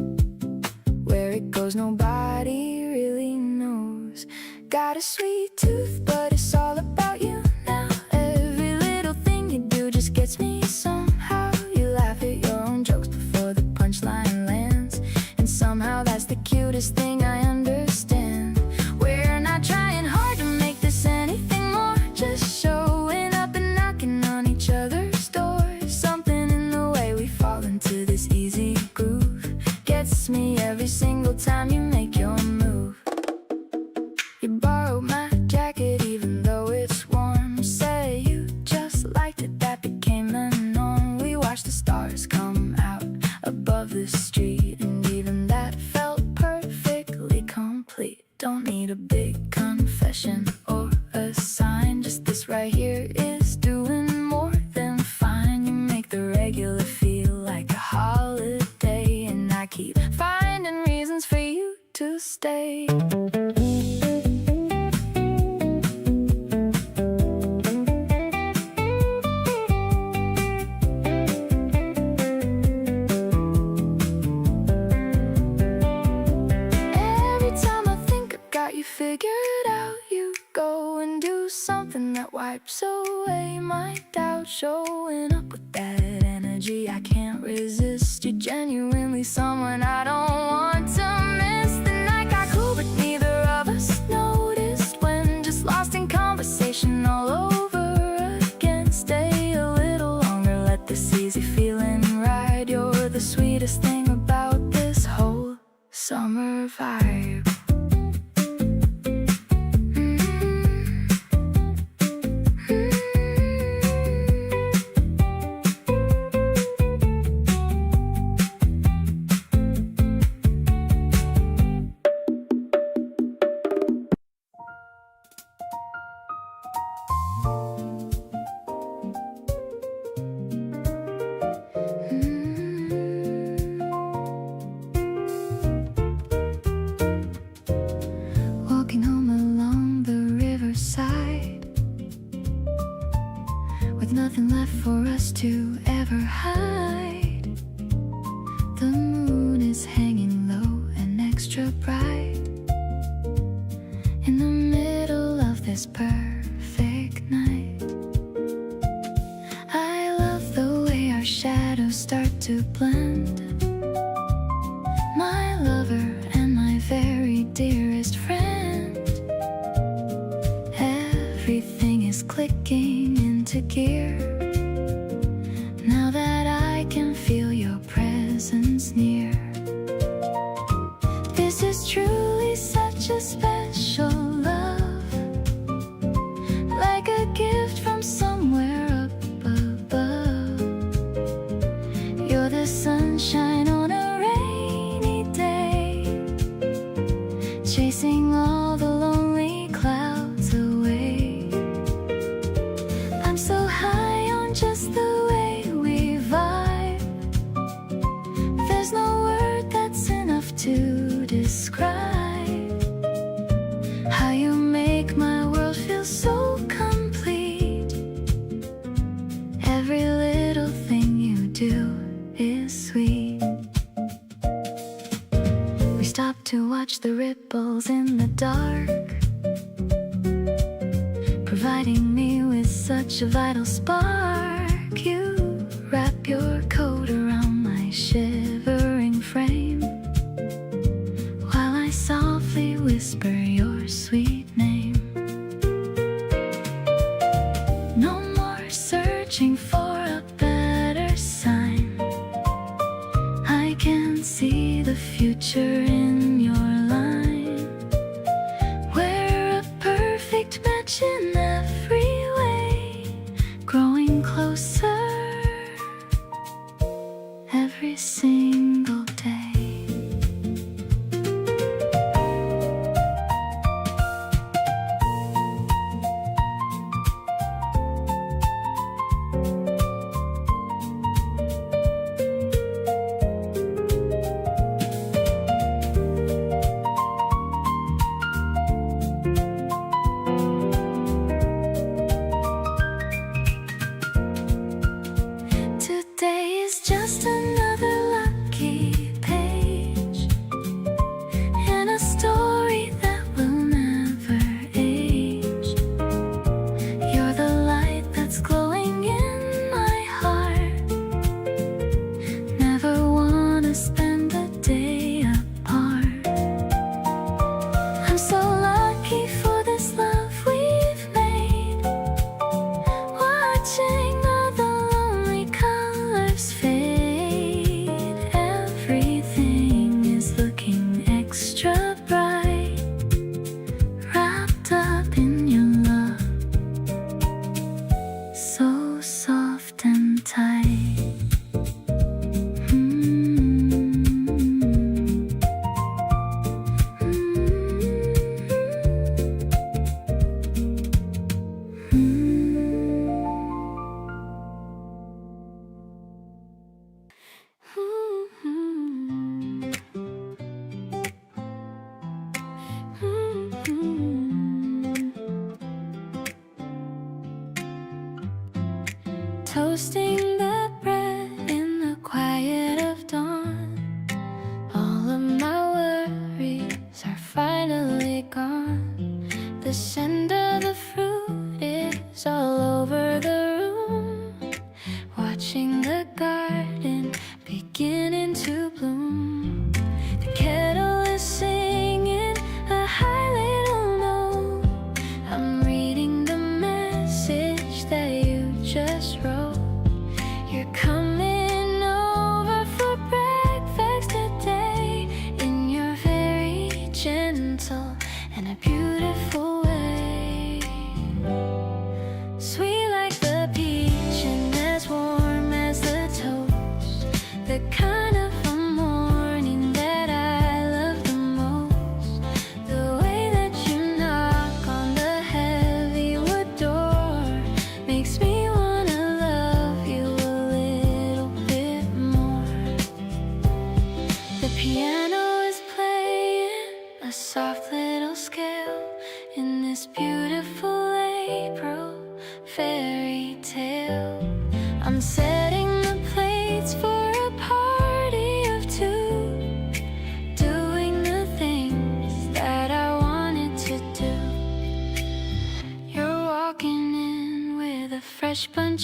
S1: where it goes nobody really knows. Got a sweet tooth but it's all about you now. Every little thing you do just gets me somehow. You laugh at your own jokes before the punchline lands, and somehow that's the cutest thing I understand. We're not trying hard to make this anything more, just showing up and knocking on each other's doors. Something in the way we fall into this easy groove gets me every single time you make your move. You borrowed my jacket even though it's warm. Say you just liked it, that became the norm. We watched the stars come out above the street, and even that felt perfectly complete. Don't need a big confession or a sign, just this right here is doing more than fine. You make the regular feel like a holiday, and I keep finding reasons for you to stay. Figured out, you go and do something that wipes away my doubt. Showing up with that energy I can't resist. You're genuinely someone I don't want to miss. The night got cool but neither of us noticed, when just lost in conversation all over again. Stay a little longer, let this easy feeling ride. You're the sweetest thing about this whole summer vibe. With nothing left for us to never hide. The moon is hanging low and extra bright in the middle of this perfect night. I love the way our shadows start to blend. My lover and my very dearest friend. Everything is clicking into gear now that I can feel your presence near. This is truly such a special love, like a gift from somewhere up above. You're the sunshine on a rainy day, chasing all the lonely clouds away. I'm so high on just the way we vibe. There's no word that's enough to describe how you make my world feel so complete. Every little thing you do is sweet. We stop to watch the ripples in the dark, providing me with such a vital spark. You wrap your coat around my shivering frame while I softly whisper your sweet name. No more searching for a better sign. I can see the future in your line. We're a perfect match in every way, growing closer every single day. Today is just another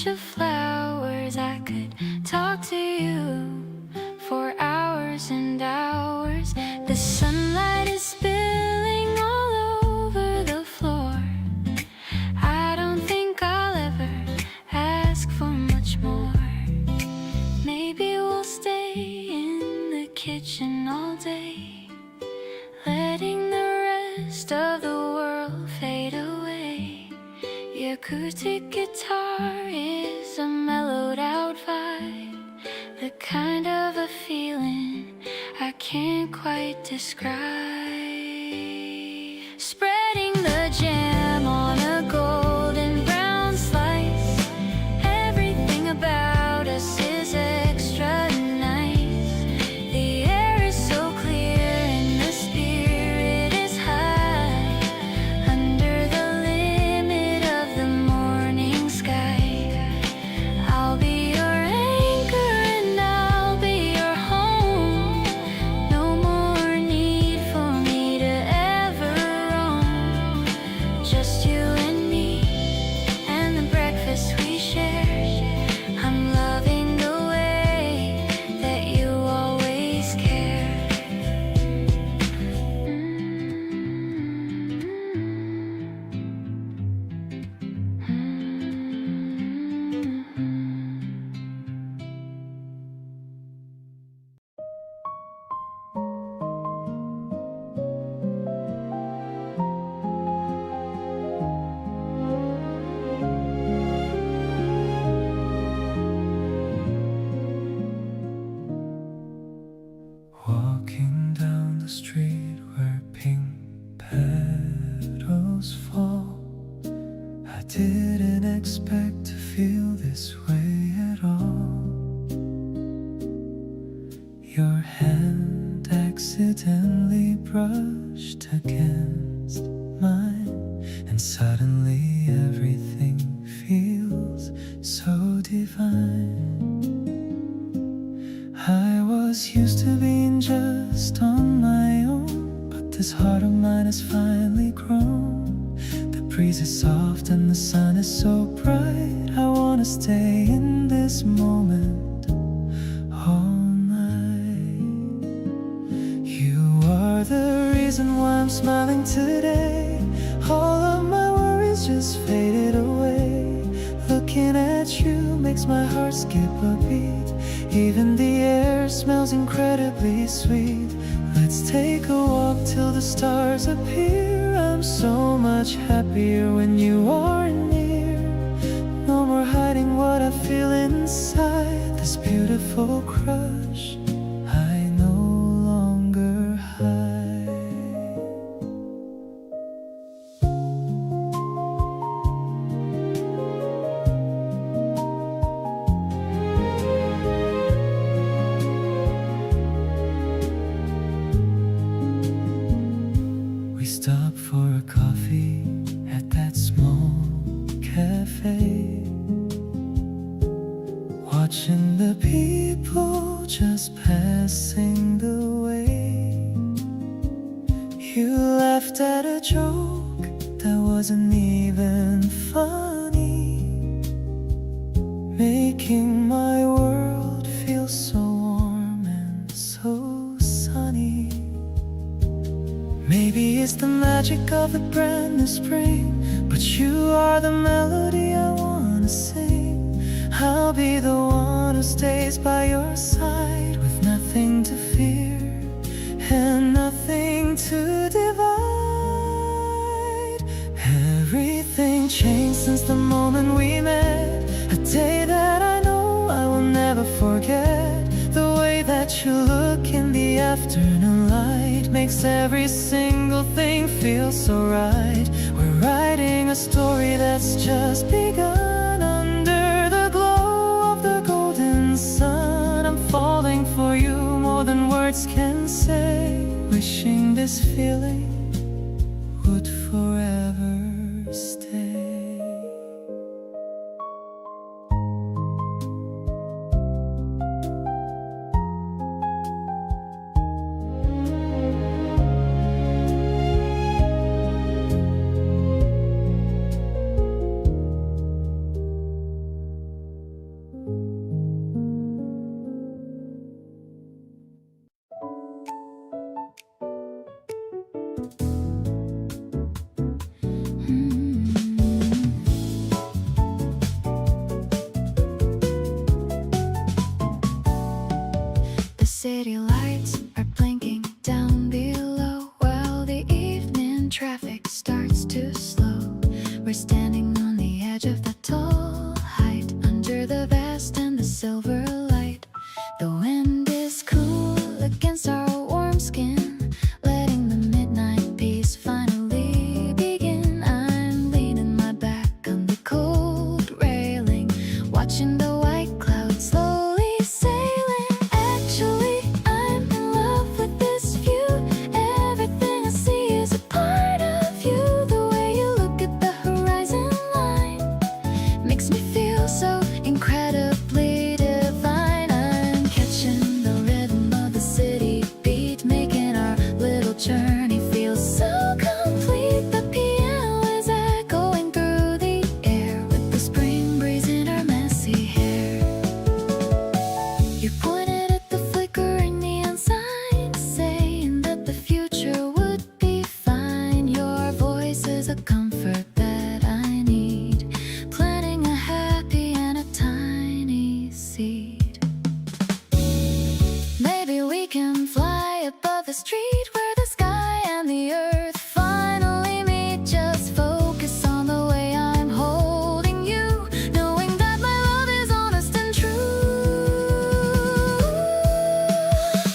S1: bunch of flowers. I could talk to you for hours and hours. The sunlight is spilling all over the floor. I don't think I'll ever ask for much more. Maybe we'll stay in the kitchen all day, letting the rest of the world fade away. Your acoustic guitar is a mellowed out vibe, the kind of a feeling I can't quite describe. Spreading the jam on a golden brown slice, everything about us is extra nice. The air is so clear and the spirit is high, under the limit of the morning sky. I'll be your anchor and I'll be your home. No more need for me to ever roam. Just you and me and the breakfast we share. I'm loving the way that you always care.
S2: Walking down the street where pink petals fall, I didn't expect to feel this way at all. Your hand accidentally brushed against mine, and suddenly everything feels so divine. I was used to being just on my own, but this heart of mine has finally grown. The breeze is soft and the sun is so bright. I wanna stay in this moment all night. You are the reason why I'm smiling today. All of my worries just faded away. Looking at you makes my heart skip a beat. Even the air smells incredibly sweet. Let's take a walk till the stars appear. I'm so much happier when you are near. No more hiding what I feel inside. This beautiful crush I no longer hide. We stopped for a coffee at that small cafe, watching the people just passing the way. You laughed at a joke that wasn't even funny, making my world feel so warm and so sunny. Maybe it's the magic of a brand new spring, but you are the melody I wanna sing. I'll be the one who stays by your side, with nothing to fear and nothing to divide. Everything changed since the moment we met, a day that I know I will never forget. The way that you look in the afternoon light makes every single thing feel so right. We're writing a story that's just begun. Under the glow of the golden sun, I'm falling for you more than words can say. Wishing this feeling would forever stay.
S1: city lights are blinking down below while the evening traffic starts to slow. We're standing on the edge of the tall height under the vast and the silver light. The wind is cool against our warm skin, letting the midnight peace finally begin. I'm leaning my back on the cold railing, watching the white clouds slowly sailing. Actually, I'm in love with this view. Everything I see is a part of you. The way you look at the horizon line makes me feel so incredibly divine. I'm catching the rhythm of the city beat, making our little journey feel so complete. The piano is echoing through the air with the spring breeze in our messy hair. You pointed at the flickering neon sign, saying that the future would be fine. Your voice is a comfort that I need, planting a happy and a tiny seed. Maybe we can fly above the street where the sky and the earth finally meet. Just focus on the way I'm holding you, knowing that my love is honest and true.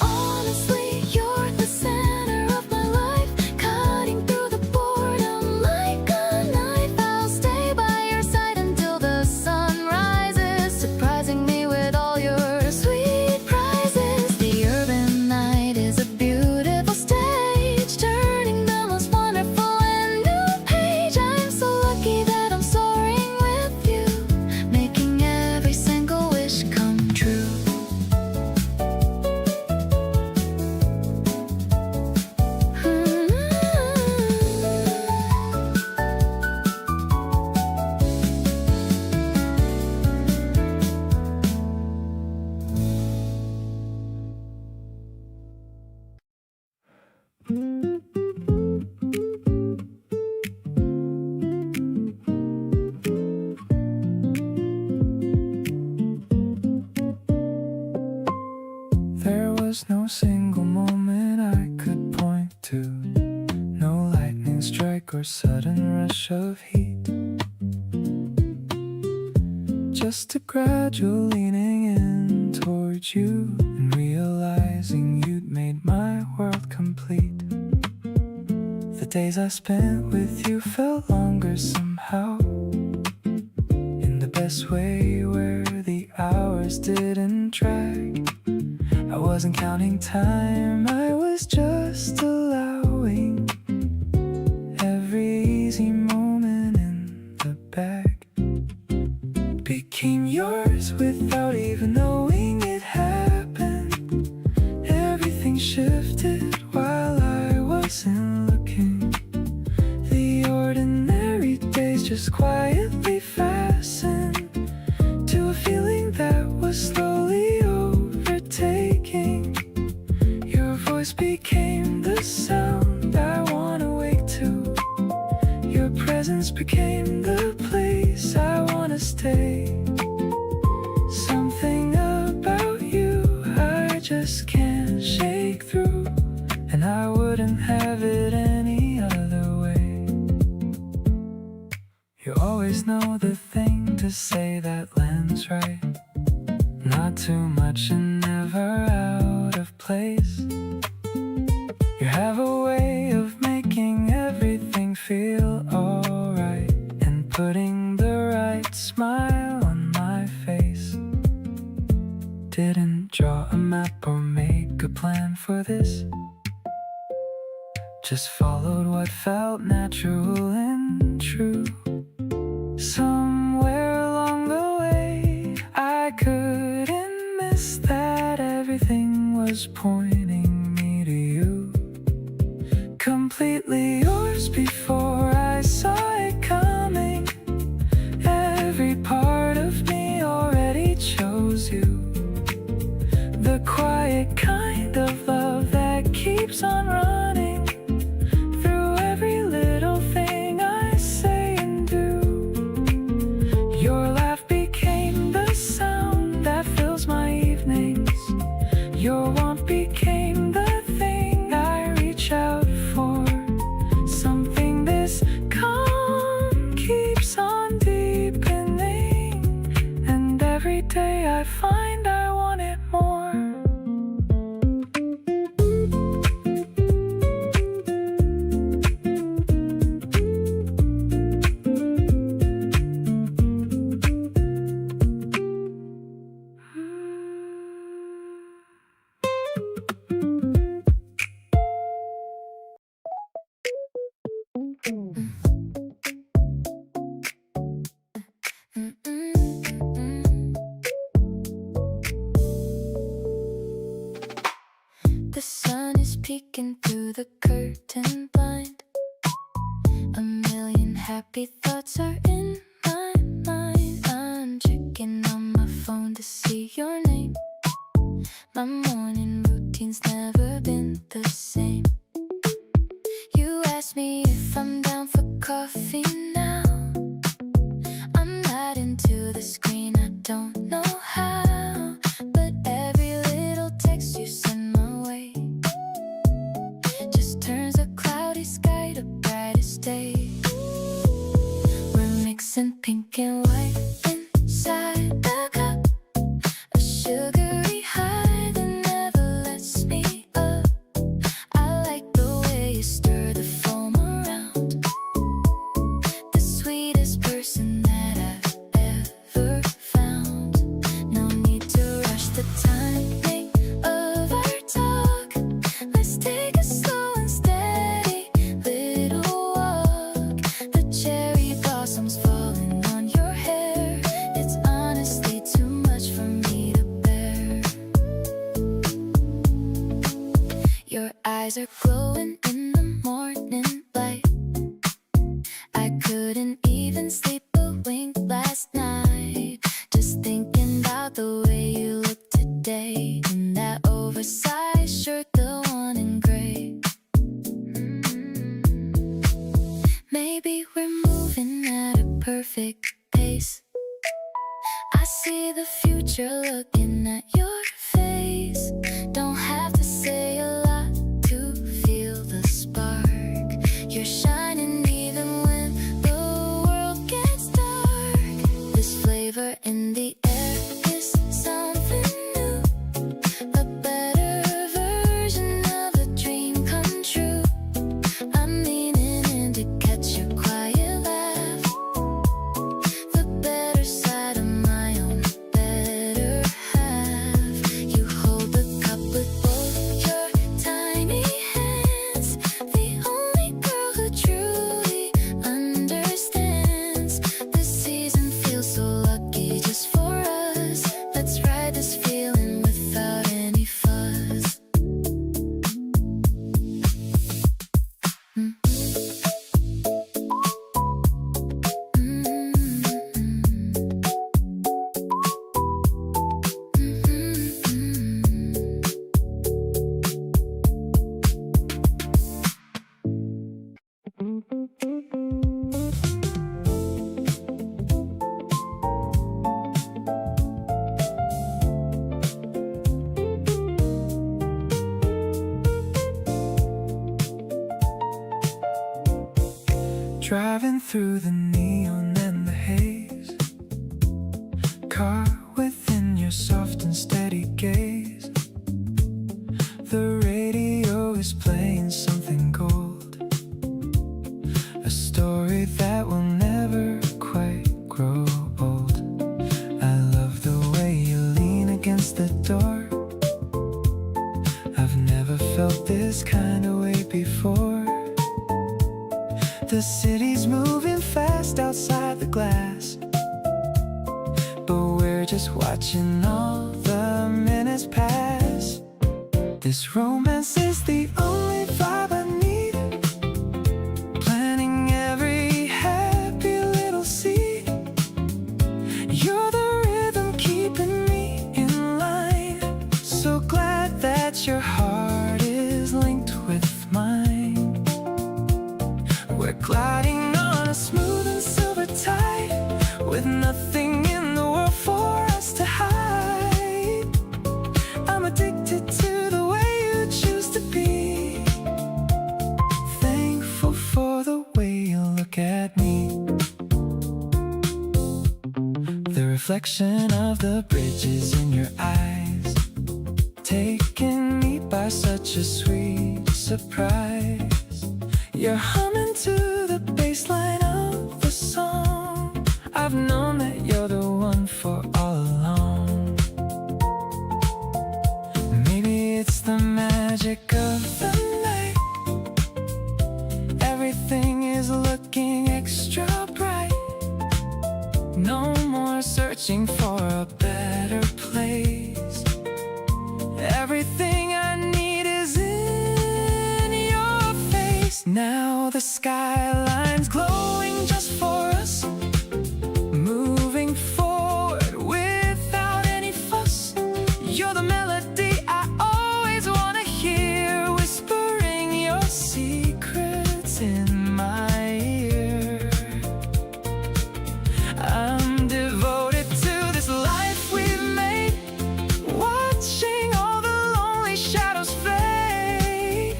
S1: Honestly, you're the center of my life, cutting through the boredom like a knife. I'll stay by your side until the sun rises, surprising me with all your sweet prizes. The urban night is a beautiful stage, turning the most wonderful and new page. I'm so lucky that I'm soaring with you, making every single wish come true.
S2: There was no single moment I could point to, no lightning strike or sudden rush of heat, just a gradual leaning in towards you and realizing you'd made my world complete. The days I spent with you felt longer somehow, in the best way where the hours didn't drag. I wasn't counting time, I was just allowing every easy moment in the bag became yours without even knowing it happened. Everything shifted while I wasn't looking. The ordinary days just quietly fastened to a feeling that was slowly overtaking. Your voice became the sound I wanna wake to. Your presence became the place I wanna stay. Something about you I just can't shake through, and I wouldn't have it any other way. You always know the thing to say that lands right, not too much and never out of place. You have a way of making everything feel alright and putting the right smile on my face. Didn't draw a map or make a plan for this, just followed what felt natural and true. Somewhere along the way I couldn't miss that everything was pointing me to you. Completely yours before I saw it coming. Every part of me already chose you. The quiet kind of love that keeps on running through every little thing I say and do. Your laugh became the sound that fills my evenings. Your warmth
S1: peeking through the curtain blind. A million happy thoughts are in my mind. I'm checking on my phone to see your name. My morning routine's never been the same. You asked me if I'm down for coffee now. I'm not into the screen, I don't know how, but every little text you send my way just turns a cloudy sky to brightest day. We're mixing pink and white inside the cup, a sugary high that never lets me up. I like the way you stir the foam around, the sweetest person that I've ever found. No need to rush the timing of our talk. Let's take a slow and steady little walk. The cherry blossoms falling on your hair, it's honestly too much for me to bear. Your eyes are glowing in the morning light. I couldn't even sleep a wink last night, just thinking about the way you look today in that oversized shirt, the one in gray. Maybe we're moving at a perfect pace. I see the future looking at your face. Don't have to say a lot to feel the spark. You're shining even when the world gets dark. This flavor in the air is something new, a better version of a dream come true. I'm leaning in to catch your quiet laugh, the better side of my own better half. You hold the cup with both your tiny hands, the only girl who truly understands. This season feels so lucky just for us. Let's ride this feeling without any fuss.
S2: Driving through the neon and the haze, caught within your soft and steady gaze. The radio is playing something gold, a story that will never quite grow old. I love the way you lean against the door. I've never felt this kind of way before. The city's moving fast outside the glass, but we're just watching all the minutes pass. This romance is the only vibe I need, planting every happy little seed. You're the rhythm keeping me in line, so glad that your heart is linked with mine. We're gliding on a smooth and silver tide, with nothing in the world for us to hide. I'm addicted to the way you choose to be, thankful for the way you look at me. The reflection of the bridges in your eyes, taking me by such a sweet surprise. You're humming to the bass line of the song. I've known that you're the one for all along. Maybe it's the magic of the night. Everything is looking extra bright. No more searching for a better place. Everything I need is in
S3: You're the melody I always wanna hear, whispering your secrets in my ear. I'm devoted to this life we've made, watching all the lonely shadows fade.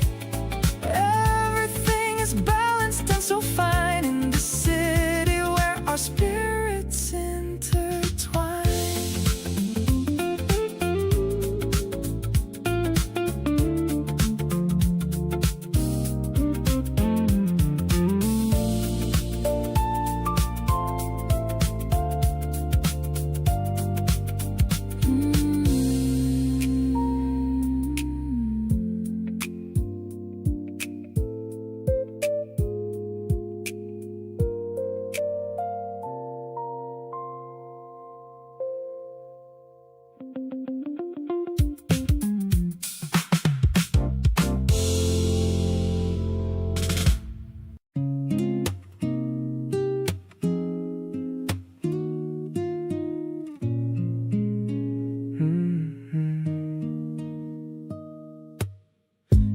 S3: Everything is balanced and so fine in the city where our spirits intertwine.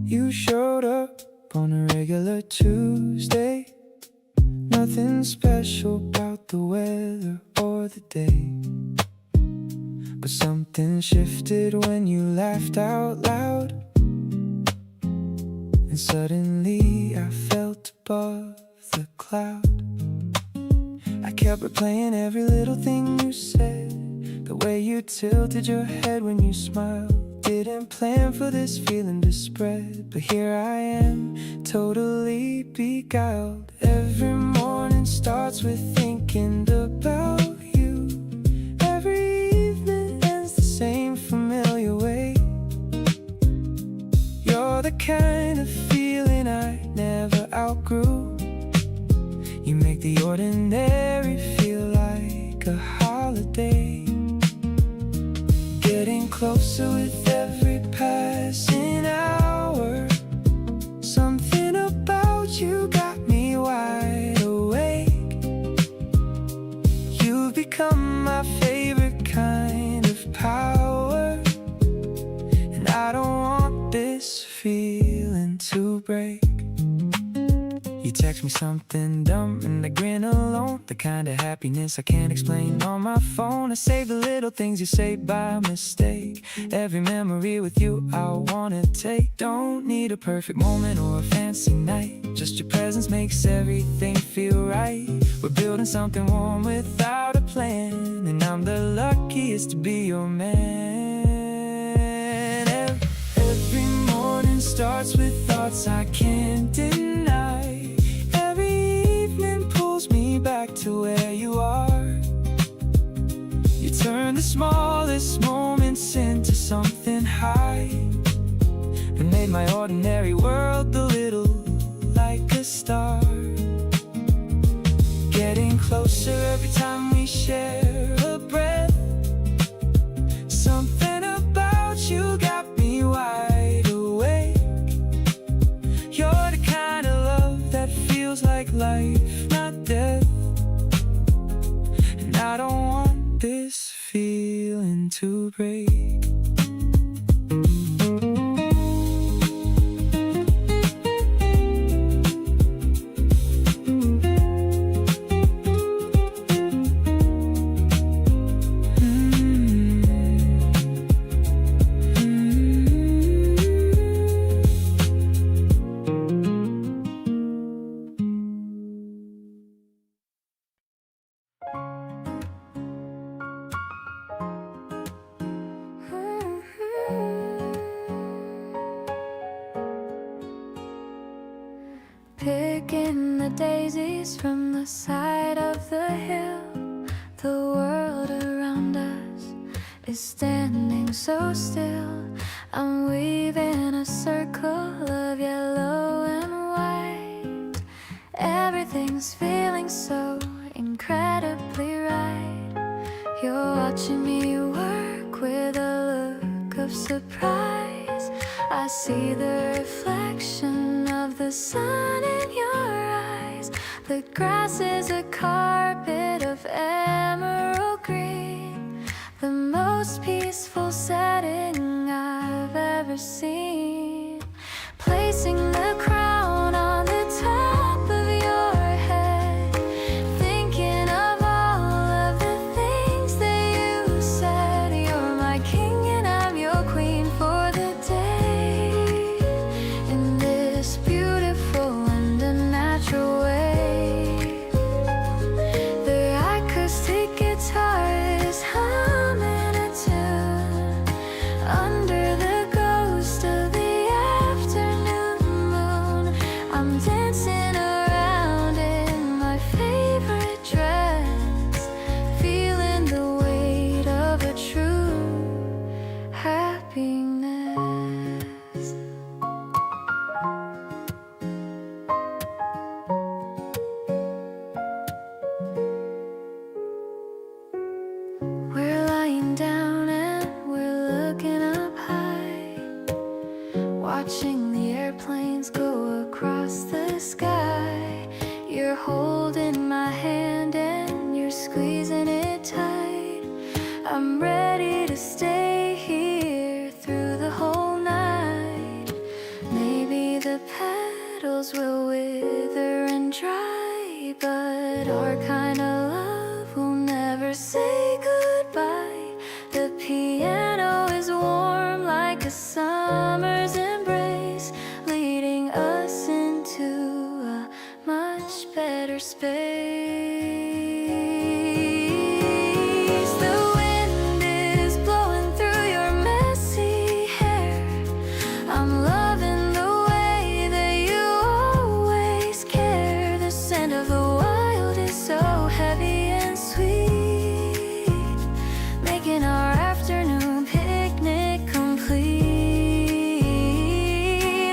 S3: You showed up on a regular Tuesday. Nothing special about the weather or the day, but something shifted when you laughed out loud. And suddenly I felt above the cloud. I kept replaying every little thing you said, the way you tilted your head when you smiled. Didn't plan for this feeling to spread, but here I am, totally beguiled. Every morning starts with thinking about you. Every evening ends the same familiar way. You're the kind of feeling I never outgrew. You make the ordinary feel like a holiday. Getting closer with every passing hour. Something about you got me wide awake. You've become my favorite kind of power, and I don't want this feeling to break. You text me something dumb and I grin alone, the kind of happiness I can't explain on my phone. I save the little things you say by mistake. Every memory with you I wanna take. Don't need a perfect moment or a fancy night, just your presence makes everything feel right. We're building something warm without a plan, and I'm the luckiest to be your man. Every morning starts with thoughts I can't deny. Back to where you are. You turn the smallest moments into something high, and made my ordinary world a little like a star. Getting closer every time we share a breath. Something about you got me wide awake. You're the kind of love that feels like life, not death. I don't want this feeling to break. Picking the daisies from the side of the hill. The world around us is standing so still. I'm weaving a circle of yellow and white. Everything's feeling so incredibly right. You're watching me work with a look of surprise. I see the reflection of the sun in your eyes. The grass is a carpet of emerald green. The most
S1: peaceful setting I've ever seen. Placing the crown on the top of your head, thinking of all of the things that you said. You're my king and I'm your queen for the day, in this beautiful and unnatural way. The acoustic guitar is humming a tune under the ghost of the afternoon moon. I'm dancing around in my favorite dress, feeling the weight of a true happiness. We're lying down and we're looking up high, watching the airplanes go across the sky. You're holding my hand and you're squeezing it tight. I'm ready to stay here through the whole night. Maybe the petals will wither and dry, but our kind of love will never say goodbye. The piano is warm like a summer's embrace, leading us into a much better space. The wind is blowing through your messy hair. I'm loving the way that you always care. The scent of the wild is so heavy and sweet, making our afternoon picnic complete.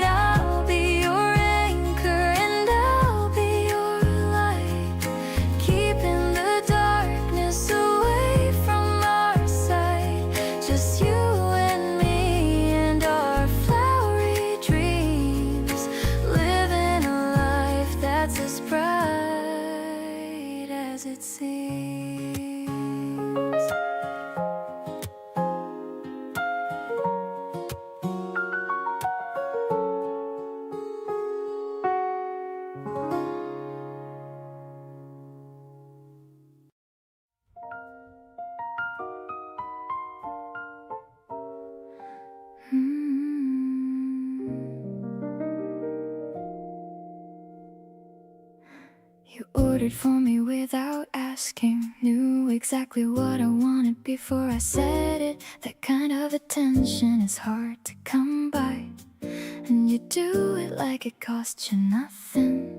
S1: I'll be your anchor and I'll be your light, keeping the darkness away from our sight. Just you and me and our flowery dreams, living a life that's as bright as it seems. You ordered for me without asking, knew exactly what I wanted before I said it. That kind of attention is hard to come by, and you do it like it cost you nothing.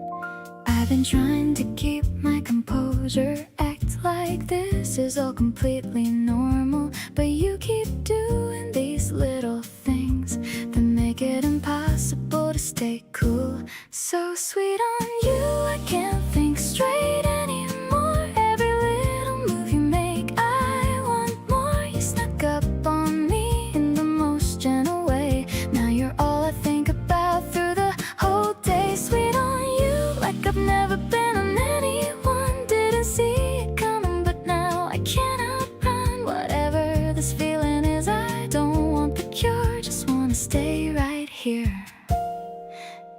S1: I've been trying to keep my composure, act like this is all completely normal, but you keep doing these little things that make it impossible to stay cool. So sweet on you, I can't think straight anymore. Every little move you make, I want more. You snuck up on me in the most gentle way. Now you're all I think about through the whole day. Sweet on you, like I've never been on anyone. Didn't see it coming, but now I cannot run. Whatever this feeling is, I don't want the cure. Just wanna stay right here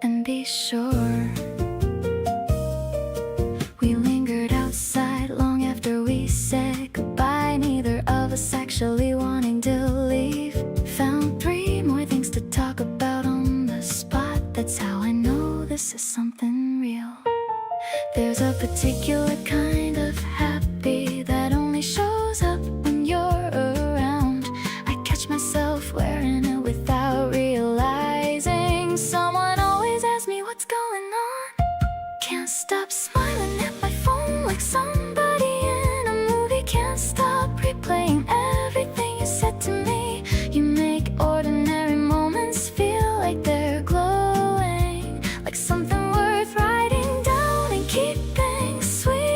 S1: and be sure. We lingered outside long after we said goodbye, neither of us actually wanting to leave. Found 3 more things to talk about on the spot. That's how I know this is something real. There's a particular kind of happy that only shows up when you're around. I catch myself wearing it without realizing. Someone always asks me what's going on. Can't stop smiling at my phone like somebody in a movie. Can't stop replaying everything you said to me. You make ordinary moments feel like they're glowing, like something worth writing down and keeping sweet.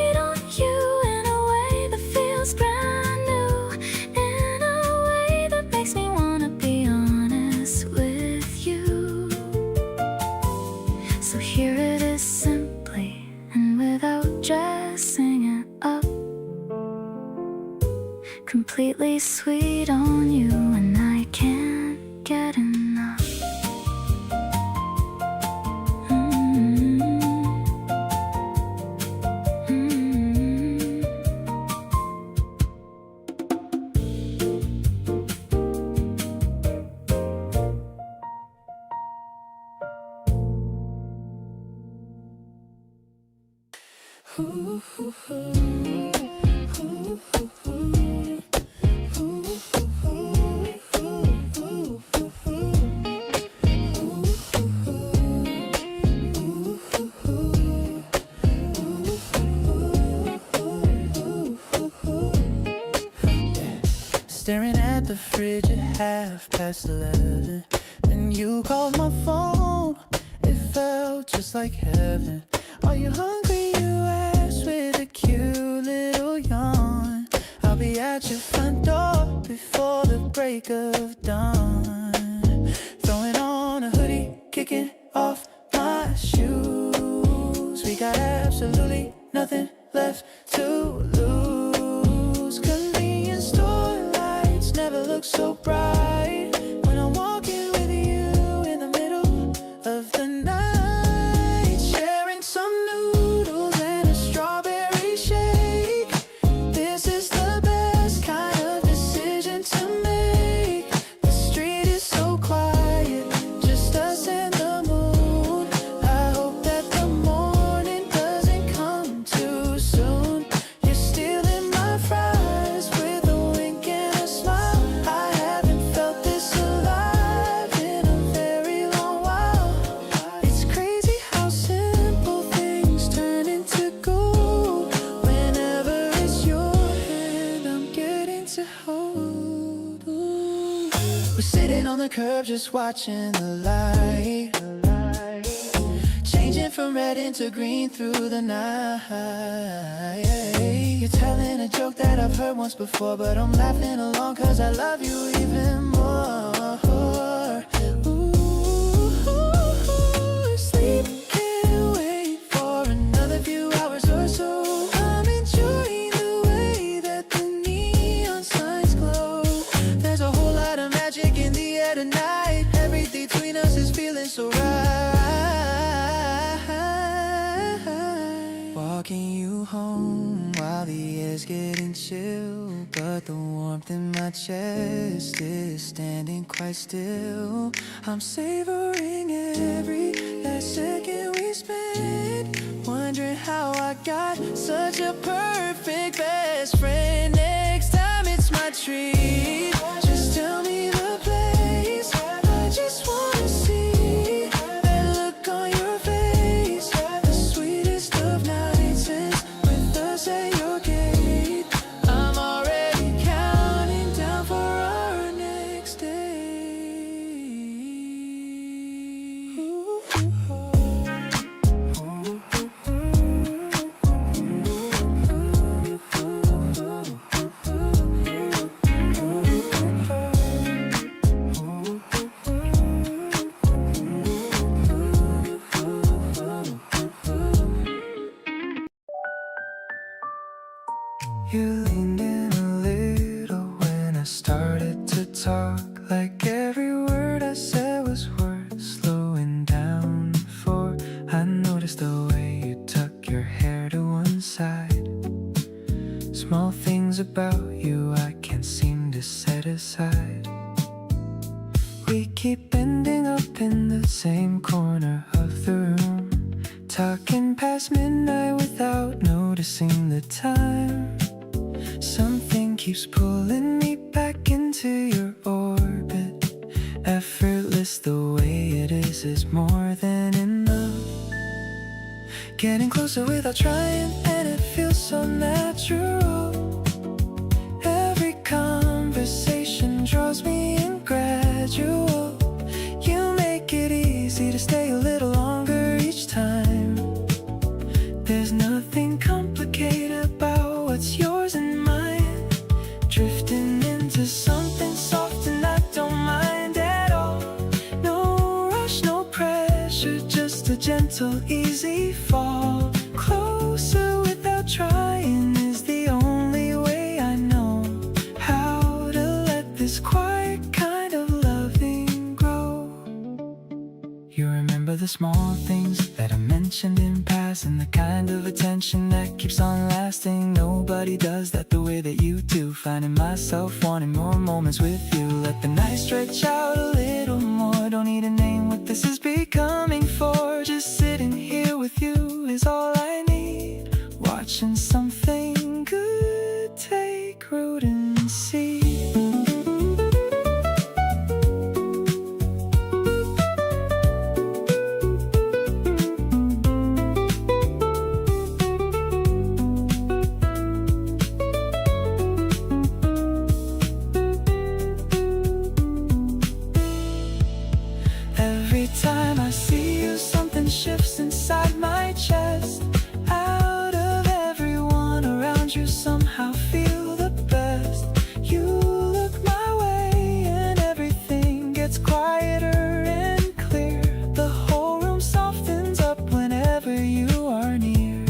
S1: be sweet on you, and I can't get enough.
S3: Staring at the fridge at 11:30. When you called my phone, it felt just like heaven. Are you hungry, you asked with a cute little yawn. I'll be at your front door before the break of dawn. Throwing on a hoodie, kicking off my shoes. We got absolutely nothing left to lose. Convenience store lights never look so bright when I'm walking with you in the middle of the night, sharing some noodles and a strawberry shake. This is the best kind of decision to make. The street is so quiet, just us and the moon. I hope that the morning doesn't come too soon. You're stealing my fries with a wink and a smile. I haven't felt this alive in a very long while. It's crazy how simple things turn into gold. Whenever it's your hand, I'm getting to hold. Ooh. We're sitting on the curb just watching the light, changing from red into green through the night. You're telling a joke that I've heard once before, but I'm laughing along cause I love you even more. Ooh, sleep, can't wait for another few hours or so. I'm enjoying the way that the neon signs glow. There's a whole lot of magic in the air tonight. Everything between us is feeling so right. Walking you home while the air's getting chill, but the warmth in my chest is standing quite still. I'm savoring every last second we spent, wondering how I got such a perfect best friend. Next time it's my treat, just tell me the place. I just wanna see that look on your face. The sweetest of nights ends with us at your gate. I'm already counting down for our next day.
S2: You leaned in a little when I started to talk, like every word I said was worth slowing down for. I noticed the way you tuck your hair to one side. Small things about you I can't seem to set aside. We keep ending up in the same corner of the room, talking past midnight without noticing the time. Something keeps pulling me back into your orbit. Effortless, the way it is more than enough. Getting closer without trying, and it feels so natural. Every conversation draws me in gradual. You make it easy to stay a little longer each time. There's nothing complicated about what's yours and mine. Drifting into something soft and I don't mind at all. No rush, no pressure, just a gentle, easy fall. Closer without trying is the only way I know how are the small things that I mentioned in passing, the kind of attention that keeps on lasting. Nobody does that the way that you do. Finding myself wanting more moments with you. Let the night stretch out a little more. Don't need a name what this is becoming for. Just sitting here with you is all I need. Watching something good take root and seed. Every time I see you, something shifts inside my chest. Out of everyone around you, somehow feel the best. You look my way and everything gets quieter and clear. The whole room softens up whenever you are near.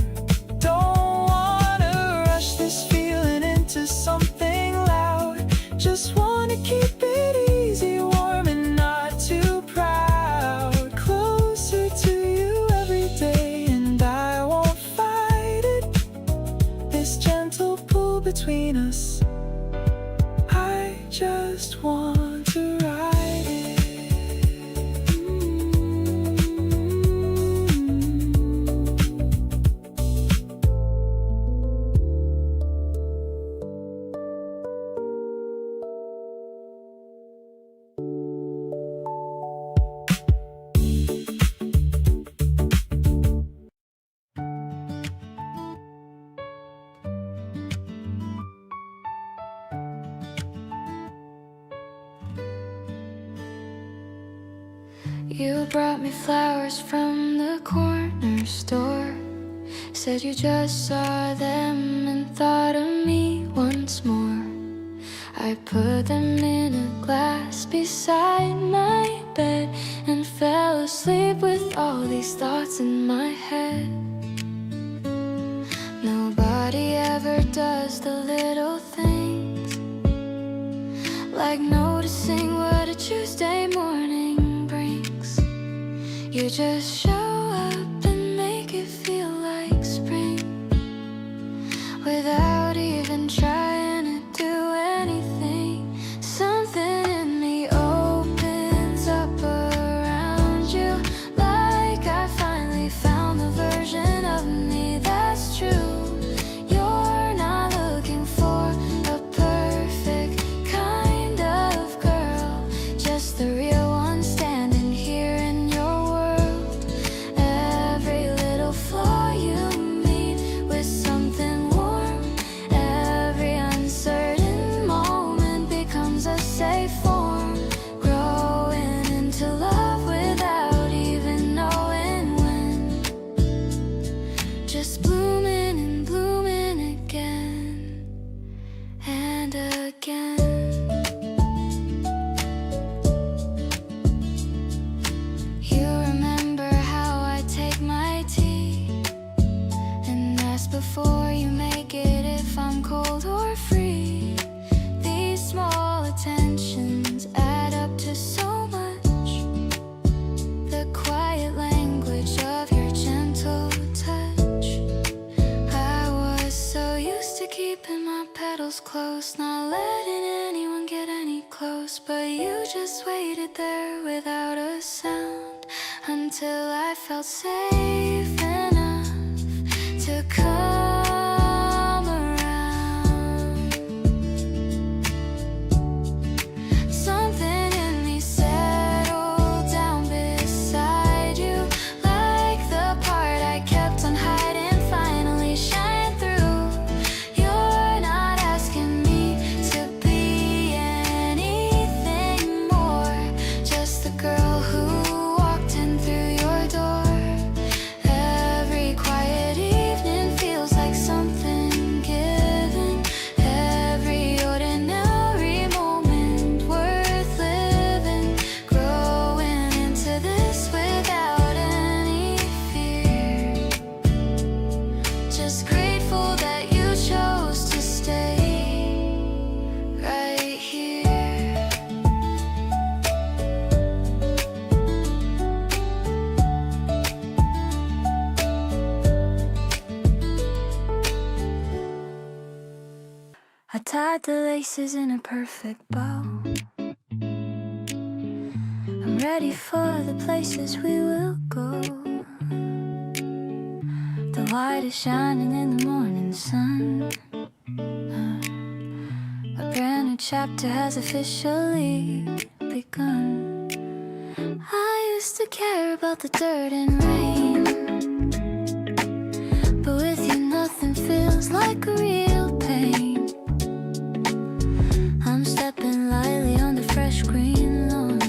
S2: Don't wanna rush this feeling into something loud. Just wanna keep it easy, warm and not too proud. Closer to you every day and I won't fight it. This gentle pull between us, I just want to ride it.
S1: You brought me flowers from the corner store. Said you just saw them and thought of me once more. I put them in a glass beside my bed and fell asleep with all these thoughts in my head. Nobody ever does the little things, like noticing what a Tuesday morning brings. You just show up and make it feel like spring, without even trying to do anything. Something in me opens up around you, like I finally found the version of me that's true. You're not looking for a perfect kind of girl, just the real one standing here in your world. Every little flaw you meet with something warm. Every uncertain moment becomes a safe form, growing into love without even knowing when. Just blooming and blooming again and again. You remember how I take my tea and ask before you make it if I'm cold or free. These small attentions add up to so much. The quiet language of your gentle touch. I was so used to keeping my petals close, not letting anyone get any close, but you just waited there without a sound until I felt safe enough to come around. Something in me settled down beside you, like the part I kept on hiding finally shined through. You're not asking me to be anything more, just the girl who walked in through your door. tied the laces in a perfect bow. I'm ready for the places we will go. The light is shining in the morning sun. A brand new chapter has officially begun. I used to care about the dirt and rain, but with you nothing feels like a real pain. I'm stepping lightly on the fresh green lawn,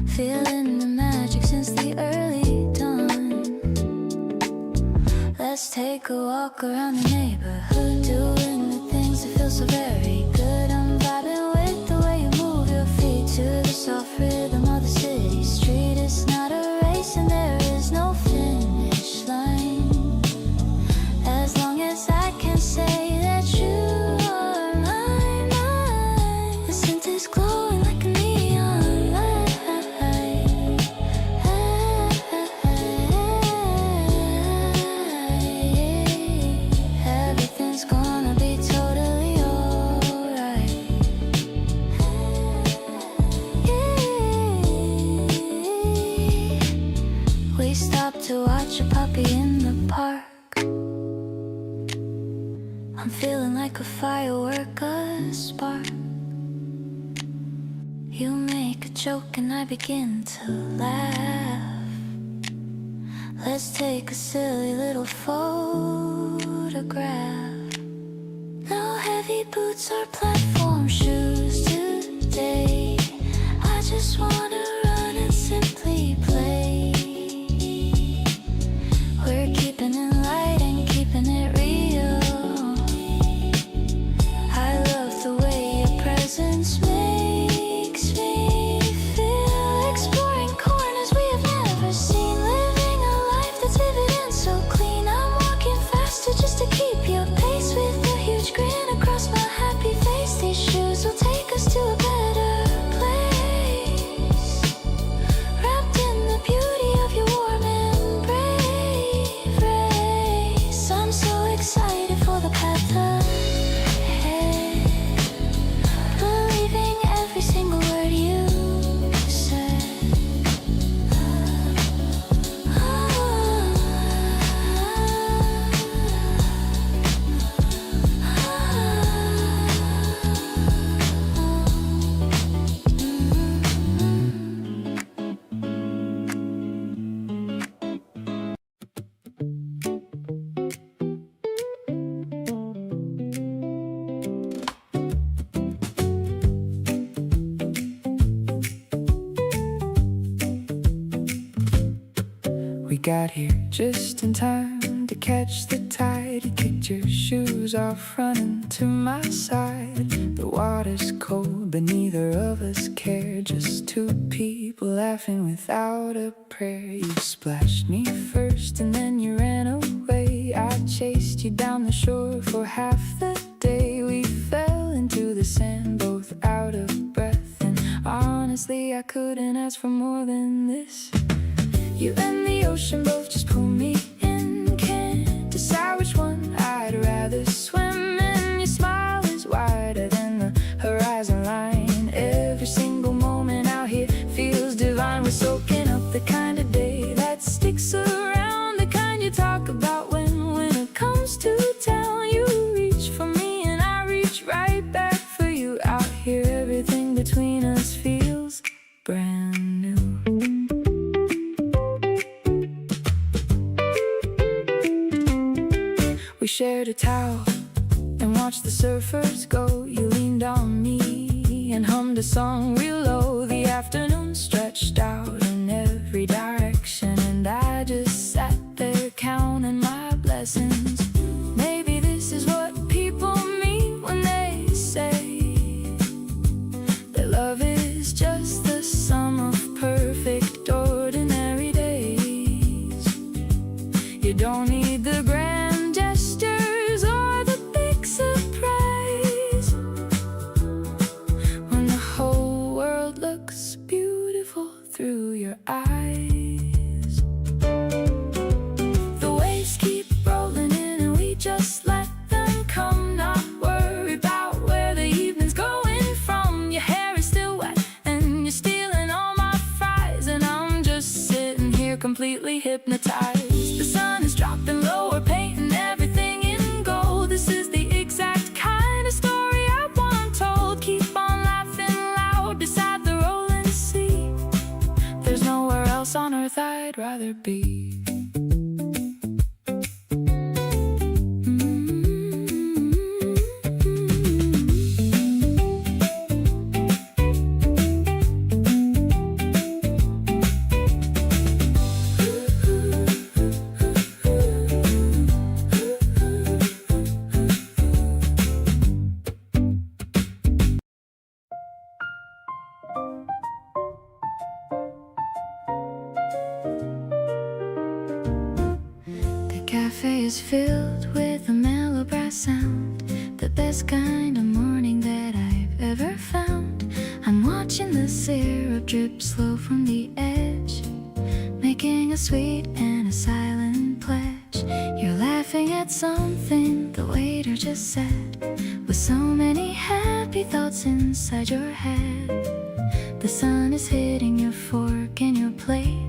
S1: feeling the magic since the early dawn. Let's take a walk around the neighborhood, doing the things that feel so very good. I'm vibing with the way you move your feet to the soft rhythm of the city street. It's not a race and there is no finish line, as long as I can say that you are my mind. The scent is glowing like a neon light. Everything's gonna be totally alright. We stopped to watch a puppy in the park. I'm feeling like a firework, a spark. You make a joke and I begin to laugh. Let's take a silly little photograph. No heavy boots or platform shoes today. I just wanna run and simply play. We're keeping it light and keeping it real. I love the way your presence makes me feel. Exploring corners we have never seen, living a life that's vivid and so clean. I'm walking faster just to keep your pace, with a huge grin across my happy face. These shoes will take us to a better place, wrapped in the beauty of your warm embrace. I'm so excited for the path ahead, believing every single word you said.
S2: We got here just in time to catch the tide. You kicked your shoes off running to my side. The water's cold but neither of us care, just two people laughing without a prayer. You splashed me first and then you ran away. I chased you down the shore for half the day. We fell into the sand both out of breath, and honestly I couldn't ask for more than this. You and the ocean both just pull me in. Can't decide which one I'd rather swim in. Your smile is wider than the horizon line. Every single moment out here feels divine. We're soaking up the kind of day that sticks around, the kind you talk about when winter comes to town. You reach for me and I reach right back for you. Out here everything between us feels brand new. We shared a towel and watched the surfers go. You leaned on me and hummed a song real low. The afternoon stretched out in every direction, and I just sat there counting my blessings. Maybe this is what people mean when they say that love is just the sum of perfect ordinary days. You don't need the grand gestures or the big surprise when the whole world looks
S1: completely hypnotized. The sun is dropping low, we're painting everything in gold. This is the exact kind of story I want told. Keep on laughing loud beside the rolling sea. There's nowhere else on earth I'd rather be. Cafe is filled with a mellow brass sound, the best kind of morning that I've ever found. I'm watching the syrup drip slow from the edge, making a sweet and a silent pledge. You're laughing at something the waiter just said, with so many happy thoughts inside your head. The sun is hitting your fork and your plate.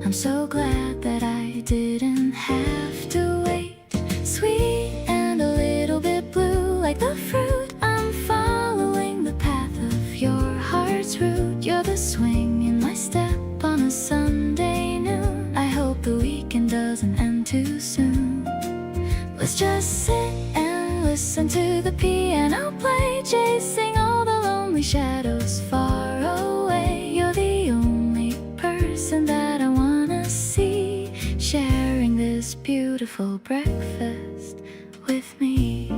S1: I'm so glad that I didn't have to wait. Sweet and a little bit blue like the fruit. I'm following the path of your heart's route. You're the swing in my step on a Sunday noon. I hope the weekend doesn't end too soon. Let's just sit and listen to the piano play, chasing all the lonely shadows far away. You're the only person that I wanna see, sharing this beautiful breakfast with me.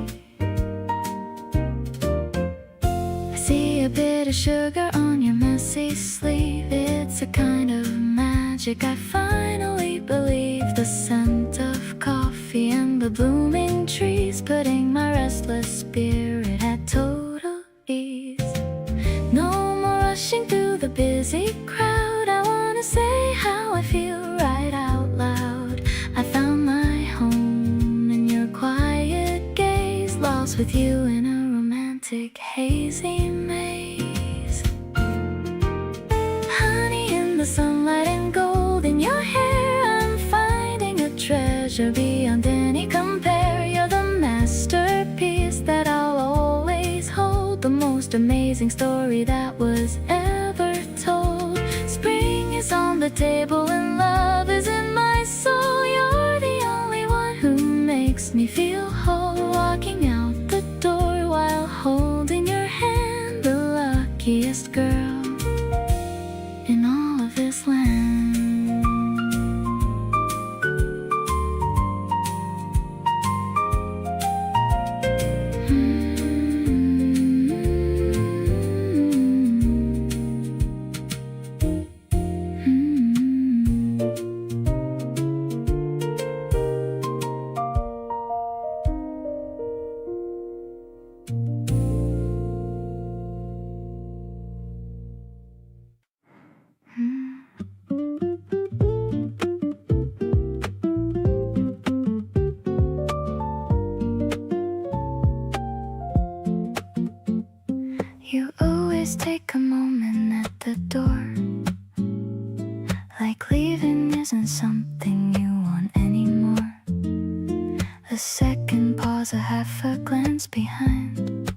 S1: I see a bit of sugar on your messy sleeve. It's a kind of magic. I finally believe the scent of coffee and the blooming trees, putting my restless spirit at total ease. No more rushing through the busy crowd. I wanna say how I feel right out loud. I found my home in your quiet gaze, lost with you in a romantic hazy maze. Honey in the sunlight and gold in your hair, I'm finding a treasure beyond any compare. You're the masterpiece that I'll always hold, the most amazing story that was ever told. Spring is on the table and love is in my soul. You're the only one who makes me feel whole, walking out the door while holding your hand, the luckiest girl in all of this land. You always take a moment at the door, like leaving isn't something you want anymore. A second pause, a half a glance behind,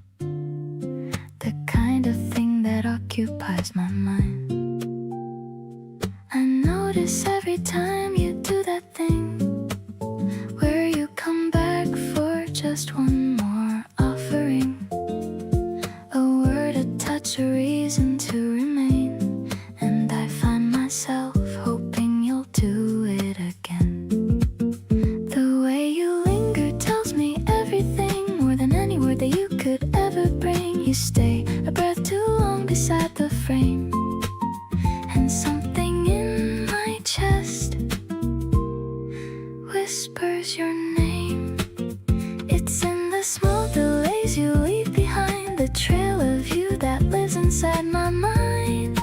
S1: the kind of thing that occupies my mind. I notice every time you do that thing, where you come back for just one more offering, a word, a touch, a reason to remain. And I find myself hoping you'll do it again. The way you linger tells me everything, more than any word that you could ever bring. You stay a breath too long beside the frame, and something in my chest whispers your name. It's in the small delays you leave behind, the trail of you that lives inside my mind.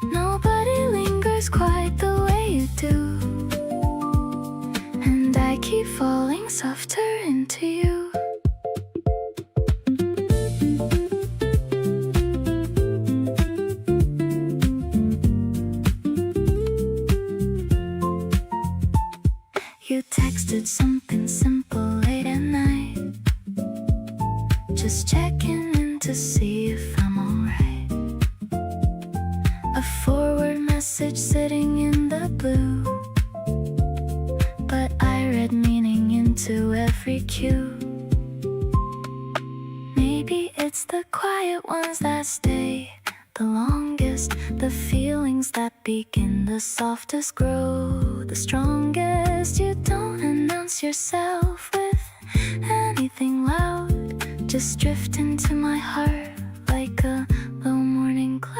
S1: Nobody lingers quite the way you do, and I keep falling softer into you. did something simple late at night. Just checking in to see if I'm alright. A forward message sitting in the blue, but I read meaning into every cue. Maybe it's the quiet ones that stay the longest, the feelings that begin the softest grow the strongest. You don't announce yourself with anything loud, just drift into my heart like a low morning cloud.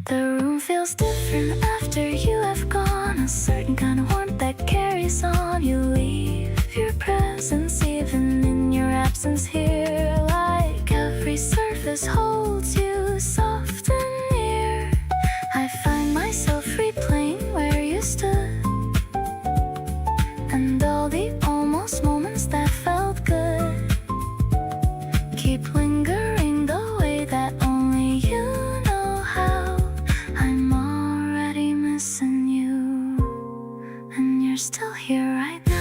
S1: The room feels different after you have gone, a certain kind of warmth that carries on. You leave your presence even in your absence here, like every surface holds you soft and near. I find myself replaying where you stood, and all the almost moments that felt good keep lingering the way that only you know how. I'm already missing you, and you're still here right now.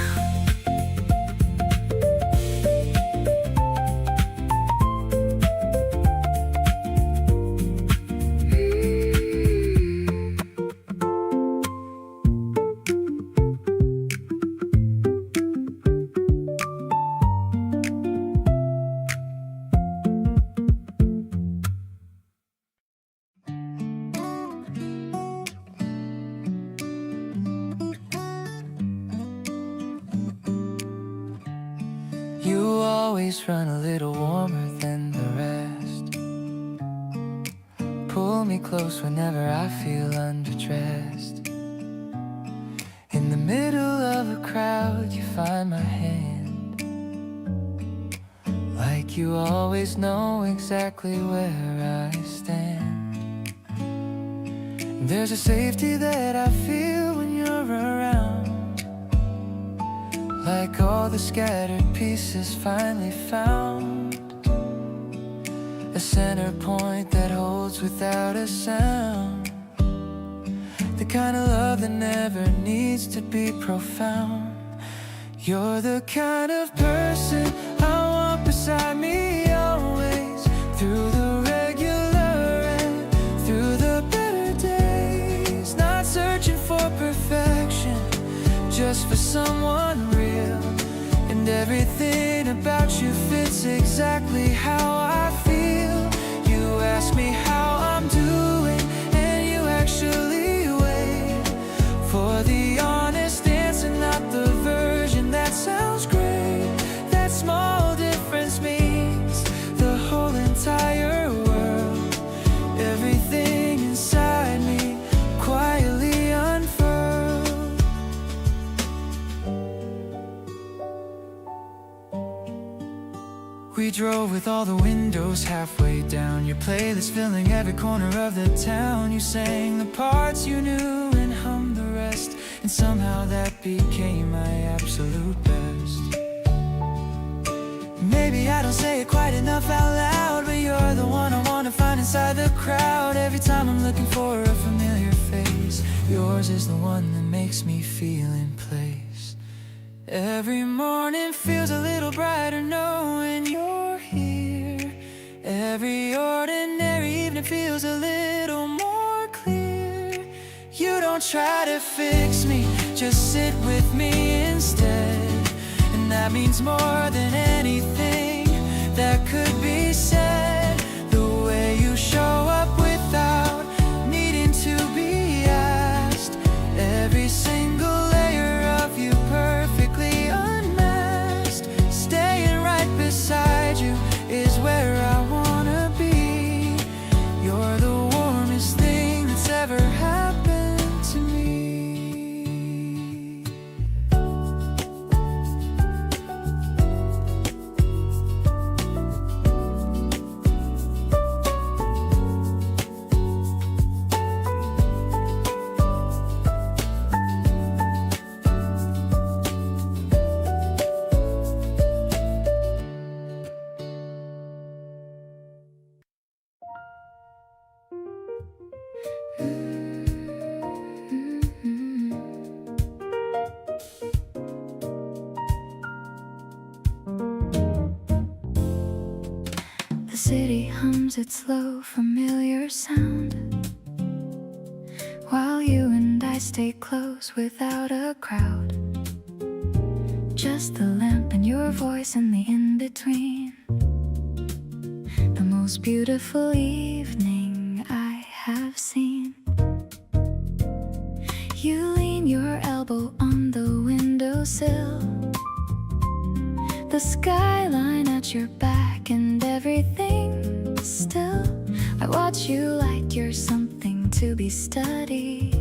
S3: You always run a little warmer than the rest. Pull me close whenever I feel underdressed. In the middle of a crowd, you find my hand, like you always know exactly where I stand. And there's a safety that I feel when you're around, like all the scattered pieces finally found a center point that holds without a sound. The kind of love that never needs to be profound. You're the kind of person I want beside me always, through the regular and through the better days. Not searching for perfection, just for someone real. And everything about you fits exactly how I feel. You ask me how I'm doing, and you actually wait for the honest answer, not the version that sounds great. That small difference means the whole entire world. Everything inside me quietly unfurled. We drove with all the windows halfway down, your playlist filling every corner of the town. You sang the parts you knew and hummed the rest, and somehow that became my absolute best. Maybe I don't say it quite enough out loud, but you're the one I want to find inside the crowd. Every time I'm looking for a familiar face, yours is the one that makes me feel in place. Every morning feels a little brighter knowing you're here. Every ordinary evening feels a little more clear. You don't try to fix me, just sit with me instead. And that means more than anything that could be said. The way you show up without needing to be asked. Every single layer of you perfectly unmasked. Staying right beside you is where I wanna be. You're the warmest thing that's ever happened to me.
S1: city hums its low, familiar sound, while you and I stay close without a crowd. Just the lamp and your voice and the in-between. The most beautiful evening I have seen. You lean your elbow on the windowsill, the skyline at your back and everything still. I watch you like you're something to be studied.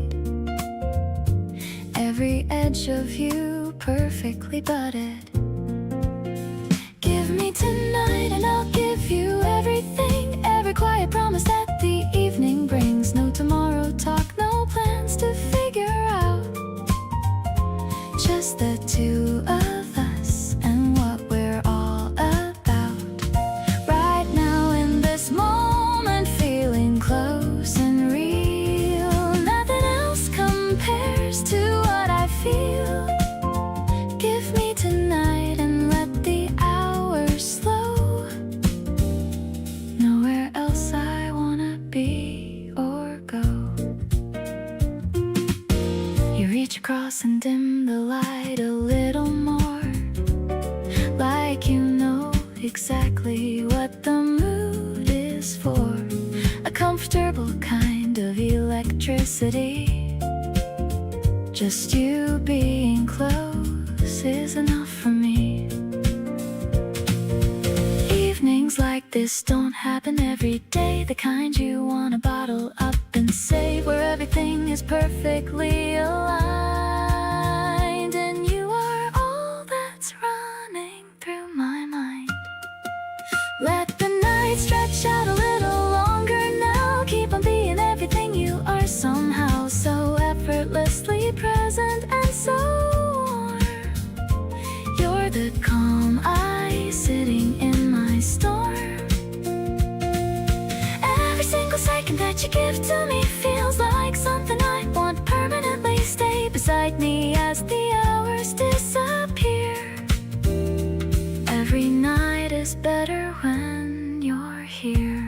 S1: Every edge of you perfectly budded. Give me tonight and I'll give you everything. Every quiet promise that the evening brings. No tomorrow talk, no plans to figure out. Just the two of us and what we're all about. Right now in this moment, feeling close and real. Nothing else compares to what I feel. Give me tonight and let the hours slow. Nowhere else I wanna be or go. You reach across and dim the light a little more, like you know exactly what the mood is for. A comfortable kind of electricity. Just you being close is enough for me. Evenings like this don't happen every day. The kind you wanna bottle up and save, where everything is perfectly aligned, and you are all that's running through my mind. Let the night stretch out a little longer now. Keep on being everything you are somehow, so effortlessly present and so warm. You're the calm eye sitting in my storm. Every single second that you give to me feels like something I want permanently. Stay beside me as the hours disappear. Every night is better when you're here.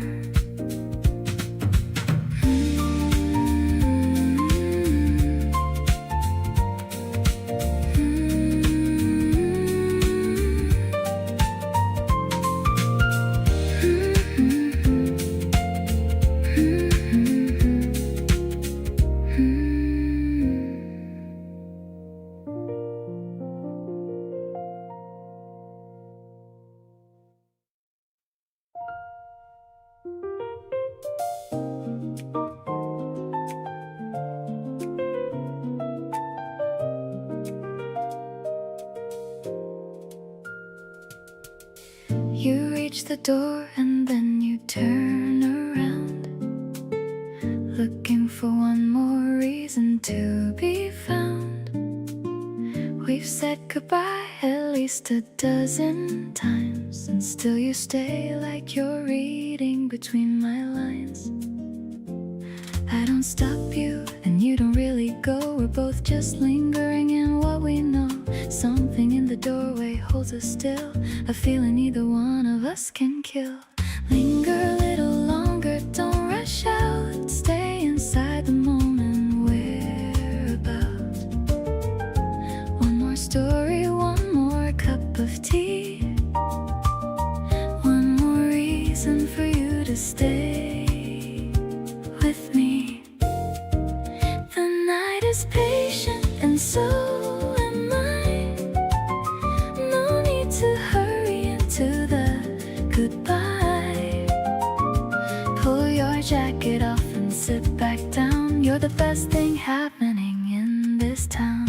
S1: You reach the door and then you turn around, looking for one more reason to be found. We've said goodbye at least a dozen times, and still you stay like you're reading between my lines. I don't stop you and you don't really go. We're both just lingering in what we know. Something in the doorway holds us still, a feeling neither one of us can kill. Linger a little longer, don't rush out. Stay inside the moment we're about. One more story, one more cup of tea, one more reason for you to stay with me. The night is patient and so am I. No need to hurry into the goodbye. Pull your jacket off and sit back down. You're the best thing happening in this town.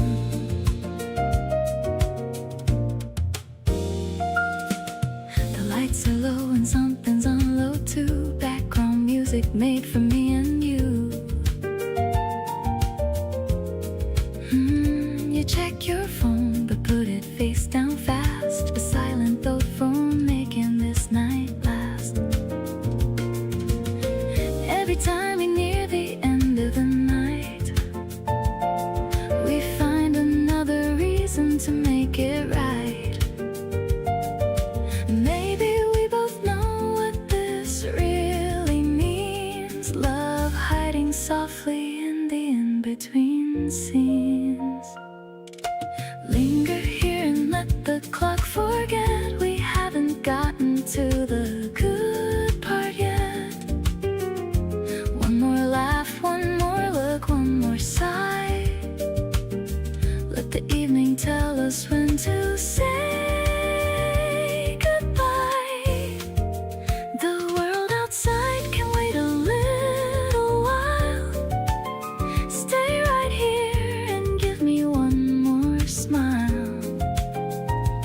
S1: The lights are low and something's on low too. Background music made for me and you. You check your phone but put it face down fast. A silent thought from making this night last. Every time we near the end of the night, we find another reason to make it right. Maybe we both know what this dreams, love hiding softly in the in-between scenes. Linger here and let the clock forget we haven't gotten to the good part yet. One more laugh, one more look, one more sigh. Let the evening tell us when to say goodbye. The world outside can wait a little while. Stay right here and give me one more smile.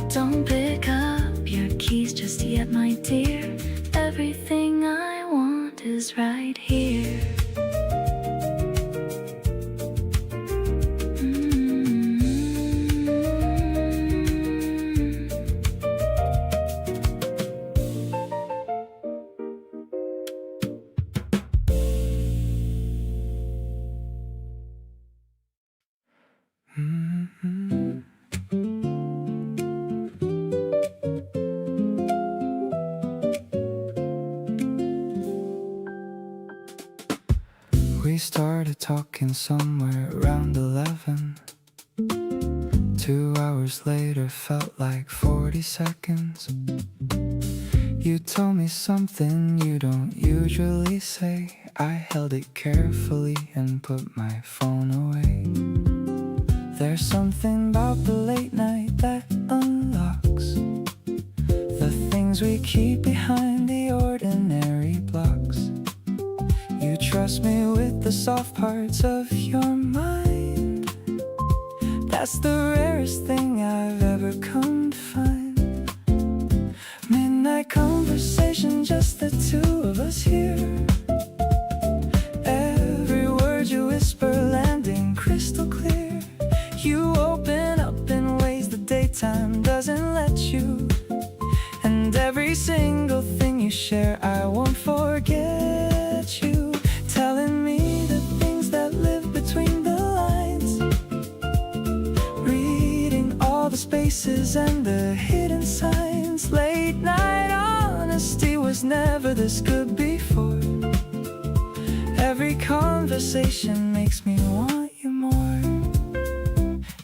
S1: Don't pick up your keys just yet, my dear. Everything I want is right here.
S2: We started talking somewhere around 11. 2 hours later felt like 40 seconds. You told me something you don't usually say. I held it carefully and put my phone away. There's something about the late night that unlocks the things we keep behind the ordinary blocks. You trust me with the soft parts of your mind. That's the rarest thing I've ever come to find. Midnight conversation, just the two of us here. Every word you whisper landing crystal clear. You open up in ways the daytime doesn't let you. And every single thing you share I won't forget you. Telling me the things that live between the lines. Reading all the spaces and the hidden signs. Late night honesty was never this good before. Every conversation makes me want you more.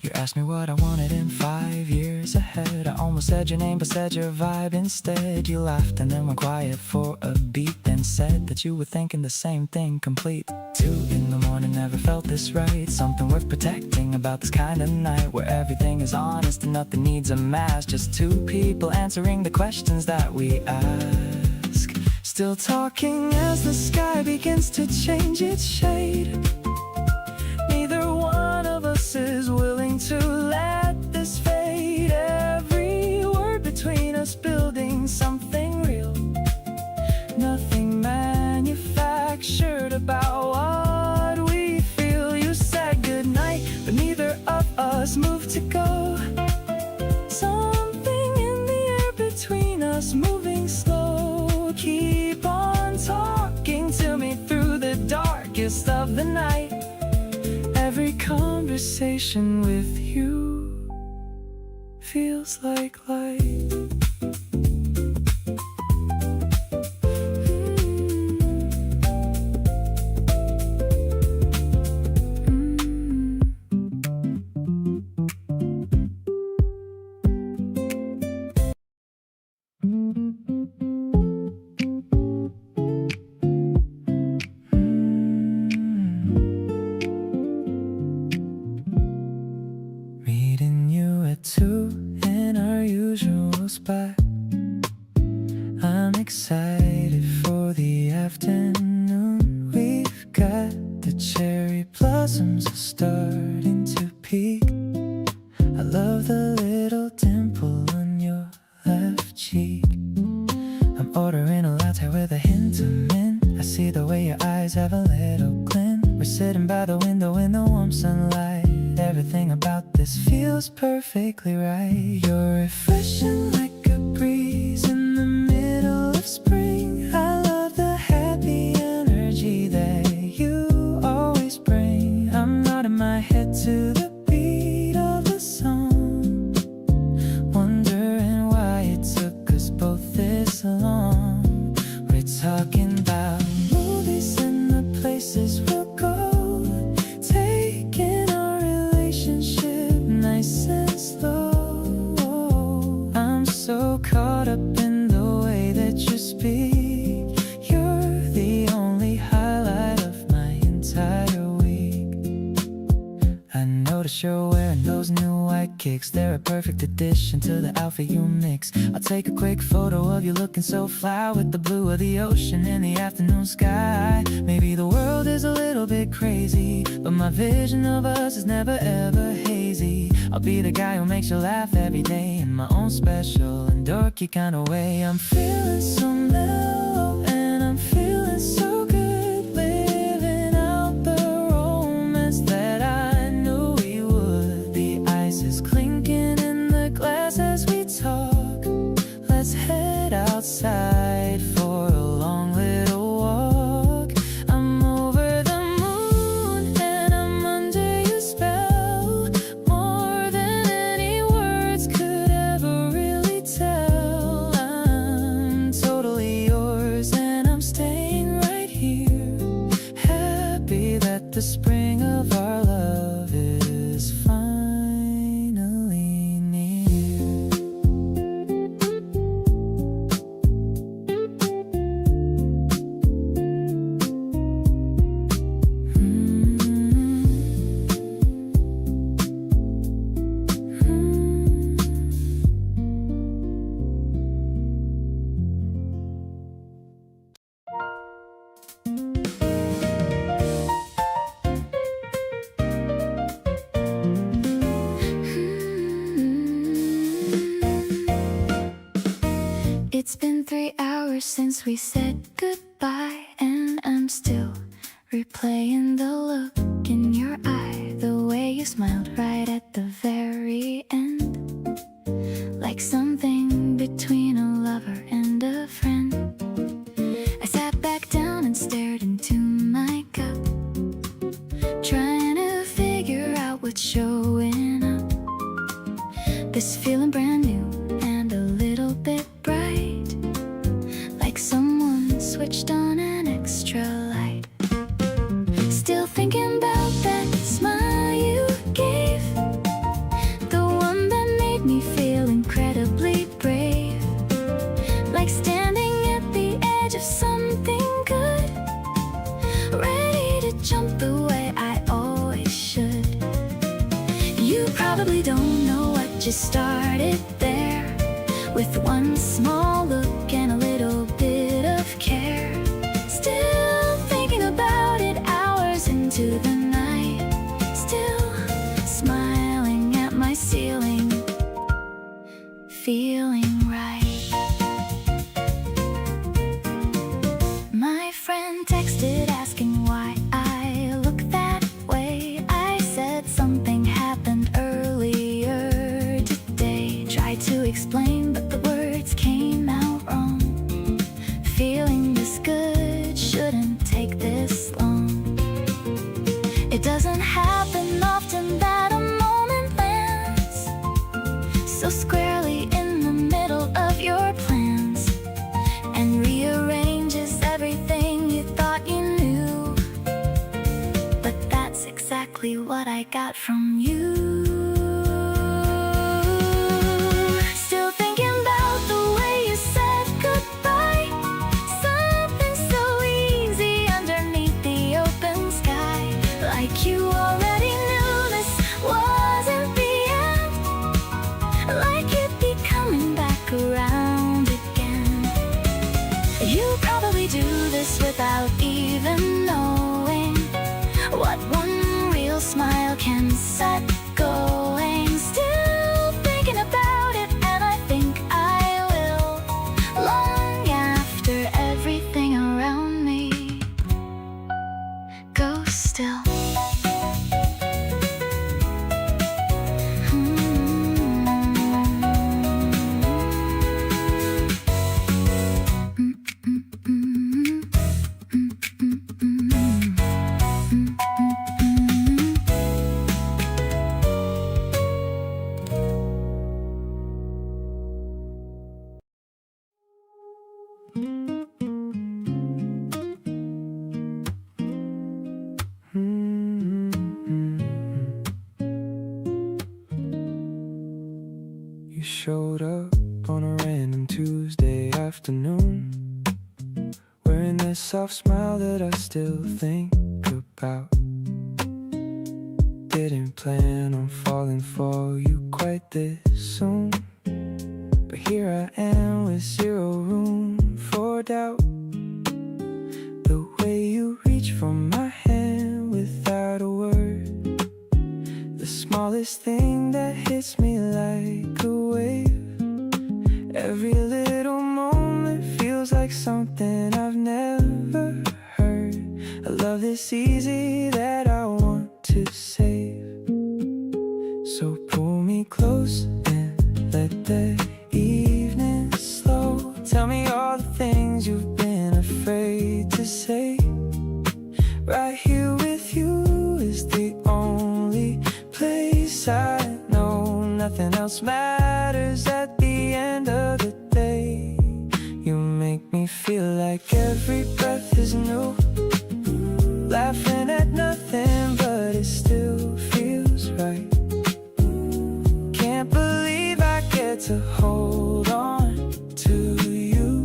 S2: You asked me what I wanted in 5 years ahead. I almost said your name but said your vibe instead. You laughed and then went quiet for a beat, then said that you were thinking the same thing, complete. 2 in the morning, never felt this right. Something worth protecting about this kind of night, where everything is honest and nothing needs a mask. Just 2 people answering the questions that we ask. Still talking as the sky begins to change its shade. Neither one of us is willing to let this fade. Every word between us building something real. Nothing manufactured about what we feel. You said goodnight, but neither of us moved to go. Something in the air between us moving slow. Keep on talking to me through the darkest of the night. Every conversation with you feels like light. Meeting you at 2 in our usual spot. I'm excited for the afternoon. We've got the cherry blossoms starting to peak. I love the little dimple on your left cheek. I'm ordering a latte with a hint of mint. I see the way your eyes have a little glint. We're sitting by the window in the warm sunlight. Everything about this feels perfectly right. You're refreshing like a breeze in the middle of spring. I love the happy energy that you always bring. I'm nodding my head to the beat of the song, wondering why it took us both this long. We're talking about movies and kicks. They're a perfect addition to the outfit you mix. I'll take a quick photo of you looking so fly, with the blue of the ocean in the afternoon sky. Maybe the world is a little bit crazy, but my vision of us is never ever hazy. I'll be the guy who makes you laugh every day in my own special and dorky kind of way. I'm feeling so mellow and I'm feeling so good, living out the romance that I knew we would. The ice is clinking in the glass as we talk. Let's head outside for a long little walk. I'm over the moon and I'm under your spell, more than any words could ever really tell. I'm totally yours and I'm staying right here, happy that the spring of our love is finally near.
S1: It's been 3 hours since we said goodbye, and I'm still replaying the look in your eye, the way you smiled right at the very end, like something between a lover and a friend. I sat back down and stared into my cup, trying to figure out what's showing up. This feeling brand new and a little bit bright, like someone switched on an extra light. Still thinking about that smile you gave, the one that made me feel incredibly brave, like standing at the edge of something good, ready to jump the way I always should. You probably don't know what just started there, with one small look and a little bit of care. Still thinking about it hours into the night, still smiling at my ceiling, feeling right. My friend texted asking why I look that way. I said something happened earlier today. Tried to explain, but the words came out wrong. Feeling this good shouldn't take this long. It doesn't happen often that a moment lands so squarely in the middle of your plans, and rearranges everything you thought you knew. But that's exactly what I got from you. Still thinking about the way you said goodbye, something so easy underneath the open sky, like you already knew this wasn't the end, like you'd be coming back around again. You probably do this without even knowing what one real smile can set going. Still thinking about it, and I think I will, long after everything around me goes still.
S2: You showed up on a random Tuesday afternoon, wearing that soft smile that I still think about. didn't plan on falling for you quite this soon, but here I am with zero room for doubt. The way you reach for my hand without a word, the smallest thing that hits me like a wave. Every little moment feels like something I've never heard. A love this easy that I want to save. So pull me close and let the evening slow. Tell me all the things you've been afraid to say. Right here with you is the only place I know. Nothing else matters at the end of the day. You make me feel like every breath is new. Laughing at nothing, but it still feels right. Can't believe I get to hold on to you.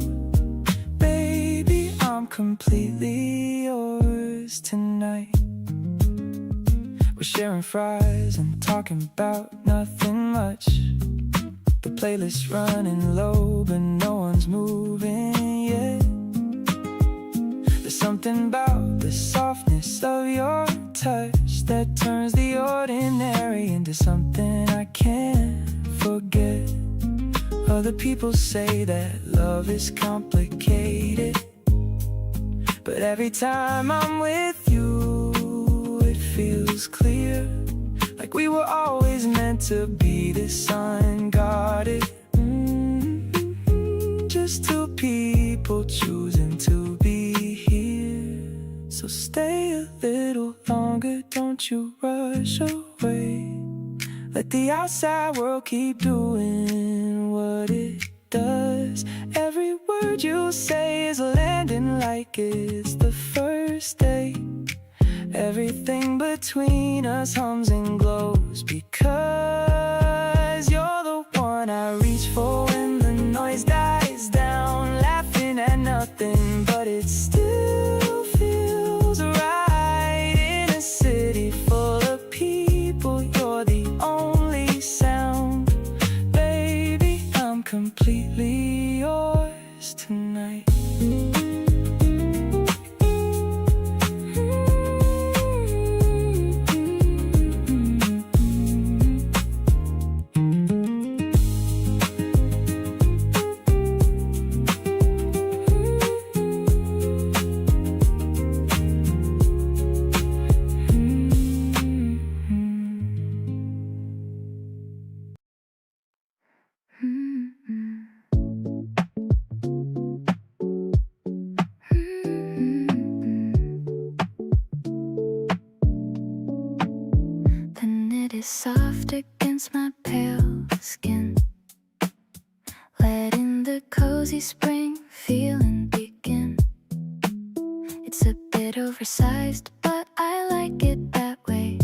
S2: Baby, I'm completely yours tonight. We're sharing fries and talking about nothing much. The playlist running low, but no one's moving yet. There's something about the softness of your touch that turns the ordinary into something I can't forget. Other people say that love is complicated, but every time I'm with you, it feels clear. Like we were always meant to be this unguarded. Just two people choosing to be here. So stay a little longer, don't you rush away. Let the outside world keep doing what it does. Every word you say is landing like it's the first day. Everything between us hums and glows, because you're the one I reach for when the noise dies down. Laughing at nothing, but it still feels right. In a city full of people, you're the only sound. Baby, I'm completely yours tonight.
S1: Soft against my pale skin, letting the cozy spring feeling begin. It's a bit oversized, but I like it that way,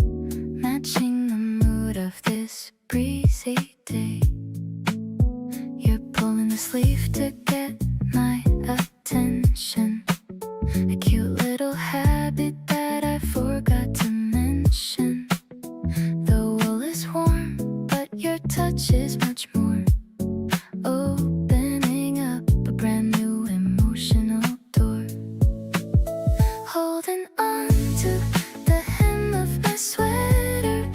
S1: matching the mood of this breezy day. You're pulling the sleeve to get my attention, a cute little habit that I forgot to mention. Your touch is much more, opening up a brand new emotional door. Holding on to the hem of my sweater,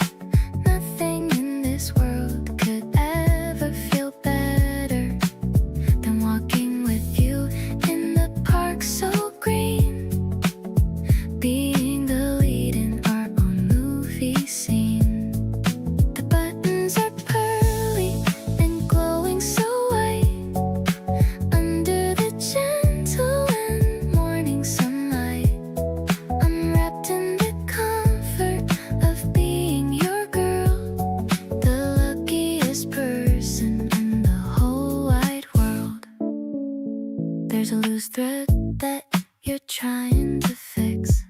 S1: nothing in this world could ever feel better than walking with you in the park so green, being the lead in our own movie scene. There's a loose thread that you're trying to fix.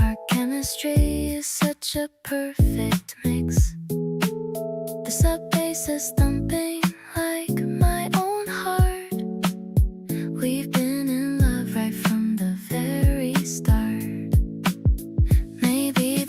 S1: Our chemistry is such a perfect mix. The sub bass is thumping like my own heart. We've been in love right from the very start. Maybe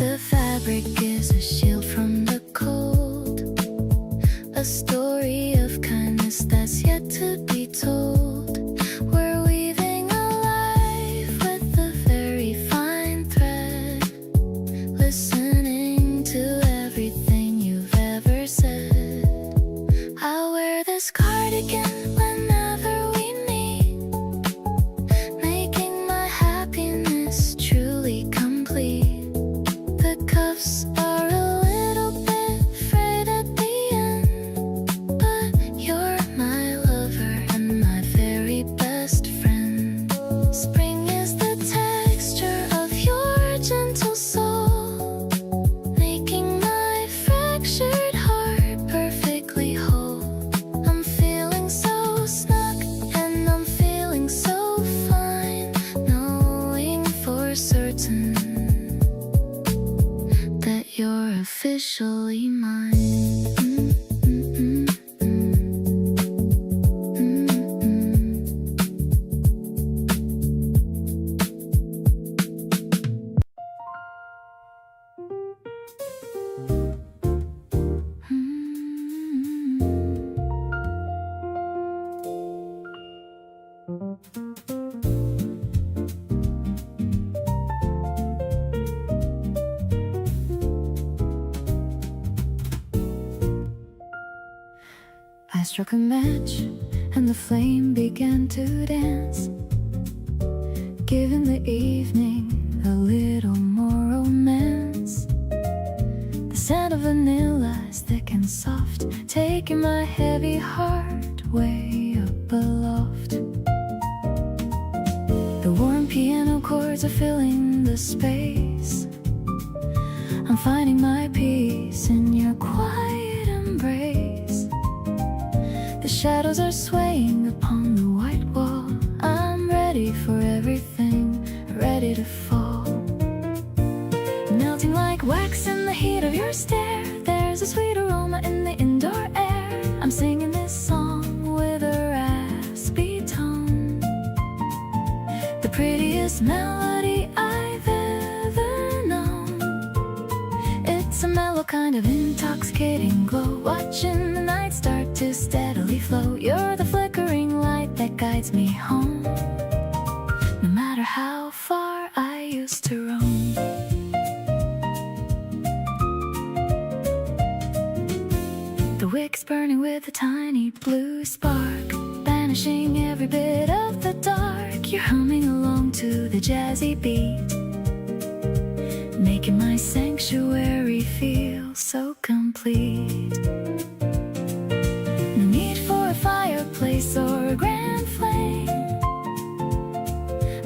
S1: I struck a match and the flame began to dance, giving the evening a little more romance. The scent of vanilla is thick and soft, taking my heavy heart way up aloft. The warm piano chords are filling the space. I'm finding my peace in your quiet embrace. The shadows are swaying upon the white wall. I'm ready for everything, ready to fall. Melting like wax in the heat of your stare. There's a sweet aroma in the indoor air. I'm singing this song with a raspy tone, the prettiest melody I've ever known. It's a mellow kind of intoxicating glow, watching the night start to steadily flow. You're the flickering light that guides me home, no matter how far I used to roam. The wick's burning with a tiny blue spark, banishing every bit of the dark. You're humming along to the jazzy beat, making my sanctuary feel so complete. No need for a fireplace or a grand flame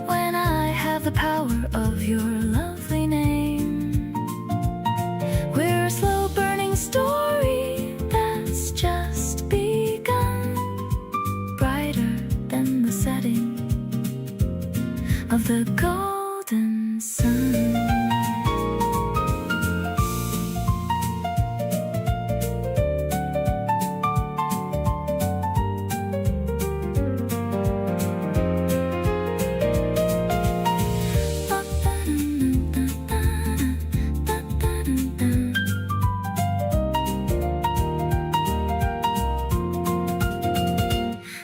S1: when I have the power of your lovely name. We're a slow burning story that's just begun, brighter than the setting of the golden sun.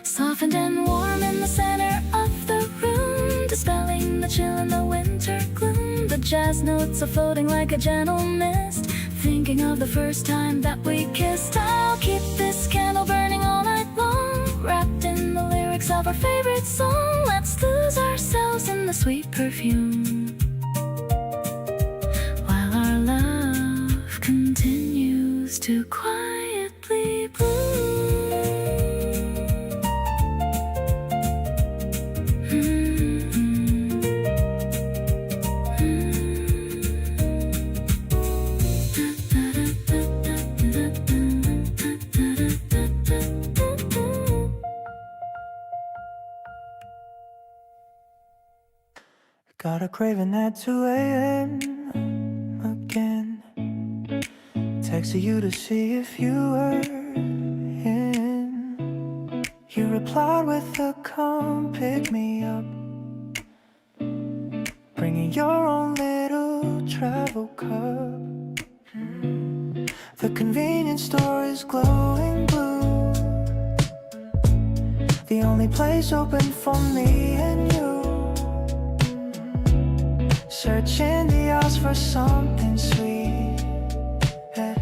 S1: Softened and warm in the center of the room, dispelling the chill in the winter gloom. The jazz notes are floating like a gentle mist, thinking of the first time that we kissed. I'll keep this candle burning all night long, wrapped in the lyrics of our favorite song. Let's lose ourselves in the sweet perfume, while our love continues to quietly bloom.
S3: Got a craving at 2 a.m. again. Texted you to see if you were in. You replied with a come pick me up, bringing your own little travel cup. The convenience store is glowing blue, the only place open for me and you. Searching the aisles for something sweet, yeah.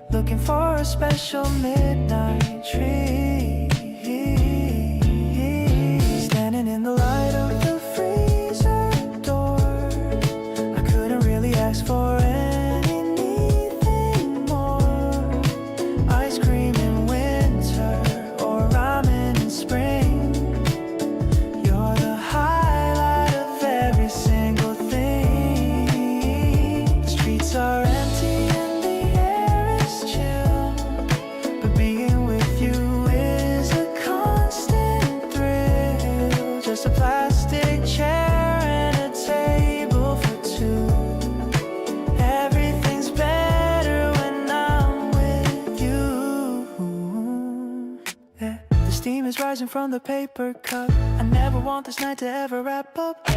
S3: Looking for a special midnight treat. Standing in the light of the freezer door, I couldn't really ask for anything more. Ice cream in winter or ramen in spring. You're the highlight of every single are empty and the air is chill, but being with you is a constant thrill. Just a plastic chair and a table for two. Everything's better when I'm with you, yeah. The steam is rising from the paper cup. I never want this night to ever wrap up.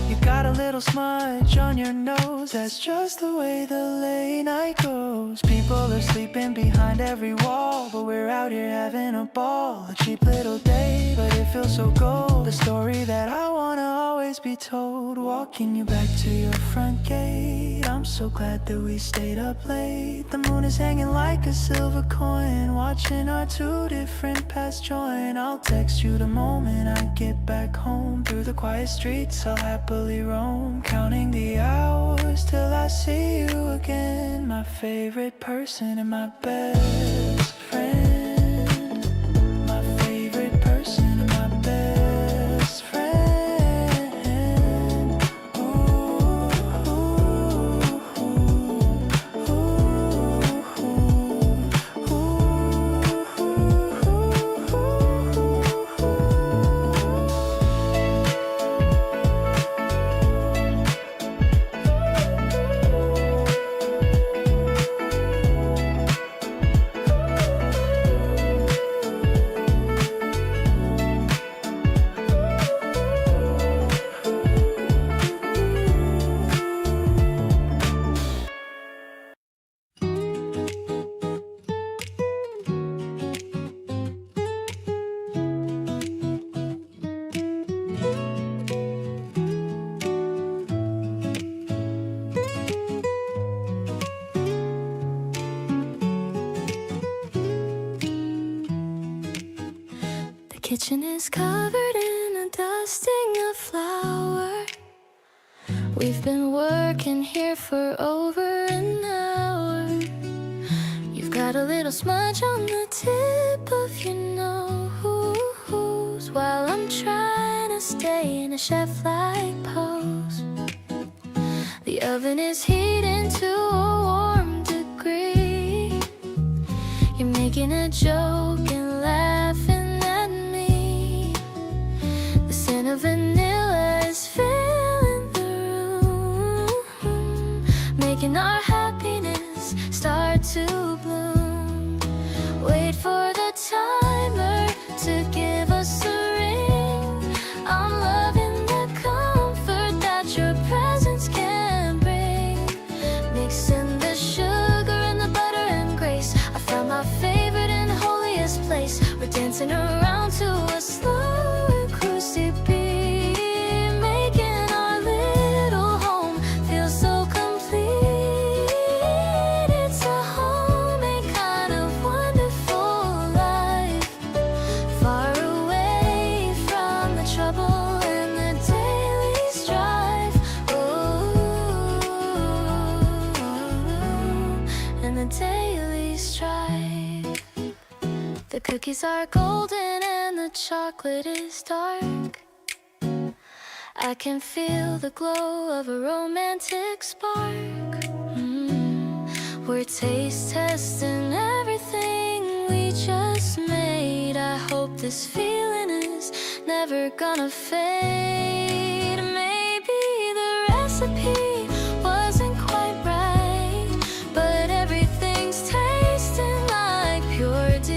S3: You got a little smudge on your nose, that's just the way the late night goes. People are sleeping behind every wall, but we're out here having a ball. A cheap little day, but it feels so gold. The story that I wanna always always be told. Walking you back to your front gate. I'm so glad that we stayed up late. The moon is hanging like a silver coin, watching our two different paths join. I'll text you the moment I get back home. Through the quiet streets I'll happily roam, counting the hours till I see you again. My favorite person and my best friend. My favorite person and my best friend. Ooh, The kitchen is covered in a dusting of flour. We've been working here for over an hour. You've got a little smudge on the tip of your nose, while I'm trying to stay in a chef-like pose. The oven is heating to a warm degree. You're making a joke and laughing at me. The scent of vanilla is filling the room, making our happiness start to bloom. Wait for the timer to give us a ring. I'm loving the comfort that your presence can bring. Mixing the sugar and the butter and grace, I found my favorite and holiest place. We're dancing around to a slow acoustic beat, making our little home feel so complete. It's a homemade kind of wonderful life, far away from the trouble and the daily strife. Ooh, and the daily strife. The cookies are golden and the chocolate is dark. I can feel the glow of a romantic spark. We're taste testing everything we just made. I hope this feeling is never gonna fade. Maybe the recipe wasn't quite right, but everything's tasting like pure delight.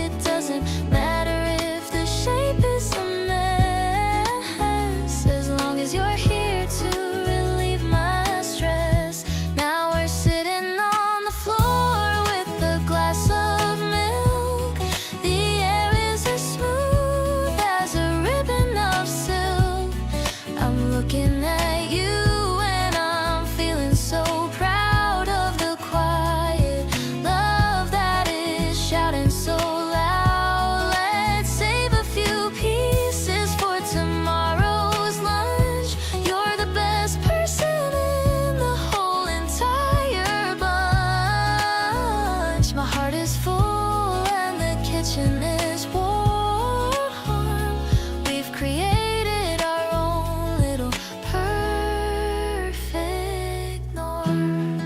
S3: It doesn't matter if the shape is a mess, as long as you're here to relieve my stress. Now we're sitting on the floor with a glass of milk. The air is as smooth as a ribbon of silk. I'm looking at you and I'm feeling so proud of the quiet love that is shouting so loud. Let's save a few pieces for tomorrow's lunch. You're the best person in the whole entire bunch. My heart is full and the kitchen is warm. We've created our own little perfect norm.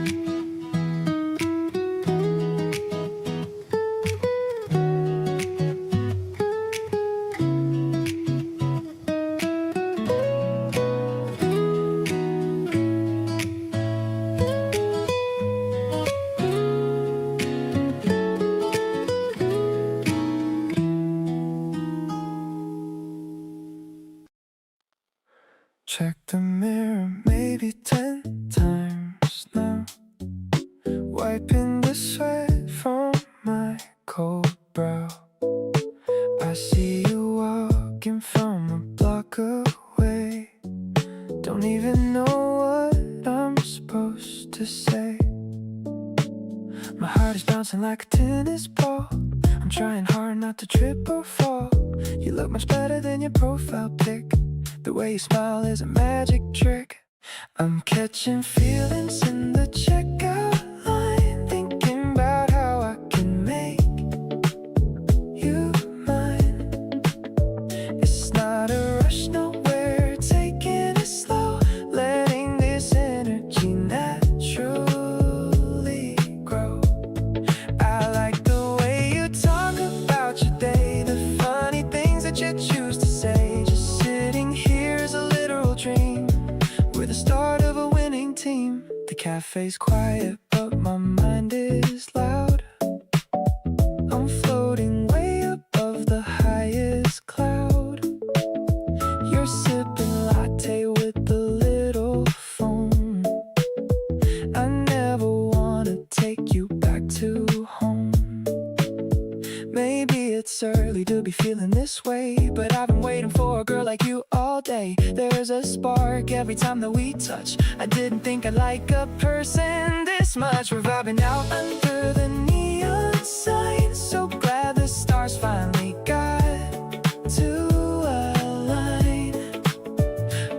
S2: Check the mirror maybe 10 times now, wiping the sweat from my cold brow. I see you walking from a away. Don't even know what I'm supposed to say. My heart is bouncing like a tennis ball. I'm trying hard not to trip or fall. You look much better than your profile pic. The way you smile is a magic trick. I'm catching feelings in the checkout line, thinking about how I can make you mine. It's not a rush, no, we're taking it slow, letting this energy naturally grow. I like the way you talk about your day, the funny things that you choose to say. Just sitting here is a literal dream. We're the start of a winning team. The cafe's quiet, but my mind is loud. I'm floating way above the highest cloud. You're sipping latte with a little foam. I never wanna take you back to home. Maybe it's early to be feeling this way, but I've been waiting for a girl like you all day. There's a spark every time that we touch. I didn't think I'd like a person this much. We're vibing out under the neon sign. So glad the stars finally got to align.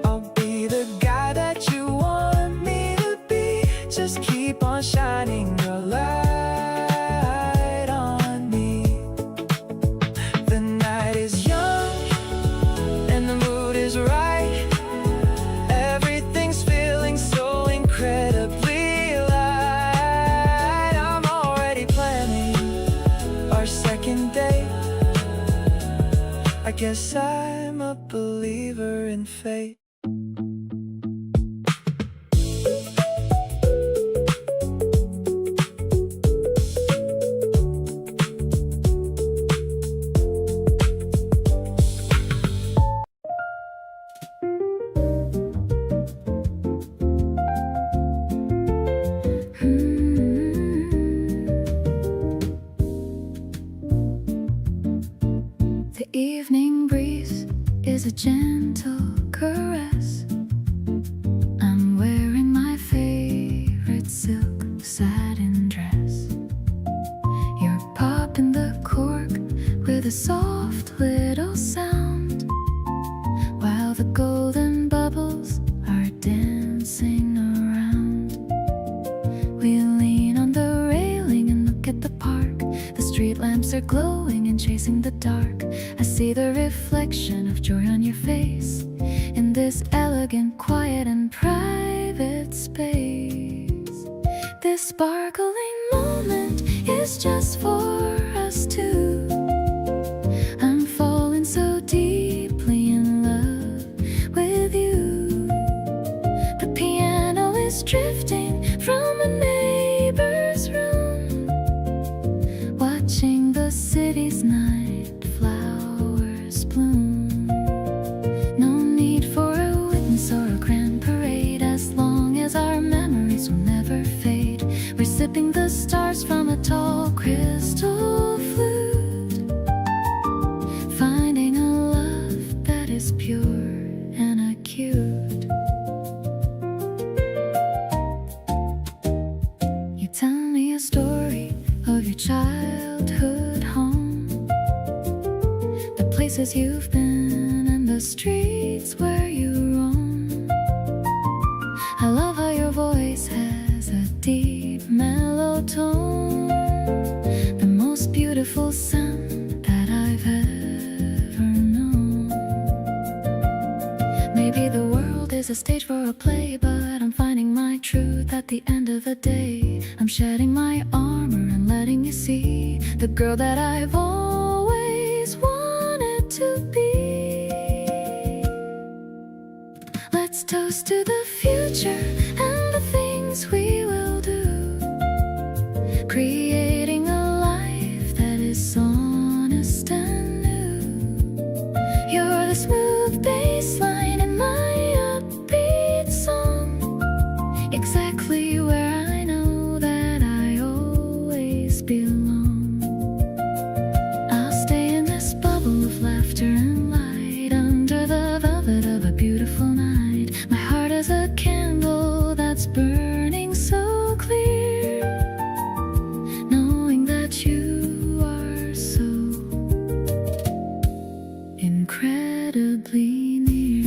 S2: I'll be the guy that you want me to be. Just keep on shining your light on me. The night is young and the mood is right. Everything's feeling so incredibly light. I'm already planning our second date. I guess I'm a believer in fate.
S1: The evening breeze is a gentle caress. I'm wearing my favorite silk satin dress. You're popping the cork with a soft little sound, while the golden bubbles are dancing around. We lean on the railing and look at the park. The street lamps are glowing and chasing the dark. I see the reflection of joy on your face in this elegant, quiet and private space. This sparkling moment is just for us two. I'm falling so deeply in love with you. The piano is drifting from a neighbor's room, watching the city's night flowers bloom. No need for a witness or a grand parade, as long as our memories will never fade. We're sipping the stars from a tall crystal flute, finding a love that is pure and acute. You tell me a story of your childhood home, the places you've been and the streets where you roam. I love how your voice has a deep mellow tone, the most beautiful sound that I've ever known. Maybe the world is a stage for a play, but I'm finding my truth at the end of the day. I'm shedding my armor and letting you see the girl that I've always wanted to be. Let's toast to the future and the things we will do, creating a life that is honest and new. You're the smooth bass line in my upbeat song, exactly where I know that I always belong. I'll stay in this bubble of laughter and light under the velvet near.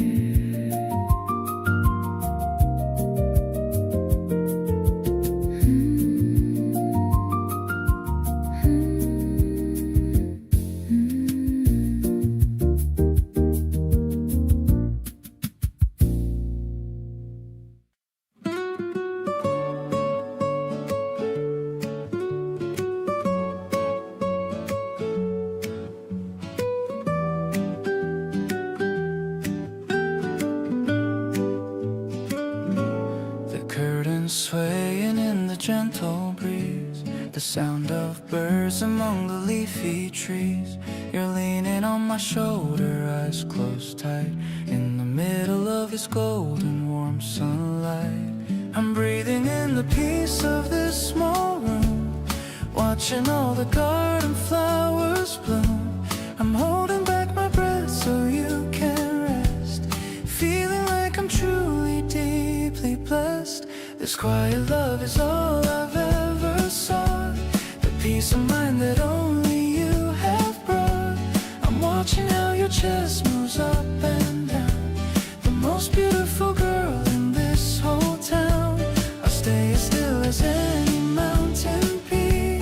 S3: Swaying in the gentle breeze, the sound of birds among the leafy trees. You're leaning on my shoulder, eyes closed tight, in the middle of this golden warm sunlight. I'm breathing in the peace of this small room, watching all the garden flowers bloom. I'm holding back my breath so you can rest, feeling like I'm truly deeply blessed. This quiet love is all I've ever sought, the peace of mind that only you have brought. I'm watching how your chest moves up and down, the most beautiful girl in this whole town. I'll stay as still as any mountain peak,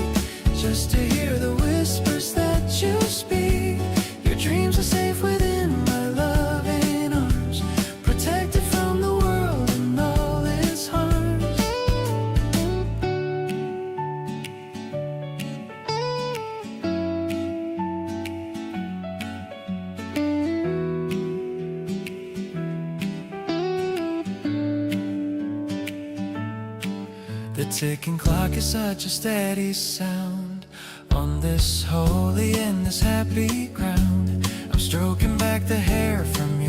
S3: just to hear the whispers that you speak. Your dreams are safe within my loving arms, protected from the world and all its harms. The ticking clock is such a steady sound on this holy and this happy ground. I'm stroking back the hair from